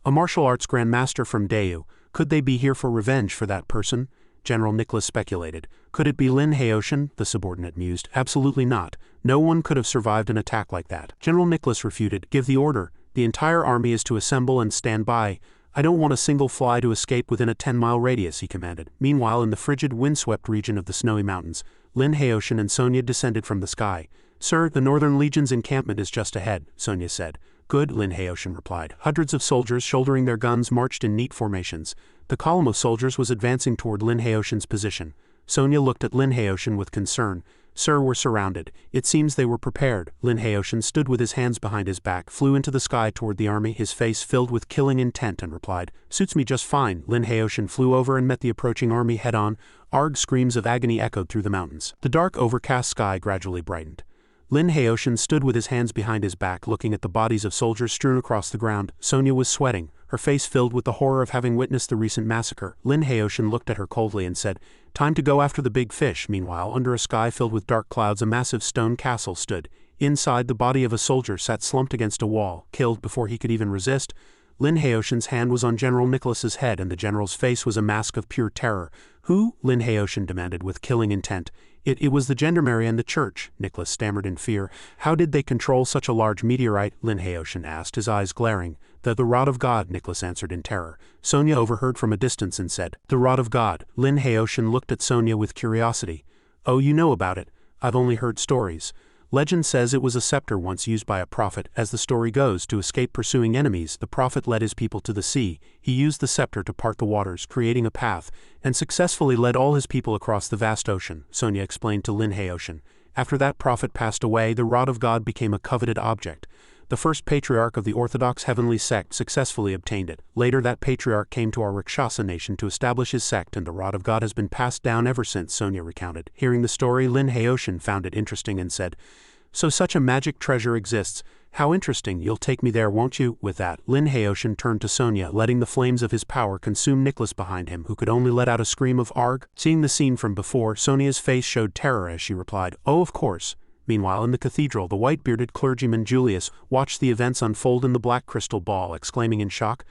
Speaker 1: "A martial arts grandmaster from Dayu. Could they be here for revenge for that person?" General Nicholas speculated. "Could it be Lin Haoshan?" the subordinate mused. "Absolutely not. No one could have survived an attack like that." General Nicholas refuted. "Give the order. The entire army is to assemble and stand by. I don't want a single fly to escape within a 10-mile radius," he commanded. Meanwhile, in the frigid, windswept region of the snowy mountains, Lin Haoshan and Sonia descended from the sky. "Sir, the Northern Legion's encampment is just ahead," Sonia said. "Good," Lin Haoshan replied. Hundreds of soldiers, shouldering their guns, marched in neat formations. The column of soldiers was advancing toward Lin Haoshan's position. Sonia looked at Lin Haoshan with concern. "Sir, we're surrounded." It seems they were prepared. Lin Haoshan stood with his hands behind his back, flew into the sky toward the army, his face filled with killing intent, and replied, "Suits me just fine." Lin Haoshan flew over and met the approaching army head-on. Arg screams of agony echoed through the mountains. The dark, overcast sky gradually brightened. Lin Haoshan stood with his hands behind his back, looking at the bodies of soldiers strewn across the ground. Sonia was sweating, her face filled with the horror of having witnessed the recent massacre. Lin Haoshan looked at her coldly and said, "Time to go after the big fish." Meanwhile, under a sky filled with dark clouds, a massive stone castle stood. Inside, the body of a soldier sat slumped against a wall, killed before he could even resist. Lin Haoshan's hand was on General Nicholas's head, and the general's face was a mask of pure terror. "Who?" Lin Haoshan demanded with killing intent. It was the gendarmerie and the church," Nicholas stammered in fear. "How did they control such a large meteorite?" Lin Haoshan asked, his eyes glaring. The rod of God," Nicholas answered in terror. Sonia overheard from a distance and said, "The rod of God." Lin Haoshan looked at Sonia with curiosity. "Oh, you know about it. I've only heard stories. Legend says it was a scepter once used by a prophet. As the story goes, to escape pursuing enemies, the prophet led his people to the sea. He used the scepter to part the waters, creating a path, and successfully led all his people across the vast ocean," Sonia explained to Lin Haoshan. "After that prophet passed away, the rod of God became a coveted object. The first patriarch of the Orthodox heavenly sect successfully obtained it. Later that patriarch came to our Rakshasa nation to establish his sect, and the rod of God has been passed down ever since," Sonia recounted. Hearing the story, Lin Haoshan found it interesting and said, "So such a magic treasure exists. How interesting. You'll take me there, won't you?" With that, Lin Haoshan turned to Sonia, letting the flames of his power consume Nicholas behind him, who could only let out a scream of "Arg!" Seeing the scene from before, Sonia's face showed terror as she replied, "Oh, of course. Meanwhile in the cathedral, the white-bearded clergyman Julius watched the events unfold in the black crystal ball, exclaiming in shock,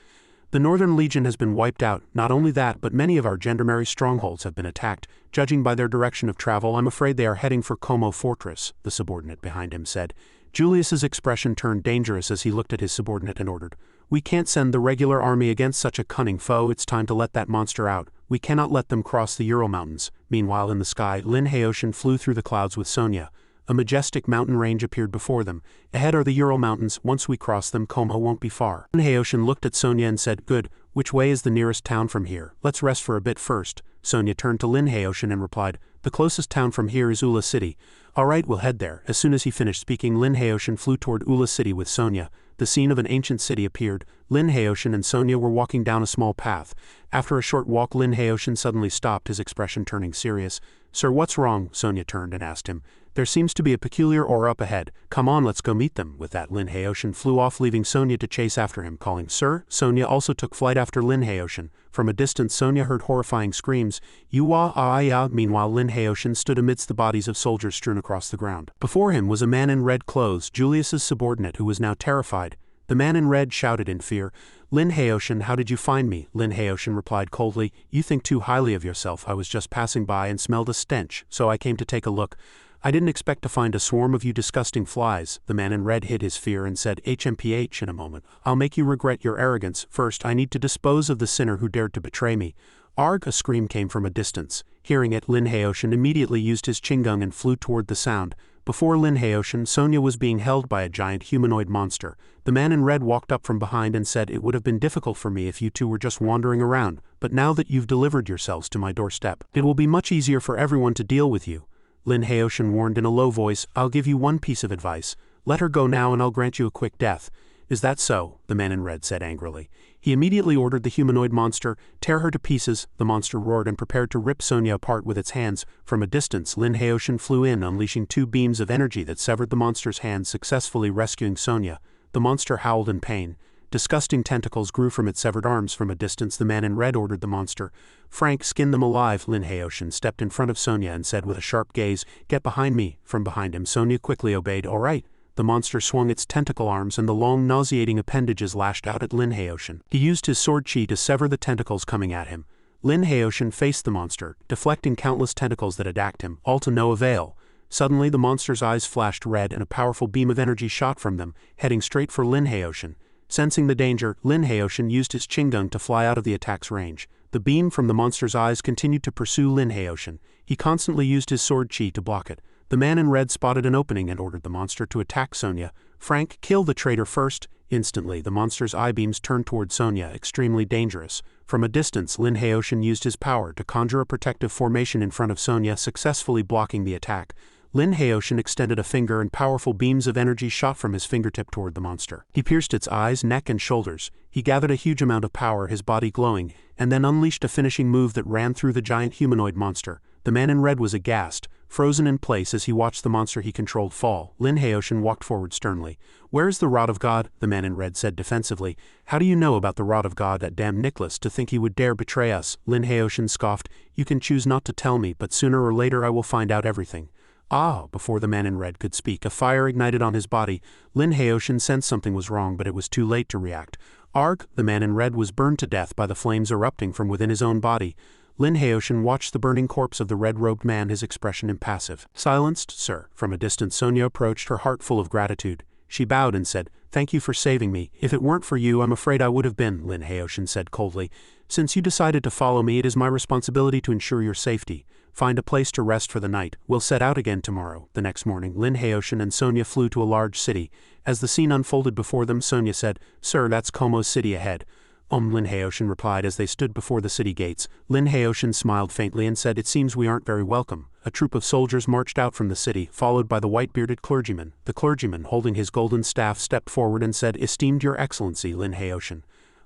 Speaker 1: "The Northern Legion has been wiped out. Not only that, but many of our gendarmerie strongholds have been attacked. Judging by their direction of travel, I'm afraid they are heading for Como Fortress," the subordinate behind him said. Julius's expression turned dangerous as he looked at his subordinate and ordered, "We can't send the regular army against such a cunning foe. It's time to let that monster out. We cannot let them cross the Ural Mountains." Meanwhile in the sky, Lin Haoshan flew through the clouds with Sonia. A majestic mountain range appeared before them. Ahead are the Ural Mountains. Once we cross them, Como won't be far. Lin Haoshan looked at Sonia and said, "Good. Which way is the nearest town from here? Let's rest for a bit first." Sonia turned to Lin Haoshan and replied, "The closest town from here is Ula City." "All right, we'll head there." As soon as he finished speaking, Lin Haoshan flew toward Ula City with Sonia. The scene of an ancient city appeared. Lin Haoshan and Sonia were walking down a small path. After a short walk, Lin Haoshan suddenly stopped, his expression turning serious. "Sir, what's wrong?" Sonia turned and asked him. "There seems to be a peculiar aura up ahead. Come on, let's go meet them." With that, Lin Haoshan flew off, leaving Sonia to chase after him, calling, "Sir." Sonia also took flight after Lin Haoshan. From a distance, Sonia heard horrifying screams. "Yuwa ah ya." Meanwhile, Lin Haoshan stood amidst the bodies of soldiers strewn across the ground. Before him was a man in red clothes, Julius's subordinate, who was now terrified. The man in red shouted in fear, "Lin Haoshan, how did you find me?" Lin Haoshan replied coldly, "You think too highly of yourself. I was just passing by and smelled a stench, so I came to take a look. I didn't expect to find a swarm of you disgusting flies." The man in red hid his fear and said, "HMPH in a moment. I'll make you regret your arrogance. First, I need to dispose of the sinner who dared to betray me." "Arg!" A scream came from a distance. Hearing it, Lin Haoshan immediately used his qinggong and flew toward the sound. Before Lin Haoshan, Sonia was being held by a giant humanoid monster. The man in red walked up from behind and said, "It would have been difficult for me if you two were just wandering around, but now that you've delivered yourselves to my doorstep, it will be much easier for everyone to deal with you." Lin Haoshan warned in a low voice, "I'll give you one piece of advice. Let her go now and I'll grant you a quick death." "Is that so?" the man in red said angrily. He immediately ordered the humanoid monster, "Tear her to pieces." The monster roared and prepared to rip Sonia apart with its hands. From a distance, Lin Haoshan flew in, unleashing two beams of energy that severed the monster's hands, successfully rescuing Sonia. The monster howled in pain. Disgusting tentacles grew from its severed arms. From a distance, the man in red ordered the monster, "Frank, skin them alive." Lin Haoshan stepped in front of Sonia and said with a sharp gaze, "Get behind me." From behind him, Sonia quickly obeyed. "All right." The monster swung its tentacle arms and the long, nauseating appendages lashed out at Lin Haoshan. He used his sword chi to sever the tentacles coming at him. Lin Haoshan faced the monster, deflecting countless tentacles that attacked him, all to no avail. Suddenly, the monster's eyes flashed red and a powerful beam of energy shot from them, heading straight for Lin Haoshan. Sensing the danger, Lin Haoshan used his qinggong to fly out of the attack's range. The beam from the monster's eyes continued to pursue Lin Haoshan. He constantly used his sword chi to block it. The man in red spotted an opening and ordered the monster to attack Sonia. "Frank, kill the traitor first." Instantly, the monster's eye beams turned toward Sonia, extremely dangerous. From a distance, Lin Haoshan used his power to conjure a protective formation in front of Sonia, successfully blocking the attack. Lin Haoshan extended a finger and powerful beams of energy shot from his fingertip toward the monster. He pierced its eyes, neck and shoulders. He gathered a huge amount of power, his body glowing, and then unleashed a finishing move that ran through the giant humanoid monster. The man in red was aghast, frozen in place as he watched the monster he controlled fall. Lin Haoshan walked forward sternly. "Where is the rod of God?" the man in red said defensively. "How do you know about the rod of God? That damned Nicholas, to think he would dare betray us." Lin Haoshan scoffed, "You can choose not to tell me, but sooner or later I will find out everything." "Ah!" Before the man in red could speak, a fire ignited on his body. Lin Haoshan sensed something was wrong, but it was too late to react. "Arg!" The man in red was burned to death by the flames erupting from within his own body. Lin Haoshan watched the burning corpse of the red-robed man, his expression impassive. "Silenced, sir." From a distance, Sonia approached, her heart full of gratitude. She bowed and said, "Thank you for saving me. If it weren't for you, I'm afraid I would have been," Lin Haoshan said coldly. "Since you decided to follow me, it is my responsibility to ensure your safety. Find a place to rest for the night. We'll set out again tomorrow." The next morning, Lin Haoshan and Sonia flew to a large city. As the scene unfolded before them, Sonia said, "Sir, that's Como's city ahead." Lin Haoshan replied as they stood before the city gates. Lin Haoshan smiled faintly and said, "It seems we aren't very welcome." A troop of soldiers marched out from the city, followed by the white-bearded clergyman. The clergyman, holding his golden staff, stepped forward and said, "Esteemed Your Excellency, Lin Haoshan,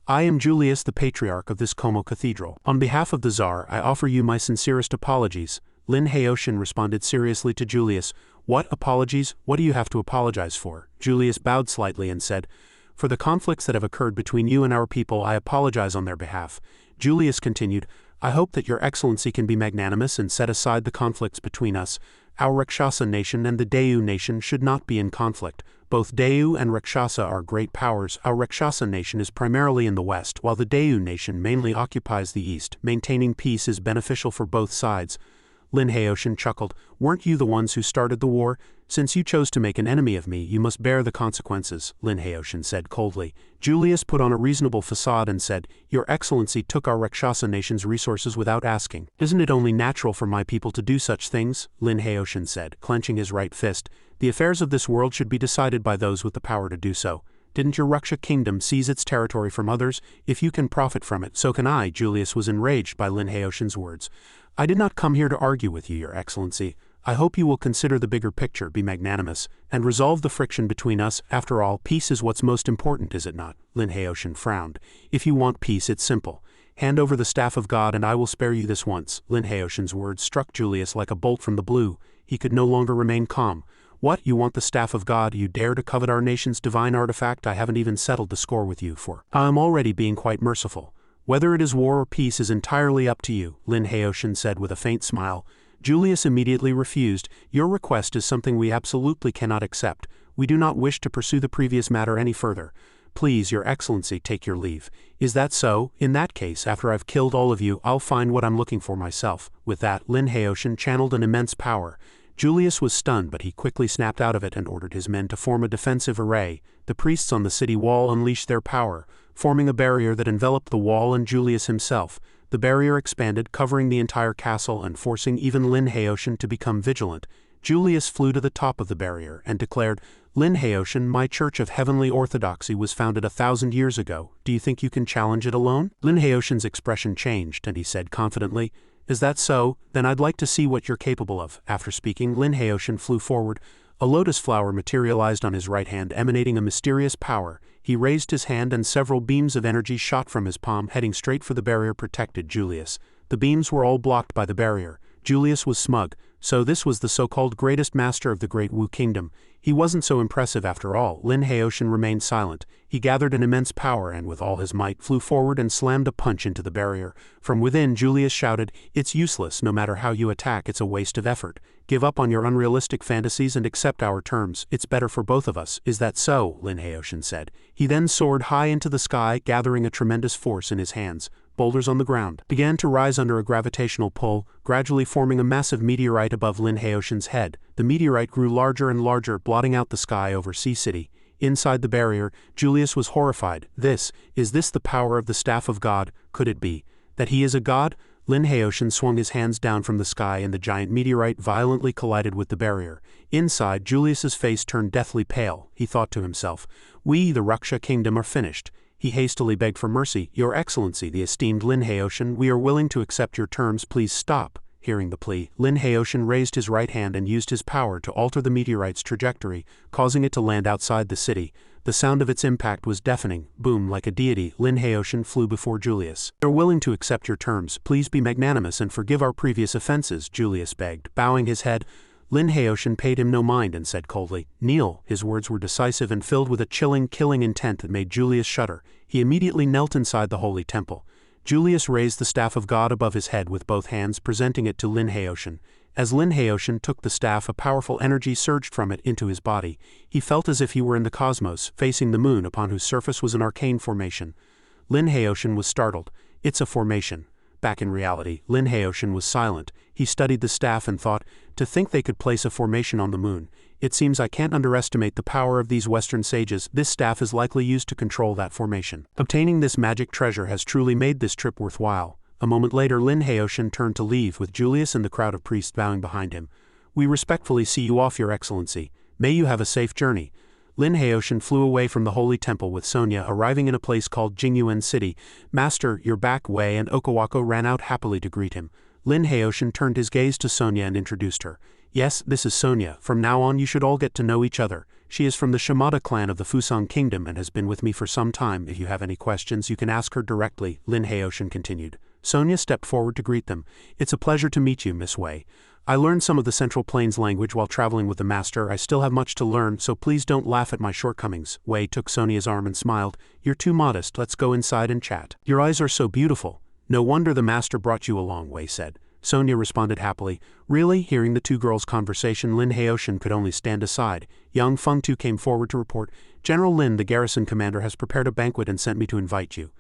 Speaker 1: I am Julius, the patriarch of this Como cathedral. On behalf of the Tsar, I offer you my sincerest apologies." Lin Haoshan responded seriously to Julius, "What apologies? What do you have to apologize for?" Julius bowed slightly and said, "For the conflicts that have occurred between you and our people, I apologize on their behalf." Julius continued, I hope that your excellency can be magnanimous and set aside the conflicts between us. Our Rakshasa nation and the Dayu nation should not be in conflict. Both Dayu and Rakshasa are great powers. Our Rakshasa nation is primarily in the west, while the Dayu nation mainly occupies the east. Maintaining peace is beneficial for both sides. Lin Haoshan chuckled. Weren't you the ones who started the war? Since you chose to make an enemy of me, you must bear the consequences, Lin Haoshan said coldly. Julius put on a reasonable facade and said, Your Excellency took our Rakshasa nation's resources without asking. Isn't it only natural for my people to do such things? Lin Haoshan said, clenching his right fist. The affairs of this world should be decided by those with the power to do so. Didn't your Raksha kingdom seize its territory from others? If you can profit from it, so can I. Julius was enraged by Lin Haoshan's words. I did not come here to argue with you, Your Excellency. I hope you will consider the bigger picture, be magnanimous, and resolve the friction between us. After all, peace is what's most important, is it not? Lin Haoshan frowned. If you want peace, it's simple. Hand over the staff of God and I will spare you this once. Lin Haoshan's words struck Julius like a bolt from the blue. He could no longer remain calm. What, you want the staff of God? You dare to covet our nation's divine artifact? I haven't even settled the score with you, for I am already being quite merciful. Whether it is war or peace is entirely up to you, Lin Haoshan said with a faint smile. Julius immediately refused. Your request is something we absolutely cannot accept. We do not wish to pursue the previous matter any further. Please, Your Excellency, take your leave. Is that so? In that case, after I've killed all of you, I'll find what I'm looking for myself. With that, Lin Haoshan channeled an immense power. Julius was stunned, but he quickly snapped out of it and ordered his men to form a defensive array. The priests on the city wall unleashed their power, forming a barrier that enveloped the wall and Julius himself. The barrier expanded, covering the entire castle and forcing even Lin Haoshan to become vigilant. Julius flew to the top of the barrier and declared, Lin Haoshan, my Church of Heavenly Orthodoxy was founded 1,000 years ago. Do you think you can challenge it alone? Lin Haoshan's expression changed, and he said confidently, Is that so? Then I'd like to see what you're capable of. After speaking, Lin Haoshan flew forward. A lotus flower materialized on his right hand, emanating a mysterious power. He raised his hand and several beams of energy shot from his palm, heading straight for the barrier protected Julius. The beams were all blocked by the barrier. Julius was smug. So this was the so-called greatest master of the Great Wu Kingdom. He wasn't so impressive after all. Lin Haoshan remained silent. He gathered an immense power and with all his might flew forward and slammed a punch into the barrier. From within, Julius shouted, It's useless. No matter how you attack, it's a waste of effort. Give up on your unrealistic fantasies and accept our terms. It's better for both of us. Is that so? Lin Haoshan said. He then soared high into the sky, gathering a tremendous force in his hands. Boulders on the ground began to rise under a gravitational pull, gradually forming a massive meteorite above Lin Haoshan's head. The meteorite grew larger and larger, blotting out the sky over Sea City. Inside the barrier, Julius was horrified. Is this the power of the staff of God? Could it be that he is a god? Lin Haoshan swung his hands down from the sky and the giant meteorite violently collided with the barrier. Inside, Julius's face turned deathly pale. He thought to himself, We, the Raksha kingdom, are finished. He hastily begged for mercy. Your Excellency, the esteemed Lin Haoshan, we are willing to accept your terms. Please stop. Hearing the plea, Lin Haoshan raised his right hand and used his power to alter the meteorite's trajectory, causing it to land outside the city. The sound of its impact was deafening. Boom, like a deity, Lin Haoshan flew before Julius. We are willing to accept your terms. Please be magnanimous and forgive our previous offenses, Julius begged, bowing his head. Lin Haoshan paid him no mind and said coldly, Kneel. His words were decisive and filled with a chilling, killing intent that made Julius shudder. He immediately knelt inside the holy temple. Julius raised the staff of God above his head with both hands, presenting it to Lin Haoshan. As Lin Haoshan took the staff, a powerful energy surged from it into his body. He felt as if he were in the cosmos, facing the moon upon whose surface was an arcane formation. Lin Haoshan was startled. It's a formation. Back in reality, Lin Haoshan was silent. He studied the staff and thought, to think they could place a formation on the moon. It seems I can't underestimate the power of these Western sages. This staff is likely used to control that formation. Obtaining this magic treasure has truly made this trip worthwhile. A moment later, Lin Haoshan turned to leave, with Julius and the crowd of priests bowing behind him. We respectfully see you off, Your Excellency. May you have a safe journey. Lin Haoshan flew away from the holy temple with Sonia, arriving in a place called Jingyuan City. Master, you're back. Wei and Okawako ran out happily to greet him. Lin Haoshan turned his gaze to Sonia and introduced her. Yes, this is Sonia. From now on you should all get to know each other. She is from the Shimada clan of the Fusang Kingdom and has been with me for some time. If you have any questions, you can ask her directly, Lin Haoshan continued. Sonia stepped forward to greet them. It's a pleasure to meet you, Miss Wei. I learned some of the Central Plains language while traveling with the master. I still have much to learn, so please don't laugh at my shortcomings. Wei took Sonia's arm and smiled. You're too modest. Let's go inside and chat. Your eyes are so beautiful. No wonder the master brought you along, Wei said. Sonia responded happily. Really? Hearing the two girls' conversation, Lin Haoshan could only stand aside. Young Feng Tu came forward to report, General Lin, the garrison commander, has prepared a banquet and sent me to invite you.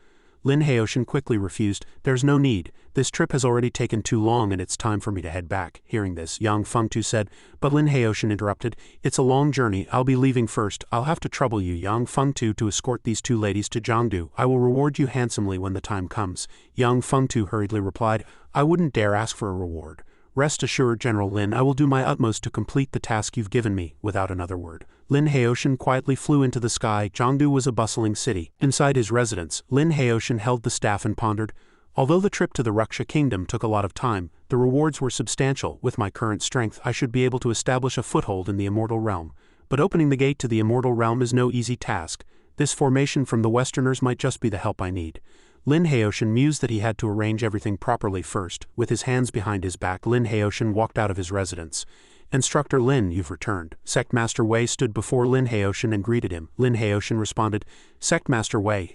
Speaker 1: Lin Haoshan quickly refused. There's no need. This trip has already taken too long and it's time for me to head back. Hearing this, Yang Feng Tu said, but Lin Haoshan interrupted, it's a long journey, I'll be leaving first, I'll have to trouble you, Yang Feng Tu, to escort these two ladies to Jiangdu. I will reward you handsomely when the time comes. Yang Feng Tu hurriedly replied, I wouldn't dare ask for a reward. Rest assured, General Lin, I will do my utmost to complete the task you've given me. Without another word, Lin Haoshan quietly flew into the sky. Jiangdu was a bustling city. Inside his residence, Lin Haoshan held the staff and pondered. Although the trip to the Ruxia Kingdom took a lot of time, the rewards were substantial. With my current strength, I should be able to establish a foothold in the immortal realm. But opening the gate to the immortal realm is no easy task. This formation from the Westerners might just be the help I need. Lin Haoshan mused that he had to arrange everything properly first. With his hands behind his back, Lin Haoshan walked out of his residence. Instructor Lin, you've returned. Sect Master Wei stood before Lin Haoshan and greeted him. Lin Haoshan responded, Sect Master Wei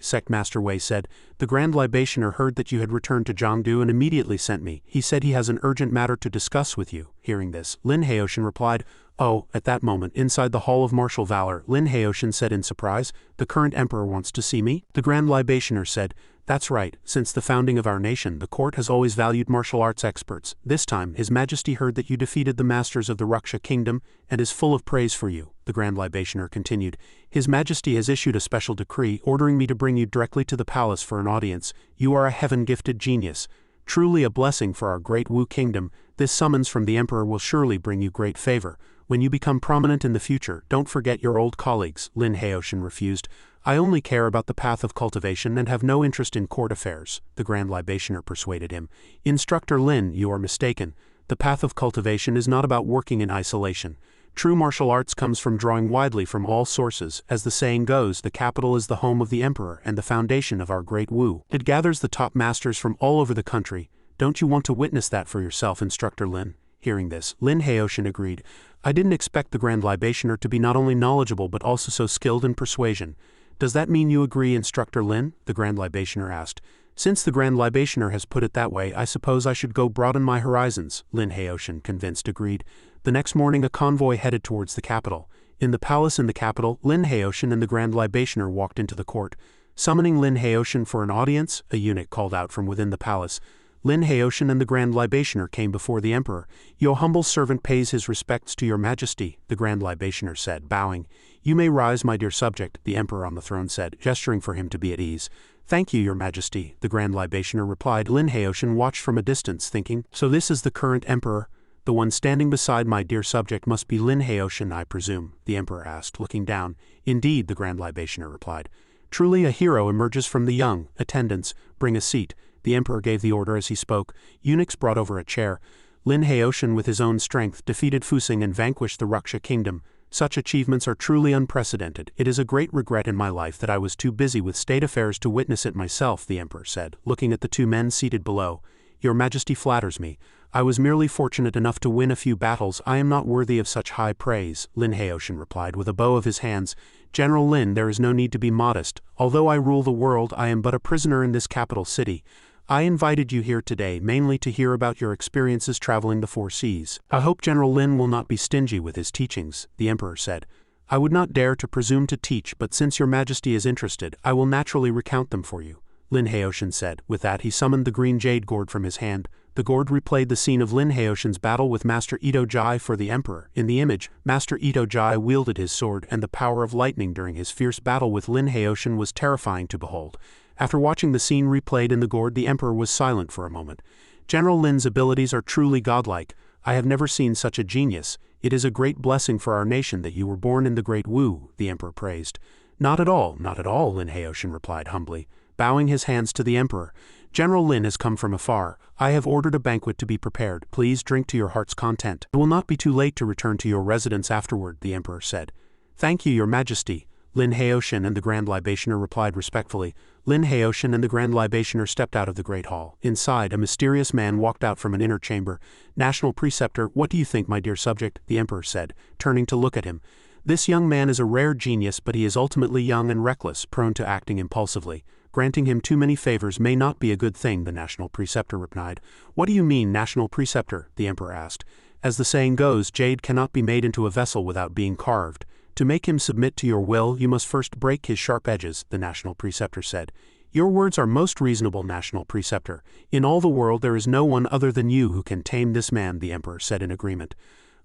Speaker 1: said, the Grand Libationer heard that you had returned to Jiangdu and immediately sent me. He said he has an urgent matter to discuss with you. Hearing this, Lin Haoshan replied, Oh, at that moment, inside the Hall of Martial Valor, Lin Haoshan said in surprise, the current emperor wants to see me? The Grand Libationer said, That's right, since the founding of our nation, the court has always valued martial arts experts. This time, His Majesty heard that you defeated the masters of the Ruxia Kingdom and is full of praise for you. The Grand Libationer continued, His Majesty has issued a special decree ordering me to bring you directly to the palace for an audience. You are a heaven-gifted genius. Truly a blessing for our great Wu Kingdom. This summons from the Emperor will surely bring you great favor. When you become prominent in the future, don't forget your old colleagues. Lin Haoshan refused. I only care about the path of cultivation and have no interest in court affairs. The Grand Libationer persuaded him. Instructor Lin, you are mistaken. The path of cultivation is not about working in isolation. True martial arts comes from drawing widely from all sources. As the saying goes, the capital is the home of the emperor and the foundation of our great Wu. It gathers the top masters from all over the country. Don't you want to witness that for yourself, Instructor Lin? Hearing this, Lin Haoshan agreed. I didn't expect the Grand Libationer to be not only knowledgeable but also so skilled in persuasion. Does that mean you agree, Instructor Lin? The Grand Libationer asked. Since the Grand Libationer has put it that way, I suppose I should go broaden my horizons. Lin Haoshan, convinced, agreed. The next morning a convoy headed towards the capital. In the palace in the capital, Lin Haoshan and the Grand Libationer walked into the court. Summoning Lin Haoshan for an audience, a eunuch called out from within the palace. Lin Haoshan and the Grand Libationer came before the Emperor. Your humble servant pays his respects to your Majesty, the Grand Libationer said, bowing. You may rise, my dear subject, the Emperor on the throne said, gesturing for him to be at ease. Thank you, your Majesty, the Grand Libationer replied. Lin Haoshan watched from a distance, thinking, so this is the current Emperor? The one standing beside my dear subject must be Lin Haoshan, I presume, the Emperor asked, looking down. Indeed, the Grand Libationer replied. Truly a hero emerges from the young. Attendants, bring a seat. The Emperor gave the order as he spoke. Eunuchs brought over a chair. Lin Haoshan, with his own strength, defeated Fusing and vanquished the Ruxia Kingdom. Such achievements are truly unprecedented. It is a great regret in my life that I was too busy with state affairs to witness it myself, the Emperor said, looking at the two men seated below. Your Majesty flatters me. I was merely fortunate enough to win a few battles. I am not worthy of such high praise, Lin Haoshan replied with a bow of his hands. General Lin, there is no need to be modest. Although I rule the world, I am but a prisoner in this capital city. I invited you here today mainly to hear about your experiences traveling the four seas. I hope General Lin will not be stingy with his teachings, the Emperor said. I would not dare to presume to teach, but since your Majesty is interested, I will naturally recount them for you, Lin Haoshan said. With that he summoned the green jade gourd from his hand. The gourd replayed the scene of Lin Haoshan's battle with Master Ito Jai for the Emperor. In the image, Master Ito Jai wielded his sword, and the power of lightning during his fierce battle with Lin Haoshan was terrifying to behold. After watching the scene replayed in the gourd, the Emperor was silent for a moment. General Lin's abilities are truly godlike. I have never seen such a genius. It is a great blessing for our nation that you were born in the great Wu, the Emperor praised. Not at all, Lin Haoshan replied humbly, bowing his hands to the Emperor. General Lin has come from afar. I have ordered a banquet to be prepared. Please drink to your heart's content. It will not be too late to return to your residence afterward, the Emperor said. Thank you, your Majesty. Lin Haoshan and the Grand Libationer replied respectfully. Lin Haoshan and the Grand Libationer stepped out of the great hall. Inside, a mysterious man walked out from an inner chamber. National Preceptor, what do you think, my dear subject? The Emperor said, turning to look at him. This young man is a rare genius, but he is ultimately young and reckless, prone to acting impulsively. Granting him too many favors may not be a good thing, the national preceptor replied. What do you mean, national preceptor? The emperor asked. As the saying goes, jade cannot be made into a vessel without being carved. To make him submit to your will, you must first break his sharp edges, the national preceptor said. Your words are most reasonable, national preceptor. In all the world there is no one other than you who can tame this man, the emperor said in agreement.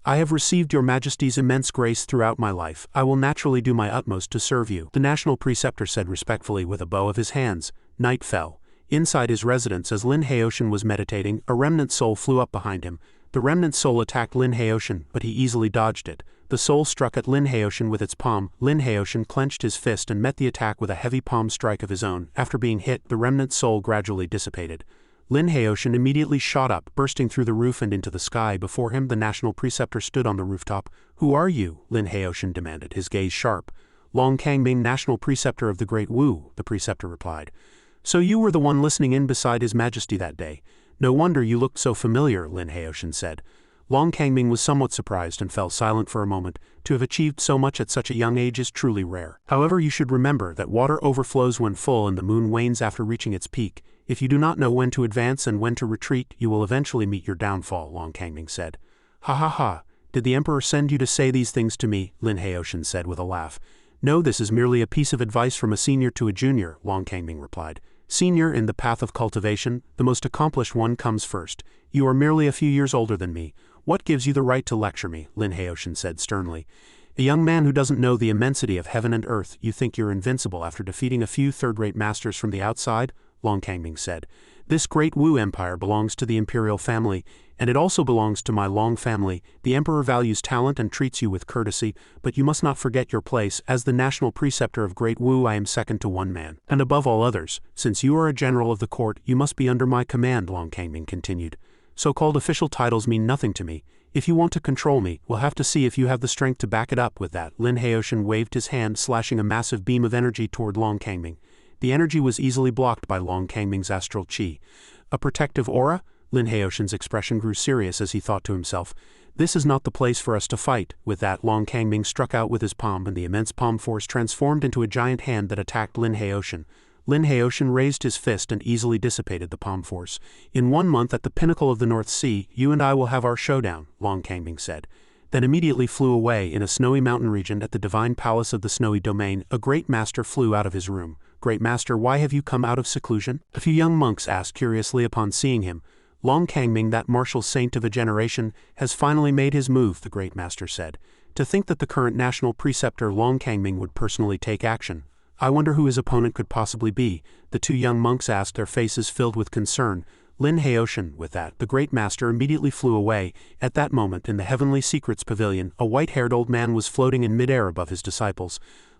Speaker 1: I have received your majesty's immense grace throughout my life. I will naturally do my utmost to serve you, the national preceptor said respectfully with a bow of his hands. Night fell. Inside his residence, as Lin Haoshan was meditating, a remnant soul flew up behind him. The remnant soul attacked Lin Haoshan, but he easily dodged it. The soul struck at Lin Haoshan with its palm. Lin Haoshan clenched his fist and met the attack with a heavy palm strike of his own. After being hit, the remnant soul gradually dissipated. Lin Haoshan immediately shot up, bursting through the roof and into the sky. Before him, the national preceptor stood on the rooftop. Who are you? Lin Haoshan demanded, his gaze sharp. Long Kangbing, national preceptor of the Great Wu, the preceptor replied. So you were the one listening in beside His Majesty that day. No wonder you looked so familiar, Lin Haoshan said. Long Kangbing was somewhat surprised and fell silent for a moment. To have achieved so much at such a young age is truly rare. However, you should remember that water overflows when full and the moon wanes after reaching its peak. If you do not know when to advance and when to retreat, you will eventually meet your downfall, Long Kangbing said. Ha ha ha, did the emperor send you to say these things to me? Lin Haoshan said with a laugh. No, this is merely a piece of advice from a senior to a junior, Long Kangbing replied. Senior in the path of cultivation, the most accomplished one comes first. You are merely a few years older than me. What gives you the right to lecture me? Lin Haoshan said sternly. A young man who doesn't know the immensity of heaven and earth. You think you're invincible after defeating a few third-rate masters from the outside? Long Kangbing said. This great Wu Empire belongs to the imperial family, and it also belongs to my Long family. The emperor values talent and treats you with courtesy, but you must not forget your place. As the national preceptor of Great Wu, I am second to one man, and above all others, since you are a general of the court, you must be under my command, Long Kangbing continued. So-called official titles mean nothing to me. If you want to control me, we'll have to see if you have the strength to back it up with that. Lin Haoshan waved his hand, slashing a massive beam of energy toward Long Kangbing. The energy was easily blocked by Long Kangbing's astral chi. A protective aura? Lin Haoshan's expression grew serious as he thought to himself. This is not the place for us to fight. With that, Long Kangbing struck out with his palm, and the immense palm force transformed into a giant hand that attacked Lin Haoshan. Lin Haoshan raised his fist and easily dissipated the palm force. In 1 month at the pinnacle of the North Sea, you and I will have our showdown, Long Kangbing said. Then immediately flew away. In a snowy mountain region at the divine palace of the snowy domain, a great master flew out of his room. Great master, why have you come out of seclusion? A few young monks asked curiously upon seeing him. Long Kangbing, that martial saint of a generation, has finally made his move, the great master said. To think that the current national preceptor Long Kangbing would personally take action. I wonder who his opponent could possibly be, the two young monks asked, their faces filled with concern. Lin Haoshan. With that, the great master immediately flew away. At that moment, in the Heavenly Secrets Pavilion, a white-haired old man was floating in midair above his disciples.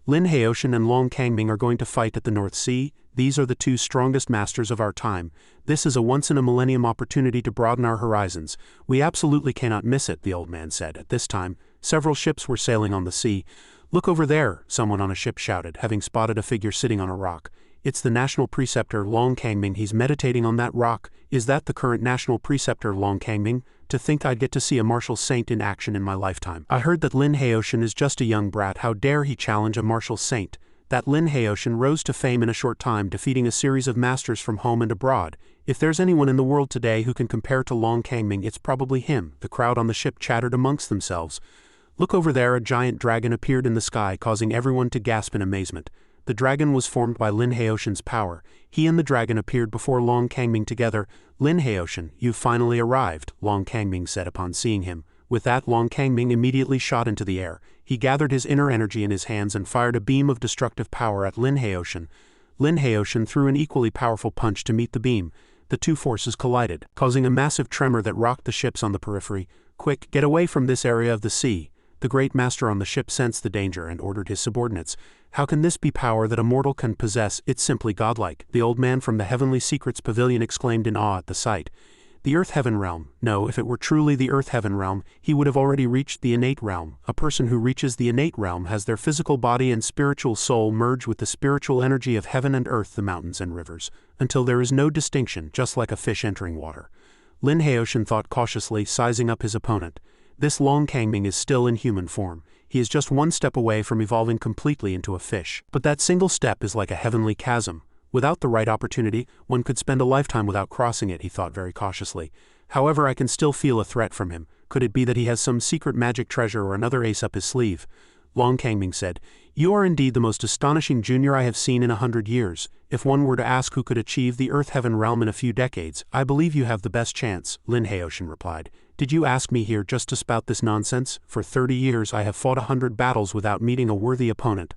Speaker 1: Lin Haoshan and Long Kangbing are going to fight at the North Sea. These are the two strongest masters of our time. This is a once-in-a-millennium opportunity to broaden our horizons. We absolutely cannot miss it, the old man said. At this time, several ships were sailing on the sea. Look over there, someone on a ship shouted, having spotted a figure sitting on a rock. It's the national preceptor Long Kangbing. He's meditating on that rock. Is that the current national preceptor Long Kangbing? To think I'd get to see a martial saint in action in my lifetime. I heard that Lin Haoshan is just a young brat. How dare he challenge a martial saint? That Lin Haoshan rose to fame in a short time, defeating a series of masters from home and abroad. If there's anyone in the world today who can compare to Long Kangbing, it's probably him. The crowd on the ship chattered amongst themselves. Look over there, a giant dragon appeared in the sky, causing everyone to gasp in amazement. The dragon was formed by Lin Haoshan's power. He and the dragon appeared before Long Kangbing together. Lin Haoshan, you've finally arrived, Long Kangbing said upon seeing him. With that, Long Kangbing immediately shot into the air. He gathered his inner energy in his hands and fired a beam of destructive power at Lin Haoshan. Lin Haoshan threw an equally powerful punch to meet the beam. The two forces collided, causing a massive tremor that rocked the ships on the periphery. Quick, get away from this area of the sea. The great master on the ship sensed the danger and ordered his subordinates. How can this be power that a mortal can possess? It's simply godlike, the old man from the Heavenly Secrets Pavilion exclaimed in awe at the sight. The Earth-Heaven realm. No, if it were truly the Earth-Heaven realm, he would have already reached the innate realm. A person who reaches the innate realm has their physical body and spiritual soul merge with the spiritual energy of heaven and earth, the mountains and rivers, until there is no distinction, just like a fish entering water. Lin Haoshan thought cautiously, sizing up his opponent. This Long Kangbing is still in human form. He is just one step away from evolving completely into a fish. But that single step is like a heavenly chasm. Without the right opportunity, one could spend a lifetime without crossing it, he thought very cautiously. However, I can still feel a threat from him. Could it be that he has some secret magic treasure or another ace up his sleeve? Long Kangming said, "You are indeed the most astonishing junior I have seen in 100 years. If one were to ask who could achieve the Earth-Heaven realm in a few decades, I believe you have the best chance," Lin Heoshin replied. "Did you ask me here just to spout this nonsense? For 30 years I have fought 100 battles without meeting a worthy opponent.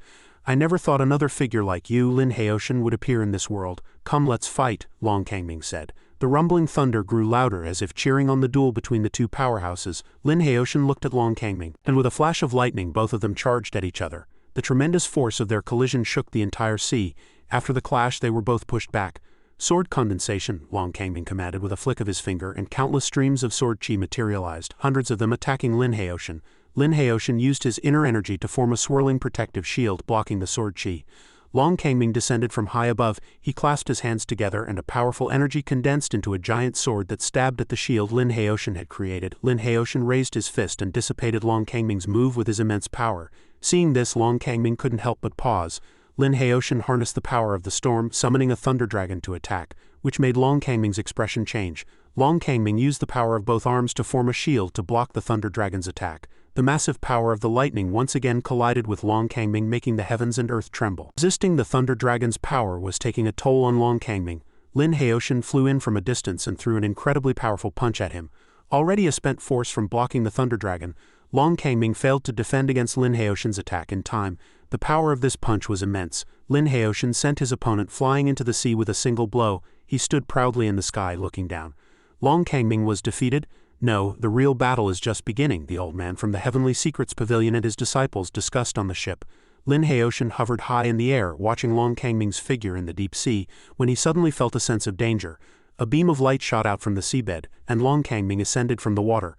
Speaker 1: I never thought another figure like you, Lin Heoshin, would appear in this world. Come, let's fight," Long Kangming said. The rumbling thunder grew louder as if cheering on the duel between the two powerhouses. Lin Heoshin looked at Long Kangming, and with a flash of lightning both of them charged at each other. The tremendous force of their collision shook the entire sea. After the clash they were both pushed back. "Sword condensation," Long Kangming commanded with a flick of his finger, and countless streams of sword chi materialized, hundreds of them attacking Lin Heoshin. Lin Heoshin used his inner energy to form a swirling protective shield blocking the sword chi. Long Kangming descended from high above. He clasped his hands together and a powerful energy condensed into a giant sword that stabbed at the shield Lin Heoshin had created. Lin Heoshin raised his fist and dissipated Long Kangming's move with his immense power. Seeing this, Long Kangming couldn't help but pause. Lin Heoshin harnessed the power of the storm, summoning a thunder dragon to attack, which made Long Kangming's expression change. Long Kangming used the power of both arms to form a shield to block the thunder dragon's attack. The massive power of the lightning once again collided with Long Kangming, making the heavens and earth tremble. Resisting the thunder dragon's power was taking a toll on Long Kangming. Lin Heoshin flew in from a distance and threw an incredibly powerful punch at him. Already a spent force from blocking the thunder dragon, Long Kangming failed to defend against Lin Heoshin's attack in time. The power of this punch was immense. Lin Heoshin sent his opponent flying into the sea with a single blow. He stood proudly in the sky looking down. Long Kangming was defeated? No, the real battle is just beginning, the old man from the Heavenly Secrets Pavilion and his disciples discussed on the ship. Lin Heoshin hovered high in the air, watching Long Kangming's figure in the deep sea, when he suddenly felt a sense of danger. A beam of light shot out from the seabed, and Long Kangming ascended from the water.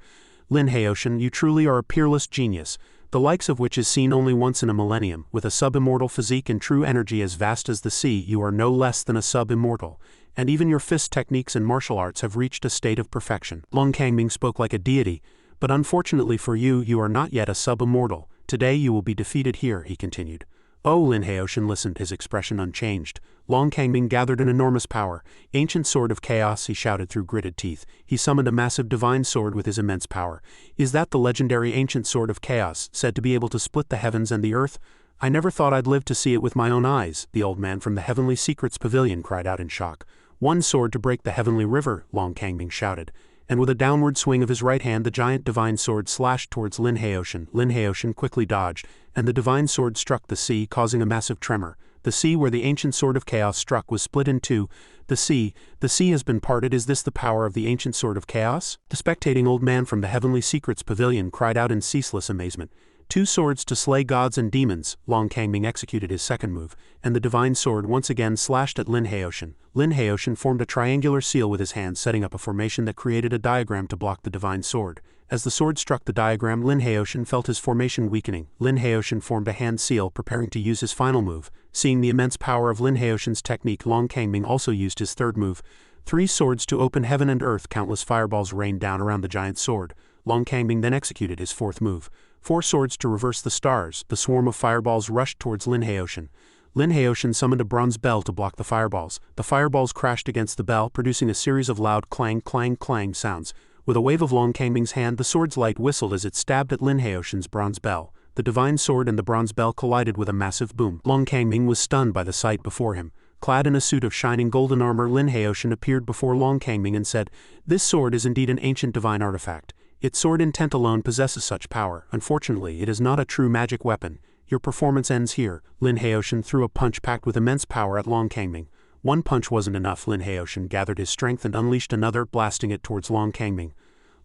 Speaker 1: "Lin Heoshin, you truly are a peerless genius, the likes of which is seen only once in a millennium. With a sub-immortal physique and true energy as vast as the sea, you are no less than a sub-immortal. And even your fist techniques and martial arts have reached a state of perfection." Long Kangming spoke like a deity. "But unfortunately for you, you are not yet a sub-immortal. Today you will be defeated here," he continued. "Oh," Lin Heoshin listened, his expression unchanged. Long Kangming gathered an enormous power. "Ancient sword of chaos," he shouted through gritted teeth. He summoned a massive divine sword with his immense power. "Is that the legendary ancient sword of chaos, said to be able to split the heavens and the earth? I never thought I'd live to see it with my own eyes," the old man from the Heavenly Secrets Pavilion cried out in shock. "One sword to break the heavenly river," Long Kangming shouted. And with a downward swing of his right hand the giant divine sword slashed towards Lin Heoshin. Lin Heoshin quickly dodged, and the divine sword struck the sea, causing a massive tremor. The sea where the ancient sword of chaos struck was split in two. The sea has been parted. Is this the power of the ancient sword of chaos?" The spectating old man from the Heavenly Secrets Pavilion cried out in ceaseless amazement. "Two swords to slay gods and demons." Long Kangming executed his second move, and the divine sword once again slashed at Lin Heoshin. Lin Heoshin formed a triangular seal with his hand, setting up a formation that created a diagram to block the divine sword. As the sword struck the diagram, Lin Heoshin felt his formation weakening. Lin Heoshin formed a hand seal, preparing to use his final move. Seeing the immense power of Lin Heoshin's technique, Long Kangming also used his third move. Three swords to open heaven and earth. Countless fireballs rained down around the giant sword. Long Kangming then executed his fourth move. 4 swords to reverse the stars. The swarm of fireballs rushed towards Lin Heoshin. Lin Heoshin summoned a bronze bell to block the fireballs. The fireballs crashed against the bell, producing a series of loud clang, clang, clang sounds. With a wave of Long Kangming's hand, the sword's light whistled as it stabbed at Lin Heoshin's bronze bell. The divine sword and the bronze bell collided with a massive boom. Long Kangming was stunned by the sight before him. Clad in a suit of shining golden armor, Lin Heoshin appeared before Long Kangming and said, "This sword is indeed an ancient divine artifact. Its sword intent alone possesses such power. Unfortunately, it is not a true magic weapon. Your performance ends here." Lin Heoshin threw a punch packed with immense power at Long Kangming. One punch wasn't enough. Lin Heoshin gathered his strength and unleashed another, blasting it towards Long Kangming.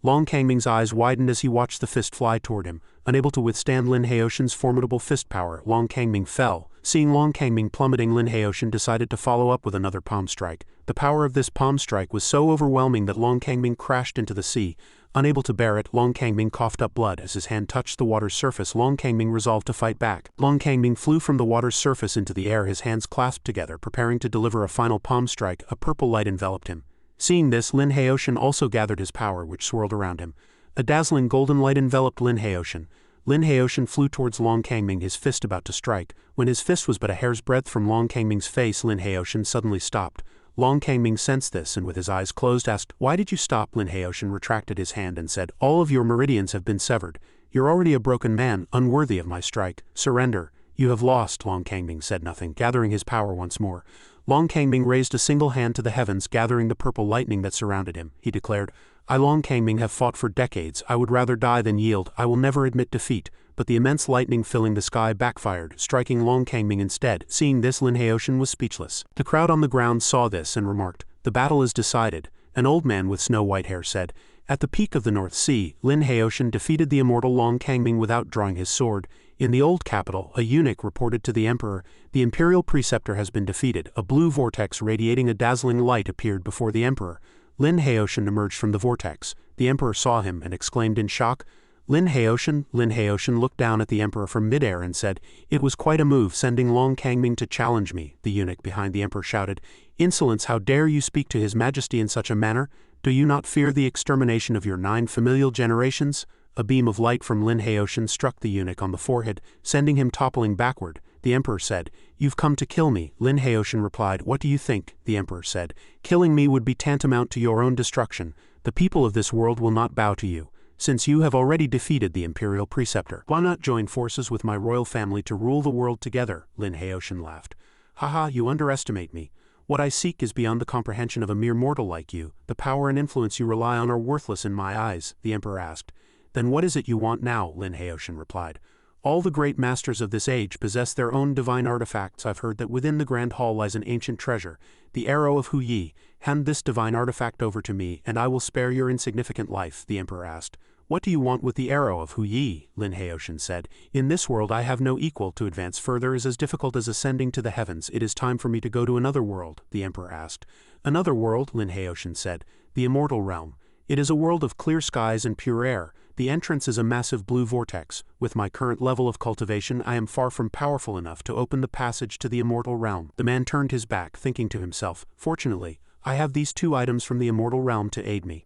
Speaker 1: Long Kangming's eyes widened as he watched the fist fly toward him. Unable to withstand Lin Heoshin's formidable fist power, Long Kangming fell. Seeing Long Kangming plummeting, Lin Heoshin decided to follow up with another palm strike. The power of this palm strike was so overwhelming that Long Kangming crashed into the sea. Unable to bear it, Long Kangming coughed up blood. As his hand touched the water's surface, Long Kangming resolved to fight back. Long Kangming flew from the water's surface into the air, his hands clasped together, preparing to deliver a final palm strike. A purple light enveloped him. Seeing this, Lin Heoshin also gathered his power, which swirled around him. A dazzling golden light enveloped Lin Heoshin. Lin Haoshan flew towards Long Kangming, his fist about to strike. When his fist was but a hair's breadth from Long Kangming's face, Lin Haoshan suddenly stopped. Long Kangming sensed this and with his eyes closed asked, "Why did you stop?" Lin Haoshan retracted his hand and said, "All of your meridians have been severed. You're already a broken man, unworthy of my strike. Surrender." "You have lost." Long Kangming said nothing, gathering his power once more. Long Kangming raised a single hand to the heavens, gathering the purple lightning that surrounded him. He declared, "I, Long Kangming, have fought for decades. I would rather die than yield. I will never admit defeat." But the immense lightning filling the sky backfired, striking Long Kangming instead. Seeing this, Lin Haoshan was speechless. The crowd on the ground saw this and remarked, "The battle is decided." An old man with snow-white hair said, "At the peak of the North Sea, Lin Haoshan defeated the immortal Long Kangming without drawing his sword. In the old capital, a eunuch reported to the emperor, 'The imperial preceptor has been defeated.' A blue vortex radiating a dazzling light appeared before the emperor. Lin Haoshan emerged from the vortex. The emperor saw him and exclaimed in shock, "Lin Haoshan?" Lin Haoshan looked down at the emperor from midair and said, "It was quite a move sending Long Kangming to challenge me." The eunuch behind the emperor shouted, "Insolence! How dare you speak to his majesty in such a manner? Do you not fear the extermination of your 9 familial generations?" A beam of light from Lin Haoshan struck the eunuch on the forehead, sending him toppling backward. The emperor said, "You've come to kill me." Lin Haoshan replied, "What do you think?" The emperor said, "Killing me would be tantamount to your own destruction. The people of this world will not bow to you. Since you have already defeated the imperial preceptor, why not join forces with my royal family to rule the world together?" Lin Haoshan laughed. "Haha, you underestimate me. What I seek is beyond the comprehension of a mere mortal like you. The power and influence you rely on are worthless in my eyes." The emperor asked, "Then what is it you want now?" Lin Haoshan replied, "All the great masters of this age possess their own divine artifacts. I've heard that within the Grand Hall lies an ancient treasure, the arrow of Hu Yi. Hand this divine artifact over to me, and I will spare your insignificant life." The emperor asked, "What do you want with the arrow of Hu Yi?" Lin Haoshan said, "In this world I have no equal. To advance further is as difficult as ascending to the heavens. It is time for me to go to another world." The emperor asked, "Another world?" Lin Haoshan said, "The immortal realm. It is a world of clear skies and pure air. The entrance is a massive blue vortex. With my current level of cultivation, I am far from powerful enough to open the passage to the immortal realm." The man turned his back, thinking to himself, "Fortunately, I have these 2 items from the immortal realm to aid me."